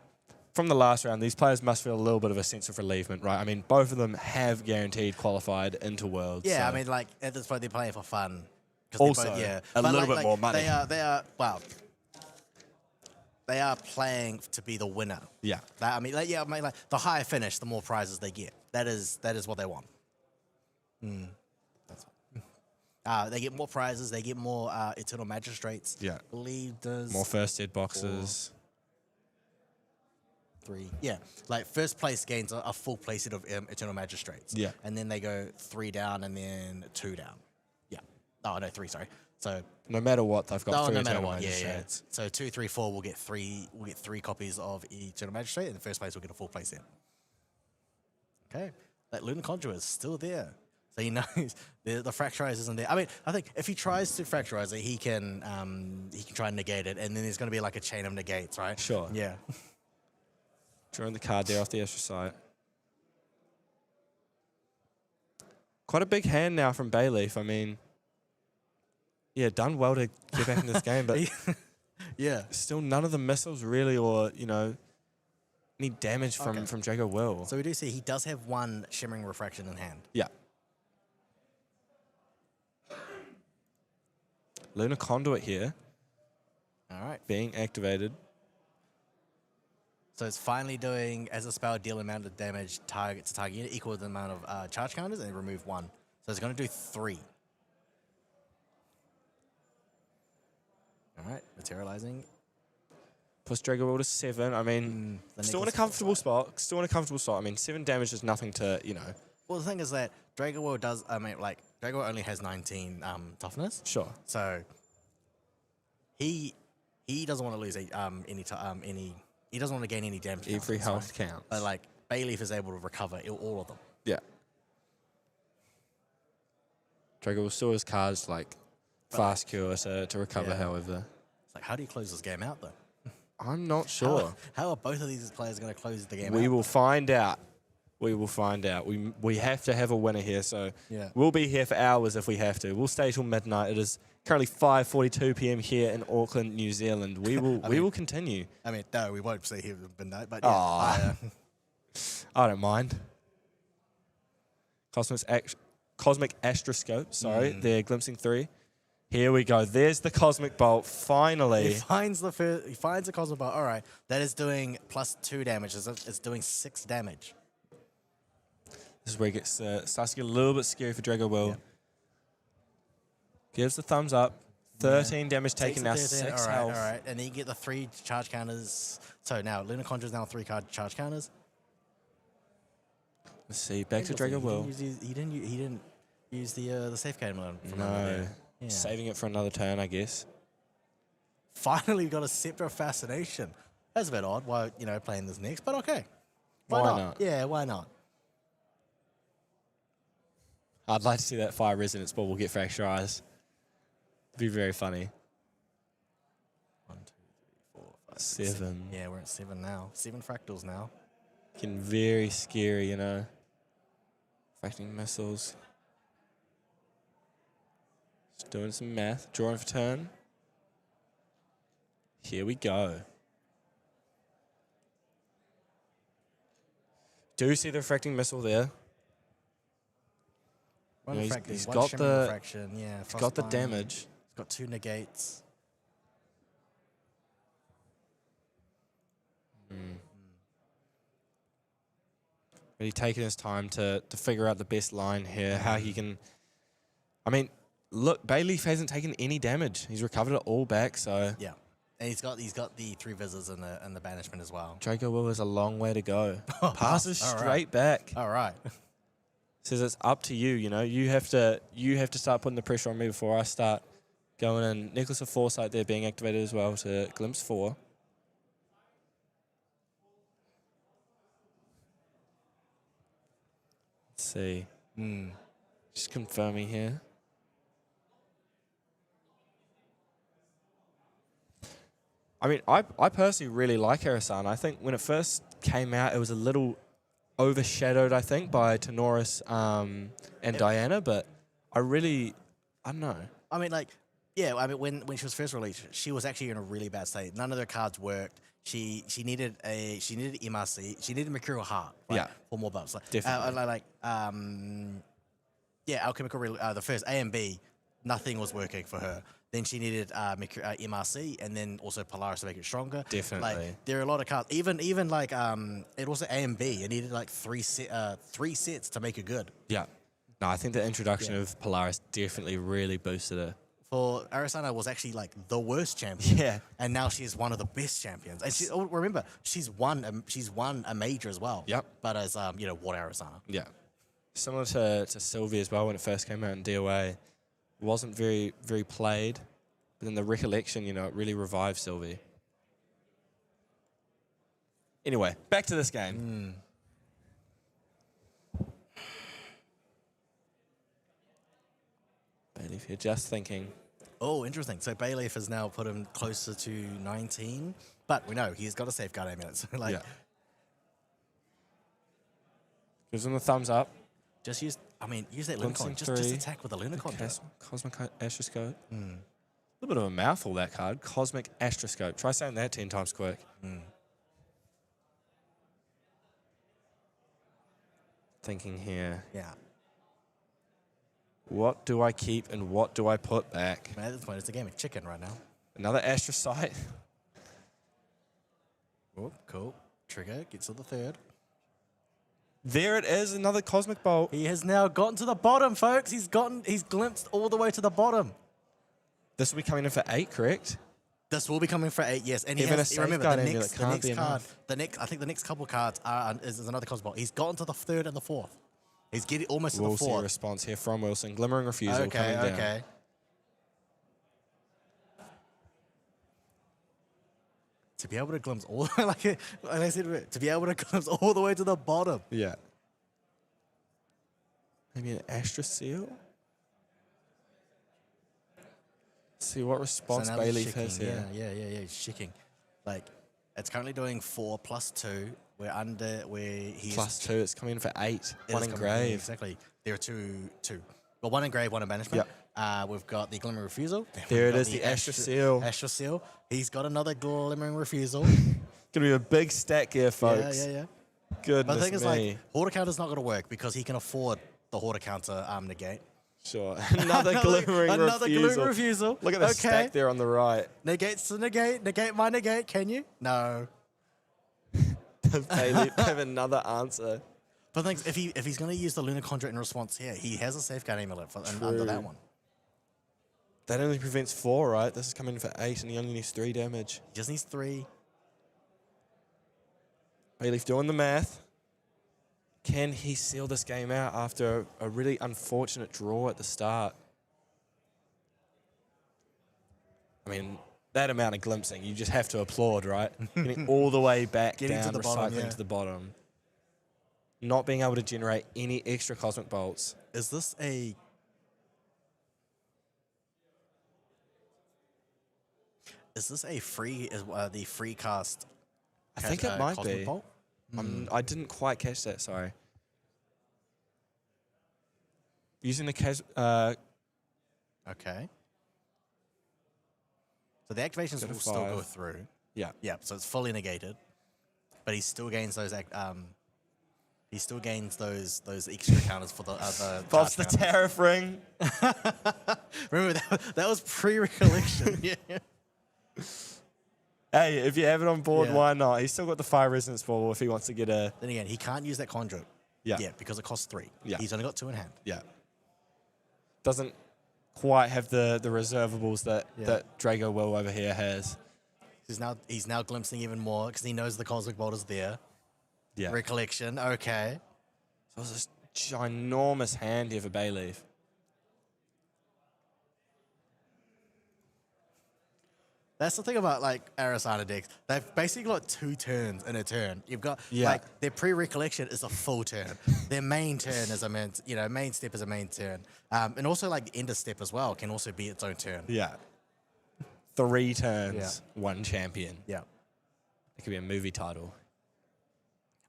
from the last round, these players must feel a little bit of a sense of relievement, right? I mean, both of them have guaranteed qualified into Worlds. Yeah, so. I mean, like at this point, they're playing for fun. 'Cause Also, they both, a But little bit more money. They are playing to be the winner. Yeah. Like the higher finish, the more prizes they get. That is what they want. That's fine. They get more prizes. They get more Eternal Magistrates. Yeah. I believe there's More first aid boxes. 3. Yeah, like first place gains a full playset of Eternal Magistrates. Yeah. And then they go 3 down and then 2 down. Yeah. Oh, no, 3, sorry. So No matter what, they've got 3 no matter Eternal what, yeah. Magistrates. So 2, 3, 4 will get 3 copies of Eternal Magistrate, and the first place will get a full playset. Okay. That Lunar Conjurer is still there. So he knows the Fracturize isn't there. I mean, I think if he tries to Fracturize it, he can try and negate it, and then there's going to be like a chain of negates, right? Sure. Yeah. Drawing the card there off the Astrosite. Quite a big hand now from Bayleaf. I mean, yeah, done well to get back in this game, but Yeah. still none of the missiles really, or, any damage from Drago Will. So we do see he does have 1 Shimmering Refraction in hand. Yeah. Lunar Conduit here, All right. being activated. So it's finally doing, as a spell, deal amount of damage to target unit equal to the amount of charge counters and remove 1. So it's going to do 3. All right, materializing. Push Drago Will to 7. I mean, The still in a Nicholas comfortable Foresight. spot. Still in a comfortable spot. I mean, 7 damage is nothing to, Well, the thing is that Drago Will does, Drago only has 19 toughness. Sure. So he doesn't want to lose any. He doesn't want to gain any damage. Every counts, health right? counts. But like Bayleaf is able to recover all of them. Yeah. Drago will still has cards like Fast Cure to recover, Yeah. however. It's like, how do you close this game out, though? I'm not sure. How are both of these players going to close the game out? We will find out. We will find out. We have to have a winner here, so Yeah. we'll be here for hours if we have to. We'll stay till midnight. It is currently 5:42 p.m. here in Auckland, New Zealand. We will we will continue. I mean, no, we won't say here midnight, but Aw. yeah. I don't mind. Cosmic Astroscope, sorry. They're glimpsing 3. Here we go. There's the Cosmic Bolt, He finally. finds the he finds a Cosmic Bolt. All right, that is doing +2 damage. It's doing 6 damage. This is where it gets starts to get a little bit scary for Drago Will. Yeah. Gives the thumbs up. 13 damage Takes taken the now, 13, 6 all right, health. all right, and then you get the 3 charge counters. So now Lunar Conjure's now 3 card charge counters. Let's see. Back to Interesting, Drago Will. He didn't use the safeguard mode. No. Yeah. Saving it for another turn, I guess. Finally, we got a Scepter of Fascination. That's a bit odd. Why playing this next? But okay. Why not? Yeah, why not? I'd like to see that Fire Resonance ball will get Fracture Eyes. It'd be very funny. 1, 2, 3, 4, 5, 7. Yeah, we're at 7 now. 7 fractals now. Getting very scary, you know. Fracting missiles. Just doing some math. Drawing for turn. Here we go. Do you see the refracting missile there? One Yeah, refracting, he's one got shimmering the- refraction. Yeah, It's got the frostbite. damage. It's got 2 negates. Really taking his time to figure out the best line here, how he can... I mean, look, Bayleaf hasn't taken any damage. He's recovered it all back, so Yeah, and he's got the 3 visors and the banishment as well. Drago Will has a long way to go. Passes All right. straight back. All right. Says it's up to you, you know. You have to start putting the pressure on me before I start going in. Necklace of Foresight there being activated as well to glimpse 4. Let's see. Just confirming here. I mean, I personally really like Arasana. I think when it first came out, it was a little overshadowed, I think, by Tenoris and Diana, but I don't know. I mean, when she was first released, she was actually in a really bad state. None of their cards worked. She needed MRC. She needed Mercurial Heart. Right, Yeah. for more buffs. Like, Definitely. Alchemical. The first A and B, nothing was working for her. Then she needed MRC and then also Polaris to make it stronger. Definitely. Like, there are a lot of cards. Even like it also A and B. It needed like 3 sets to make it good. Yeah. No, I think the introduction of Polaris definitely really boosted her. For Arasana was actually like the worst champion. Yeah. And now she's one of the best champions. And remember, she's won a major as well. Yep. But as Water Arasana. Yeah. Similar to Sylvie as well when it first came out in DOA. Wasn't very, very played. But then the recollection, it really revived Sylvie. Anyway, back to this game. Bayleaf here, just thinking. Oh, interesting. So Bayleaf has now put him closer to 19. But we know he's got a safeguard amulet. So Yeah. Gives him the thumbs up. just use that Lunar Glimpsing Conjure. Just 3. attack with the Lunar Conjure. Cosmic Astroscope. A little bit of a mouthful, that card. Cosmic Astroscope. Try saying that 10 times quick. Thinking here. Yeah. What do I keep and what do I put back? Man, at this point, it's a game of chicken right now. Another Astrocyte. Oh, cool. Trigger gets to the 3rd. There it is, another Cosmic Bolt. He has now gotten to the bottom, folks. He's glimpsed all the way to the bottom. This will be coming in for 8, correct? This will be coming for 8, yes. And Even a remember, safeguard the amulet next can't be card, enough. I think the next couple cards is another Cosmic Bolt. He's gotten to the 3rd and the 4th. He's getting almost to We'll the see a fourth. response here from Wilson. Glimmering Refusal Okay, coming down. okay. To be able to glimpse all like I said, to be able to glimpse all the way to the bottom. Yeah. Maybe an Astra Seal? See what response now Bayleaf he's has shaking. here. Yeah. He's shaking. Like, it's currently doing 4 plus 2. We're under where he's Plus 2, it's coming in for 8. It One is coming- engraved. yeah, exactly. There are two. Well, one engraved, one in banishment. We've got the Glimmering Refusal. There We've it got is, the Astra Seal. Astra Seal. He's got another Glimmering Refusal. Gonna be a big stack here, folks. Yeah. Goodness But the thing is, me. like, Hoarder Counter's not going to work because he can afford the Hoarder Counter negate. Sure. Another glimmering Another refusal. Glimmering Refusal. Look at the Okay. stack there on the right. Negates to negate. Negate my negate. Can you? No. Does Bayleaf have another answer? But the thing is, if he's going to use the Lunar Conduit in response here, he has a Safeguard Amulet under that one. That only prevents 4, right? This is coming in for 8 and he only needs 3 damage. He just needs 3. Bayleaf doing the math. Can he seal this game out after a really unfortunate draw at the start? I mean, that amount of glimpsing, you just have to applaud, right? Getting all the way back Getting to down, the bottom, recycling yeah. to the bottom. Not being able to generate any extra Cosmic Bolts. Is this a... Is this a free... the free cast... I think it might Cosmic be. Bolt? I didn't quite catch that, sorry. Using the Okay. So the activations Go to will still go 5. through. yeah. Yeah, so it's fully negated. But he still gains those... he still gains those extra counters for the other... Bob's the charge counters. Tariff Ring. Remember, that was pre-recollection. Yeah. Hey, if you have it on board, Yeah. why not? He's still got the Fire Resonance Ball if he wants to get a... Then again, he can't use that conduit. Yeah. Yeah, because it costs 3. Yeah. He's only got 2 in hand. Yeah. Doesn't quite have the reservables that Drago Will over here has. He's now glimpsing even more because he knows the Cosmic Bolt is there. Yeah. Recollection, okay. So it's this ginormous hand here for Bayleaf. That's the thing about like Arasana decks. They've basically got 2 turns in a turn. You've got like their pre-recollection is a full turn. Their main turn is main step is a main turn. And also like the ender step as well can also be its own turn. Yeah. 3 turns, 1 champion. Yeah. It could be a movie title.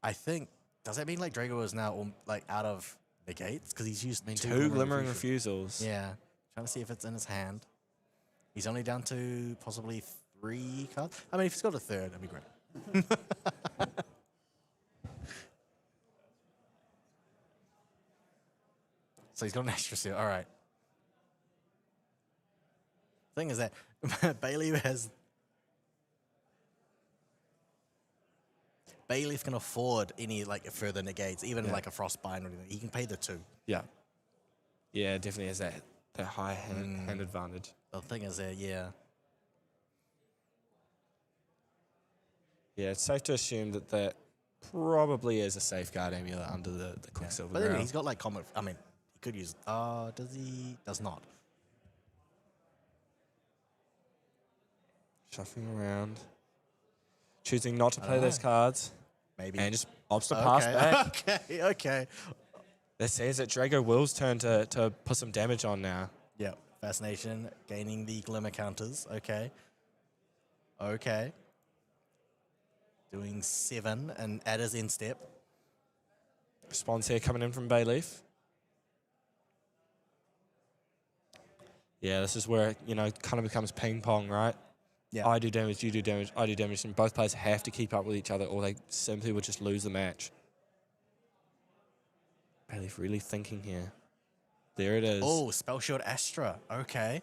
I think, does that mean like Drago is now like out of negates? Because he's used 2 Glimmering Refusals. Yeah. Trying to see if it's in his hand. He's only down to possibly 3 cards. I mean, if he's got a 3rd, that'd be great. So he's got an extra seal. All right. Thing is that Bayleaf can afford any like further negates, even like a Frostbind or anything. He can pay the 2. Yeah. Yeah, definitely has that high hand advantage. The thing is that, yeah. Yeah, it's safe to assume that probably is a Safeguard Amulet under the Quicksilver But anyway, Ground. he's got like common. I mean, he could use. Does he? Does not. Shuffling around. Choosing not to play those cards. Maybe. And just opts to pass back. Okay. That says that Drago Will's turn to put some damage on now. Yeah. Fascination, gaining the glimmer counters. Okay. Doing 7 and at his end step. Response here coming in from Bayleaf. Yeah, this is where it, kind of becomes ping pong, right? Yeah. I do damage, you do damage, I do damage, and both players have to keep up with each other or they simply would just lose the match. Bayleaf really thinking here. There it is. Oh, Spell Shield Astra. Okay.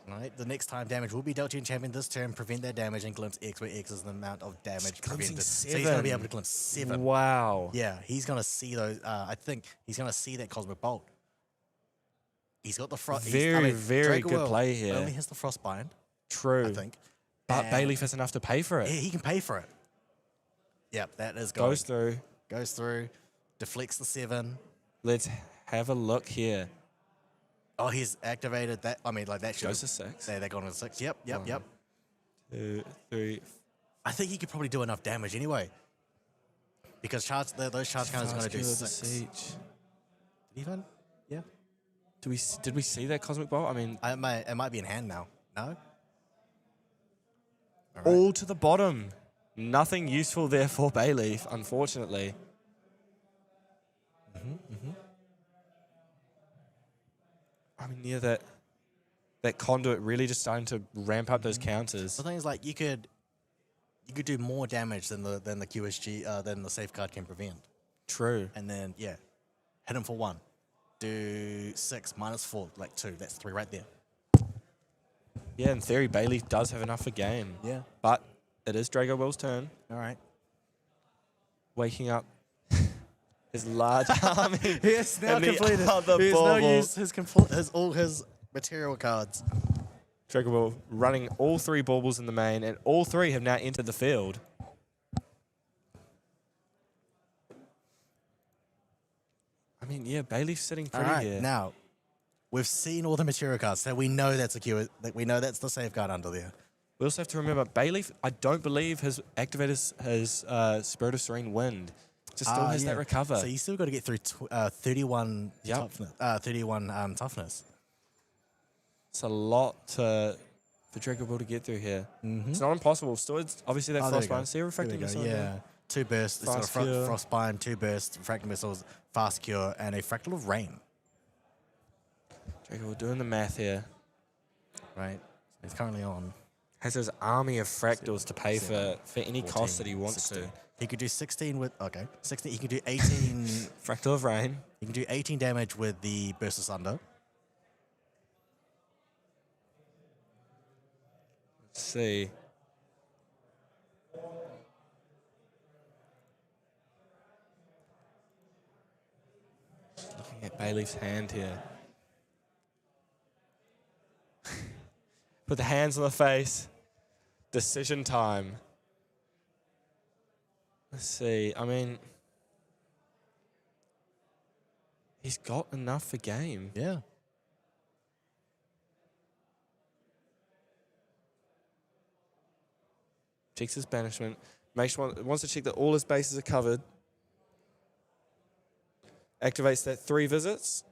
Right. The next time damage will be dealt to your champion this turn. Prevent that damage and glimpse X, where X is the amount of damage prevented. So he's going to be able to glimpse 7. Wow. Yeah, he's going to see those. I think he's going to see that Cosmic Bolt. He's got the frost. Very Drago good play here. Only has the Frostbind, True. I think. But And Bayleaf has enough to pay for it. he can pay for it. Yep, that is going. Goes through. Goes through. Deflects the 7. Let's have a look here. Oh, he's activated that. I mean, like that should Goes to 6. They're going to 6. Yep. 2, 3. I think he could probably do enough damage anyway. Because those charge counters are going to do 6. Siege. Even? Yeah. Did we see that Cosmic Bolt? I mean, It might be in hand now. No? all to the bottom. Nothing useful there for Bayleaf, unfortunately. I mean, yeah, that conduit really just starting to ramp up those counters. The thing is, like, you could do more damage than the QSG than the safeguard can prevent. True. And then hit him for 1. Do 6 minus 4, like 2. That's 3 right there. Yeah, in theory, Bayleaf does have enough for game. Yeah. But it is Drago Will's turn. All right. Waking up his large army. He has now and the completed. other He has now bauble. used all his material cards. Drago Will running all 3 baubles in the main, and all 3 have now entered the field. I mean, yeah, Bayleaf's sitting All pretty right. here. Now, we've seen all the material cards, so we know that's a Q. That we know that's the safeguard under there. We also have to remember, Bayleaf, I don't believe has activated his Spirit of Serene Wind. Just still has that recover. So you still got to get through 31 Yep. toughness. 31 toughness. It's a lot for Drago Will to get through here. It's not impossible. Still, it's obviously that there you Frostbite. go. See a Refracting There we go, Missile? Yeah. 2 bursts. It's got a Fast cure. Frostbind, 2 bursts, Refracting Missiles, Fast Cure, and a Fractal of Rain. Drago Will doing the math here. Right. It's currently on. Has his army of fractals to pay for any 14, cost that he wants 16. to. He could do 16 with 16. He can do 18. Fractal of Rain. He can do 18 damage with the Burst Asunder. Let's see. Just looking at Bayleaf's hand here. Put the hands on the face. Decision time. Let's see. I mean, he's got enough for game. Yeah. Checks his banishment. Wants to check that all his bases are covered. Activates that 3 visits.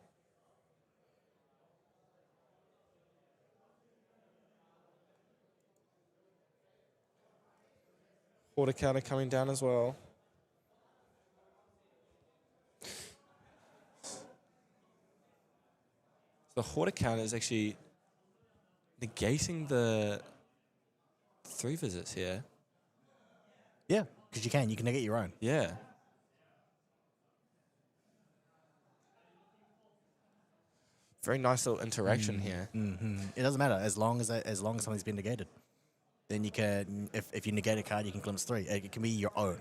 Water counter coming down as well. The Hoarder counter is actually negating the 3 visits here. Yeah. Because you can negate your own. Yeah. Very nice little interaction here. It doesn't matter as long as something's been negated. Then you can, if you negate a card, you can glimpse 3. It can be your own.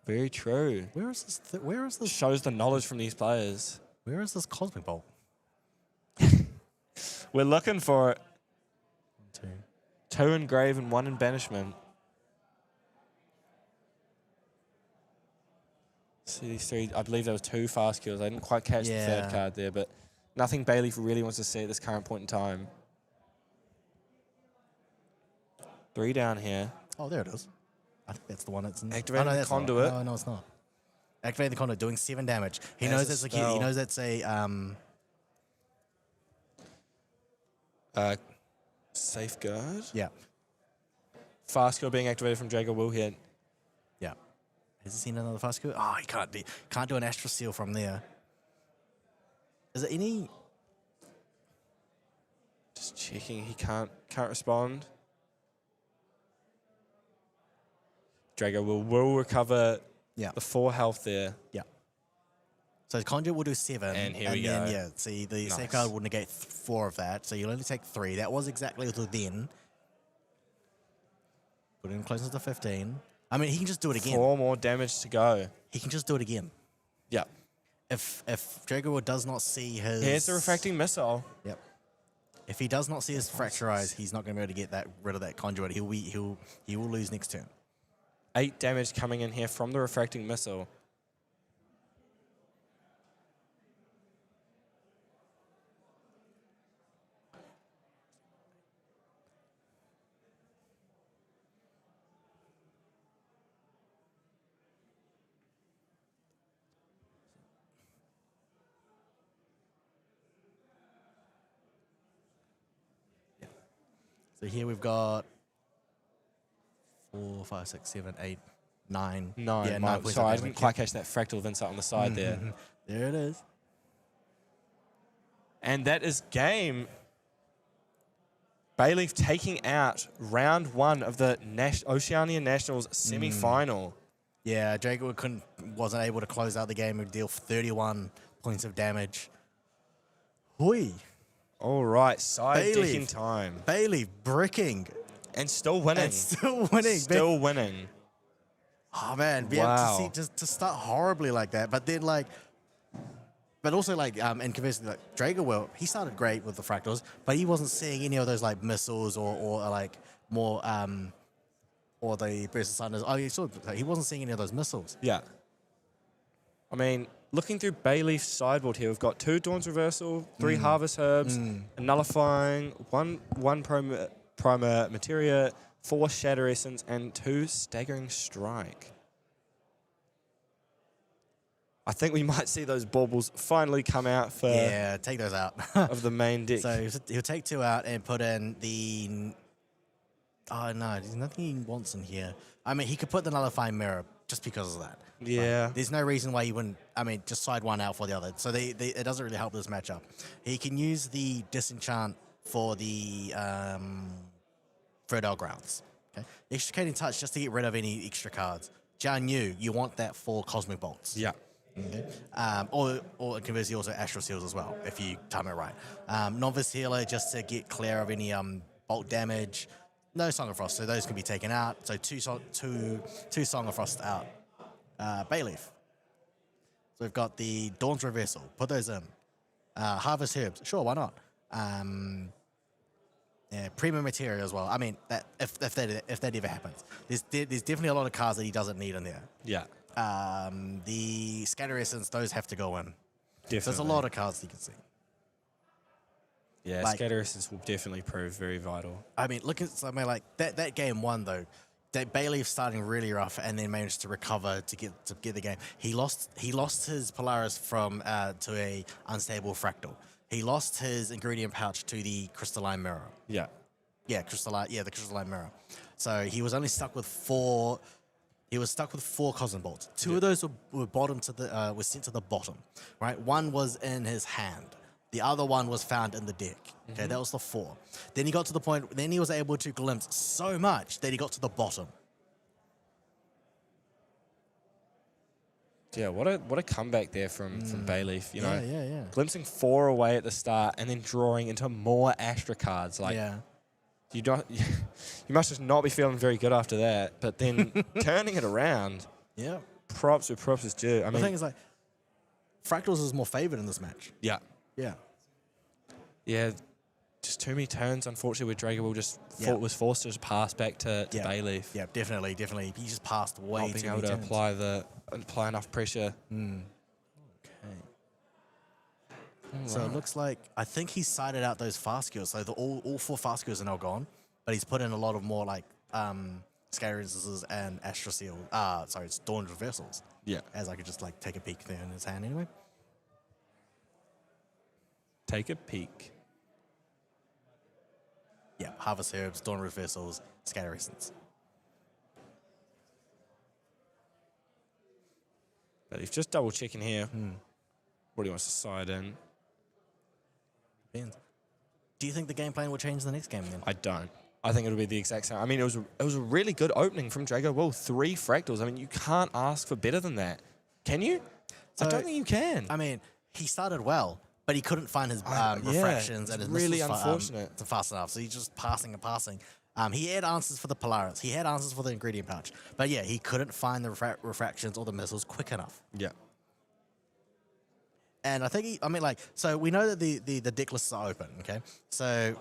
Very true. Where is this? Where is this? Shows the knowledge from these players. Where is this Cosmic Bolt? We're looking for it. 2. 2 in grave and 1 in banishment. See these 3. I believe there was 2 fast kills. I didn't quite catch the 3rd card there, but nothing Bayleaf really wants to see at this current point in time. 3 down here. Oh, there it is. I think that's the one that's in. Activating the that's not. conduit. No, it's not. Activating the conduit, doing 7 damage. He As knows a that's a. He spell. knows that's a. Safeguard. Yeah. Fast kill being activated from Drago Will here. Yeah. Has he seen another fast kill? Oh, he can't do an Astral Seal from there. Is there any? Just checking. He can't respond. Drago will recover Yeah. the 4 health there. Yeah. So the conduit will do 7. And here we then, go. Yeah. See, the Nice. safeguard will negate 4 of that. So you'll only take 3. That was exactly until then. Put him closer to 15. I mean, he can just do it again. 4 more damage to go. He can just do it again. Yeah. If Drago does not see his. Here's the refracting missile. Yep. If he does not see his fracture eyes, he's not going to be able to get rid of that conduit. He will lose next turn. 8 damage coming in here from the refracting missile. So here we've got 4, 5, 6, 7, 8, 9. 9. Yeah, 9 points. Sorry, I of didn't damage. quite catch that fractal of insight on the side there. There it is. And that is game. Bayleaf taking out round 1 of the Oceania Nationals semi-final. Yeah, Drago wasn't able to close out the game and deal 31 points of damage. Hui. All right, side Bayleaf. decking time. Bailey bricking. And still winning. And still winning. Still winning. Oh man, be Wow. able to see just to start horribly like that, but then like, but also like, and conversely, like Drago, well, he started great with the fractals, but he wasn't seeing any of those like missiles or like more or the burst ascenders. Oh, he wasn't seeing any of those missiles. Yeah. I mean, looking through Bayleaf's sideboard here, we've got 2 Dawn's Reversal, 3 Harvest Herbs, a Nullifying, 1 Primer Materia, 4 Shatter Essence, and 2 Staggering Strike. I think we might see those baubles finally come out for Yeah, take those out. of the main deck. So he'll take 2 out and put in the. Oh no, there's nothing he wants in here. I mean, he could put the Nullifying Mirror just because of that. Yeah. There's no reason why you wouldn't. I mean, just side one out for the other. So it doesn't really help this matchup. He can use the Disenchant for the Fertile Grounds. Okay, Extricating Touch just to get rid of any extra cards. Jian Yu, you want that for Cosmic Bolts. Yeah. Okay. Or conversely also Astral Seals as well, if you time it right. Novice Healer just to get clear of any bolt damage. No Song of Frost, so those can be taken out. So two Song of Frost out. Bayleaf. So we've got the Dawn's Reversal. Put those in. Harvest Herbs. Sure, why not? Yeah, Premium Materia as well. I mean, that if that ever happens, there's definitely a lot of cards that he doesn't need in there. Yeah. The Scatter Essence, those have to go in. Definitely. So there's a lot of cards you can see. Yeah, Like- Scatter Essence will definitely prove very vital. I mean, look at something like that game 1 though. That Bayleaf starting really rough and then managed to recover to get the game. He lost his Polaris from to a unstable fractal. He lost his ingredient pouch to the crystalline mirror. Yeah. Yeah, the crystalline mirror. So he was only stuck with 4. He was stuck with 4 Cosmic Bolts. 2 of those were bottom to the were sent to the bottom. Right, 1 was in his hand. The other 1 was found in the deck. Okay, that was the 4. Then he got to the point. Then he was able to glimpse so much that he got to the bottom. Yeah, what a comeback there from Bayleaf, you know. Yeah. Glimpsing 4 away at the start and then drawing into more Astra cards. Like Yeah. you must just not be feeling very good after that. But then turning it around, Yeah. props is due. I The mean, thing is, like, Fractals is more favored in this match. yeah. Yeah. Just too many turns, unfortunately, where Drago just Yeah. was forced to just pass back to Yeah. Bayleaf. Yeah, definitely. He just passed way Not too being many able to turns. apply enough pressure. Okay. So it looks like I think he sided out those fast skills. So all 4 fast skills are now gone, but he's put in a lot of more like Scatter Instances and Astral Seal. Sorry, it's Dawn's Reversals. Yeah. As I could just like take a peek there in his hand anyway. Take a peek. Yeah, Harvest Herbs, Dawn Reversals, Scatter Essence. But he's just double checking here what he wants to side in. Depends. Do you think the game plan will change the next game then? I don't. I think it'll be the exact same. I mean, it was a really good opening from Drago. Well, 3 fractals. I mean, you can't ask for better than that. Can you? I So, don't think you can. I mean, he started well, but he couldn't find his refractions and it's his really missiles unfortunate. to fast enough. So he's just passing and passing. He had answers for the Polaris. He had answers for the ingredient pouch. But yeah, he couldn't find the refractions or the missiles quick enough. Yeah. And I think so we know that the deck lists are open, okay? So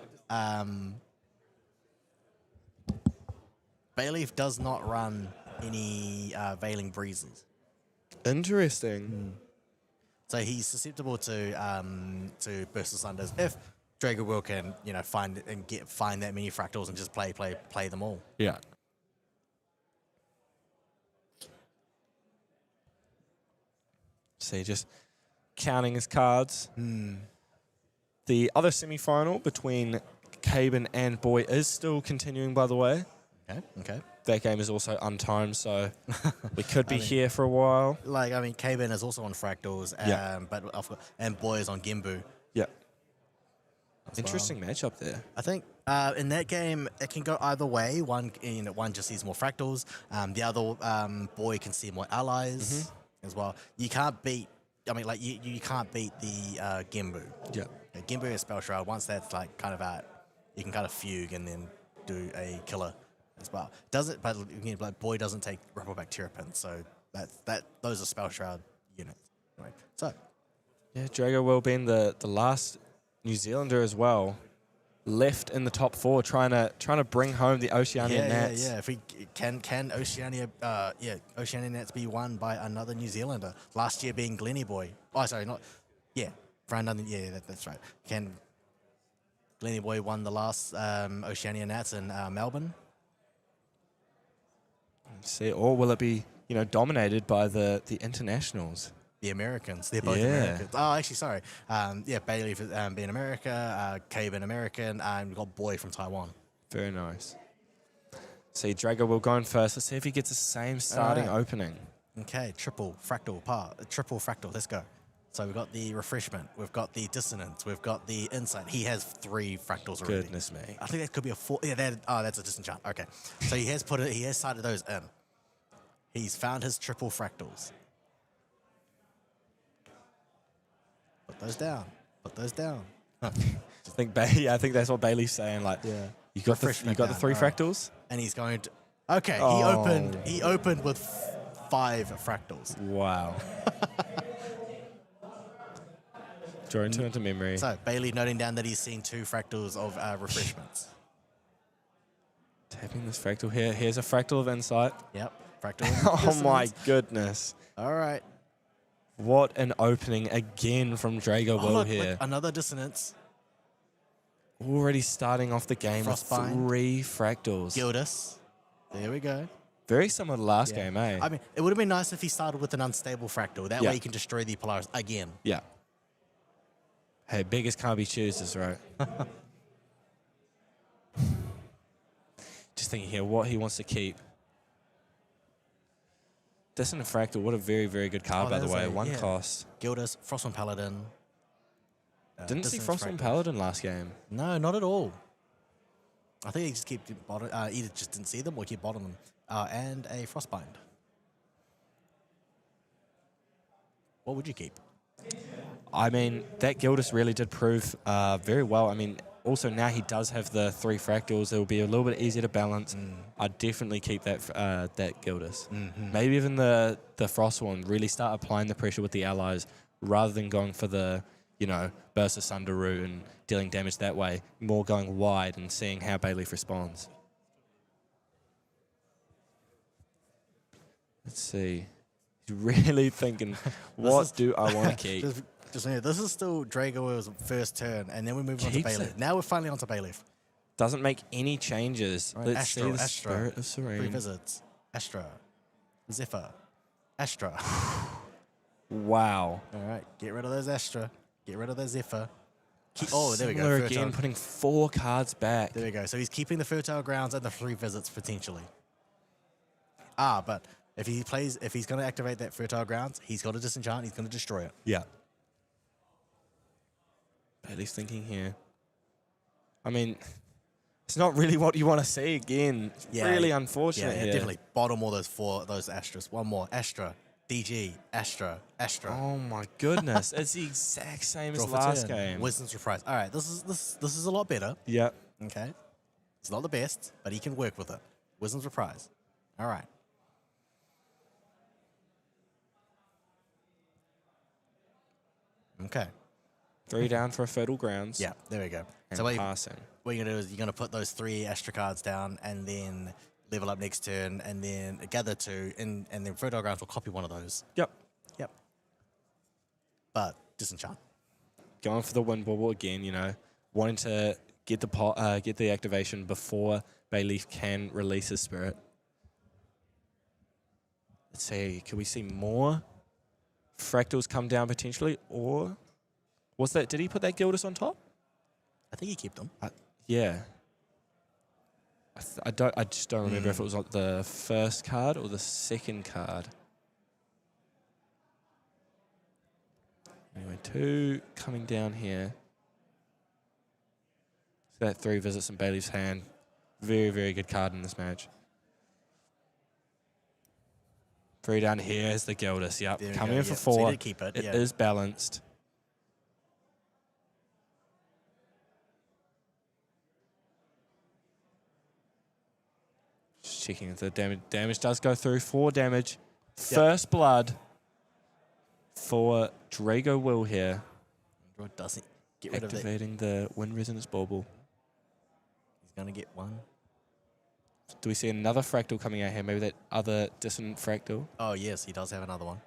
Bayleaf does not run any Veiling Breezes. Interesting. So he's susceptible to Burst Asunders if Drago Will can, find that many fractals and just play them all. Yeah. See, just counting his cards. The other semi-final between Caben and Boy is still continuing, by the way. Okay. That game is also untimed, so we could be here for a while. Caben is also on fractals, and Boy is on Gimu. Yeah. Interesting matchup there. I think in that game, it can go either way. One just sees more fractals. The other Boy can see more allies as well. You can't beat. You can't beat the Gimu. Yeah. Gimu is Spell Shroud. Once that's kind of out, you can kind of fugue and then do a killer as well. But Boy doesn't take Ripple Bacteria Pin, so those are Spell Shroud units. Anyway, so Yeah, Drago will being the last New Zealander as well, left in the top 4, trying to bring home the Oceania Nats. Yeah. If we can Oceania, Oceania Nats be won by another New Zealander? Last year being Glenny Boy. Oh, sorry, not. Yeah, for another. Yeah, that's right. Can Glenny Boy won the last Oceania Nats in Melbourne? See, or will it be dominated by the internationals? The Americans. They're both Americans. Oh, actually, sorry. Bailey being America, Caben American, and we've got Boy from Taiwan. Very nice. See, Drago will go in first. Let's see if he gets the same starting opening. Okay, triple fractal. Let's go. So we've got the refreshment, we've got the dissonance, we've got the insight. He has 3 fractals already. Goodness me. I think that could be a 4. Yeah, that's a disenchant. Okay. So he has sighted those in. He's found his triple fractals. Put those down. I think that's what Bailey's saying. You got the 3 fractals, and he's going to. Okay, he opened with 5 fractals. Wow. Drawing 2 into memory. So Bailey noting down that he's seen 2 fractals of refreshments. Tapping this fractal here. Here's a fractal of insight. Yep, fractal. Oh my goodness. All right. What an opening again from Drago Will here. Look, another dissonance. Already starting off the game Frostbind. with 3 fractals. Gildas. There we go. Very similar to last game, eh? I mean, it would have been nice if he started with an unstable fractal. That way you can destroy the Polaris again. Yeah. Hey, beggars can't be choosers, right? Just thinking here what he wants to keep. Dissonant Fractal, what a very, very good card, by the way. 1 cost. Gildas, Frostwind Paladin. Didn't see Frostwind Paladin last game. No, not at all. I think he just kept either just didn't see them or kept bottom them. And a Frostbind. What would you keep? I mean, that Gildas really did prove very well. I mean, also now he does have the 3 fractals. It will be a little bit easier to balance. I'd definitely keep that Gildas. Maybe even the Frost one. Really start applying the pressure with the allies rather than going for the, Burst of Sundaroo and dealing damage that way. More going wide and seeing how Bailey responds. Let's see. He's really thinking, what do I want to keep? This is still Drago's first turn, and then we move on to Bailiff. Now we're finally on to Bailiff. Doesn't make any changes. Right, Let's see the Spirit of Serene. 3 visits. Astra. Zephyr. Astra. Wow. All right, get rid of those Astra. Get rid of those Zephyr. There we go. Similar again, putting 4 cards back. There we go. So he's keeping the Fertile Grounds and the 3 visits potentially. But if he's going to activate that Fertile Grounds, he's got to disenchant. He's going to destroy it. Yeah. Bailey's thinking here. I mean, it's not really what you want to see again. It's really unfortunate. Yeah, definitely. Bottom all those Astras. One more. Astra. DG. Astra. Oh my goodness. It's the exact same as last game. Wisdom's Reprise. All right, this is a lot better. Yeah. Okay. It's not the best, but he can work with it. Wisdom's Reprise. All right. Okay. 3 down for a Fertile Grounds. Yeah, there we go. And so passing. what you're going to do is you're going to put those 3 Astra cards down and then level up next turn, and then gather 2, and then Fertile Grounds will copy one of those. Yep. Yep. But disenchant. Going for the wind bauble again, you know, wanting to get the activation before Bayleaf can release his spirit. Let's see, can we see more fractals come down potentially, or was that? Did he put that Gildas on top? I think he kept them. Yeah. I just don't remember if it was on the first card or the second card. Anyway, 2 coming down here. So that 3 visits in Bailey's hand. Very, very good card in this match. 3 down here is the Gildas. Yep, There we coming go, in for yep. So he 4. did keep it, It yeah. is balanced. Just checking if the damage. Damage does go through. 4 damage. First blood for Drago Will here. Android doesn't get rid of it. Activating the Wind Resonance Bauble. He's going to get 1. Do we see another fractal coming out here? Maybe that other dissonant fractal? Oh, yes, he does have another one.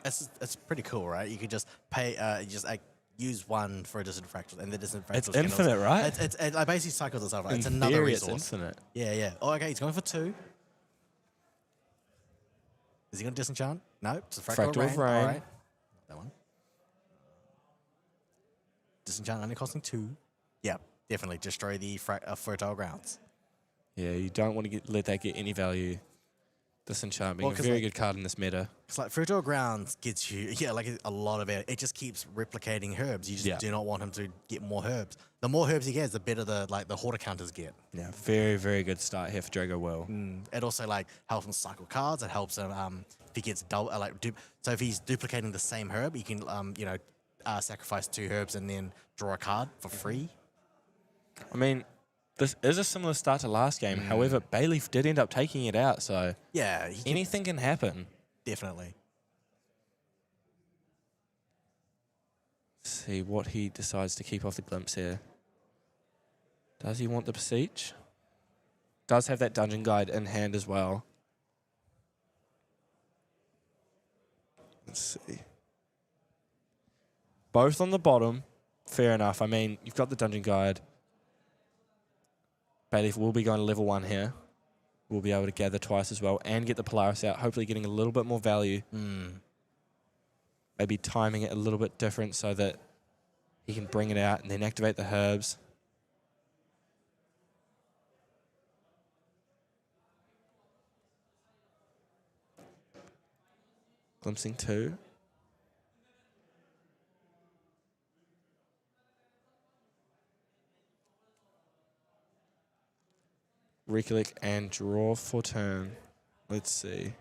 It's pretty cool, right? You could just pay, use 1 for a dissonant fractal, and the dissonant fractal. It's infinite, right? It basically cycles itself. Right? It's In another theory, resource. it's infinite. Yeah, yeah. Oh, okay, he's going for 2. Is he going to disenchant? No, it's a fractal, Fractal of Rain. All right. That one. Disenchant only costing 2. Yep, definitely destroy the Fertile Grounds. Yeah, you don't want to let that get any value. Disenchant being Well, a 'cause very like- good card in this meta. It's like Fertile Grounds gets you, like a lot of it. It just keeps replicating herbs. You just do not want him to get more herbs. The more herbs he gets, the better the hoarder counters get. Yeah, very, very good start here for Drago Will. It also helps him cycle cards. It helps him if he gets so if he's duplicating the same herb, he can sacrifice 2 herbs and then draw a card for free. I mean, this is a similar start to last game. However, Bayleaf did end up taking it out, so Yeah, anything can happen. definitely. Let's see what he decides to keep off the glimpse here. Does he want the Beseech? Does have that Dungeon Guide in hand as well. Let's see. Both on the bottom. Fair enough. I mean, you've got the Dungeon Guide. Bayleaf will be going to level 1 here. We'll be able to gather twice as well and get the Polaris out, hopefully getting a little bit more value. Maybe timing it a little bit different so that he can bring it out and then activate the herbs. Glimpsing 2. Recollect and draw for turn. Let's see.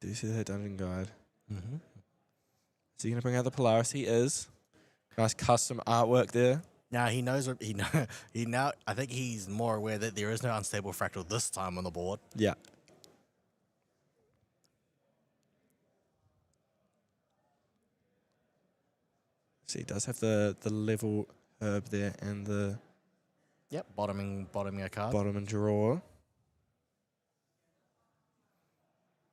Do you see that Dungeon Guide? Is he going to bring out the Polaris? He is. Nice custom artwork there. Now he knows what he now. I think he's more aware that there is no unstable fractal this time on the board. Yeah. See, he does have the level herb there and the Yep, bottoming a card, bottom and draw.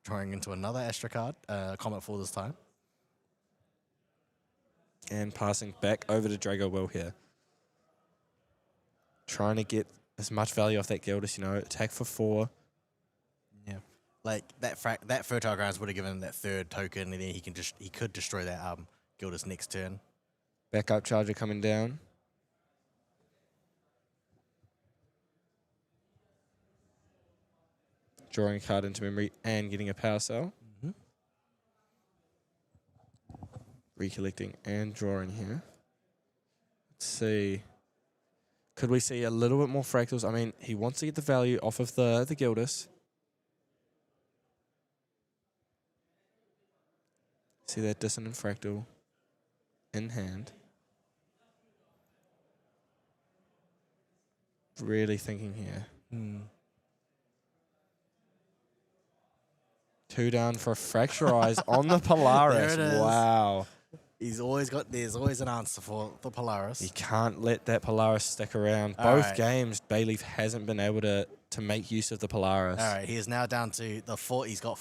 drawing into another Astra card, Comet 4 this time. And passing back over to Drago Will here. Trying to get as much value off that Gildas, attack for 4. Yeah, like that Fertile Grounds would have given him that 3rd token, and then he could destroy that Gildas next turn. Backup charger coming down. Drawing a card into memory and getting a power cell. Recollecting and drawing here. Let's see. Could we see a little bit more fractals? I mean, he wants to get the value off of the Gildas. See that dissonant fractal in hand. Really thinking here. 2 down for a Fracture Eyes on the Polaris. There it is. Wow. There's always an answer for the Polaris. You can't let that Polaris stick around. All Both right. games, Bayleaf hasn't been able to make use of the Polaris. All right, he is now down to the 4. He's got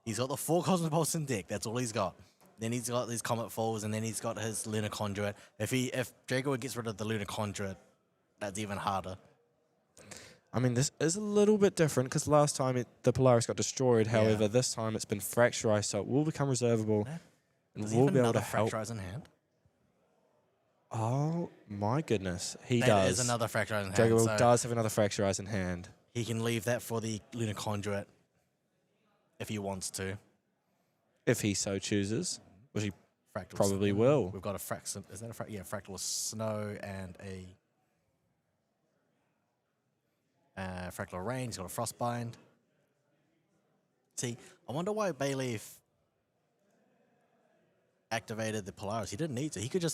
the 4 Cosmic Bolts in deck. That's all he's got. Then he's got his Comet Falls, and then he's got his Lunar Conduit. If Drago gets rid of the Lunar Conduit, that's even harder. I mean, this is a little bit different because last time the Polaris got destroyed. However, this time it's been fracturized, so it will become reservable. And Does he we'll have be able another to help. Fracturize in hand? Oh, my goodness. He That does. is another Fracturize in hand. Drago So does have another fracturize in hand. he can leave that for the Lunar Conduit if he wants to. If he so chooses, which he Fractal probably will. We've got a Fractal. Is that a Fractal? Yeah, Fractal Snow and a Fractal Rain. He's got a Frostbind. See, I wonder why Bayleaf activated the Polaris. He didn't need to. He could,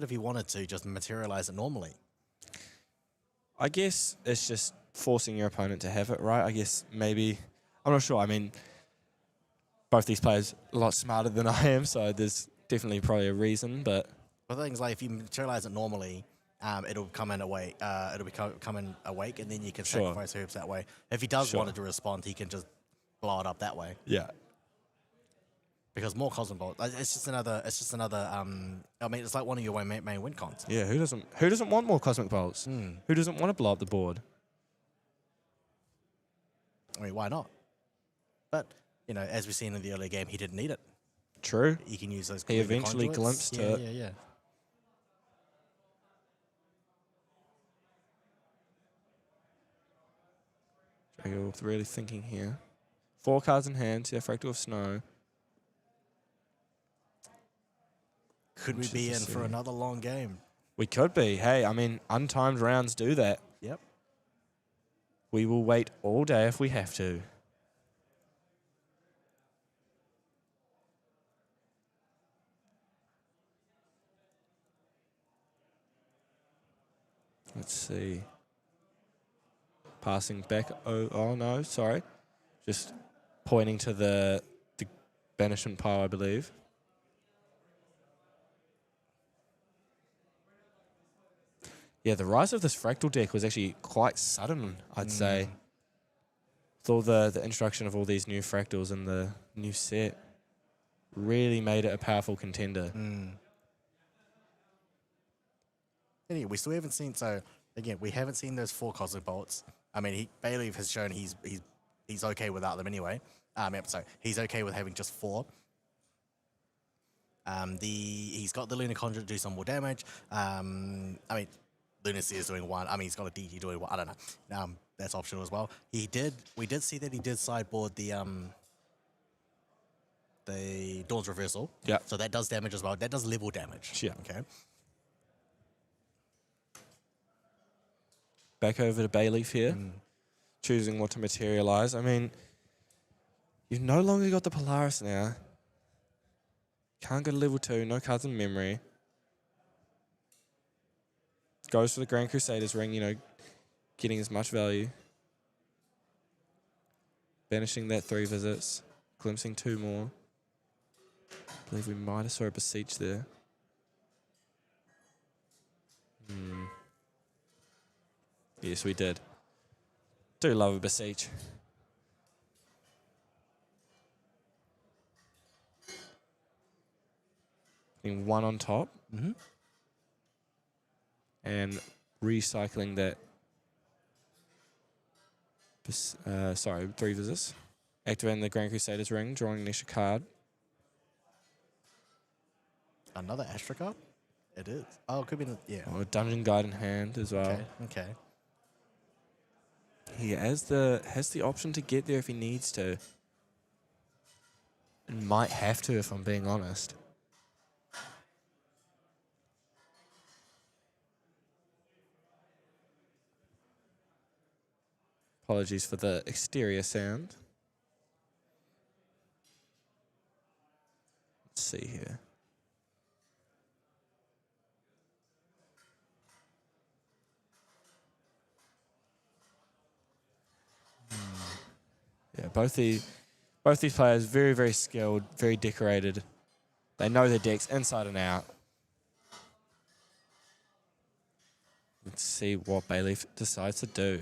if he wanted to, just materialize it normally. I guess it's just forcing your opponent to have it, right? I guess maybe, I'm not sure. I mean, both these players a lot smarter than I am, so there's definitely probably a reason, but... But the thing's like, if you materialize it normally, it'll come in awake. Come in awake, and then you can sacrifice herbs that way. If he does want to respond, he can just blow it up that way. Yeah. Because more Cosmic Bolt, it's just another. I mean, it's like one of your main win cons. Yeah, who doesn't want more Cosmic Bolts? Who doesn't want to blow up the board? I mean, why not? But you know, as we've seen in the earlier game, he didn't need it. True. He can use those. He Lunar eventually Conduits. glimpsed it. Yeah. Drago really thinking here. 4 cards in hand, yeah, Fractal of Snow. Could we be in for another long game? We could be. Hey, I mean, untimed rounds do that. Yep. We will wait all day if we have to. Let's see. Passing back. Oh no, sorry. Just pointing to the banishment pile, I believe. Yeah, the rise of this fractal deck was actually quite sudden, I'd say. With all the introduction of all these new fractals and the new set, really made it a powerful contender. Anyway, we still haven't seen. So again, we haven't seen those 4 Cosmic Bolts. I mean, Bayleaf has shown he's okay without them anyway. So he's okay with having just 4. He's got the Lunar Conduit to do some more damage. I mean, Lunacy is doing 1. I mean, he's got a DG doing 1. I don't know. That's optional as well. We did see that he did sideboard the Dawn's Reversal. Yeah. So that does damage as well. That does level damage. Yeah. Okay. Back over to Bayleaf here, choosing what to materialize. I mean, you've no longer got the Polaris now. Can't go to level 2, no cards in memory. Goes for the Grand Crusader's ring, you know, getting as much value. Banishing that 3 visits, glimpsing 2 more. I believe we might have saw a Beseech there. Yes, we did. Do love a Beseech. Putting 1 on top. And recycling that. 3 visits. Activating the Grand Crusader's ring, drawing an extra card. Another Astra card? It is. Oh, it could be. Yeah. Or Dungeon Guide in hand as well. Okay. He has the option to get there if he needs to. And might have to, if I'm being honest. Apologies for the exterior sound. Let's see here. Yeah, both these players very, very skilled, very decorated. They know their decks inside and out. Let's see what Bayleaf decides to do. You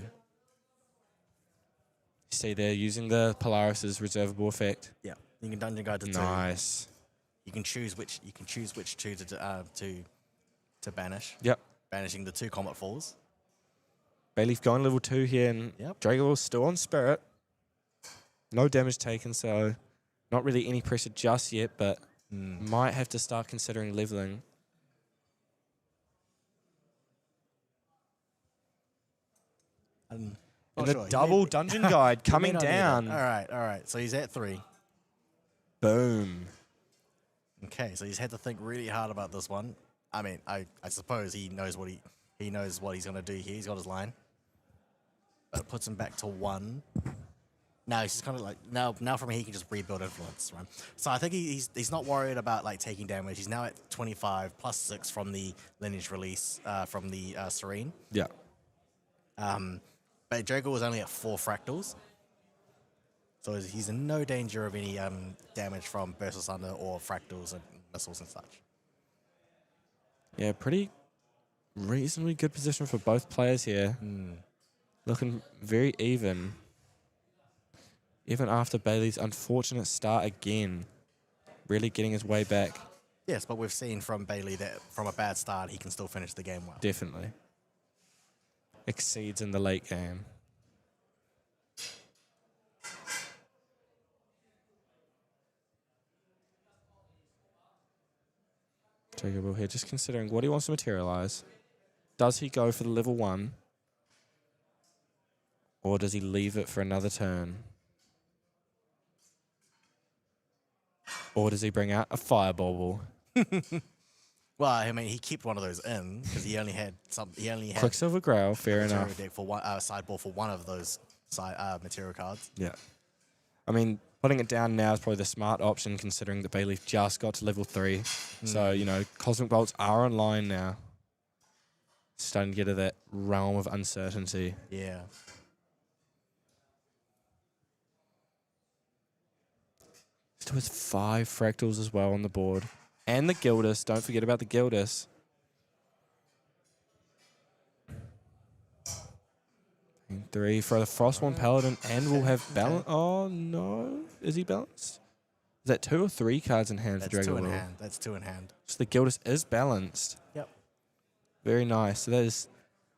see they're using the Polaris' reservable effect. Yeah, you can dungeon guide to 2. Nice. You can choose which 2 to banish. Yep. Banishing the 2 Comet Falls. Bayleaf going level 2 here, and Yep. Drago still on Spirit. No damage taken, so not really any pressure just yet, but might have to start considering leveling. And And the double dungeon guide coming down. All right. So he's at 3. Boom. Okay, so he's had to think really hard about this one. I mean, I suppose he knows what he knows what he's gonna do here. He's got his line, but it puts him back to 1. Now he's just kind of like now from here he can just rebuild influence, right? So I think he's not worried about like taking damage. He's now at 25 plus 6 from the lineage release from the Serene. Yeah. But Drago was only at 4 fractals. So he's in no danger of any damage from Burst Asunder or fractals and missiles and such. Yeah, pretty reasonably good position for both players here. Looking very even. Even after Bailey's unfortunate start again. Really getting his way back. Yes, but we've seen from Bailey that from a bad start, he can still finish the game well. Definitely. Exceeds in the late game. Drago here, just considering what he wants to materialize. Does he go for the level 1? Or does he leave it for another turn? Or does he bring out a fireball? Well, I mean, he kept one of those in because he only had Quicksilver Grail, fair material enough. deck for one sideboard for one of those material cards. Yeah. I mean, putting it down now is probably the smart option considering that Bayleaf just got to level 3. So, you know, Cosmic Bolts are online now. Starting to get to that realm of uncertainty. Yeah. Still has 5 fractals as well on the board. And the Gildus. Don't forget about the Gildus. And 3 for the Frostborn Paladin. And we'll have balance. Oh, no. Is he balanced? Is that 2 or 3 cards in hand for That's Drago 2 in Will? hand. That's 2 in hand. So the Gildus is balanced. Yep. Very nice. So that is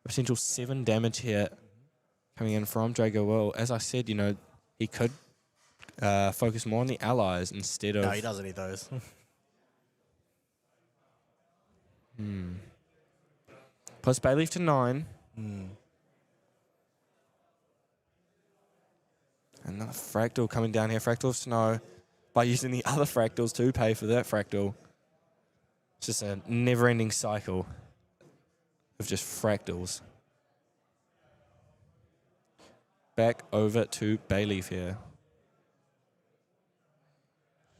a potential 7 damage here coming in from Drago Will. As I said, you know, he could focus more on the allies instead of... No, he doesn't need those. Plus Bayleaf to 9. Another fractal coming down here. Fractal of Snow. By using the other fractals to pay for that fractal. It's just a never-ending cycle of just fractals. Back over to Bayleaf here.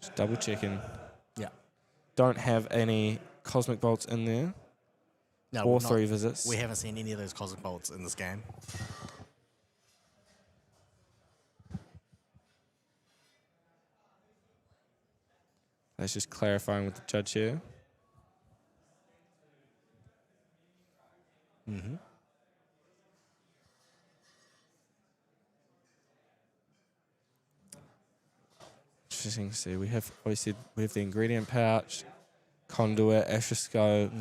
Just double checking. Yeah. Don't have any Cosmic Bolts in there. No, Or we've not- 3 visits. We haven't seen any of those Cosmic Bolts in this game. That's just clarifying with the judge here. Interesting to see. We have obviously the ingredient pouch, conduit, astroscope.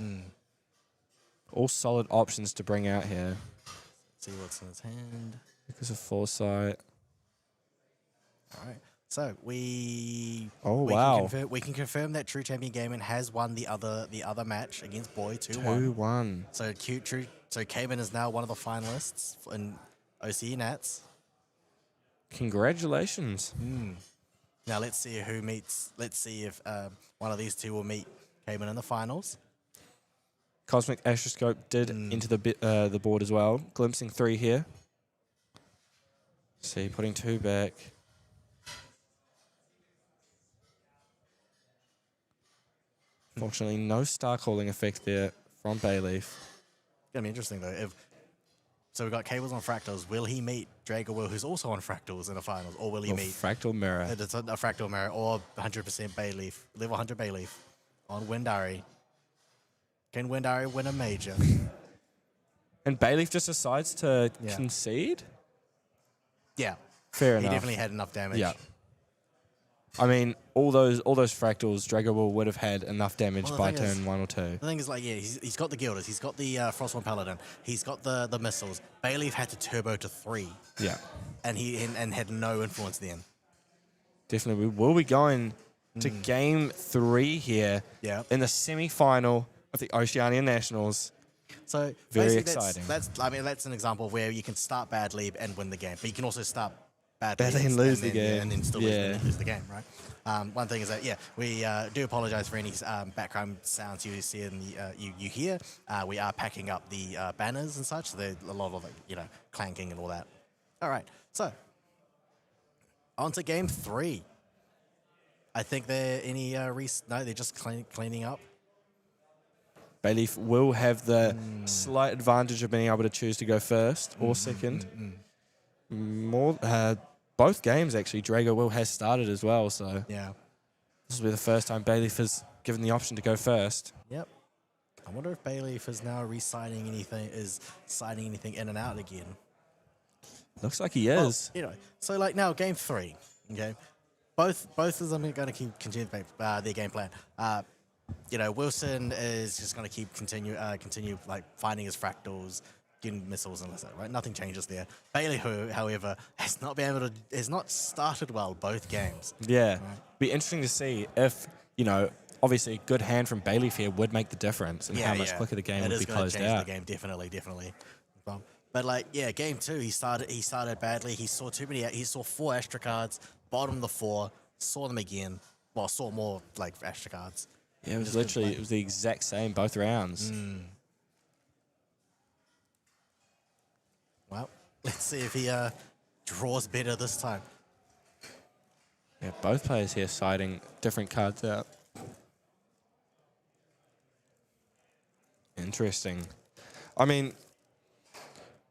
All solid options to bring out here. See what's in his hand. Because of foresight. All right. So we. Oh, we wow. we can confirm that True Champion Gaming has won the other match against Boy 2-1. 2-1. So Cayman is now one of the finalists in OCE Nats. Congratulations. Now let's see who meets. Let's see if one of these two will meet Cayman in the finals. Cosmic Astroscope did enter the board as well. Glimpsing 3 here. See, putting 2 back. Fortunately, no star calling effect there from Bayleaf. It's gonna be interesting though. So we've got Cables on Fractals. Will he meet Drago Will, who's also on Fractals in the finals, or will he Or meet Fractal Mirror. a Fractal Mirror or 100% Bayleaf, level 100 Bayleaf on Windari? Can Windari win a major? And Bayleaf just decides to Yeah. concede? Yeah. Fair He enough. definitely had enough damage. Yeah. I mean, all those fractals, Drago would have had enough damage Well, the by thing is- turn 1 or 2. The thing is, like, yeah, he's got the Gilders, he's got the Frostborn Paladin, he's got the missiles. Bayleaf had to turbo to 3, Yeah. and he had no influence then. Definitely. We'll be going to game 3 here Yeah. in the semi-final of the Oceania Nationals. So Very basically exciting. That's an example of where you can start badly and win the game, but you can also start badly Badly and lose the game. and then still Yeah. lose the game, right? One thing is that we do apologize for any background sounds you see in the you hear. We are packing up the banners and such. So there's a lot of clanking and all that. All right, so on to game 3. I think they're no, they're just cleaning up. Bayleaf will have the slight advantage of being able to choose to go first or second. Both games, actually, Drago will has started as well, so Yeah. this will be the first time Bayleaf has given the option to go first. Yep. I wonder if Bayleaf is now signing anything in and out again. Looks like he Well, is. so like now game 3, okay? Both of them are going to continue their game plan. Wilson is just going to continue like finding his fractals, getting missiles and that, right? Nothing changes there. Bayleaf, however, has not started well both games. Yeah. Be interesting to see if, obviously a good hand from Bayleaf here would make the difference and how much quicker the game would be closed change out. the game, definitely. But game 2, he started badly. He saw 4 Astra cards, bottomed the 4, saw them again. Well, saw more like Astra cards. Yeah, it was the exact same both rounds. Well, let's see if he draws better this time. Yeah, both players here siding different cards out. Interesting. I mean,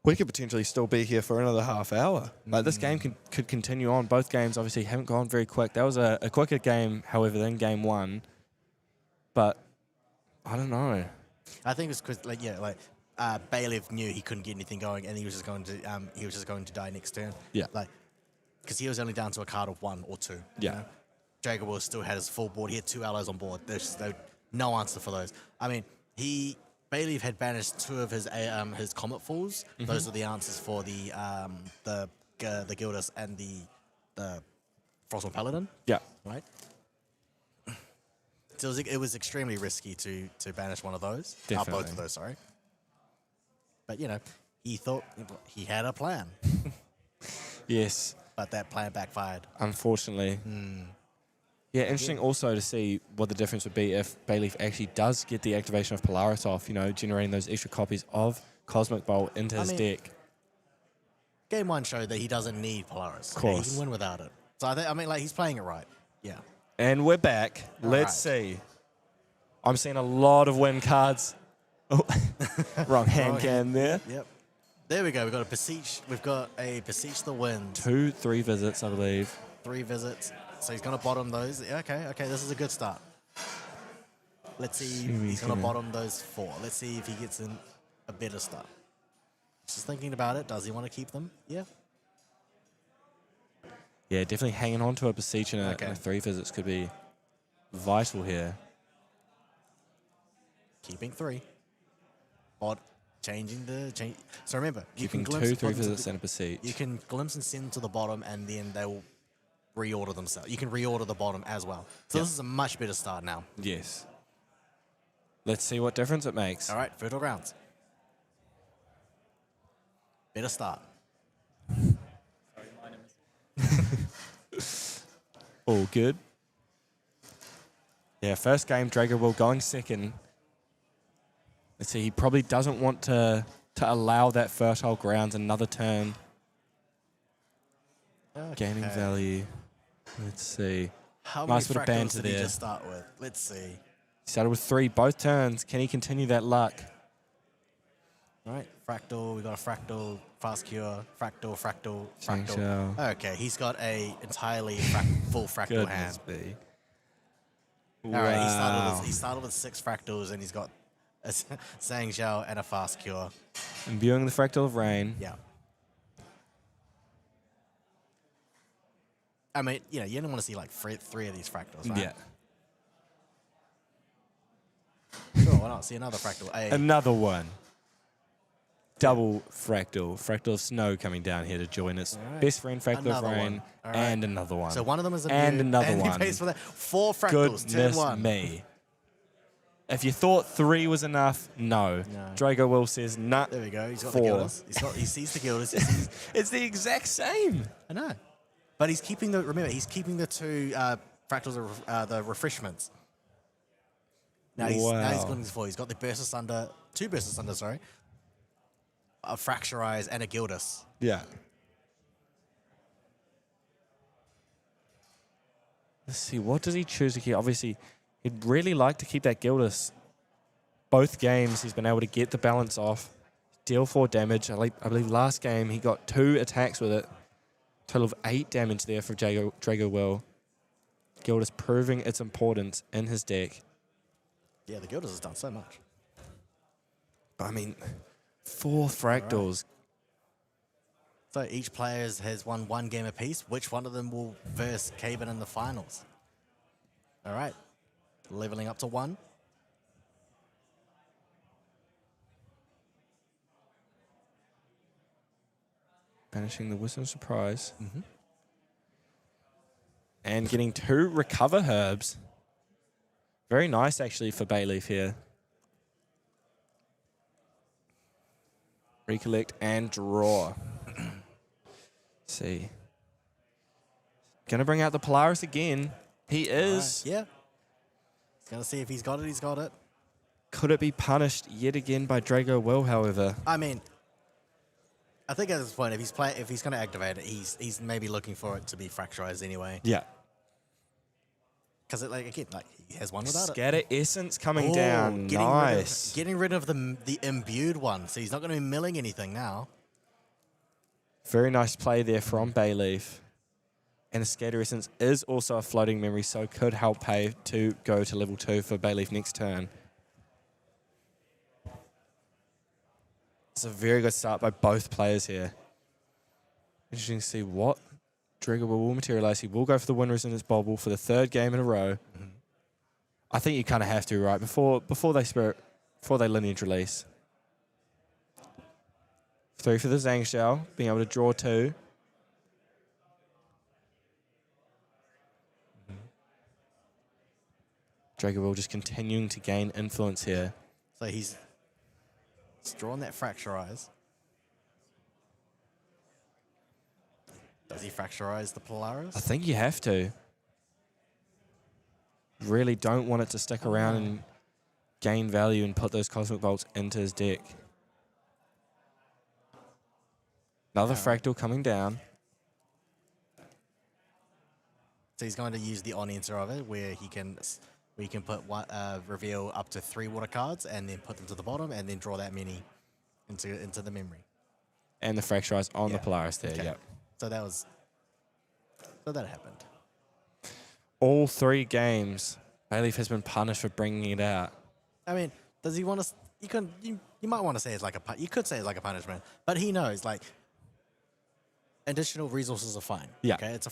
we could potentially still be here for another half hour. Like, this game could continue on. Both games obviously haven't gone very quick. That was a quicker game, however, than game 1. But I don't know. I think it's because Bayleaf knew he couldn't get anything going, and he was just going to die next turn. Yeah. Because he was only down to a card of 1 or 2. Yeah. Drago Will still had his full board. He had 2 allies on board. There's no answer for those. I mean, Bayleaf had banished 2 of his Comet Falls. Those are the answers for the Gildas and the Frostborn Paladin. Yeah. Right. So it was extremely risky to banish one of those. Definitely. Both of those, sorry. But he thought he had a plan, Yes. but that plan backfired. Unfortunately. Yeah, interesting also to see what the difference would be if Bayleaf actually does get the activation of Polaris off, generating those extra copies of Cosmic Bolt into his deck. Game 1 showed that he doesn't need Polaris. Of course. He can win without it. So he's playing it right. Yeah. And we're back. Let's see. I'm seeing a lot of win cards. Oh, wrong hand can there. Yep. There we go. We've got a Beseech the Wind. 2-3 visits, I believe. 3 visits. So he's going to bottom those. Yeah, okay. This is a good start. Let's see. He's going to bottom those 4. Let's see if he gets in a better start. Just thinking about it. Does he want to keep them? Yeah. Yeah, definitely hanging on to a Beseech and Okay. a 3 visits could be vital here. Keeping 3. Changing the change. So remember, you Keeping can glimpse 2 3 bottom to visits the- and a Beseech. You can glimpse and send to the bottom, and then they will reorder themselves. You can reorder the bottom as well. So this is a much better start now. Yes. Let's see what difference it makes. All right, fertile grounds. Better start. All good. Yeah, first game, Drago Will going second. Let's see, he probably doesn't want to allow that fertile grounds another turn. Gaining value. Let's see. How Nice many bit of banter fractals did he there. just start with? Let's see. Started with 3 both turns. Can he continue that luck? All right, fractal. We got a fractal, fast cure, fractal, Shang fractal. Shao. Okay, he's got a entirely full fractal hand. Goodness me. All right, Wow. he started with 6 fractals, and he's got a Zhangzhou, and a Fast Cure. Imbuing the Fractal of Rain. Yeah. I mean, you know, you don't want to see like three of these fractals, right? Yeah. Sure, why not? See another fractal. Another one. Double Fractal. Fractal of Snow coming down here to join its best friend Fractal Another of one. Rain. All right. And another one. So one of them is a And new, another and he one. pays for that. 4 fractals, Goodness turn 1. me. If you thought 3 was enough, no. Drago Will says, nah. There we go. He's got 4. the Gildas. He sees the Gildas. He sees, It's the exact same. I know. But he's keeping the, remember, he's keeping the 2 fractals of the refreshments. Now he's going his 4. He's got the Burst Asunder, 2 Burst Asunder, sorry. A Fracturize and a Gildas. Yeah. Let's see, what does he choose to keep? Obviously, he'd really like to keep that Gildas. Both games, he's been able to get the balance off, deal 4 damage. I believe last game he got 2 attacks with it. Total of 8 damage there for Drago Will. Gildas proving its importance in his deck. Yeah, the Gildas has done so much. But I mean, 4 fractals. So each player has won 1 game apiece. Which one of them will verse Caven in the finals? All right. Leveling up to 1. Banishing the Wisdom Surprise. And getting 2 Recover Herbs. Very nice, actually, for Bayleaf here. Recollect and draw. See. Gonna bring out the Polaris again. He is. Right. Yeah. He's going to see if he's got it. He's got it. Could it be punished yet again by Drago Will, however? I mean, I think at this point, if he's going to activate it, he's maybe looking for it to be fracturized anyway. Yeah. Because again, he has one without it. Scatter Essence coming down. Nice. Getting rid of the imbued one, so he's not going to be milling anything now. Very nice play there from Bayleaf. And the Scatter Essence is also a floating memory, so could help pay to go to level 2 for Bayleaf next turn. It's a very good start by both players here. Interesting to see what Drago will materialize. He will go for the Wind Resonance Bobble for the 3rd game in a row. I think you kind of have to, right? Before they lineage release. 3 for the Zhangzhou, being able to draw 2. Drago will just continuing to gain influence here. So he's drawn that Fracturize. Does he Fracturize the Polaris? I think you have to. Really don't want it to stick around and gain value and put those Cosmic Bolts into his deck. Another Fractal coming down. So he's going to use the on-enter of it, where he can put reveal up to 3 water cards and then put them to the bottom and then draw that many into the memory. And the Fracturize on the Yeah. Polaris there, Okay. yep. So that happened. All 3 games, Bayleaf has been punished for bringing it out. I mean, does he want to? You might want to say it's like you could say it's like a punishment, but he knows like additional resources are fine. Yeah. Okay, it's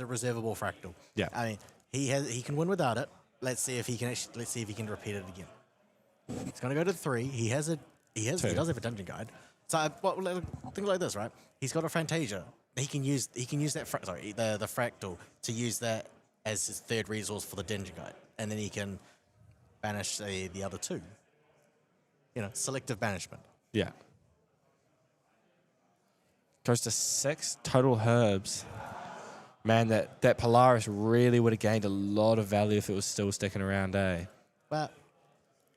a reservable fractal. Yeah. I mean, he can win without it. Let's see if he can repeat it again. He's gonna go to 3. He does have a dungeon guide. So think like this, right? He's got a Fantasia. He can use that the fractal to use that as his 3rd resource for the dungeon guide, and then he can banish the other 2. Selective banishment. Yeah. Goes to 6 total herbs. Man, that Polaris really would have gained a lot of value if it was still sticking around, eh? But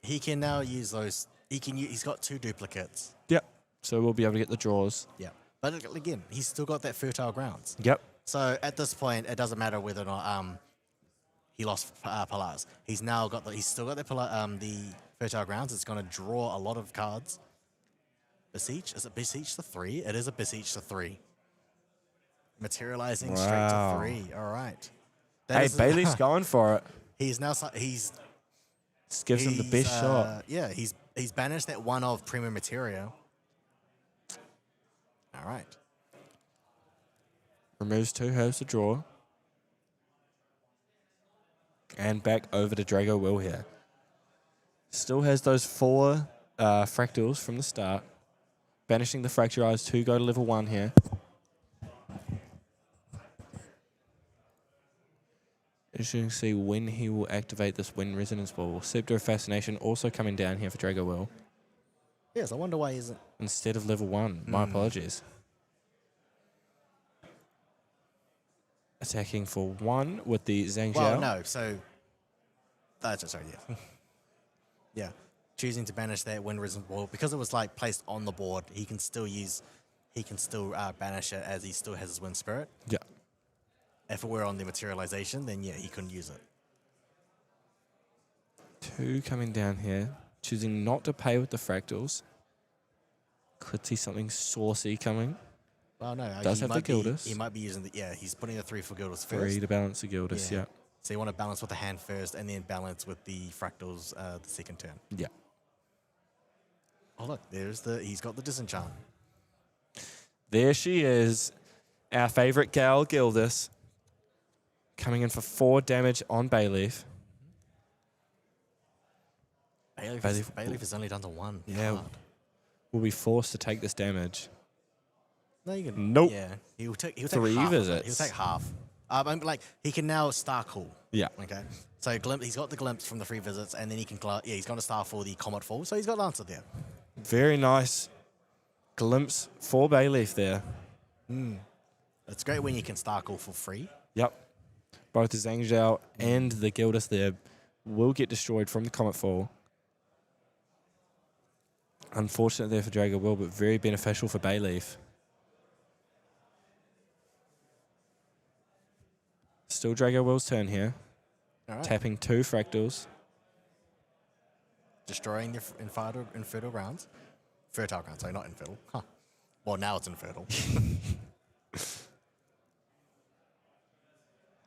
he can now use those. He's got 2 duplicates. Yep. So we'll be able to get the draws. Yeah. But again, he's still got that fertile grounds. Yep. So at this point, it doesn't matter whether or not he lost Polaris. He's still got the fertile grounds. It's going to draw a lot of cards. Beseech? Is it Beseech the 3? It is a Beseech the 3. Materializing straight to 3. All right. Hey, Bailey's going for it. He's now This gives him the best shot. Yeah, he's banished that one of Prima Materia. All right. Removes 2 herbs to draw. And back over to Drago Will here. Still has those 4 fractals from the start. Banishing the Fracturized to go to level 1 here. Interesting to see when he will activate this Wind Resonance Ball. Scepter of Fascination also coming down here for Drago Will. Yes, I wonder why he isn't. Instead of level 1. My apologies. Attacking for 1 with the Zhang Xiao. Well, no, so... sorry, yeah. Yeah. Choosing to banish that Wind Resonance Ball. Because it was like placed on the board, he can still banish it as he still has his Wind Spirit. Yeah. If it were on the materialization, then yeah, he couldn't use it. 2 coming down here. Choosing not to pay with the fractals. Could see something saucy coming. Well, no. Does have the Gildas. He might be using the... Yeah, he's putting the 3 for Gildas first. 3 to balance the Gildas, yeah. So you want to balance with the hand first and then balance with the fractals the second turn. Yeah. Oh, look. He's got the Disenchant. There she is. Our favorite gal, Gildas. Coming in for 4 damage on Bayleaf. Bayleaf is only down to 1. Yeah. card. Will be forced to take this damage. No, you can... Nope. Yeah. He'll take 3 half of it. visits. He'll take half. Like, he can now Star Cool. Yeah. Okay. So he's got the Glimpse from the 3 visits, and then he can... he's going to Star for the Comet Fall, so he's got the answer there. Very nice glimpse for Bayleaf there. It's great when you can Star Cool for free. Yep. Both the Zhang Zhao and the Gildas there will get destroyed from the Comet Fall. Unfortunate there for Drago Will, but very beneficial for Bayleaf. Still Drago Will's turn here. All right. Tapping 2 fractals. Destroying the infertile rounds. Fertile rounds, sorry, not infertile. Huh. Well, now it's infertile.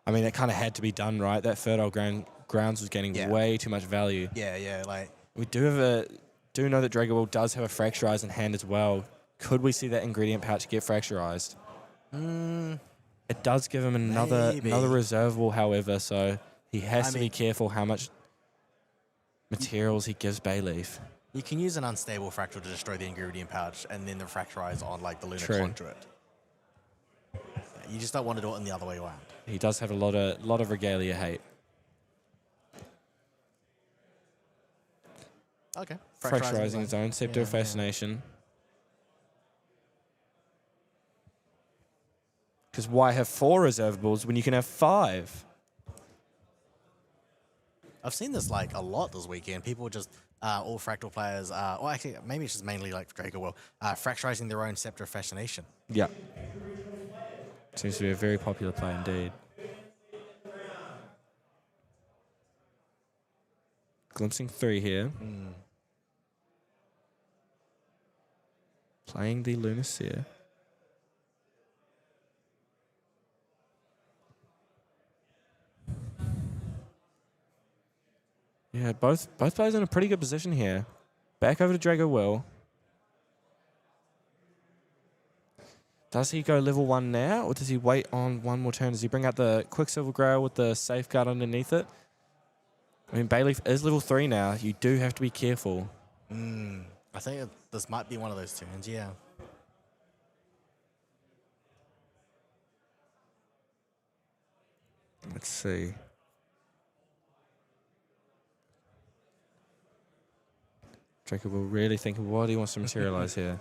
I mean, it kind of had to be done, right? That fertile grounds was getting way too much value. Yeah, like... We do know that Drago Will does have a Fracturized in hand as well. Could we see that ingredient pouch get Fracturized? It does give him another reservable, however, so he has to be careful how much materials he gives Bayleaf. You can use an unstable fractal to destroy the ingredient pouch and then the Fracturize on like the Lunar True. Conduit. You just don't want to do it in the other way around. He does have a lot of regalia hate. Okay. Fracturizing his own Scepter of Fascination. Because why have 4 reservables when you can have 5? I've seen this like a lot this weekend. People just, all fractal players, or actually maybe it's just mainly like Drago Will, fracturizing their own Scepter of Fascination. Yeah. Seems to be a very popular play indeed. Glimpsing 3 here. Playing the Lunaseer. Yeah, both players in a pretty good position here. Back over to Drago Will. Does he go level 1 now, or does he wait on 1 more turn? Does he bring out the Quicksilver Grail with the Safeguard underneath it? I mean, Bayleaf is level 3 now. You do have to be careful. I think this might be one of those turns, yeah. Let's see. Draco will really think of what he wants to materialize here.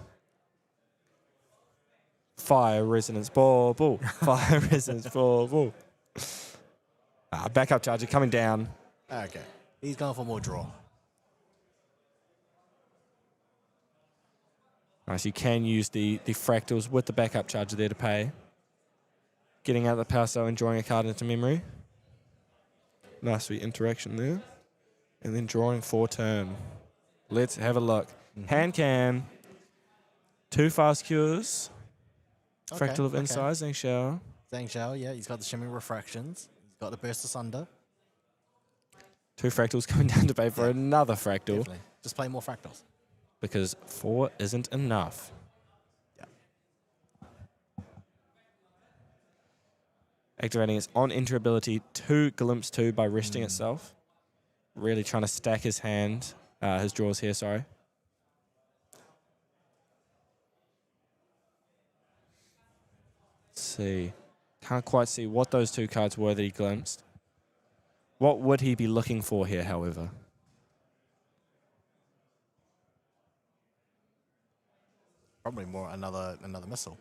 Fire Resonance Bauble. Fire Resonance Bauble. Backup charger coming down. Okay. He's going for more draw. Nice, you can use the fractals with the backup charger there to pay. Getting out the power cell and drawing a card into memory. Nice sweet interaction there. And then drawing for turn. Let's have a look. Hand can. 2 fast cures. Okay, Fractal of Insight, Zhang Xiao. Zhang Xiao, yeah, he's got the Shimmering Refractions. He's got the Burst Asunder. 2 fractals coming down to pay for another fractal Definitely. Just play more fractals. because 4 isn't enough. Yeah. Activating its on-enter ability to Glimpse 2 by resting itself. Really trying to stack his hand, his draws here, sorry. Let's see. Can't quite see what those 2 cards were that he glimpsed. What would he be looking for here, however? Probably more another missile.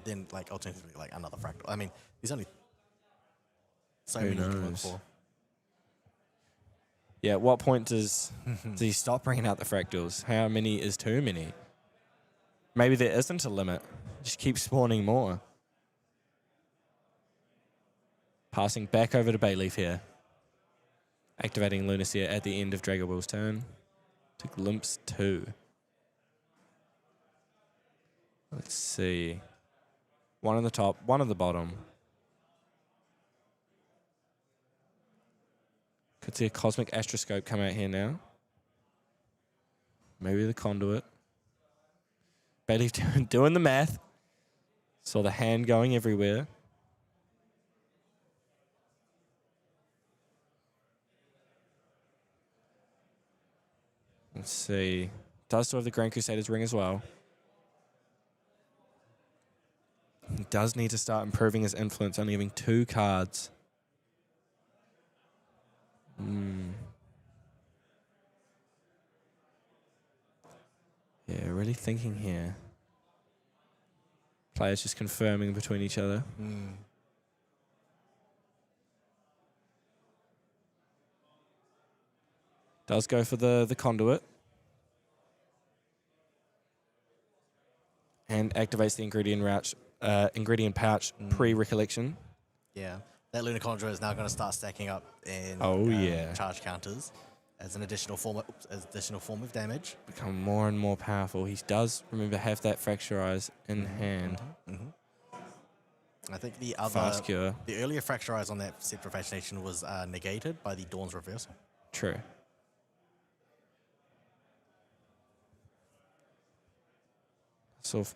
Then like alternatively like another fractal. I mean, there's only so Who many you can look knows? for. Yeah, at what point does he stop bringing out the fractals? How many is too many? Maybe there isn't a limit. Just keep spawning more. Passing back over to Bayleaf here. Activating Lunacy at the end of Drago Will's turn to Glimpse 2. Let's see. 1 on the top, 1 on the bottom. Could see a Cosmic Astroscope come out here now. Maybe the Conduit. Bayleaf doing the math. Saw the hand going everywhere. Let's see. Does still have the Grand Crusader's ring as well. He does need to start improving his influence, only having 2 cards. Yeah, really thinking here. Players just confirming between each other. Does go for the conduit. And activates the ingredient pouch pre-recollection. Yeah. That Lunar Conjurer is now going to start stacking up in charge counters as an additional form of damage. Become more and more powerful. He does, remember, have that Fracturize in hand. I think the Fast cure. the earlier Fracturize on that Scepter of Fascination was negated by the Dawn's Reversal. True. Sort of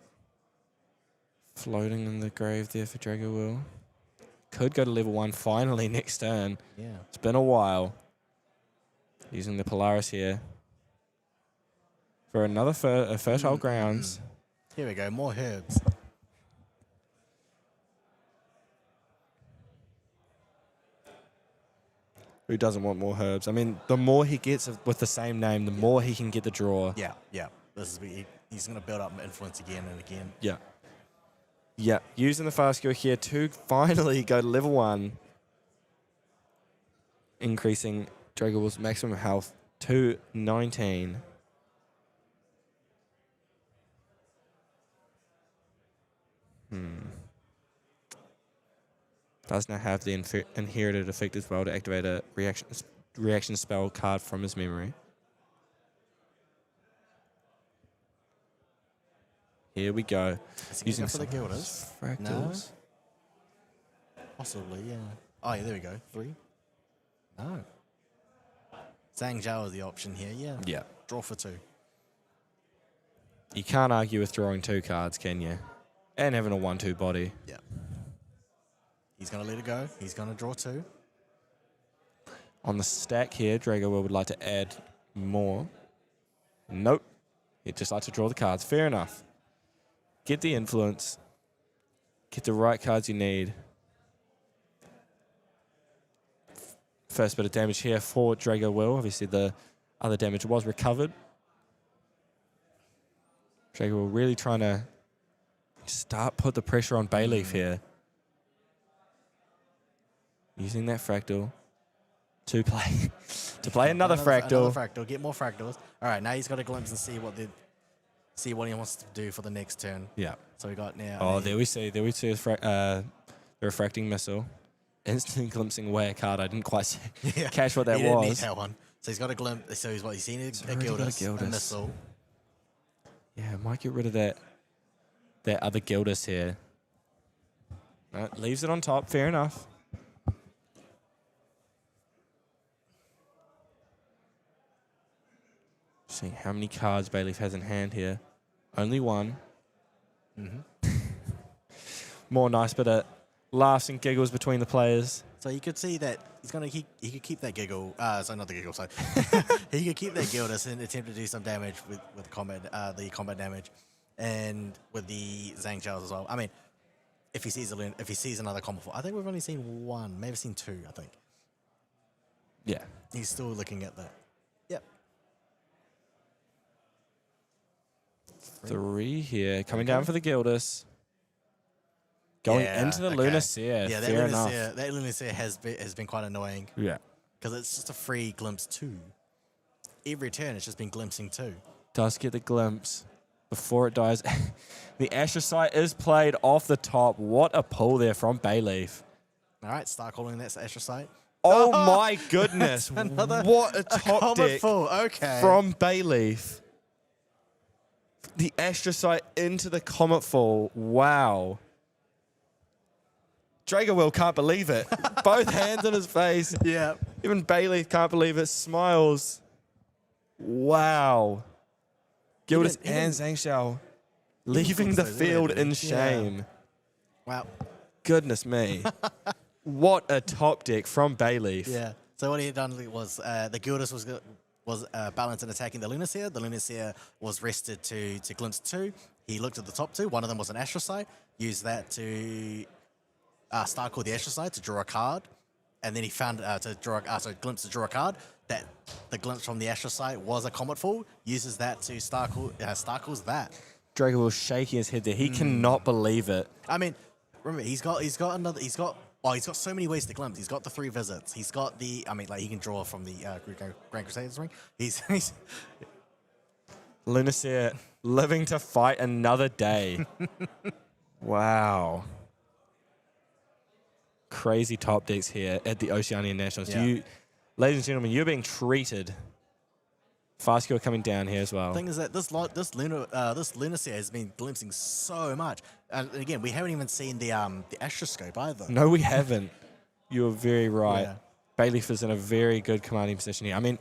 floating in the grave there for Drago Will. Could go to level 1 finally next turn. Yeah. It's been a while. Using the Polaris here for another fertile grounds. Here we go, more herbs. Who doesn't want more herbs? I mean, the more he gets with the same name, the more he can get the draw. Yeah, yeah. This is he's going to build up influence again and again. Yeah. Yeah, using the fast skill here to finally go to level 1. Increasing Drago Will's maximum health to 19. Does now have the inherited effect as well to activate a reaction spell card from his memory. Here we go. Is he going for the Gilders? Fractals. No? Possibly, yeah. Oh, yeah, there we go. 3. No. Zhang Zhao is the option here, yeah. Yeah. Draw for 2. You can't argue with drawing 2 cards, can you? And having a 1/2 body. Yeah. He's going to let it go. He's going to draw 2. On the stack here, Drago Will would like to add more. Nope. He'd just like to draw the cards. Fair enough. Get the influence. Get the right cards you need. First bit of damage here for Drago Will. Obviously, the other damage was recovered. Drago Will really trying to put the pressure on Bayleaf here. Using that fractal to play another fractal. Another fractal. Get more fractals. All right, now he's got a glimpse and see what he wants to do for the next turn. Yeah. So we got now. Oh, there we see the refracting missile. Instantly glimpsing away a card. I didn't quite catch what that he didn't need was. that one. So he's got a glimpse. So he's seen a already got a Gildus, a Gildus. missile. Yeah, might get rid of that other Gildus here. Leaves it on top. Fair enough. See how many cards Bayleaf has in hand here. Only one. More nice bit of laughs and giggles between the players. So you could see that he could keep that giggle. Sorry, not the giggle. Sorry, he could keep that Gildas and attempt to do some damage with the combat damage, and with the Zhang Zhaos as well. I mean, if he sees another combo, I think we've only seen one, maybe seen two. I think. Yeah. He's still looking at that. Yep. 3 here. Coming down for the Gildas. Going into the Lunaseer. Yeah, Fair enough. that Lunaseer has been quite annoying. Yeah. Because it's just a free glimpse 2. Every turn it's just been glimpsing 2. Does get the glimpse before it dies. The Astrocyte is played off the top. What a pull there from Bayleaf. All right, start calling that Astrocyte. Oh my goodness. Another What a top deck full. Okay. from Bayleaf. The Astrocyte into the Comet Fall. Wow. Drago Will can't believe it. Both hands on his face. Yeah. Even Bayleaf can't believe it. Smiles. Wow. Gildas and Zhang Xiao leaving the field in shame. Wow. Goodness me. What a top deck from Bayleaf. Yeah. So what he had done was the Gildas was balanced and attacking the Lunaseer. The Lunaseer was rested to glimpse 2. He looked at the top 2. One of them was an Astrocyte. Used that to Star called the Astrocyte to draw a card, and then he found glimpse to draw a card. That the glimpse from the Astrocyte was a Comet Fall. Uses that to Star calls that. Drago was shaking his head there. He cannot believe it. I mean, remember he's got so many ways to glimpse. He's got the 3 visits. He's got the he can draw from the Grand Crusaders ring. He's Lunaseer living to fight another day. Wow. Crazy top decks here at the Oceania Nationals. Yeah. Ladies and gentlemen, you're being treated. Fast Kill coming down here as well. The thing is that this Lunaseer has been glimpsing so much. And again, we haven't even seen the Astroscope either. No, we haven't. You're very right. Yeah. Bayleaf is in a very good commanding position here. I mean,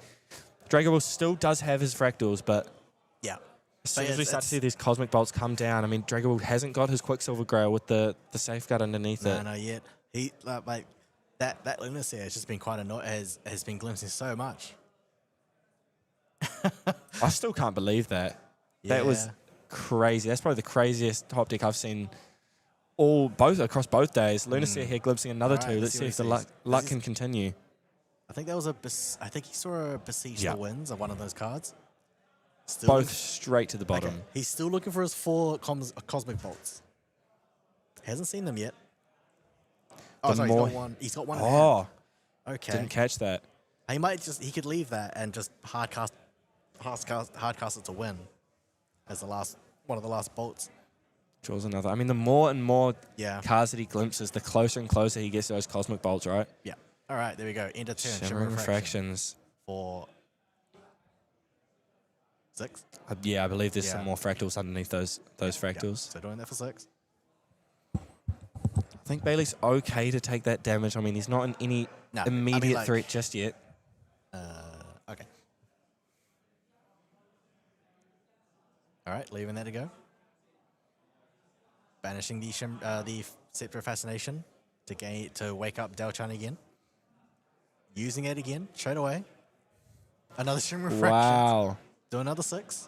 Drago Ball still does have his fractals, but Yeah. as soon as we start to see these Cosmic Bolts come down, I mean, Drago Ball hasn't got his Quicksilver Grail with the safeguard underneath it. No, yet. He that Lunaseer has just been quite annoying. Has been glimpsing so much. I still can't believe that. That was Yeah. crazy. That's probably the craziest top deck I've seen across both days. Lunaseer here glimpsing another Alright, 2. let's Let's see see what if the he luck, sees. luck can continue. I think that was I think he saw a Beseech Yeah. the Winds of one of those cards. Still Both straight to the bottom. Okay. He's still looking for his 4 Cosmic Bolts. Hasn't seen them yet. Oh, The sorry, more- he's got one. in Oh, hand. Okay. didn't catch that. He could leave that and just hard cast it to win as one of the last bolts. Draws another. I mean, the more and more Yeah. cards that he glimpses, the closer and closer he gets to those Cosmic Bolts, right? Yeah. All right, there we go. End of turn. Shimmering Refractions. For 6. Yeah, I believe there's Yeah. some more fractals underneath those fractals. Yeah. So doing that for 6. I think Bailey's okay to take that damage. I mean, he's not in any No, I mean, immediate like- threat just yet. Okay. All right, leaving that to go. Banishing the Scepter of Fascination to wake up Dalchan again. Using it again, straight away. Another Shim Refraction. Wow. Do another 6.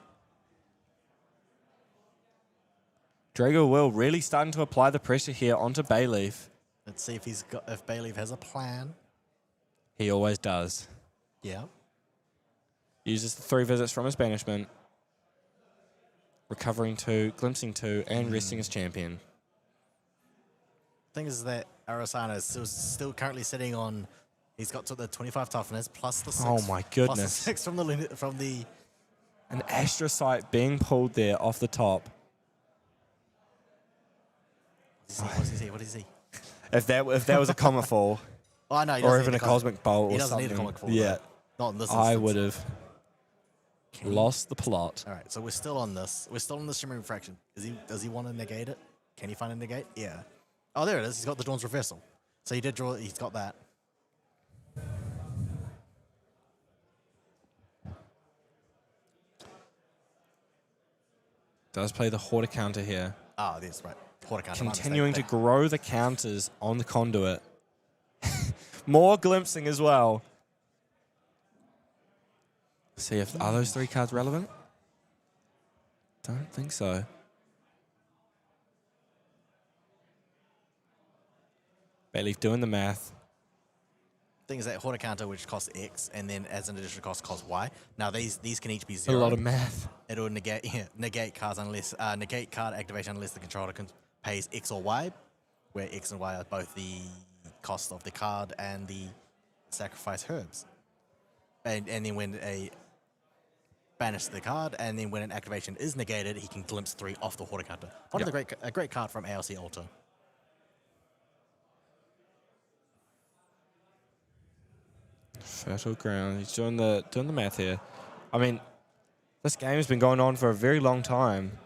Drago Will really starting to apply the pressure here onto Bayleaf. Let's see if if Bayleaf has a plan. He always does. Yeah. Uses the 3 visits from his banishment. Recovering 2, glimpsing 2, and resting his champion. Thing is that Arasana is still currently sitting on. He's got to the 25 toughness plus the 6. Oh my Plus the goodness. 6 from the. An Astrocyte being pulled there off the top. What does he see? What does he see? If that was a Comet Fall, Oh no, he or doesn't even need a Cosmic Bolt He or doesn't something. need a Comic Fall. Yeah, Not in this I instance. would have lost the plot. All right, so we're still on this. We're still on the Shimmering Refraction. Does he want to negate it? Can he find a negate? Yeah. Oh, there it is. He's got the Dawn's Reversal. So he did draw. He's got that. Does play the Horta counter here. Oh, that's right. Horta counter. Continuing to grow the counters on the conduit. More glimpsing as well. See if are those 3 cards relevant? Don't think so. Bayleaf doing the math. Thing is that Horta counter, which costs X, and then as an additional costs Y. Now these can each be A 0. lot of math. It'll negate cards unless negate card activation unless the controller pays X or Y, where X and Y are both the cost of the card and the sacrifice herbs. And then when a banish the card, and then when an activation is negated, he can glimpse 3 off the Horta counter. One of the a great card from ALC Alter. Fertile ground. He's doing the math here. I mean, this game has been going on for a very long time.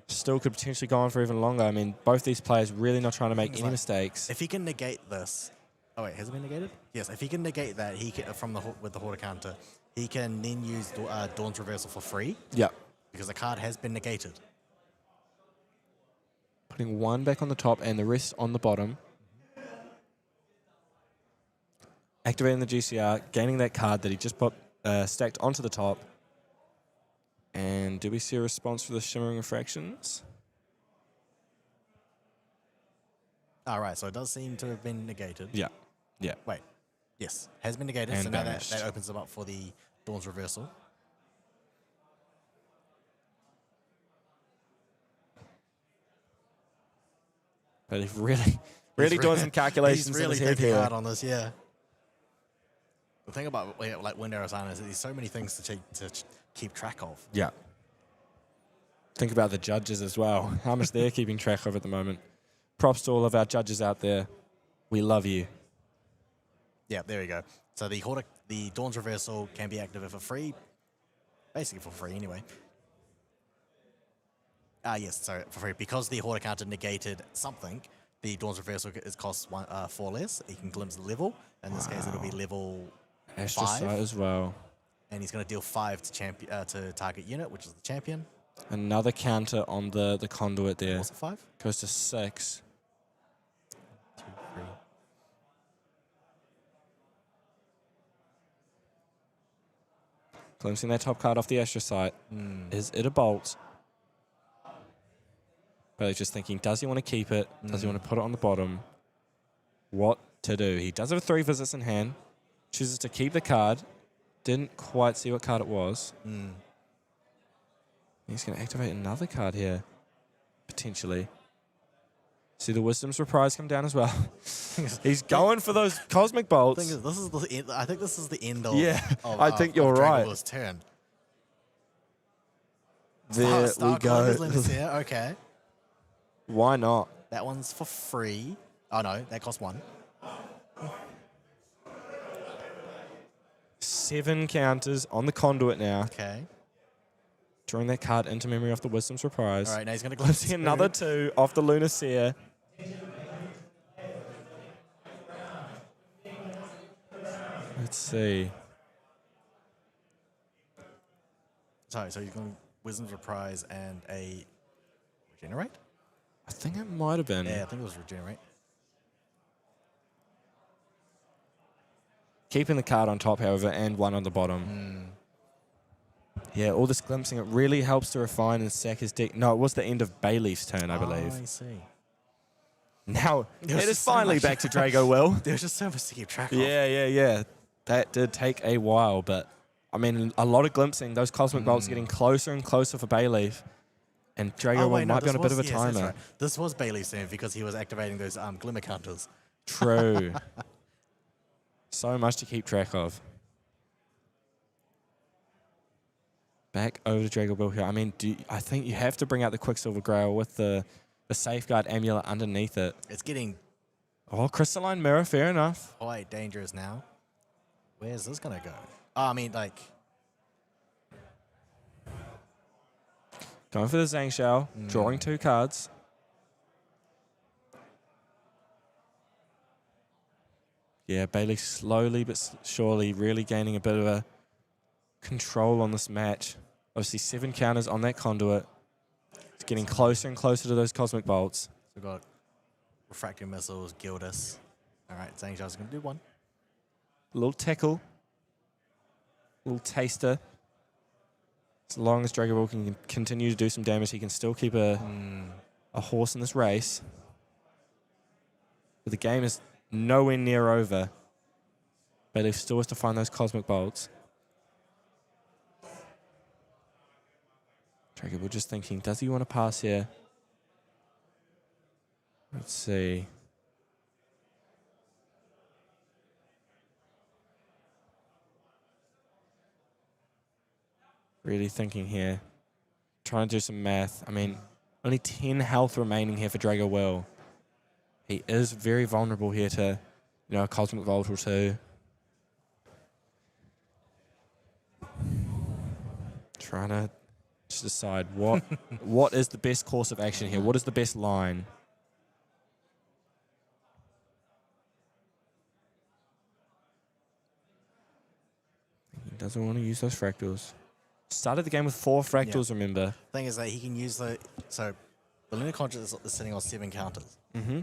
Still could potentially go on for even longer. I mean, both these players really not trying to make any mistakes. If he can negate this, oh wait, has it been negated? Yes. If he can negate that, he can, with the Horta counter, he can then use Dawn's Reversal for free. Yeah. Because the card has been negated. Putting 1 back on the top and the rest on the bottom. Activating the GCR, gaining that card that he just put stacked onto the top. And do we see a response for the Shimmering Refractions? All right, so it does seem to have been negated. Yeah. Yeah. Wait. Yes, has been negated. And so now banished. that opens them up for the Dawn's Reversal. But he's really doing some calculations He's really in his head thinking here. hard on this, yeah. The thing about like Wind Arrow Sign is that there's so many things to keep track of. Yeah. Think about the judges as well. How much they're keeping track of at the moment. Props to all of our judges out there. We love you. Yeah, there we go. So the Dawn's Reversal can be activated for free. Basically for free anyway. Yes, sorry, for free. Because the Horta counter negated something, the Dawn's Reversal costs 4 less. He can glimpse the level. In this case, it'll be level Astro 5. Sight as well. And he's going to deal 5 to target unit, which is the champion. Another counter on the conduit there. Was it 5? Goes to 6. 2, 3. Glimpsing that top card off the Astro Sight. Is it a bolt? But he's just thinking, does he want to keep it? Does he want to put it on the bottom? What to do? He does have 3 visits in hand. Chooses to keep the card. Didn't quite see what card it was. He's going to activate another card here, potentially. See the Wisdom's Reprise come down as well. He's going for those Cosmic Bolts. Thing is, this is the end, I think this is the end of. Yeah, of, I think you're of right. Drago's turn. There Star we go. Limits here. Okay, Why not? that one's for free. Oh no, that costs 1. 7 counters on the conduit now. Okay. Drawing that card into memory off the Wisdom's Reprise. All right, now he's going to glimpse See another 2 off the Lunar Seer. Let's see. Sorry, so he's going Wisdom's Reprise and a Regenerate? I think it might have been. Yeah, I think it was Regenerate. Keeping the card on top, however, and 1 on the bottom. Yeah, all this glimpsing, it really helps to refine and sack his deck. No, it was the end of Bayleaf's turn, I believe. Oh, I see. Now, it was is just so finally much- back to Drago Will. There's just so much to keep track of. Yeah. That did take a while, but I mean, a lot of glimpsing. Those Cosmic Bolts getting closer and closer for Bayleaf. And Drago Will wait, no, might be this on a bit of a was- yes, that's timer. right. This was Bailey's turn because he was activating those Glimmer counters. True. So much to keep track of. Back over to Drago Will here. I mean, I think you have to bring out the Quicksilver Grail with the Safeguard Amulet underneath it. It's getting Oh, Crystalline Mirror, fair enough. quite dangerous now. Where's this going to go? Oh, I mean, like, Going for the Zhangshao, drawing 2 cards. Yeah, Bailey slowly but surely really gaining a bit of a control on this match. Obviously 7 counters on that conduit. It's getting closer and closer to those cosmic bolts. We've got refracting missiles, Gildas. All right, Zhangjiao's going to do one. A little tickle. A little taster. As long as Drago Ball can continue to do some damage, he can still keep a horse in this race. But the game is nowhere near over. Bayleaf still has to find those cosmic bolts. Drago Ball just thinking, does he want to pass here? Let's see. Really thinking here. Trying to do some math. I mean, only 10 health remaining here for Drago Will. He is very vulnerable here to, a Cosmic Volt or two. Trying to just decide what is the best course of action here. What is the best line? He doesn't want to use those fractals. Started the game with 4 fractals, remember? Thing is that he can use the... So, the Lunar Conscious is sitting on 7 counters. Mm-hmm.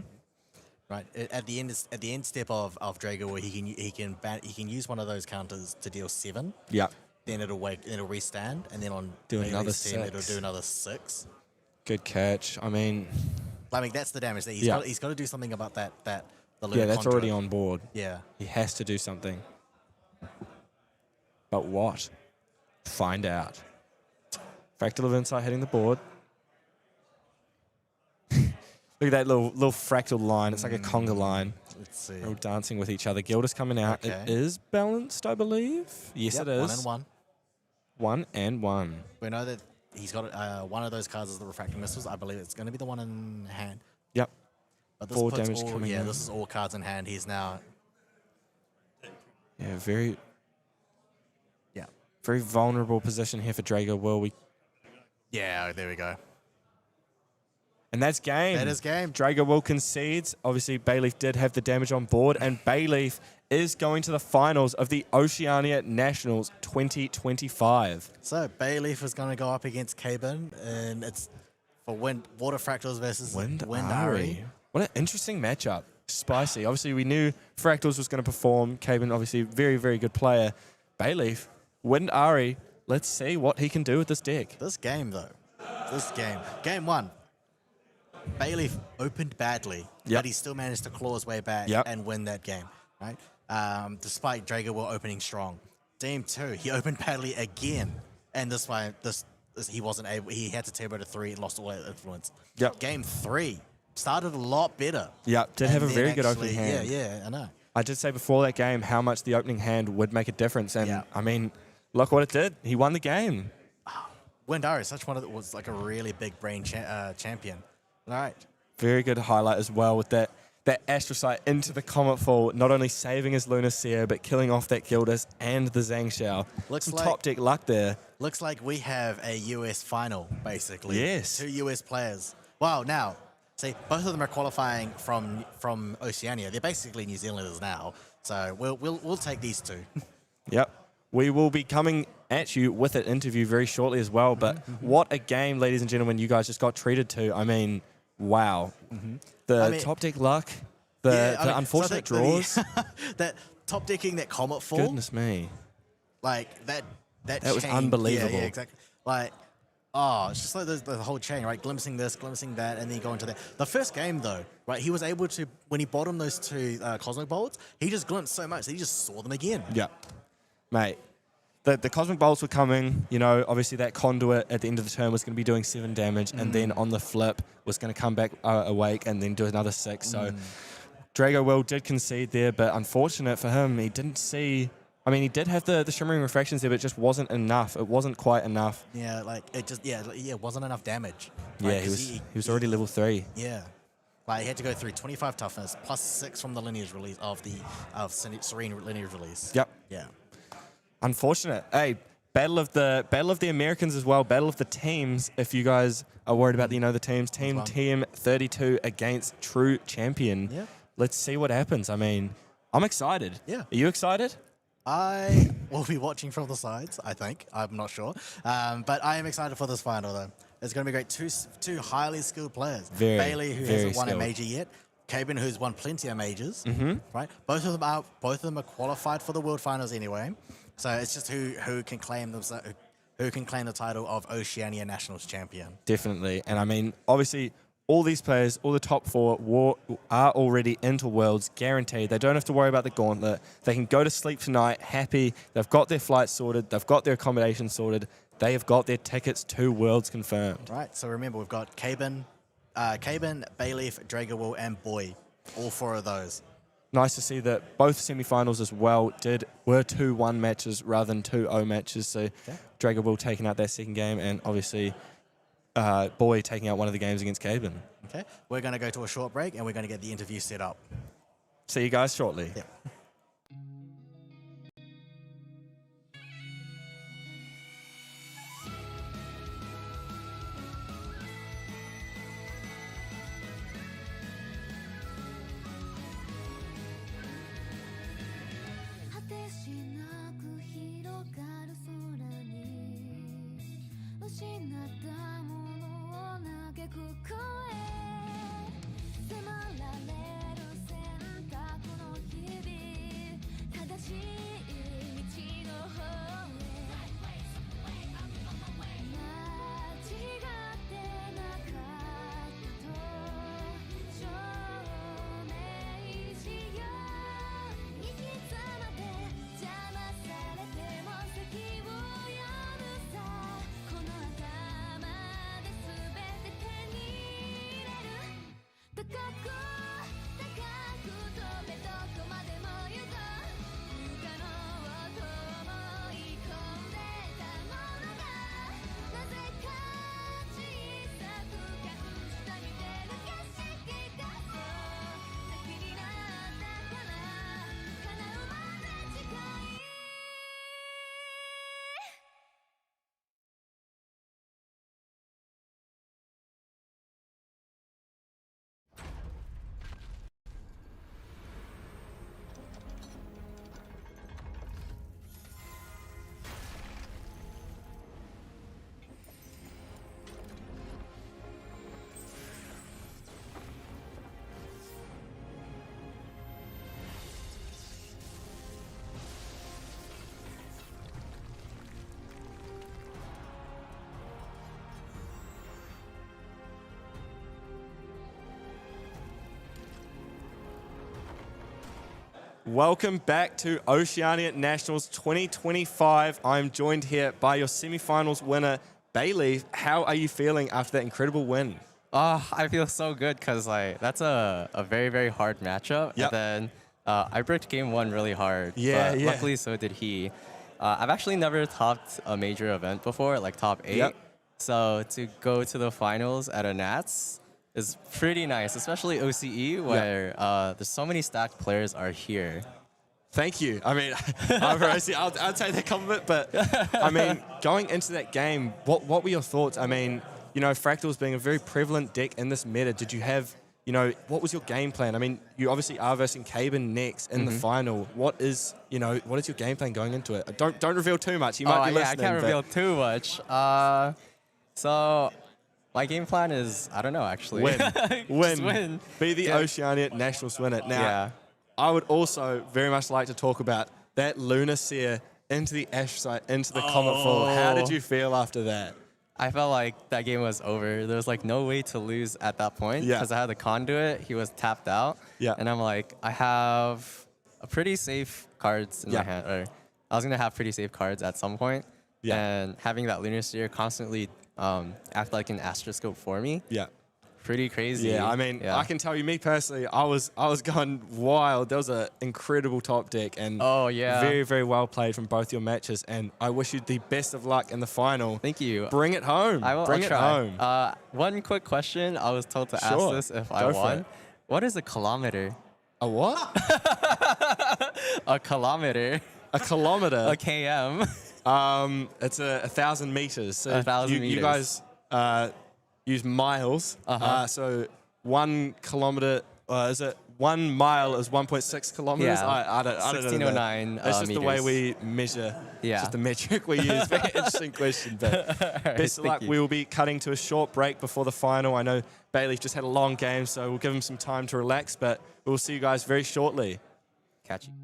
Right? At the end step of Drago, where he can use one of those counters to deal 7. Yeah. Then it'll restand, and then on Do another 10, 6. it'll do another 6. Good catch. I mean, that's the damage that he's got to do something about that the Lunar that's Conduit. already on board. Yeah. He has to do something. But what? Find out. Fractal of Insight hitting the board. Look at that little fractal line. It's like a conga line. Let's see. They're all dancing with each other. Gilda's coming out. Okay. It is balanced, I believe. Yes, Yep, it is. 1 and 1. 1 and 1. We know that he's got one of those cards is the refracting missiles. I believe it's going to be the one in hand. Yep. But this 4 puts damage all, coming in. this is all cards in hand. He's now Very vulnerable position here for Drago Will. there we go. And that's game. That is game. Drago Will concedes. Obviously, Bayleaf did have the damage on board, and Bayleaf is going to the finals of the Oceania Nationals 2025. So Bayleaf is going to go up against Cabin, and it's for Water Fractals versus Windari. What an interesting matchup. Spicy. Obviously, we knew Fractals was going to perform. Cabin, obviously, very, very good player. Bayleaf, Windari. Let's see what he can do with this deck. This game, though. Game 1. Bayleaf opened badly, but he still managed to claw his way back and win that game, right? Despite Drago Will opening strong. Game 2, he opened badly again, and this he wasn't able. He had to turbo to 3 and lost all that influence. Yep. Game 3 started a lot better. Yep, did have a very good opening hand. Yeah, I know. I did say before that game how much the opening hand would make a difference, and I mean, look what it did. He won the game. Windari was like a really big brain champion. All right. Very good highlight as well with that Astrocyte into the Comet Fall, not only saving his Lunar Seer, but killing off that Gildas and the Zhangxiao. Some top deck luck there. Looks like we have a US final, basically. Yes. 2 US players. Wow, now, see, both of them are qualifying from Oceania. They're basically New Zealanders now. So we'll take these 2. Yep. We will be coming at you with an interview very shortly as well. But what a game, ladies and gentlemen, you guys just got treated to. I mean, wow. The top deck luck, the unfortunate draws. That top decking, that Comet Fall. Goodness me. Like, that was unbelievable. Yeah, exactly. Like, it's just like the whole chain, right? Glimpsing this, glimpsing that, and then going to that. The first game, though, right, he was able to, when he bottomed those 2 Cosmic Bolts, he just glimpsed so much that he just saw them again. Yeah. Mate, the Cosmic Bolts were coming. Obviously that Conduit at the end of the turn was going to be doing 7 damage, and then on the flip was going to come back awake and then do another 6. So Drago Will did concede there, but unfortunate for him, he didn't see... I mean, he did have the Shimmering Refractions there, but it just wasn't enough. It wasn't quite enough. Yeah, like, it wasn't enough damage. Yeah, he was already level 3. Yeah. Like, he had to go through 25 toughness, plus 6 from the lineage release of Serene lineage release. Yep. Yeah. Unfortunate. Hey, Battle of the Americans as well. Battle of the teams. If you guys are worried about the teams, Team TM32 against True Champion. Yeah. Let's see what happens. I mean, I'm excited. Yeah. Are you excited? I will be watching from the sides, I think. I'm not sure. But I am excited for this final, though. It's going to be great. Two highly skilled players. Very, Bailey, who very hasn't won a skilled. major yet. Caben, who's won plenty of majors. Right. Both of them are qualified for the World Finals anyway. So it's just who can claim the title of Oceania Nationals champion. Definitely. And I mean, obviously, all these players, all the top 4 are already into Worlds, guaranteed. They don't have to worry about the gauntlet. They can go to sleep tonight happy. They've got their flights sorted. They've got their accommodation sorted. They have got their tickets to Worlds confirmed. Right. So remember, we've got Caben, Bayleaf, Drago, and Boy. All 4 of those. Nice to see that both semi-finals as well were 2-1 matches rather than 2-0 matches. So Drago Ball taking out that second game, and obviously Boy taking out one of the games against Caben. Okay. We're going to go to a short break, and we're going to get the interview set up. See you guys shortly. Yeah. 果てしなく広がる空に失ったものを嘆く声迫られる選択の日々正しい道の方へ間違ってなかったと証明しよういつまで邪魔されても先を読むさこの頭で全て手に入れる高く高く飛べどこまでも行こう不可能と思い込んでたものがなぜか小さく隠した見てる景色がそう先になったから叶うまで近い Welcome back to Oceania Nationals 2025. I'm joined here by your semi-finals winner, Bailey. How are you feeling after that incredible win? I feel so good because that's a very, very hard matchup. Yep. And then I bricked game 1 really hard. Yeah, but yeah. luckily, so did he. I've actually never topped a major event before, like top 8. Yep. So to go to the finals at a Nats is pretty nice, especially OCE, where there's so many stacked players are here. Thank you. I mean, I'll take that compliment, but I mean, going into that game, what were your thoughts? I mean, you know, Fractals being a very prevalent deck in this meta, did you have, you know, what was your game plan? I mean, you obviously are versing Caben next in the final. What is your game plan going into it? Don't reveal too much. You might be listening. I can't reveal too much. So my game plan is, I don't know, actually. Win. Just win. Be the Yeah. Oceania Nationals winner. Now, Yeah. I would also very much like to talk about that Lunar Seer into the Ash site, into the Comet Fall. How did you feel after that? I felt like that game was over. There was like no way to lose at that point Yeah. because I had the conduit. He was tapped out. Yeah. And I'm like, I have a pretty safe cards in Yeah. my hand. Or I was going to have pretty safe cards at some point. Yeah. And having that Lunar Sphere constantly act like an astroscope for me, Yeah. pretty crazy. Yeah, I mean, I can tell you, me personally, I was going wild. There was an incredible top deck, and Oh, yeah. very, very well played from both your matches. And I wish you the best of luck in the final. Thank you. Bring it home. I'll Bring it try. home. One quick question. I was told to ask Sure. this if I Go for won. it. What is a kilometer? A what? A kilometer. A kilometer. A km. It's 1,000 meters. So 1,000 you meters. guys use miles. Uh-huh. So 1 kilometer. Is it 1 mile is 1.6 kilometers. Yeah. I don't know. 1609 That's just the way meters. we measure. Yeah. Just the metric we use. Very interesting question. But best of luck. you. We will be cutting to a short break before the final. I know Bailey's just had a long game, so we'll give him some time to relax. But we'll see you guys very shortly. Catch you.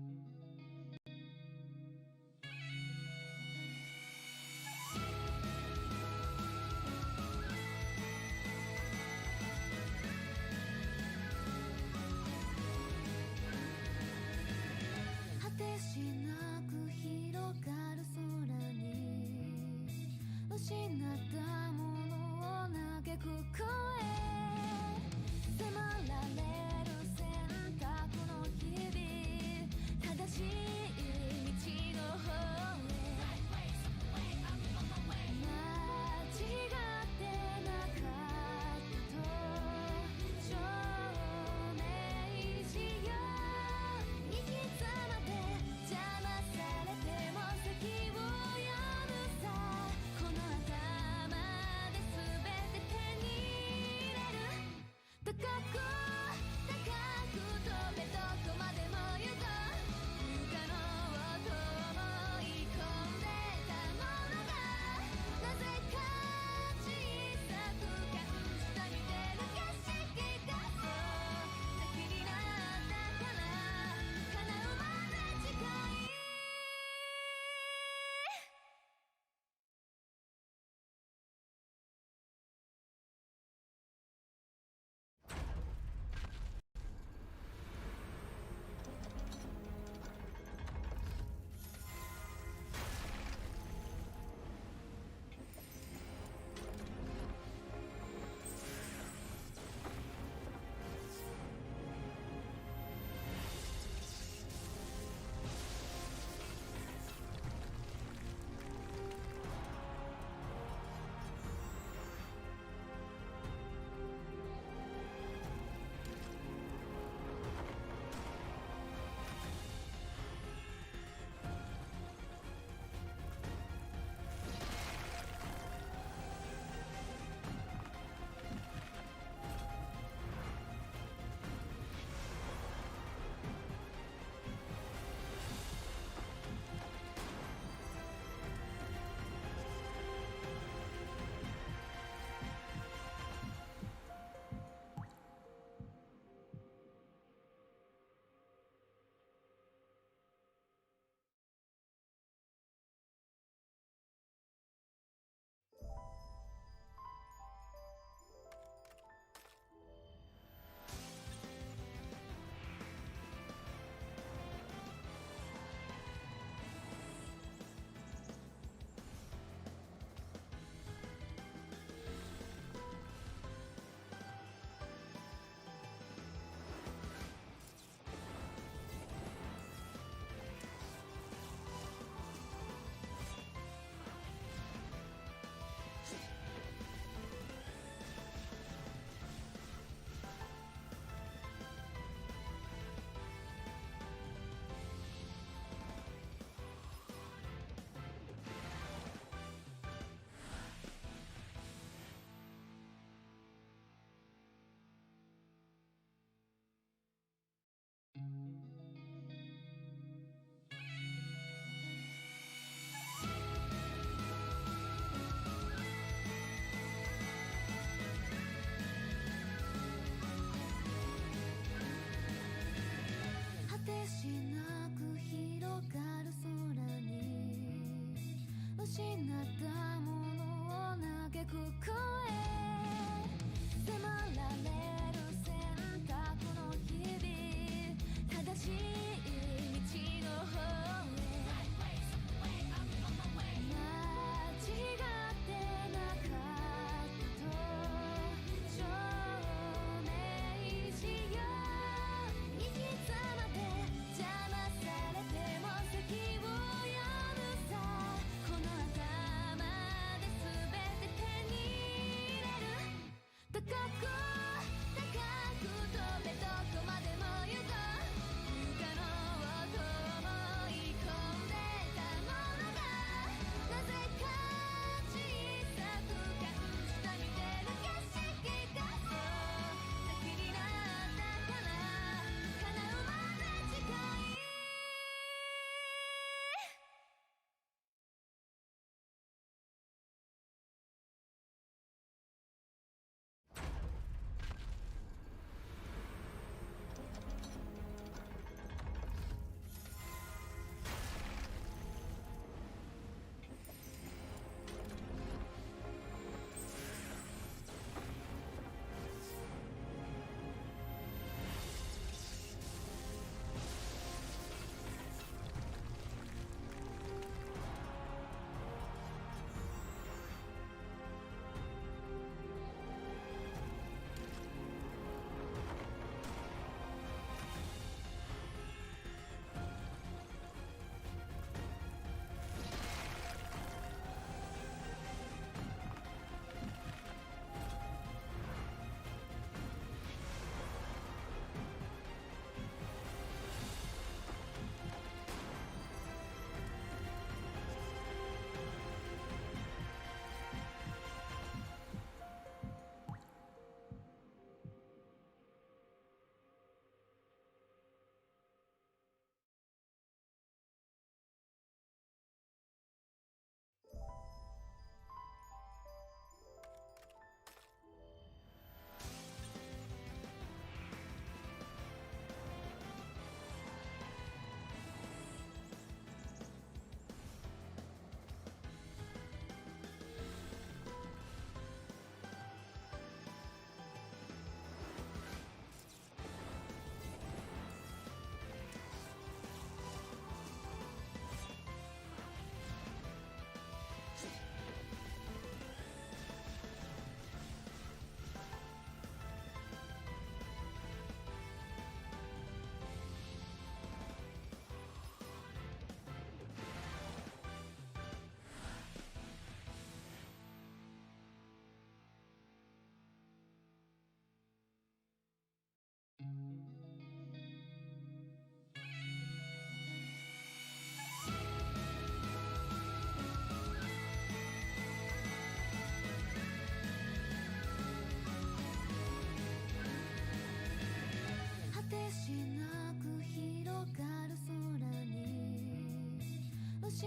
っ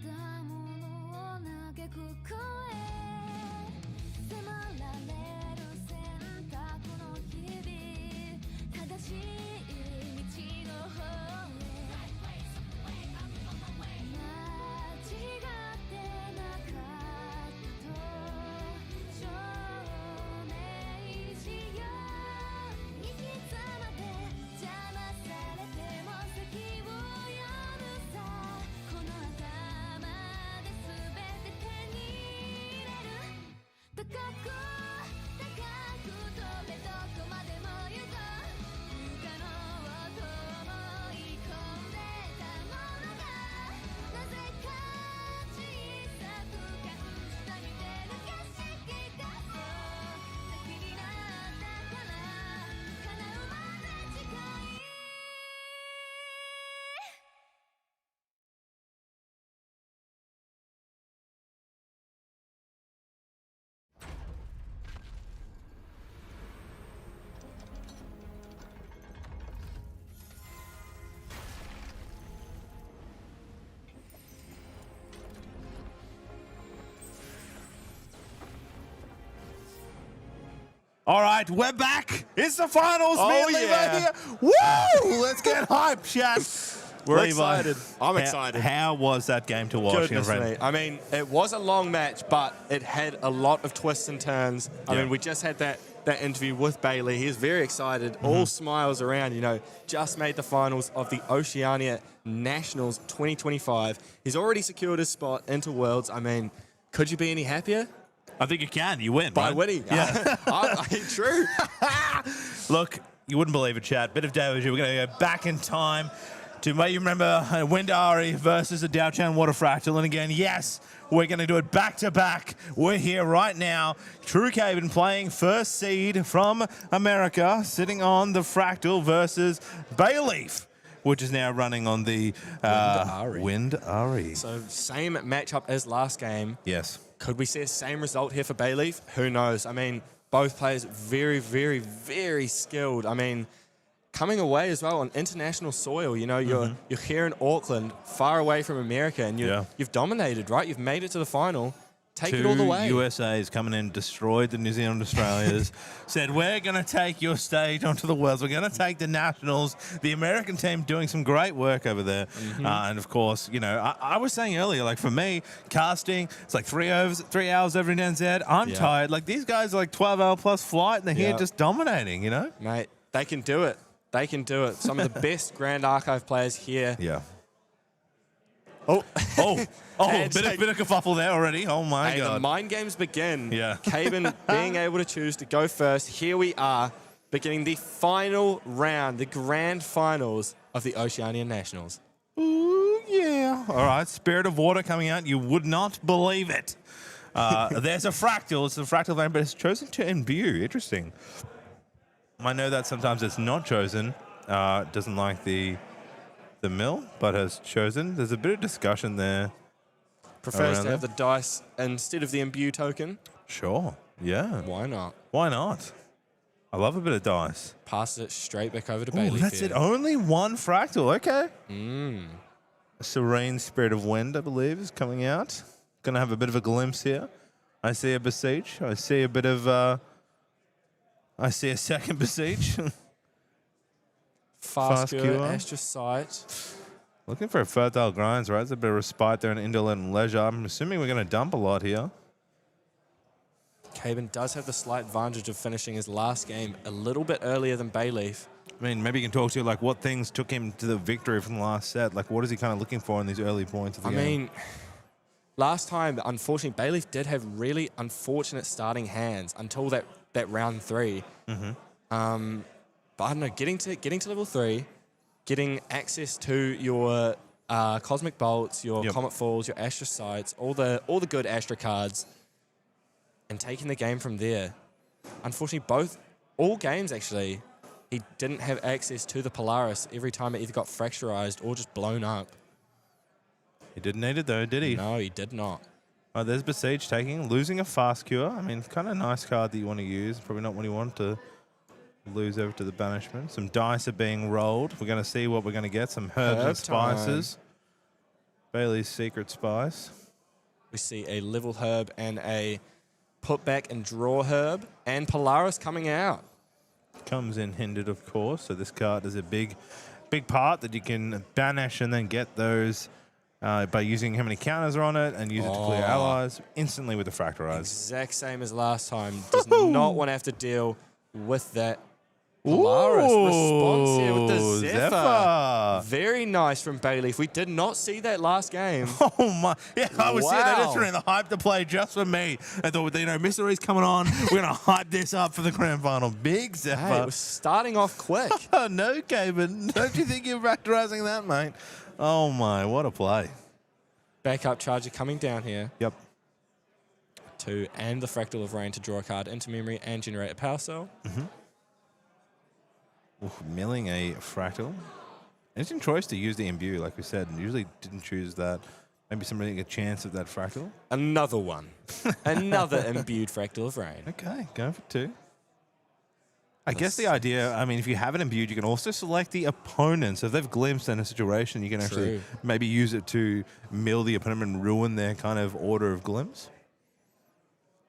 たものを嘆く声迫られる選択の日々正しい道の方へ間違ってなかったと証明しよういつまで邪魔されても先を読むさこの頭で全て手に入れる高く高く飛べどこまでも行こう不可能と思い込んでたものがなぜか小さく感じた見てる景色がそう先になったから叶うまで近いAll right, we're back. It's the finals. Oh, Me and Levi yeah. here. Woo! Let's get hyped, chat. We're Levi, excited. I'm excited. How was that game to watch, your Goodness friend? me. I mean, it was a long match, but it had a lot of twists and turns. I Yeah. mean, we just had that interview with Bailey. He's very excited, all smiles around, you know, just made the finals of the Oceania Nationals 2025. He's already secured his spot into Worlds. I mean, could you be any happier? I think you can. You win, By right? winning. Yeah. True. Look, you wouldn't believe it, chat. Bit of deja. We're going to go back in time to make you remember Windari versus the Daochan Water Fractal. And again, yes, we're going to do it back to back. We're here right now. True Caven playing first seed from America, sitting on the Fractal versus Bayleaf, which is now running on the Windari. So same matchup as last game. Yes. Could we see the same result here for Bayleaf? Who knows? I mean, both players very, very, very skilled. I mean, coming away as well on international soil. You know, you're here in Auckland, far away from America, and you've dominated, right? You've made it to the final. Take it all the way. USA's coming in, destroyed the New Zealand Australias, said, we're going to take your stage onto the Worlds. We're going to take the Nationals. The American team doing some great work over there. And, of course, you know, I was saying earlier, like, for me, casting, it's like 3 hours every day. I'm tired. Like, these guys are like 12-hour plus flight, and they're here just dominating, you know? Mate, they can do it. They can do it. Some of the best Grand Archive players here. Yeah. Oh. Bit of kerfuffle there already. Oh, my Hey, the God. mind games begin. Yeah. Caven being able to choose to go first. Here we are, beginning the final round, the grand finals of the Oceania Nationals. Ooh, yeah. All right, Spirit of Water coming out. You would not believe it. There's a Fractal. It's a Fractal vein, but it's chosen to imbue. Interesting. I know that sometimes it's not chosen. Doesn't like the mill, but has chosen. There's a bit of discussion there. Prefers Around to have there. the dice instead of the imbue token. Sure. Yeah. Why not? Why not? I love a bit of dice. Passes it straight back over to Oh, Bailey. that's it. Only one Fractal. Okay. A Serene Spirit of Wind, I believe, is coming out. Going to have a bit of a glimpse here. I see a Beseech. I see a bit of... I see a second Beseech. Fast Fast cure, cure. Astrocyte. Looking for a fertile grinds, right? There's a bit of respite there and indolent leisure. I'm assuming we're going to dump a lot here. Caven does have the slight advantage of finishing his last game a little bit earlier than Bayleaf. I mean, maybe you can talk to like what things took him to the victory from the last set. Like, what is he kind of looking for in these early points of the game? I mean, last time, unfortunately, Bayleaf did have really unfortunate starting hands until that round 3. But I don't know, getting to level 3, getting access to your Cosmic Bolts, your Comet Falls, your Astrocytes, all the good Astro cards, and taking the game from there. Unfortunately, all games actually, he didn't have access to the Polaris every time it either got fracturized or just blown up. He didn't need it though, did he? No, he did not. Oh, there's Besiege losing a Fast Cure. I mean, kind of a nice card that you want to use. Probably not what you want to lose over to the banishment. Some dice are being rolled. We're going to see what we're going to get. Some herbs and spices. Bailey's Secret Spice. We see a level herb and a put back and draw herb, and Polaris coming out. Comes in hindered, of course. So this card is a big part that you can banish and then get those by using how many counters are on it and use it to clear allies instantly with the Fractalize. Exact same as last time. Does not want to have to deal with that Polaris response here with the Zephyr. Very nice from Bayleaf. We did not see that last game. Oh my! Yeah, I was seeing that Wow. yesterday. The hype to play just for me. I thought, Mystery's coming on. We're gonna hype this up for the grand final. Big Zephyr. Hey, it was starting off quick. Oh, no, Caven. Don't you think you're factorizing that, mate? Oh my! What a play. Backup charger coming down here. Yep. 2 and the Fractal of Rain to draw a card into memory and generate a power cell. Ooh, milling a Fractal. Interesting choice to use the Imbue, like we said. Usually didn't choose that. Maybe somebody get a chance at that Fractal. Another one. Another imbued Fractal of Rain. Okay, go for 2. I guess the idea, I mean, if you have it imbued, you can also select the opponent. So if they've glimpsed in a situation, you can actually maybe use it to mill the opponent and ruin their kind of order of glimpse.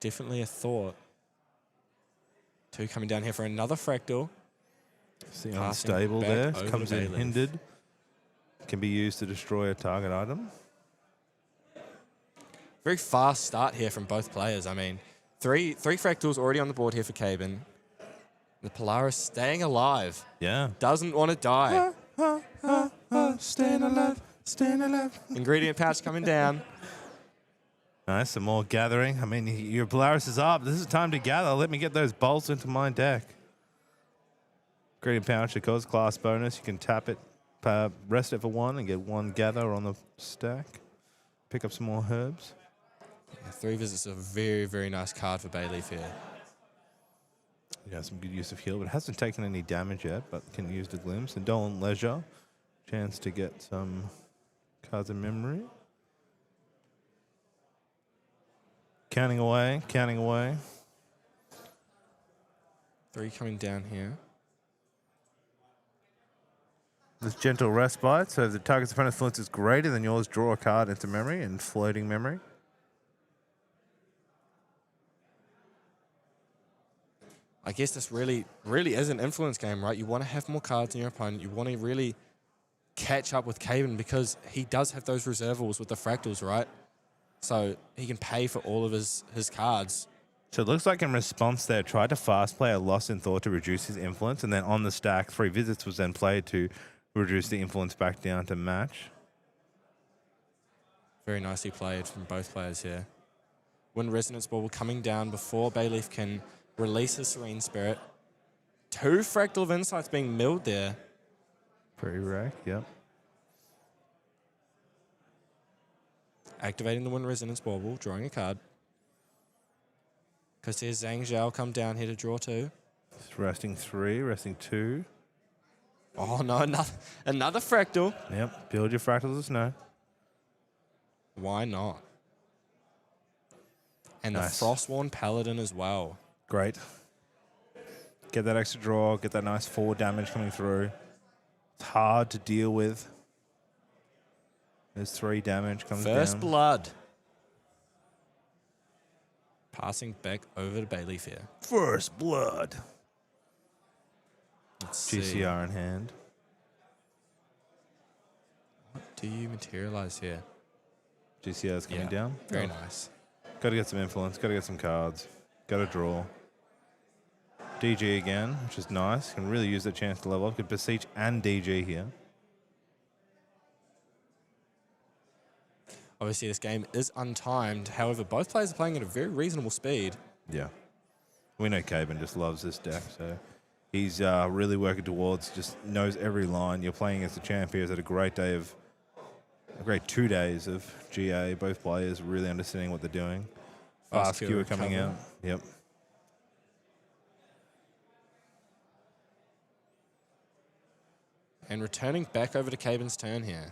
Definitely a thought. 2 coming down here for another Fractal. See, Passing unstable back there. over Comes to in Bayleaf. hindered. Can be used to destroy a target item. Very fast start here from both players. I mean, three Fractals already on the board here for Caben. The Polaris staying alive. Yeah. Doesn't want to die. Staying alive. Staying alive. Ingredient pouch coming down. Nice, some more gathering. I mean, your Polaris is up. This is time to gather. Let me get those bolts into my deck. Ingredient pouch, it goes class bonus. You can tap it, rest it for 1, and get 1 gather on the stack. Pick up some more herbs. Yeah, 3 visits a very, very nice card for Bayleaf here. Yeah, some good use of heal, but it hasn't taken any damage yet, but can use the glimpse. Indolent Leisure, chance to get some cards in memory. Counting away, counting away. 3 coming down here. This gentle respite, so if the target's opponent's influence is greater than yours, draw a card into memory and floating memory. I guess this really is an influence game, right? You want to have more cards in your opponent. You want to really catch up with Caven because he does have those reservables with the Fractals, right? So he can pay for all of his cards. So it looks like in response there, tried to fast play a Lost in Thought to reduce his influence, and then on the stack, 3 visits was then played to reduce the influence back down to match. Very nicely played from both players here. Wind Resonance Bauble coming down before Bayleaf can release his Serene Spirit. 2 Fractal of Insights being milled there. Pretty wreck, yep. Activating the Wind Resonance Bauble, drawing a card. Because there's Zhang Zhao come down here to draw 2. Just resting 3, resting 2. Oh no, another Fractal. Yep, build your Fractals of Snow. Why not? And Nice. the Frostworn Paladin as well. Great. Get that extra draw, get that nice 4 damage coming through. It's hard to deal with. There's 3 damage coming down. First Blood. Passing back over to Bayleaf here. First Blood. Let's see. GCR in hand. What do you materialize here? GCR is coming down. Very nice. Got to get some influence, got to get some cards, got to draw. DG again, which is nice. Can really use that chance to level up. Could Beseech and DG here. Obviously, this game is untimed. However, both players are playing at a very reasonable speed. Yeah. We know Caben just loves this deck, so he's really working towards, just knows every line. You're playing as the champ here. He's had a great 2 days of GA. Both players really understanding what they're doing. Fast Cure coming out. Yep. And returning back over to Caben's turn here.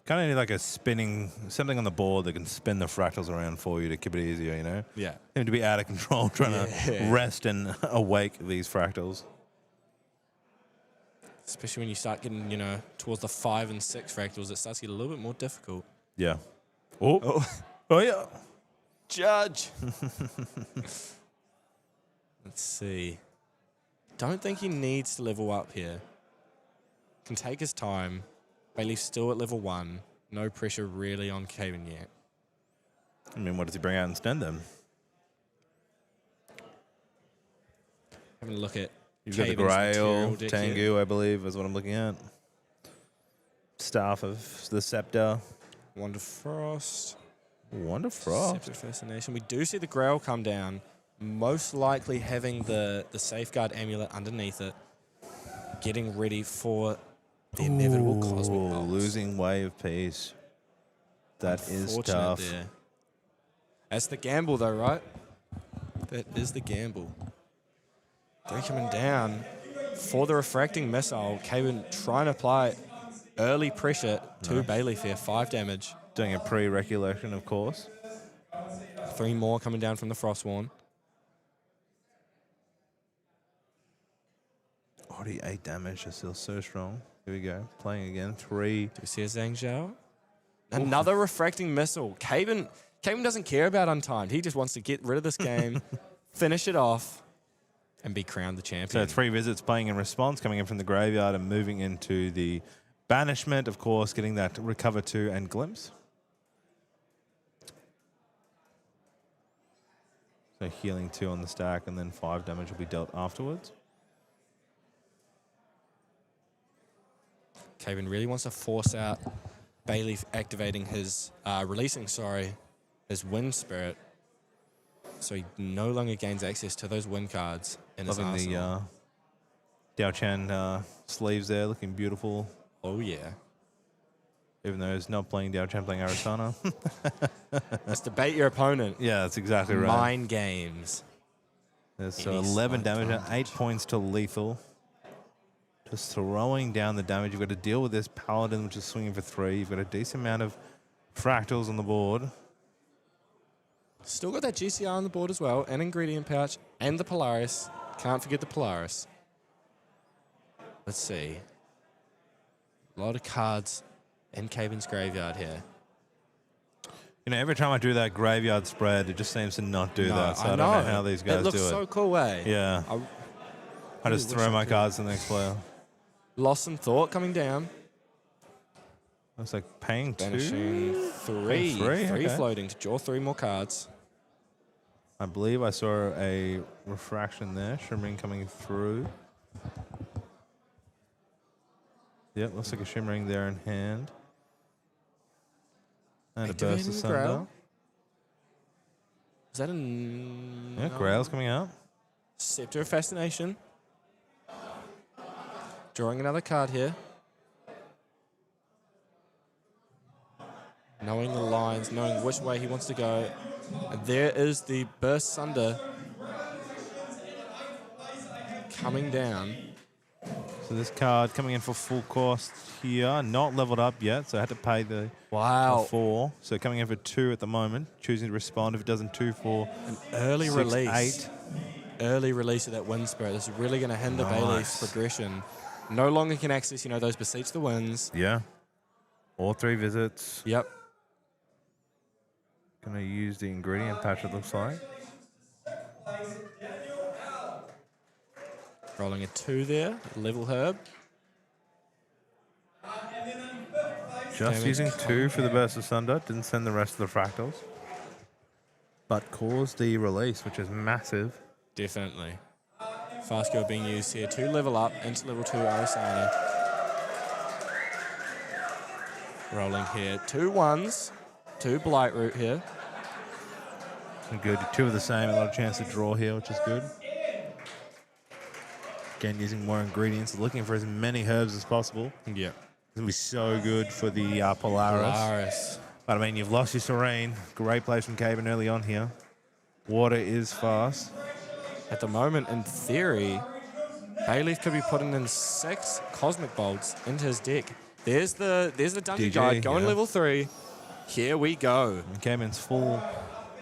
Kind of need like a spinning, something on the board that can spin the fractals around for you to keep it easier, you know? Yeah. Seem to be out of control trying to rest and awake these fractals. Especially when you start getting, towards the 5 and 6 fractals, it starts to get a little bit more difficult. Yeah. Oh, yeah. Judge. Let's see. Don't think he needs to level up here. Can take his time. Bailey's still at level 1. No pressure really on Caven yet. I mean, what does he bring out instead then? Having a look at You've got the Caven's Grail, material deck Tengu, here. I believe, is what I'm looking at. Staff of the Scepter. Wonder Frost. Wonder Frost. Scepter Fascination. We do see the Grail come down, most likely having the Safeguard Amulet underneath it, getting ready for the inevitable Cosmic Bolts. Losing Way of Peace. That is Unfortunate tough. there. That's the gamble, though, right? That is the gamble. They're coming down for the Refracting Missile. Caven trying to apply early pressure to Bailey here. 5 damage. Doing a pre-recollection, of course. 3 more coming down from the Frostworn. Already 8 damage. That's still so strong. Here we go. Playing again. 3. Do we see a Zhang Zhao? Another Refracting Missile. Caven doesn't care about Untimed. He just wants to get rid of this game, finish it off, and be crowned the champion. So 3 visits playing in response, coming in from the graveyard and moving into the banishment, of course, getting that Recover 2 and Glimpse. So healing 2 on the stack, and then 5 damage will be dealt afterwards. Caven really wants to force out Bailey activating his, his Wind Spirit. So he no longer gains access to those wind cards in his Loving arsenal. the Diao Chan sleeves there, looking beautiful. Oh, yeah. Even though he's not playing Diao Chan, playing Arasana. Let's debate your opponent. Yeah, that's exactly right. Mind games. There's Any 11 slight damage and advantage. 8 points to lethal. Just throwing down the damage. You've got to deal with this Paladin, which is swinging for 3. You've got a decent amount of fractals on the board. Still got that GCR on the board as well, an ingredient pouch, and the Polaris. Can't forget the Polaris. Let's see. A lot of cards in Caven's graveyard here. You know, every time I do that graveyard spread, it just seems to not do that. So I don't know how these guys it looks do it. so cool, eh? Yeah. I just wish throw I my could. cards to the next player. Lost in Thought coming down. Looks like paying 2. Banishing 3. Three, 3 okay. floating to draw 3 more cards. I believe I saw a refraction there. Shimmering coming through. Yep, looks like a shimmering there in hand. And a burst Activating of the Grail. Sunder. Is that a... Yeah, Grail's coming out. Scepter of Fascination. Drawing another card here. Knowing the lines, knowing which way he wants to go. And there is the Burst Sunder coming down. So this card coming in for full cost here. Not leveled up yet, so I had to pay the Wow. 4. So coming in for 2 at the moment. Choosing to respond. If it doesn't, 2 for An early 6, release. 8. Early release of that Wind Spirit. This is really going to hinder Bailey's progression. No longer can access, those Beseech the Winds. Yeah. All 3 visits. Yep. Gonna use the ingredient patch, it looks like. Rolling a 2 there. Level Herb. Just Damage using 2 for the Burst of Sunder. Didn't send the rest of the fractals. But caused the release, which is massive. Definitely. Fast go being used here to level up into level 2 Arasana. Rolling here. 2 1s. 2 Blightroot here. Good. 2 of the same. A lot of chance to draw here, which is good. Again, using more ingredients. Looking for as many herbs as possible. Yeah. It's going to be so good for the Polaris. But I mean, you've lost your Serene. Great place from Caven early on here. Water is fast. At the moment, in theory, Bailey could be putting in 6 Cosmic Bolts into his deck. There's the Dungeon DJ, Guide going yeah. level 3. Here we go. And Caven's full.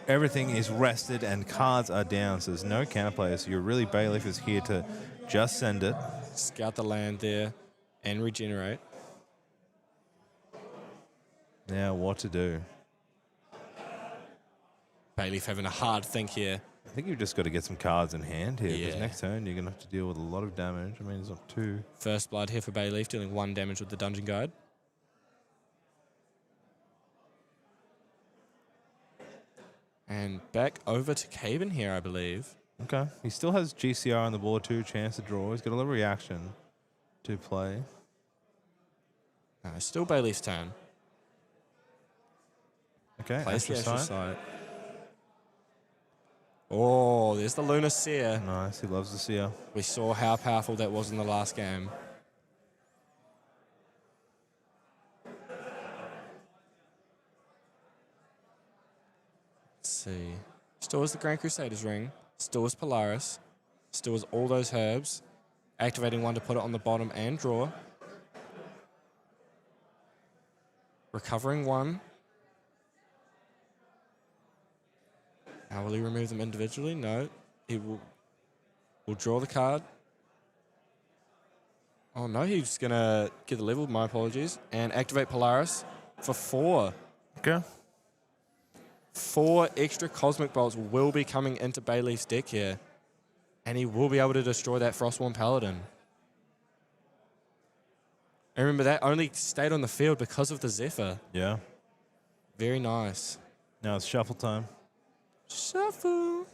Everything is rested and cards are down, so there's no counterplay. So you're really Bailiff is here to just send it. Scout the land there. and regenerate. Now what to do? Bayleaf having a hard think here. I think you've just got to get some cards in hand here. Because Yeah. next turn you're going to have to deal with a lot of damage. I mean, it's not too. First blood here for Bayleaf, dealing 1 damage with the Dungeon Guide. And back over to Caven here, I believe. Okay. He still has GCR on the board too. Chance to draw. He's got a little reaction to play. Still Bayleaf's turn. Okay. Place the Astral Astral Sight. Sight. Oh, there's the Lunar Seer. Nice. He loves the Seer. We saw how powerful that was in the last game. Let's see. Still has the Grand Crusader's Ring. Still has Polaris. Still has all those herbs. Activating 1 to put it on the bottom and draw. Recovering 1. How will he remove them individually? No. He will draw the card. Oh no, he's going to get the level, my apologies. And activate Polaris for 4. Okay. 4 extra Cosmic Bolts will be coming into Bayleaf's deck here. And he will be able to destroy that Frostborn Paladin. And remember, that only stayed on the field because of the Zephyr. Yeah. Very nice. Now it's shuffle time. Shuffle.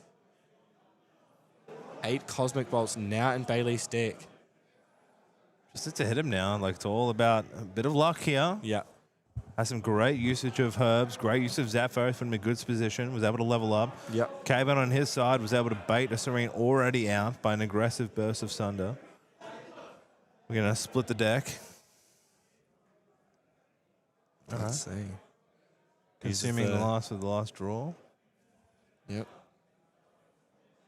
8 Cosmic Bolts now in Bayleaf's deck. Just need to hit him now. Like, it's all about a bit of luck here. Yeah. Has some great usage of herbs, great use of Zapdos, put him in a good position, was able to level up. Yep. Caven on his side was able to bait a Serene already out by an aggressive burst of Sunder. We're going to split the deck. Let's see. Consuming the last of the last draw. Yep.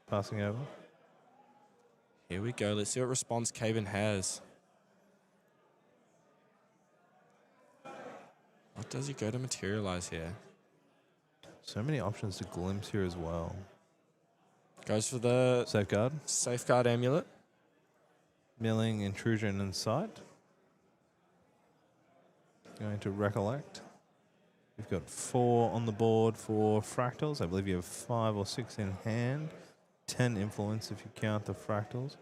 Passing over. Here we go. Let's see what response Caven has. What does he go to materialize here? So many options to glimpse here as well. Goes for the Safeguard. Safeguard Amulet. Milling, Intrusion, and Sight. Going to Recollect. We've got 4 on the board for Fractals. I believe you have 5 or 6 in hand. 10 Influence if you count the Fractals.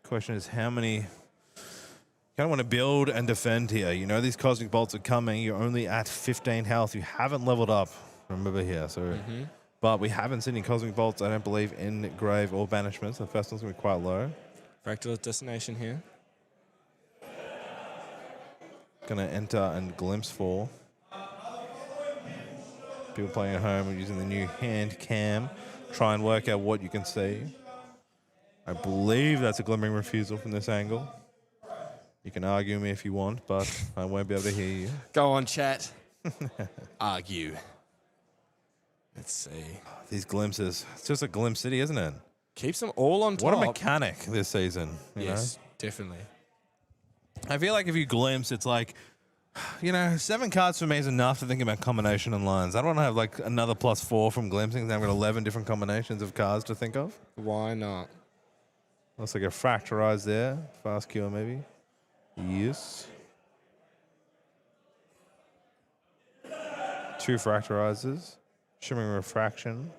Question is how many... You kind of want to build and defend here. You know these Cosmic Bolts are coming. You're only at 15 health. You haven't leveled up, remember here. So, But we haven't seen any Cosmic Bolts, I don't believe, in Grave or Banishment. So the first one's going to be quite low. Fractal Destination here. Going to enter and glimpse for. People playing at home are using the new hand cam. Try and work out what you can see. I believe that's a glimmering refusal from this angle. You can argue me if you want, but I won't be able to hear you. Go on, chat. Argue. Let's see. These glimpses. It's just a glimpse city, isn't it? Keeps them all on top. What a mechanic this season. You Yes, definitely. know? I feel like if you glimpse, it's like, 7 cards for me is enough to think about combination and lines. I don't want to have like another +4 from glimpsing. I've got 11 different combinations of cards to think of. Why not? Looks like a Fracturize there. Fast cure maybe. Yes. 2 Fracturizers. Shimmering Refraction.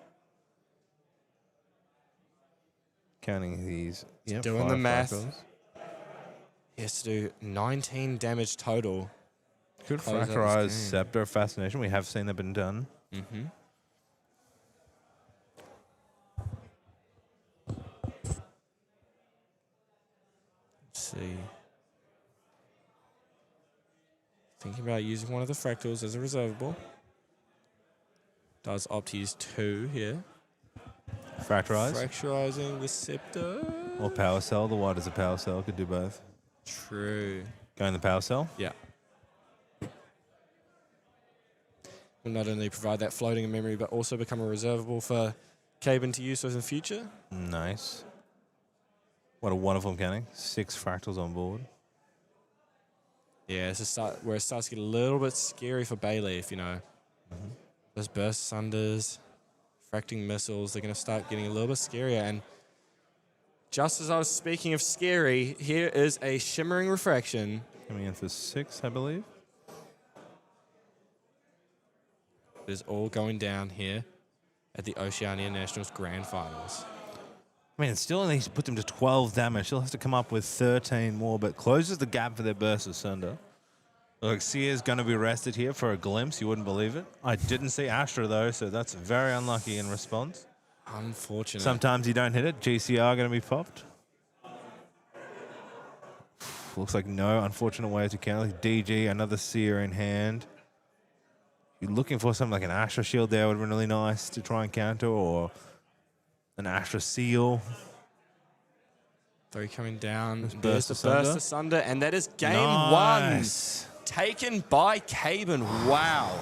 Counting these. Yep, doing the 5 math. fractals. He has to do 19 damage total. Could Close out this Fracturize game. Scepter of Fascination. We have seen that been done. Mm-hmm. Let's see. Thinking about using one of the fractals as a reservable. Does opt to use 2 here. Fracturize. Fracturizing the scepter. Or Power Cell. The white is a Power Cell. Could do both. True. Going the Power Cell. Yeah. Will not only provide that floating in memory, but also become a reservable for Caben to use in the future. Nice. What a wonderful mechanic. 6 fractals on board. Yeah, it's where it starts to get a little bit scary for Bayleaf, Those burst sunders, fracting missiles, they're going to start getting a little bit scarier. And just as I was speaking of scary, here is a Shimmering Refraction. Coming in for 6, I believe. It is all going down here at the Oceania Nationals Grand Finals. I mean, it still needs to put them to 12 damage. Still has to come up with 13 more, but closes the gap for their Burst Asunder. Look, Seer's going to be rested here for a glimpse. You wouldn't believe it. I didn't see Astra, though, so that's very unlucky in response. Unfortunate. Sometimes you don't hit it. GCR going to be popped. Looks like no unfortunate way to counter. DG, another Seer in hand. You're looking for something like an Astra Shield there would have been really nice to try and counter, or an Astra Seal. 3 coming down. There's the Asunder. Burst Asunder, and that is game Nice. 1. Taken by Caben. Wow.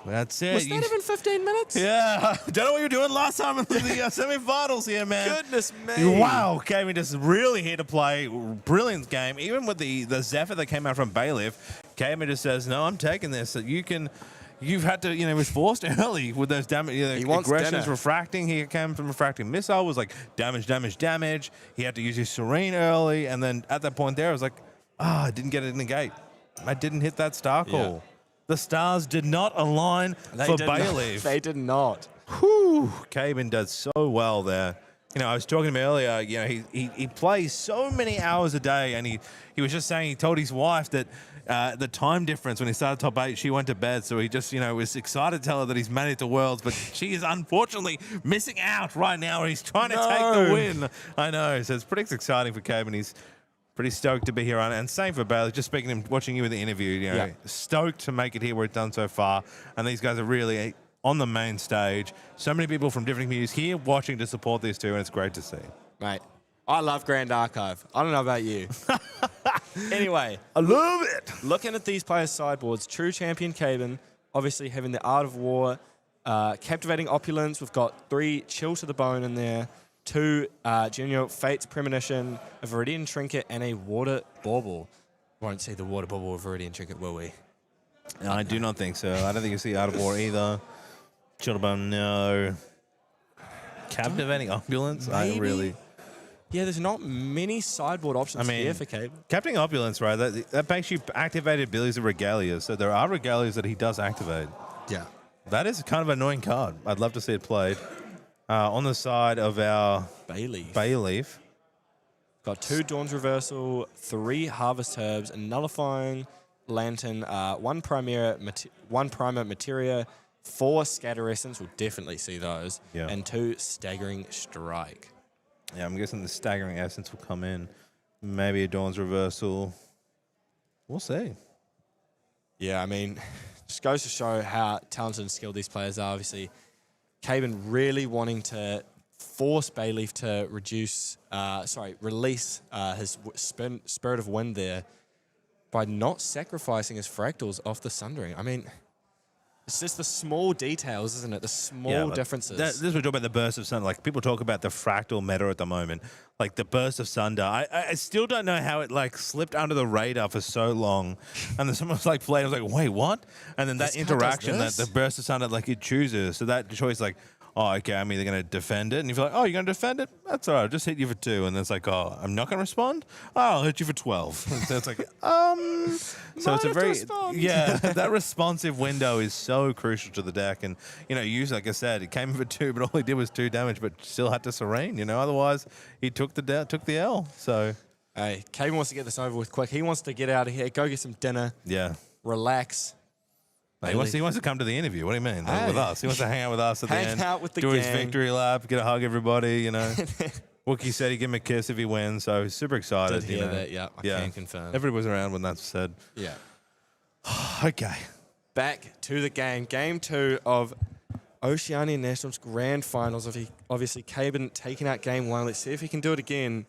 That's it. Was that even 15 minutes? Yeah. Don't know what you were doing last time in the semifinals here, man. Goodness me. Wow. Kevin just really here to play. Brilliant game. Even with the Zephyr that came out from Bailiff, Kevin just says, no, I'm taking this. So you've had to, was forced early with those damage. He wants aggressions dinner. Refracting. He came from refracting missile. Was like damage. He had to use his Serene early. And then at that point there, I was like, I didn't get it in the gate. I didn't hit that star call. Yeah. The stars did not align for Bailiff. They did not. Whew. Caben does so well there. I was talking to him earlier, he plays so many hours a day, and he was just saying, he told his wife that the time difference when he started top 8, she went to bed, so he just, was excited to tell her that he's made it to Worlds, but she is unfortunately missing out right now, and he's trying to take the win. I know, so it's pretty exciting for Caben. He's pretty stoked to be here on it. And same for Bailey. Just speaking to him, watching you in the interview, stoked to make it here where it's done so far. And these guys are really on the main stage. So many people from different communities here watching to support these two, and it's great to see. Mate, I love Grand Archive. I don't know about you. Anyway. I love it. Looking at these players' sideboards, true champion Caben, obviously having the Art of War, captivating Opulence. We've got 3 Chill to the Bone in there. 2 Junior Fate's Premonition, a Viridian Trinket, and a Water Bauble. Won't see the Water Bauble or Viridian Trinket, will we? No, I do not think so. I don't think you see Art of War either. Chillabone, no. Captivating Opulence? Maybe. Yeah, there's not many sideboard options here for Caben. Captivating Opulence, right? That makes you activate abilities of Regalia. So there are Regalias that he does activate. Yeah. That is kind of an annoying card. I'd love to see it played. On the side of our Bailiff. Got 2 Dawn's Reversal, 3 Harvest Herbs, a Nullifying Lantern, 1 Primer Materia, 4 Scatter Essence, we'll definitely see those, and 2 Staggering Strike. Yeah, I'm guessing the Staggering Essence will come in. Maybe a Dawn's Reversal. We'll see. Yeah, I mean, just goes to show how talented and skilled these players are, obviously. Caben really wanting to force Bailiff to release his Spirit of Wind there by not sacrificing his fractals off the Sundering. I mean, it's just the small details, isn't it? The small differences. This is what we talk about the Burst of Sunder. Like, people talk about the fractal meta at the moment. Like, the Burst of Sunder. I still don't know how it, slipped under the radar for so long. And then someone was playing, I was like, wait, what? And then that interaction that the Burst of Sunder, it chooses. So that choice, okay, I'm either going to defend it. And you feel like, oh, you're going to defend it? That's all right. I'll just hit you for 2. And then it's like, oh, I'm not going to respond? Oh, I'll hit you for 12. So it's like, So it's a very, that responsive window is so crucial to the deck. And, usually, like I said, it came for 2, but all he did was 2 damage, but still had to Serene, Otherwise, he took the L. So, hey, Caben wants to get this over with quick. He wants to get out of here, go get some dinner. Yeah. Relax. He wants to come to the interview. What do you mean? With us. He wants to hang out with us at the end. Hang out with the do gang. his victory lap, get a hug, everybody, Wookie said he'd give him a kiss if he wins, so he's super excited. Did hear that, I can confirm. Everybody was around when that was said. Yeah. Okay. Back to the game. Game 2 of Oceania Nationals Grand Finals. Obviously, Caben taking out Game 1. Let's see if he can do it again.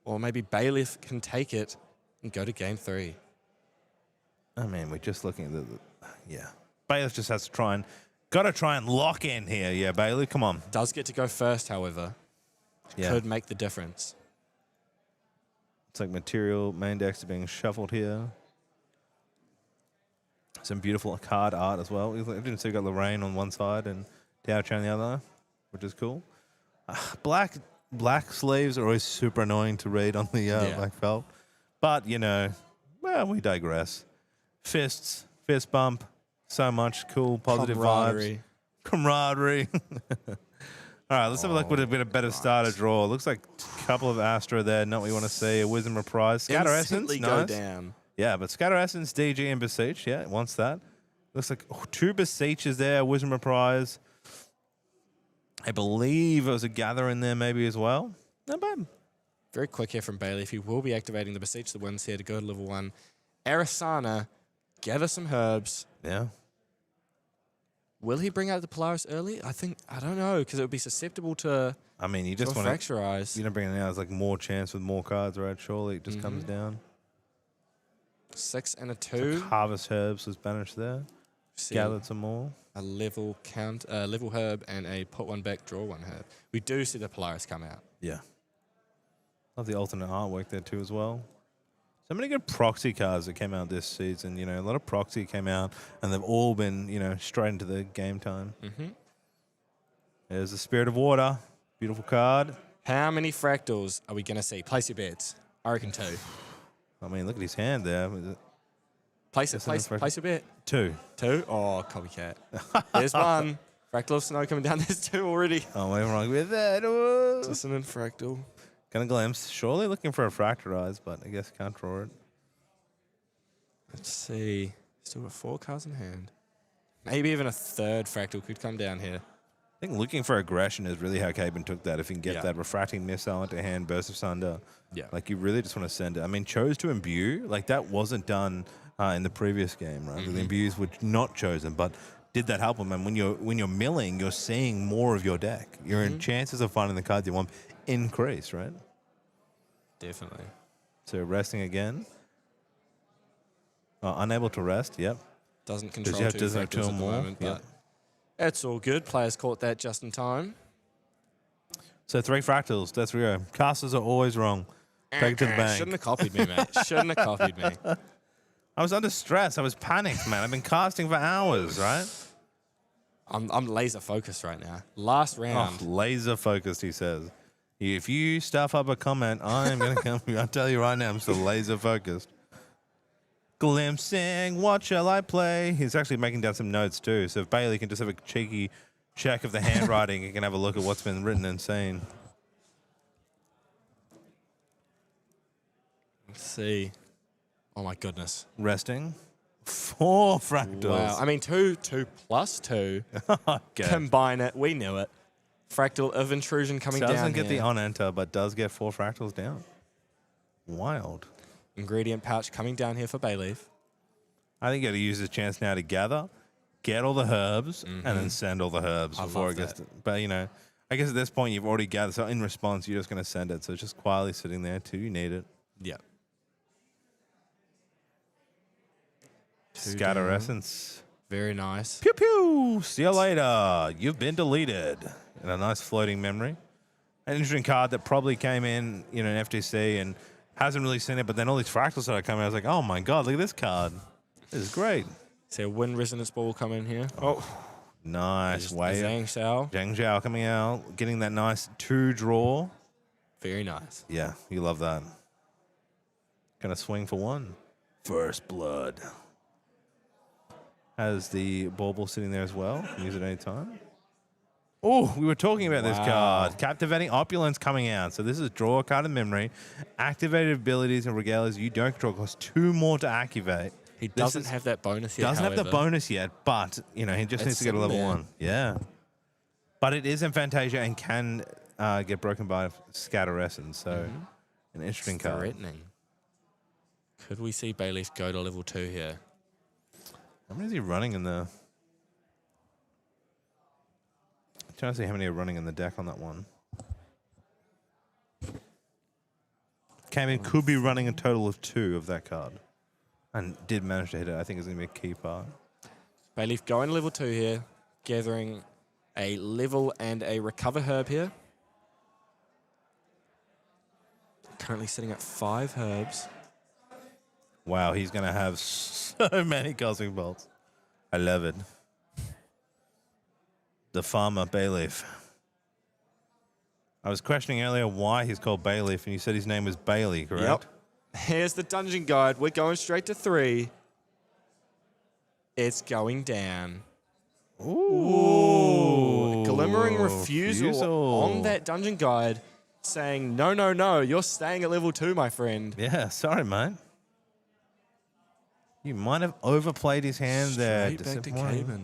Or maybe Bailiff can take it and go to Game 3. I mean, we're just looking at Bailiff just has to try and lock in here. Yeah, Bailiff, come on. Does get to go first, however. Yeah. Could make the difference. It's like material main decks are being shuffled here. Some beautiful card art as well. So you got Lorraine on one side and Tao Chan on the other, which is cool. Black black sleeves are always super annoying to read on the black felt. But, you know, well, we digress. Fists, fist bump, so much cool, positive vibes. Camaraderie. All right, let's have a look. Would have been a better starter draw. Looks like a couple of Astra there. Not what you want to see. A Wisdom Reprise. Scatter Essence. Go Nice. down. Yeah, but Scatter Essence, DG, and Beseech. Yeah, it wants that. Looks like 2 Beseeches there. Wisdom Reprise. I believe there was a Gather in there maybe as well. Not bad. Very quick here from Bailey. If he will be activating the Beseech the Winds here to go to level 1. Arisana, gather some herbs. Yeah. Will he bring out the Polaris early? I don't know, because it would be susceptible to I mean, you just want to fracturize. You don't bring it out as like more chance with more cards, right? Surely it just comes down. 6 and a 2. Harvest Herbs was banished there. See Gathered some more. a level herb and a put one back, draw one herb. We do see the Polaris come out. Yeah. Love the alternate artwork there too as well. So many good proxy cards that came out this season. You know, a lot of proxy came out, and they've all been, you know, straight into the game time. There's the Spirit of Water. Beautiful card. How many fractals are we going to see? Place your bets. I reckon 2. I mean, look at his hand there. Place your bet. 2. 2? Oh, copycat. There's 1. Fractal of Snow coming down. There's 2 already. Oh, we're wrong with that. Oh. Dissonant fractal. Gonna glimpse. Surely looking for a Fracturize, but I guess can't draw it. Let's see. Still got 4 cards in hand. Maybe even a 3rd fractal could come down here. I think looking for aggression is really how Caben took that. If you can get that Refracting Missile into hand, Burst of Sunder. Yeah. Like, you really just want to send it. I mean, chose to imbue. Like, that wasn't done in the previous game, right? The imbues were not chosen, but did that help him? And when you're milling, you're seeing more of your deck. Your chances of finding the cards you want increase, right? Definitely. So resting again. Unable to rest, yep. Doesn't control you have 2 to do fractals 2 or at the more, moment, yep. but it's all good. Players caught that just in time. So 3 fractals, that's real. Casters are always wrong. Take it to the bank. Shouldn't have copied me, mate. Shouldn't have copied me. I was under stress. I was panicked, man. I've been casting for hours, right? I'm laser focused right now. Last round. Oh, laser focused, he says. If you stuff up a comment, I'm going to come. I'll tell you right now, I'm still laser focused. Glimpsing, what shall I play? He's actually making down some notes too. So if Bailey can just have a cheeky check of the handwriting, he can have a look at what's been written and seen. Let's see. Oh my goodness. Resting. 4 fractals. Wow. I mean, 2 plus 2. Okay. Combine it. We knew it. Fractal of Intrusion coming down. Doesn't get here. the on-enter, but does get 4 fractals down. Wild. Ingredient pouch coming down here for Bayleaf. I think you got to use this chance now to gather, get all the herbs, and then send all the herbs before it gets to, but, you know, I guess at this point you've already gathered. So in response, you're just going to send it. So it's just quietly sitting there too. You need it. Yeah. Scatter down. Essence. Very nice. Pew pew. See you later. You've been deleted. And a nice floating memory. An interesting card that probably came in, you know, in FTC and hasn't really seen it, but then all these fractals started coming. I was like, oh my god, look at this card. This is great. See a Wind Resonance Ball come in here. Oh, Nice. Way Zhang Xiao. Zhang Zhao coming out, getting that nice 2 draw. Very nice. Yeah, you love that. Gonna swing for 1. First Blood. Has the bauble sitting there as well. Can use it any time. Oh, we were talking about this card. Captivating Opulence coming out. So this is draw a card in memory. Activated abilities and regalias you don't control cost 2 more to activate. He doesn't have that bonus yet. Doesn't have the however. bonus yet, but you know he just needs to get a level 1. Yeah, but it is in Fantasia and can get broken by Scatter Essence. So an interesting card. Threatening. Could we see Bayleaf go to level 2 here? How many is he running in the? I'm trying to see how many are running in the deck on that one. Cayman could be running a total of 2 of that card. And did manage to hit it. I think it's going to be a key part. Bayleaf going to level 2 here, gathering a level and a recover herb here. Currently sitting at 5 herbs. Wow, he's going to have so many Cosmic Bolts. I love it. The farmer Bayleaf. I was questioning earlier why he's called Bayleaf, and you said his name was Bailey, correct? Yep. Here's the dungeon guide. We're going straight to 3. It's going down. Ooh. Glimmering refusal on that dungeon guide saying, no, no, no, you're staying at level 2, my friend. Yeah, sorry, mate. You might have overplayed his hand there. Straight back to Caban.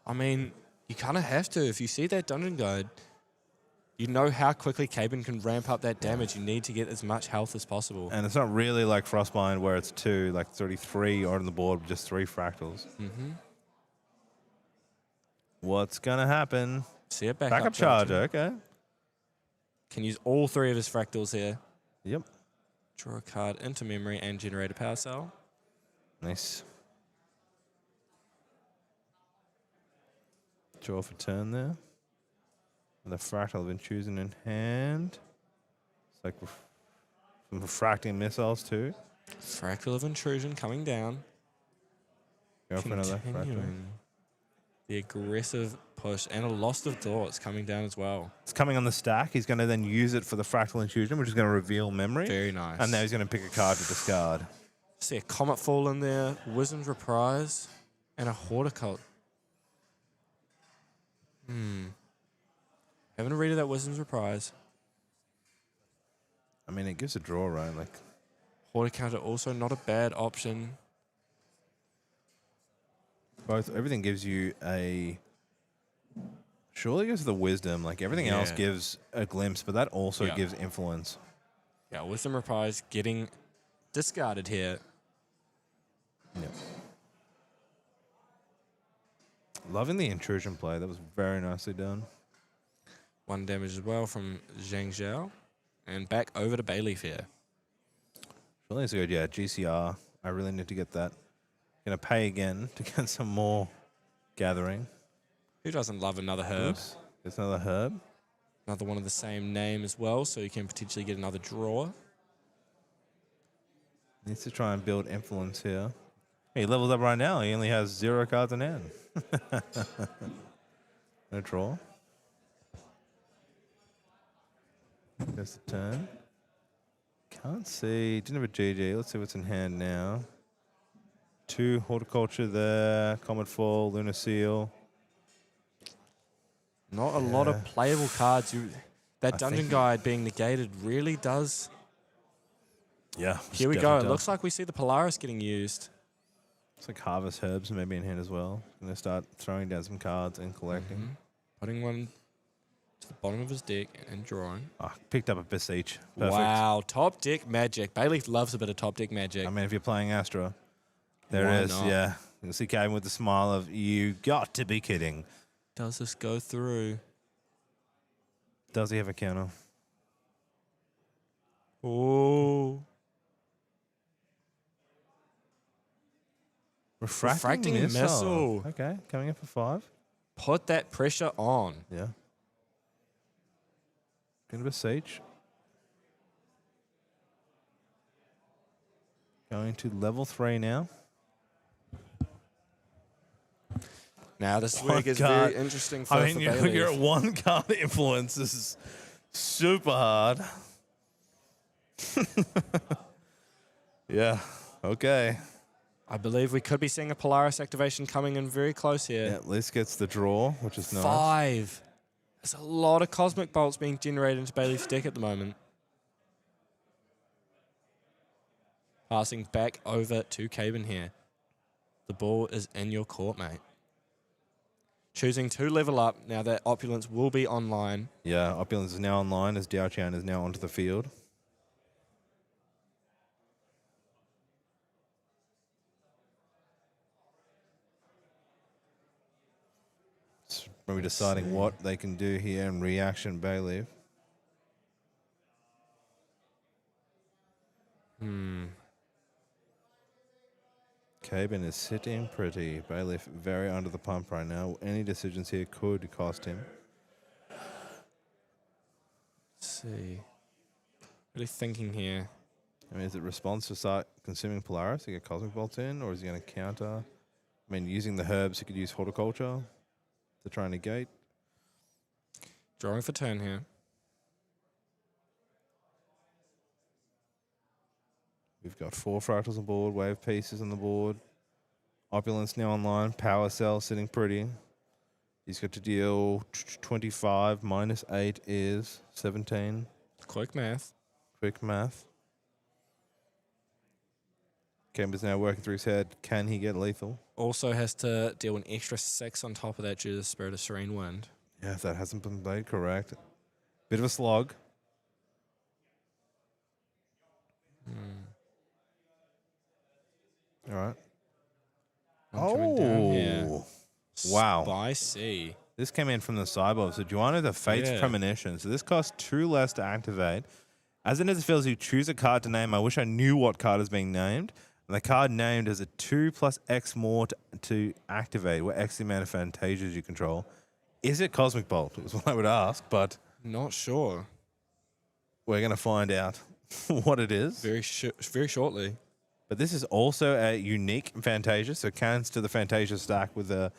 I mean, you kind of have to. If you see that dungeon guide, you know how quickly Caban can ramp up that damage. You need to get as much health as possible. And it's not really like Frostbind where it's 2, like 33 on the board with just 3 fractals. Mm-hmm. What's going to happen? See it back Backup charge, okay. Can use all 3 of his fractals here. Yep. Draw a card into memory and generate a power cell. Nice. Draw for turn there. The fractal I've been choosing in hand. It's like some refracting missiles too. Fractal of Intrusion coming down. Go for another fractal. Continuing. The aggressive push and a Lost of Thoughts coming down as well. It's coming on the stack. He's going to then use it for the fractal intrusion, which is going to reveal memory. Very nice. And now he's going to pick a card to discard. See a Comet Fall in there, Wisdom's Reprise, and a Horticult. Haven't read of that Wisdom's Reprise. I mean, it gives a draw, right? Like Horticounter also not a bad option. everything gives you a. Surely gives the wisdom. Like everything else gives a glimpse, but that also gives influence. Yeah, Wisdom Reprise getting discarded here. Yep. Loving the intrusion play. That was very nicely done. 1 damage as well from Zhang Zhao. And back over to Bayleaf here. Surely it's good. Yeah, GCR. I really need to get that. Going to pay again to get some more gathering. Who doesn't love another herb? Oops. There's another herb. Another one of the same name as well, so you can potentially get another draw. Needs to try and build influence here. He levels up right now. He only has 0 cards in hand. No draw. There's the turn. Can't see. Didn't have a GG. Let's see what's in hand now. 2 Horticulture there. Comet Fall, Lunar Seal. Not a lot of playable cards. That dungeon guide being negated really does. Yeah. Here we go. It looks like we see the Polaris getting used. It's like Harvest Herbs maybe in hand as well. Going to start throwing down some cards and collecting. Putting one to the bottom of his deck and drawing. Oh, picked up a Beseech. Perfect. Wow. Top deck magic. Bayleaf loves a bit of top deck magic. I mean, if you're playing Astra, there Why it is. not? Yeah. You can see Caden with the smile of, you got to be kidding. Does this go through? Does he have a counter? Oh. Refracting missile. Okay, coming in for 5. Put that pressure on. Yeah. Going to Beseech. Going to level 3 now. Now this week is very interesting for Bayleaf. You're at 1 card influence. This is super hard. Yeah. Okay. I believe we could be seeing a Polaris activation coming in very close here. Yeah, at least gets the draw, which is nice. 5. There's a lot of Cosmic Bolts being generated into Bayleaf's deck at the moment. Passing back over to Caban here. The ball is in your court, mate. Choosing to level up now that Opulence will be online. Yeah, Opulence is now online as Diao-Chan is now onto the field. Maybe deciding what they can do here in reaction, Bayleaf. Caban is sitting pretty. Bayleaf very under the pump right now. Any decisions here could cost him. Let's see. Really thinking here. I mean, is it response to start consuming Polaris to get Cosmic Bolt in, or is he going to counter? I mean, using the herbs, he could use Horticulture to try and negate. Drawing for turn here. We've got 4 fractals on board, wave pieces on the board. Opulence now online, power cell sitting pretty. He's got to deal 25 minus 8 is 17. Quick math. Quick math. Kemba's now working through his head. Can he get lethal? Also has to deal an extra 6 on top of that due to the Spirit of Serene Wind. Yeah, if that hasn't been played, correct. Bit of a slog. All right. One coming down here. Wow. Spicy. This came in from the sideboard. So Juano, the Fate's Premonition. So this costs 2 less to activate. As it is, it feels you choose a card to name. I wish I knew what card is being named. And the card named is a 2 plus X more to activate, where X the amount of Fantasias you control. Is it Cosmic Bolt? Is what I would ask, but Not sure. we're going to find out what it is. Very shortly. But this is also a unique Fantasia, so counts to the Fantasia stack with the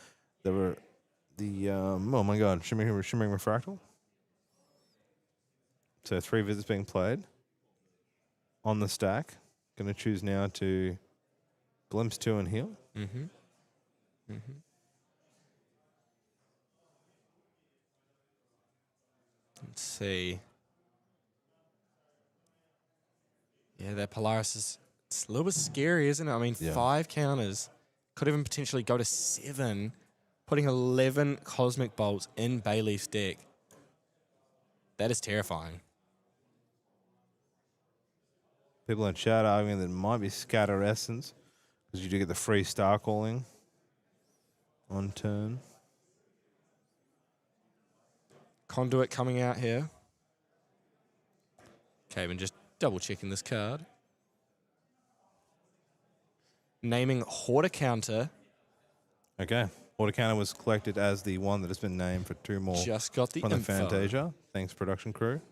oh my god, Shimmering Refractal. So 3 visits being played on the stack. Going to choose now to glimpse 2 and heal. Let's see. Yeah, that Polaris is it's a little bit scary, isn't it? I mean, 5 counters. Could even potentially go to 7. Putting 11 Cosmic Bolts in Bayleaf's deck. That is terrifying. People in chat arguing that it might be Scatter Essence because you do get the free Star Calling on turn. Conduit coming out here. Caven just double checking this card. Naming Hoarder Counter. Okay. Order Counter was collected as the one that has been named for 2 more Just got the from the info. Fantasia. Thanks, production crew.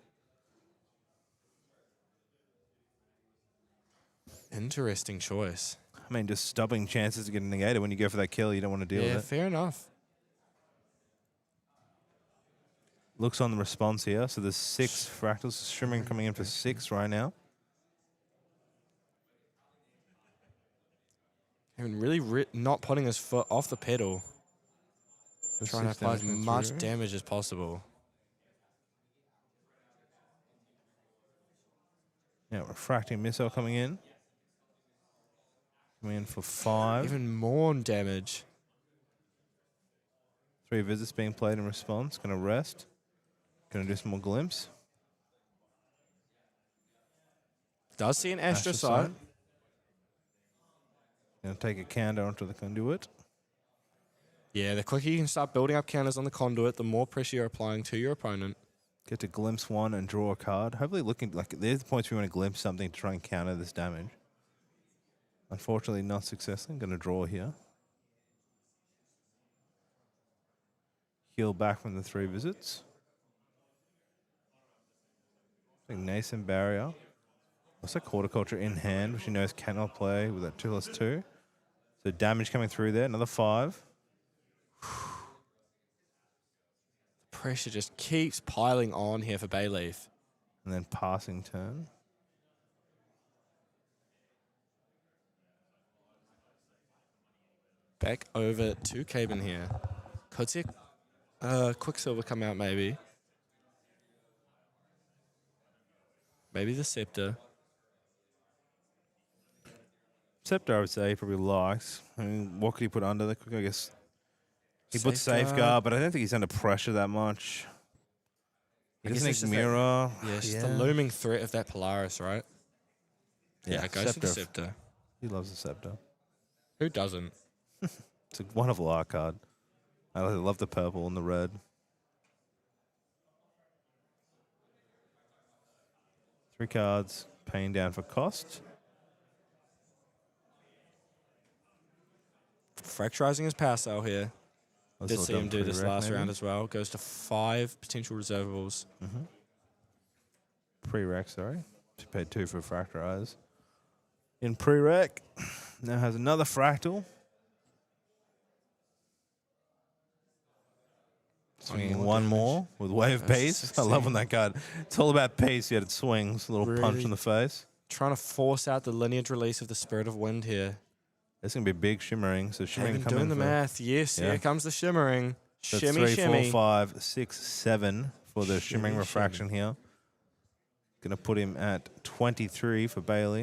Interesting choice. I mean, just stubbing chances to get negated when you go for that kill. You don't want to deal with it. Fair enough. Looks on the response here. So there's 6 fractals. Shimmering coming in for 6 right now. And really not putting his foot off the pedal. Trying to apply as much damage as possible. Yeah, refracting missile coming in. Coming in for 5. Even more damage. 3 visits being played in response. Going to rest. Going to do some more glimpse. Does see an Astrocyte. Going to take a counter onto the conduit. Yeah, the quicker you can start building up counters on the conduit, the more pressure you're applying to your opponent. Get to glimpse 1 and draw a card. Hopefully looking like there's the points we want to glimpse something to try and counter this damage. Unfortunately, not successful. I'm going to draw here. Heal back from the 3 visits. Nascent Barrier. Also Horticulture in hand, which he knows cannot play with that 2+2. So damage coming through there. Another 5. Pressure just keeps piling on here for Bayleaf. And then passing turn. Back over to Caven here. Could see a Quicksilver come out maybe. Maybe the Scepter. Scepter, I would say, he probably likes. I mean, what could he put under the quick? I guess he put Safeguard, but I don't think he's under pressure that much. He doesn't need Mirror. Yeah, it's just the looming threat of that Polaris, right? Yeah, it goes to the Scepter. Scepter. He loves the Scepter. Who doesn't? It's a wonderful art card. I love the purple and the red. 3 cards, paying down for cost. Fracturizing his power cell here. That's Did all see done him do this pre-rec last maybe. round as well. Goes to 5 potential reservables. Pre-rec, sorry. She paid 2 for Fracturize. In pre-rec, now has another Fractal. Swinging one more with Wave That's Pace. I 16. love when that card. It's all about pace, yet it swings. A little punch Really? in the face. trying to force out the lineage release of the Spirit of Wind here. There's going to be big shimmering. So shimmering Kevin coming doing the for- math. Yes, Yeah. here comes the shimmering. So Shimmy, 3, 4, shimmy. 5, 6, 7 for the shimmering Shimmy, refraction here. Going to put him at 23 for Bailey.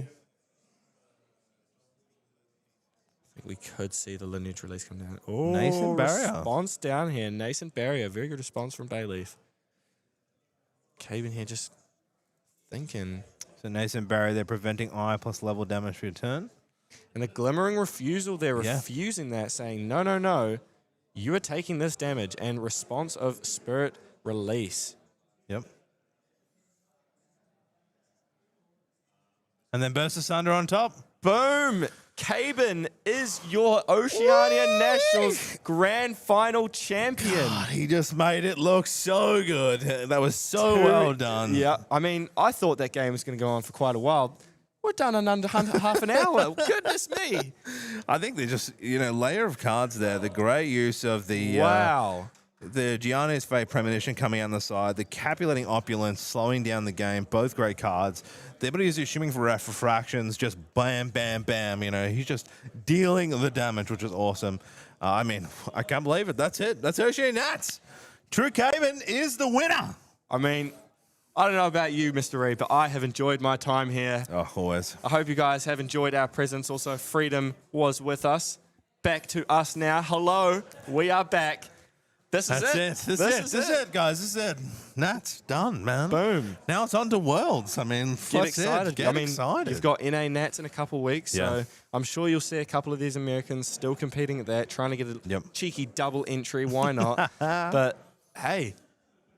I think we could see the lineage release come down. Oh, Nascent barrier. Response down here. Nascent barrier. Very good response from Bayleaf. Caven here just thinking. So nascent barrier, they're preventing eye plus level damage for your turn. And a glimmering refusal. They're Yeah. refusing that, saying, no, no, no. You are taking this damage. And response of Spirit Release. Yep. And then Burst Asunder on top. Boom! Caben is your Oceania Nationals Grand Final champion. God, he just made it look so good. That was so well done. Yeah, I mean, I thought that game was going to go on for quite a while. We're done in under half an hour. Goodness me. I think they just, layer of cards there. The great use of the Wow. the Giannis Fate Premonition coming out on the side, the Capulating Opulence slowing down the game, both great cards. The ability to use Shimming for Refractions, just bam, bam, bam. He's just dealing the damage, which is awesome. I mean, I can't believe it. That's it. That's Oceania Nats. True Caven is the winner. I mean, I don't know about you, Mr. Reed, but I have enjoyed my time here. Oh, always. I hope you guys have enjoyed our presence. Also, Freedom was with us. Back to us now. Hello, we are back. This is That's it. it. This is it, guys. This is it. Nats done, man. Boom. Now it's on to Worlds. I mean, Get that's it. excited. Get excited. You've got NA Nats in a couple of weeks, Yeah. so I'm sure you'll see a couple of these Americans still competing at that, trying to get a Yep. cheeky double entry. Why not? But hey,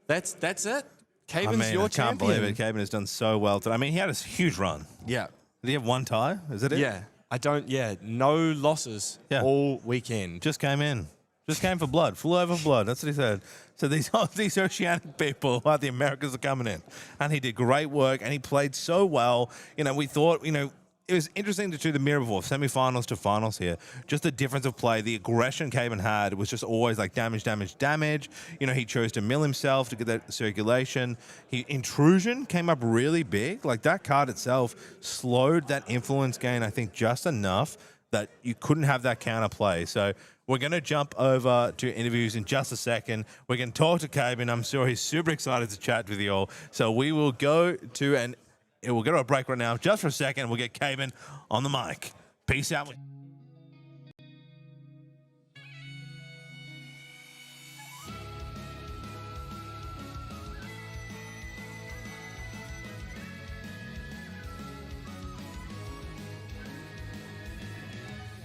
that's it. Caven's your I can't champion. believe it. Caven has done so well today. I mean, he had a huge run. Yeah. Did he have one tie? Is it? Yeah. No losses Yeah. all weekend. Just came in. Just came for blood. Flew over blood. That's what he said. So these Oceanic people, the Americans are coming in. And he did great work and he played so well. We thought, it was interesting to do the mirror before, semifinals to finals here. Just the difference of play, the aggression Caven had was just always like damage, damage, damage. He chose to mill himself to get that circulation. Intrusion came up really big. Like that card itself slowed that influence gain, I think, just enough that you couldn't have that counter play. So we're going to jump over to interviews in just a second. We're going to talk to Caven. I'm sure he's super excited to chat with you all. So we will go to we'll go to a break right now. Just for a second, we'll get Caven on the mic. Peace out.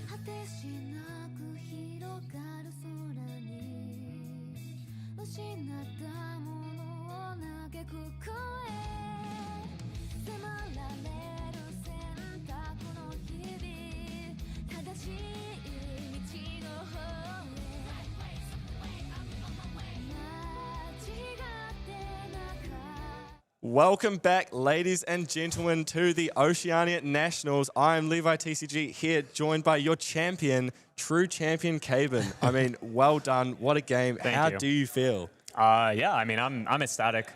果てしなく広がる空に失ったものを嘆く声迫られる選択の日々正しい道の方へ間違ってなか Welcome back, ladies and gentlemen, to the Oceania Nationals. I am Levi TCG here, joined by your champion, true champion Caven. I mean, well done. What a game. How you. do you feel? Yeah, I mean, I'm ecstatic.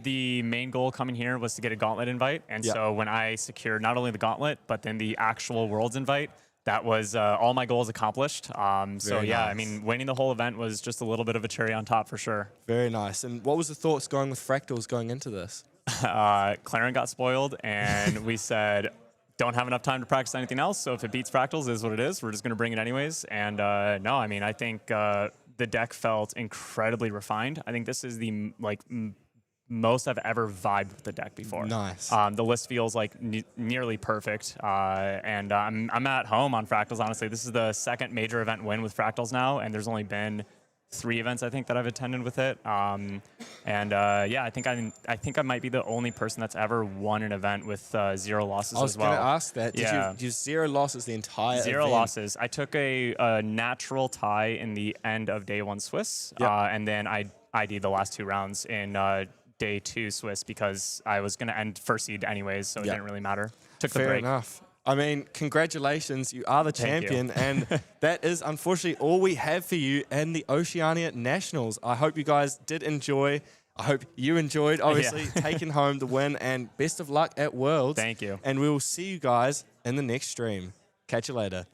The main goal coming here was to get a gauntlet invite, and Yeah. so when I secured not only the gauntlet, but then the actual Worlds invite, that was all my goals accomplished. So Very yeah, nice. I mean, winning the whole event was just a little bit of a cherry on top for sure. Very nice. And what was the thoughts going with Fractals going into this? Claren got spoiled, and we said, don't have enough time to practice anything else, so if it beats Fractals, it is what it is. We're just going to bring it anyways. And no, I mean, I think the deck felt incredibly refined. I think this is the most I've ever vibed with the deck before. Nice. The list feels like nearly perfect. And I'm at home on Fractals, honestly. This is the second major event win with Fractals now, and there's only been 3 events, I think, that I've attended with it. Yeah, I think I might be the only person that's ever won an event with 0 losses I was as well. going to ask that. Yeah. Did you 0 losses the entire 0 event? losses. I took a natural tie in the end of day 1 Swiss, Yep. and then I ID'd the last 2 rounds in day 2 Swiss because I was going to end first seed anyways, so it Yep. didn't really matter. Took the Fair break. enough. I mean, congratulations. You are the Thank you. champion. And that is unfortunately all we have for you in the Oceania Nationals. I hope you guys did enjoy. I hope you enjoyed, obviously, taking home the win, and best of luck at Worlds. Thank you. And we will see you guys in the next stream. Catch you later.